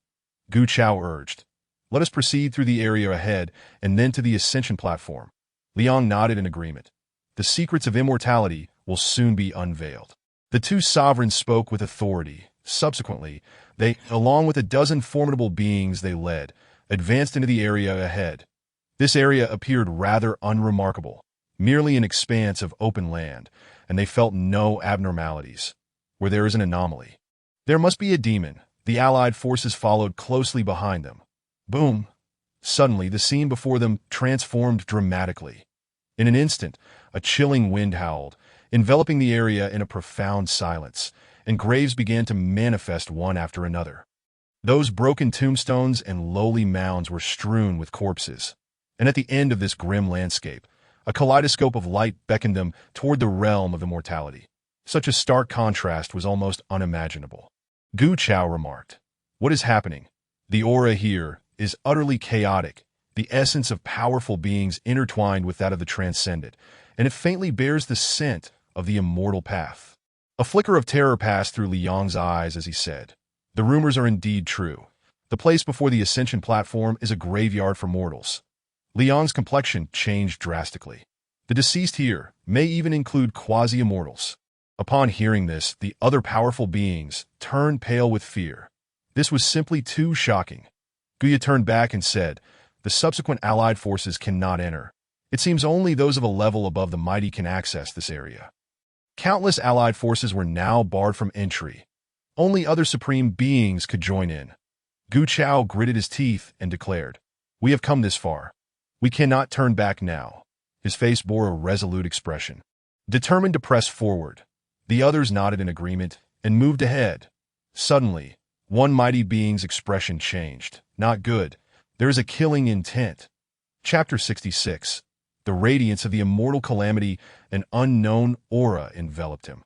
Gu Chao urged, Let us proceed through the area ahead and then to the ascension platform. Liang nodded in agreement. The secrets of immortality will soon be unveiled. The two sovereigns spoke with authority. Subsequently, they, along with a dozen formidable beings they led, advanced into the area ahead. This area appeared rather unremarkable, merely an expanse of open land, and they felt no abnormalities. Where there is an anomaly, there must be a demon. The allied forces followed closely behind them. Boom! Suddenly, the scene before them transformed dramatically. In an instant, a chilling wind howled, enveloping the area in a profound silence, and graves began to manifest one after another. Those broken tombstones and lowly mounds were strewn with corpses, and at the end of this grim landscape, a kaleidoscope of light beckoned them toward the realm of immortality. Such a stark contrast was almost unimaginable. Gu Chao remarked, "What is happening? The aura here is utterly chaotic, the essence of powerful beings intertwined with that of the transcendent, and it faintly bears the scent of the immortal path." A flicker of terror passed through Li Yang's eyes as he said, "The rumors are indeed true. The place before the ascension platform is a graveyard for mortals." Li Yang's complexion changed drastically. The deceased here may even include quasi-immortals. Upon hearing this, the other powerful beings turned pale with fear. This was simply too shocking. Guya turned back and said, "The subsequent allied forces cannot enter. It seems only those of a level above the mighty can access this area." Countless allied forces were now barred from entry. Only other supreme beings could join in. Gu Chao gritted his teeth and declared, "We have come this far. We cannot turn back now." His face bore a resolute expression, determined to press forward. The others nodded in agreement and moved ahead. Suddenly, one mighty being's expression changed. "Not good. There is a killing intent." Chapter 66. The radiance of the immortal calamity, an unknown aura enveloped him.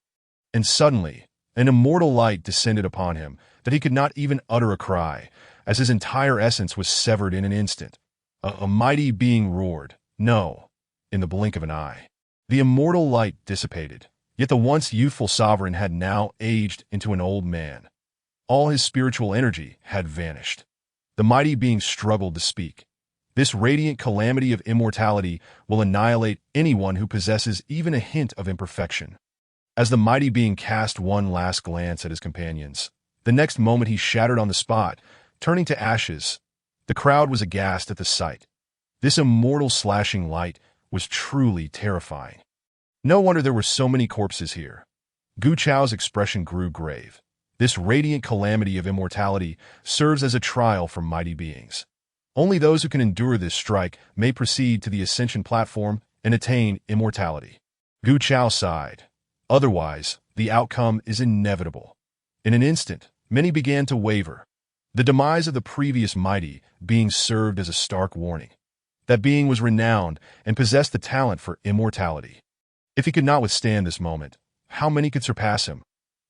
And suddenly, an immortal light descended upon him that he could not even utter a cry, as his entire essence was severed in an instant. A mighty being roared, "No!" in the blink of an eye. The immortal light dissipated, yet the once youthful sovereign had now aged into an old man. All his spiritual energy had vanished. The mighty being struggled to speak. "This radiant calamity of immortality will annihilate anyone who possesses even a hint of imperfection." As the mighty being cast one last glance at his companions, the next moment he shattered on the spot, turning to ashes. The crowd was aghast at the sight. This immortal slashing light was truly terrifying. No wonder there were so many corpses here. Gu Chao's expression grew grave. This radiant calamity of immortality serves as a trial for mighty beings. Only those who can endure this strike may proceed to the ascension platform and attain immortality. Gu Chao sighed. Otherwise, the outcome is inevitable. In an instant, many began to waver. The demise of the previous mighty being served as a stark warning. That being was renowned and possessed the talent for immortality. If he could not withstand this moment, how many could surpass him?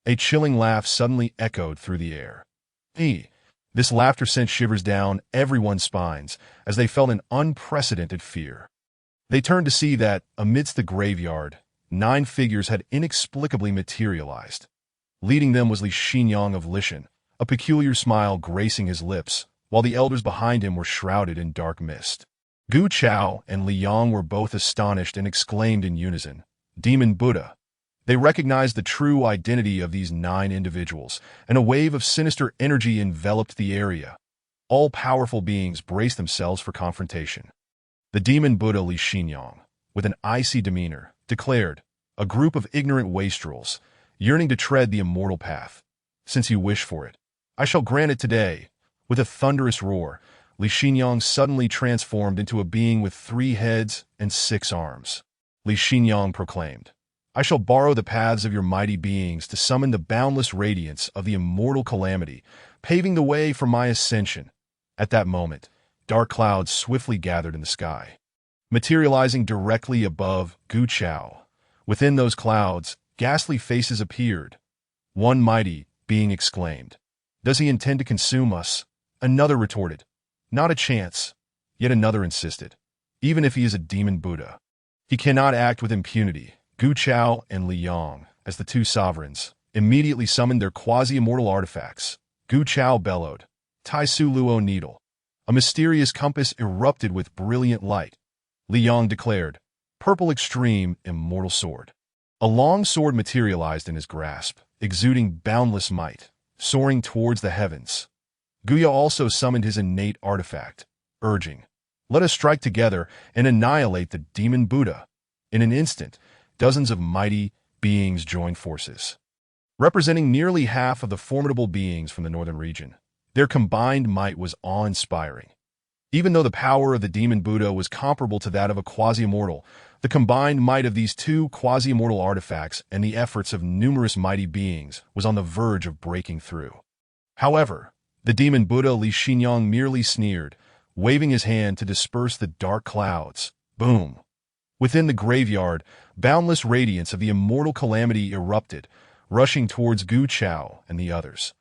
A chilling laugh suddenly echoed through the air. This laughter sent shivers down everyone's spines as they felt an unprecedented fear. They turned to see that, amidst the graveyard, 9 figures had inexplicably materialized. Leading them was Li Xinyang of Lishan, a peculiar smile gracing his lips, while the elders behind him were shrouded in dark mist. Gu Chao and Li Yang were both astonished and exclaimed in unison, "Demon Buddha!" They recognized the true identity of these 9 individuals, and a wave of sinister energy enveloped the area. All powerful beings braced themselves for confrontation. The demon Buddha Li Xinyang, with an icy demeanor, declared, "A group of ignorant wastrels, yearning to tread the immortal path. Since you wish for it, I shall grant it today." With a thunderous roar, Li Xinyang suddenly transformed into a being with 3 heads and 6 arms. Li Xinyang proclaimed, "I shall borrow the paths of your mighty beings to summon the boundless radiance of the immortal calamity, paving the way for my ascension." At that moment, dark clouds swiftly gathered in the sky, materializing directly above Gu Chao. Within those clouds, ghastly faces appeared. One mighty being exclaimed, "Does he intend to consume us?" Another retorted, "Not a chance." Yet another insisted, "Even if he is a demon Buddha, he cannot act with impunity." Gu Chao and Li Yang, as the 2 sovereigns, immediately summoned their quasi-immortal artifacts. Gu Chao bellowed, "Tai Su Luo Needle." A mysterious compass erupted with brilliant light. Li Yang declared, "Purple Extreme Immortal Sword." A long sword materialized in his grasp, exuding boundless might, soaring towards the heavens. Guya also summoned his innate artifact, urging, "Let us strike together and annihilate the demon Buddha." In an instant, dozens of mighty beings joined forces. Representing nearly half of the formidable beings from the northern region, their combined might was awe-inspiring. Even though the power of the demon Buddha was comparable to that of a quasi-immortal, the combined might of these two quasi-immortal artifacts and the efforts of numerous mighty beings was on the verge of breaking through. However, the demon Buddha Li Xinyang merely sneered, waving his hand to disperse the dark clouds. Boom! Within the graveyard, boundless radiance of the immortal calamity erupted, rushing towards Gu Chao and the others.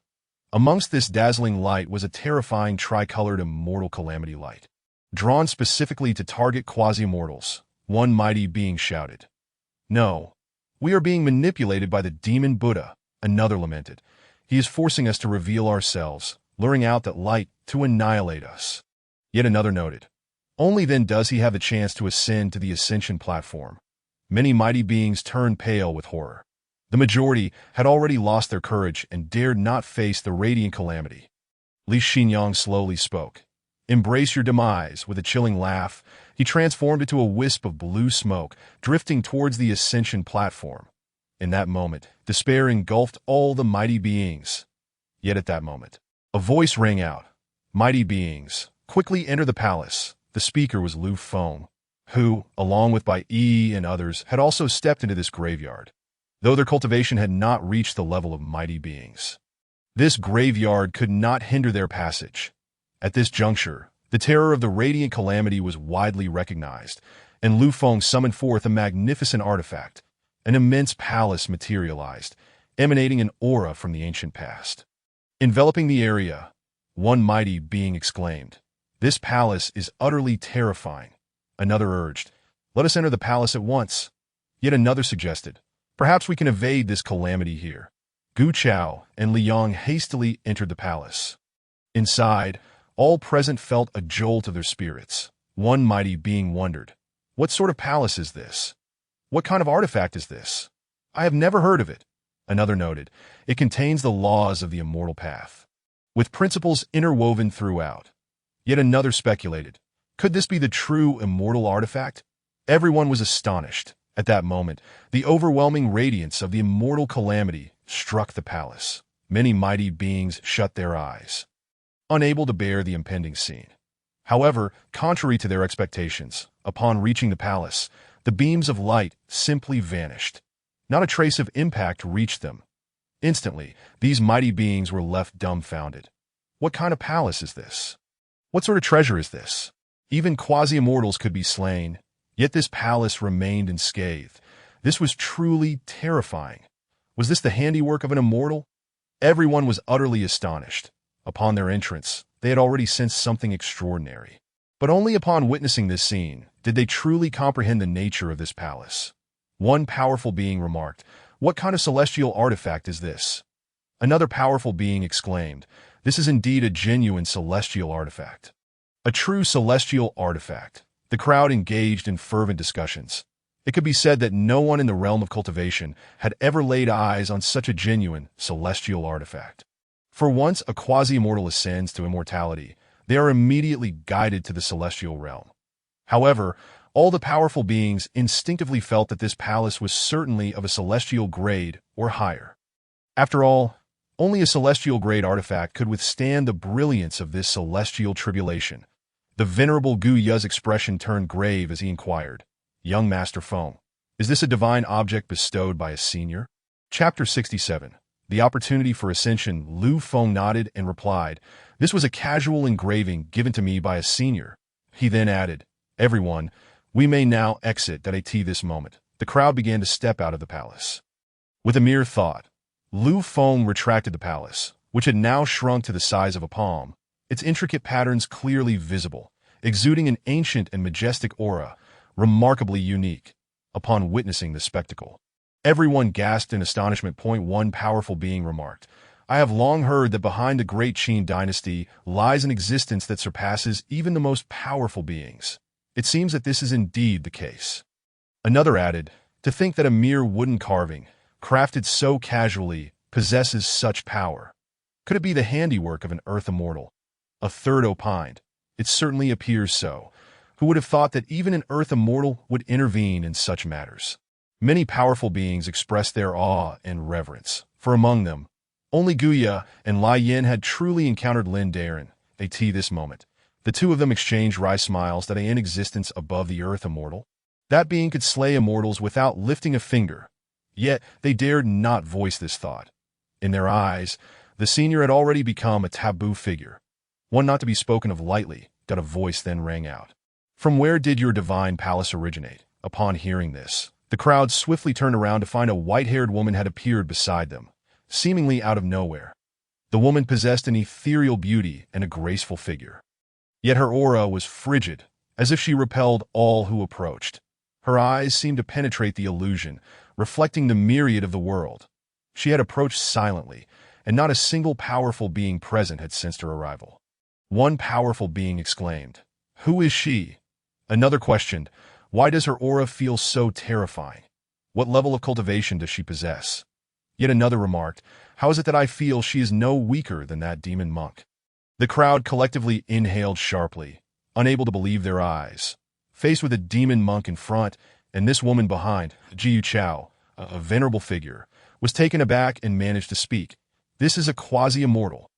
Amongst this dazzling light was a terrifying tricolored immortal calamity light. Drawn specifically to target quasi-immortals, one mighty being shouted. "No, we are being manipulated by the demon Buddha," another lamented. "He is forcing us to reveal ourselves, luring out that light to annihilate us." Yet another noted. "Only then does he have the chance to ascend to the ascension platform." Many mighty beings turned pale with horror. The majority had already lost their courage and dared not face the radiant calamity. Li Xinyang slowly spoke. "Embrace your demise." With a chilling laugh, he transformed into a wisp of blue smoke, drifting towards the ascension platform. In that moment, despair engulfed all the mighty beings. Yet at that moment, a voice rang out. "Mighty beings, quickly enter the palace." The speaker was Lu Feng, who, along with Bai Yi and others, had also stepped into this graveyard, though their cultivation had not reached the level of mighty beings. This graveyard could not hinder their passage. At this juncture, the terror of the radiant calamity was widely recognized, and Lu Feng summoned forth a magnificent artifact. An immense palace materialized, emanating an aura from the ancient past. Enveloping the area, one mighty being exclaimed, "This palace is utterly terrifying." Another urged, "Let us enter the palace at once." Yet another suggested, "Perhaps we can evade this calamity here." Gu Chao and Liang hastily entered the palace. Inside, all present felt a jolt of their spirits. One mighty being wondered, "What sort of palace is this? What kind of artifact is this? I have never heard of it." Another noted, "It contains the laws of the immortal path, with principles interwoven throughout." Yet another speculated, "Could this be the true immortal artifact?" Everyone was astonished. At that moment, the overwhelming radiance of the immortal calamity struck the palace. Many mighty beings shut their eyes, unable to bear the impending scene. However, contrary to their expectations, upon reaching the palace, the beams of light simply vanished. Not a trace of impact reached them. Instantly, these mighty beings were left dumbfounded. What kind of palace is this? What sort of treasure is this? Even quasi-immortals could be slain, yet this palace remained unscathed. This was truly terrifying. Was this the handiwork of an immortal? Everyone was utterly astonished. Upon their entrance, they had already sensed something extraordinary. But only upon witnessing this scene did they truly comprehend the nature of this palace. One powerful being remarked, "What kind of celestial artifact is this?" Another powerful being exclaimed, "This is indeed a genuine celestial artifact. A true celestial artifact." The crowd engaged in fervent discussions. It could be said that no one in the realm of cultivation had ever laid eyes on such a genuine celestial artifact. For once a quasi-immortal ascends to immortality, they are immediately guided to the celestial realm. However, all the powerful beings instinctively felt that this palace was certainly of a celestial grade or higher. After all, only a celestial grade artifact could withstand the brilliance of this celestial tribulation. The venerable Gu Ya's expression turned grave as he inquired, "Young Master Feng, is this a divine object bestowed by a senior?" Chapter 67. The Opportunity for Ascension. Lu Feng nodded and replied, "This was a casual engraving given to me by a senior." He then added, "Everyone, we may now exit at this moment." The crowd began to step out of the palace. With a mere thought, Lu Feng retracted the palace, which had now shrunk to the size of a palm, its intricate patterns clearly visible, exuding an ancient and majestic aura, remarkably unique. Upon witnessing this spectacle, everyone gasped in astonishment. One powerful being remarked, "I have long heard that behind the great Qin dynasty lies an existence that surpasses even the most powerful beings. It seems that this is indeed the case." Another added, To think that a mere wooden carving, crafted so casually, possesses such power. Could it be the handiwork of an earth immortal? A third opined. It certainly appears so. Who would have thought that even an earth immortal would intervene in such matters? Many powerful beings expressed their awe and reverence, for among them, only Guya and Lai Yin had truly encountered Lin Darin, this moment. The two of them exchanged wry smiles that in existence above the earth immortal. That being could slay immortals without lifting a finger. Yet they dared not voice this thought. In their eyes, the senior had already become a taboo figure, one not to be spoken of lightly. A voice then rang out. From where did your divine palace originate? Upon hearing this, the crowd swiftly turned around to find a white-haired woman had appeared beside them, seemingly out of nowhere. The woman possessed an ethereal beauty and a graceful figure. Yet her aura was frigid, as if she repelled all who approached. Her eyes seemed to penetrate the illusion, reflecting the myriad of the world. She had approached silently, and not a single powerful being present had sensed her arrival. One powerful being exclaimed, "Who is she?" Another questioned, "Why does her aura feel so terrifying? What level of cultivation does she possess?" Yet another remarked, "How is it that I feel she is no weaker than that demon monk?" The crowd collectively inhaled sharply, unable to believe their eyes. Faced with a demon monk in front and this woman behind, Jiu Chao, a venerable figure, was taken aback and managed to speak. "This is a quasi-immortal."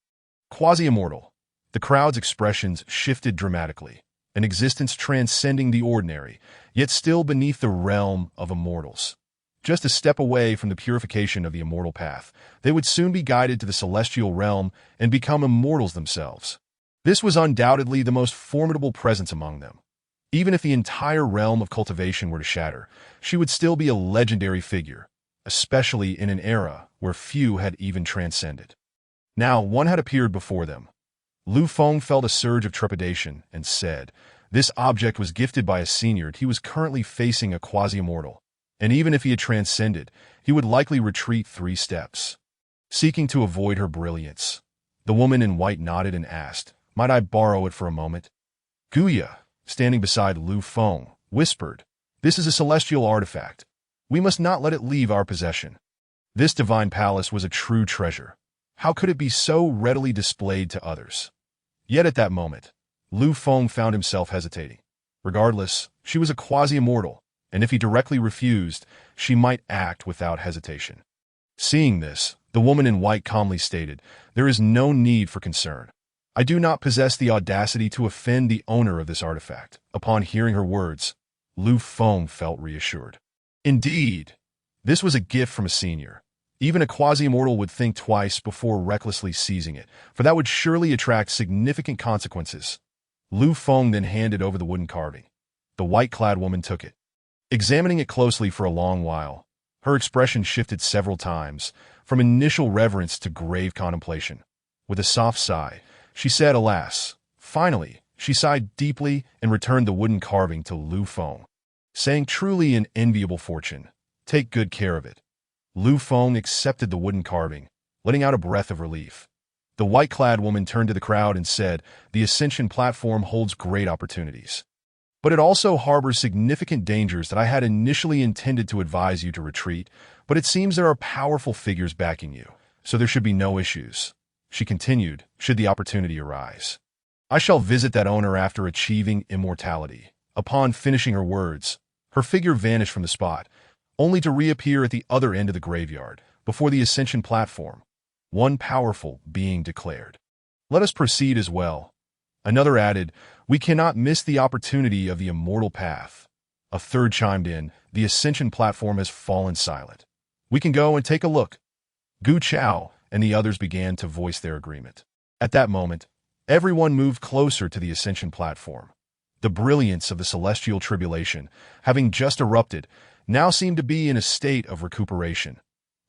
Quasi-immortal. The crowd's expressions shifted dramatically, an existence transcending the ordinary, yet still beneath the realm of immortals. Just a step away from the purification of the immortal path, they would soon be guided to the celestial realm and become immortals themselves. This was undoubtedly the most formidable presence among them. Even if the entire realm of cultivation were to shatter, she would still be a legendary figure, especially in an era where few had even transcended. Now one had appeared before them. Lu Feng felt a surge of trepidation and said, this object was gifted by a senior. He was currently facing a quasi-immortal, and even if he had transcended, he would likely retreat 3 steps. Seeking to avoid her brilliance, the woman in white nodded and asked, "Might I borrow it for a moment?" Guya, standing beside Lu Feng, whispered, "This is a celestial artifact. We must not let it leave our possession." This divine palace was a true treasure. How could it be so readily displayed to others? Yet at that moment, Lu Feng found himself hesitating. Regardless, she was a quasi-immortal, and if he directly refused, she might act without hesitation. Seeing this, the woman in white calmly stated, "There is no need for concern. I do not possess the audacity to offend the owner of this artifact." Upon hearing her words, Lu Feng felt reassured. Indeed, this was a gift from a senior. Even a quasi-immortal would think twice before recklessly seizing it, for that would surely attract significant consequences. Lu Feng then handed over the wooden carving. The white-clad woman took it. Examining it closely for a long while, her expression shifted several times, from initial reverence to grave contemplation. With a soft sigh, she said, "Alas." Finally, she sighed deeply and returned the wooden carving to Lu Feng, saying, "Truly an enviable fortune. Take good care of it." Lu Feng accepted the wooden carving, letting out a breath of relief. The white-clad woman turned to the crowd and said, "The Ascension platform holds great opportunities. But it also harbors significant dangers that I had initially intended to advise you to retreat, but it seems there are powerful figures backing you, so there should be no issues." She continued, "Should the opportunity arise, I shall visit that owner after achieving immortality." Upon finishing her words, her figure vanished from the spot, only to reappear at the other end of the graveyard, before the Ascension platform. One powerful being declared, "Let us proceed as well." Another added, "We cannot miss the opportunity of the immortal path." A third chimed in, "The Ascension platform has fallen silent. We can go and take a look." Gu Chao and the others began to voice their agreement. At that moment, everyone moved closer to the Ascension platform. The brilliance of the celestial tribulation, having just erupted, now seemed to be in a state of recuperation.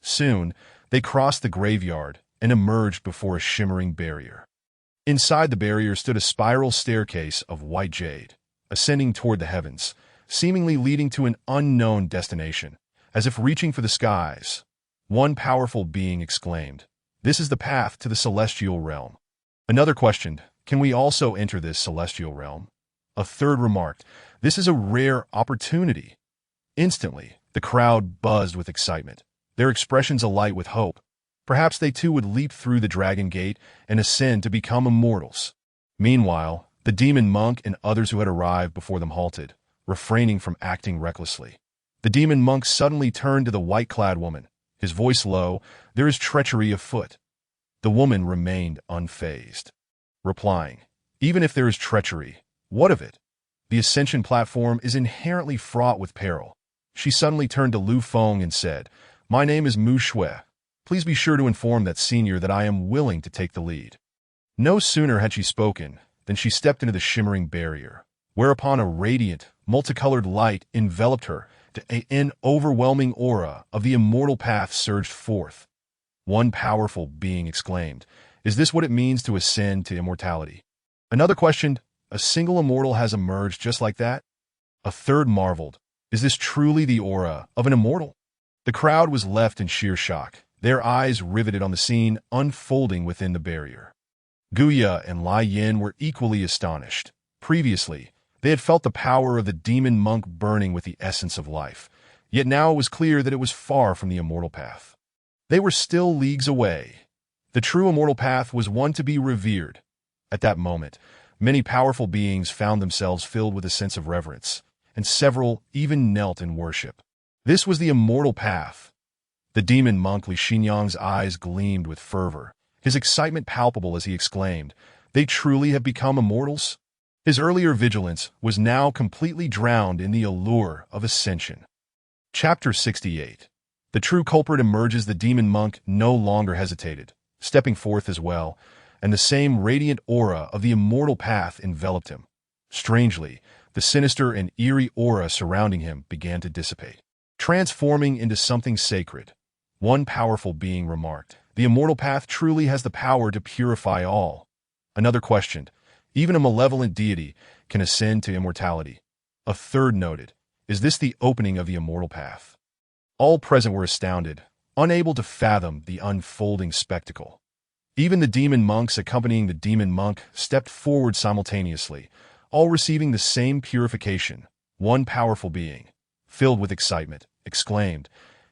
Soon, they crossed the graveyard and emerged before a shimmering barrier. Inside the barrier stood a spiral staircase of white jade, ascending toward the heavens, seemingly leading to an unknown destination, as if reaching for the skies. One powerful being exclaimed, "This is the path to the celestial realm." Another questioned, "Can we also enter this celestial realm?" A third remarked, "This is a rare opportunity." Instantly, The crowd buzzed with excitement, their expressions alight with hope. Perhaps they too would leap through the dragon gate and ascend to become immortals. Meanwhile, the demon monk and others who had arrived before them halted, refraining from acting recklessly. The demon monk suddenly turned to the white-clad woman, his voice low. "There is treachery afoot." The woman remained unfazed, replying, "Even if there is treachery, what of it? The ascension platform is inherently fraught with peril." She suddenly turned to Lu Feng and said, "My name is Mu Shui. Please be sure to inform that senior that I am willing to take the lead." No sooner had she spoken than she stepped into the shimmering barrier, whereupon a radiant, multicolored light enveloped her. An overwhelming aura of the immortal path surged forth. One powerful being exclaimed, "Is this what it means to ascend to immortality?" Another questioned, "A single immortal has emerged just like that?" A third marveled, "Is this truly the aura of an immortal?" The crowd was left in sheer shock, their eyes riveted on the scene unfolding within the barrier. Guya and Lai Yin were equally astonished. Previously, they had felt the power of the demon monk burning with the essence of life, yet now it was clear that it was far from the immortal path. They were still leagues away. The true immortal path was one to be revered. At that moment, many powerful beings found themselves filled with a sense of reverence, and several even knelt in worship. This was the immortal path. The demon monk Li Xinyang's eyes gleamed with fervor, his excitement palpable as he exclaimed, "They truly have become immortals?" His earlier vigilance was now completely drowned in the allure of ascension. Chapter 68. The true culprit emerges. The demon monk no longer hesitated, stepping forth as well, and the same radiant aura of the immortal path enveloped him. Strangely, the sinister and eerie aura surrounding him began to dissipate, transforming into something sacred. One powerful being remarked, "The immortal path truly has the power to purify all." Another questioned, "Even a malevolent deity can ascend to immortality." A third noted, "Is this the opening of the immortal path?" All present were astounded, unable to fathom the unfolding spectacle. Even the demon monks accompanying the demon monk stepped forward simultaneously, all receiving the same purification. One powerful being, filled with excitement, exclaimed,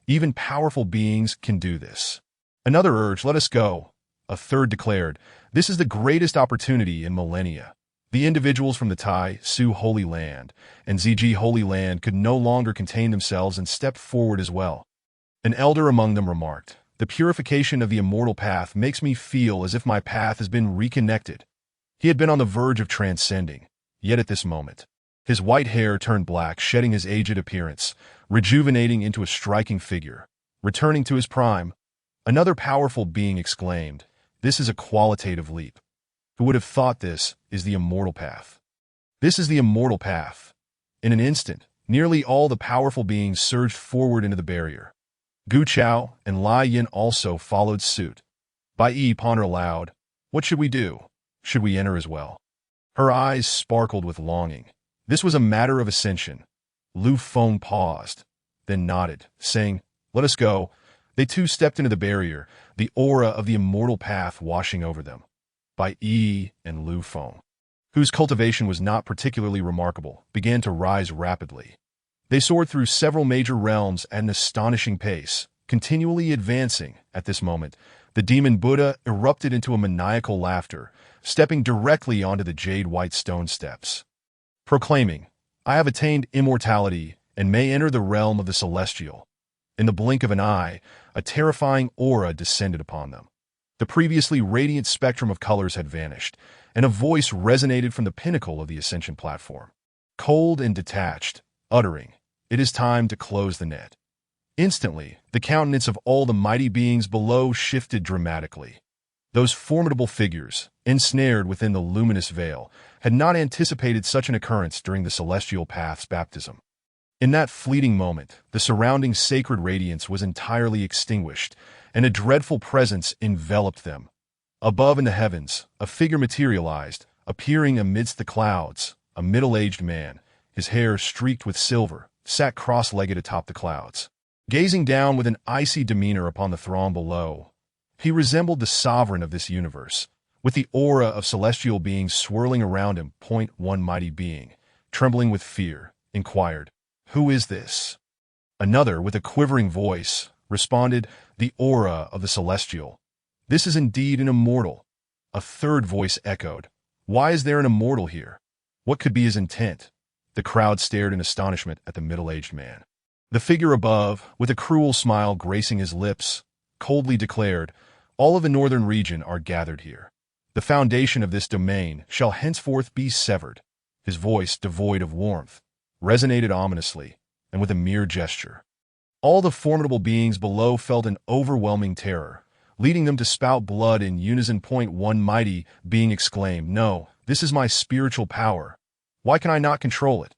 "Even powerful beings can do this." Another urged, "Let us go." A third declared, "This is the greatest opportunity in millennia." The individuals from the Tai, Su Holy Land, and Ziji Holy Land could no longer contain themselves and stepped forward as well. An elder among them remarked, "The purification of the immortal path makes me feel as if my path has been reconnected." He had been on the verge of transcending, yet at this moment, his white hair turned black, shedding his aged appearance, rejuvenating into a striking figure, returning to his prime. Another powerful being exclaimed, "This is a qualitative leap. Who would have thought this is the immortal path?" This is the immortal path. In an instant, nearly all the powerful beings surged forward into the barrier. Gu Chao and Lai Yin also followed suit. Bai Yi pondered aloud, "What should we do? Should we enter as well?" Her eyes sparkled with longing. This was a matter of ascension. Lu Feng paused, then nodded, saying, "Let us go." They too stepped into the barrier, the aura of the immortal path washing over them. Bai Yi and Lu Feng, whose cultivation was not particularly remarkable, began to rise rapidly. They soared through several major realms at an astonishing pace, continually advancing. At this moment, the demon Buddha erupted into a maniacal laughter, stepping directly onto the jade-white stone steps, proclaiming, "I have attained immortality and may enter the realm of the celestial." In the blink of an eye, a terrifying aura descended upon them. The previously radiant spectrum of colors had vanished, and a voice resonated from the pinnacle of the ascension platform, cold and detached, uttering, "It is time to close the net." Instantly, the countenance of all the mighty beings below shifted dramatically. Those formidable figures, ensnared within the luminous veil, had not anticipated such an occurrence during the celestial path's baptism. In that fleeting moment, the surrounding sacred radiance was entirely extinguished, and a dreadful presence enveloped them. Above in the heavens, a figure materialized, appearing amidst the clouds. A middle-aged man, his hair streaked with silver, sat cross-legged atop the clouds, gazing down with an icy demeanor upon the throng below. He resembled the sovereign of this universe, with the aura of celestial beings swirling around him. One mighty being, trembling with fear, inquired, "Who is this?" Another, with a quivering voice, responded, "The aura of the celestial. This is indeed an immortal." A third voice echoed, "Why is there an immortal here? What could be his intent?" The crowd stared in astonishment at the middle-aged man. The figure above, with a cruel smile gracing his lips, coldly declared, "All of the northern region are gathered here. The foundation of this domain shall henceforth be severed." His voice, devoid of warmth, resonated ominously, and with a mere gesture. All the formidable beings below felt an overwhelming terror, leading them to spout blood in unison. One mighty being exclaimed, "No, this is my spiritual power. Why can I not control it?"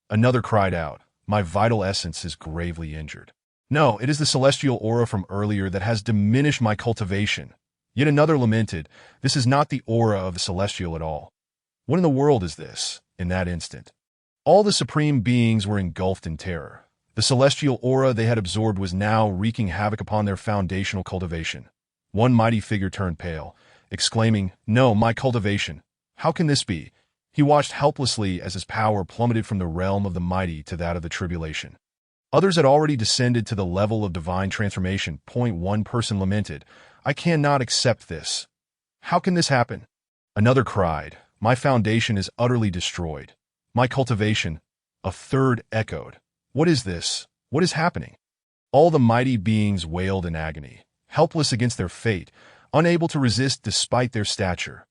Another cried out, "My vital essence is gravely injured. No, it is the celestial aura from earlier that has diminished my cultivation." Yet another lamented, "This is not the aura of the celestial at all. What in the world is this?" In that instant, all the supreme beings were engulfed in terror. The celestial aura they had absorbed was now wreaking havoc upon their foundational cultivation. One mighty figure turned pale, exclaiming, "No, my cultivation. How can this be?" He watched helplessly as his power plummeted from the realm of the mighty to that of the tribulation. Others had already descended to the level of divine transformation. One person lamented, "I cannot accept this. How can this happen?" Another cried, "My foundation is utterly destroyed. My cultivation." A third echoed, "What is this? What is happening?" All the mighty beings wailed in agony, helpless against their fate, unable to resist despite their stature.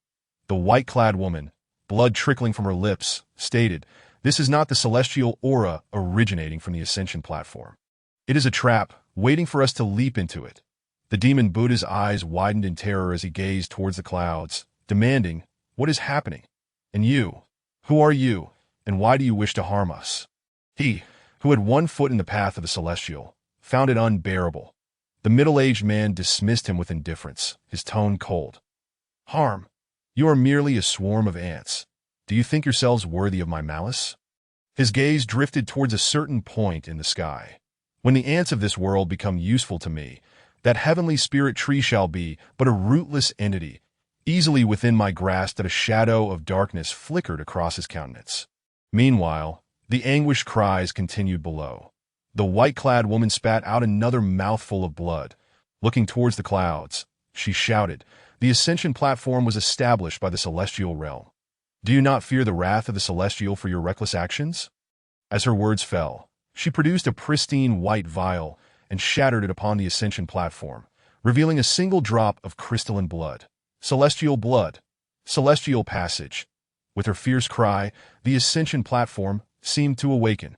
The white-clad woman, blood trickling from her lips, stated, "This is not the celestial aura originating from the ascension platform. It is a trap, waiting for us to leap into it." The demon Buddha's eyes widened in terror as he gazed towards the clouds, demanding, "What is happening? And you? Who are you, and why do you wish to harm us?" He, who had one foot in the path of the celestial, found it unbearable. The middle-aged man dismissed him with indifference, his tone cold. "Harm? You are merely a swarm of ants. Do you think yourselves worthy of my malice?" His gaze drifted towards a certain point in the sky. "When the ants of this world become useful to me, that heavenly spirit tree shall be but a rootless entity, easily within my grasp." That a shadow of darkness flickered across his countenance. Meanwhile, the anguished cries continued below. The white-clad woman spat out another mouthful of blood. Looking towards the clouds, she shouted, "The ascension platform was established by the celestial realm. Do you not fear the wrath of the celestial for your reckless actions?" As her words fell, she produced a pristine white vial and shattered it upon the ascension platform, revealing a single drop of crystalline blood. Celestial blood. Celestial passage. With her fierce cry, the ascension platform seemed to awaken.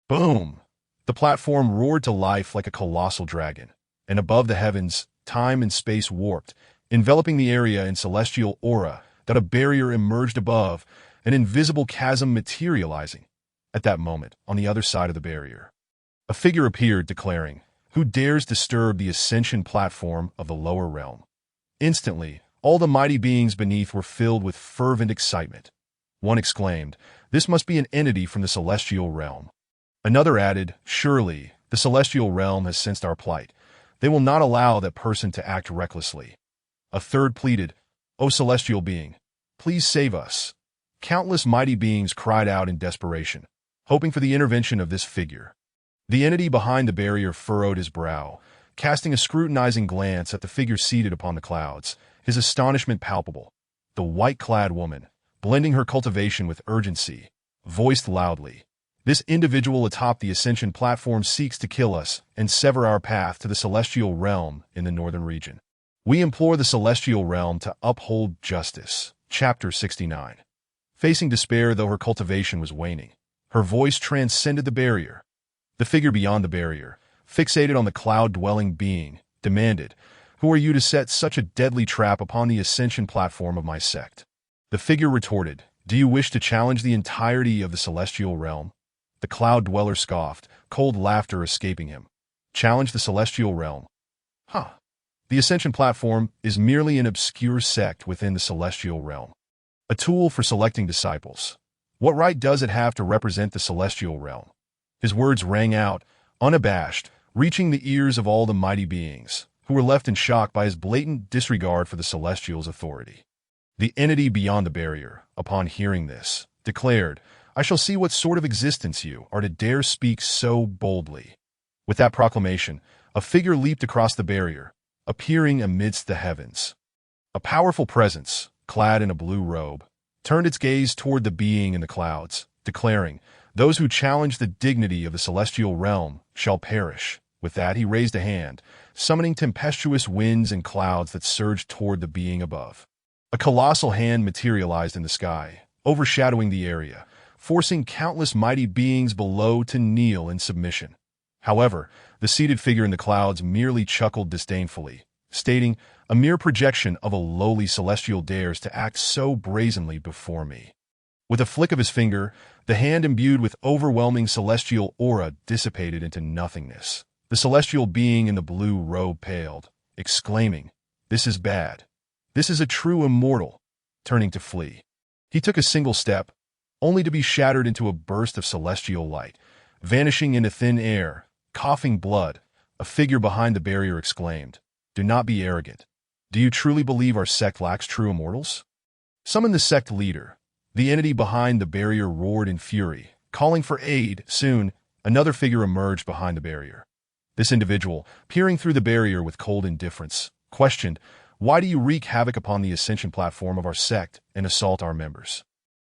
Boom! The platform roared to life like a colossal dragon, and above the heavens, time and space warped, enveloping the area in celestial aura. That a barrier emerged above, an invisible chasm materializing. At that moment, on the other side of the barrier, a figure appeared declaring, "Who dares disturb the ascension platform of the lower realm?" Instantly, all the mighty beings beneath were filled with fervent excitement. One exclaimed, "This must be an entity from the celestial realm." Another added, "Surely, the celestial realm has sensed our plight. They will not allow that person to act recklessly." A third pleaded, "O celestial being, please save us." Countless mighty beings cried out in desperation, hoping for the intervention of this figure. The entity behind the barrier furrowed his brow, casting a scrutinizing glance at the figure seated upon the clouds, his astonishment palpable. The white-clad woman, blending her cultivation with urgency, voiced loudly, "This individual atop the ascension platform seeks to kill us and sever our path to the celestial realm in the northern region. We implore the celestial realm to uphold justice." Chapter 69. Facing despair though her cultivation was waning, her voice transcended the barrier. The figure beyond the barrier, fixated on the cloud-dwelling being, demanded, "Who are you to set such a deadly trap upon the ascension platform of my sect?" The figure retorted, "Do you wish to challenge the entirety of the celestial realm?" The cloud-dweller scoffed, cold laughter escaping him. "Challenge the celestial realm? Huh. The ascension platform is merely an obscure sect within the celestial realm. A tool for selecting disciples. What right does it have to represent the celestial realm?" His words rang out, unabashed, reaching the ears of all the mighty beings, who were left in shock by his blatant disregard for the celestial's authority. The entity beyond the barrier, upon hearing this, declared, "I shall see what sort of existence you are to dare speak so boldly." With that proclamation, a figure leaped across the barrier, appearing amidst the heavens. A powerful presence, clad in a blue robe, turned its gaze toward the being in the clouds, declaring, "Those who challenge the dignity of the celestial realm shall perish." With that, he raised a hand, summoning tempestuous winds and clouds that surged toward the being above. A colossal hand materialized in the sky, overshadowing the area, forcing countless mighty beings below to kneel in submission. However, the seated figure in the clouds merely chuckled disdainfully, stating, "A mere projection of a lowly celestial dares to act so brazenly before me." With a flick of his finger, the hand imbued with overwhelming celestial aura dissipated into nothingness. The celestial being in the blue robe paled, exclaiming, "This is bad. This is a true immortal," turning to flee. He took a single step, only to be shattered into a burst of celestial light, vanishing into thin air, coughing blood. A figure behind the barrier exclaimed, "Do not be arrogant. Do you truly believe our sect lacks true immortals?" Summon the sect leader. The entity behind the barrier roared in fury, calling for aid. Soon, another figure emerged behind the barrier. This individual, peering through the barrier with cold indifference, questioned, "Why do you wreak havoc upon the ascension platform of our sect and assault our members?"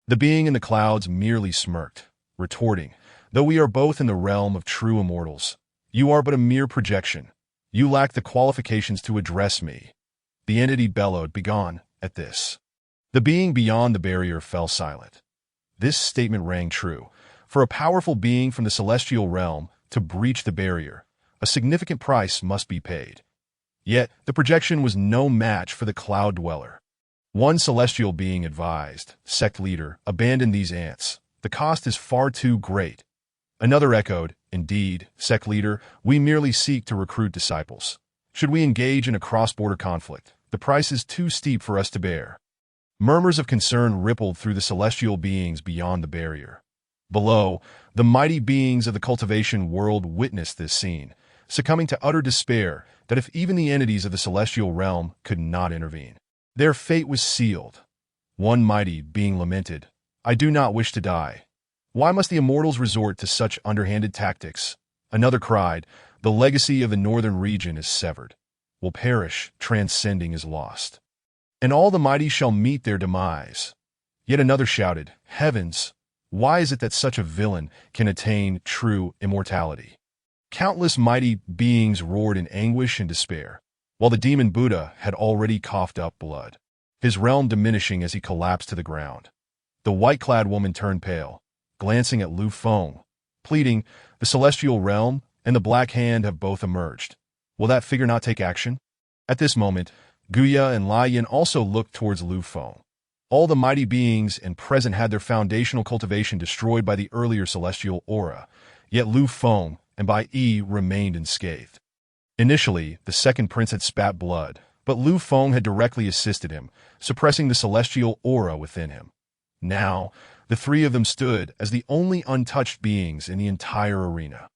The being in the clouds merely smirked, retorting, "Though we are both in the realm of true immortals, you are but a mere projection. You lack the qualifications to address me." The entity bellowed, "Begone," at this. The being beyond the barrier fell silent. This statement rang true. For a powerful being from the celestial realm to breach the barrier, a significant price must be paid. Yet, the projection was no match for the cloud dweller. One celestial being advised, "Sect leader, abandon these ants. The cost is far too great." Another echoed, "Indeed, sect leader, we merely seek to recruit disciples. Should we engage in a cross-border conflict, the price is too steep for us to bear." Murmurs of concern rippled through the celestial beings beyond the barrier. Below, the mighty beings of the cultivation world witnessed this scene, succumbing to utter despair that if even the entities of the celestial realm could not intervene, their fate was sealed. One mighty being lamented, "I do not wish to die. Why must the immortals resort to such underhanded tactics?" Another cried, "The legacy of the northern region is severed. Will perish, transcending is lost. And all the mighty shall meet their demise." Yet another shouted, "Heavens, why is it that such a villain can attain true immortality?" Countless mighty beings roared in anguish and despair, while the demon Buddha had already coughed up blood, his realm diminishing as he collapsed to the ground. The white-clad woman turned pale, glancing at Lu Feng, pleading, "The celestial realm and the Black Hand have both emerged. Will that figure not take action?" At this moment, Guya and Lai Yin also looked towards Lu Feng. All the mighty beings and present had their foundational cultivation destroyed by the earlier celestial aura, yet Lu Feng and Bai Yi remained unscathed. Initially, the second prince had spat blood, but Lu Feng had directly assisted him, suppressing the celestial aura within him. Now, the three of them stood as the only untouched beings in the entire arena.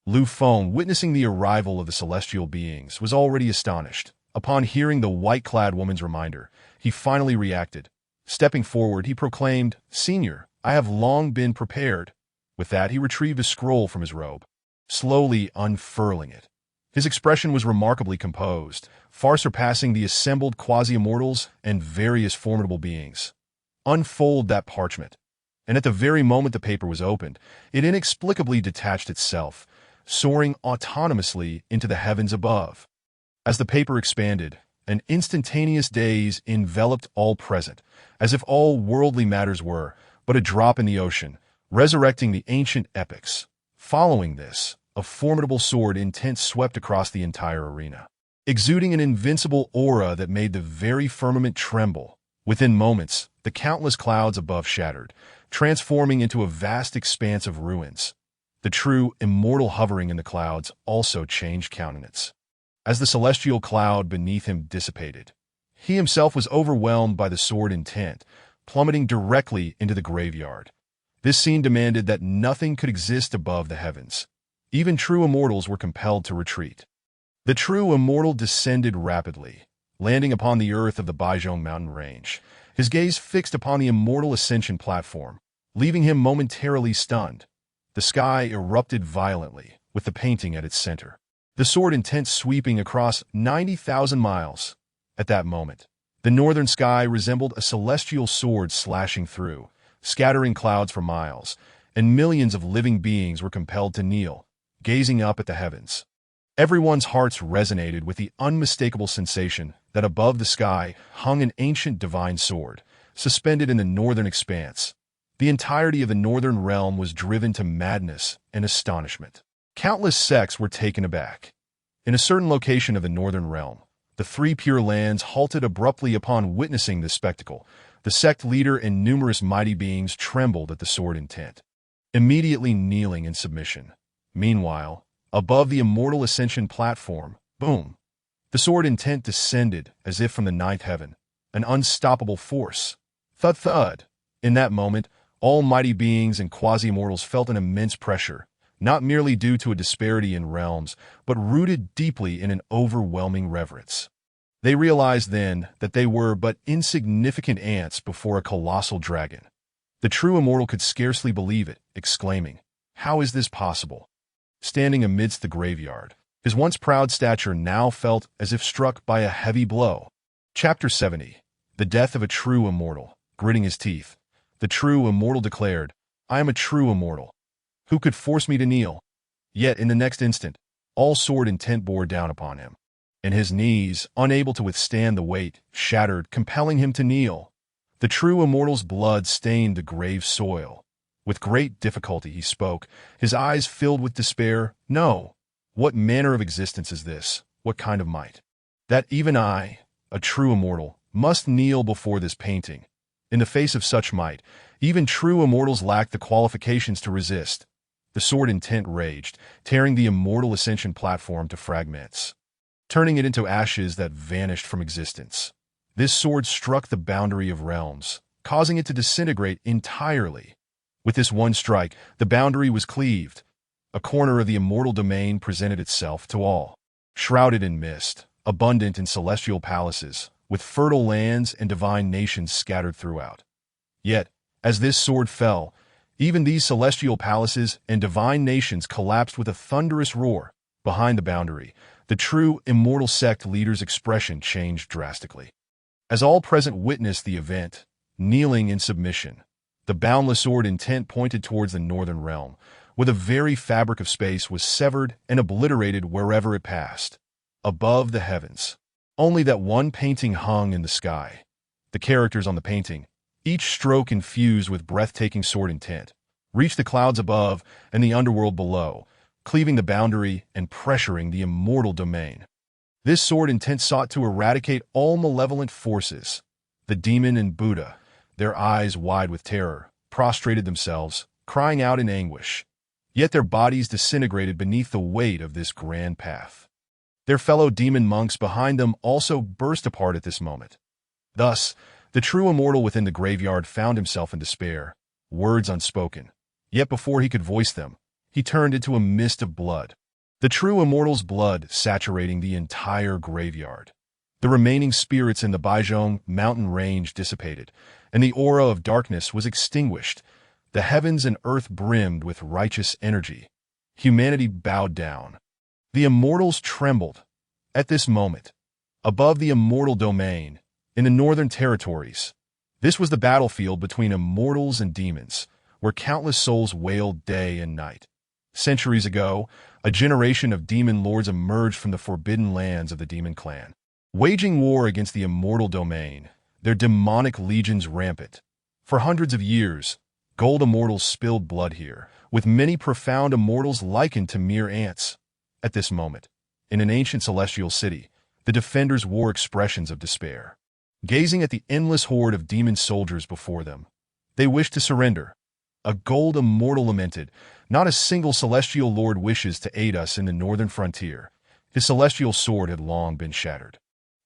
Lu Feng, witnessing the arrival of the celestial beings, was already astonished. Upon hearing the white-clad woman's reminder, he finally reacted. Stepping forward, he proclaimed, "Senior, I have long been prepared." With that, he retrieved a scroll from his robe, slowly unfurling it. His expression was remarkably composed, far surpassing the assembled quasi-immortals and various formidable beings. Unfold that parchment. And at the very moment the paper was opened, it inexplicably detached itself, soaring autonomously into the heavens above. As the paper expanded, an instantaneous daze enveloped all present, as if all worldly matters were but a drop in the ocean, resurrecting the ancient epics. Following this, a formidable sword intent swept across the entire arena, exuding an invincible aura that made the very firmament tremble. Within moments, the countless clouds above shattered, transforming into a vast expanse of ruins. The true immortal hovering in the clouds also changed countenance. As the celestial cloud beneath him dissipated, he himself was overwhelmed by the sword intent, plummeting directly into the graveyard. This scene demanded that nothing could exist above the heavens. Even true immortals were compelled to retreat. The true immortal descended rapidly, landing upon the earth of the Baizhong mountain range, his gaze fixed upon the immortal ascension platform, leaving him momentarily stunned. The sky erupted violently, with the painting at its center. The sword intent sweeping across 90,000 miles. At that moment, the northern sky resembled a celestial sword slashing through, scattering clouds for miles, and millions of living beings were compelled to kneel, gazing up at the heavens. Everyone's hearts resonated with the unmistakable sensation that above the sky hung an ancient divine sword, suspended in the northern expanse. The entirety of the northern realm was driven to madness and astonishment. Countless sects were taken aback. In a certain location of the northern realm, the three Pure Lands halted abruptly upon witnessing this spectacle. The sect leader and numerous mighty beings trembled at the sword intent, immediately kneeling in submission. Meanwhile, above the immortal ascension platform, boom, the sword intent descended as if from the ninth heaven, an unstoppable force. Thud thud. In that moment, all mighty beings and quasi-immortals felt an immense pressure, not merely due to a disparity in realms, but rooted deeply in an overwhelming reverence. They realized then that they were but insignificant ants before a colossal dragon. The true immortal could scarcely believe it, exclaiming, "How is this possible?" Standing amidst the graveyard, his once proud stature now felt as if struck by a heavy blow. Chapter 70. The Death of a True Immortal. Gritting his teeth, the true immortal declared, "I am a true immortal. Who could force me to kneel?" Yet in the next instant, all sword intent bore down upon him, and his knees, unable to withstand the weight, shattered, compelling him to kneel. The true immortal's blood stained the grave soil. With great difficulty he spoke, his eyes filled with despair. "No. What manner of existence is this? What kind of might? That even I, a true immortal, must kneel before this painting. In the face of such might, even true immortals lack the qualifications to resist." The sword intent raged, tearing the immortal ascension platform to fragments, turning it into ashes that vanished from existence. This sword struck the boundary of realms, causing it to disintegrate entirely. With this one strike, the boundary was cleaved. A corner of the immortal domain presented itself to all. Shrouded in mist, abundant in celestial palaces, with fertile lands and divine nations scattered throughout. Yet, as this sword fell, even these celestial palaces and divine nations collapsed with a thunderous roar. Behind the boundary, the true immortal sect leader's expression changed drastically. As all present witnessed the event, kneeling in submission, the boundless sword intent pointed towards the northern realm, where the very fabric of space was severed and obliterated wherever it passed. Above the heavens, only that one painting hung in the sky. The characters on the painting, each stroke infused with breathtaking sword intent, reached the clouds above and the underworld below, cleaving the boundary and pressuring the immortal domain. This sword intent sought to eradicate all malevolent forces. The demon and Buddha, their eyes wide with terror, prostrated themselves, crying out in anguish. Yet their bodies disintegrated beneath the weight of this grand path. Their fellow demon monks behind them also burst apart at this moment. Thus, the true immortal within the graveyard found himself in despair, words unspoken. Yet before he could voice them, he turned into a mist of blood. The true immortal's blood saturating the entire graveyard. The remaining spirits in the Baizhong mountain range dissipated, and the aura of darkness was extinguished. The heavens and earth brimmed with righteous energy. Humanity bowed down. The immortals trembled. At this moment, above the immortal domain, in the northern territories, this was the battlefield between immortals and demons, where countless souls wailed day and night. Centuries ago, a generation of demon lords emerged from the forbidden lands of the demon clan, waging war against the immortal domain, their demonic legions rampant. For hundreds of years, gold immortals spilled blood here, with many profound immortals likened to mere ants. At this moment, in an ancient celestial city, the defenders wore expressions of despair. Gazing at the endless horde of demon soldiers before them, they wished to surrender. A gold immortal lamented, "Not a single celestial lord wishes to aid us in the northern frontier." His celestial sword had long been shattered,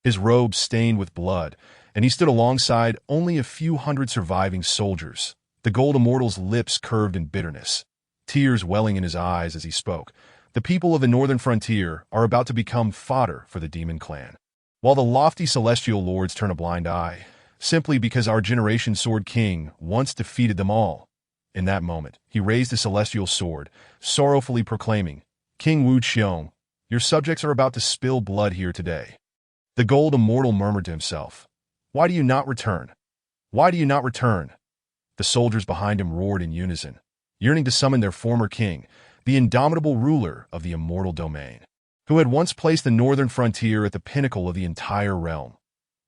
his robe stained with blood, and he stood alongside only a few hundred surviving soldiers. The gold immortal's lips curved in bitterness, tears welling in his eyes as he spoke. "The people of the northern frontier are about to become fodder for the demon clan, while the lofty celestial lords turn a blind eye, simply because our generation's sword king once defeated them all." In that moment, he raised the celestial sword, sorrowfully proclaiming, King Wu Qiong, your subjects are about to spill blood here today. The gold immortal murmured to himself. Why do you not return? Why do you not return? The soldiers behind him roared in unison, yearning to summon their former king, the indomitable ruler of the immortal domain, who had once placed the northern frontier at the pinnacle of the entire realm.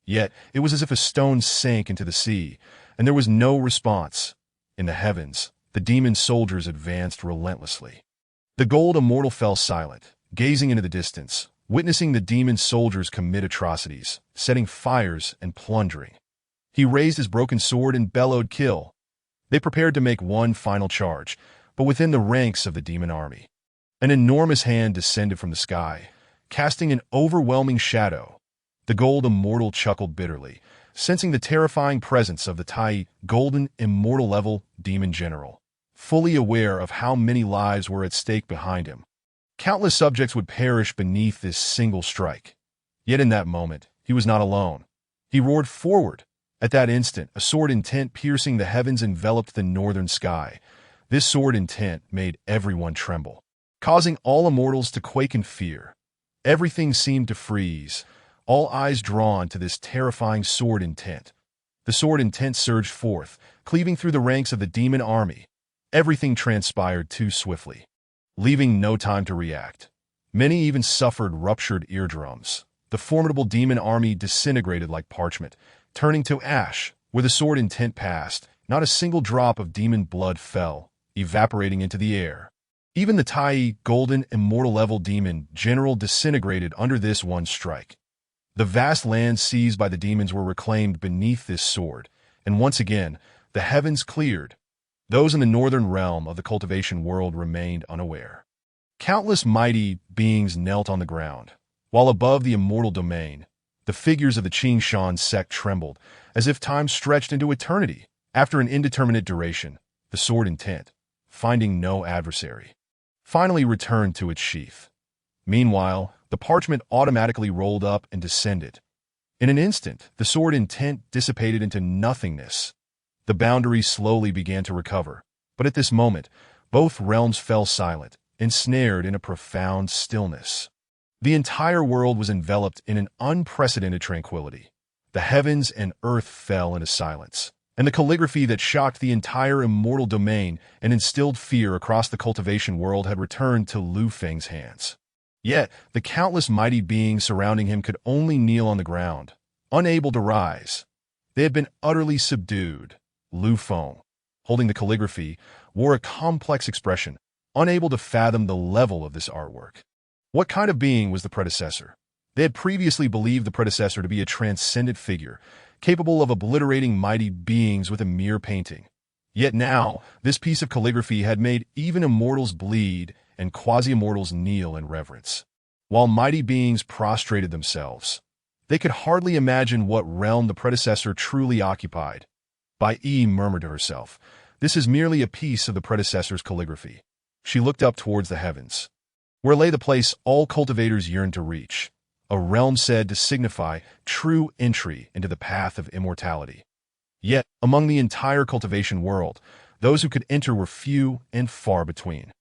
Yet it was as if a stone sank into the sea, and there was no response. In the heavens, the demon soldiers advanced relentlessly. The gold immortal fell silent, gazing into the distance, witnessing the demon soldiers commit atrocities, setting fires and plundering. He raised his broken sword and bellowed, "Kill!" They prepared to make one final charge, but within the ranks of the demon army, an enormous hand descended from the sky, casting an overwhelming shadow. The gold immortal chuckled bitterly, sensing the terrifying presence of the Tai golden immortal level demon general, fully aware of how many lives were at stake behind him. Countless subjects would perish beneath this single strike. Yet in that moment, he was not alone. He roared forward. At that instant, a sword intent piercing the heavens enveloped the northern sky. This sword intent made everyone tremble, causing all immortals to quake in fear. Everything seemed to freeze, all eyes drawn to this terrifying sword intent. The sword intent surged forth, cleaving through the ranks of the demon army. Everything transpired too swiftly, leaving no time to react. Many even suffered ruptured eardrums. The formidable demon army disintegrated like parchment, turning to ash. Where the sword intent passed, not a single drop of demon blood fell, evaporating into the air. Even the Tai golden immortal level demon general disintegrated under this one strike. The vast lands seized by the demons were reclaimed beneath this sword, and once again, the heavens cleared. Those in the northern realm of the cultivation world remained unaware. Countless mighty beings knelt on the ground, while above the immortal domain, the figures of the Qingshan sect trembled, as if time stretched into eternity. After an indeterminate duration, the sword intent, finding no adversary, finally returned to its sheath. Meanwhile, the parchment automatically rolled up and descended. In an instant, the sword intent dissipated into nothingness. The boundary slowly began to recover, but at this moment, both realms fell silent, ensnared in a profound stillness. The entire world was enveloped in an unprecedented tranquility. The heavens and earth fell into silence, and the calligraphy that shocked the entire immortal domain and instilled fear across the cultivation world had returned to Lu Feng's hands. Yet, the countless mighty beings surrounding him could only kneel on the ground, unable to rise. They had been utterly subdued. Lu Feng, holding the calligraphy, wore a complex expression, unable to fathom the level of this artwork. What kind of being was the predecessor? They had previously believed the predecessor to be a transcendent figure, capable of obliterating mighty beings with a mere painting. Yet now, this piece of calligraphy had made even immortals bleed and quasi-immortals kneel in reverence. While mighty beings prostrated themselves, they could hardly imagine what realm the predecessor truly occupied. Bai Yi murmured to herself, "This is merely a piece of the predecessor's calligraphy." She looked up towards the heavens, where lay the place all cultivators yearned to reach, a realm said to signify true entry into the path of immortality. Yet, among the entire cultivation world, those who could enter were few and far between.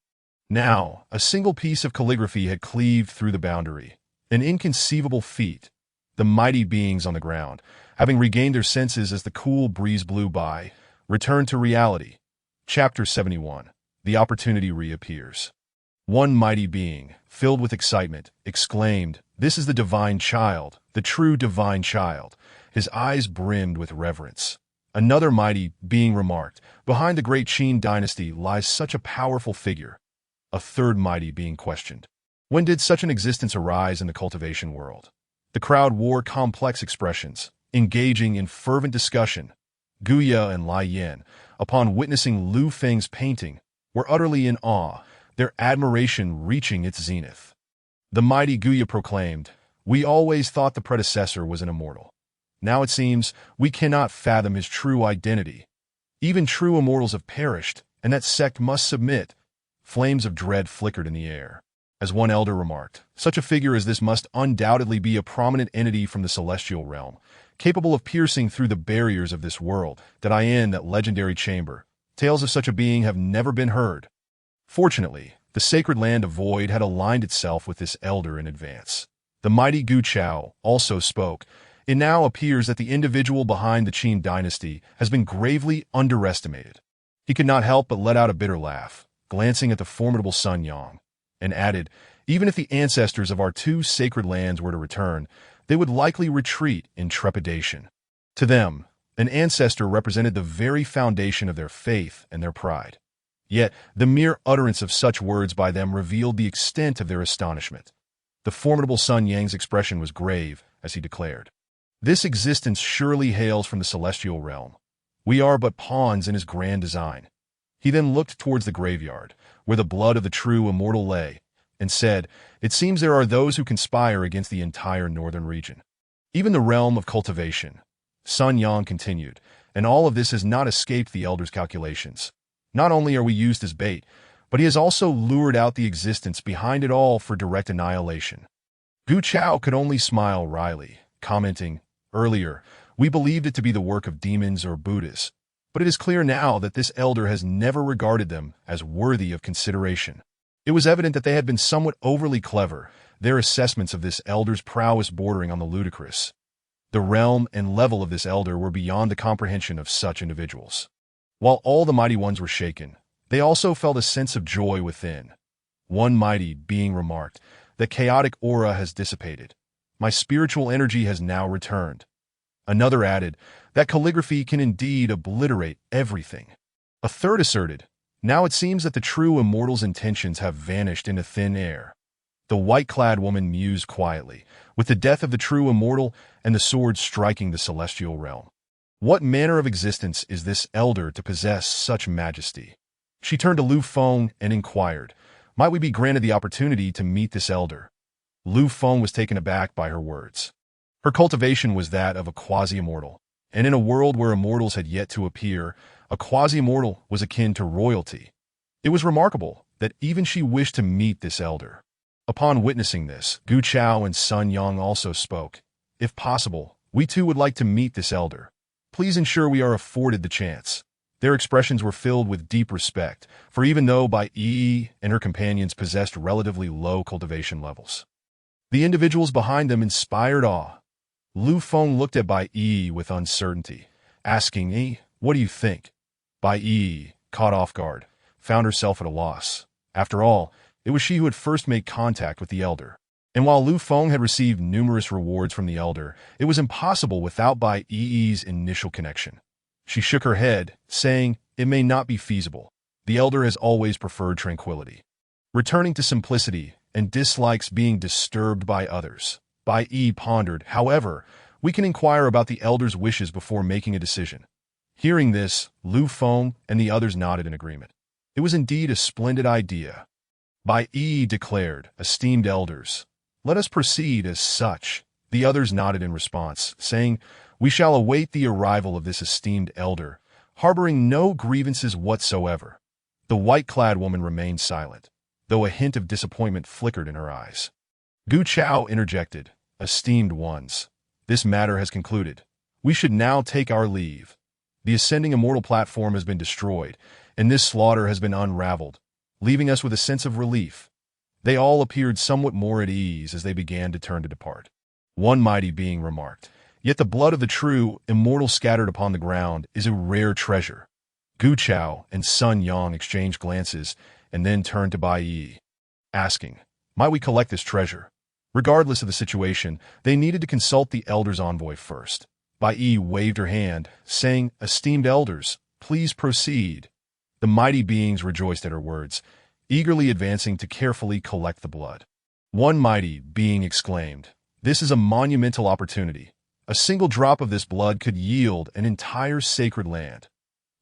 Now, a single piece of calligraphy had cleaved through the boundary, an inconceivable feat. The mighty beings on the ground, having regained their senses as the cool breeze blew by, returned to reality. Chapter 71. The Opportunity Reappears. One mighty being, filled with excitement, exclaimed, "This is the divine child, the true divine child." His eyes brimmed with reverence. Another mighty being remarked, "Behind the great Qin dynasty lies such a powerful figure." A third mighty being questioned, "When did such an existence arise in the cultivation world?" The crowd wore complex expressions, engaging in fervent discussion. Guya and Lai Yin, upon witnessing Lu Feng's painting, were utterly in awe, their admiration reaching its zenith. The mighty Guya proclaimed, "We always thought the predecessor was an immortal. Now it seems we cannot fathom his true identity. Even true immortals have perished, and that sect must submit." Flames of dread flickered in the air. As one elder remarked, "Such a figure as this must undoubtedly be a prominent entity from the celestial realm, capable of piercing through the barriers of this world. Did I in that legendary chamber? Tales of such a being have never been heard." Fortunately, The sacred land of void had aligned itself with this elder in advance. The mighty Gu Chao also spoke. It now appears that the individual behind the Qin dynasty has been gravely underestimated. He could not help but let out a bitter laugh, glancing at the formidable Sun Yang, and added, even if the ancestors of our two sacred lands were to return, they would likely retreat in trepidation. To them, an ancestor represented the very foundation of their faith and their pride. Yet, the mere utterance of such words by them revealed the extent of their astonishment. The formidable Sun Yang's expression was grave as he declared, "This existence surely hails from the celestial realm. We are but pawns in his grand design." He then looked towards the graveyard, where the blood of the true immortal lay, and said, "It seems there are those who conspire against the entire northern region. Even the realm of cultivation." Sun Yang continued, "And all of this has not escaped the elder's calculations. Not only are we used as bait, but he has also lured out the existence behind it all for direct annihilation." Gu Chao could only smile wryly, commenting, "Earlier, we believed it to be the work of demons or Buddhas, but it is clear now that this elder has never regarded them as worthy of consideration." It was evident that they had been somewhat overly clever, their assessments of this elder's prowess bordering on the ludicrous. The realm and level of this elder were beyond the comprehension of such individuals. While all the mighty ones were shaken, they also felt a sense of joy within. One mighty being remarked, "The chaotic aura has dissipated. My spiritual energy has now returned." Another added, "That calligraphy can indeed obliterate everything." A third asserted, "Now it seems that the true immortal's intentions have vanished into thin air." The white-clad woman mused quietly, with the death of the true immortal and the sword striking the celestial realm. What manner of existence is this elder to possess such majesty? She turned to Lu Feng and inquired, "Might we be granted the opportunity to meet this elder?" Lu Feng was taken aback by her words. Her cultivation was that of a quasi-immortal, and in a world where immortals had yet to appear, a quasi-immortal was akin to royalty. It was remarkable that even she wished to meet this elder. Upon witnessing this, Gu Chao and Sun Yang also spoke. "If possible, we too would like to meet this elder. Please ensure we are afforded the chance." Their expressions were filled with deep respect, for even though Bai Yi and her companions possessed relatively low cultivation levels, the individuals behind them inspired awe. Lu Feng looked at Bai Yi with uncertainty, asking, "What do you think?" Bai Yi, caught off guard, found herself at a loss. After all, it was she who had first made contact with the elder. And while Lu Feng had received numerous rewards from the elder, it was impossible without Bai Yi's initial connection. She shook her head, saying, "It may not be feasible. The elder has always preferred tranquility, returning to simplicity, and dislikes being disturbed by others." Bai Yi pondered, "However, we can inquire about the elder's wishes before making a decision." Hearing this, Lu Feng and the others nodded in agreement. It was indeed a splendid idea. Bai Yi declared, "Esteemed elders, let us proceed as such." The others nodded in response, saying, "We shall await the arrival of this esteemed elder, harboring no grievances whatsoever." The white-clad woman remained silent, though a hint of disappointment flickered in her eyes. Gu Chao interjected, "Esteemed ones, this matter has concluded. We should now take our leave. The ascending immortal platform has been destroyed, and this slaughter has been unraveled, leaving us with a sense of relief." They all appeared somewhat more at ease as they began to turn to depart. One mighty being remarked, "Yet the blood of the true immortal scattered upon the ground is a rare treasure." Gu Chao and Sun Yang exchanged glances and then turned to Bai Yi, asking, "Might we collect this treasure?" Regardless of the situation, they needed to consult the elder's envoy first. Bai Yi waved her hand, saying, "Esteemed elders, please proceed." The mighty beings rejoiced at her words, eagerly advancing to carefully collect the blood. One mighty being exclaimed, "This is a monumental opportunity. A single drop of this blood could yield an entire sacred land."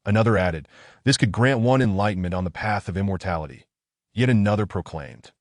Another added, "This could grant one enlightenment on the path of immortality." Yet another proclaimed,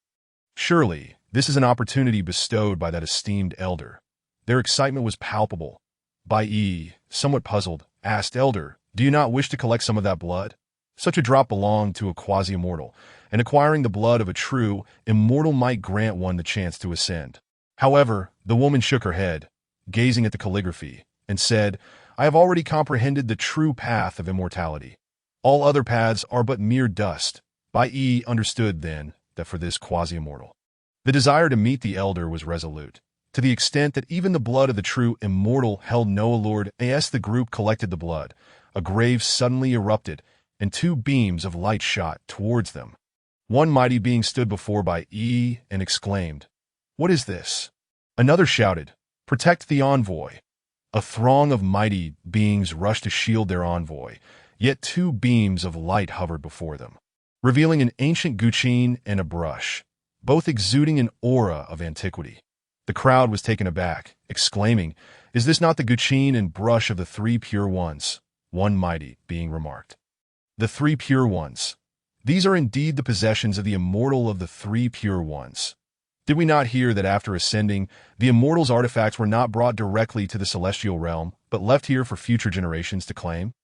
"Surely, this is an opportunity bestowed by that esteemed elder." Their excitement was palpable. Bai Yi, somewhat puzzled, asked, "Elder, do you not wish to collect some of that blood?" Such a drop belonged to a quasi-immortal, and acquiring the blood of a true immortal might grant one the chance to ascend. However, the woman shook her head, gazing at the calligraphy, and said, "I have already comprehended the true path of immortality. All other paths are but mere dust." Bai Yi understood then, that for this quasi-immortal. The desire to meet the elder was resolute, to the extent that even the blood of the true immortal held no allure. As the group collected the blood, a grave suddenly erupted, and two beams of light shot towards them. One mighty being stood before by and exclaimed, "What is this?" Another shouted, "Protect the envoy." A throng of mighty beings rushed to shield their envoy, yet two beams of light hovered before them, revealing an ancient guqin and a brush, both exuding an aura of antiquity. The crowd was taken aback, exclaiming, "Is this not the guqin and brush of the three pure ones?" One mighty being remarked. The three pure ones. These are indeed the possessions of the immortal of the three pure ones. Did we not hear that after ascending, the immortal's artifacts were not brought directly to the celestial realm, but left here for future generations to claim?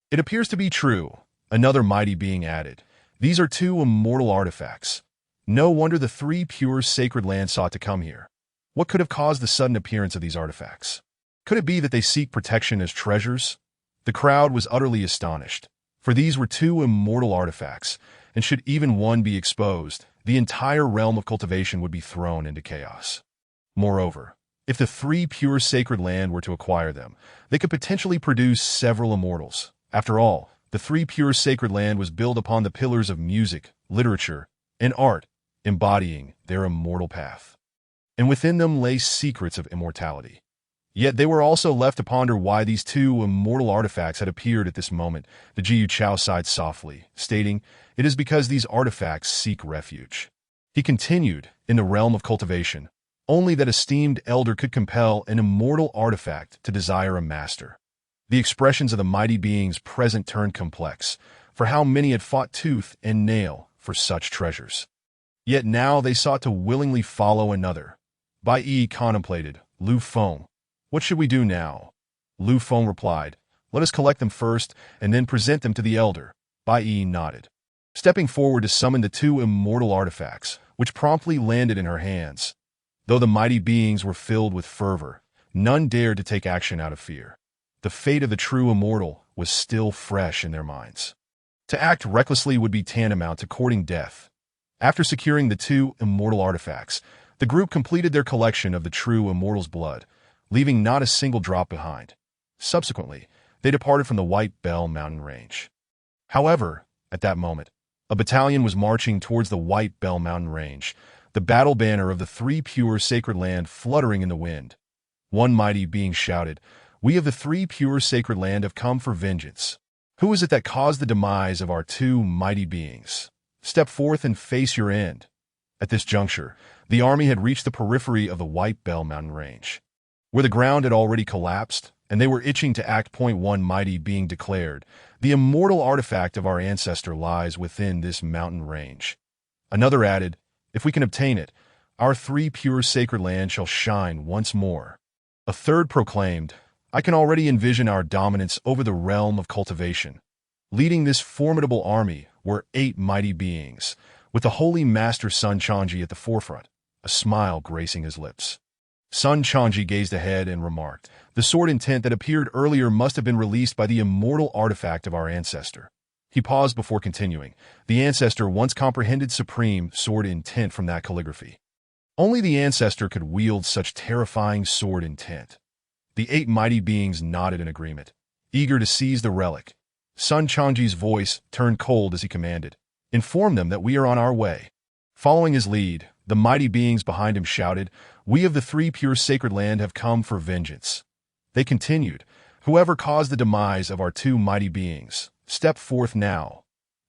It appears to be true, another mighty being added. These are two immortal artifacts. No wonder the three pure sacred lands sought to come here. What could have caused the sudden appearance of these artifacts? Could it be that they seek protection as treasures? The crowd was utterly astonished, for these were two immortal artifacts, and should even one be exposed, the entire realm of cultivation would be thrown into chaos. Moreover, if the three pure sacred land were to acquire them, they could potentially produce several immortals. After all, the three pure sacred land was built upon the pillars of music, literature, and art, embodying their immortal path. And within them lay secrets of immortality. Yet they were also left to ponder why these two immortal artifacts had appeared at this moment. The Jiu Chao sighed softly, stating, "It is because these artifacts seek refuge." He continued, "In the realm of cultivation, only that esteemed elder could compel an immortal artifact to desire a master." The expressions of the mighty beings present turned complex, for how many had fought tooth and nail for such treasures. Yet now they sought to willingly follow another. Bai Yi contemplated, "Lu Feng, what should we do now?" Lu Feng replied, "Let us collect them first, and then present them to the elder." Bai Yi nodded, stepping forward to summon the two immortal artifacts, which promptly landed in her hands. Though the mighty beings were filled with fervor, none dared to take action out of fear. The fate of the true immortal was still fresh in their minds. To act recklessly would be tantamount to courting death. After securing the two immortal artifacts, the group completed their collection of the true immortal's blood, leaving not a single drop behind. Subsequently, they departed from the White Bell Mountain Range. However, at that moment, a battalion was marching towards the White Bell Mountain Range, the battle banner of the three pure sacred land fluttering in the wind. One mighty being shouted, "We of the three pure sacred land have come for vengeance. Who is it that caused the demise of our two mighty beings? Step forth and face your end." At this juncture, the army had reached the periphery of the White Bell Mountain Range, where the ground had already collapsed, and they were itching to act. One mighty being declared, "The immortal artifact of our ancestor lies within this mountain range." Another added, "If we can obtain it, our three pure sacred land shall shine once more." A third proclaimed, "I can already envision our dominance over the realm of cultivation." Leading this formidable army were 8 mighty beings, with the holy master Sun Changji at the forefront, a smile gracing his lips. Sun Changji gazed ahead and remarked, "The sword intent that appeared earlier must have been released by the immortal artifact of our ancestor." He paused before continuing, "The ancestor once comprehended supreme sword intent from that calligraphy. Only the ancestor could wield such terrifying sword intent." The 8 mighty beings nodded in agreement, eager to seize the relic. Sun Changji's voice turned cold as he commanded, "Inform them that we are on our way." Following his lead, the mighty beings behind him shouted, "We of the three pure sacred land have come for vengeance." They continued, "Whoever caused the demise of our 2 mighty beings, step forth now."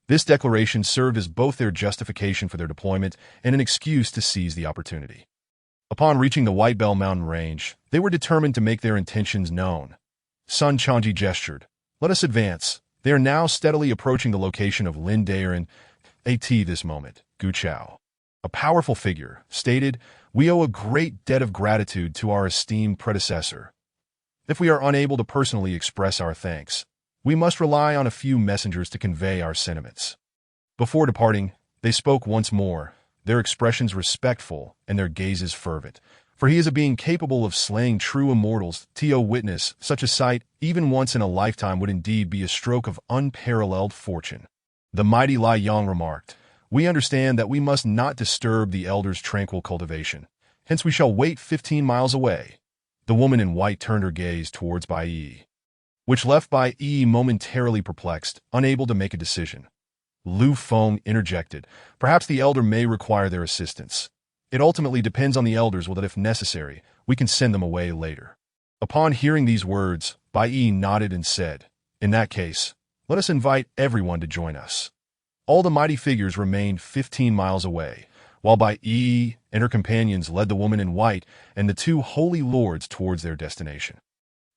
This declaration served as both their justification for their deployment and an excuse to seize the opportunity. Upon reaching the White Bell Mountain Range, they were determined to make their intentions known. Sun Changji gestured, "Let us advance." They are now steadily approaching the location of Lin Daerin. At this moment, Gu Chao, a powerful figure, stated, "We owe a great debt of gratitude to our esteemed predecessor. If we are unable to personally express our thanks, we must rely on a few messengers to convey our sentiments." Before departing, they spoke once more, their expressions respectful and their gazes fervent. "For he is a being capable of slaying true immortals. To witness such a sight, even once in a lifetime, would indeed be a stroke of unparalleled fortune." The mighty Lai Yang remarked, We understand that we must not disturb the elder's tranquil cultivation. Hence we shall wait 15 miles away." The woman in white turned her gaze towards Bai, which left Bai momentarily perplexed, unable to make a decision. Lu Feng interjected, "Perhaps the elder may require their assistance. It ultimately depends on the elders that if necessary, we can send them away later." Upon hearing these words, Bai nodded and said, "In that case, let us invite everyone to join us." All the mighty figures remained 15 miles away, while Bai and her companions led the woman in white and the two holy lords towards their destination.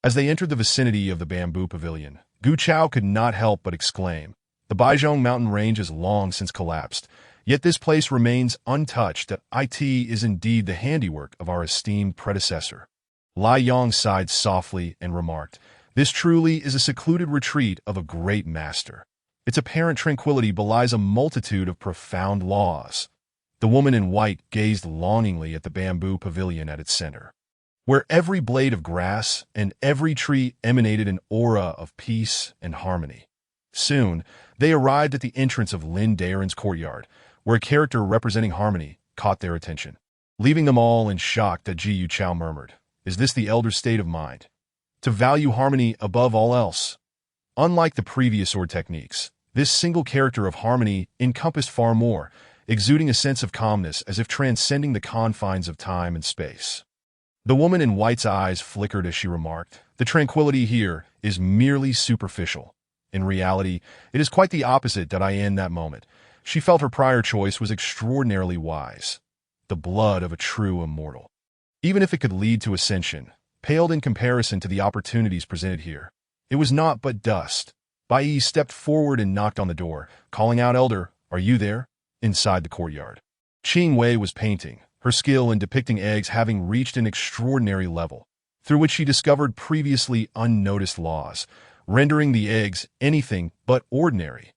As they entered the vicinity of the bamboo pavilion, Gu Chao could not help but exclaim, "The Baizhong mountain range has long since collapsed, yet this place remains untouched. It is indeed the handiwork of our esteemed predecessor." Lai Yong sighed softly and remarked, "This truly is a secluded retreat of a great master. Its apparent tranquility belies a multitude of profound laws." The woman in white gazed longingly at the bamboo pavilion at its center, where every blade of grass and every tree emanated an aura of peace and harmony. Soon, they arrived at the entrance of Lin Daren's courtyard, where a character representing harmony caught their attention. Leaving them all in shock, that Ji Yu Chao murmured, "Is this the elder's state of mind? To value harmony above all else?" Unlike the previous sword techniques, this single character of harmony encompassed far more, exuding a sense of calmness as if transcending the confines of time and space. The woman in white's eyes flickered as she remarked, "The tranquility here is merely superficial. In reality, it is quite the opposite." In that moment, she felt her prior choice was extraordinarily wise. The blood of a true immortal, even if it could lead to ascension, paled in comparison to the opportunities presented here. It was naught but dust. Bai stepped forward and knocked on the door, calling out, "Elder, are you there?" Inside the courtyard, Qing Wei was painting, her skill in depicting eggs having reached an extraordinary level, through which she discovered previously unnoticed laws, rendering the eggs anything but ordinary.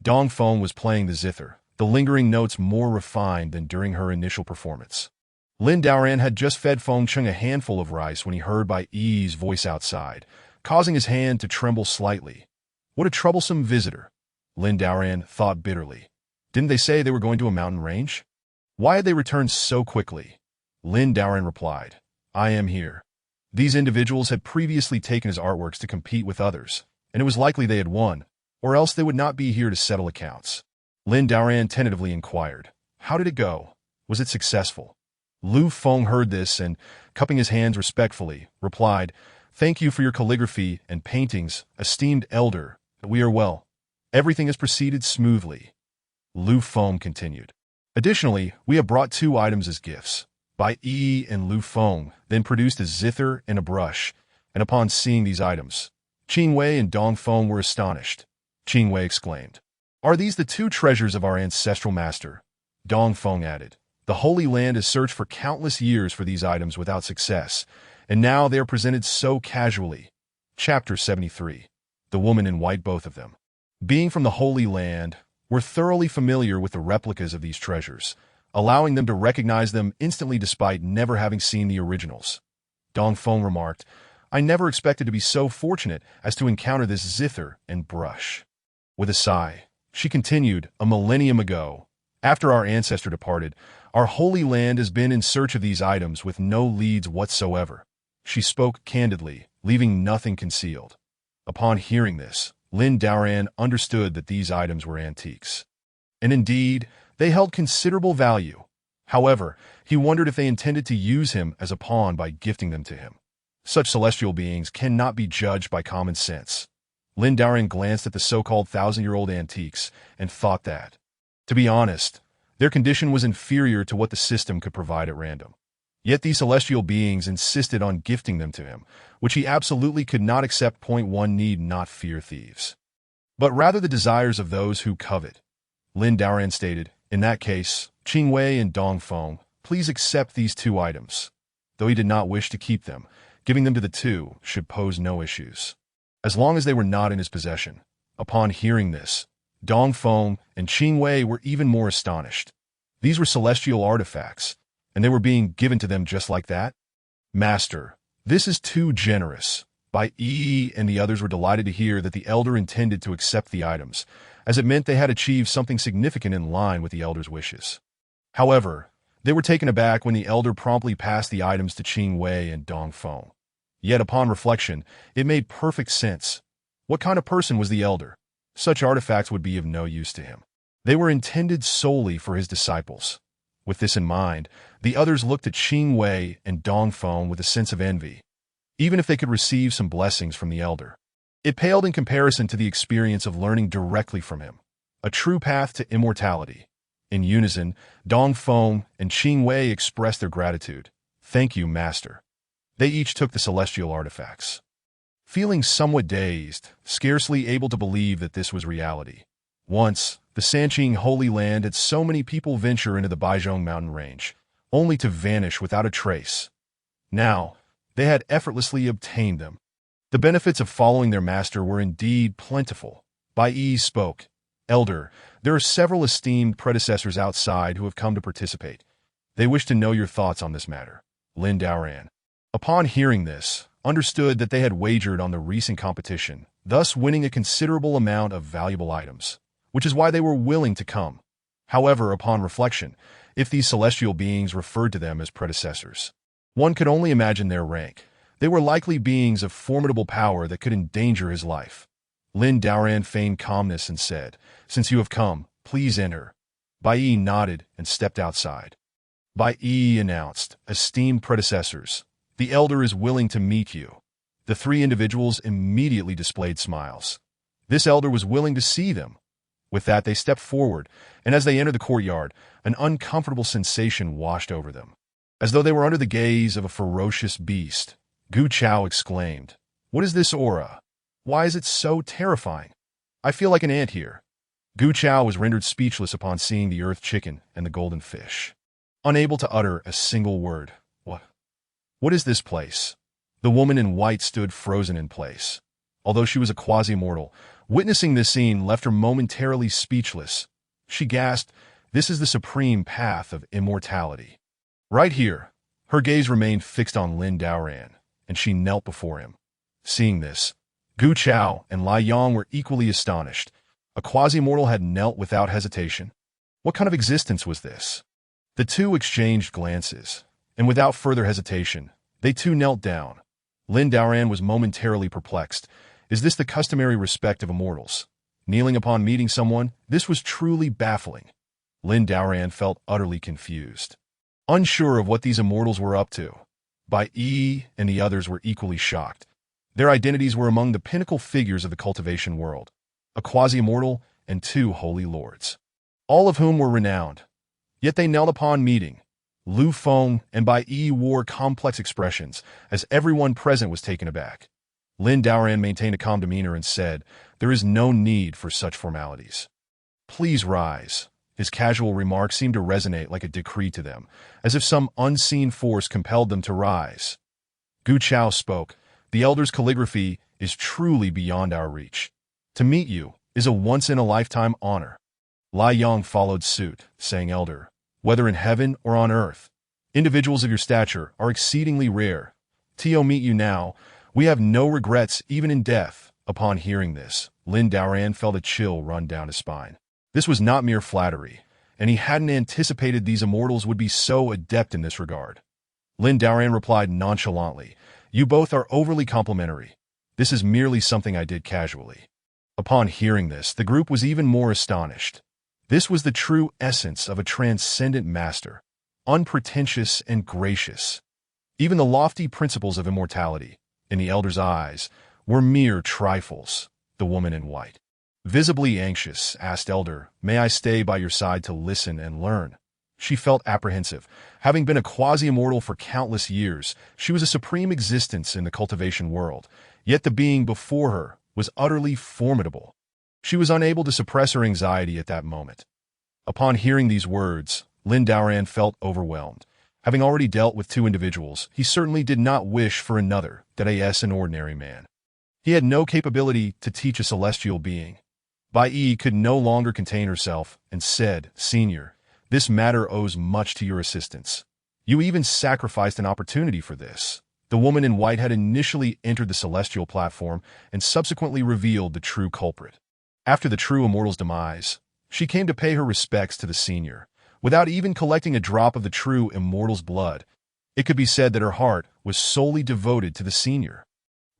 Dong Feng was playing the zither, the lingering notes more refined than during her initial performance. Lin Daoran had just fed Feng Cheng a handful of rice when he heard Bai Yi's voice outside, causing his hand to tremble slightly. What a troublesome visitor, Lin Daoran thought bitterly. Didn't they say they were going to a mountain range? Why had they returned so quickly? Lin Daoran replied, "I am here." These individuals had previously taken his artworks to compete with others, and it was likely they had won, or else they would not be here to settle accounts. Lin Daoran tentatively inquired, "How did it go? Was it successful?" Lu Feng heard this and, cupping his hands respectfully, replied, "Thank you for your calligraphy and paintings, esteemed elder. We are well. Everything has proceeded smoothly." Lu Feng continued, "Additionally, we have brought 2 items as gifts." Bai and Lu Feng then produced a zither and a brush, and upon seeing these items, Qing Wei and Dong Feng were astonished. Qing Wei exclaimed, "Are these the 2 treasures of our ancestral master?" Dong Feng added, "The Holy Land has searched for countless years for these items without success, and now they are presented so casually." Chapter 73. The woman in white, both of them, being from the Holy Land, were thoroughly familiar with the replicas of these treasures, allowing them to recognize them instantly despite never having seen the originals. Dong Feng remarked, "I never expected to be so fortunate as to encounter this zither and brush." With a sigh, she continued, "A millennium ago, after our ancestor departed, our Holy Land has been in search of these items with no leads whatsoever." She spoke candidly, leaving nothing concealed. Upon hearing this, Lin Daoran understood that these items were antiques. And indeed, they held considerable value. However, he wondered if they intended to use him as a pawn by gifting them to him. Such celestial beings cannot be judged by common sense. Lin Daoran glanced at the so-called 1,000-year-old antiques and thought that, to be honest, their condition was inferior to what the system could provide at random. Yet these celestial beings insisted on gifting them to him, which he absolutely could not accept. One need not fear thieves, but rather the desires of those who covet. Lin Daoran stated, "In that case, Qing Wei and Dong Feng, please accept these 2 items." Though he did not wish to keep them, giving them to the 2 should pose no issues, as long as they were not in his possession. Upon hearing this, Dong Feng and Qing Wei were even more astonished. These were celestial artifacts, and they were being given to them just like that? "Master, this is too generous." Bai and the others were delighted to hear that the elder intended to accept the items, as it meant they had achieved something significant in line with the elder's wishes. However, they were taken aback when the elder promptly passed the items to Qing Wei and Dong Feng. Yet upon reflection, it made perfect sense. What kind of person was the elder? Such artifacts would be of no use to him. They were intended solely for his disciples. With this in mind, the others looked at Qing Wei and Dong Feng with a sense of envy, even if they could receive some blessings from the elder. It paled in comparison to the experience of learning directly from him, a true path to immortality. In unison, Dong Feng and Qing Wei expressed their gratitude. "Thank you, Master." They each took the celestial artifacts. Feeling somewhat dazed, scarcely able to believe that this was reality. Once, the Sanqing Holy Land had so many people venture into the Baizhong mountain range, only to vanish without a trace. Now, they had effortlessly obtained them. The benefits of following their master were indeed plentiful. Bai Yi spoke. "Elder, there are several esteemed predecessors outside who have come to participate. They wish to know your thoughts on this matter." Lin Daoran, upon hearing this, understood that they had wagered on the recent competition, thus winning a considerable amount of valuable items, which is why they were willing to come. However, upon reflection, if these celestial beings referred to them as predecessors, one could only imagine their rank. They were likely beings of formidable power that could endanger his life. Lin Daoran feigned calmness and said, "Since you have come, please enter." Bai Yi nodded and stepped outside. Bai Yi announced, "Esteemed predecessors, the elder is willing to meet you." The three individuals immediately displayed smiles. This elder was willing to see them. With that, they stepped forward, and as they entered the courtyard, an uncomfortable sensation washed over them, as though they were under the gaze of a ferocious beast. Gu Chao exclaimed, "What is this aura? Why is it so terrifying? I feel like an ant here." Gu Chao was rendered speechless upon seeing the earth chicken and the golden fish. Unable to utter a single word. What is this place?" The woman in white stood frozen in place. Although she was a quasi-mortal, witnessing this scene left her momentarily speechless. She gasped, "This is the supreme path of immortality." Right here, her gaze remained fixed on Lin Daoran, and she knelt before him. Seeing this, Gu Chao and Lai Yang were equally astonished. A quasi-mortal had knelt without hesitation. What kind of existence was this? The two exchanged glances, and without further hesitation, they too knelt down. Lin Daoran was momentarily perplexed. Is this the customary respect of immortals? Kneeling upon meeting someone, this was truly baffling. Lin Daoran felt utterly confused, unsure of what these immortals were up to. Bai Yi and the others were equally shocked. Their identities were among the pinnacle figures of the cultivation world, a quasi-immortal and two holy lords, all of whom were renowned. Yet they knelt upon meeting. Lu Feng and Bai Yi wore complex expressions, as everyone present was taken aback. Lin Daoran maintained a calm demeanor and said, "There is no need for such formalities. Please rise." His casual remark seemed to resonate like a decree to them, as if some unseen force compelled them to rise. Gu Chao spoke, "The elder's calligraphy is truly beyond our reach. To meet you is a once-in-a-lifetime honor." Lai Yang followed suit, saying, "Elder, whether in heaven or on earth, individuals of your stature are exceedingly rare. To meet you now, we have no regrets even in death." Upon hearing this, Lin Daoran felt a chill run down his spine. This was not mere flattery, and he hadn't anticipated these immortals would be so adept in this regard. Lin Daoran replied nonchalantly, "You both are overly complimentary. This is merely something I did casually." Upon hearing this, the group was even more astonished. This was the true essence of a transcendent master, unpretentious and gracious. Even the lofty principles of immortality, in the elder's eyes, were mere trifles. The woman in white, visibly anxious, asked, "Elder, may I stay by your side to listen and learn?" She felt apprehensive. Having been a quasi-immortal for countless years, she was a supreme existence in the cultivation world, yet the being before her was utterly formidable. She was unable to suppress her anxiety at that moment. Upon hearing these words, Lin Daoran felt overwhelmed. Having already dealt with two individuals, he certainly did not wish for another, that is, an ordinary man. He had no capability to teach a celestial being. Bai Yi could no longer contain herself and said, "Senior, this matter owes much to your assistance. You even sacrificed an opportunity for this." The woman in white had initially entered the celestial platform and subsequently revealed the true culprit. After the true immortal's demise, she came to pay her respects to the senior, without even collecting a drop of the true immortal's blood. It could be said that her heart was solely devoted to the senior.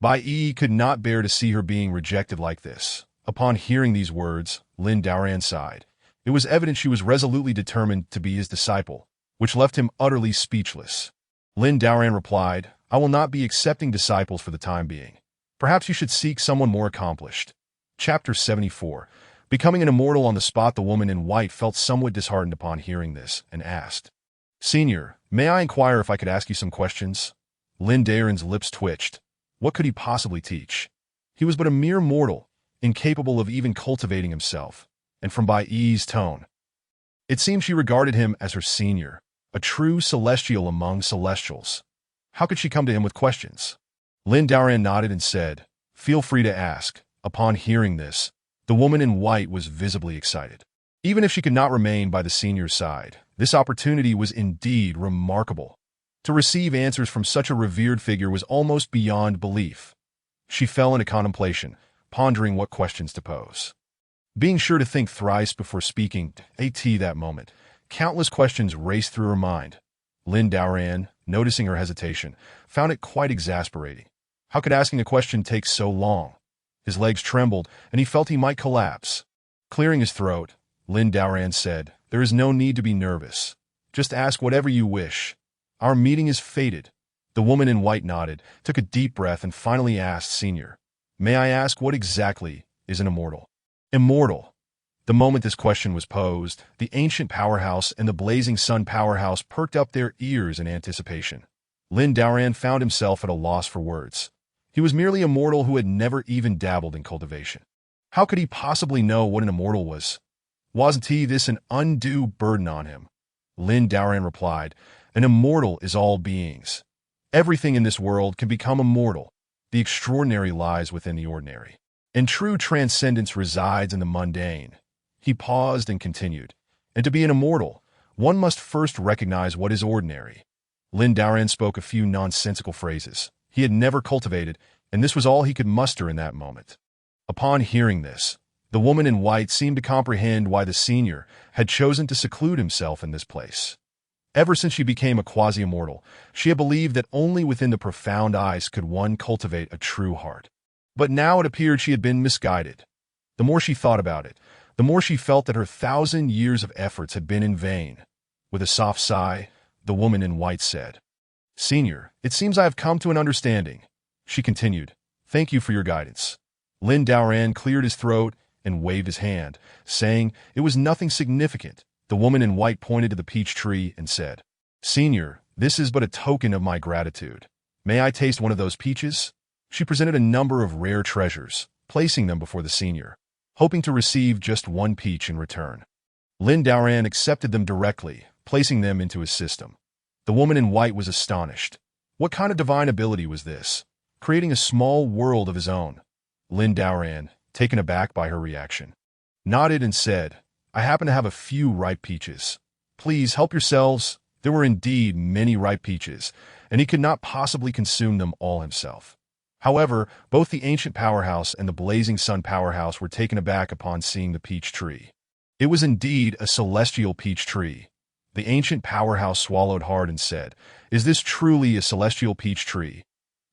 Bai Yi could not bear to see her being rejected like this. Upon hearing these words, Lin Daoran sighed. It was evident she was resolutely determined to be his disciple, which left him utterly speechless. Lin Daoran replied, I will not be accepting disciples for the time being. Perhaps you should seek someone more accomplished. Chapter 74. Becoming an immortal on the spot, the woman in white felt somewhat disheartened upon hearing this, and asked, Senior, may I inquire if I could ask you some questions? Lin Daoran's lips twitched. What could he possibly teach? He was but a mere mortal, incapable of even cultivating himself, and from Bai Yi's tone, it seemed she regarded him as her senior, a true celestial among celestials. How could she come to him with questions? Lin Daoran nodded and said, Feel free to ask. Upon hearing this, the woman in white was visibly excited. Even if she could not remain by the senior's side, this opportunity was indeed remarkable. To receive answers from such a revered figure was almost beyond belief. She fell into contemplation, pondering what questions to pose. Being sure to think thrice before speaking, that moment, countless questions raced through her mind. Lin Daoran, noticing her hesitation, found it quite exasperating. How could asking a question take so long? His legs trembled, and he felt he might collapse. Clearing his throat, Lin Daoran said, There is no need to be nervous. Just ask whatever you wish. Our meeting is fated. The woman in white nodded, took a deep breath, and finally asked, Senior, may I ask what exactly is an immortal? Immortal. The moment this question was posed, the ancient powerhouse and the blazing sun powerhouse perked up their ears in anticipation. Lin Daoran found himself at a loss for words. He was merely a mortal who had never even dabbled in cultivation. How could he possibly know what an immortal was? Wasn't this an undue burden on him? Lin Daoran replied, An immortal is all beings. Everything in this world can become immortal. The extraordinary lies within the ordinary. And true transcendence resides in the mundane. He paused and continued, And to be an immortal, one must first recognize what is ordinary. Lin Daoran spoke a few nonsensical phrases he had never cultivated, and this was all he could muster in that moment. Upon hearing this, the woman in white seemed to comprehend why the senior had chosen to seclude himself in this place. Ever since she became a quasi-immortal, she had believed that only within the profound ice could one cultivate a true heart. But now it appeared she had been misguided. The more she thought about it, the more she felt that her 1,000 years of efforts had been in vain. With a soft sigh, the woman in white said, Senior, it seems I have come to an understanding. She continued, Thank you for your guidance. Lin Daoran cleared his throat and waved his hand, saying it was nothing significant. The woman in white pointed to the peach tree and said, Senior, this is but a token of my gratitude. May I taste one of those peaches? She presented a number of rare treasures, placing them before the senior, hoping to receive just one peach in return. Lin Daoran accepted them directly, placing them into his system. The woman in white was astonished. What kind of divine ability was this? Creating a small world of his own. Lin Daoran, taken aback by her reaction, nodded and said, I happen to have a few ripe peaches. Please help yourselves. There were indeed many ripe peaches, and he could not possibly consume them all himself. However, both the ancient powerhouse and the blazing sun powerhouse were taken aback upon seeing the peach tree. It was indeed a celestial peach tree. The ancient powerhouse swallowed hard and said, Is this truly a celestial peach tree?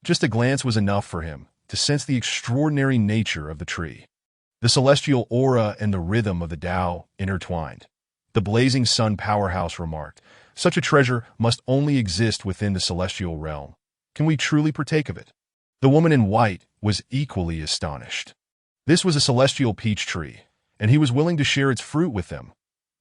Just a glance was enough for him to sense the extraordinary nature of the tree. The celestial aura and the rhythm of the Tao intertwined. The blazing sun powerhouse remarked, Such a treasure must only exist within the celestial realm. Can we truly partake of it? The woman in white was equally astonished. This was a celestial peach tree, and he was willing to share its fruit with them.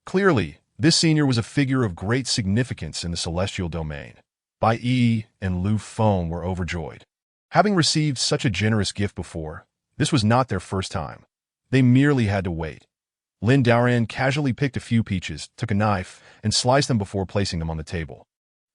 Clearly, this senior was a figure of great significance in the celestial domain. Bai Yi and Lu Feng were overjoyed. Having received such a generous gift before, this was not their first time. They merely had to wait. Lin Daoran casually picked a few peaches, took a knife, and sliced them before placing them on the table,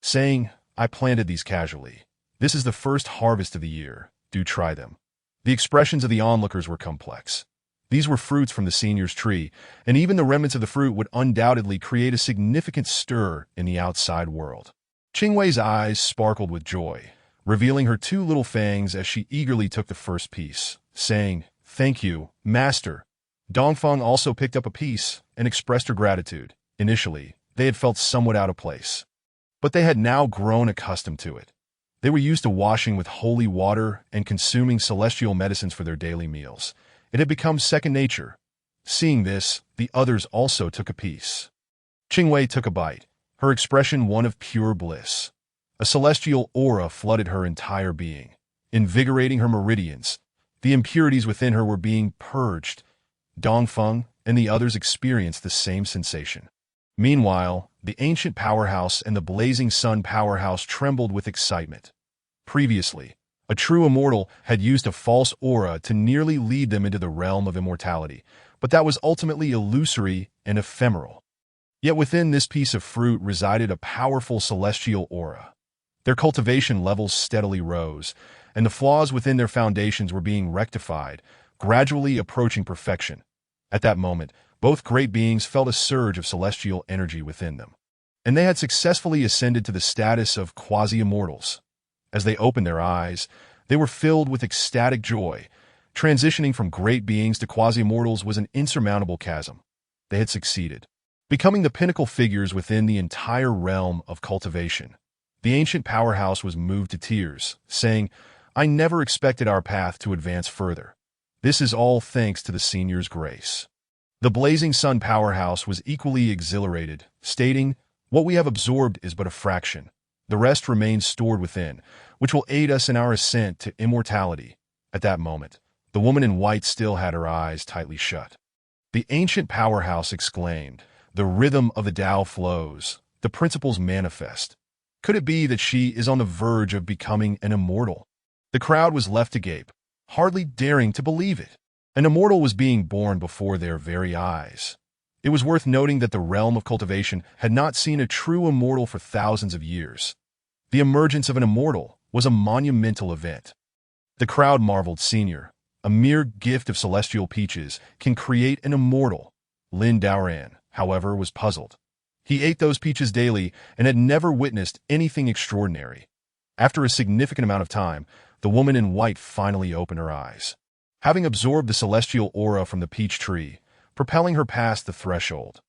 saying, I planted these casually. This is the first harvest of the year. Do try them. The expressions of the onlookers were complex. These were fruits from the senior's tree, and even the remnants of the fruit would undoubtedly create a significant stir in the outside world. Qingwei's eyes sparkled with joy, revealing her two little fangs as she eagerly took the first piece, saying, Thank you, Master. Dongfeng also picked up a piece and expressed her gratitude. Initially, they had felt somewhat out of place, but they had now grown accustomed to it. They were used to washing with holy water and consuming celestial medicines for their daily meals. It had become second nature. Seeing this, the others also took a piece. Qingwei took a bite, her expression one of pure bliss. A celestial aura flooded her entire being, invigorating her meridians. The impurities within her were being purged. Dongfeng and the others experienced the same sensation. Meanwhile, the ancient powerhouse and the blazing sun powerhouse trembled with excitement. Previously, a true immortal had used a false aura to nearly lead them into the realm of immortality, but that was ultimately illusory and ephemeral. Yet within this piece of fruit resided a powerful celestial aura. Their cultivation levels steadily rose, and the flaws within their foundations were being rectified, gradually approaching perfection. At that moment, both great beings felt a surge of celestial energy within them, and they had successfully ascended to the status of quasi-immortals. As they opened their eyes, they were filled with ecstatic joy. Transitioning from great beings to quasi-immortals was an insurmountable chasm. They had succeeded, becoming the pinnacle figures within the entire realm of cultivation. The ancient powerhouse was moved to tears, saying, "I never expected our path to advance further. This is all thanks to the senior's grace." The blazing sun powerhouse was equally exhilarated, stating, "What we have absorbed is but a fraction. The rest remains stored within, which will aid us in our ascent to immortality." At that moment, the woman in white still had her eyes tightly shut. The ancient powerhouse exclaimed, "The rhythm of the Tao flows, the principles manifest. Could it be that she is on the verge of becoming an immortal?" The crowd was left agape, hardly daring to believe it. An immortal was being born before their very eyes. It was worth noting that the realm of cultivation had not seen a true immortal for thousands of years. The emergence of an immortal was a monumental event. The crowd marveled. Senior, a mere gift of celestial peaches, can create an immortal. Lin Daoran, however, was puzzled. He ate those peaches daily and had never witnessed anything extraordinary. After a significant amount of time, the woman in white finally opened her eyes, having absorbed the celestial aura from the peach tree, propelling her past the threshold.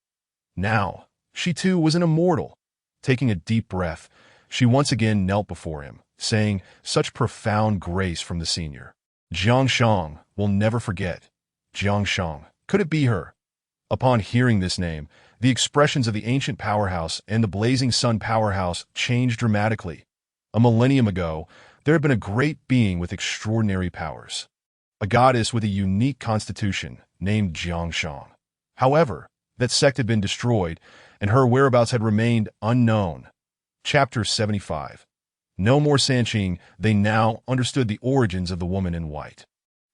Now, she too was an immortal. Taking a deep breath, she once again knelt before him, saying, "Such profound grace from the senior. Jiang Shang will never forget." Jiang Shang, could it be her? Upon hearing this name, the expressions of the ancient powerhouse and the blazing sun powerhouse changed dramatically. A millennium ago, there had been a great being with extraordinary powers, a goddess with a unique constitution named Jiang Shang. However, that sect had been destroyed, and her whereabouts had remained unknown. Chapter 75. No more Sanqing. They now understood the origins of the woman in white.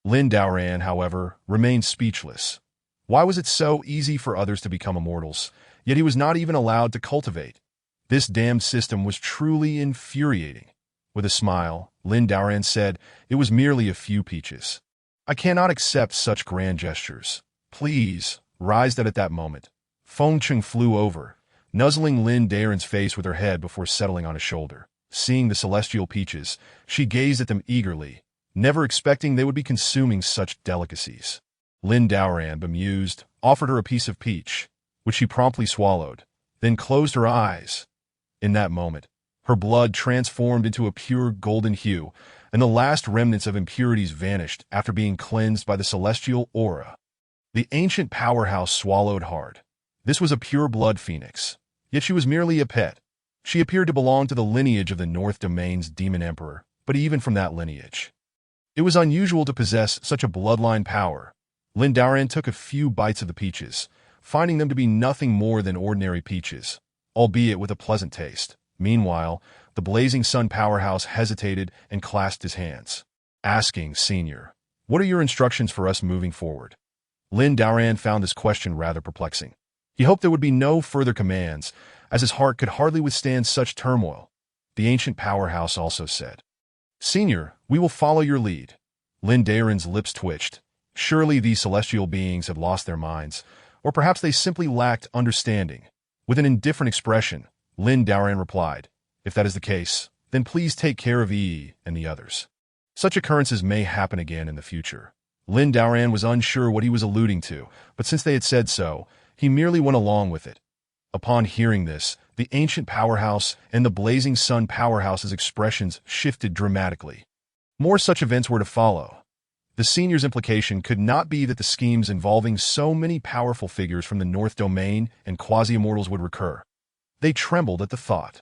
Lin Daoran, however, remained speechless. Why was it so easy for others to become immortals, yet he was not even allowed to cultivate? This damned system was truly infuriating. With a smile, Lin Daoran said, "It was merely a few peaches. I cannot accept such grand gestures. Please, rise." At that moment, Feng Cheng flew over, nuzzling Lin Daoran's face with her head before settling on his shoulder. Seeing the celestial peaches, she gazed at them eagerly, never expecting they would be consuming such delicacies. Lin Daoran, bemused, offered her a piece of peach, which she promptly swallowed, then closed her eyes. In that moment, her blood transformed into a pure golden hue, and the last remnants of impurities vanished after being cleansed by the celestial aura. The ancient powerhouse swallowed hard. This was a pure-blood phoenix, yet she was merely a pet. She appeared to belong to the lineage of the North Domain's demon emperor, but even from that lineage, it was unusual to possess such a bloodline power. Lin Daoran took a few bites of the peaches, finding them to be nothing more than ordinary peaches, albeit with a pleasant taste. Meanwhile, the blazing sun powerhouse hesitated and clasped his hands, asking, "Senior, what are your instructions for us moving forward?" Lin Daoran found this question rather perplexing. He hoped there would be no further commands, as his heart could hardly withstand such turmoil. The ancient powerhouse also said, "Senior, we will follow your lead." Lin Daoran's lips twitched. Surely these celestial beings had lost their minds, or perhaps they simply lacked understanding. With an indifferent expression, Lin Daoran replied, "If that is the case, then please take care of Yi and the others. Such occurrences may happen again in the future." Lin Daoran was unsure what he was alluding to, but since they had said so, he merely went along with it. Upon hearing this, the ancient powerhouse and the blazing sun powerhouse's expressions shifted dramatically. More such events were to follow. The senior's implication could not be that the schemes involving so many powerful figures from the North Domain and quasi-immortals would recur. They trembled at the thought.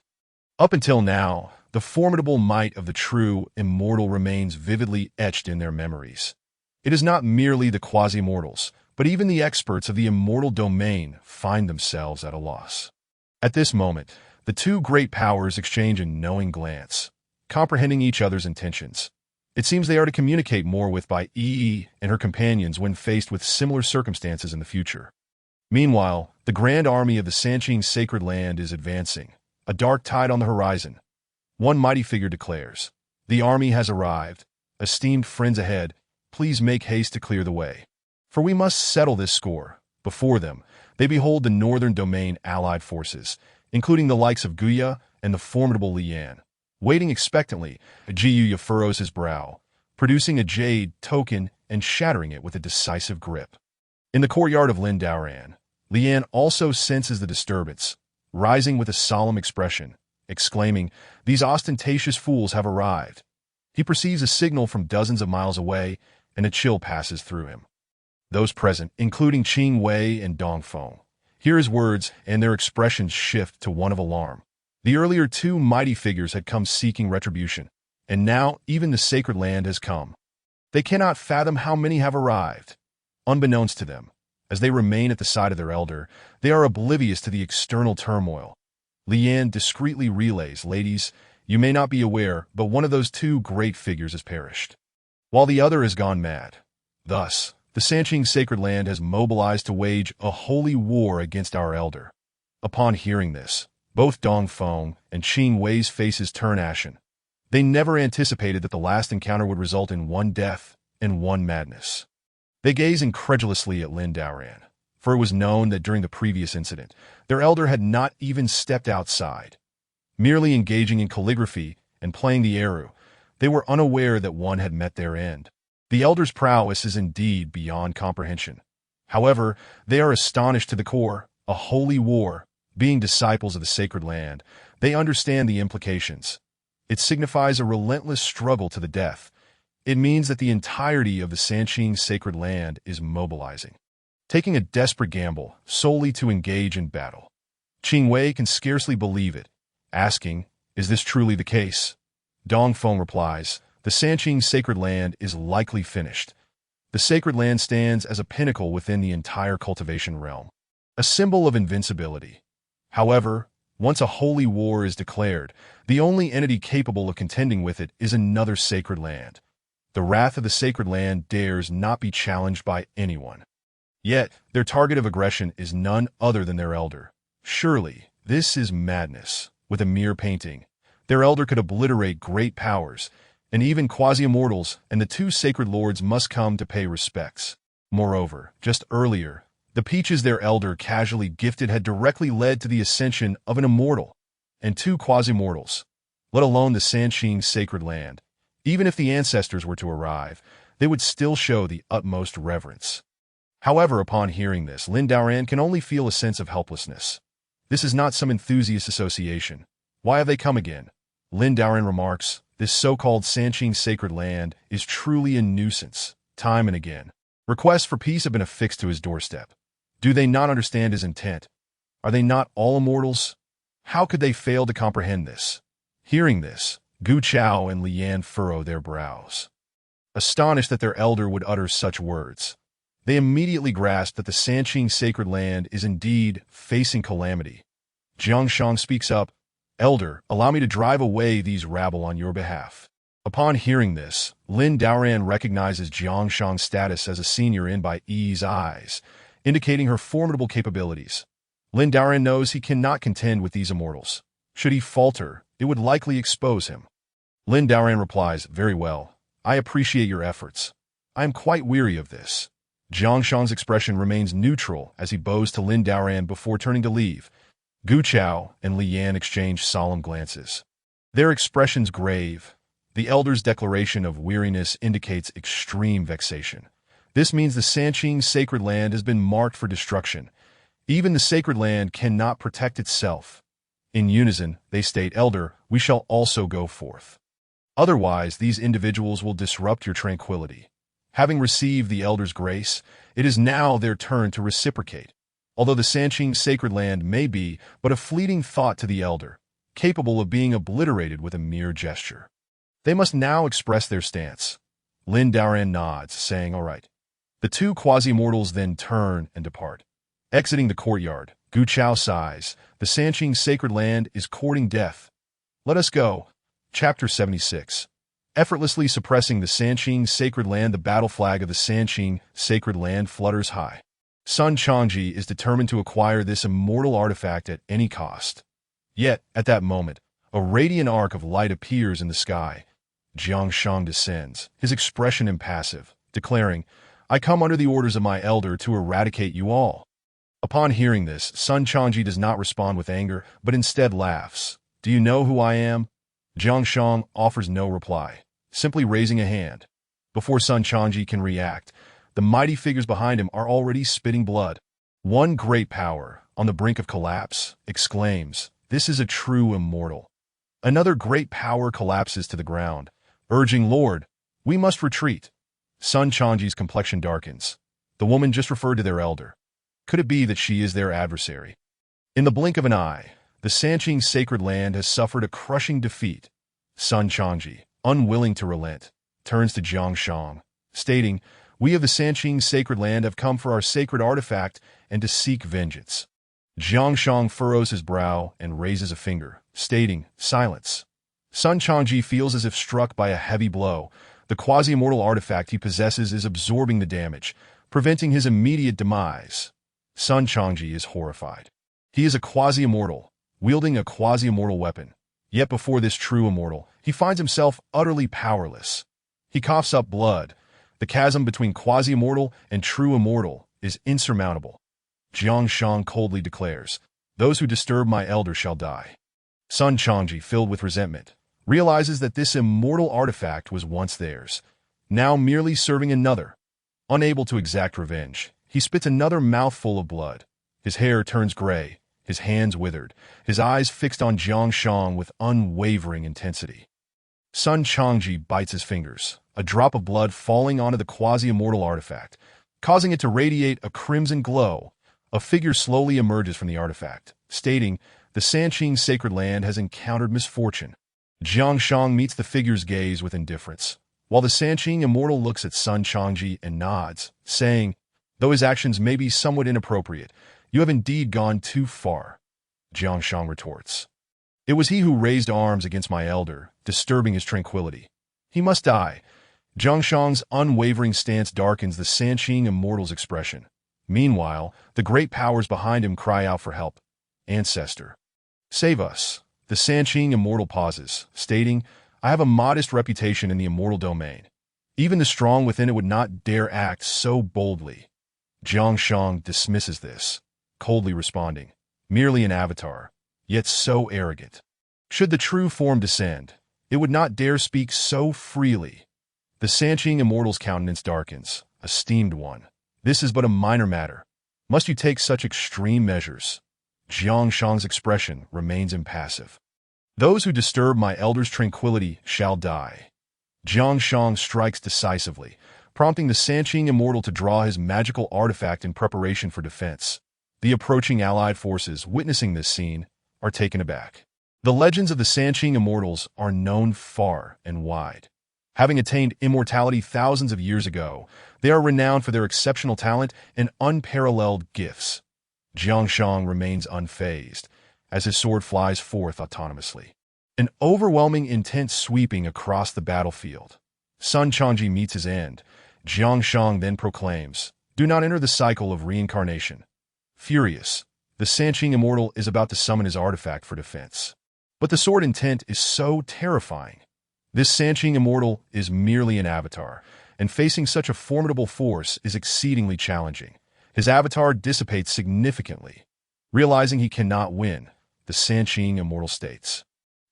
Up until now, the formidable might of the true immortal remains vividly etched in their memories. It is not merely the quasi-immortals, but even the experts of the immortal domain find themselves at a loss. At this moment, the two great powers exchange a knowing glance, comprehending each other's intentions. It seems they are to communicate more with by Yi and her companions when faced with similar circumstances in the future. Meanwhile, the grand army of the Sanqing Sacred Land is advancing, a dark tide on the horizon. One mighty figure declares, "The army has arrived. Esteemed friends ahead, please make haste to clear the way. For we must settle this score." Before them, they behold the Northern Domain allied forces, including the likes of Guya and the formidable Lian. Waiting expectantly, Jiyuya furrows his brow, producing a jade token and shattering it with a decisive grip. In the courtyard of Lin Daoran, Lian also senses the disturbance, rising with a solemn expression, exclaiming, "These ostentatious fools have arrived." He perceives a signal from dozens of miles away, and a chill passes through him. Those present, including Qing Wei and Dong Feng, hear his words and their expressions shift to one of alarm. The earlier two mighty figures had come seeking retribution, and now even the Sacred Land has come. They cannot fathom how many have arrived. Unbeknownst to them, as they remain at the side of their elder, they are oblivious to the external turmoil. Lian discreetly relays, "Ladies, you may not be aware, but one of those two great figures has perished, while the other has gone mad." Thus, the Sanqing Sacred Land has mobilized to wage a holy war against our elder. Upon hearing this, both Dong Feng and Qing Wei's faces turn ashen. They never anticipated that the last encounter would result in one death and one madness. They gaze incredulously at Lin Daoran, for it was known that during the previous incident, their elder had not even stepped outside. Merely engaging in calligraphy and playing the eru, they were unaware that one had met their end. The elder's prowess is indeed beyond comprehension. However, they are astonished to the core. A holy war. Being disciples of the Sacred Land, they understand the implications. It signifies a relentless struggle to the death. It means that the entirety of the Sanqing Sacred Land is mobilizing, taking a desperate gamble solely to engage in battle. Qing Wei can scarcely believe it, asking, "Is this truly the case?" Dong Feng replies, "The Sanqing Sacred Land is likely finished. The Sacred Land stands as a pinnacle within the entire cultivation realm, a symbol of invincibility. However, once a holy war is declared, the only entity capable of contending with it is another sacred land. The wrath of the Sacred Land dares not be challenged by anyone. Yet, their target of aggression is none other than their elder. Surely, this is madness. With a mere painting, their elder could obliterate great powers, and even quasi-immortals and the two sacred lords must come to pay respects. Moreover, just earlier, the peaches their elder casually gifted had directly led to the ascension of an immortal and two quasi-mortals, let alone the Sanqing Sacred Land. Even if the ancestors were to arrive, they would still show the utmost reverence. However, upon hearing this, Lin Daoran can only feel a sense of helplessness. This is not some enthusiast association. Why have they come again? Lin Daoran remarks, "This so-called Sanqing Sacred Land is truly a nuisance." Time and again, requests for peace have been affixed to his doorstep. Do they not understand his intent? Are they not all immortals? How could they fail to comprehend this? Hearing this, Gu Chao and Lian furrow their brows, astonished that their elder would utter such words. They immediately grasp that the Sanqing Sacred Land is indeed facing calamity. Jiang Shang speaks up, "Elder, allow me to drive away these rabble on your behalf." Upon hearing this, Lin Daoran recognizes Jiang Shang's status as a senior in Bai Yi's eyes, indicating her formidable capabilities. Lin Daoran knows he cannot contend with these immortals. Should he falter, it would likely expose him. Lin Daoran replies, "Very well. I appreciate your efforts. I am quite weary of this." Jiang Shang's expression remains neutral as he bows to Lin Daoran before turning to leave. Gu Chao and Lian exchange solemn glances, their expressions grave. The elder's declaration of weariness indicates extreme vexation. This means the Sanqing sacred land has been marked for destruction. Even the sacred land cannot protect itself. In unison, they state, Elder, we shall also go forth. Otherwise, these individuals will disrupt your tranquility. Having received the Elder's grace, it is now their turn to reciprocate. Although the Sanqing sacred land may be but a fleeting thought to the Elder, capable of being obliterated with a mere gesture. They must now express their stance. Lin Daoran nods, saying, all right. The two quasi-mortals then turn and depart. Exiting the courtyard, Gu Chao sighs, the Sanqing sacred land is courting death. Let us go. Chapter 76. Effortlessly suppressing the Sanqing sacred land, the battle flag of the Sanqing sacred land flutters high. Sun Changji is determined to acquire this immortal artifact at any cost. Yet, at that moment, a radiant arc of light appears in the sky. Jiang Shang descends, his expression impassive, declaring, I come under the orders of my elder to eradicate you all. Upon hearing this, Sun Changji does not respond with anger, but instead laughs. Do you know who I am? Jiang Shang offers no reply, simply raising a hand. Before Sun Changji can react, the mighty figures behind him are already spitting blood. One great power, on the brink of collapse, exclaims, this is a true immortal. Another great power collapses to the ground, urging, Lord, we must retreat. Sun Changji's complexion darkens. The woman just referred to their elder. Could it be that she is their adversary? In the blink of an eye, the Sanqing sacred land has suffered a crushing defeat. Sun Changji, unwilling to relent, turns to Jiang Shang, stating, we of the Sanqing sacred land have come for our sacred artifact and to seek vengeance. Jiang Shang furrows his brow and raises a finger, stating, silence. Sun Changji feels as if struck by a heavy blow. The quasi-immortal artifact he possesses is absorbing the damage, preventing his immediate demise. Sun Changji is horrified. He is a quasi-immortal, wielding a quasi-immortal weapon. Yet before this true immortal, he finds himself utterly powerless. He coughs up blood. The chasm between quasi-immortal and true immortal is insurmountable. Jiang Shang coldly declares, those who disturb my elder shall die. Sun Changji, filled with resentment, realizes that this immortal artifact was once theirs, now merely serving another. Unable to exact revenge, he spits another mouthful of blood. His hair turns gray, his hands withered, his eyes fixed on Jiang Shang with unwavering intensity. Sun Changji bites his fingers, a drop of blood falling onto the quasi-immortal artifact, causing it to radiate a crimson glow. A figure slowly emerges from the artifact, stating, the Sanqing sacred land has encountered misfortune. Jiang Shang meets the figure's gaze with indifference, while the Sanqing immortal looks at Sun Changji and nods, saying, though his actions may be somewhat inappropriate, you have indeed gone too far. Jiang Shang retorts, it was he who raised arms against my elder, disturbing his tranquility. He must die. Jiang Shang's unwavering stance darkens the Sanqing immortal's expression. Meanwhile, the great powers behind him cry out for help. Ancestor, save us. The Sanqing immortal pauses, stating, I have a modest reputation in the immortal domain. Even the strong within it would not dare act so boldly. Jiang Shang dismisses this, coldly responding, merely an avatar, yet so arrogant. Should the true form descend, it would not dare speak so freely. The Sanqing immortal's countenance darkens. Esteemed one, this is but a minor matter. Must you take such extreme measures? Jiang Shang's expression remains impassive. Those who disturb my elder's tranquility shall die. Jiang Shang strikes decisively, prompting the Sanqing immortal to draw his magical artifact in preparation for defense. The approaching allied forces, witnessing this scene, are taken aback. The legends of the Sanqing immortals are known far and wide. Having attained immortality thousands of years ago, they are renowned for their exceptional talent and unparalleled gifts. Jiang Shang remains unfazed, as his sword flies forth autonomously. An overwhelming intent sweeping across the battlefield. Sun Changji meets his end. Jiang Shang then proclaims, do not enter the cycle of reincarnation. Furious, the Sanqing immortal is about to summon his artifact for defense. But the sword intent is so terrifying. This Sanqing immortal is merely an avatar, and facing such a formidable force is exceedingly challenging. His avatar dissipates significantly. Realizing he cannot win, the Sanqing immortal states,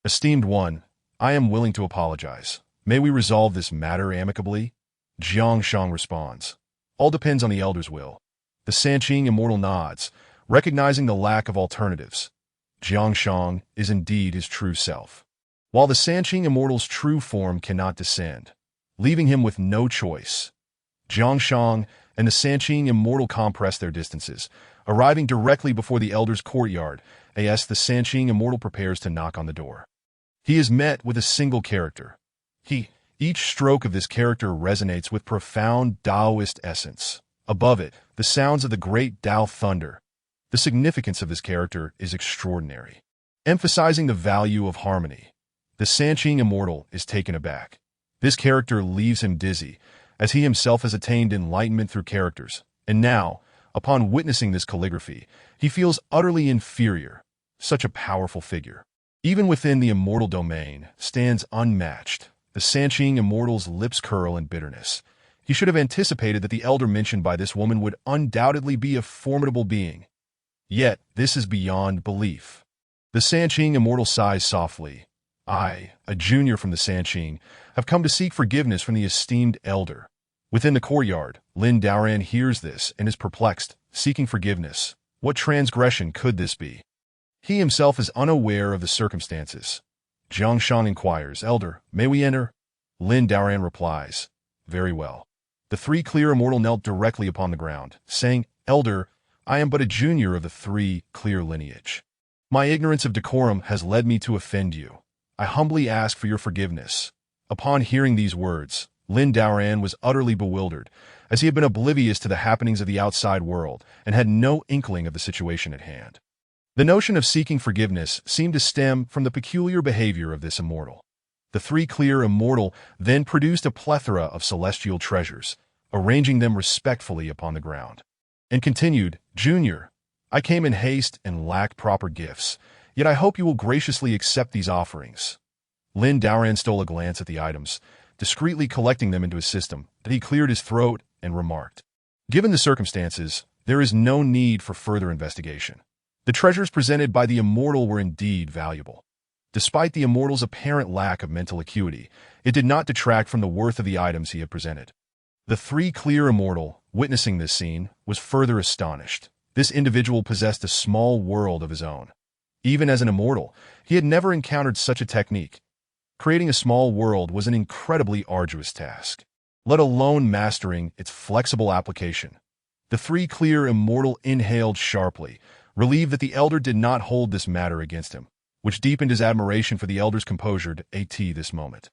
esteemed one, I am willing to apologize. May we resolve this matter amicably? Jiang Shang responds, All depends on the elder's will. The Sanqing immortal nods, recognizing the lack of alternatives. Jiangshang is indeed his true self. While the Sanqing immortal's true form cannot descend, leaving him with no choice. Jiangshang and the Sanqing immortal compress their distances, arriving directly before the elder's courtyard, as the Sanqing immortal prepares to knock on the door. He is met with a single character. Each stroke of this character resonates with profound Taoist essence. Above it, the sounds of the great Tao thunder. The significance of this character is extraordinary, emphasizing the value of harmony. The Sanqing immortal is taken aback. This character leaves him dizzy, as he himself has attained enlightenment through characters, and now, upon witnessing this calligraphy, he feels utterly inferior. Such a powerful figure, even within the immortal domain, stands unmatched. The Sanqing immortal's lips curl in bitterness. He should have anticipated that the elder mentioned by this woman would undoubtedly be a formidable being. Yet, this is beyond belief. The Sanqing immortal sighs softly. I, a junior from the Sanqing, have come to seek forgiveness from the esteemed elder. Within the courtyard, Lin Daoran hears this and is perplexed, seeking forgiveness. What transgression could this be? He himself is unaware of the circumstances. Jiangshang inquires, Elder, may we enter? Lin Daoran replies, very well. The three clear immortal knelt directly upon the ground, saying, Elder, I am but a junior of the three clear lineage. My ignorance of decorum has led me to offend you. I humbly ask for your forgiveness. Upon hearing these words, Lin Daoran was utterly bewildered, as he had been oblivious to the happenings of the outside world and had no inkling of the situation at hand. The notion of seeking forgiveness seemed to stem from the peculiar behavior of this immortal. The three clear immortal then produced a plethora of celestial treasures, arranging them respectfully upon the ground, and continued, Junior, I came in haste and lack proper gifts, yet I hope you will graciously accept these offerings. Lin Daoran stole a glance at the items, discreetly collecting them into his system, that he cleared his throat and remarked, Given the circumstances, there is no need for further investigation. The treasures presented by the immortal were indeed valuable. Despite the immortal's apparent lack of mental acuity, it did not detract from the worth of the items he had presented. The three clear immortal, witnessing this scene, was further astonished. This individual possessed a small world of his own. Even as an immortal, he had never encountered such a technique. Creating a small world was an incredibly arduous task, let alone mastering its flexible application. The three clear immortal inhaled sharply, relieved that the elder did not hold this matter against him, which deepened his admiration for the elder's composure at this moment.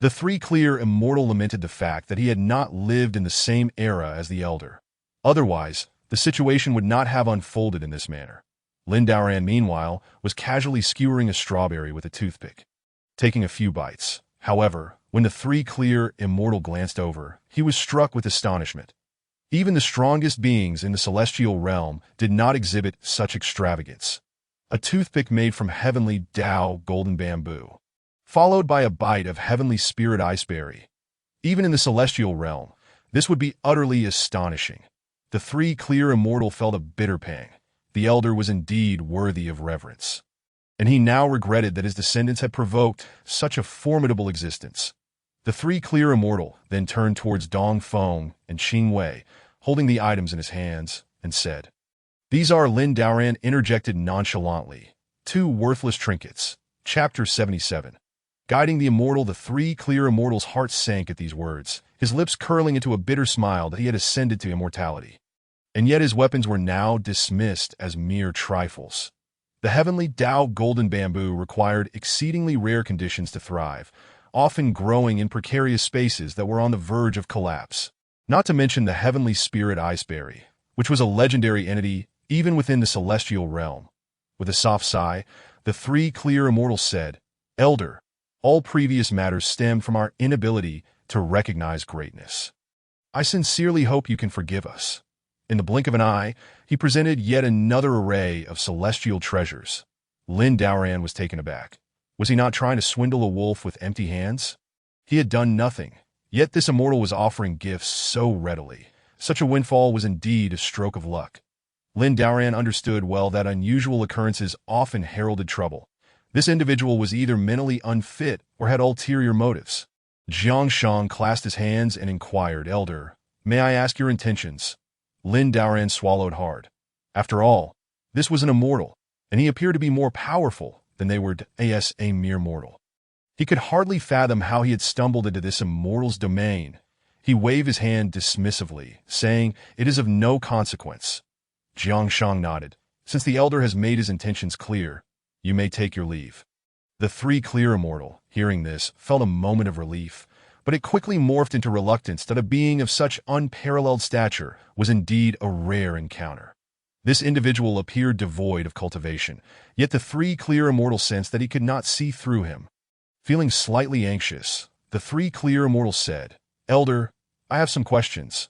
The three clear immortal lamented the fact that he had not lived in the same era as the elder. Otherwise, the situation would not have unfolded in this manner. Lin Daoran, meanwhile, was casually skewering a strawberry with a toothpick, taking a few bites. However, when the three clear immortal glanced over, he was struck with astonishment. Even the strongest beings in the celestial realm did not exhibit such extravagance. A toothpick made from heavenly Tao golden bamboo, followed by a bite of heavenly spirit iceberry. Even in the celestial realm, this would be utterly astonishing. The three clear immortal felt a bitter pang. The elder was indeed worthy of reverence, and he now regretted that his descendants had provoked such a formidable existence. The three clear immortal then turned towards Dong Feng and Qing Wei, holding the items in his hands, and said, These are, Lin Daoran interjected nonchalantly, 2 worthless trinkets. Chapter 77. Guiding the immortal, the three clear immortal's heart sank at these words, his lips curling into a bitter smile that he had ascended to immortality. And yet his weapons were now dismissed as mere trifles. The heavenly Tao golden bamboo required exceedingly rare conditions to thrive, often growing in precarious spaces that were on the verge of collapse. Not to mention the heavenly spirit iceberry, which was a legendary entity even within the celestial realm. With a soft sigh, the three clear immortals said, Elder, all previous matters stemmed from our inability to recognize greatness. I sincerely hope you can forgive us. In the blink of an eye, he presented yet another array of celestial treasures. Lin Daoran was taken aback. Was he not trying to swindle a wolf with empty hands? He had done nothing, yet this immortal was offering gifts so readily. Such a windfall was indeed a stroke of luck. Lin Daoran understood well that unusual occurrences often heralded trouble. This individual was either mentally unfit or had ulterior motives. Jiangshang clasped his hands and inquired, Elder, May I ask your intentions? Lin Daoran swallowed hard. After all, this was an immortal, and he appeared to be more powerful than they were as a mere mortal. He could hardly fathom how he had stumbled into this immortal's domain. He waved his hand dismissively, saying, "It is of no consequence." Jiang Shang nodded. "Since the elder has made his intentions clear, you may take your leave." The three clear immortal, hearing this, felt a moment of relief, but it quickly morphed into reluctance that a being of such unparalleled stature was indeed a rare encounter. This individual appeared devoid of cultivation, yet the three clear immortals sensed that he could not see through him. Feeling slightly anxious, the three clear immortals said, "Elder, I have some questions.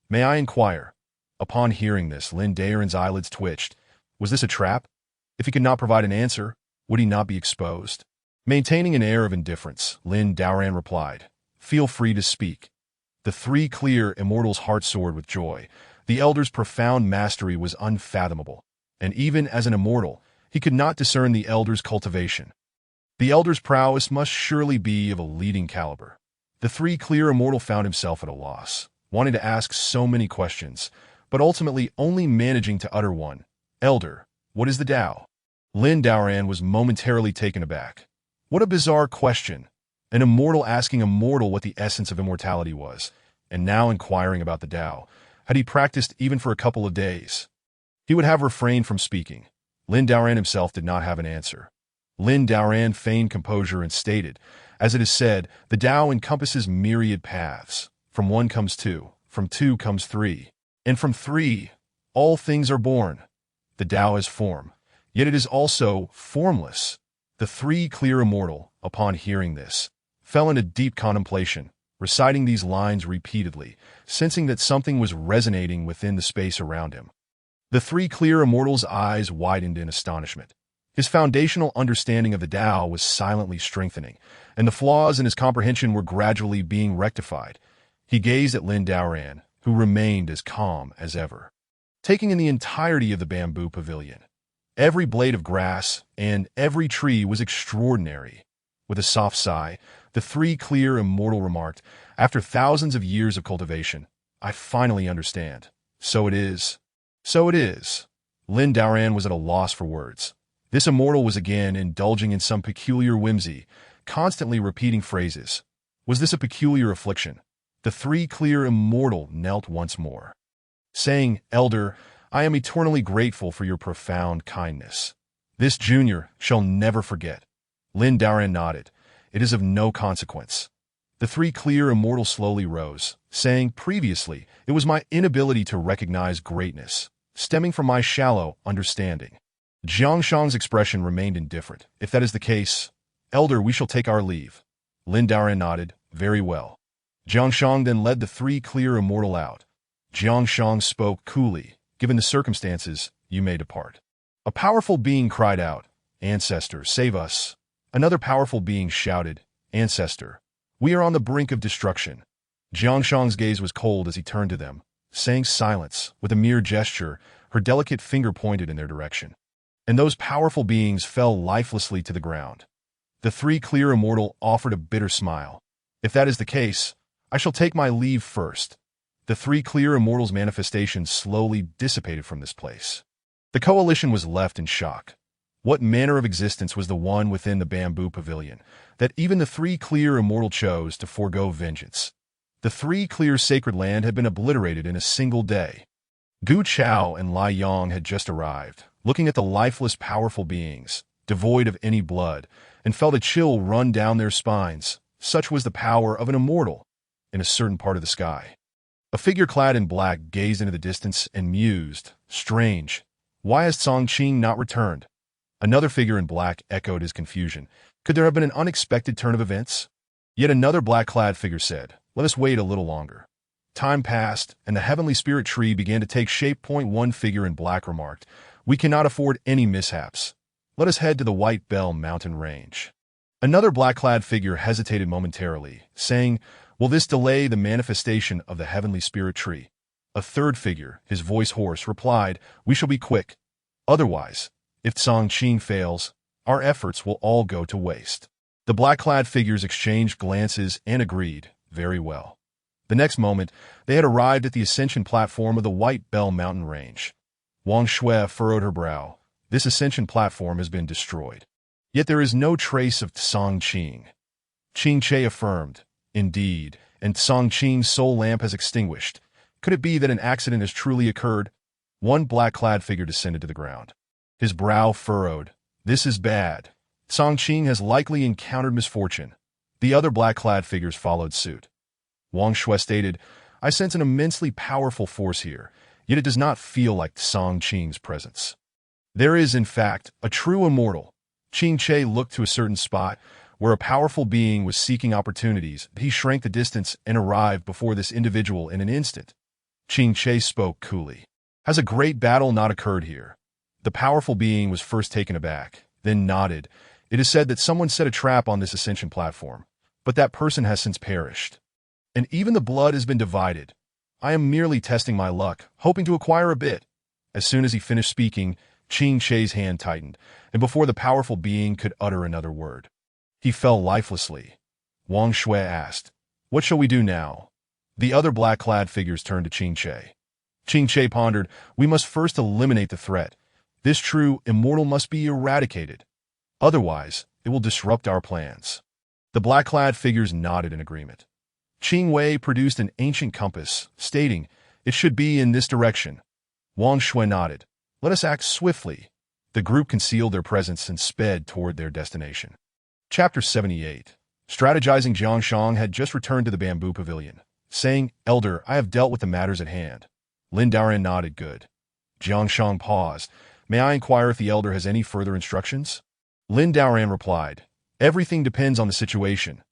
May I inquire?" Upon hearing this, Lin Daoran's eyelids twitched. Was this a trap? If he could not provide an answer, would he not be exposed? Maintaining an air of indifference, Lin Daoran replied, "Feel free to speak." The three clear immortals' hearts soared with joy. The elder's profound mastery was unfathomable, and even as an immortal, he could not discern the elder's cultivation. The elder's prowess must surely be of a leading caliber. The three clear immortal found himself at a loss, wanting to ask so many questions, but ultimately only managing to utter one. "Elder, what is the Tao?" Lin Daoran was momentarily taken aback. What a bizarre question! An immortal asking a mortal what the essence of immortality was, and now inquiring about the Tao. Had he practiced even for a couple of days, he would have refrained from speaking. Lin Daoran himself did not have an answer. Lin Daoran feigned composure and stated, "As it is said, the Tao encompasses myriad paths. From one comes two, from two comes three, and from three, all things are born. The Tao has form, yet it is also formless." The three clear immortal, upon hearing this, fell into deep contemplation, reciting these lines repeatedly, sensing that something was resonating within the space around him. The three clear immortals' eyes widened in astonishment. His foundational understanding of the Tao was silently strengthening, and the flaws in his comprehension were gradually being rectified. He gazed at Lin Daoran, who remained as calm as ever, taking in the entirety of the bamboo pavilion. Every blade of grass and every tree was extraordinary. With a soft sigh, the three clear immortal remarked, "After thousands of years of cultivation, I finally understand. So it is. So it is." Lin Daoran was at a loss for words. This immortal was again indulging in some peculiar whimsy, constantly repeating phrases. Was this a peculiar affliction? The three clear immortal knelt once more, saying, "Elder, I am eternally grateful for your profound kindness. This junior shall never forget." Lin Daoran nodded. "It is of no consequence." The three clear immortals slowly rose, saying, "Previously, it was my inability to recognize greatness, stemming from my shallow understanding." Jiang Shang's expression remained indifferent. "If that is the case, Elder, we shall take our leave." Lin Daoran nodded. "Very well." Jiang Shang then led the three clear immortal out. Jiang Shang spoke coolly. "Given the circumstances, you may depart." A powerful being cried out, "Ancestor, save us." Another powerful being shouted, "Ancestor, we are on the brink of destruction." Jiang Shang's gaze was cold as he turned to them, saying, "Silence." With a mere gesture, her delicate finger pointed in their direction, and those powerful beings fell lifelessly to the ground. The three clear immortal offered a bitter smile. "If that is the case, I shall take my leave first." The three clear immortals' manifestations slowly dissipated from this place. The coalition was left in shock. What manner of existence was the one within the bamboo pavilion, that even the three clear immortal chose to forego vengeance? The three clear sacred land had been obliterated in a single day. Gu Chao and Lai Yong had just arrived, looking at the lifeless, powerful beings, devoid of any blood, and felt a chill run down their spines. Such was the power of an immortal in a certain part of the sky. A figure clad in black gazed into the distance and mused, "Strange. Why has Song Qing not returned?" Another figure in black echoed his confusion. Could there have been an unexpected turn of events? Yet another black-clad figure said, "Let us wait a little longer." Time passed, and the heavenly spirit tree began to take shape. One figure in black remarked, "We cannot afford any mishaps. Let us head to the White Bell mountain range." Another black-clad figure hesitated momentarily, saying, "Will this delay the manifestation of the heavenly spirit tree?" A third figure, his voice hoarse, replied, "We shall be quick. Otherwise, if Song Qing fails, our efforts will all go to waste." The black-clad figures exchanged glances and agreed, "Very well." The next moment, they had arrived at the ascension platform of the White Bell Mountain Range. Wang Shui furrowed her brow. This ascension platform has been destroyed. Yet there is no trace of Tsang Qing. Qing Che affirmed, indeed, and Tsang Qing's soul lamp has extinguished. Could it be that an accident has truly occurred? One black-clad figure descended to the ground. His brow furrowed. This is bad. Tsang Qing has likely encountered misfortune. The other black-clad figures followed suit. Wang Shui stated, I sense an immensely powerful force here, yet it does not feel like Tsang Qing's presence. There is, in fact, a true immortal. Qing Che looked to a certain spot where a powerful being was seeking opportunities. He shrank the distance and arrived before this individual in an instant. Qing Che spoke coolly. Has a great battle not occurred here? The powerful being was first taken aback, then nodded. It is said that someone set a trap on this ascension platform, but that person has since perished. And even the blood has been divided. I am merely testing my luck, hoping to acquire a bit. As soon as he finished speaking, Qing Che's hand tightened, and before the powerful being could utter another word, he fell lifelessly. Wang Shui asked, What shall we do now? The other black-clad figures turned to Qing Che. Qing Che pondered, We must first eliminate the threat. This true immortal must be eradicated. Otherwise, it will disrupt our plans. The black-clad figures nodded in agreement. Qing Wei produced an ancient compass, stating, It should be in this direction. Wang Shui nodded. Let us act swiftly. The group concealed their presence and sped toward their destination. Chapter 78. Strategizing. Jiang Shang had just returned to the bamboo pavilion, saying, Elder, I have dealt with the matters at hand. Lin Daoran nodded. Good. Jiang Shang paused. May I inquire if the elder has any further instructions? Lin Daoran replied, Everything depends on the situation.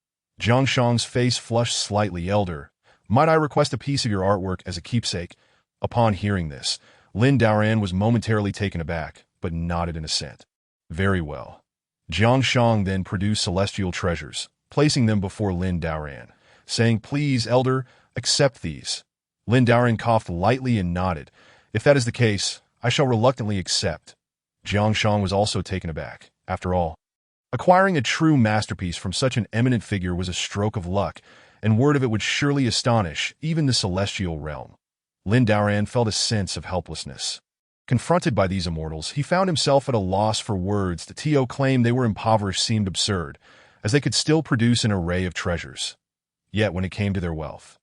Jiang Shang's face flushed slightly. Elder, might I request a piece of your artwork as a keepsake? Upon hearing this, Lin Daoran was momentarily taken aback, but nodded in assent. Very well. Jiang Shang then produced celestial treasures, placing them before Lin Daoran, saying, Please, Elder, accept these. Lin Daoran coughed lightly and nodded. If that is the case, I shall reluctantly accept. Jiang Shang was also taken aback. After all, acquiring a true masterpiece from such an eminent figure was a stroke of luck, and word of it would surely astonish even the celestial realm. Lin Daoran felt a sense of helplessness. Confronted by these immortals, he found himself at a loss for words. To claim they were impoverished seemed absurd, as they could still produce an array of treasures. Yet when it came to their wealth,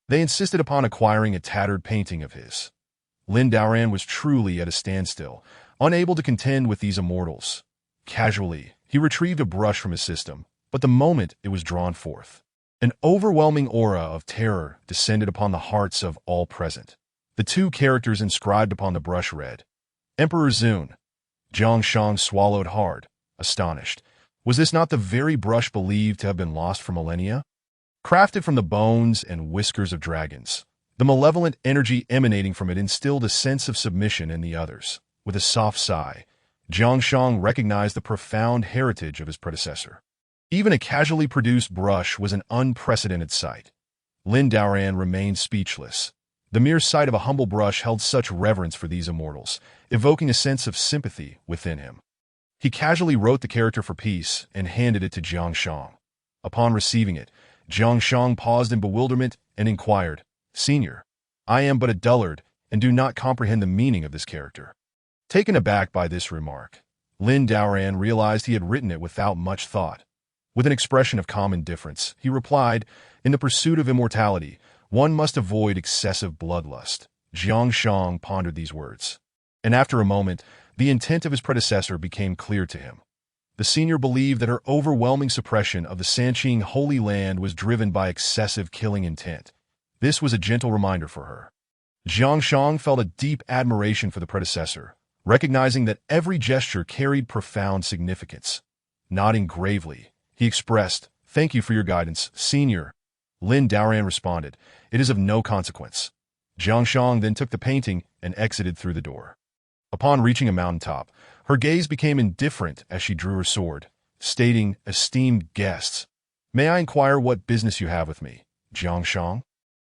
they insisted upon acquiring a tattered painting of his. Lin Daoran was truly at a standstill, unable to contend with these immortals. Casually, he retrieved a brush from his system, but the moment it was drawn forth, an overwhelming aura of terror descended upon the hearts of all present. The two characters inscribed upon the brush read, Emperor Zun. Jiang Shang swallowed hard, astonished. Was this not the very brush believed to have been lost for millennia? Crafted from the bones and whiskers of dragons, the malevolent energy emanating from it instilled a sense of submission in the others. With a soft sigh, Jiang Shang recognized the profound heritage of his predecessor. Even a casually produced brush was an unprecedented sight. Lin Daoran remained speechless. The mere sight of a humble brush held such reverence for these immortals, evoking a sense of sympathy within him. He casually wrote the character for peace and handed it to Jiang Shang. Upon receiving it, Jiang Shang paused in bewilderment and inquired, Senior, I am but a dullard and do not comprehend the meaning of this character. Taken aback by this remark, Lin Daoran realized he had written it without much thought. With an expression of calm indifference, he replied, In the pursuit of immortality, one must avoid excessive bloodlust. Jiang Shang pondered these words, and after a moment, the intent of his predecessor became clear to him. The senior believed that her overwhelming suppression of the Sanqing Holy Land was driven by excessive killing intent. This was a gentle reminder for her. Jiang Shang felt a deep admiration for the predecessor, recognizing that every gesture carried profound significance. Nodding gravely, he expressed, Thank you for your guidance, Senior. Lin Daoran responded, It is of no consequence. Jiang Shang then took the painting and exited through the door. Upon reaching a mountaintop, her gaze became indifferent as she drew her sword, stating, Esteemed guests, may I inquire what business you have with me, Jiang Shang?